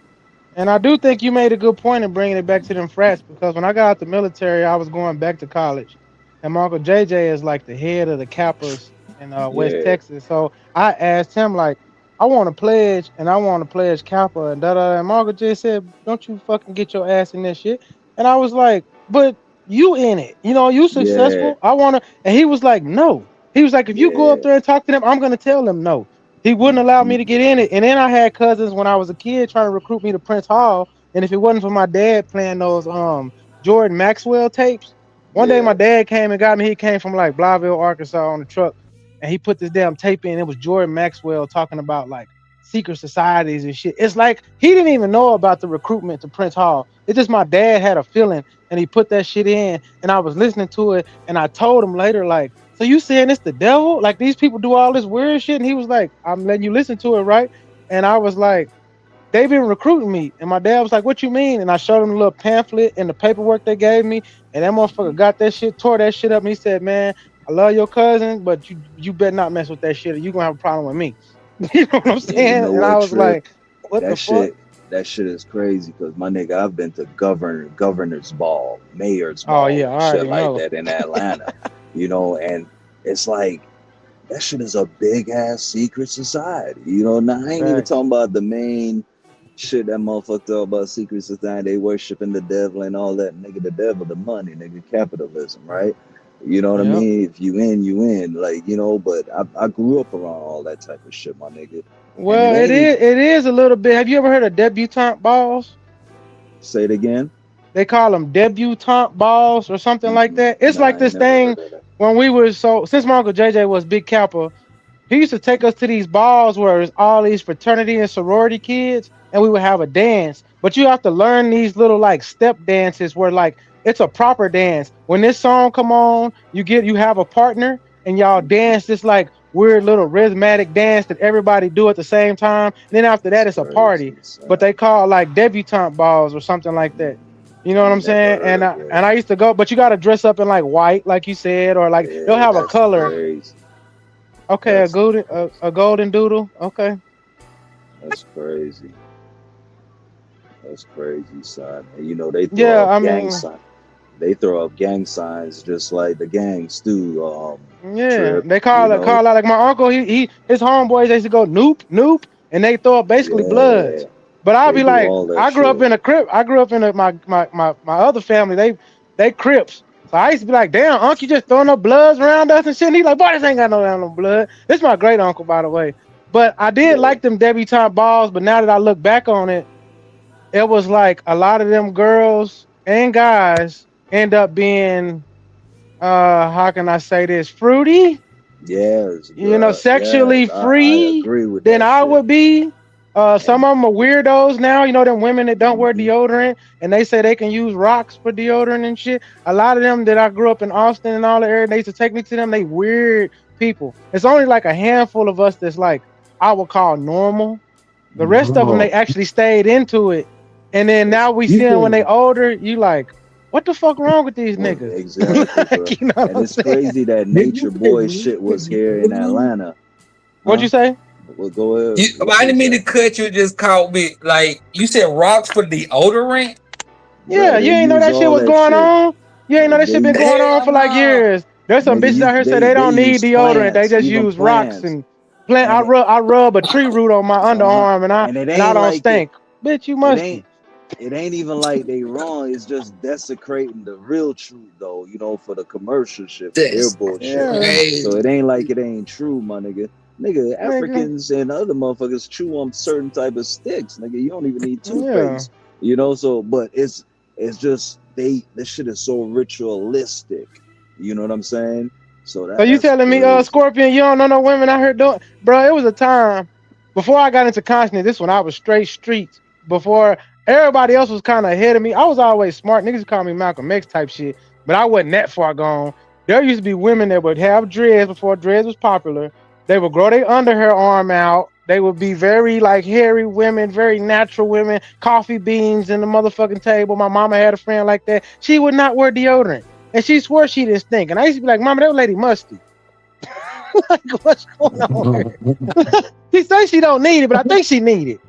And I do think you made a good point in bringing it back to them frats, because when I got out the military, I was going back to college. And my Uncle JJ is like the head of the Kappas in West Texas. So I asked him like, I want to pledge, and I want to pledge Kappa and da da. And Margaret just said, "Don't you fucking get your ass in this shit." And I was like, "But you in it, you know, you successful. I want to." And he was like, "No." He was like, "If you go up there and talk to them, I'm gonna tell them no." He wouldn't allow me to get in it. And then I had cousins when I was a kid trying to recruit me to Prince Hall. And if it wasn't for my dad playing those Jordan Maxwell tapes, one day my dad came and got me. He came from like Blytheville, Arkansas on the truck, and he put this damn tape in. It was Jordan Maxwell talking about like secret societies and shit. It's like he didn't even know about the recruitment to Prince Hall. It's just my dad had a feeling and he put that shit in, and I was listening to it, and I told him later, like, "So you saying it's the devil? Like these people do all this weird shit?" And he was like, "I'm letting you listen to it, right?" And I was like, "They've been recruiting me." And my dad was like, "What you mean?" And I showed him a little pamphlet and the paperwork they gave me, and that motherfucker got that shit, tore that shit up, and he said, "Man, I love your cousin, but you better not mess with that shit, or you gonna have a problem with me." You know what I'm saying? You know And what, I was Trip? like, "What that the shit, fuck?" that shit is crazy because my nigga, I've been to governor's ball, mayor's Oh ball, yeah, I and shit already like know. that in Atlanta. You know, and it's like that shit is a big ass secret society. You know, now I ain't even Facts. talking about the main shit that motherfucker talk about secret society. They worshiping the devil and all that. Nigga, the devil, the money, nigga, capitalism, right? You know what I Yep. mean? If you in, you in. Like, you know, but I grew up around all that type of shit, my nigga. And Well, it ain't, it is a little bit. Have you ever heard of debutante balls? say it again. They call them debutante balls or something like that. It's Nah, like I ain't this never thing heard of that. when we were since my uncle JJ was Big Kappa, he used to take us to these balls where it's all these fraternity and sorority kids, and we would have a dance. But you have to learn these little like step dances where like it's a proper dance. When this song come on, you have a partner and y'all dance this like weird little rhythmic dance that everybody do at the same time. And then after that, it's a party. But they call like debutante balls or something like that. You know what I'm saying? And I used to go, but you got to dress up in like white, like you said, or like they'll have a That's color. crazy. Okay, That's a golden doodle. Okay. That's crazy. That's crazy, son. And you know they throw Yeah, up I gang mean, signs. They throw up gang signs just like the gangs do. yeah, Trip. they You call know. out like my uncle. His homeboys they used to go noop noop, and they throw up basically bloods. Yeah. But I'll They be do like, all that I grew up shit. in a crip. I grew up in my other family. They crips. So I used to be like, damn, uncle, you just throwing up bloods around us and shit. And he's like, boy, this ain't got no blood. This is my great uncle, by the way. But I did like them debutante balls. But now that I look back on it, it was like a lot of them girls and guys end up being how can I say this, fruity, Yes, you know, bro. sexually Yes, I free agree with than that I shit. would be. Some of them are weirdos now, you know, them women that don't wear deodorant and they say they can use rocks for deodorant and shit. A lot of them that I grew up in Austin and all the area, they used to take me to them. They weird people. It's only like a handful of us that's like I would call normal. The rest of them, they actually stayed into it. And then now we see them when they older, you like, what the fuck wrong with these niggas? Exactly, bro. You know what And I'm it's saying? crazy that Nature Boy shit was here in Atlanta. What'd you say? Well, go ahead. I didn't mean to cut you. It just caught me. Like you said, rocks for deodorant. Yeah, Bro, they you ain't know use that shit all was that going shit. on. You ain't know that shit been going on Hell for like no. years. There's some bitches out here say they They don't need use deodorant. They plants, just even use rocks plants. and plant. And I rub a tree root on my underarm and and it I ain't don't like stink. Bitch, you it musty. ain't even like they wrong. It's just desecrating the real truth, though. You know, for the commercial shit, for their That's bullshit. crazy. So it ain't like it ain't true, my nigga. Nigga, Nigga. Africans and other motherfuckers chew on certain type of sticks, nigga. You don't even need Yeah. toothpaste. You know, so but it's just this shit is so ritualistic. You know what I'm saying? So So you that's telling me, crazy. Scorpion, you don't know no women out here doing, bro? It was a time before I got into consciousness. This when I was straight streets. Before everybody else was kind of ahead of me. I was always smart. Niggas call me Malcolm X type shit, but I wasn't that far gone. There used to be women that would have dreads before dreads was popular. They would grow their underhair arm out. They would be very like hairy women, very natural women, coffee beans in the motherfucking table. My mama had a friend like that. She would not wear deodorant. And she swore she didn't stink. And I used to be like, Mama, that lady musty. Like, what's going on here? She says she don't need it, but I think she need it.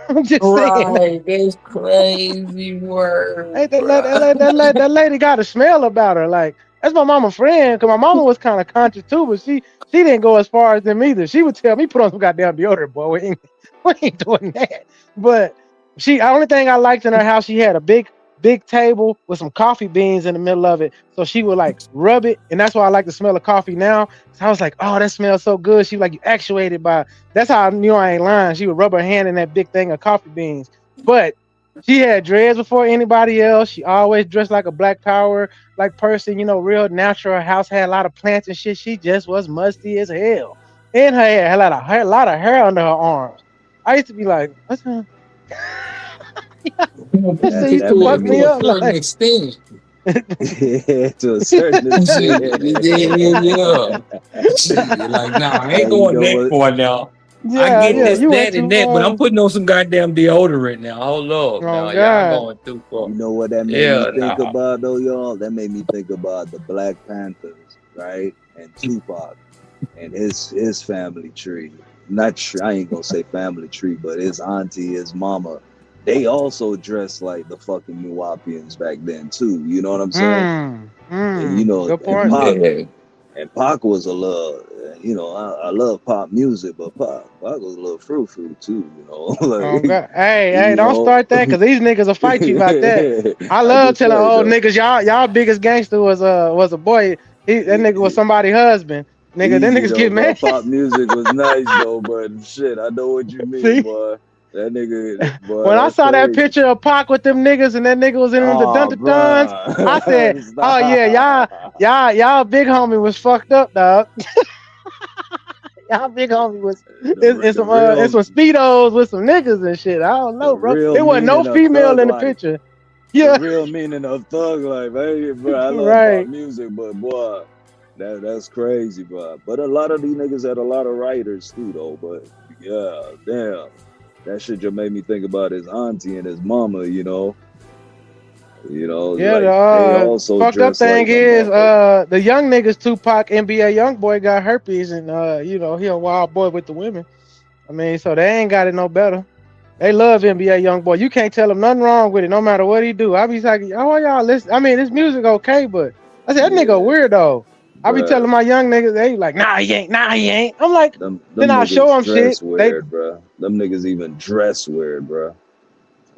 I'm just saying. Right, that's crazy word. Hey, that lady got a smell about her. Like, That's my mama friend, because my mama was kind of conscious too, but she didn't go as far as them either. She would tell me, put on some goddamn deodorant, boy. We ain't doing that. But the only thing I liked in her house, she had a big table with some coffee beans in the middle of it. So she would like rub it. And that's why I like the smell of coffee now. So I was like, oh, that smells so good. She was like, you actuated by, that's how I knew I ain't lying. She would rub her hand in that big thing of coffee beans. But she had dreads before anybody else. She always dressed like a Black Power like person, you know, real natural. Her house had a lot of plants and shit. She just was musty as hell. And her hair had a lot of hair under her arms. I used to be like, what's her? That used to fuck me up like extent. Yeah, to a certain extent. Yeah. Like, nah, I ain't going that far now. Yeah, I get this, you that, and that, but I'm putting on some goddamn deodorant now. Hold up. Oh, Now, y'all going too far. You know what that made me think about, though, y'all? That made me think about the Black Panthers, right? And Tupac and his family tree. I ain't gonna say family tree, but his auntie, his mama, they also dressed like the fucking Nuwapians back then too. You know what I'm saying? And, you know, and Pac was a little, you know, I love pop music, but Pac was a little frou-frou too, you know. Like, hey, don't start that, because these niggas will fight you about that. I love telling old niggas, y'all biggest gangster was a boy. That nigga was somebody's husband. Nigga, them niggas get mad. Pop music was nice though, but shit, I know what you mean, boy. That nigga, boy, when I saw that picture of Pac with them niggas and that nigga was in the Dun-Dun-Duns, I said, oh yeah, y'all big homie was fucked up, dog. Y'all big homie was it's some Speedos with some niggas and shit. I don't know, bro. There wasn't no female in the picture. Yeah. The real meaning of thug life. Hey, bro, I love pop music, but boy, that's crazy, bro. But a lot of these niggas had a lot of writers too, though. But yeah, damn. That shit just made me think about his auntie and his mama, you know. You know, yeah. Like, they also fucked up thing like is, the young niggas, Tupac, NBA young boy got herpes, and you know, he a wild boy with the women. I mean, so they ain't got it no better. They love NBA young boy. You can't tell him nothing wrong with it, no matter what he do. I be like, oh y'all listen. I mean, this music okay, but I said that nigga weirdo. I be telling my young niggas, they like, nah, he ain't. I'm like, then I show them shit. Weird, bro. Them niggas even dress weird, bro.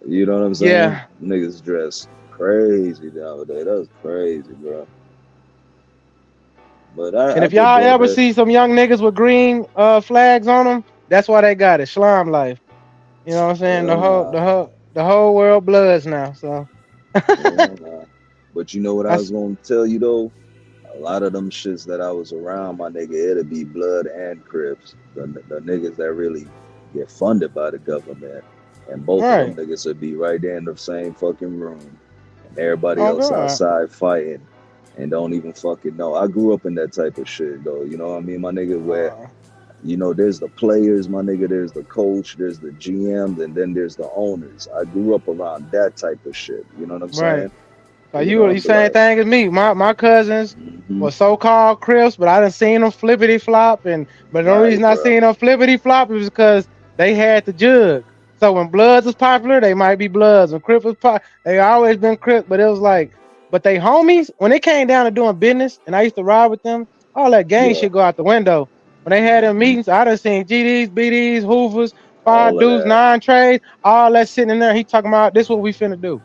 You know what I'm saying? Yeah. Niggas dress crazy nowadays. That's crazy, bro. But if y'all ever see some young niggas with green flags on them, that's why they got it. Slime life. You know what I'm saying? The whole world bloods now. So. But you know what I was gonna tell you though? A lot of them shits that I was around, my nigga, it'll be blood and Crips. The niggas that really get funded by the government. And both of them niggas would be right there in the same fucking room. And everybody else outside fighting and don't even fucking know. I grew up in that type of shit though. You know what I mean? My nigga, where, you know, there's the players, my nigga, there's the coach, there's the GMs, and then there's the owners. I grew up around that type of shit. You know what I'm saying? So you same thing as me. My cousins were so-called Crips, but I done seen them flippity flop, but the only reason I seen them flippity flop was because they had the jug. So when Bloods was popular, they might be Bloods. When Crips was popular, they always been Crips. But it was like, but they homies, when it came down to doing business, and I used to ride with them, all that gang shit go out the window. When they had them meetings, I done seen GDs, BDs, Hoovers, 5 dudes, 9 trades, all that sitting in there. He talking about this what we finna do.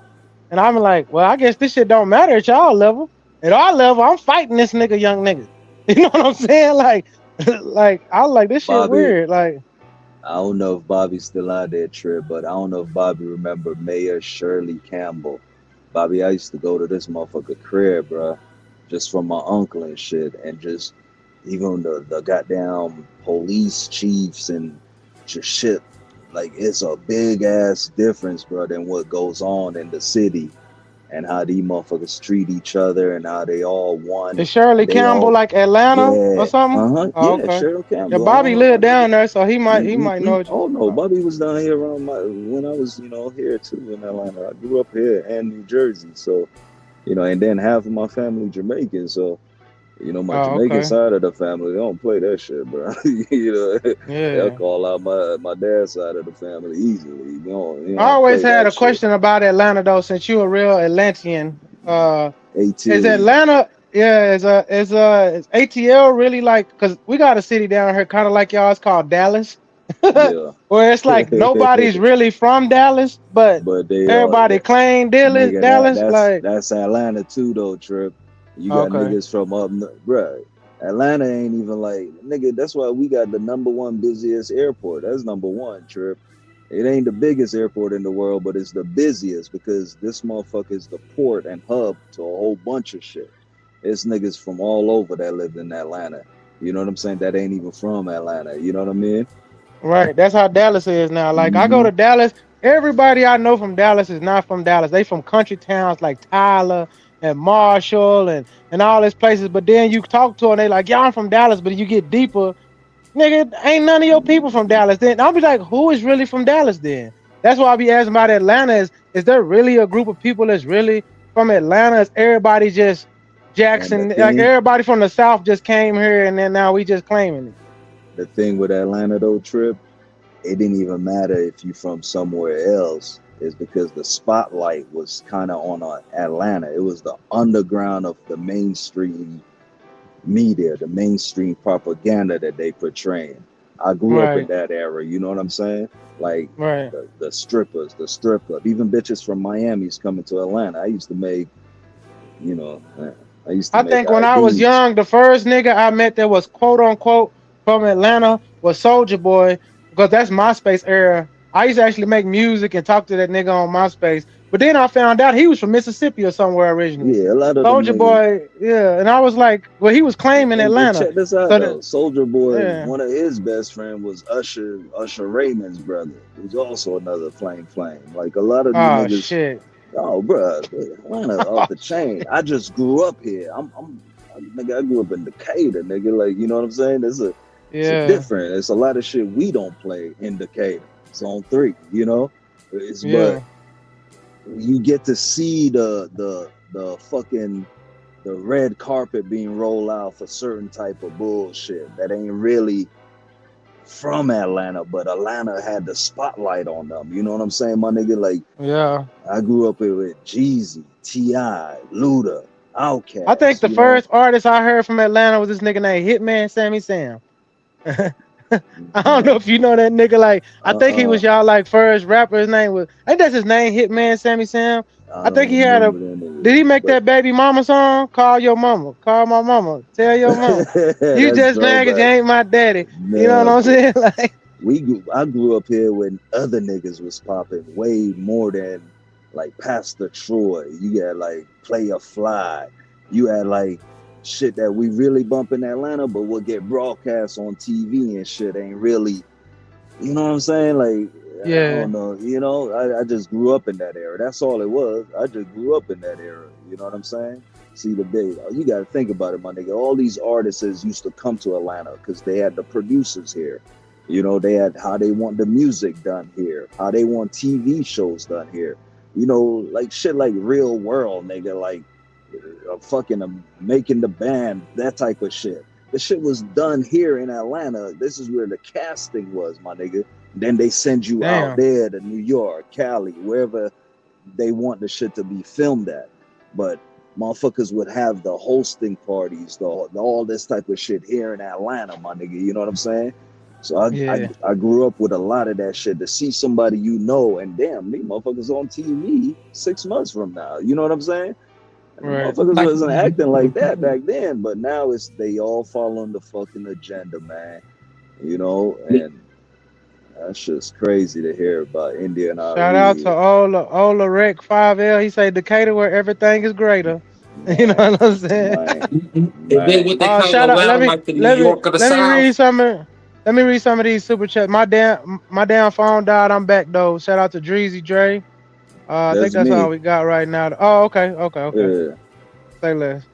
And I'm like, well, I guess this shit don't matter at y'all level. At our level, I'm fighting this nigga, young nigga. You know what I'm saying? Like I was like, this shit Bobby, weird. Like, I don't know if Bobby's still out there, Trip, but I don't know if Bobby remember Mayor Shirley Campbell. Bobby, I used to go to this motherfucker crib, bro, just from my uncle and shit, and just even the goddamn police chiefs and shit. Like, it's a big ass difference, bro, than what goes on in the city and how these motherfuckers treat each other and how they all one. Is Shirley Campbell like Atlanta or something? Oh, okay. Shirley Campbell. Yeah, Bobby lived down there, so he might know. Oh no, Bobby was down here around when I was, you know, here too in Atlanta. I grew up here and New Jersey, so, you know, and then half of my family Jamaican, so, you know, my Jamaican side of the family, they don't play that shit, bro. You know, they'll call out my dad's side of the family easily. You know, I always had a question about Atlanta though, since you're a real Atlantean. Is Atlanta Yeah, is ATL really like? Cause we got a city down here, kind of like y'all. It's called Dallas, Yeah. where it's like nobody's really from Dallas, but But they are, everybody claim Dallas. nigga. Dallas, like That's Atlanta too, though. Trip. You got okay, niggas from bruh. Atlanta ain't even like nigga. That's why we got the #1 busiest airport. That's #1. Trip. It ain't the biggest airport in the world, but it's the busiest because this motherfucker is the port and hub to a whole bunch of shit. It's niggas from all over that live in Atlanta. You know what I'm saying? That ain't even from Atlanta. You know what I mean? right. That's how Dallas is now. Like I go Mm-hmm. to Dallas. Everybody I know from Dallas is not from Dallas. They from country towns like Tyler and Marshall and all these places. But then you talk to them, they like, yeah, I'm from Dallas. But you get deeper, nigga, ain't none of your people from Dallas. Then I'll be like, who is really from Dallas then? That's why I be asking about Atlanta. Is there really a group of people that's really from Atlanta? Is everybody just And Jackson? Like everybody from the South just came here and then now we just claiming it. the thing with Atlanta though, Trip, it didn't even matter if you from somewhere else. Is because the spotlight was kind of on Atlanta. It was the underground of the mainstream media, the mainstream propaganda that they portraying. I grew up in Right, that era. You know what I'm saying? Like right. the strippers, the strip club, even bitches from Miami's coming to Atlanta. I used to make, you know, I used to I make think when I was IDs. young, the first nigga I met that was quote unquote from Atlanta was Soldier Boy, because that's MySpace era. I used to actually make music and talk to that nigga on MySpace. But then I found out he was from Mississippi or somewhere originally. Yeah, a lot of them Soldier niggas. Boy, yeah. And I was like, well, he was claiming And Atlanta. check this out So though. Soldier Boy, yeah. one of his best friend was Usher Raymond's brother, who's also another flame. Like a lot of you Oh niggas. shit. Oh, bro, Atlanta off the chain. I just grew up here. Nigga, I grew up in Decatur, nigga. Like, you know what I'm saying? It's Yeah, different. It's a lot of shit we don't play in Decatur. Zone 3, you know? But yeah. you get to see the fucking the red carpet being rolled out for certain type of bullshit that ain't really from Atlanta, but Atlanta had the spotlight on them. You know what I'm saying, my nigga? Like, Yeah. I grew up here with Jeezy, T.I., Luda, I think Outkast, the you know? first artist I heard from Atlanta was this nigga named Hitman Sammy Sam. I don't know if you know that nigga. Like, I think he was y'all like first rapper. His name was, I think that's his name, Hitman Sammy Sam. I I think don't he had a. remember that Did nigga, he make but that baby mama song? Call your mama. Call my mama. Tell your mama. You that's just mad 'cause you throwback. ain't my daddy. You know what Nah, I'm but saying? Like, I grew up here when other niggas was popping way more than like Pastor Troy. You got like Player Fly. You had like shit that we really bump in Atlanta, but will get broadcast on TV and shit ain't really, you know what I'm saying? Like, I yeah, don't know, you know, I just grew up in that era. That's all it was. I just grew up in that era. You know what I'm saying? See the big, you got to think about it, my nigga. All these artists used to come to Atlanta because they had the producers here. You know, they had how they want the music done here, how they want TV shows done here. You know, like shit like Real World, nigga, like fucking making the band, that type of shit. The shit was done here in Atlanta. This is where the casting was, my nigga. Then they send you out damn. there to New York, Cali, wherever they want the shit to be filmed at. But motherfuckers would have the hosting parties, all this type of shit here in Atlanta, my nigga. You know what I'm saying? So Yeah. I grew up with a lot of that shit. To see somebody you know, and damn, me motherfuckers on TV 6 months from now. You know what I'm saying? And the Right. motherfuckers Like, wasn't acting like that back then, but now they all following the fucking agenda, man. You know, and that's just crazy to hear about India and Shout out to Ari. Ola Rec 5L. He say Decatur where everything is greater. You know Man, what I'm saying? man, is that man. what they call Shout out. Atlanta, like the New Let me York of the let me South? read some of these super chats. My damn phone died. I'm back though. Shout out to Dreezy Dre. I think That's that's all me. we got right now. Oh, okay. Yeah, Say less.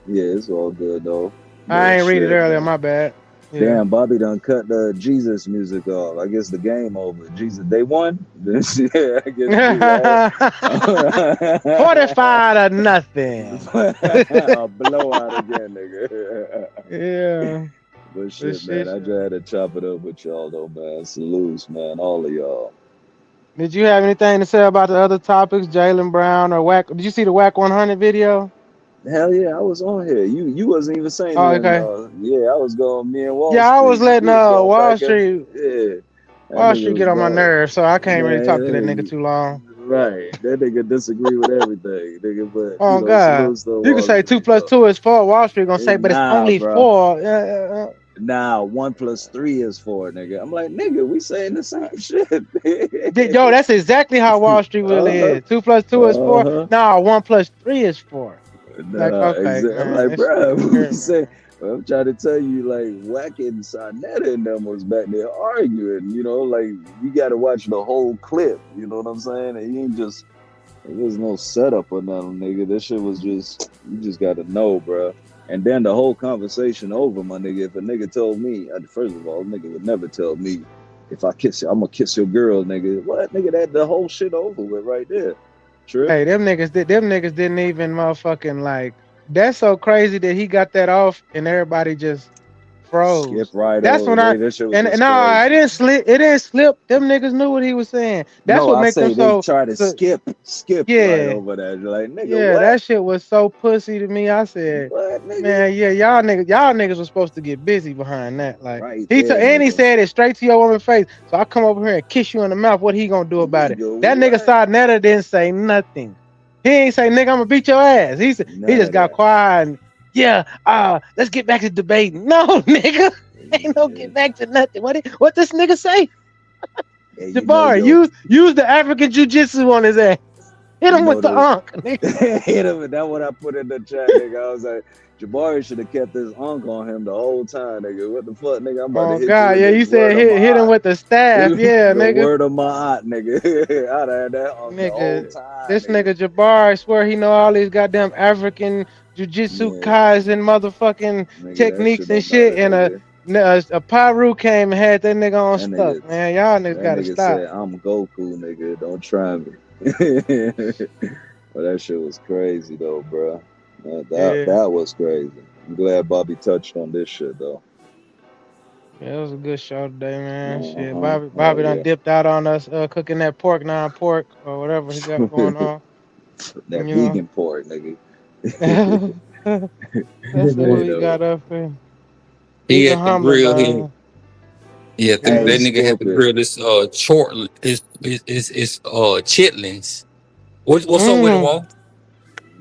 yeah, it's all good though. I But ain't read it shit, earlier. man. My bad. Yeah. Damn, Bobby done cut the Jesus music off. I guess the game over. Jesus, they won. Yeah, I guess we. 45 to nothing. A blowout again, nigga. Yeah. But This shit, man, shit. I just had to chop it up with y'all though, man. Salutes, man, all of y'all. Did you have anything to say about the other topics, Jalen Brown or Whack? Did you see the Whack 100 video? Hell yeah, I was on here. You wasn't even saying Oh, nothing. okay. Yeah, I was going me and Wall Yeah, I was Street. letting We was going Wall back and Street yeah. That Wall nigga Street was get on my going. nerves, so I can't really talk to that nigga Man, too long. right. That nigga disagree with everything, nigga. But Oh God, salutes to you can Wall say 2 Street plus though. 2 is 4. Wall Street gonna say, but it's Nah, only bro. 4. Nah, 1 plus 3 is 4, nigga. I'm like, nigga, we saying the same shit. Yo, that's exactly how Wall Street really is. 2 plus 2 is 4. Uh-huh. Nah, 1 plus 3 is 4. Like, Nah, okay, exactly. I'm man, like, this shit bro, we weird, say. man. I'm trying to tell you, like, Wack and Sonetta and them was back there arguing. Like you got to watch the whole clip. You know what I'm saying? It ain't just. There was no setup or nothing, nigga. This shit was just. You just got to know, bro. And then the whole conversation over, my nigga. If a nigga told me, first of all, a nigga would never tell me, if I kiss you, I'm gonna kiss your girl, nigga. What, nigga? That the whole shit over with right there. Trip. Hey, them niggas didn't even motherfucking like. That's so crazy that he got that off and everybody just froze. Skip right That's over. when This shit was and just no, crazy. it didn't slip. It didn't slip. Them niggas knew what he was saying. That's No, what I make them say they so. try to skip right Yeah, over that. You're like, nigga, yeah, what? that shit was so pussy to me. I said, What, nigga? man, yeah, y'all niggas was supposed to get busy behind that. Like Right he there, and he nigga. said it straight to your woman's face. So I come over here and kiss you in the mouth. What he gonna do about it? Nigga, That nigga Sonetta didn't say nothing. He ain't say, nigga, I'm gonna beat your ass. He said, he None just of got that. quiet and yeah, let's get back to debating. No, nigga, ain't no get back to nothing. What this nigga say? Yeah, Jabari, use the African jiu-jitsu on his ass. Hit him with the unk, nigga. Hit him. That's what I put in the chat, nigga. I was like, Jabari should have kept his unk on him the whole time, nigga. What the fuck, nigga? I'm about to Oh hit God, you yeah, with you the word said of my hit him with the staff, yeah, the nigga. word of my aunt, nigga. I'd have had that unk the whole Nigga, time. this nigga Jabari, I swear he know all these goddamn African jiu-jitsu kais and motherfucking Nigga, techniques that and shit shit. don't And matter, a Pyru came and had that nigga on That stuck, nigga, man. Y'all niggas that gotta nigga stop. said, I'm Goku, nigga. Don't try me. But that shit was crazy, though, bro. That was crazy. I'm glad Bobby touched on this shit, though. Yeah, it was a good show today, man. Shit, Hell Bobby done yeah. dipped out on us cooking that non-pork or whatever he got going on. That You know. vegan pork, nigga. That's what he got up there. He He's a had the humble grill here. dog. Yeah, that Hey, nigga had the Scorpion. grill this chitlins. What's up with it, Walt?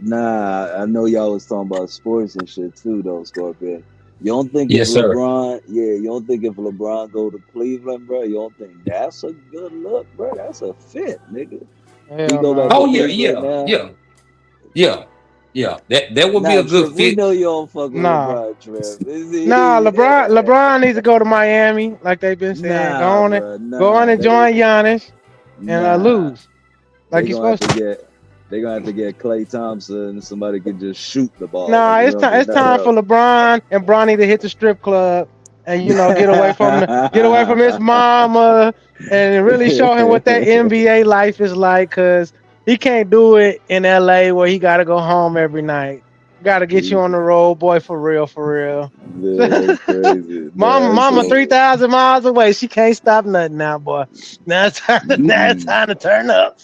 Nah, I know y'all was talking about sports and shit too, though, Scorpion. You don't think Yes, if sir. LeBron go to Cleveland, bro, you don't think that's a good look, bro? That's a fit, nigga. He go back to Oh Cleveland now. yeah. That would be Nah, a good Trip, we fit. know you don't fuck with Nah. LeBron, Trip. Nah, LeBron needs to go to Miami, like they've been saying. Nah, Go on and join Giannis and lose. Like you're supposed to. They're gonna have to get Klay Thompson and somebody can just shoot the ball. Nah, Nigga. it's time for LeBron and Bronny to hit the strip club and get away from his mama and really show him what that NBA life is like, cause he can't do it in LA where he gotta go home every night. Gotta get you on the road, boy, for real. Yeah, that's crazy. Mama 3,000 miles away. She can't stop nothing now, boy. Now it's time to turn up.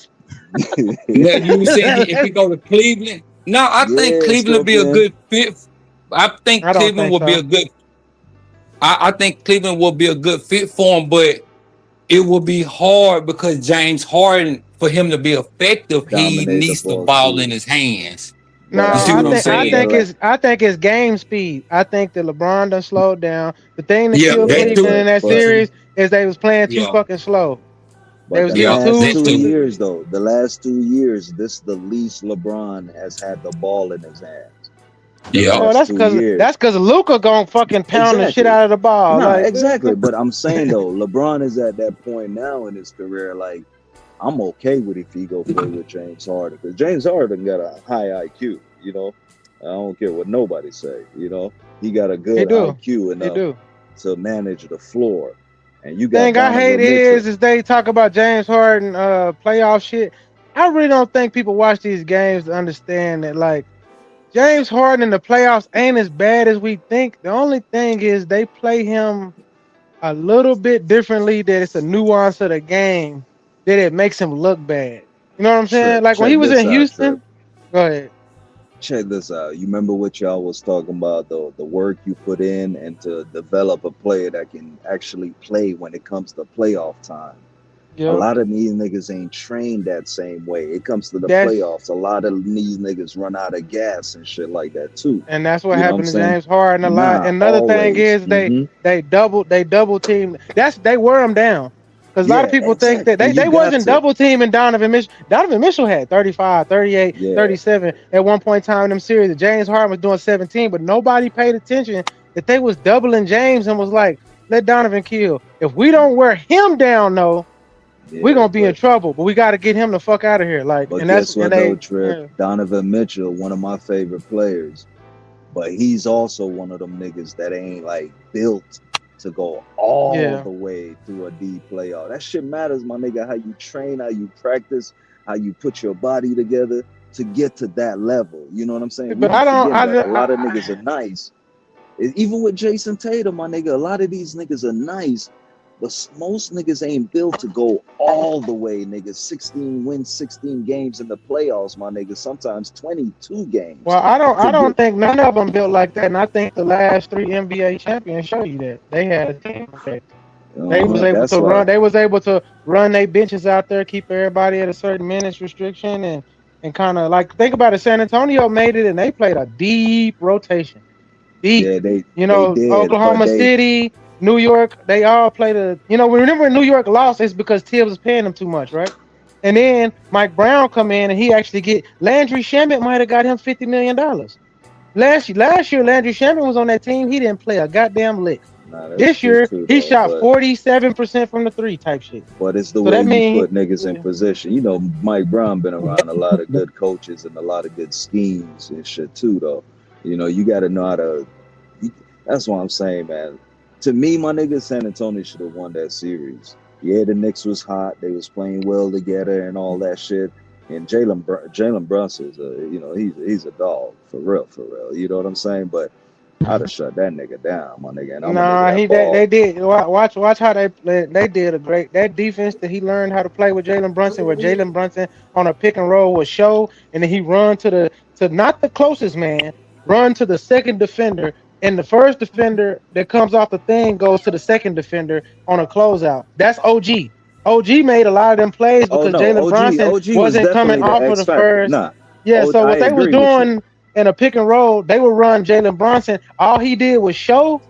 Now you said if he go to Cleveland. No, I think Cleveland would be a good fit. I think Cleveland would be a good. I think Cleveland will be a good fit for him, but it will be hard because James Harden, for him to be effective, he needs the ball in his hands. No, you see what I'm saying? I think it's game speed. I think that LeBron done slowed down. The thing that Yeah, killed that Cleveland in that but- series is they was playing too Yeah. fucking slow. They But was the getting last too. 2 years, though, the last 2 years, this the least LeBron has had the ball in his hands. Oh, that's because Luka gonna fucking pound the shit out of the ball. No, Like, exactly. But I'm saying though, LeBron is at that point now in his career. Like, I'm okay with if he go play with James Harden, because James Harden got a high IQ. You know, I don't care what nobody say. You know, he got a good IQ enough to manage the floor. And you got thing I Donovan hate Mitchell. is they talk about James Harden playoff shit. I really don't think people watch these games to understand that, like, James Harden in the playoffs ain't as bad as we think. The only thing is they play him a little bit differently, that it's a nuance of the game that it makes him look bad. You know what I'm saying? Like when he was in Houston. Go ahead. check this out. You remember what y'all was talking about, the work you put in and to develop a player that can actually play when it comes to playoff time. A Yep. lot of these niggas ain't trained that same way. It comes to the That's playoffs. A lot of these niggas run out of gas and shit like that too. and that's what You know what I'm happened to saying? James Harden a lot. Nah, Another thing always. is they double team. They wear him down. Because a lot of Yeah, people think that exactly. And you they got wasn't to. double teaming Donovan Mitchell. Donovan Mitchell had 35, 38, Yeah. 37 at one point in time in them series. James Harden was doing 17, but nobody paid attention that they was doubling James and was like, let Donovan kill. If we don't wear him down, though, we're gonna be in trouble. But we got to get him the fuck out of here. Like, But and that's guess what though, Trip? Donovan Mitchell, one of my favorite players, but he's also one of them niggas that ain't like built to go all the way through a deep playoff. That shit matters, my nigga. How you train, how you practice, how you put your body together to get to that level. You know what I'm saying? But A lot of niggas are nice. Even with Jason Tatum, my nigga, a lot of these niggas are nice. But most niggas ain't built to go all the way, nigga. 16 games in the playoffs, my nigga. Sometimes 22 games. Well, I don't think none of them built like that, and I think the last 3 NBA champions show you that they had a team effect. They was able to run. They was able to run their benches out there, keep everybody at a certain minutes restriction, and kind of like think about it. San Antonio made it, and they played a deep rotation. Deep. Yeah, they did, Oklahoma City, New York, they all played remember when New York lost, it's because Tibbs was paying them too much, right? And then Mike Brown come in and he actually Landry Shamet might have got him $50 million. Last year, Landry Shamet was on that team. He didn't play a goddamn lick. This year, he shot 47% from the 3 type shit. But it's the way you put niggas in position. You know, Mike Brown been around a lot of good coaches and a lot of good schemes and shit too, though. You know, you got to know how to. That's what I'm saying, man. To me, my nigga, San Antonio should have won that series. Yeah, the Knicks was hot. They was playing well together and all that shit. And Jalen Brunson's, he's a dog for real. You know what I'm saying? But I'd have shut that nigga down, my nigga. And they did. Watch how they did a great that defense that he learned how to play with Jalen Brunson, where Jalen Brunson on a pick and roll was show, and then he run to not the closest man, run to the second defender. And the first defender that comes off the thing goes to the second defender on a closeout. That's OG. OG made a lot of them plays because Jalen Brunson wasn't coming off of the first. So what they was doing in a pick and roll, they would run Jalen Brunson. All he did was show,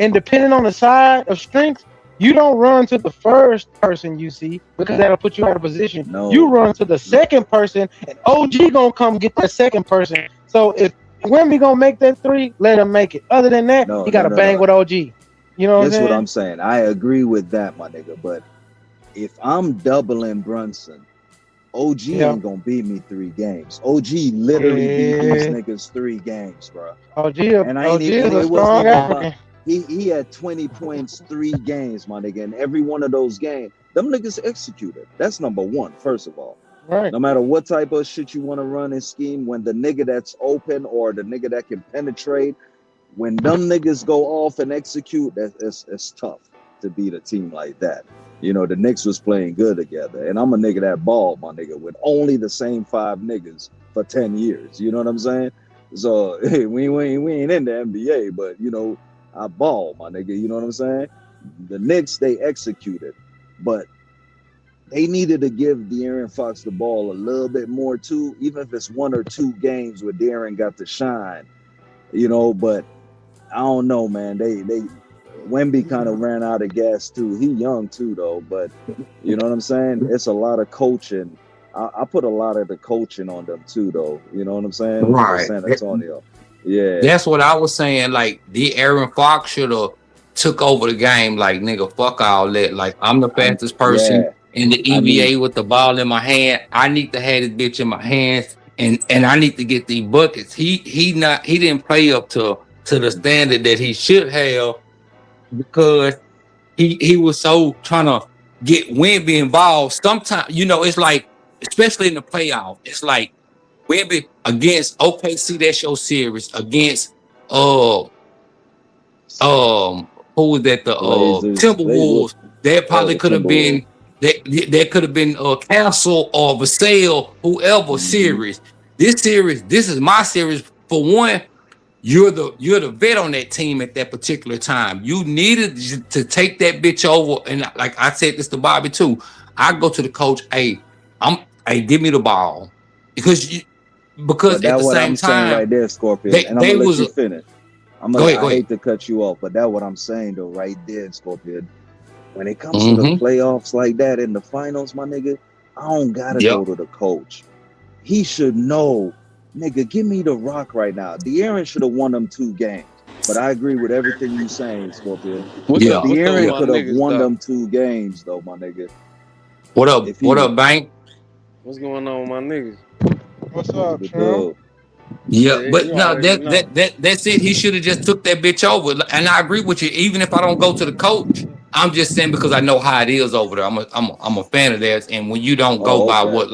and depending on the side of strength, you don't run to the first person you see because that'll put you out of position. No. You run to the second person, and OG gonna come get that second person. So if Wemby gonna make that 3, let him make it. Other than that, he gotta bang with OG. You know what I'm saying? That's what I'm saying. I agree with that, my nigga. But if I'm doubling Brunson, OG ain't gonna beat me 3 games. OG literally beat these niggas 3 games, bro. OG is a strong African. He had 20 points 3 games, my nigga. And every one of those games, them niggas executed. That's number 1, first of all. Right. No matter what type of shit you want to run and scheme, when the nigga that's open or the nigga that can penetrate, when them niggas go off and execute, it's tough to beat a team like that. You know, the Knicks was playing good together. And I'm a nigga that ball, my nigga, with only the same 5 niggas for 10 years. You know what I'm saying? So, hey, we ain't in the NBA, but, you know, I ball, my nigga. You know what I'm saying? The Knicks, they executed. But they needed to give De'Aaron Fox the ball a little bit more too, even if it's 1 or 2 games where De'Aaron got to shine, you know. But I don't know, man. Wemby kind of ran out of gas too. He young too, though. But you know what I'm saying? It's a lot of coaching. I put a lot of the coaching on them too, though. You know what I'm saying? Right. San Antonio. Yeah. That's what I was saying. Like, De'Aaron Fox should have took over the game. Like, nigga, fuck all that. Like, I'm the fastest person. Yeah. In the EVA with the ball in my hand, I need to have this bitch in my hands, and I need to get these buckets. He didn't play up to the standard that he should have because he was so trying to get Wemby involved. Sometimes, you know, it's like, especially in the playoff, it's like Wemby against OKC, that's your series, against who was that? The Timberwolves. That probably could have been. That could have been Castle or Vassell, whoever series. this is my series. For one, you're the vet on that team at that particular time. You needed to take that bitch over. And like I said this to Bobby too. I go to the coach, hey, give me the ball. Because But at that's the what same I'm saying time, right there, Scorpion. And I'm they gonna let was you finish. go I ahead. hate to cut you off, but that's what I'm saying though, right there, Scorpion. When it comes to the Mm-hmm. playoffs like that in the finals, my nigga, I don't gotta Yep. go to the coach. He should know, nigga, give me the rock right now. De'Aaron should have won them 2 games. But I agree with everything you saying, Scorpion. Yeah. De'Aaron could have won them 2 games though, my nigga. What up? What up, Bank? What's going on with my niggas? What's up, The Trump? dub. Yeah, Yeah, but you no, already know. that's it. He should have just took that bitch over. And I agree with you. Even if I don't go to the coach, I'm just saying because I know how it is over there. I'm a fan of theirs. And when you don't go by what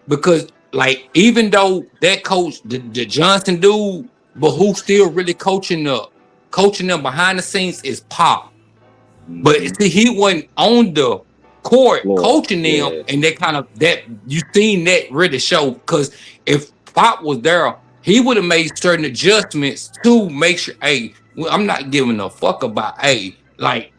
because like even though that coach, the Johnson dude, but who's still really coaching them behind the scenes is Pop. But see, he wasn't on the court coaching them, and that you seen that really show. Because if Pop was there, he would have made certain adjustments to make sure, hey, I'm not giving a fuck about, like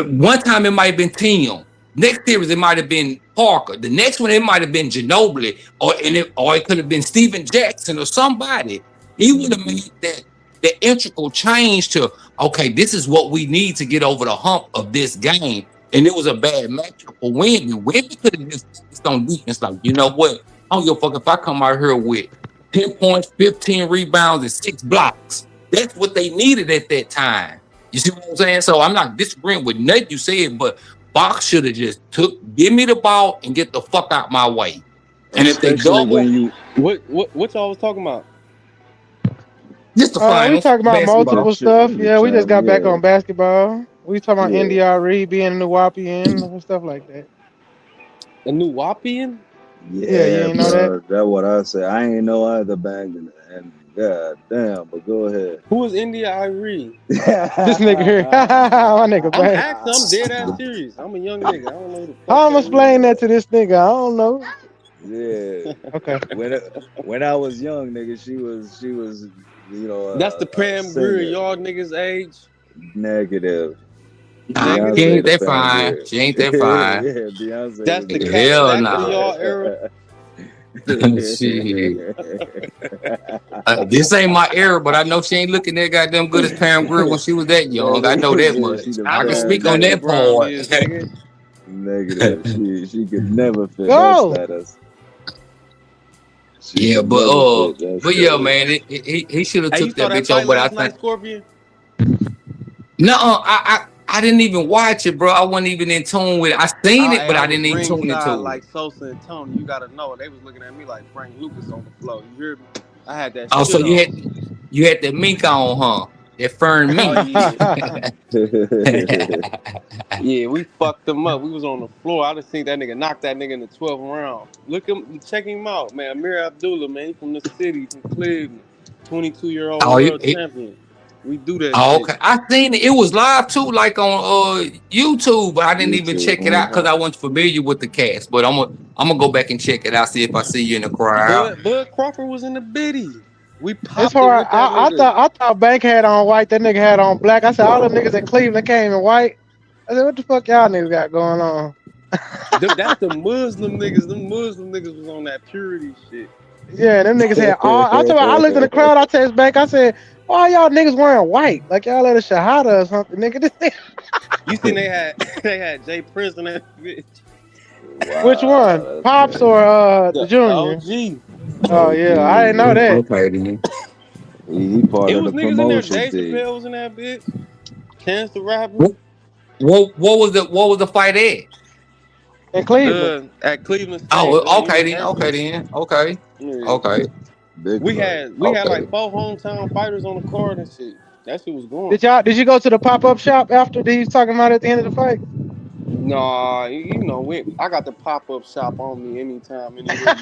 one time it might have been Tim. Next series it might have been Parker. The next one it might have been Ginobili, or it could have been Steven Jackson or somebody. He would have made the integral change to, okay, this is what we need to get over the hump of this game. And it was a bad matchup for Wemby. Wemby could have just on defense, like, you know what? I don't give a fuck if I come out here with 10 points, 15 rebounds, and 6 blocks. That's what they needed at that time. You see what I'm saying? So I'm not disagreeing with nothing you said, but Fox should have just give me the ball and get the fuck out my way. And if they double, what y'all was talking about? Just the we talking about multiple stuff. Yeah, we just got back on Yeah. basketball. We talking about NDRE being a Nuwapian and stuff like that. A Nuwapian? Yeah, you ain't know that? That's what I say. I ain't know either back then. And god damn, but go ahead. Who is India Irie? This nigga here. My nigga, I'm man. actually, I'm dead ass serious. I'm a young nigga. I don't know who the fuck. How I'm explain that to this nigga? I don't know. Yeah. Okay. When I was young, nigga, she was, you know. That's the Pam Grier, y'all niggas age. Negative. Nah, she ain't that fine. She ain't that fine. Yeah, Beyonce. That's the Hell cat nah. to y'all era. This ain't my era, but I know she ain't looking that goddamn good as Pam Grier when she was that young. I know that much. I can speak on that part. Negative. She could never fit Go. that status. Yeah, but yeah, man, he should have took that bitch over. But I think Scorpion. no, I didn't even watch it, bro. I wasn't even in tune with it. I seen it, but I didn't even tune into it. Like Sosa and Tony, you gotta know they was looking at me like Frank Lucas on the floor. You hear me? I had that. Oh, shit so on. you had that mink on, huh? That fern mink. Yeah, we fucked them up. We was on the floor. I just think that nigga knocked that nigga in the 12th round. Check him out, man. Amir Abdullah, man, he from the city, from Cleveland, 22-year-old world champion. We do that. Oh, okay. I seen it. It was live too, like on YouTube, but I didn't even check it out because I wasn't familiar with the cast. But I'm gonna go back and check it out, see if I see you in the crowd. Bud Crawford was in the biddy. We popped It's hard. I thought Bank had on white. That nigga had on black. I said all the niggas in Cleveland came in white. I said, what the fuck y'all niggas got going on? That's the Muslim niggas. Them Muslim niggas was on that purity shit. Yeah, them niggas had all. I looked in the crowd. I text Bank. I said, why y'all niggas wearing white? Like y'all at a shahada or something, nigga. You seen they had Jay Prince in that bitch. Wow, which one? Pops or the Junior? OG. Oh yeah, I didn't know that. Okay, then. He part of the niggas promotion in there. Dave team. Chappelle was in that bitch. Chance the Rapper. What was the fight at? In Cleveland. At Cleveland State. Oh, okay then. Okay. We had like 4 hometown fighters on the card and shit. That shit was going. Did you go to the pop-up shop after he was talking about it at the end of the fight? Nah, you know, I got the pop-up shop on me anytime, anywhere.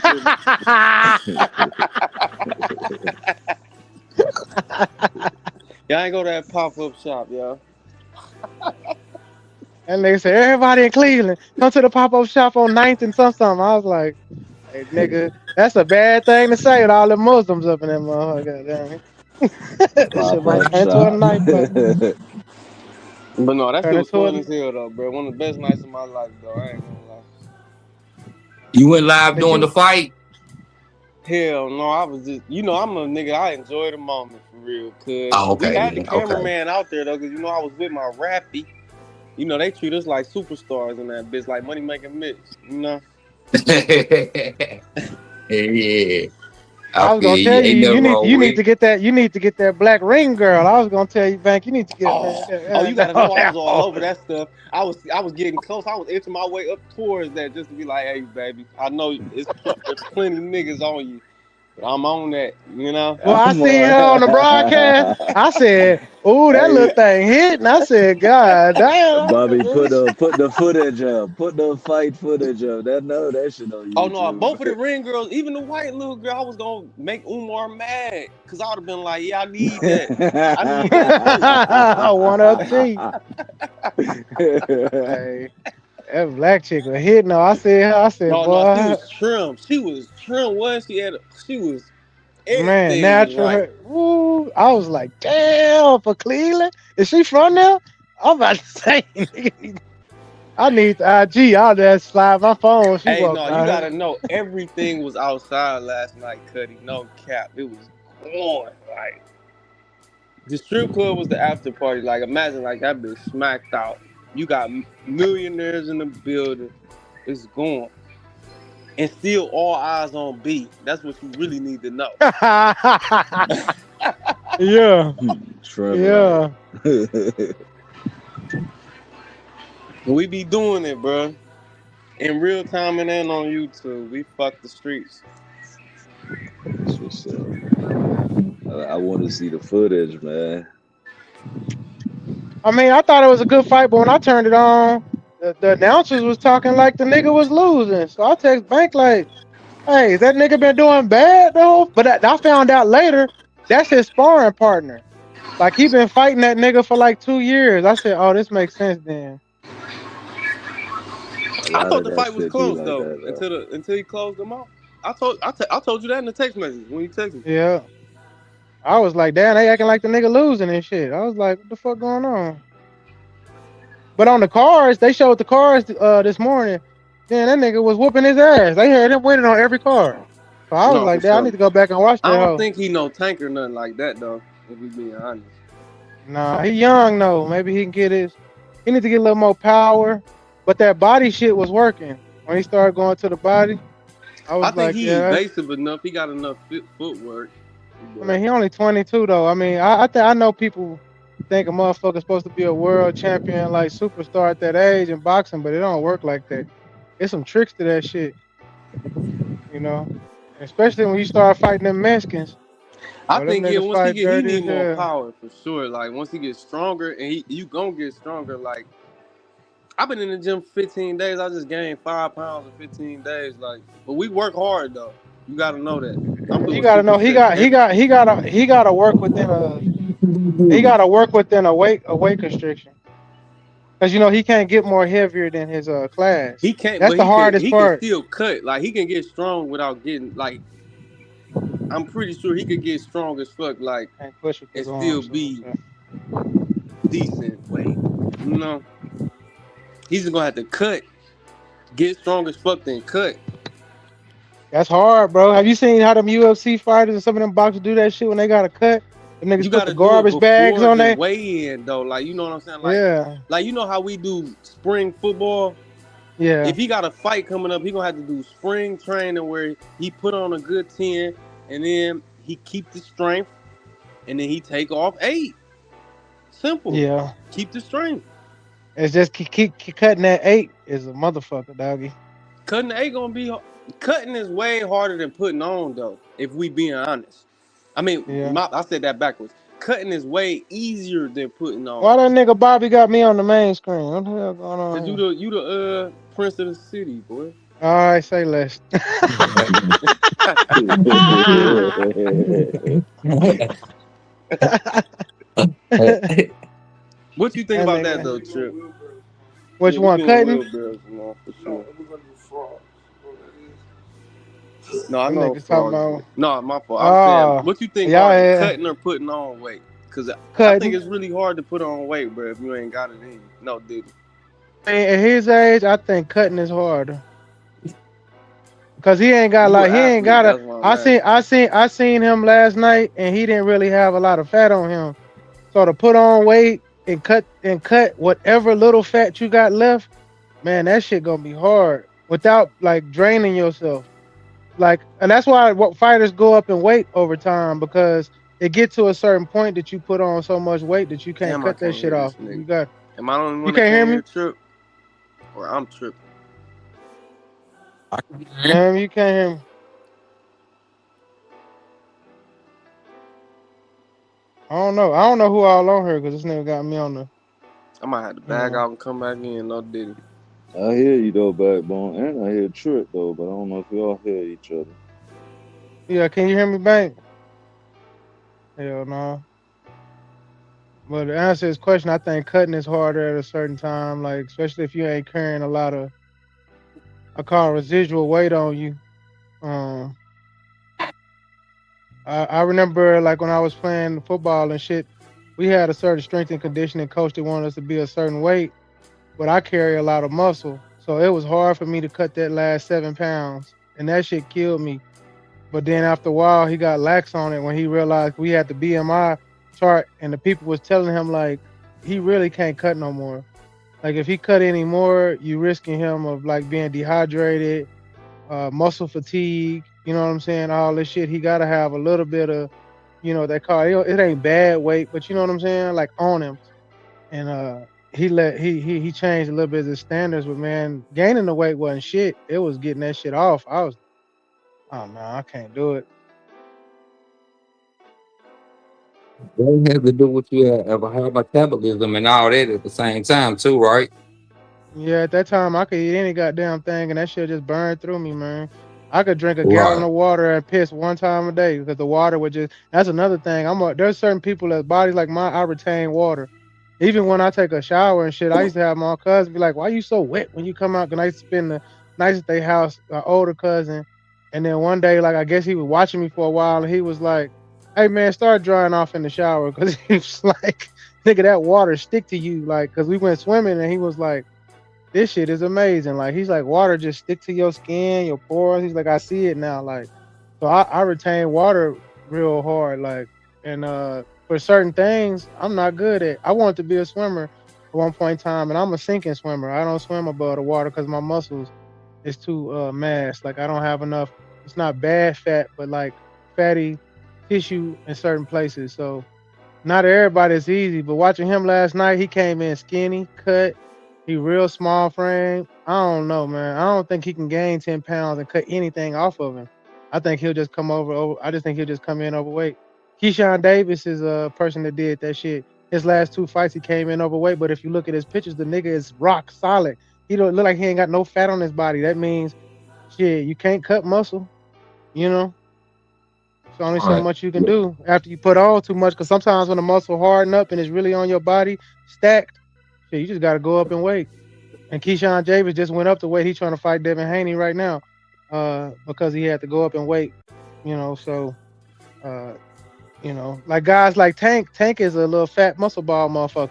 Y'all ain't go to that pop-up shop, y'all. And they said, everybody in Cleveland, come to the pop-up shop on 9th and something. I was like, Hey, nigga, that's a bad thing to say with all the Muslims up in that motherfucker. Damn it. This shit Pop might up turn into a shop. knife fight. But no, that Turn shit was into fun a. as hell though, bro. One of the best nights of my life though. I ain't gonna lie. You went live Did during you? the fight? Hell no, I was just, I'm a nigga. I enjoy the moment for real, cause Oh, we okay had the then. Okay. cameraman out there though, cause I was with my rappy. They treat us like superstars in that bitch, like money making mix. Yeah. I I was feel gonna tell you. you, Ain't nothing wrong you with need it. to get that, black ring girl. I was gonna tell you, Bank, you need to get man. Oh, you gotta know I was all over that stuff. I was getting close. I was inching my way up towards that just to be like, hey, baby, I know there's plenty niggas on you, but I'm on that. Well, I I'm seen her on the broadcast. on. I said, "Ooh, that little Hey, thing hit," and I said, "God damn!" Bobby, put the footage up. Put the fight footage up. That shit on Oh no, YouTube. both of the ring girls, even the white little girl, I was gonna make Umar mad because I would have been like, yeah, I need that. I need that too. One up T. Hey, that black chick was hitting her. I said, No, she boy, was trim. She was trim. She was man, everything was natural. right. Ooh, I was like, damn, for Cleveland. Is she from there? I'm about to say, nigga, I need the IG. I'll just slide my phone when she Hey, walk no, you by. gotta know everything was outside last night, Cuddy. No cap. It was going. Like the strip club was the after party. Like imagine like that bitch smacked out. You got millionaires in the building. It's going. And still all eyes on B. That's what you really need to know. Yeah. Trevor. Yeah. We be doing it, bro. In real time and then on YouTube. We fuck the streets. That's what's up. I want to see the footage, man. I mean, I thought it was a good fight, but when I turned it on, the announcers was talking like the nigga was losing. So I text Bank like, "Hey, is that nigga been doing bad though?" But I found out later that's his sparring partner. Like he been fighting that nigga for like 2 years. I said, "Oh, this makes sense then." I thought the that fight was shit be close like though that, until he closed them out. I told you that in the text message when you texted me. Yeah. I was like, "Damn, they acting like the nigga losing and shit." I was like, "What the fuck going on?" But on the cards, they showed the cards this morning. Then that nigga was whooping his ass. They had him winning on every card. So I was No, for like, "Damn, I need sure. to go back and watch I that don't hoe." think he no tank or nothing like that though, if we being honest. Nah, he young though. Maybe he can get he need to get a little more power. But that body shit was working. When he started going to the body, I I was think like, he yeah. evasive enough. He got enough footwork. I mean, he only 22 though. I mean, I know people think a motherfucker's supposed to be a world champion, like superstar at that age in boxing, but it don't work like that. There's some tricks to that shit, you know. Especially when you start fighting them Mexicans. I Them think niggas once he fight get, he dirty need as more hell. power for sure. Like once he gets stronger, and you gonna get stronger. Like I've been in the gym 15 days. I just gained 5 pounds in 15 days. Like, but we work hard though. You gotta know that. I'm doing You gotta know he gotta work within a weight constriction. Cause you know he can't get more heavier than his class. He can't, That's but the hardest he can part. still cut. Like he can get strong without getting like. I'm pretty sure he could get strong as fuck. Like And push with and his still arms. be decent weight. You know, he's just gonna have to cut, get strong as fuck, then cut. That's hard, bro. Have you seen how them UFC fighters and some of them boxers do that shit when they gotta cut? Them niggas You put the gotta do it garbage bags before on the there. weigh-in though. Like you know what I'm saying? Like you know how we do spring football. Yeah. If he got a fight coming up, he gonna have to do spring training where he put on a good 10, and then he keep the strength, and then he take off 8. Simple. Yeah. Keep the strength. It's just keep cutting that 8 is a motherfucker, doggy. Cutting the 8 gonna be cutting is way harder than putting on though. If we being honest, I mean, I said that backwards. Cutting is way easier than putting on. Why that nigga Bobby got me on the main screen? What the hell going on? Cause you the prince of the city, boy. All right, say less. What you think about that though, Trip? Which one, cutting? For sure. No, I Them know niggas talking frogs. about No, my fault. I'm saying, what you think y'all harder, had cutting or putting on weight? Because I think cutting. it's really hard to put on weight, bro, if you ain't got it in you. No, dude. At his age, I think cutting is harder. Cause he ain't got You an he ain't athlete, got a. that's why I'm asking. I seen him last night, and he didn't really have a lot of fat on him. So to put on weight and cut whatever little fat you got left, man, that shit gonna be hard without like draining yourself. Like, and that's why what fighters go up in weight over time, because it get to a certain point that you put on so much weight that you can't Damn, I cut that can't shit hear this off. nigga. You got. Am I the only You one that can't hear can't hear me? Trip? Or I'm tripping? You can't hear me. I don't know. I don't know who all on here, because this nigga got me on the. I might have to bag out and come back in. No diddy. I hear you though, Backbone, and I hear Trip though, but I don't know if y'all hear each other. Yeah, can you hear me, Bank? Hell no. But to answer his question, I think cutting is harder at a certain time, like especially if you ain't carrying a lot of, I call it residual weight on you. I remember like when I was playing football and shit, we had a certain strength and conditioning coach that wanted us to be a certain weight, but I carry a lot of muscle. So it was hard for me to cut that last 7 pounds, and that shit killed me. But then after a while, he got lax on it when he realized we had the BMI chart, and the people was telling him like he really can't cut no more. Like if he cut any more, you risking him of like being dehydrated, muscle fatigue. You know what I'm saying? All this shit. He gotta have a little bit of, they call it ain't bad weight, but you know what I'm saying? Like on him. And he changed a little bit of the standards, but man, gaining the weight wasn't shit. It was getting that shit off. Oh no, I can't do it. That has to do with you have a high metabolism and all that at the same time too, right? Yeah, at that time I could eat any goddamn thing and that shit just burned through me, man. I could drink a gallon Right. of water and piss one time a day because the water would just. That's another thing. There's certain people that bodies like mine. I retain water, even when I take a shower and shit. I used to have my cousin be like, "Why you so wet when you come out?" And I used to spend the nights at their house, an older cousin. And then one day, like I guess he was watching me for a while, and he was like, "Hey man, start drying off in the shower," because he was like, "Nigga, that water stick to you," like, because we went swimming, and he was like, this shit is amazing. Like he's like, water just stick to your skin, your pores. He's like, I see it now. Like, so I retain water real hard. Like, and for certain things, I'm not good at. I wanted to be a swimmer at one point in time, and I'm a sinking swimmer. I don't swim above the water because my muscles is too mass. Like I don't have enough. It's not bad fat, but like fatty tissue in certain places. So not everybody is easy. But watching him last night, he came in skinny, cut. He real small frame. I don't know, man. I don't think he can gain 10 pounds and cut anything off of him. I think he'll just come over. I just think he'll just come in overweight. Keyshawn Davis is a person that did that shit. His last 2 fights, he came in overweight. But if you look at his pictures, the nigga is rock solid. He don't look like he ain't got no fat on his body. That means, shit, you can't cut muscle. You know, it's only so Right. much you can do after you put on too much. Because sometimes when the muscle harden up and it's really on your body, stacked, shit, you just got to go up in weight. And Keyshawn Davis just went up the weight. He's trying to fight Devin Haney right now, because he had to go up in weight. So like guys like Tank. Tank is a little fat muscle ball motherfucker.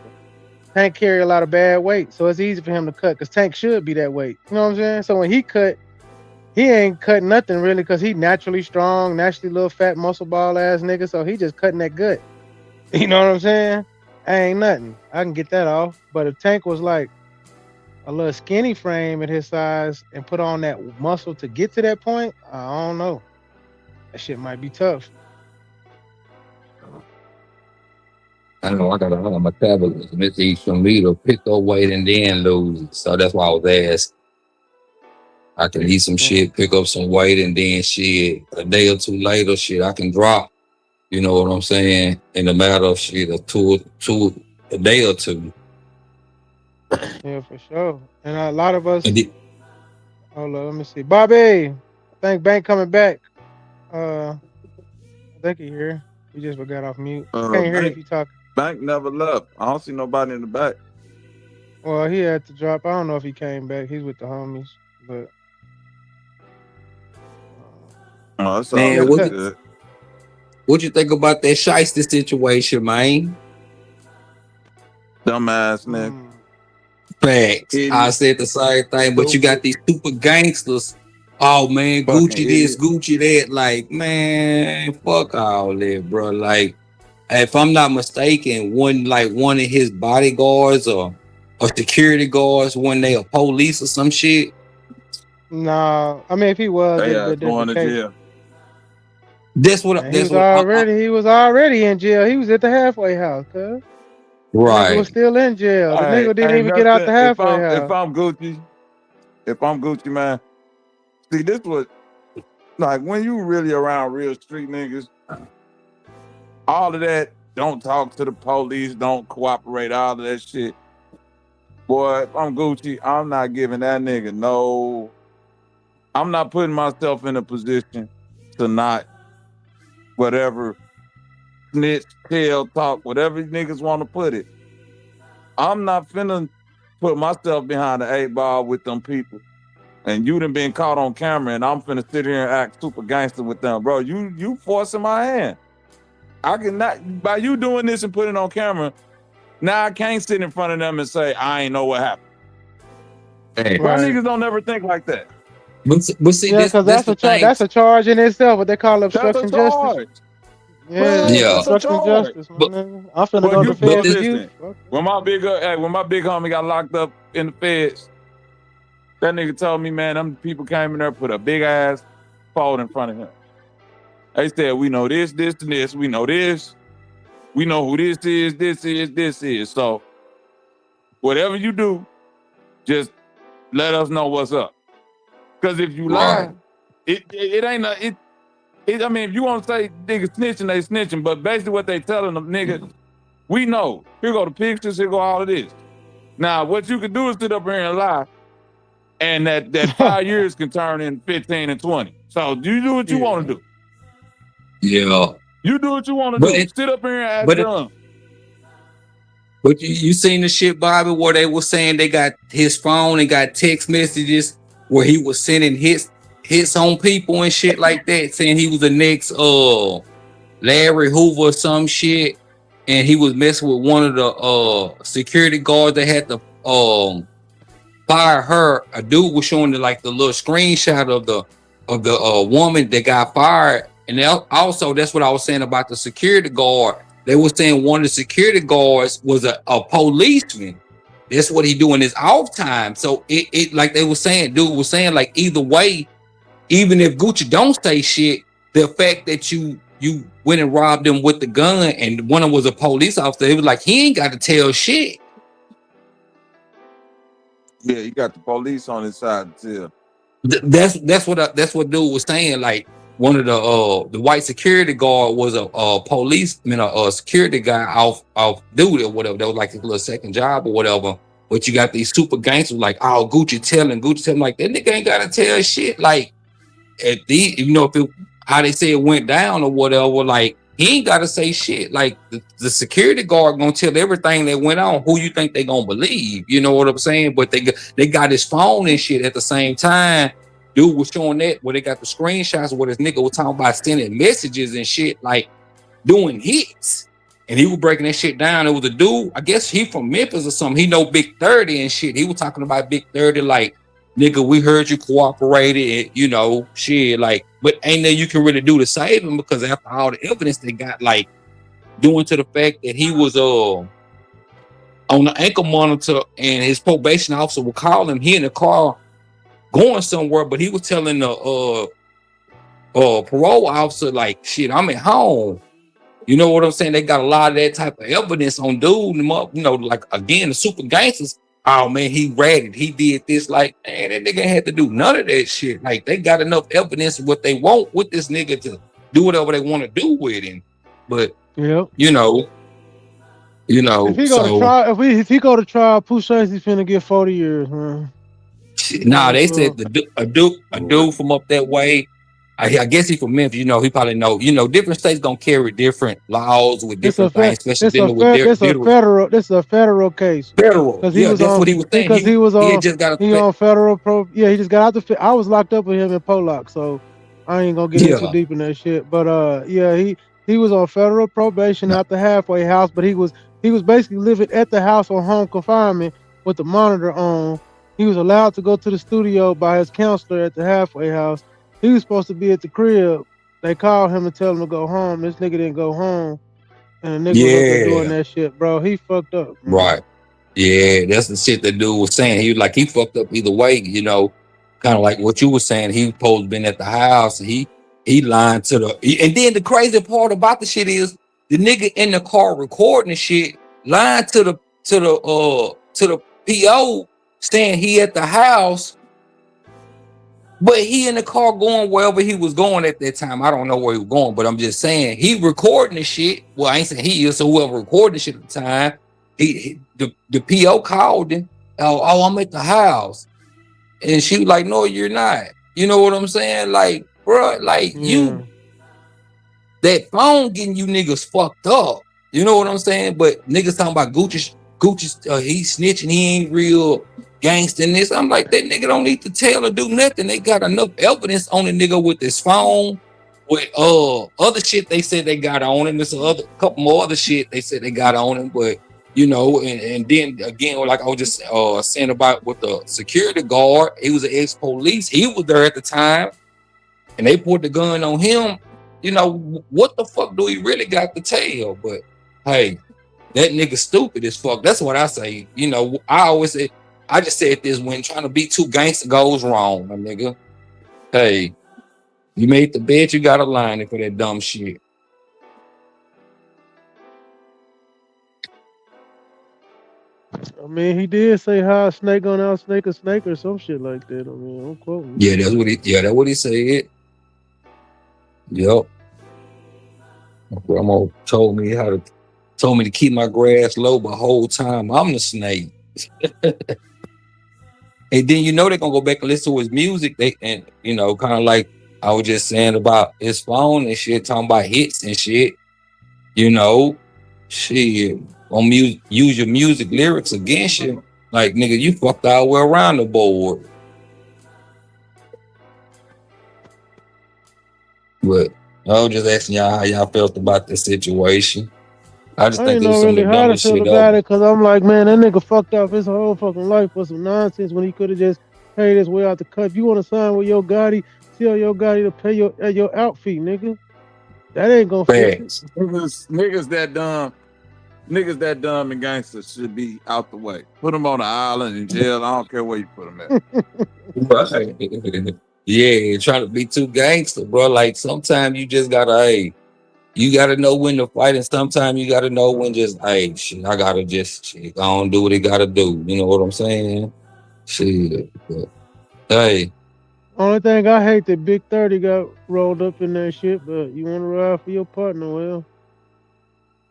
Tank carry a lot of bad weight, so it's easy for him to cut because Tank should be that weight. You know what I'm saying? So when he cut, he ain't cutting nothing really because he naturally strong, naturally little fat muscle ball ass nigga. So he just cutting that gut. You know what I'm saying? Ain't nothing. I can get that off. But if Tank was like a little skinny frame at his size and put on that muscle to get to that point, I don't know. That shit might be tough. I know I got a high metabolism. It's easy for me to pick up weight and then lose it. So that's why I was asking. I can eat some shit, pick up some weight, and then shit, a day or two later, shit, I can drop. You know what I'm saying? In a matter of shit, a day or two. Yeah, for sure. And a lot of us. Hold on, let me see. Bobby, I think Bank coming back. I think he here. He just got off mute. I can't hear you if you talking. Bank never left. I don't see nobody in the back. Well, he had to drop. I don't know if he came back. He's with the homies, but Oh, that's all Man, good. what you think about that shiesty situation, man? Dumbass nigga. Facts. Idiot. I said the same thing, but you got these super gangsters. Oh man, Fucking Gucci this, idiot. Gucci that. Like, man, fuck all that, bro. Like, if I'm not mistaken, one of his bodyguards or security guards, when they a police or some shit. No, I mean if he was, They it'd be a going different to case. jail. That's what. And he was already in jail. He was at the halfway house, cuz. The nigga was still in jail. The nigga didn't even get out the halfway house. If I'm Gucci, man. See, this was like when you really around real street niggas, all of that, don't talk to the police, don't cooperate, all of that shit. Boy, if I'm Gucci, I'm not giving that nigga no. I'm not putting myself in a position to not whatever snitch, tell, talk, whatever niggas want to put it. I'm not finna put myself behind the 8 ball with them people. And you done been caught on camera and I'm finna sit here and act super gangster with them. Bro, you forcing my hand. I cannot, by you doing this and putting it on camera, now I can't sit in front of them and say, I ain't know what happened. Hey. My niggas don't ever think like that. But see, yeah, because that's a charge in itself, what they call obstruction justice. Yeah, obstruction justice. I'm finna go to feds with you. When my big homie got locked up in the feds, that nigga told me, man, them people came in there, put a big ass fold in front of him. They said, we know this, and this. We know this. We know who this is. So whatever you do, just let us know what's up. Because if you lie, it ain't I mean, if you want to say niggas snitching, they snitching. But basically what they telling them, nigga, we know. Here go the pictures, here go all of this. Now, what you can do is sit up here and lie. And that 5 years can turn in 15 and 20. So you do what you want to do. Yeah. You do what you want to do. Sit up here and act dumb. But you seen the shit, Bobby, where they were saying they got his phone and got text messages where he was sending hits on people and shit like that, saying he was the next Larry Hoover or some shit, and he was messing with one of the security guards that had to fire her. A dude was showing the little screenshot of the woman that got fired. And also, that's what I was saying about the security guard. They were saying one of the security guards was a policeman. That's what he do in his off time. So it like they were saying, dude was saying, like, either way, even if Gucci don't say shit, the fact that you went and robbed him with the gun and one of them was a police officer, it was like he ain't got to tell shit. Yeah, he got the police on his side too. That's what dude was saying. Like, one of the white security guard was a policeman, a security guy off duty or whatever. That was like his little second job or whatever. But you got these super gangsters like, oh, Gucci telling, like, that nigga ain't gotta tell shit. Like, how they say it went down or whatever, like, he ain't gotta say shit. Like, the security guard gonna tell everything that went on. Who you think they gonna believe? You know what I'm saying? But they got his phone and shit at the same time. Dude was showing that where they got the screenshots where this nigga was talking about sending messages and shit, like doing hits. And he was breaking that shit down. It was a dude, I guess he from Memphis or something. He know Big 30 and shit. He was talking about Big 30 like, nigga, we heard you cooperated and, shit, like, but ain't nothing you can really do to save him because after all the evidence they got, like, due to the fact that he was on the ankle monitor and his probation officer would call him, he in the car going somewhere, but he was telling the parole officer, like, shit, I'm at home. You know what I'm saying? They got a lot of that type of evidence on dude. Like, again, the super gangsters, oh man, he ratted, he did this. Like, man, that nigga had to do none of that shit. Like, they got enough evidence of what they want with this nigga to do whatever they want to do with him. But if he go to trial, if he go to trial, Pooh Shiesty finna get 40 years, man. Nah, they said a dude from up that way. I guess he from Memphis. He probably know. Different states gonna carry different laws with different things. Especially dealing with federal. This is a federal case. Federal. Yeah, that's what he was saying. He just got on federal pro. Yeah, he just got out the. I was locked up with him in Pollock, so I ain't gonna get in too deep in that shit. But yeah, he was on federal probation out the halfway house, but he was basically living at the house on home confinement with the monitor on. He was allowed to go to the studio by his counselor at the halfway house. He was supposed to be at the crib. They called him and tell him to go home. This nigga didn't go home. And the nigga was up there doing that shit, bro. He fucked up. Man. Right. Yeah, that's the shit that dude was saying. He was like, he fucked up either way, you know, kind of like what you were saying. He supposed to been at the house. And he lying to and then the crazy part about the shit is the nigga in the car recording the shit, lying to the PO saying he at the house, but he in the car going wherever he was going at that time. I don't know where he was going, but I'm just saying he recording the shit. Well, I ain't saying he is, so whoever recorded the shit at the time, the PO called him. Oh, I'm at the house. And she was like, no, you're not. You know what I'm saying? Like, bro, like you, that phone getting you niggas fucked up. You know what I'm saying? But niggas talking about Gucci, he snitching, he ain't real gangster in this. I'm like, that nigga don't need to tell or do nothing. They got enough evidence on the nigga with his phone, with other shit they said they got on him. There's a couple more other shit they said they got on him, but you know, and then again, like I was just saying about with the security guard, he was an ex-police. He was there at the time, and they put the gun on him. You know, what the fuck do he really got to tell? But hey, that nigga stupid as fuck. That's what I say. You know, I just said this when trying to be too gangster goes wrong, my nigga. Hey, you made the bed, you gotta line it for that dumb shit. I mean, he did say how a snake gonna outsnake a snake or some shit like that. I mean, I'm quoting. Yeah, that's what he said. Yep. My grandma told me to keep my grass low the whole time I'm the snake. And then you know they're gonna go back and listen to his music. And you know, kind of like I was just saying about his phone and shit, talking about hits and shit. You know, shit. Use your music lyrics against you. Like, nigga, you fucked all the way around the board. But I was just asking y'all how y'all felt about this situation. I just think it was some of the dumbest shit about it, because I'm like, man, that nigga fucked off his whole fucking life for some nonsense when he could have just paid his way out the cut. If you want to sign with 𝘾𝐾𝐼𝙎, tell 𝘾𝐾𝐼𝙎 to pay your out fee, nigga. That ain't gonna fix it. Niggas that dumb and gangsters should be out the way. Put them on the island in jail. I don't care where you put them at. Right. Yeah, trying to be too gangster, bro. Like sometimes you just gotta, you gotta know when to fight, and sometimes you gotta know when just, shit, I gotta just, I don't do what he gotta do. You know what I'm saying? Shit. But, only thing I hate that Big 30 got rolled up in that shit, but you want to ride for your partner, well.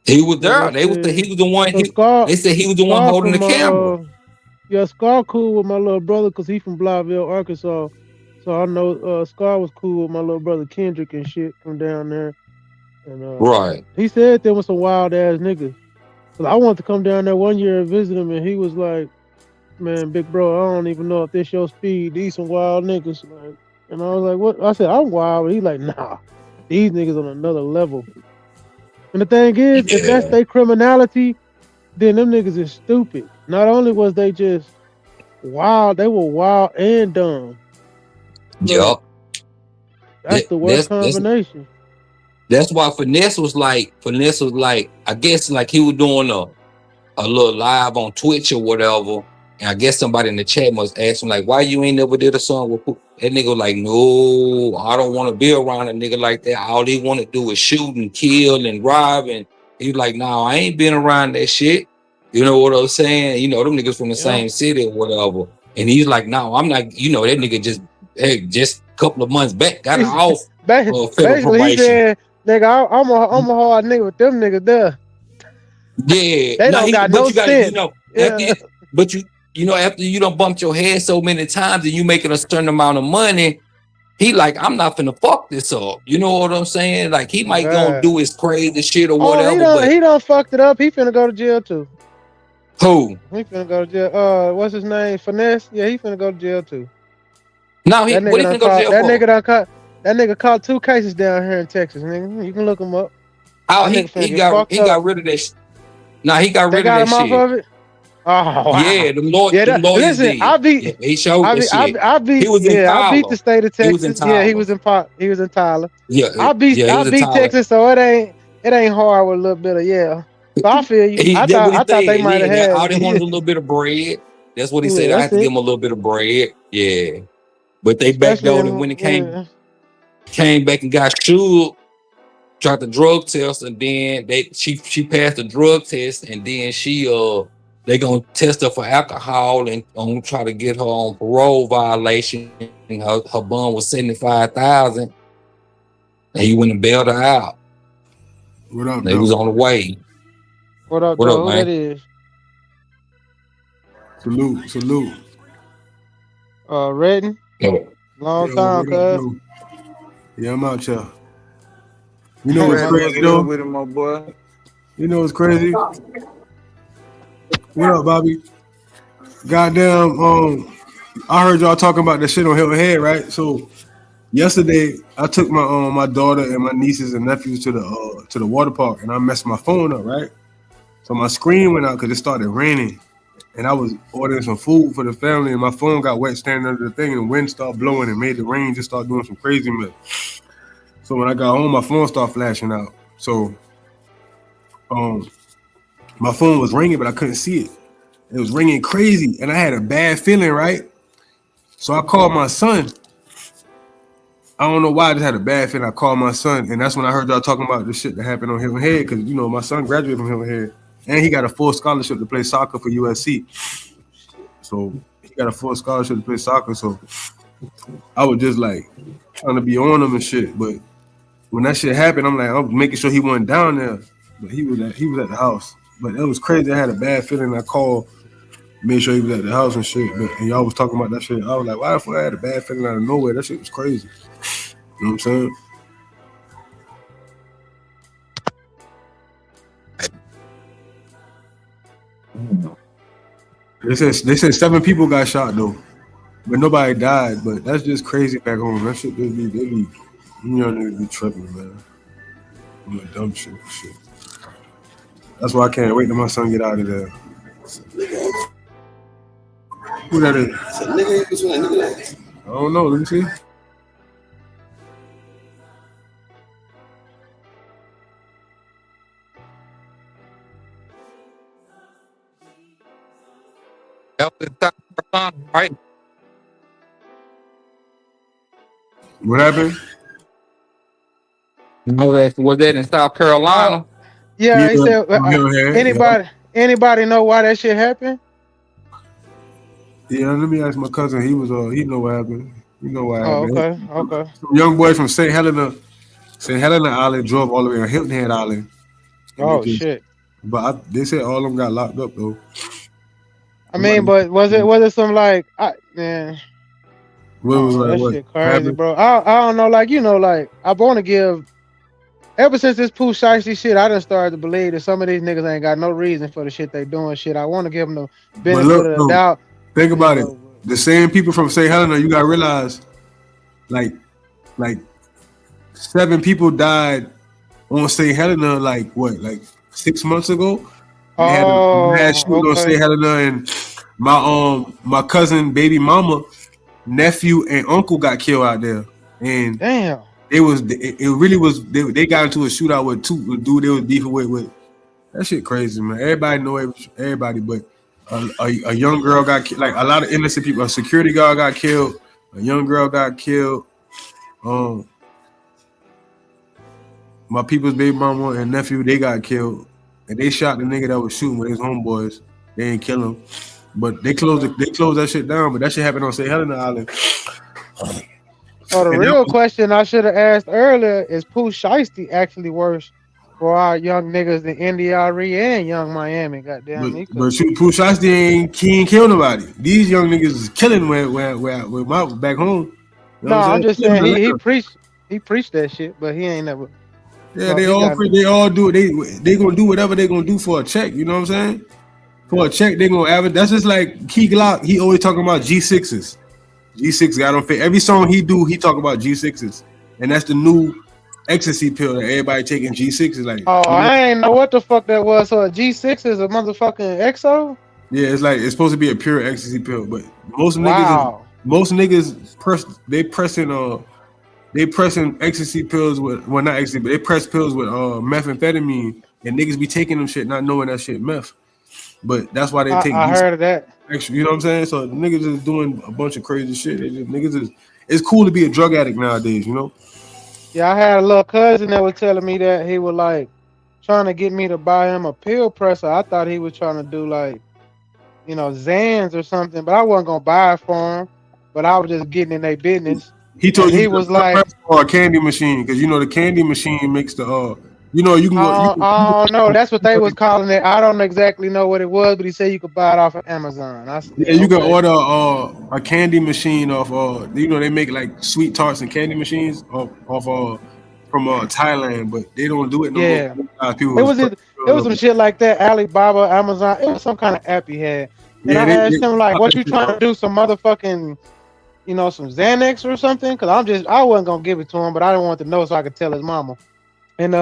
He was there. He was the one. They said he was the one holding the camera. Yeah, Scar cool with my little brother because he from Blytheville, Arkansas. So I know Scar was cool with my little brother Kendrick and shit from down there. And, right. He said there was some wild ass niggas. Cause I wanted to come down there one year and visit him, and he was like, "Man, big bro, I don't even know if this your speed. These some wild niggas." Like, and I was like, "What?" I said, "I'm wild," but he's like, "Nah, these niggas on another level." And the thing is, if that's their criminality, then them niggas is stupid. Not only was they just wild, they were wild and dumb. Yup. That's the worst combination. That's why Finesse was like, I guess like he was doing a little live on Twitch or whatever. And I guess somebody in the chat must ask him, like, why you ain't never did a song with that nigga? Was like, no, I don't want to be around a nigga like that. All he want to do is shoot and kill and rob. And he's like, no, I ain't been around that shit. You know what I'm saying? You know, them niggas from the same city or whatever. And he's like, no, I'm not, you know, that nigga just a couple of months back got off federal probation. He said, nigga, I'm a hard nigga with them niggas there. Yeah. They don't got no sense. After you done bumped your head so many times and you making a certain amount of money, he like, I'm not finna fuck this up. You know what I'm saying? Like, he might gonna do his crazy shit or whatever. He done fucked it up. He finna go to jail too. Who? He finna go to jail. What's his name? Finesse? Yeah, he finna go to jail too. No, what he finna go to jail for? That nigga caught 2 cases down here in Texas, nigga. You can look him up. Oh, he got rid of that. Nah, he got rid of that him off shit. of it. Oh wow. Yeah, them lawyers listen, did. I beat. Yeah, he showed that shit. He was in Tyler. I beat the state of Texas. He was in Tyler. Yeah, I beat Texas, so it ain't hard with a little bit of So I feel you. I thought they might have had. All they wanted a little bit of bread. That's what he said. I had to give him a little bit of bread. Yeah, but they backdoored him when it came back and got sued. Tried the drug test, and then she passed the drug test, and then they gonna test her for alcohol and try to get her on parole violation. And her bond was $75,000, and he went and bailed her out. What up? They was on the way. What up, man? Who that is? Salute. Redden. Long time, cuz. Yeah, I'm out here. You know what's crazy though? With him, my boy. You know what's crazy? What up, Bobby? Goddamn, I heard y'all talking about that shit on Hilton Head, right? So yesterday I took my daughter and my nieces and nephews to the water park, and I messed my phone up, right? So my screen went out because it started raining, and I was ordering some food for the family, and my phone got wet standing under the thing, and the wind started blowing and made the rain just start doing some crazy mess. So when I got home, my phone started flashing out. So my phone was ringing, but I couldn't see it. It was ringing crazy, and I had a bad feeling, right? So I called my son. I don't know why I just had a bad feeling. I called my son, and that's when I heard y'all talking about the shit that happened on Hilton Head, because, you know, my son graduated from Hilton Head, and he got a full scholarship to play soccer for USC. So he got a full scholarship to play soccer, so I was just, like, trying to be on him and shit, but when that shit happened, I'm like, I'm making sure he wasn't down there, but he was at the house. But it was crazy. I had a bad feeling. I called, made sure he was at the house and shit. And y'all was talking about that shit. I was like, why the fuck I had a bad feeling out of nowhere? That shit was crazy. You know what I'm saying? They said 7 people got shot though, but nobody died. But that's just crazy back home. That shit they be you know, niggas be tripping, man. I'm like dumb shit. That's why I can't wait till my son get out of there. Who that is? I don't know. Let me see. Right? What happened? Was that in South Carolina? Yeah, he said. Anybody know why that shit happened? Yeah, let me ask my cousin. He know what happened. You know what happened. Okay. Some young boy from St. Helena Island drove all the way to Hilton Head Island. Shit. But they said all of them got locked up though. I mean, but was it some like, man? What was that what? shit crazy, bro. I don't know, like, you know, like, I want to give. Ever since this 𝘾𝙎𝙙 shit, I done started to believe that some of these niggas ain't got no reason for the shit they doing. Shit, I want to give them the benefit of the doubt. Think about it. The same people from St. Helena, you gotta realize, like 7 people died on St. Helena, like 6 months ago. They had a mass shooting on St. Helena, and my cousin, baby mama, nephew, and uncle got killed out there. And damn. It really was. They got into a shootout with dude they was beefing with. That shit crazy, man. Everybody know everybody, but a young girl got killed. Like a lot of innocent people. A security guard got killed. A young girl got killed. My people's baby mama and nephew, they got killed, and they shot the nigga that was shooting with his homeboys. They ain't kill him, but they closed that shit down. But that shit happened on St. Helena Island. So the real question I should have asked earlier is 𝘾𝙎𝙙 actually worse for our young niggas than NDRE and Young Miami? Goddamn. But 𝘾𝙎𝙙 ain't kill nobody. These young niggas is killing where my back home. You know I'm just saying he preached that shit, but he ain't never. Yeah, they all do it. They gonna do whatever they gonna do for a check. You know what I'm saying? For a check, they gonna average. That's just like 𝘾𝐿𝐼𝐴. He always talking about G6s. G6 got on fit. Every song he do, he talk about G6s. and that's the new ecstasy pill that everybody taking. G6 is like. Oh, I ain't know what the fuck that was. So a G6 is a motherfucking exo? Yeah, it's like it's supposed to be a pure ecstasy pill, but most niggas pressing ecstasy pills with not ecstasy, but they press pills with methamphetamine, and niggas be taking them shit not knowing that shit meth. But that's why they take. I heard of that. Actually, you know what I'm saying? So niggas is doing a bunch of crazy shit. It's cool to be a drug addict nowadays, you know? Yeah, I had a little cousin that was telling me that he was like trying to get me to buy him a pill presser. I thought he was trying to do like, Zans or something, but I wasn't gonna buy it for him. But I was just getting in their business. He told you he was like, or a candy machine, because the candy machine makes the you can go. Oh no, that's what they was calling it. I don't exactly know what it was, but he said you could buy it off of Amazon. You can order a candy machine off. They make like sweet tarts and candy machines from Thailand, but they don't do it no more. It was some shit like that. Alibaba, Amazon. It was some kind of app he had. And I asked him like, "What you trying to do? Some motherfucking, some Xanax or something?" Because I wasn't gonna give it to him, but I didn't want to know so I could tell his mama. And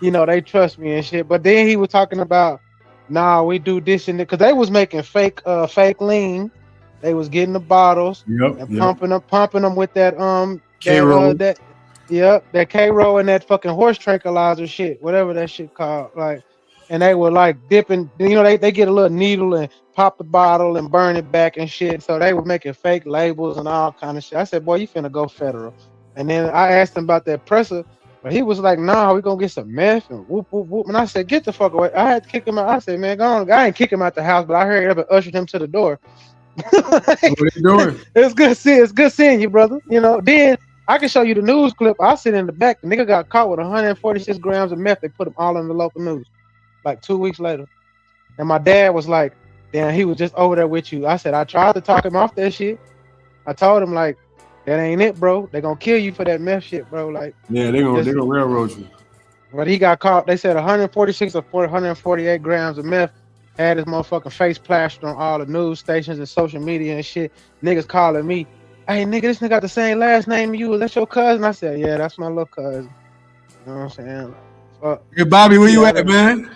they trust me and shit. But then he was talking about, nah, we do this and that, because they was making fake lean. They was getting the bottles and pumping them with that K-roll. that K-roll and that fucking horse tranquilizer shit, whatever that shit called. Like, and they were like dipping, they get a little needle and pop the bottle and burn it back and shit. So they were making fake labels and all kind of shit. I said, boy, you finna go federal. And then I asked him about that presser. But he was like, nah, we gonna get some meth and whoop, whoop, whoop. And I said, get the fuck away. I had to kick him out. I said, man, go on. I ain't kick him out the house, but I hurried up and ushered him to the door. What are you doing? It's good seeing you, brother. Then I can show you the news clip. I sit in the back. The nigga got caught with 146 grams of meth. They put him all in the local news like 2 weeks later. And my dad was like, damn, he was just over there with you. I said, I tried to talk him off that shit. I told him, like, that ain't it, bro. They gonna kill you for that meth shit, bro. Like, yeah, they gonna railroad you. But he got caught. They said 146 or 148 grams of meth. Had his motherfucking face plastered on all the news stations and social media and shit. Niggas calling me, hey nigga, this nigga got the same last name as you. Is that your cousin? I said, yeah, that's my little cousin. You know what I'm saying? Hey Bobby, where you at, man?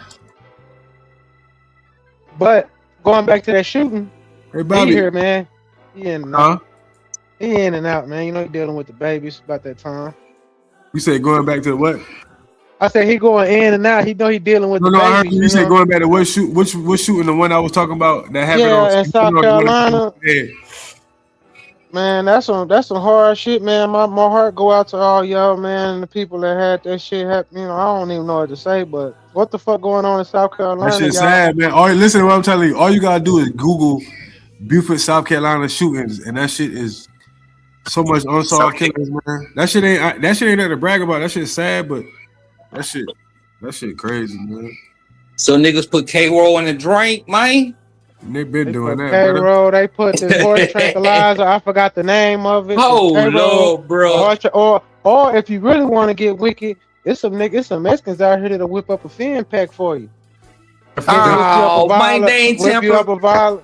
But going back to that shooting, hey Bobby, he here, man. He in and out. He in and out, man. He dealing with the babies about that time. You said going back to what? I said he going in and out. He know he dealing with the babies. I heard you said going back to what shooting, the one I was talking about that happened in South Carolina. Yeah. Man, that's some hard shit, man. My heart go out to all y'all, man, and the people that had that shit happen. I don't even know what to say, but what the fuck going on in South Carolina? That shit's sad, man. Listen to what I'm telling you. All you gotta do is Google Beaufort, South Carolina shootings, and that shit is so much unsolved killings, man. That shit ain't nothing to brag about. That shit's sad, but that shit crazy, man. So niggas put K-roll in the drink, man. They been doing that, K-roll, they put this horse tranquilizer. I forgot the name of it. Oh Lord, bro. Or if you really want to get wicked, it's some Mexicans out here that'll whip up a fin pack for you. Oh, man, they ain't tempered.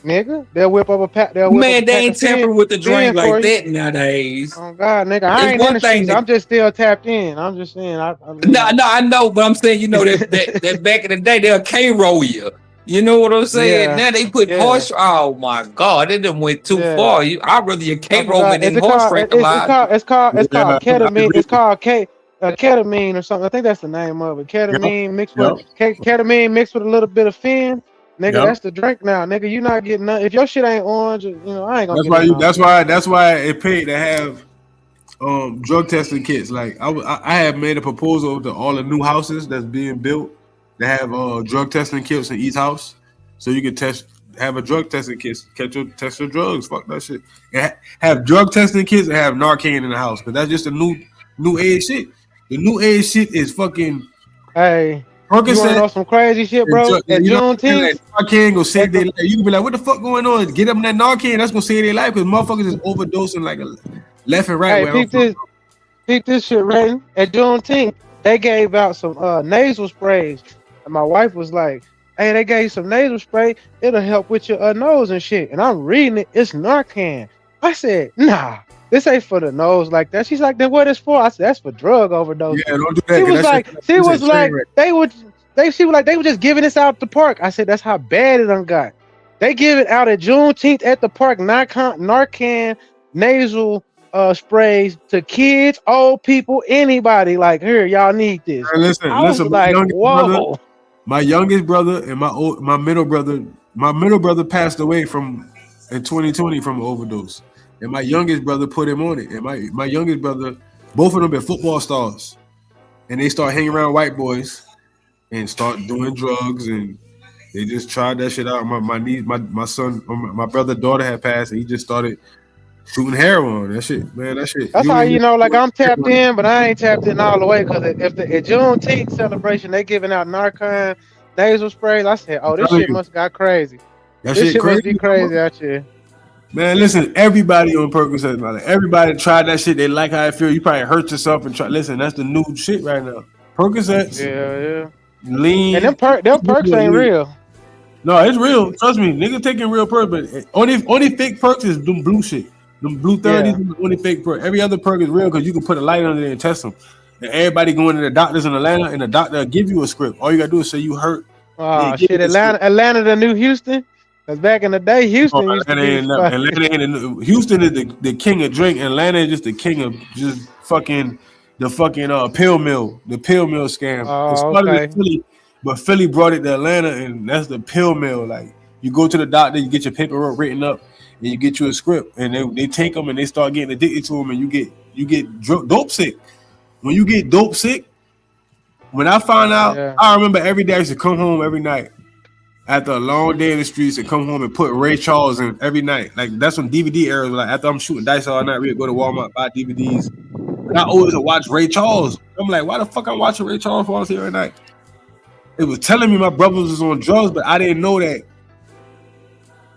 Nigga, they'll whip up a pack. They ain't tempered with the drink like that nowadays. Oh God, nigga, I ain't in the streets. I'm just still tapped in. I'm just saying. No, I know, but I'm saying, that back in the day they'll K-roll you. You know what I'm saying? Yeah. Now they put horse. Oh my God, it done went too far. I'd rather you K-roll me than horse tranquilizer. It's called ketamine. It's called ketamine or something. I think that's the name of it. Ketamine mixed with a little bit of fin. Nigga, that's the drink now. Nigga, you not getting nothing. If your shit ain't orange, I ain't gonna. That's why it paid to have drug testing kits. Like I have made a proposal to all the new houses that's being built to have drug testing kits in each house, so you can have a drug testing kit, test your drugs. Fuck that shit. And have drug testing kits and have Narcan in the house, because that's just a new age shit. The new age shit is fucking. Hey. You want to know some crazy shit, bro? At Juneteenth, Narcan gonna save their life. You can be like, "What the fuck going on?" Get them that Narcan. That's gonna save their life, because motherfuckers is overdosing like left and right. Hey, peep this shit, right? At Juneteenth, they gave out some nasal sprays, and my wife was like, "Hey, they gave some nasal spray. It'll help with your nose and shit." And I'm reading it. It's Narcan. I said, "Nah, this ain't for the nose like that. She's like, then what is for? I said, that's for drug overdose. Yeah, don't do that. She was like, they were just giving this out at the park. I said, that's how bad it done got. They give it out at Juneteenth at the park, Narcan nasal sprays to kids, old people, anybody. Like, here, y'all need this. Man, listen, like, whoa. My youngest brother and my middle brother passed away in 2020 from an overdose. And my youngest brother put him on it. And my youngest brother, both of them been football stars. And they start hanging around white boys and start doing drugs, and they just tried that shit out. My niece, my son, my brother's daughter had passed, and he just started shooting heroin. That shit, man, that shit. That's how you know, like, I'm tapped in, but I ain't tapped in all the way, because if the Juneteenth celebration, they giving out Narcan nasal sprays, I said, oh, this shit must got crazy. This shit must be crazy out here. Man, listen, everybody on Percocet, man. Everybody tried that shit. They like how it feel. You probably hurt yourself and try. Listen, that's the new shit right now. Percocets. Yeah. Lean. And them perks ain't real. No, it's real. Trust me. Niggas taking real perks, but only fake perks is them blue shit. Them blue 30s is the only fake perk. Every other perk is real because you can put a light under there and test them. And everybody going to the doctors in Atlanta, and the doctor will give you a script. All you got to do is say you hurt. Oh, shit. Atlanta the new Houston? Because back in the day, Houston used to be Houston is the king of drink. Atlanta is just the king of just fucking pill mill, the pill mill scam. It started in Philly, but Philly brought it to Atlanta, and that's the pill mill. Like, you go to the doctor, you get your paperwork written up, and you get you a script, and they take them and they start getting addicted to them, and you get dope sick. When you get dope sick, when I found out, I remember every day I used to come home every night after a long day in the streets and come home and put Ray Charles in every night. Like, that's when DVD eras were like, after I'm shooting dice all night, we'd go to Walmart, buy DVDs. And I always would watch Ray Charles. I'm like, why the fuck I'm watching Ray Charles for every night? It was telling me my brothers was on drugs, but I didn't know that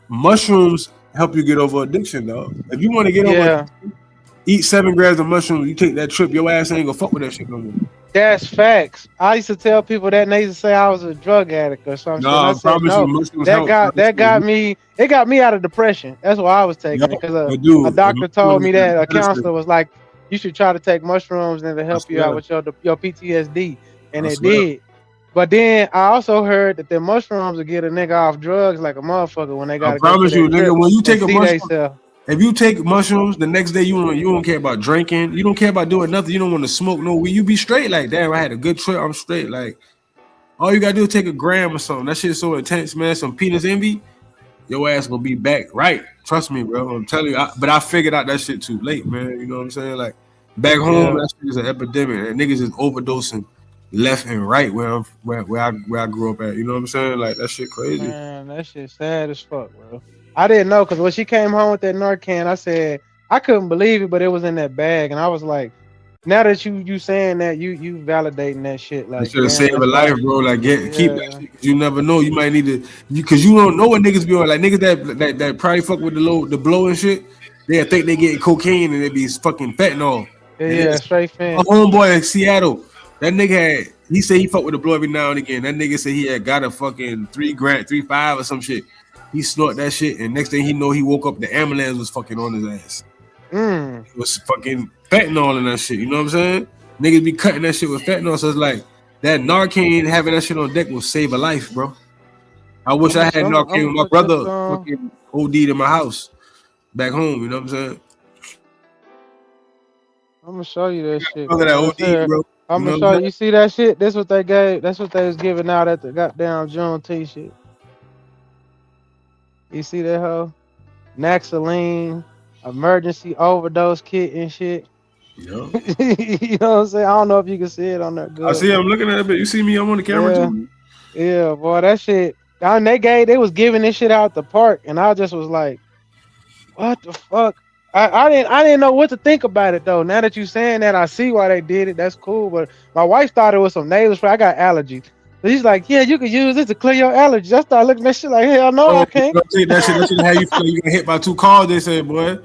mushrooms help you get over addiction, though. If you want to get over addiction, eat 7 grams of mushrooms, you take that trip, your ass ain't gonna fuck with that shit no more. That's facts. I used to tell people that, and they used to say I was a drug addict or something. No, I promise you, that got me. It got me out of depression. That's why I was taking it, because a doctor told me that. A counselor was like, you should try to take mushrooms and it'll help you out with your PTSD, and it did. But then I also heard that the mushrooms will get a nigga off drugs like a motherfucker when they got. I promise you, nigga, when you take a mushroom. If you take mushrooms, the next day you don't care about drinking, you don't care about doing nothing, you don't want to smoke no weed, you be straight. Like, damn, I had a good trip, I'm straight. Like, all you gotta do is take a gram or something. That shit's so intense, man. Some penis envy, your ass gonna be back right. Trust me, bro. I'm telling you. But I figured out that shit too late, man. You know what I'm saying? Like, back home, that shit is an epidemic, and niggas is overdosing left and right where I grew up at. You know what I'm saying? Like, that shit crazy. Man, that shit sad as fuck, bro. I didn't know, because when she came home with that Narcan, I said I couldn't believe it, but it was in that bag, and I was like, now that you saying that, you validating that shit. Like, that should have saved a life, bro. Like, keep that shit, 'cause you never know. You might need to, because you don't know what niggas be on. Like, niggas that probably fuck with the blow and shit, they think they getting cocaine and they be fucking fentanyl. Yeah, straight fentanyl. A homeboy in Seattle, that nigga he said he fuck with the blow every now and again. That nigga said he had got a fucking 3.5 or some shit. He snort that shit, and next thing he know, he woke up, the ambulance was fucking on his ass. It was fucking fentanyl and that shit. You know what I'm saying? Niggas be cutting that shit with fentanyl, so it's like that Narcan, having that shit on deck will save a life, bro. I wish I had Narcan. My brother fucking OD'd in my house back home. You know what I'm saying? I'm gonna show you that shit. Look at that OD, bro. I'm gonna show you. You see that shit? This what they gave. That's what they was giving out at the goddamn Juneteenth shit. You see that hoe? Naxaline, emergency overdose kit and shit. Yo. You know what I'm saying? I don't know if you can see it on there. Good. I see. I'm looking at it, but you see me? I'm on the camera too. Yeah, boy, that shit. They was giving this shit out the park, and I just was like, "What the fuck?" I didn't know what to think about it though. Now that you saying that, I see why they did it. That's cool. But my wife thought it was some nasal spray. I got allergies. So he's like, yeah, you can use this to clear your allergies. I started looking at that shit like, hell no, I can't. That shit how you feel. You get hit by 2 cars, they say, boy.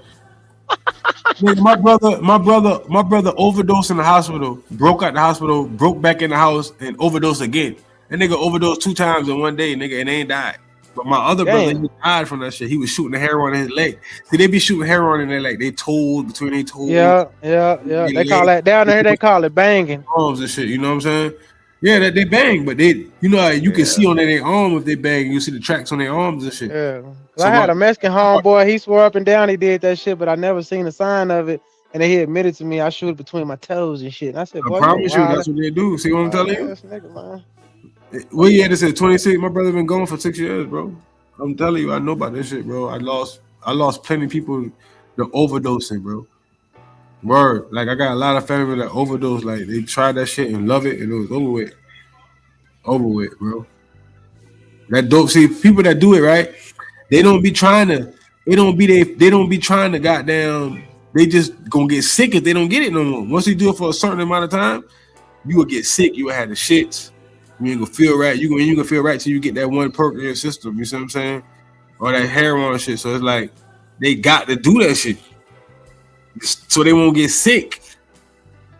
my brother overdosed in the hospital, broke out the hospital, broke back in the house, and overdosed again. That nigga overdosed 2 times in one day, nigga, and they ain't died. But my other brother, he died from that shit. He was shooting the heroin in his leg. See, they be shooting heroin in their leg. They told between their toes. Yeah. They call that down there. They call it banging. Arms and shit. You know what I'm saying? Yeah, that they bang, but they, you know, you can see on their arm if they bang. You see the tracks on their arms and shit. Yeah. So I had a Mexican homeboy. He swore up and down he did that shit, but I never seen a sign of it. And then he admitted to me I shoot between my toes and shit. And I said, boy, I promise you, that's what they do. See what I'm telling you? Nigga, man. Well, yeah, this is 26. My brother been going for 6 years, bro. I'm telling you, I know about this shit, bro. I lost plenty of people to overdosing, bro. Word. Like, I got a lot of family that overdose. Like, they tried that shit and love it, and it was over with. Over with, bro. That dope. See, people that do it, right? They don't be trying to. They don't be trying to goddamn. They just gonna get sick if they don't get it no more. Once you do it for a certain amount of time, you will get sick. You will have the shits. You ain't gonna feel right. You gonna feel right till you get that one perk in your system. You see what I'm saying? Or that heroin shit. So it's like they got to do that shit so they won't get sick.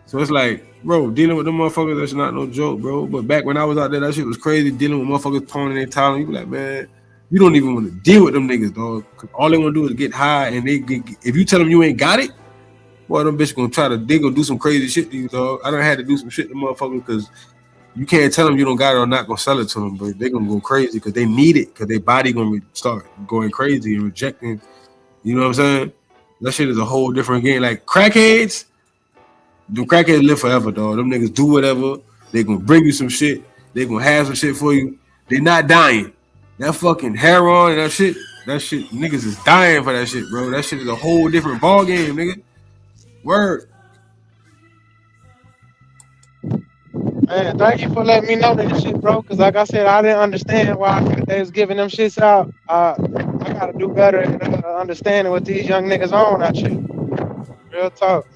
So it's like, bro, dealing with them motherfuckers, that's not no joke, bro. But back when I was out there, that shit was crazy. Dealing with motherfuckers pounding their towel, you be like, man, you don't even want to deal with them niggas, dog. Cause all they want to do is get high, and if you tell them you ain't got it, boy, them bitches gonna do some crazy shit to you, dog. I done had to do some shit to motherfuckers because you can't tell them you don't got it or not gonna sell it to them, but they gonna go crazy because they need it because their body gonna start going crazy and rejecting. You know what I'm saying? That shit is a whole different game. Like crackheads, them crackheads live forever, dog. Them niggas do whatever. They gonna bring you some shit. They gonna have some shit for you. They not dying. That fucking heroin and that shit, niggas is dying for that shit, bro. That shit is a whole different ball game, nigga. Word. Man, thank you for letting me know that shit, bro. Because like I said, I didn't understand why they was giving them shits out. I gotta do better in understanding what these young niggas on out here. Real talk.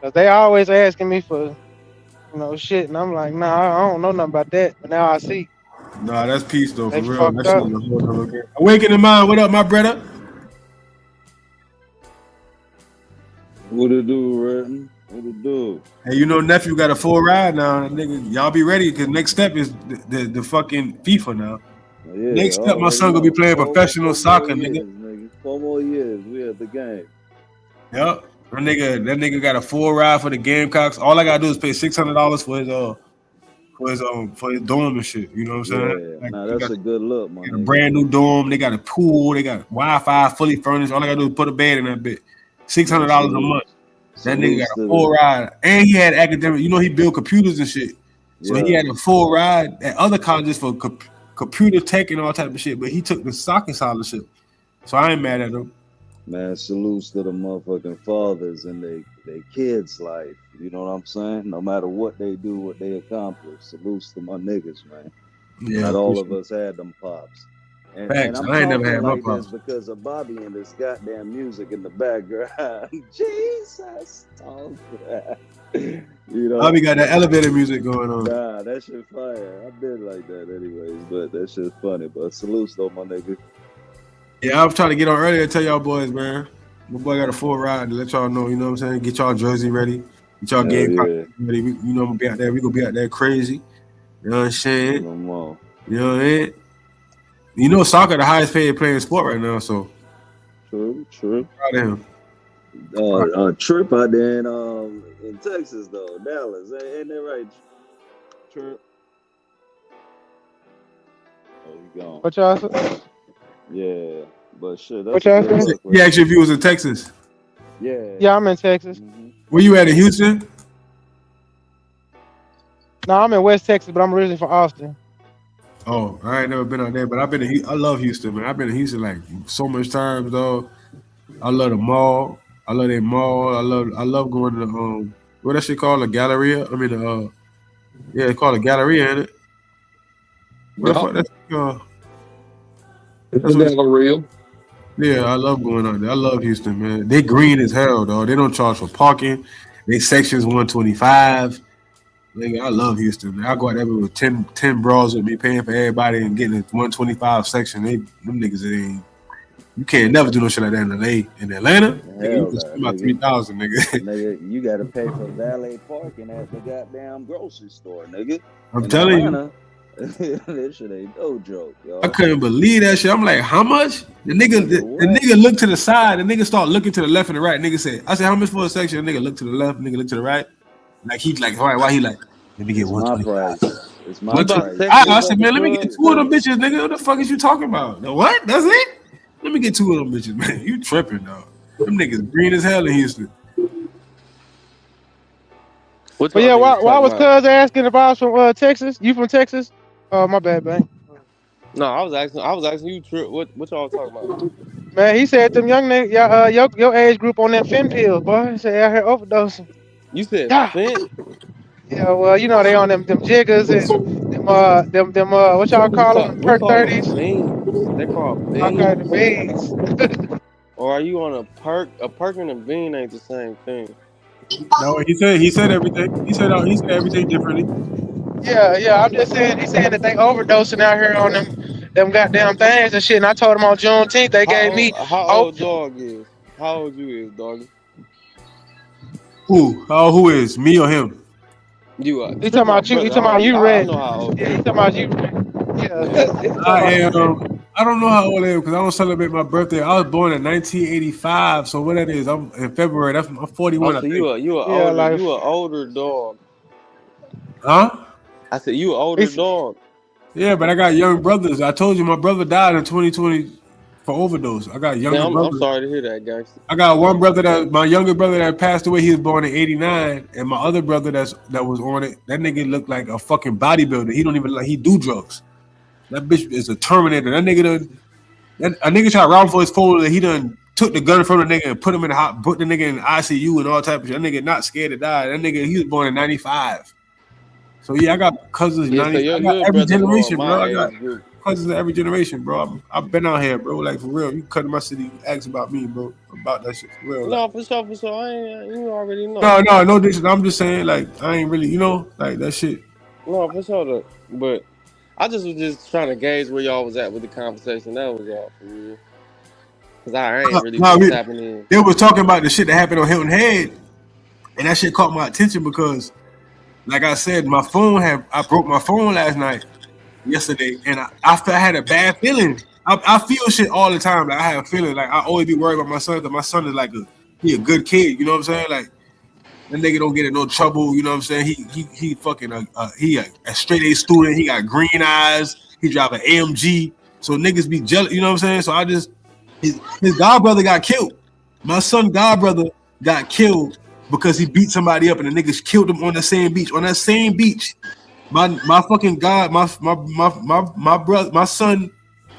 Because they always asking me for, shit. And I'm like, nah, I don't know nothing about that. But now I see. Nah, that's peace, though, for They real. fucked That shit up. is a whole other game. Awaken the mind. What up, my brother? What it do, Redden? What it do? Hey, nephew got a full ride now, nigga. Y'all be ready because next step is the fucking FIFA now. Yeah, next step, my son gonna be playing professional soccer, nigga. 4 more years, we at the game. Yep. That nigga got a full ride for the Gamecocks. All I gotta do is pay $600 for his dome and shit. You know what I'm saying? Yeah, that's a good look, man. A brand new dome. They got a pool. They got Wi-Fi, fully furnished. All I gotta do is put a bed in that bit. $600 a month. That nigga got a full ride, and he had academic. He built computers and shit. So he had a full ride at other colleges for computer tech and all type of shit. But he took the soccer scholarship, so I ain't mad at him. Man, salutes to the motherfucking fathers and their kids' life. You know what I'm saying? No matter what they do, what they accomplish, salutes to my niggas, man. Yeah, not all of us had them pops. And I'm I ain't never had talking my like this pops. because of Bobby and this goddamn music in the background. Jesus, Bobby got that elevator music going on. Nah, that shit fire. I did like that anyways, but that shit's funny. But salutes though, my nigga. Yeah, I was trying to get on earlier to tell y'all boys, man. My boy got a full ride to let y'all know, you know what I'm saying? Get y'all jersey ready. Get y'all game ready. We gonna be out there. We gonna be out there crazy. You know what I'm saying? You know what I mean? Soccer the highest paid playing sport right now, so. True. Proud of him. Trip out there in Texas though, Dallas. Ain't that right? Trip. Oh, he gone. What y'all say? Yeah, but shit. What y'all say? He asked you if you was in Texas. Yeah, I'm in Texas. Where you at in Houston? No, I'm in West Texas, but I'm originally from Austin. Oh, I ain't never been out there, but I've been to I love Houston, man. I've been to Houston like so much times, though. I love the mall. I love that mall. I love going to what that shit called, a Galleria? I mean, it's called a Galleria, ain't it? What the fuck that's called? That's Galleria. Yeah, I love going out there. I love Houston, man. They green as hell, dog. They don't charge for parking. They sections 125. Nigga, I love Houston, man. I go out there with 10 bras with me paying for everybody and getting a 125 section. Them niggas, you can't never do no shit like that in LA. In Atlanta, nigga, you can spend about 3,000, nigga. Nigga, you gotta pay for valet parking at the goddamn grocery store, nigga. I'm telling you. This shit ain't no joke, yo. I couldn't believe that shit. I'm like, how much? The nigga looked to the side. The nigga start looking to the left and the right. Nigga said, I said, how much for a section? The nigga look to the left. Nigga look to the right. Like he's like, why he like? Let me get It's my 125. price. It's my price. I said, man, let me get 2 of them bitches, nigga. What the fuck is you talking about? The what? That's it? Let me get 2 of them bitches, man. You tripping, dog. Them niggas green as hell in Houston. What But yeah, why was Cuz asking if I was from Texas? You from Texas? Oh, my bad, man. No, I was asking you, Trip. What y'all talking about? Man, he said them young niggas, your age group on that fentanyl pills, boy. He said out here overdosing. You said fent? Yeah, well, you know they on them jiggers and them what y'all call them? Perk 30s. Beans. They called beans. Okay, the beans. Or are you on a perk? A perk and a bean ain't the same thing. No, he said everything. He said everything differently. Yeah. I'm just saying. He's saying that they overdosing out here on them goddamn things and shit. And I told him on Juneteenth they gave me. How old dog is? How old you is, doggy? Who? Who is? Me or him? You are. He talking about you. He talking about you, Red. I know how old. Yeah, he talking about you, Red. Yeah. I am. I don't know how old I am because I don't celebrate my birthday. I was born in 1985, so what that is? I'm in February. I'm 41. Oh, so you an older dog. Huh? I said you an older dog. Yeah, but I got young brothers. I told you my brother died in 2020 for overdose. I got younger brothers. I'm sorry to hear that, gangster. I got one brother my younger brother that passed away. He was born in 89, and my other brother that was on it. That nigga looked like a fucking bodybuilder. He don't even he do drugs. That bitch is a Terminator. That nigga a nigga tried to round for his phone and he done took the gun from the nigga and put the nigga in the ICU and all type of shit. That nigga not scared to die. That nigga, he was born in 95. So yeah, I got cousins. Yeah, 90, so I got every generation, bro. I got group. cousins of every generation, bro. I've been out here, bro. Like for real. You come to my city, ask about me, bro. About that shit for real. No, for sure. You already know. No dishes. I'm just saying, like, I ain't really, like that shit. No, for sure. But I was just trying to gauge where y'all was at with the conversation. That was all for you. Cause I ain't really what's happening. They was talking about the shit that happened on Hilton Head, and that shit caught my attention because, like I said, I broke my phone yesterday, and I had a bad feeling. I feel shit all the time. Like I have a feeling. Like I always be worried about my son because my son is like he a good kid. You know what I'm saying? Like that nigga don't get in no trouble. You know what I'm saying? He fucking he a straight A student. He got green eyes. He drive an AMG. So niggas be jealous. You know what I'm saying? So his godbrother got killed. My son godbrother got killed because he beat somebody up and the niggas killed him on the same beach. On that same beach, my fucking god, my brother, my son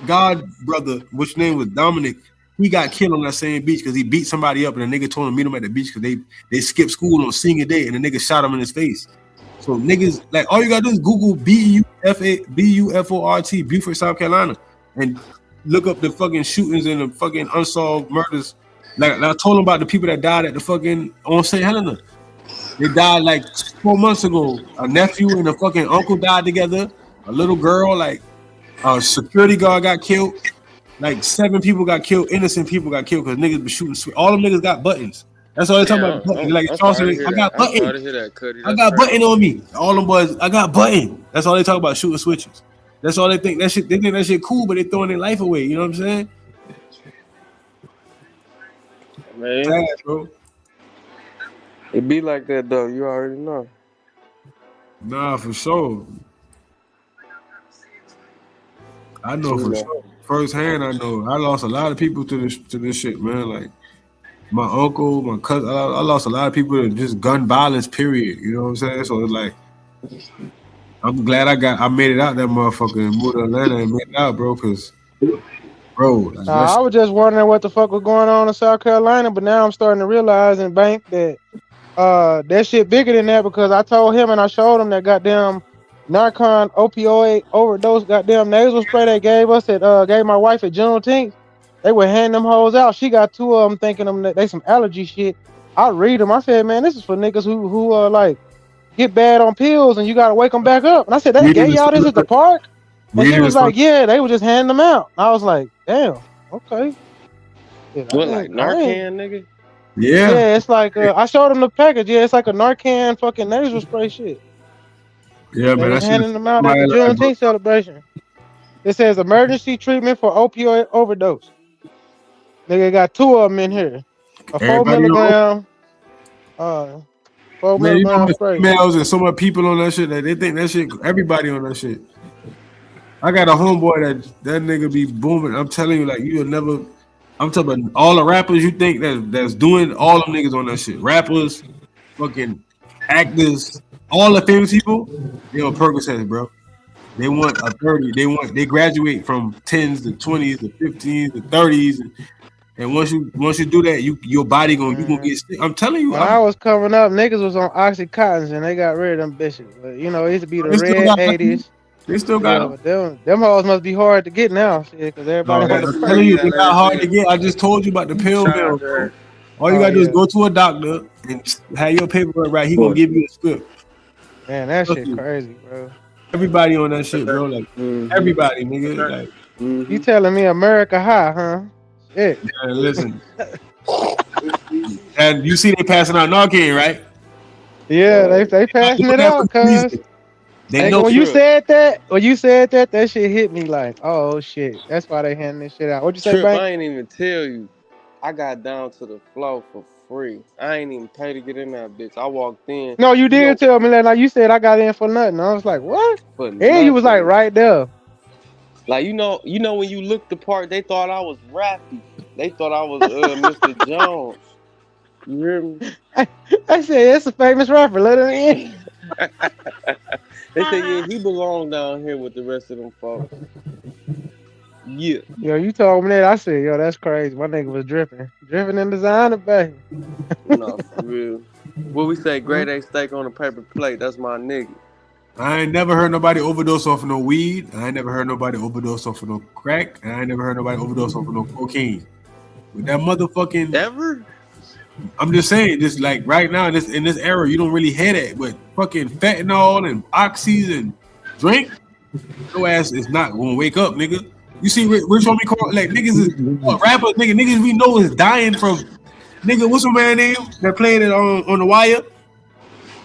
god brother, which name was Dominic, he got killed on that same beach because he beat somebody up and the nigga told him to meet him at the beach because they skipped school on senior day and the nigga shot him in his face. So niggas, like, all you gotta do is Google BUFORT, Beaufort, South Carolina, and look up the fucking shootings and the fucking unsolved murders. Like I told him about the people that died at the fucking on St. Helena. They died like 4 months ago. A nephew and a fucking uncle died together. A little girl, like a security guard got killed. Like 7 people got killed. Innocent people got killed because niggas be shooting. All them niggas got buttons. That's all they talking about. Like Charleston, I got button. I got button on me. All them boys, I got button. That's all they talk about, shooting switches. That's all they think. That shit, they think that shit cool, but they throwing their life away. You know what I'm saying? Man, sad, bro. It be like that though. You already know. Nah, for sure. I know for sure. Firsthand, I know. I lost a lot of people to this shit, man. Like my uncle, my cousin. I lost a lot of people to just gun violence. Period. You know what I'm saying? So it's like, I'm glad I made it out that motherfucker and moved to Atlanta and made it out, bro. Cause, bro, like, I was just wondering what the fuck was going on in South Carolina, but now I'm starting to realize and bank that that shit bigger than that because I told him and I showed him that goddamn Narcan opioid overdose goddamn nasal spray they gave us that gave my wife at Juneteenth. They were handing them hoes out. She got 2 of them thinking them that they some allergy shit. I read them. I said, man, this is for niggas who like get bad on pills and you gotta wake them back up. And I said, they gave y'all this at the park? And he was like, yeah, they were just handing them out. I was like, damn, okay. Yeah, what, like Narcan, nigga? Yeah, it's like I showed him the package. Yeah, it's like a Narcan fucking nasal spray shit. Yeah, They man. was That shit. handing them out at the Juneteenth celebration. It says emergency treatment for opioid overdose. Nigga got 2 of them in here. A 4 Everybody on. milligram, 4 Man, you know milligram much spray. females and so much people on that shit that they think that shit. Everybody on that shit. I got a homeboy that nigga be booming. I'm telling you, like you'll never. I'm talking about all the rappers you think that's doing all them niggas on that shit. Rappers, fucking actors, all the famous people. They on Percocets, bro. They want a 30. They graduate from 10s to 20s to 15s to 30s, and once you do that, your body you gonna get sick. I'm telling you. When I was coming up, niggas was on Oxycontins and they got rid of them bitches. But you know, it used to be the red 80s. They still got them. Them hoes must be hard to get now, shit, because everybody on the I'm telling you, they got hard to get. I just told you about the pill mill. Bro. All you gotta do is go to a doctor and have your paperwork right. He gonna give you a script. Man, that shit crazy, bro. Everybody on that shit, bro. Like everybody, nigga. Like you telling me America high, huh? Shit. Yeah, listen. And you see they passing out Narcan, right? Yeah, they passing it out, cuz. They know when you said that, that shit hit me like, oh shit. That's why they handing this shit out. What'd you say, Trip, Bank? I ain't even tell you. I got down to the floor for free. I ain't even pay to get in that bitch. I walked in. No, you did tell me that. Like you said, I got in for nothing. I was like, what? And you was like right there. Like you know when you looked the part, they thought I was Rappy. They thought I was Mr. Jones. You hear me? I said it's a famous rapper. Let him in. They said yeah, he belonged down here with the rest of them folks. Yeah. Yo, you told me that. I said, yo, that's crazy. My nigga was dripping in designer, baby. No, for real. What we say, grade A steak on a paper plate. That's my nigga. I ain't never heard nobody overdose off of no weed. I ain't never heard nobody overdose off of no crack. And I ain't never heard nobody overdose off of no cocaine. With that motherfucking ever? I'm just saying, just like right now in this era, you don't really hear that. But fucking fentanyl and oxys and drink, your ass is not gonna wake up, nigga. You see, Rich Homie call like niggas is rappers, niggas we know is dying from nigga. What's my man name that played it on the wire?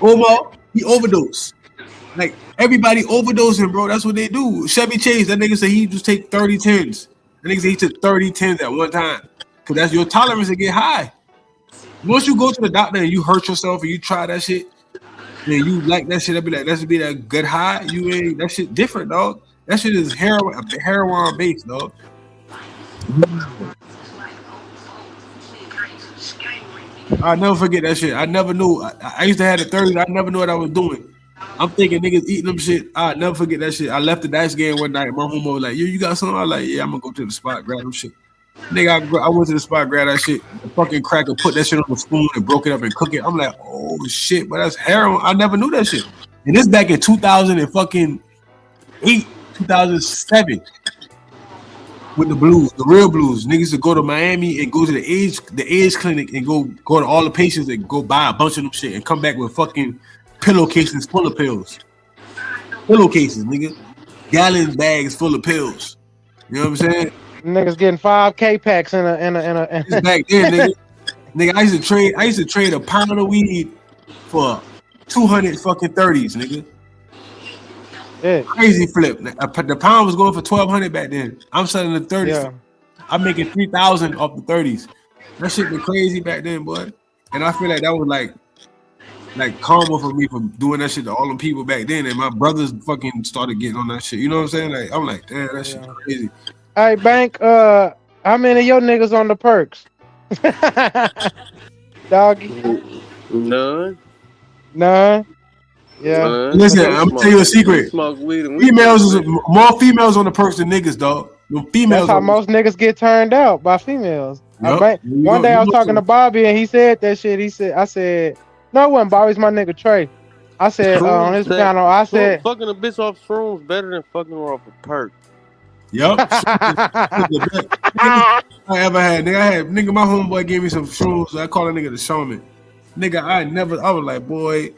Omar, he overdosed. Like everybody overdosing, bro. That's what they do. Chevy Chase, that nigga said he just take 30 10s. That nigga said he took 30 10s at one time. Cause that's your tolerance to get high. Once you go to the doctor and you hurt yourself and you try that shit, then you like that shit, I'll be like, that should be that good high. You ain't that shit different, dog. That shit is heroin based, dog. I'll never forget that shit. I never knew. I used to have the 30s. I never knew what I was doing. I'm thinking niggas eating them shit. I'll never forget that shit. I left the dice game one night. My homie was like, yo, you got something? I was like, yeah, I'm gonna go to the spot, grab them shit. Nigga, I went to the spot, grabbed that shit. The fucking cracker put that shit on the spoon and broke it up and cooked it. I'm like, oh shit, but that's heroin. I never knew that shit. And this back in 2008, 2007. With the blues, the real blues. Niggas would go to Miami and go to the AIDS clinic and go to all the patients and go buy a bunch of them shit and come back with fucking pillowcases full of pills. Pillowcases, nigga. Gallon bags full of pills. You know what I'm saying? Niggas getting 5K packs in a. It's back then, nigga. Nigga, I used to trade a pound of weed for 200 fucking 30s, nigga. Yeah. Crazy flip. The pound was going for 1,200 back then. I'm selling the 30s. Yeah. I'm making 3,000 off the 30s. That shit was crazy back then, boy. And I feel like that was like karma for me for doing that shit to all them people back then. And my brothers fucking started getting on that shit. You know what I'm saying? Like I'm like, damn, that shit crazy. All right, Bank. How many of your niggas on the perks? Doggy. None. Yeah. Listen, I'm gonna tell you a secret. Females is more females on the perks than niggas, dog. Females. That's how most niggas get turned out by females. Yep. One day I was talking to Bobby and he said that shit. I said, no, it wasn't Bobby's my nigga Trey. I said on his panel, I said fucking a bitch off shrooms better than fucking her off a perk. Yup. I ever had. Nigga, my homeboy gave me some shrooms. So I call a nigga the shaman. Nigga, I was like, boy.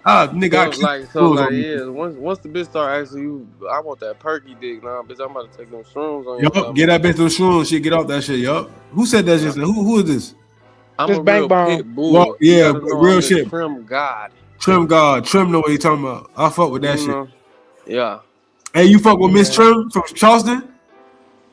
Nigga, once the bitch start asking you, I want that perky dick, nah, bitch, I'm about to take them shrooms on you. Yup, get that bitch those shrooms, shit, get off that shit, yup. Who said that shit? Who is this? I'm this a Bank real Bomb. pit bull. Well, yeah, real shit. From God. Trim God. Trim know what he talking about. I fuck with that shit. Yeah. Hey, you fuck with Miss Trim from Charleston?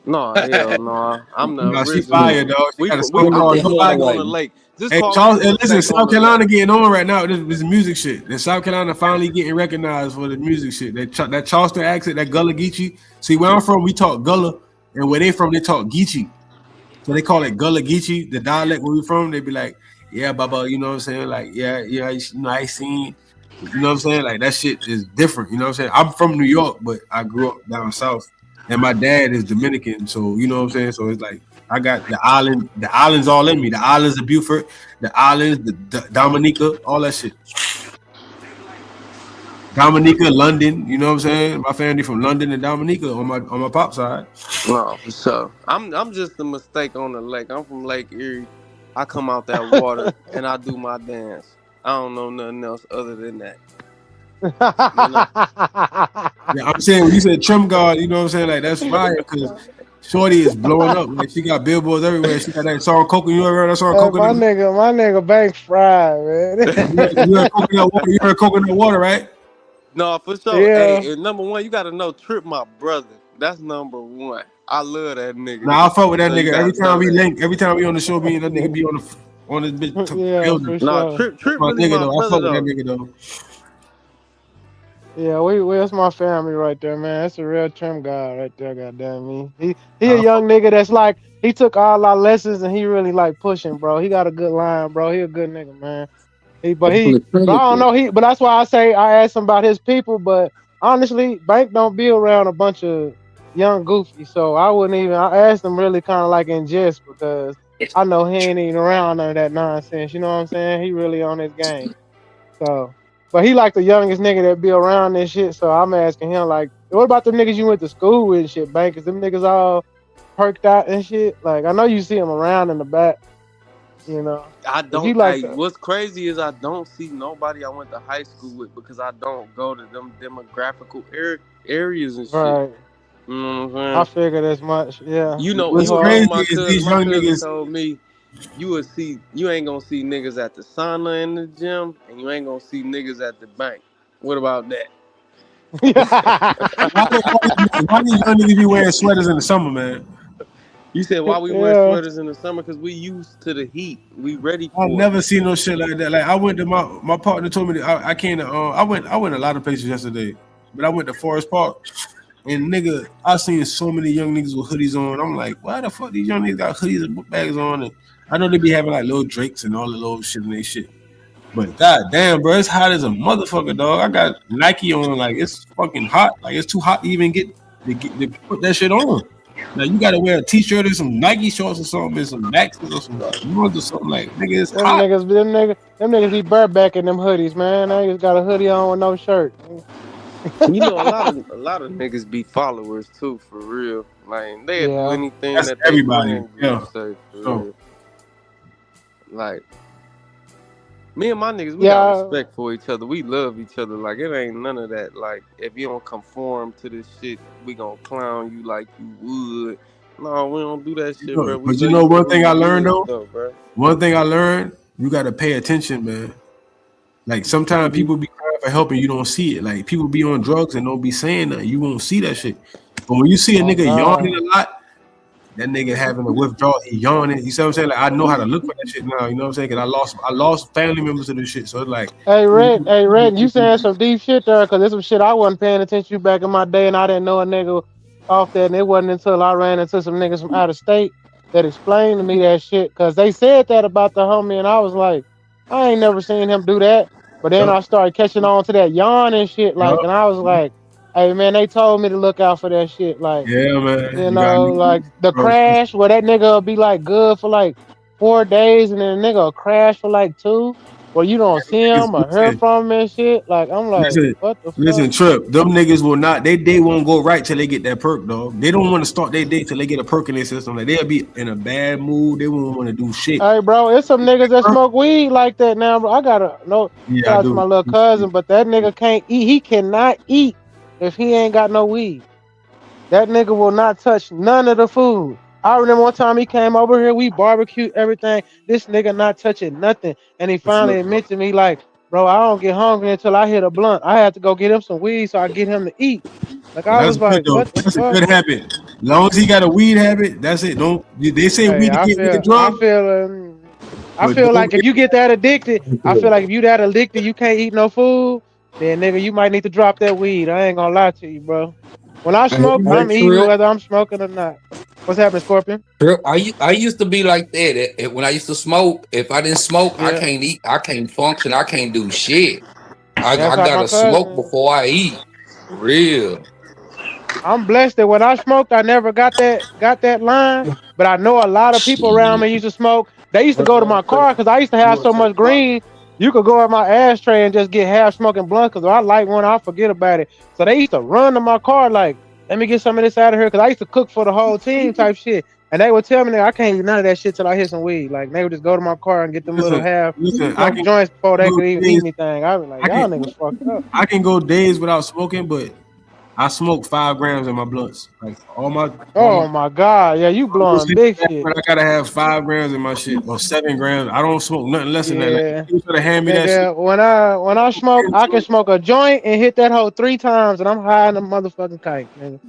No, hell no. I'm the Nah, she original. fire, dog. She got a We song called Mistake on the Lake. Just Hey, call Charles, me listen, Mistake on South the Carolina Lake. getting on right now. This music shit. And South Carolina finally getting recognized for the music shit. That Charleston accent, that Gullah Geechee. See, where I'm from, we talk Gullah, and where they from, they talk Geechee. So they call it Gullah Geechee. The dialect where we from, they be like, yeah, Baba, you know what I'm saying? Like, yeah, I seen. You know what I'm saying? Like that shit is different. You know what I'm saying? I'm from New York, but I grew up down south, and my dad is Dominican. So you know what I'm saying? So it's like I got the islands all in me. The islands of Beaufort, the islands, the Dominica, all that shit. Dominica, London. You know what I'm saying? My family from London and Dominica on my pop side. No, for sure. I'm just a Mistake on the Lake. I'm from Lake Erie. I come out that water and I do my dance. I don't know nothing else other than that. Yeah, I'm saying when you said Trim God, you know what I'm saying? Like that's fire because Shorty is blowing up. Like she got billboards everywhere. She got that song Coconut. You ever heard that song Coconut? My nigga Bank fried, man. You heard Coconut Water, right? No, for sure. Yeah. Hey, and number one, you gotta know Trip, my brother. That's number one. I love that nigga. Nah, I fuck with that So you nigga. gotta Every time know we that. link, every time we on the show, me and that nigga be on this bitch building. Nah, Trip My really nigga my though. I brother fuck with though. that nigga though. Yeah, that's my family right there, man. That's a real Trim guy right there, goddamn me. He a young nigga that's like he took all our lessons and he really like pushing, bro. He got a good line, bro. He a good nigga, man. But I don't know but that's why I say I asked him about his people, but honestly, Bank don't be around a bunch of young goofies, so I asked him really kind of like in jest because I know he ain't even around none of that nonsense. You know what I'm saying? He really on his game. So, but he like the youngest nigga that be around this shit. So I'm asking him like, what about the niggas you went to school with and shit, Bank? Is them niggas all perked out and shit? Like I know you see them around in the back, you know. I don't. What's crazy is I don't see nobody I went to high school with because I don't go to them demographical areas and shit. Right. You know what I'm saying? I figured as much. Yeah. You know, What's my crazy is these young cousin niggas. told me you ain't gonna see niggas at the sauna in the gym, and you ain't gonna see niggas at the bank. What about that? Why these young niggas be wearing sweaters in the summer, man? You said why we wear sweaters in the summer? Because we used to the heat. We ready for I've never seen no shit like that. Like I went to my partner told me that I came to I went a lot of places yesterday, but I went to Forest Park and nigga I seen so many young niggas with hoodies on. I'm like, why the fuck these young niggas got hoodies and book bags on? And I know they be having like little Drakes and all the little shit in their shit. But god damn, bro, it's hot as a motherfucker, dog. I got Nike on, like it's fucking hot. Like it's too hot to even get to put that shit on. Now you gotta wear a t-shirt and some Nike shorts or something, and some Maxes or some or something like nigga. It's Them hot. niggas be barebacking them hoodies, man. They just got a hoodie on with no shirt. You know, a lot of niggas be followers too, for real. Like they do anything That's that everybody. they Yeah. say for real. Like me and my niggas, we got respect for each other. We love each other. Like it ain't none of that. Like if you don't conform to this shit, we gonna clown you like you would. No, we don't do that shit, bro. But you know one thing I learned though? One thing I learned, you gotta pay attention, man. Like sometimes people be crying for help and you don't see it. Like people be on drugs and don't be saying that. You won't see that shit. But when you see a nigga yawning a lot, that nigga having a withdrawal, he yawning. You see what I'm saying? Like I know how to look for that shit now. You know what I'm saying? Cause I lost family members to this shit. So it's like, Hey Red, you saying some deep shit there? Cause there's some shit I wasn't paying attention to back in my day, and I didn't know a nigga off that. And it wasn't until I ran into some niggas from out of state that explained to me that shit. Cause they said that about the homie, and I was like, I ain't never seen him do that. But then I started catching on to that yawn and shit, like, and I was like, hey man, they told me to look out for that shit, like, yeah, man. you know, like the crash where that nigga will be like good for like 4 days, and then the nigga will crash for like 2, where you don't see him or hear from him and shit. Like I'm like, what the fuck? Listen, Trip, them niggas will not. They won't go right till they get that perk, dog. They don't want to start their day till they get a perk in their system. Like they'll be in a bad mood. They won't want to do shit. Hey, bro, it's some niggas that smoke weed like that now, bro. I gotta shout out to my little cousin, but that nigga can't eat. He cannot eat if he ain't got no weed. That nigga will not touch none of the food. I remember one time he came over here, we barbecued everything. This nigga not touching nothing. And he finally admitted to me, like, bro, I don't get hungry until I hit a blunt. I had to go get him some weed so I get him to eat. Like I That's was good like, though. what the That's a fuck? good habit. As long as he got a weed habit, that's it. Don't they say Hey, weed to get with the drug? I But feel don't like if get you get that addicted, I feel like if you that addicted, you can't eat no food. Then nigga, you might need to drop that weed. I ain't gonna lie to you, bro. When I smoke, Hey, I'm eating Trill. whether I'm smoking or not. What's happening, Scorpion? Trill, I used to be like that. When I used to smoke, if I didn't smoke, I Yeah, can't eat, I can't function, I can't do shit. I that's like my gotta smoke cousin. before I eat. Real. I'm blessed that when I smoked, I never got that line. But I know a lot of people around me Shit. used to smoke. They used to go to my car because I used to have so much green. You could go at my ashtray and just get half smoking blunt because if I light one, I'll forget about it. So they used to run to my car like, let me get some of this out of here because I used to cook for the whole team type shit. And they would tell me, I can't eat none of that shit till I hit some weed. Like they would just go to my car and get them little half listen. I smoke can joints before they go could even eat days. anything. I was like, I y'all can niggas fucked up. I can go days without smoking, but I smoke 5 grams in my blunts. Like all my Oh my God. Yeah, you blowing big shit. but I gotta have 5 grams in my shit or 7 grams. I don't smoke nothing less than that. Like Yeah. you could have hand me that shit. Nigga, when I smoke, I can smoke a joint and hit that hoe 3 times and I'm high in the motherfucking kite, nigga.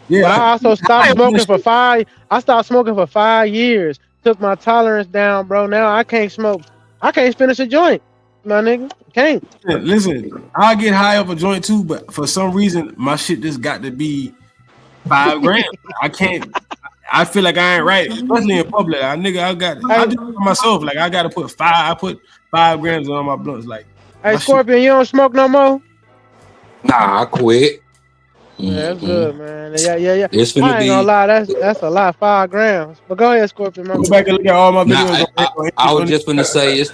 Yeah, But I also stopped I smoking for 5 years. Took my tolerance down, bro. Now I can't smoke. I can't finish a joint, my nigga. Can't. Listen, I get high off a joint too, but for some reason my shit just got to be 5 grams. I can't. I feel like I ain't right, especially in public. I do it for myself. Like I gotta put 5. I put 5 grams on my blunts. Like Hey, my shit. Scorpion, you don't smoke no more? Nah, I quit. Yeah, that's good, man. Yeah. It's I finna ain't gonna be. lie, that's a lot, 5 grams. But go ahead, Scorpion. Go back and look at all my videos. I was just finna say it's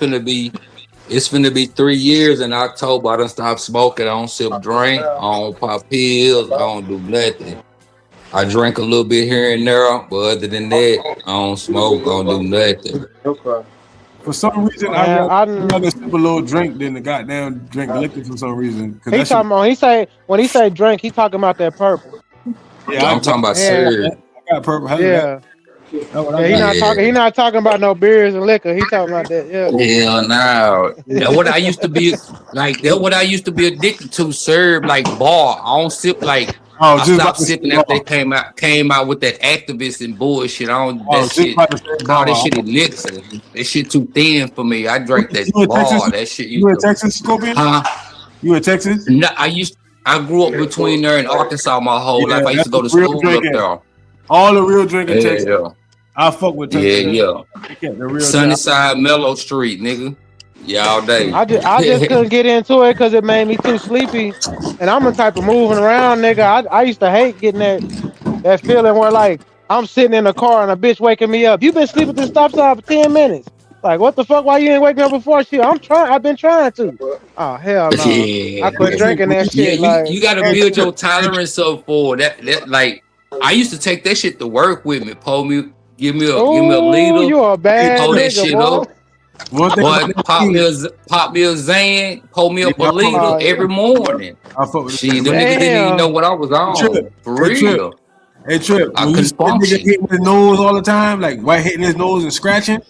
finna be 3 years in October. I done stopped smoking. I don't sip drink. I don't pop pills. I don't do nothing. I drink a little bit here and there, but other than that, I don't smoke. I don't do nothing. For some reason, Man, I'd rather sip a little drink than the goddamn drink liquor for some reason. He talking about when he say drink, he talking about that purple. Yeah, I'm talking about syrup. I got purple. Yeah. He not talking about no beers and liquor. He talking about that. Yeah. Hell no. That's what I used to be like. That's what I used to be addicted to. Serve like bar. I don't sip like. I stopped sipping after they came out with that activist and bullshit. I don't that shit. Call that shit elixir. That shit too thin for me. I drank that bar. That shit. You in Texas, Scorpion? Huh? You in Texas? No, I grew up between there and Arkansas my whole life. I used to go to school up there. All the real drinking Texas. Yeah. I fuck with Texas. Yeah. Sunnyside Mellow Street, nigga. Yeah, all day. I just couldn't get into it because it made me too sleepy. And I'm the type of moving around, nigga. I used to hate getting that feeling where like I'm sitting in the car and a bitch waking me up. You been sleeping at the stop sign for 10 minutes. Like, what the fuck? Why you ain't wake me up before? Shit, I've been trying to. Oh, hell no. Yeah. I quit drinking that shit. Yeah, like, you gotta build your tolerance up for that. Like, I used to take that shit to work with me. Give me a liter. You a bad pull that nigga, shit boy. up. Boy, pop me a Zan, pull me up a liter every morning. Shit, them niggas didn't even know what I was on. For real. Hey Trip, I when you see couldn't that nigga function. hitting his nose all the time, like white hitting his nose and scratching.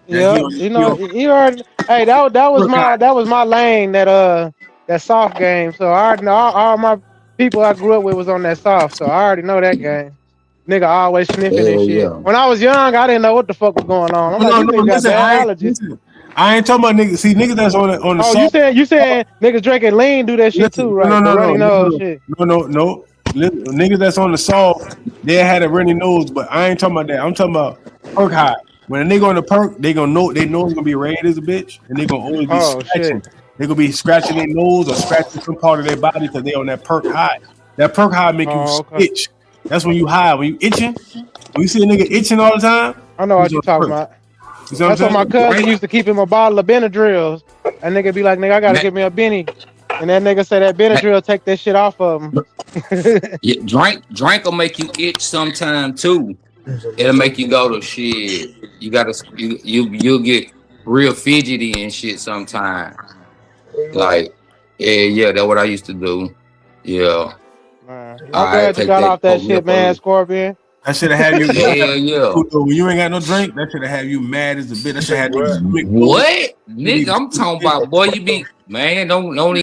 Yeah, you heard. Hey, that was my lane. That soft game. So I already know all my people I grew up with was on that soft. So I already know that game. Nigga always sniffing and shit. Yeah. When I was young, I didn't know what the fuck was going on. I'm like, this nigga got bad allergies. I ain't talking about niggas. See, niggas that's on the Oh, soft. you saying niggas drinking lean do that shit too, right? No, The runny nose shit. No. Niggas that's on the soft, they had a runny nose, but I ain't talking about that. I'm talking about perk high. When a nigga on the perk, they know it's gonna be red as a bitch, and they gonna always be scratching. They gonna be scratching their nose or scratching some part of their body because they on that perk high. That perk high make you itch. That's when you high. When you itching, when you see a nigga itching all the time, I know what you're talking about. You That's what my cousin used to keep him a bottle of Benadryls. That nigga be like, nigga, I gotta give me a Benny. And that nigga say that Benadryl take that shit off of him. Yeah, drink will make you itch sometime too. It'll make you go to shit. You'll get real fidgety and shit sometime. Like, yeah, that's what I used to do. Yeah. I'm glad you got off that shit, man, Scorpion. That should have you. Yeah. When you ain't got no drink, that should have you mad as a bitch. That should have you. What? Nigga, I'm talking about, boy, you be, man, don't